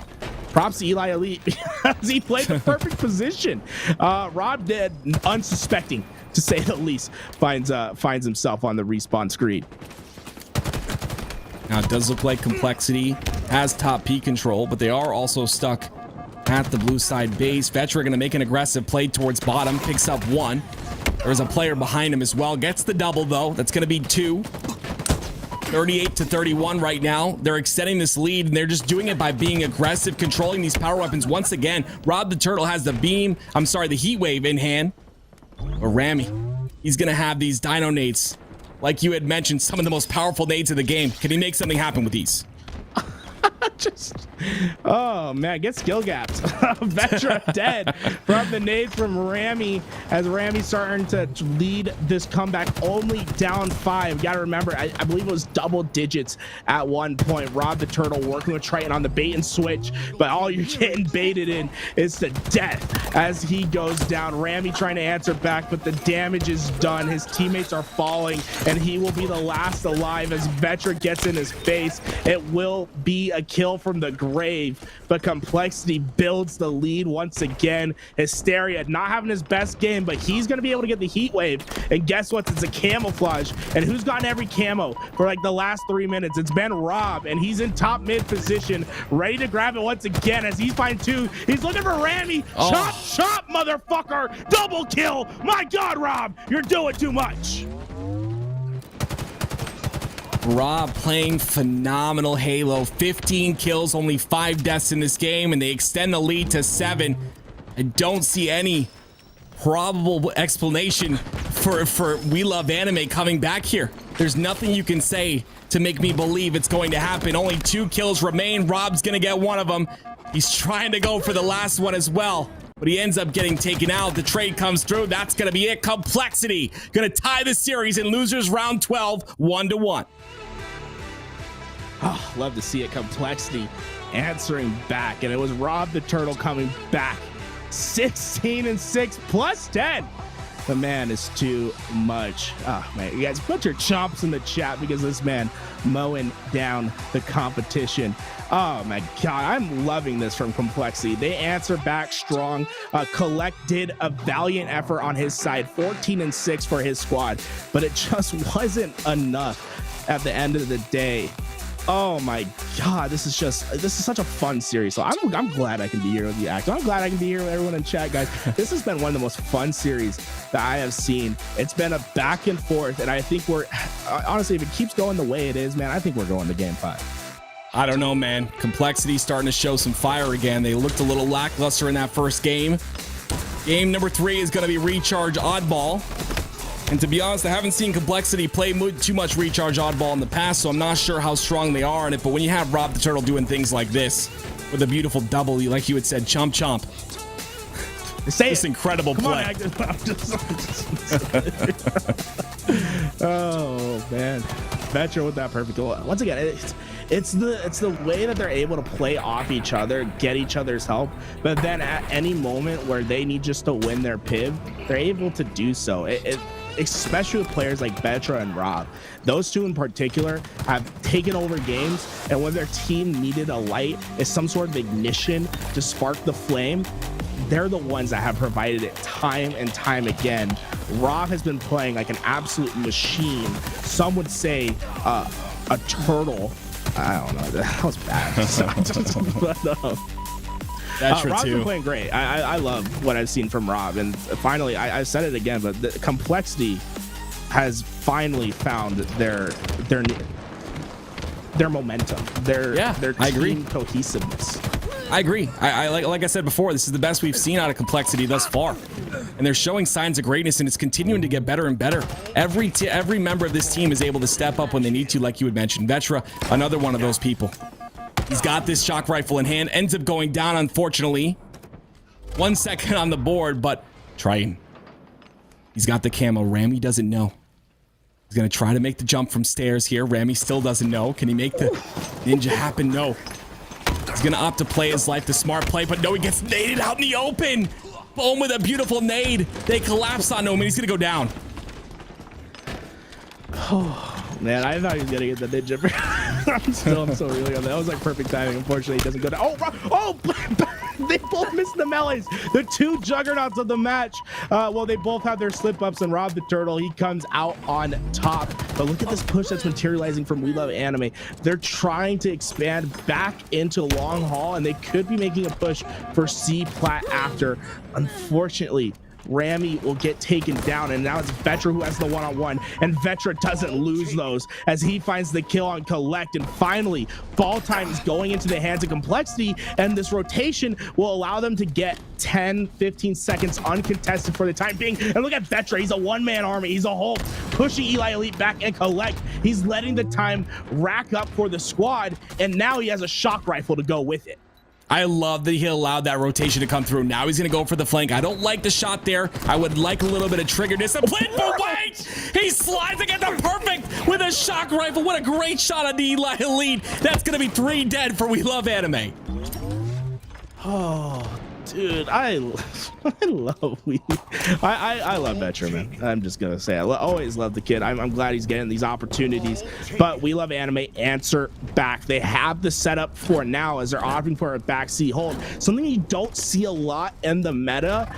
props to Eli Elite because he played the perfect position. Rob dead, unsuspecting to say the least, finds himself on the respawn screen. Now it does look like Complexity has top P control, but they are also stuck at the blue side base. Vetra going to make an aggressive play towards bottom, picks up 1. There's a player behind him as well. Gets the double, though. That's going to be 2. 38-31 right now. They're extending this lead, and they're just doing it by being aggressive, controlling these power weapons. Once again, Rob the Turtle has the the heat wave in hand. But Rami, he's going to have these dino nades. Like you had mentioned, some of the most powerful nades of the game. Can he make something happen with these? Oh man, get skill gaps. Vetra dead from the nade from Rami, as Rami's starting to lead this comeback, only down 5. You gotta remember, I believe it was double digits at one point. Rob the Turtle working with Triton on the bait and switch, but all you're getting baited in is to death as he goes down. Rami trying to answer back, but the damage is done. His teammates are falling, and he will be the last alive as Vetra gets in his face. It will be a kill from the grave, but Complexity builds the lead once again. Hysteria not having his best game, but he's gonna be able to get the heat wave, and guess what? It's a camouflage. And who's gotten every camo for like the last 3 minutes? It's been Rob, and he's in top mid position, ready to grab it once again as he's fine too. He's looking for Rami. Chop, chop, motherfucker! Double kill! My God, Rob, you're doing too much. Rob playing phenomenal Halo. 15 kills, only 5 deaths in this game, and they extend the lead to 7. I don't see any probable explanation for We Love Anime coming back here. There's nothing you can say to make me believe it's going to happen. Only 2 kills remain. Rob's gonna get one of them. He's trying to go for the last one as well, but he ends up getting taken out. The trade comes through. That's gonna be it. Complexity gonna tie the series in losers round 12, 1-1. Oh, love to see it. Complexity answering back, and it was Rob the Turtle coming back. 16-6 plus 10. The man is too much. Oh man, you guys put your chomps in the chat because this man mowing down the competition. Oh my God, I'm loving this from Complexity. They answer back strong. Collect did a valiant effort on his side, 14-6 for his squad, but it just wasn't enough at the end of the day. Oh my God, this is such a fun series. So I'm glad I can be here with you, Actor. I'm glad I can be here with everyone in chat, guys. This has been one of the most fun series that I have seen. It's been a back and forth, and I think we're honestly, if it keeps going the way it is, man, I think we're going to game 5. I don't know, man. Complexity starting to show some fire again. They looked a little lackluster in that first game. Game number 3 is going to be Recharge Oddball. And to be honest, I haven't seen Complexity play too much Recharge Oddball in the past, so I'm not sure how strong they are in it. But when you have Rob the Turtle doing things like this, with a beautiful double, like you had said, chomp chomp. Say this incredible play. Oh man, Vetra with that perfect goal. Once again, it's the way that they're able to play off each other, get each other's help, but then at any moment where they need just to win their piv, they're able to do so. Especially with players like Vetra and Rob. Those two in particular have taken over games, and when their team needed a light, is some sort of ignition to spark the flame, they're the ones that have provided it time and time again. Rob has been playing like an absolute machine. Some would say a turtle. I don't know, that was bad. That's Rob's been playing great. I love what I've seen from Rob, and finally, I said it again, but the Complexity has finally found their momentum, their team cohesiveness. I agree. I like I said before, this is the best we've seen out of Complexity thus far, and they're showing signs of greatness, and it's continuing to get better and better. Every member of this team is able to step up when they need to, like you had mentioned. Vetra, another one of those people. He's got this shock rifle in hand, ends up going down, unfortunately. 1 second on the board, but Triton. He's got the camo. Rami doesn't know. He's going to try to make the jump from stairs here. Rami still doesn't know. Can he make the ninja happen? No. He's going to opt to play his life, the smart play, but no, he gets naded out in the open. Boom with a beautiful nade. They collapse on him, and he's going to go down. Man, I thought he was gonna get the ninja. I'm so reeling on that. That was like perfect timing. Unfortunately, he doesn't go down. Oh, They both missed the melees. The two juggernauts of the match. Well, they both have their slip-ups, and Rob the Turtle, he comes out on top. But look at this push that's materializing from We Love Anime. They're trying to expand back into long haul, and they could be making a push for C plat after. Unfortunately, Rami will get taken down, and now it's Vetra who has the one-on-one, and Vetra doesn't lose those as he finds the kill on Collect. And finally, ball time is going into the hands of Complexity, and this rotation will allow them to get 10-15 seconds uncontested for the time being. And look at Vetra, he's a one-man army, he's a Hulk, pushing Eli Elite back, and Collect, he's letting the time rack up for the squad, and now he has a shock rifle to go with it. I love that he allowed that rotation to come through. Now he's going to go for the flank. I don't like the shot there. I would like a little bit of trigger discipline, but wait! He slides to get the perfect with a shock rifle. What a great shot on the Eli Elite. That's going to be 3 dead for We Love Anime. Oh, dude, I love Vetra, man. I'm just gonna say, I always love the kid. I'm glad he's getting these opportunities, but We Love Anime answer back. They have the setup for now as they're opting for a backseat hold. Something you don't see a lot in the meta.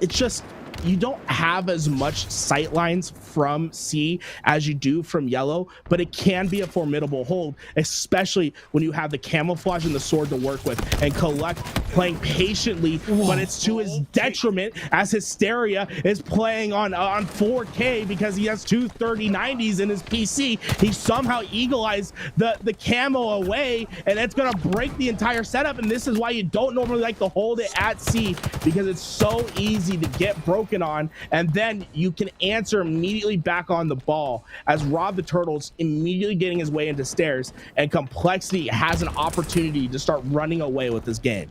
It's just, you don't have as much sight lines from C as you do from Yellow, but it can be a formidable hold, especially when you have the camouflage and the sword to work with, and Collect playing patiently. Whoa. But it's to his detriment as Hysteria is playing on 4K because he has two 3090s in his PC. He somehow eagle-eyes the camo away, and it's gonna break the entire setup. And this is why you don't normally like to hold it at C, because it's so easy to get broken on, and then you can answer immediately back on the ball as Rob the Turtle's immediately getting his way into stairs, and Complexity has an opportunity to start running away with this game.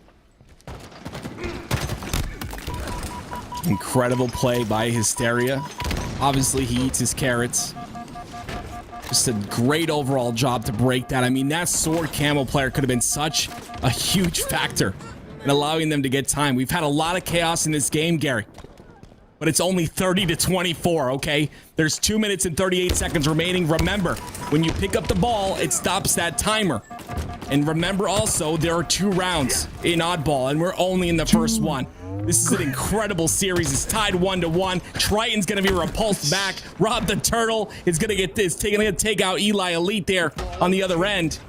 Incredible play by Hysteria. Obviously, he eats his carrots. Just a great overall job to break that. I mean, that sword camo player could have been such a huge factor in allowing them to get time. We've had a lot of chaos in this game, Gary, but it's only 30-24, okay? There's 2 minutes and 38 seconds remaining. Remember, when you pick up the ball, it stops that timer. And remember also, there are 2 rounds in Oddball, and we're only in the first one. This is an incredible series. It's tied 1-1. Triton's gonna be repulsed back. Rob the Turtle is gonna get this, gonna take out Eli Elite there on the other end.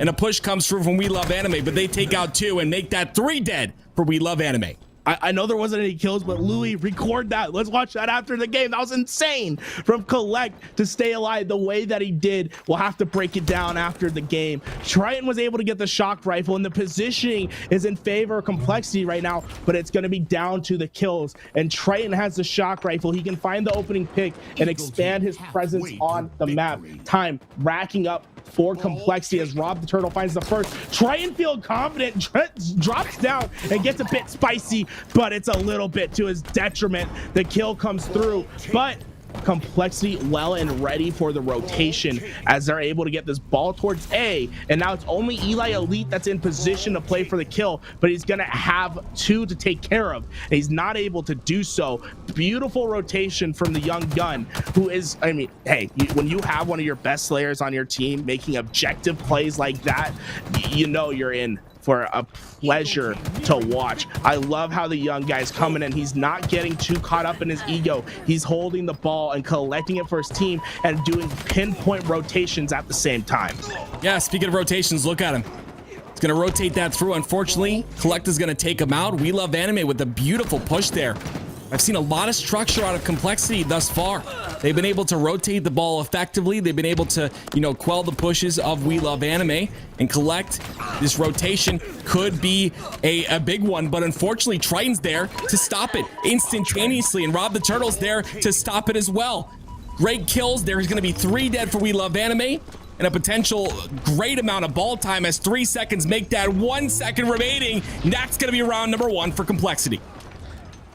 And a push comes through from We Love Anime, but they take out 2 and make that 3 dead for We Love Anime. I know there wasn't any kills, but Louis, record that. Let's watch that after the game. That was insane from Collect to stay alive the way that he did. We'll have to break it down after the game. Triton was able to get the shock rifle, and the positioning is in favor of Complexity right now, but it's going to be down to the kills. And Triton has the shock rifle. He can find the opening pick and expand his presence on the map. Time racking up for Complexity as Rob the Turtle finds the first. Triton feel confident, drops down and gets a bit spicy, but it's a little bit to his detriment. The kill comes through, but Complexity well and ready for the rotation as they're able to get this ball towards A, and now it's only Eli Elite that's in position to play for the kill, but he's gonna have 2 to take care of, and he's not able to do so. Beautiful rotation from the young gun, who is, I mean, hey, when you have one of your best slayers on your team making objective plays like that, you know you're in for a pleasure to watch. I love how the young guy's coming in. He's not getting too caught up in his ego. He's holding the ball and collecting it for his team and doing pinpoint rotations at the same time. Yeah, speaking of rotations, look at him. It's going to rotate that through. Unfortunately, Collect is going to take him out. We Love Anime with a beautiful push there. I've seen a lot of structure out of Complexity thus far. They've been able to rotate the ball effectively. They've been able to, quell the pushes of We Love Anime and Collect. This rotation could be a big one, but unfortunately, Triton's there to stop it instantaneously, and Rob the Turtle's there to stop it as well. Great kills. There's going to be 3 dead for We Love Anime, and a potential great amount of ball time as 3 seconds make that 1 second remaining. And that's going to be round number 1 for Complexity.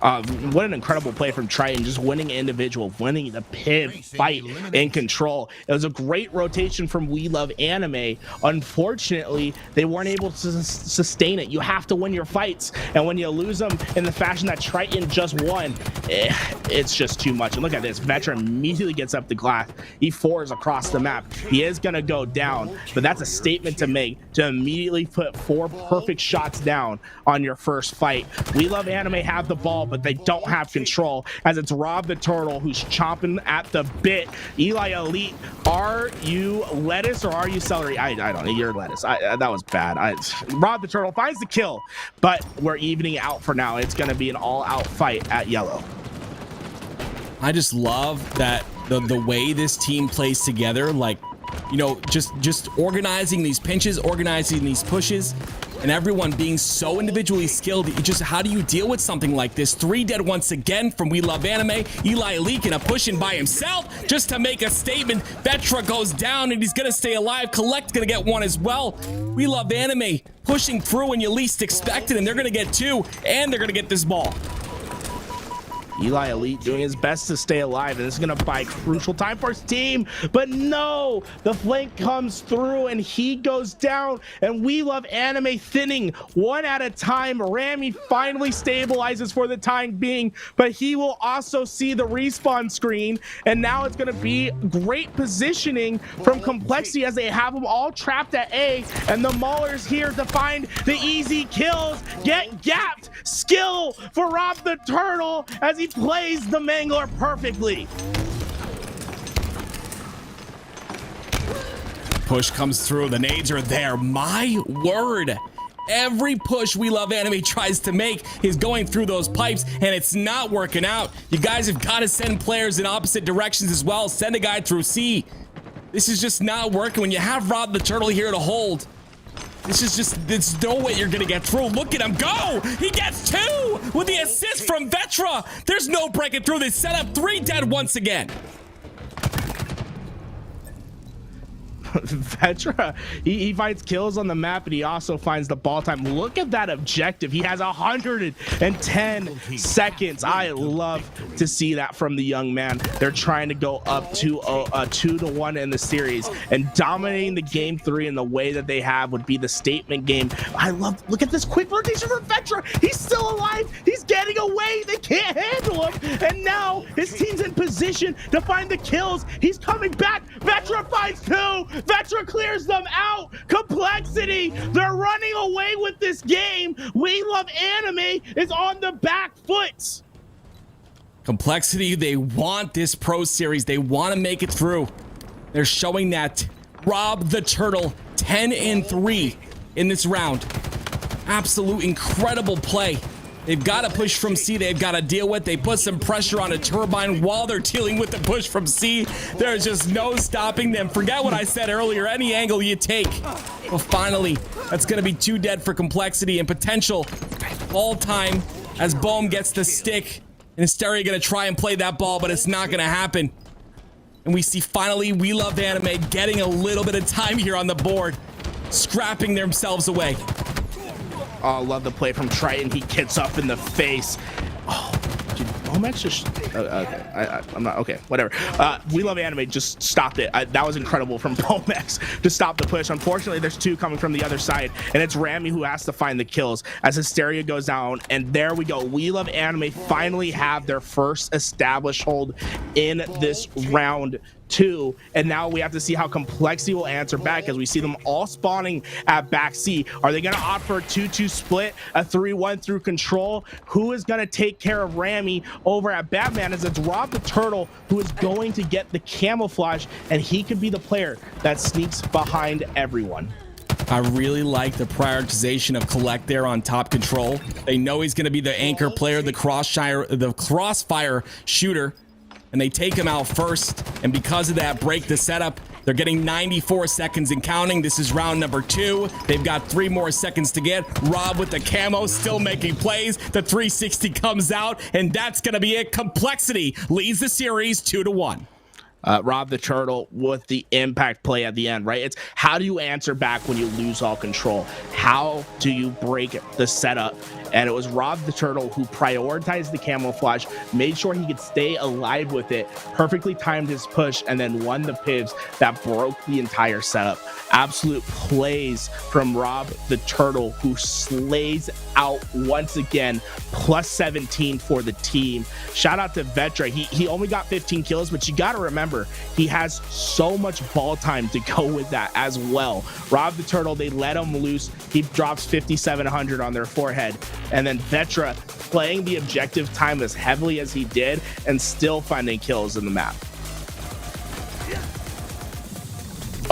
What an incredible play from Triton, just winning individual, winning the pin fight in control. It was a great rotation from We Love Anime. Unfortunately, they weren't able to sustain it. You have to win your fights, and when you lose them in the fashion that Triton just won, it's just too much. And look at this, Vetra immediately gets up the glass. He fours across the map. He is gonna go down, but that's a statement to make, to immediately put 4 perfect shots down on your first fight. We Love Anime have the ball, but they don't have control, as it's Rob the Turtle who's chomping at the bit. Eli Elite, are you lettuce or are you celery? I don't know. You're lettuce. That was bad. Rob the Turtle finds the kill, but we're evening out for now. It's going to be an all-out fight at yellow. I just love that the way this team plays together, like, you know, just organizing these pinches, organizing these pushes, and everyone being so individually skilled. Just how do you deal with something like this? 3 dead once again from We Love Anime. Eli Elite in a push-in by himself just to make a statement. Vetra goes down and he's gonna stay alive. Collect's gonna get 1 as well. We Love Anime pushing through when you least expect it, and they're gonna get 2, and they're gonna get this ball. Eli Elite doing his best to stay alive, and this is going to buy crucial time for his team, but no, the flank comes through and he goes down, and We Love Anime thinning 1 at a time. Rami finally stabilizes for the time being, but he will also see the respawn screen, and now it's going to be great positioning from Complexity as they have them all trapped at A, and the Maulers here to find the easy kills. Get gapped, skill for Rob the Turtle as he plays the Mangler perfectly. Push comes through, the nades are there. My word, every push We Love Anime tries to make is going through those pipes, and it's not working out. You guys have got to send players in opposite directions as well. Send a guy through C. This is just not working when you have Rob the Turtle here to hold. This is just, there's no way you're gonna get through. Look at him go! He gets 2 with the assist from Vetra. There's no breaking through. They set up 3 dead once again. Vetra, he finds kills on the map, and he also finds the ball time. Look at that objective. He has 110 seconds. I love to see that from the young man. They're trying to go up to 2-1 in the series, and dominating the game 3 in the way that they have would be the statement game. I love, look at this quick rotation from Vetra. He's still alive. He's getting away. They can't handle him, and now his team's in position to find the kills. He's coming back. Vetra finds 2. Vetra clears them out. Complexity, they're running away with this game. We Love Anime is on the back foot. Complexity, they want this Pro Series. They want to make it through. They're showing that. Rob the Turtle, 10-3 in this round. Absolute incredible play. They've got to push from C. They've got to deal with. They put some pressure on a turbine while they're dealing with the push from C. There's just no stopping them. Forget what I said earlier. Any angle you take. Well, finally, that's going to be 2 dead for Complexity and potential all time as Bohm gets the stick. And Hysteria going to try and play that ball, but it's not going to happen. And we see finally We Love Anime getting a little bit of time here on the board, scrapping themselves away. Oh, love the play from Triton. He gets up in the face. Oh, dude, Bomex just... okay, I'm not... Okay, whatever. We Love Anime just stopped it. That was incredible from Bomex to stop the push. Unfortunately, there's 2 coming from the other side, and it's Rami who has to find the kills as Hysteria goes down, and there we go. We Love Anime finally have their first established hold in this round 2, and now we have to see how Complexity will answer back as we see them all spawning at back C. Are they going to opt for a 2-2 split, a 3-1 through control? Who is going to take care of Rami over at Batman, as it's Rob the Turtle who is going to get the camouflage, and he could be the player that sneaks behind everyone. I really like the prioritization of Collect there on top control. They know he's going to be the anchor player, the crossfire shooter, and they take him out first, and because of that, break the setup. They're getting 94 seconds and counting. This is round number 2. They've got 3 more seconds to get. Rob with the camo, still making plays. The 360 comes out, and that's going to be it. Complexity leads the series 2-1. Rob the Turtle with the impact play at the end, right? It's how do you answer back when you lose all control? How do you break the setup and it was Rob the Turtle who prioritized the camouflage, made sure he could stay alive with it, perfectly timed his push, and then won the pivots that broke the entire setup. Absolute plays from Rob the Turtle, who slays out once again. Plus 17 for the team. Shout out to Vetra. He only got 15 kills, but you got to remember, he has so much ball time to go with that as well. Rob the Turtle, they let him loose. He drops 5,700 on their forehead. And then Vetra playing the objective time as heavily as he did and still finding kills in the map.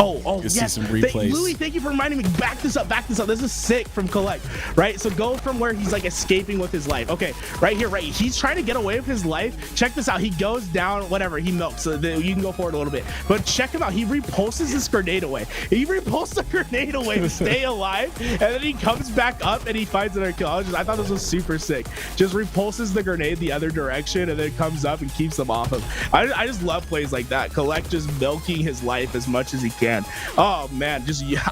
Oh, You'll yes. see some replays. Louis, thank you for reminding me. Back this up. This is sick from Collect, right? So go from where he's like escaping with his life. Okay, right here, right. He's trying to get away with his life. Check this out. He goes down, whatever. He milks. So you can go forward a little bit. But check him out. He repulses his grenade away. He repulses the grenade away to stay alive. And then he comes back up and he finds another kill. I thought this was super sick. Just repulses the grenade the other direction and then comes up and keeps them off him. I just love plays like that. Collect just milking his life as much as he can. Oh man,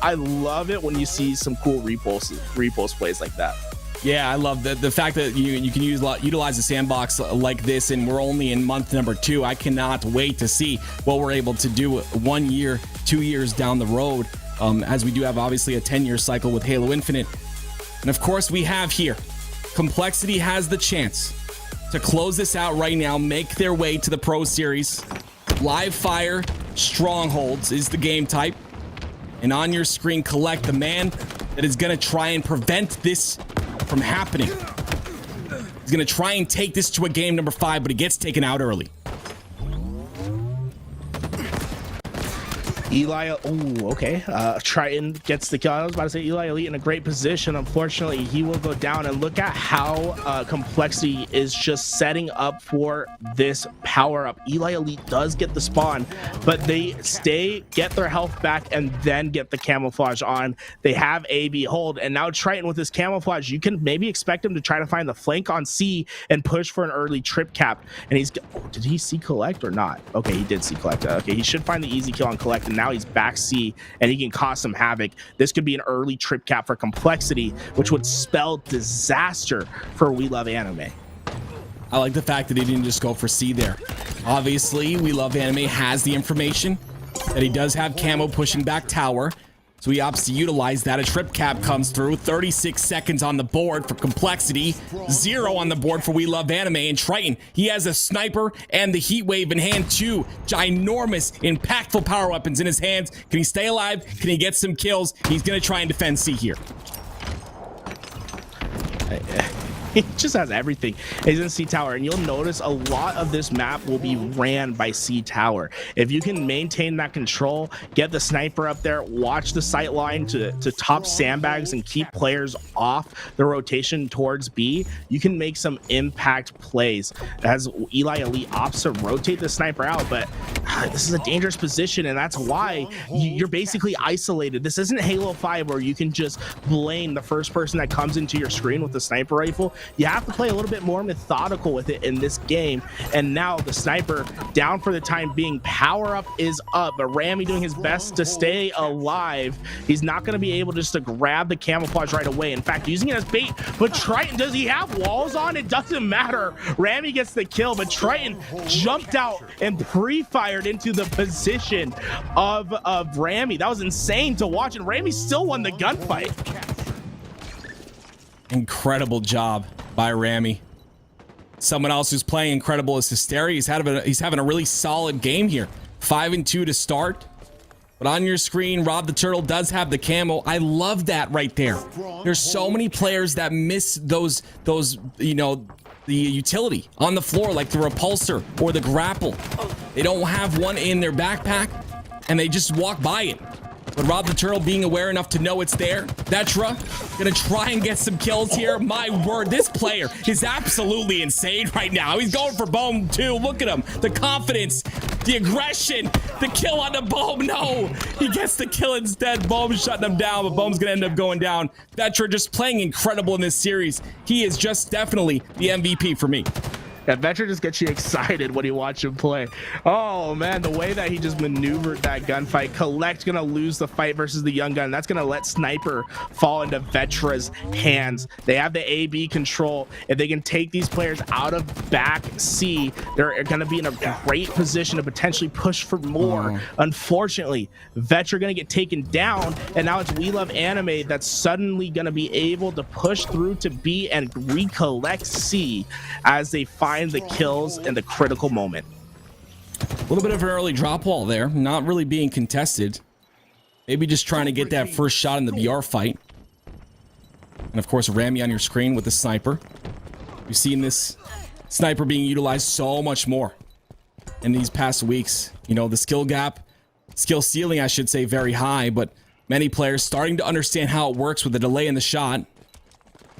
I love it when you see some cool repulse plays like that. Yeah, I love the fact that you can utilize the sandbox like this, and we're only in month number 2. I cannot wait to see what we're able to do 1 year, 2 years down the road, as we do have obviously a 10-year cycle with Halo Infinite. And of course, we have here, Complexity has the chance to close this out right now, make their way to the Pro Series. Live Fire Strongholds is the game type. And on your screen, Collect, the man that is going to try and prevent this from happening. He's going to try and take this to a game number 5, but he gets taken out early. Eli, okay. Triton gets the kill. I was about to say Eli Elite in a great position. Unfortunately, he will go down, and look at how Complexity is just setting up for this power up. Eli Elite does get the spawn, but they get their health back, and then get the camouflage on. They have AB hold, and now Triton with his camouflage, you can maybe expect him to try to find the flank on C and push for an early trip cap. And did he see Collect or not? Okay, he did see Collect. Okay, he should find the easy kill on Collect, and now he's back C, and he can cause some havoc. This could be an early trip cap for Complexity, which would spell disaster for We Love Anime. I like the fact that he didn't just go for C there. Obviously, We Love Anime has the information that he does have camo pushing back tower, so he opts to utilize that. A trip cap comes through. 36 seconds on the board for Complexity. 0 on the board for We Love Anime. And Triton, he has a sniper and the heat wave in hand. 2 ginormous, impactful power weapons in his hands. Can he stay alive? Can he get some kills? He's going to try and defend C here. He just has everything. He's in C Tower, and you'll notice a lot of this map will be ran by C Tower. If you can maintain that control, get the sniper up there, watch the sight line to top sandbags and keep players off the rotation towards B, you can make some impact plays. As Eli Elite opts to rotate the sniper out, but this is a dangerous position, and that's why you're basically isolated. This isn't Halo 5 where you can just blame the first person that comes into your screen with the sniper rifle. You have to play a little bit more methodical with it in this game. And now the sniper down for the time being. Power up is up, but Rami doing his best to stay alive. He's not going to be able just to grab the camouflage right away. In fact, using it as bait. But Triton, does he have walls on? It doesn't matter. Rami gets the kill, but Triton jumped out and pre-fired into the position of Rami. That was insane to watch, and Rami still won the gunfight. Incredible job by Rami. Someone else who's playing incredible is Hysteria. He's having a really solid game here. 5-2 to start. But on your screen, Rob the Turtle does have the camo. I love that right there. There's so many players that miss those the utility on the floor, like the repulsor or the grapple. They don't have one in their backpack, and they just walk by it. But Rob the Turtle being aware enough to know it's there. Vetra gonna try and get some kills here. My word, this player is absolutely insane right now. He's going for Boom too. Look at him. The confidence, the aggression, the kill on the Boom. No, he gets the kill instead. Boom's shutting him down, but Boom's gonna end up going down. Vetra just playing incredible in this series. He is just definitely the MVP for me. That Vetra just gets you excited when you watch him play. Oh man, the way that he just maneuvered that gunfight. Collect gonna lose the fight versus the young gun. That's gonna let Sniper fall into Vetra's hands. They have the AB control. If they can take these players out of back C, they're gonna be in a great position to potentially push for more. Unfortunately, Vetra gonna get taken down, and now it's We Love Anime that's suddenly gonna be able to push through to B and recollect C as they find the kills in the critical moment. A little bit of an early drop wall there, not really being contested. Maybe just trying to get that first shot in the BR fight. And of course, Rami on your screen with the sniper. We've seen this sniper being utilized so much more in these past weeks. You know, the skill gap, skill ceiling, I should say, very high, but many players starting to understand how it works with the delay in the shot.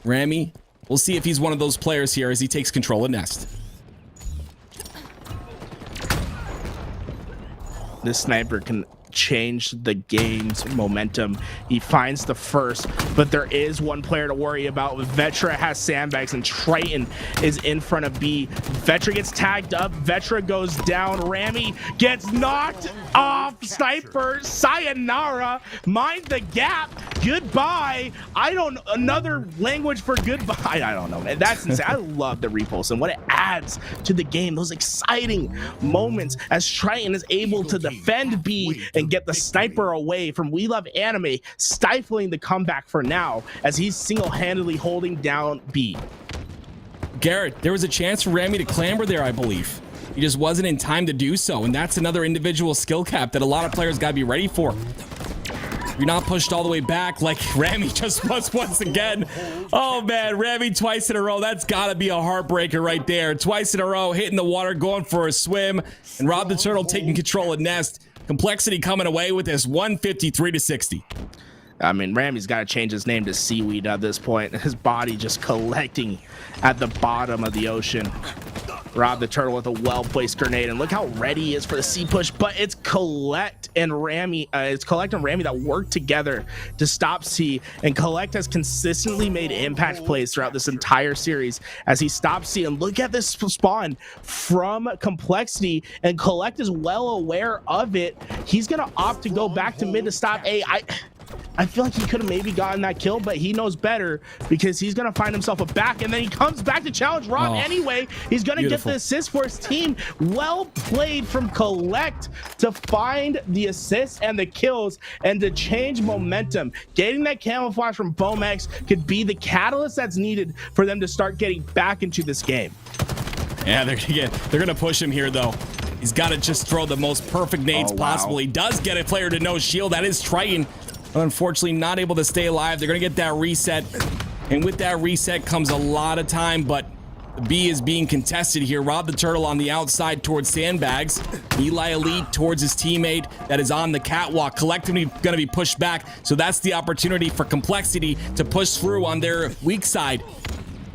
Rami, we'll see if he's one of those players here as he takes control of Nest. This sniper can change the game's momentum. He finds the first, but there is one player to worry about. Vetra has sandbags and Triton is in front of B. Vetra gets tagged up. Vetra goes down. Rami gets knocked off. Sniper, sayonara. Mind the gap. Goodbye. Another language for goodbye. I don't know, man. That's insane. I love the repulse and what it adds to the game. Those exciting moments as Triton is able to defend B and get the sniper away from We Love Anime, stifling the comeback for now as he's single-handedly holding down B. Garrett, there was a chance for Rami to clamber there, I believe. He just wasn't in time to do so, and that's another individual skill cap that a lot of players got to be ready for. You're not pushed all the way back like Rami just was once again. Oh man, Rami twice in a row. That's gotta be a heartbreaker right there. Twice in a row, hitting the water, going for a swim, and Rob the Turtle taking control of Nest. Complexity coming away with this 153-60. I mean, Rami's got to change his name to Seaweed at this point. His body just collecting at the bottom of the ocean. Rob the Turtle with a well-placed grenade, and look how ready he is for the C push. But it's Collect and Rami, that work together to stop C. And Collect has consistently made impact plays throughout this entire series as he stops C. And look at this spawn from Complexity, and Collect is well aware of it. He's gonna opt to go back to mid to stop A. I feel like he could have maybe gotten that kill, but he knows better because he's going to find himself a back, and then he comes back to challenge Rob anyway. He's going to get the assist for his team. Well played from Collect to find the assists and the kills and to change momentum. Getting that camouflage from Bomex could be the catalyst that's needed for them to start getting back into this game. Yeah, they're gonna push him here though. He's got to just throw the most perfect nades possible. He does get a player to no shield. That is Triton. Unfortunately, not able to stay alive. They're going to get that reset. And with that reset comes a lot of time, but the B is being contested here. Rob the Turtle on the outside towards sandbags. Eli Elite towards his teammate that is on the catwalk. Collectively going to be pushed back. So that's the opportunity for Complexity to push through on their weak side.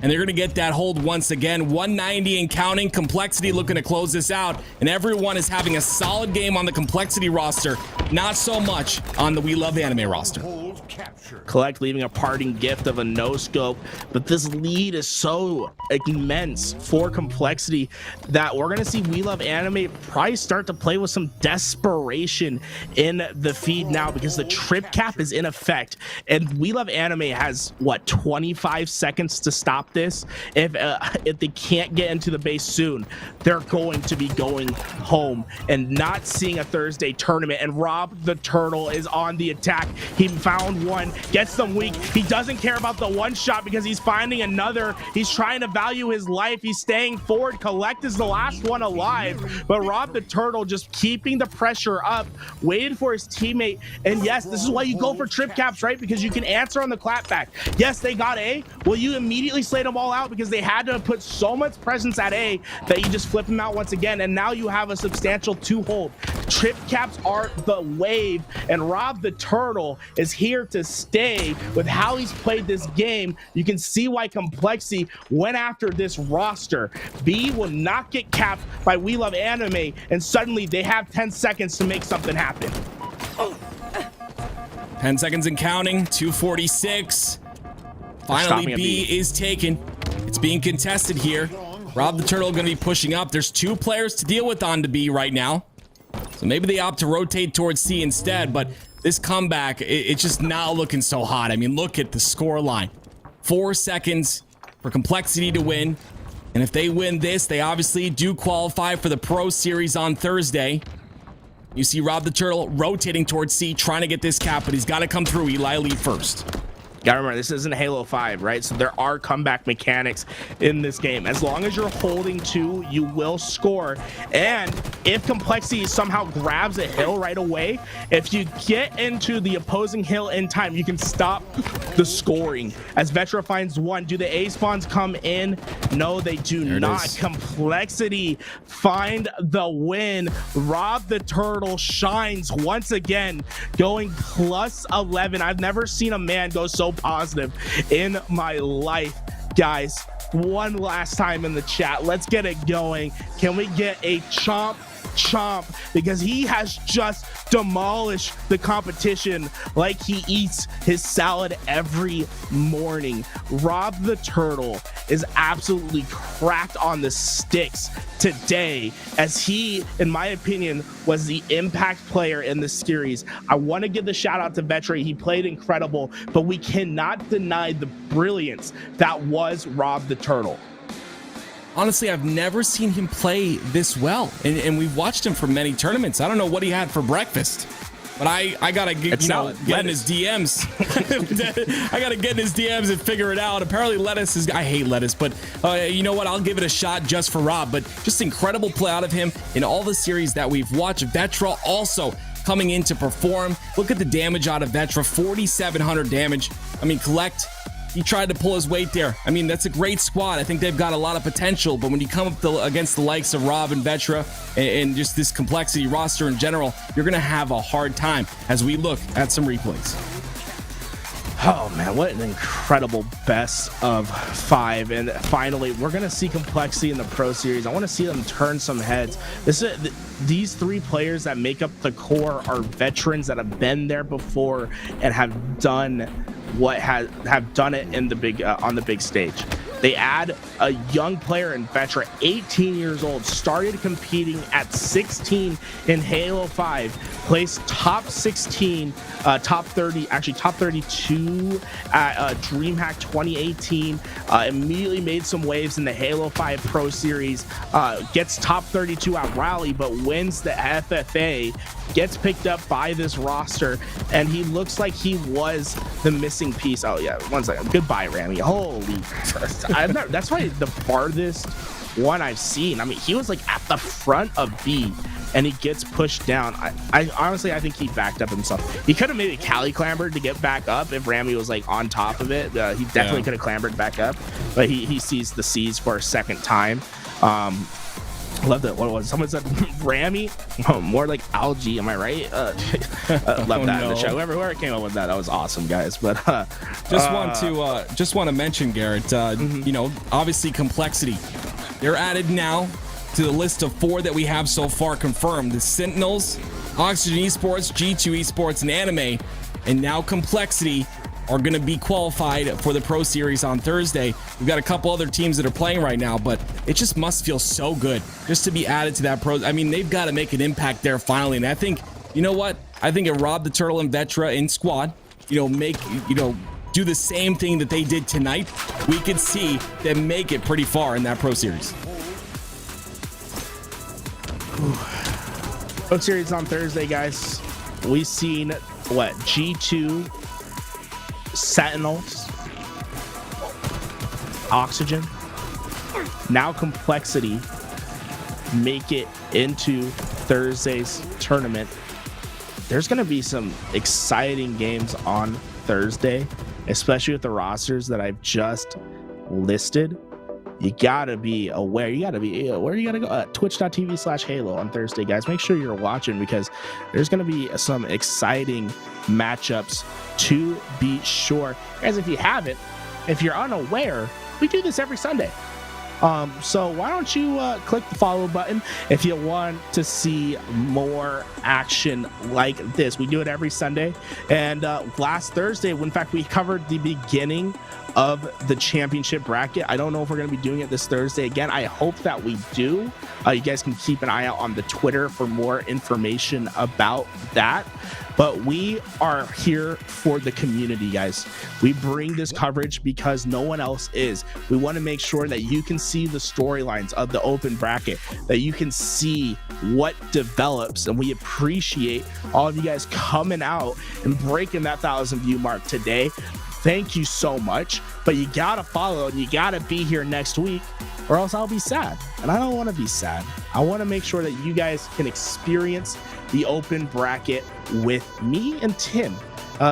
And they're going to get that hold once again. 190 and counting. Complexity looking to close this out. And everyone is having a solid game on the Complexity roster. Not so much on the We Love Anime roster. Collect leaving a parting gift of a no-scope, but this lead is so immense for Complexity that we're going to see We Love Anime probably start to play with some desperation in the feed now because the trip cap is in effect, and We Love Anime has, what, 25 seconds to stop this? If they can't get into the base soon, they're going to be going home and not seeing a Thursday tournament. And Rob the Turtle is on the attack. He found one, gets them weak. He doesn't care about the one shot because he's finding another. He's trying to value his life. He's staying forward. Collect is the last one alive, but Rob the Turtle just keeping the pressure up, waiting for his teammate. And yes, this is why you go for trip caps, right? Because you can answer on the clapback. Yes, they got A. Well, you immediately slate them all out because they had to put so much presence at A that you just flip them out once again, and now you have a substantial 2-hold. Trip caps are the wave, and Rob the Turtle is here to stay with how he's played this game. You can see why Complexity went after this roster. B will not get capped by We Love Anime, and suddenly they have 10 seconds to make something happen. 10 seconds and counting. 246. Finally, B is taken. It's being contested here. Rob the Turtle going to be pushing up. There's 2 players to deal with on to B right now. So maybe they opt to rotate towards C instead, but this comeback, it's just not looking so hot. I mean, look at the score line. 4 seconds for Complexity to win. And if they win this, they obviously do qualify for the Pro Series on Thursday. You see Rob the Turtle rotating towards C, trying to get this cap, but he's got to come through. Eli Lee first. Gotta remember, this isn't Halo 5, right? So there are comeback mechanics in this game. As long as you're holding 2, you will score. And if Complexity somehow grabs a hill right away, if you get into the opposing hill in time, you can stop the scoring. As Vetra finds 1, do the A spawns come in? No, they do not. Complexity find the win. Rob the Turtle shines once again, going plus 11. I've never seen a man go so positive in my life. Guys, one last time in the chat, let's get it going. Can we get a chomp because he has just demolished the competition like he eats his salad every morning. Rob the Turtle is absolutely cracked on the sticks today, as he, in my opinion, was the impact player in the series. I want to give the shout out to Vetra. He played incredible, but we cannot deny the brilliance that was Rob the Turtle. Honestly, I've never seen him play this well, and we've watched him for many tournaments. I don't know what he had for breakfast, but I gotta get in his DMs. I gotta get in his DMs and figure it out. Apparently, lettuce is. I hate lettuce, but you know what? I'll give it a shot just for Rob. But just incredible play out of him in all the series that we've watched. Vetra also coming in to perform. Look at the damage out of Vetra, 4,700 damage. I mean, Collect. He tried to pull his weight there. I mean, that's a great squad. I think they've got a lot of potential, but when you come up against the likes of Rob and Vetra and just this Complexity roster in general, you're going to have a hard time as we look at some replays. Oh man, what an incredible best of 5. And finally, we're going to see Complexity in the Pro Series. I want to see them turn some heads. These 3 players that make up the core are veterans that have been there before and have done have done it in the big on the big stage. They add a young player in Vetra, 18 years old, started competing at 16 in Halo 5, placed top 16, top 30, actually top 32 at DreamHack 2018, immediately made some waves in the Halo 5 Pro Series, gets top 32 at Rally, but wins the FFA, gets picked up by this roster, and he looks like he was the missing piece. Oh yeah, one second. Goodbye, Rami. Holy that's probably the farthest one I've seen. I mean, he was like at the front of B and he gets pushed down. I honestly, I think he backed up himself. He could have maybe Cali clambered to get back up if Rami was like on top of it. He definitely could have clambered back up, but he sees the C's for a second time. Love that. What was someone said? Rami? Oh, more like algae. Am I right? Love that in the show. Whoever came up with that was awesome, guys. But just want to mention, Garrett. You know, obviously Complexity. They're added now to the list of 4 that we have so far confirmed: the Sentinels, Oxygen Esports, G2 Esports, and Anime, and now Complexity are going to be qualified for the Pro Series on Thursday. We've got a couple other teams that are playing right now, but it just must feel so good just to be added to that Pro. I mean, they've got to make an impact there finally. And I think, you know what? I think if Rob the Turtle and Vetra in squad, do the same thing that they did tonight, we could see them make it pretty far in that Pro Series. Pro Series on Thursday, guys. We've seen what? G2, Sentinels, Oxygen, now Complexity make it into Thursday's tournament. There's going to be some exciting games on Thursday, especially with the rosters that I've just listed. You gotta be aware. You gotta be where you gotta go. Twitch.tv/Halo on Thursday, guys. Make sure you're watching because there's gonna be some exciting matchups to be sure. Guys, if you're unaware, we do this every Sunday. So why don't you click the follow button if you want to see more action like this. We do it every Sunday. And last Thursday, in fact, we covered the beginning of the championship bracket. I don't know if we're going to be doing it this Thursday again. I hope that we do. You guys can keep an eye out on the Twitter for more information about that. But we are here for the community, guys. We bring this coverage because no one else is. We want to make sure that you can see the storylines of the open bracket, that you can see what develops, and we appreciate all of you guys coming out and breaking that 1,000 view mark today. Thank you so much. But you gotta follow and you gotta be here next week, or else I'll be sad. And I don't want to be sad. I want to make sure that you guys can experience the open bracket with me and Tim,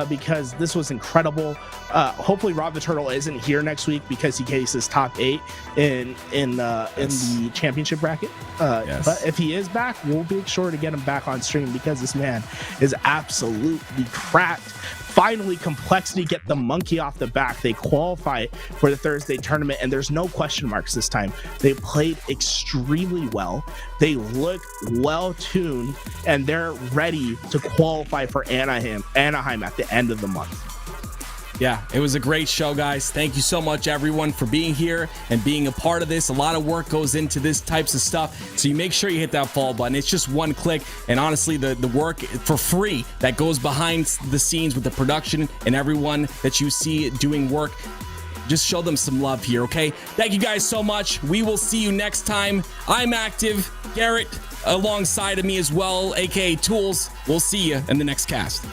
because this was incredible. Hopefully Rob the Turtle isn't here next week because he cases top 8 in the championship bracket. Yes. But if he is back, we'll be sure to get him back on stream because this man is absolutely cracked. Finally, Complexity get the monkey off the back. They qualify for the Thursday tournament, and there's no question marks this time. They played extremely well. They look well-tuned, and they're ready to qualify for Anaheim at the end of the month. Yeah, it was a great show, guys. Thank you so much, everyone, for being here and being a part of this. A lot of work goes into this types of stuff, so you make sure you hit that follow button. It's just one click, and honestly, the work for free that goes behind the scenes with the production and everyone that you see doing work, just show them some love here, okay? Thank you guys so much. We will see you next time. I'm Active, Garrett alongside of me as well, aka Tools. We'll see you in the next cast.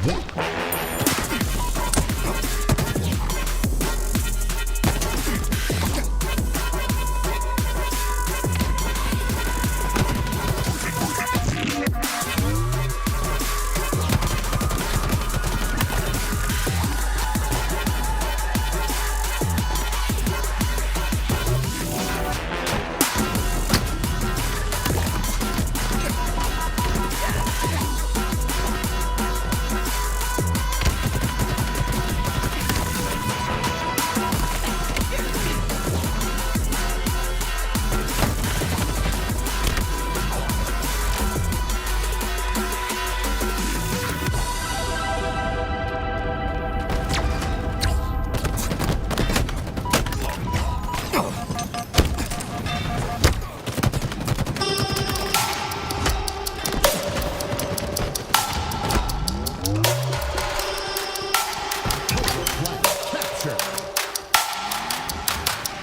What?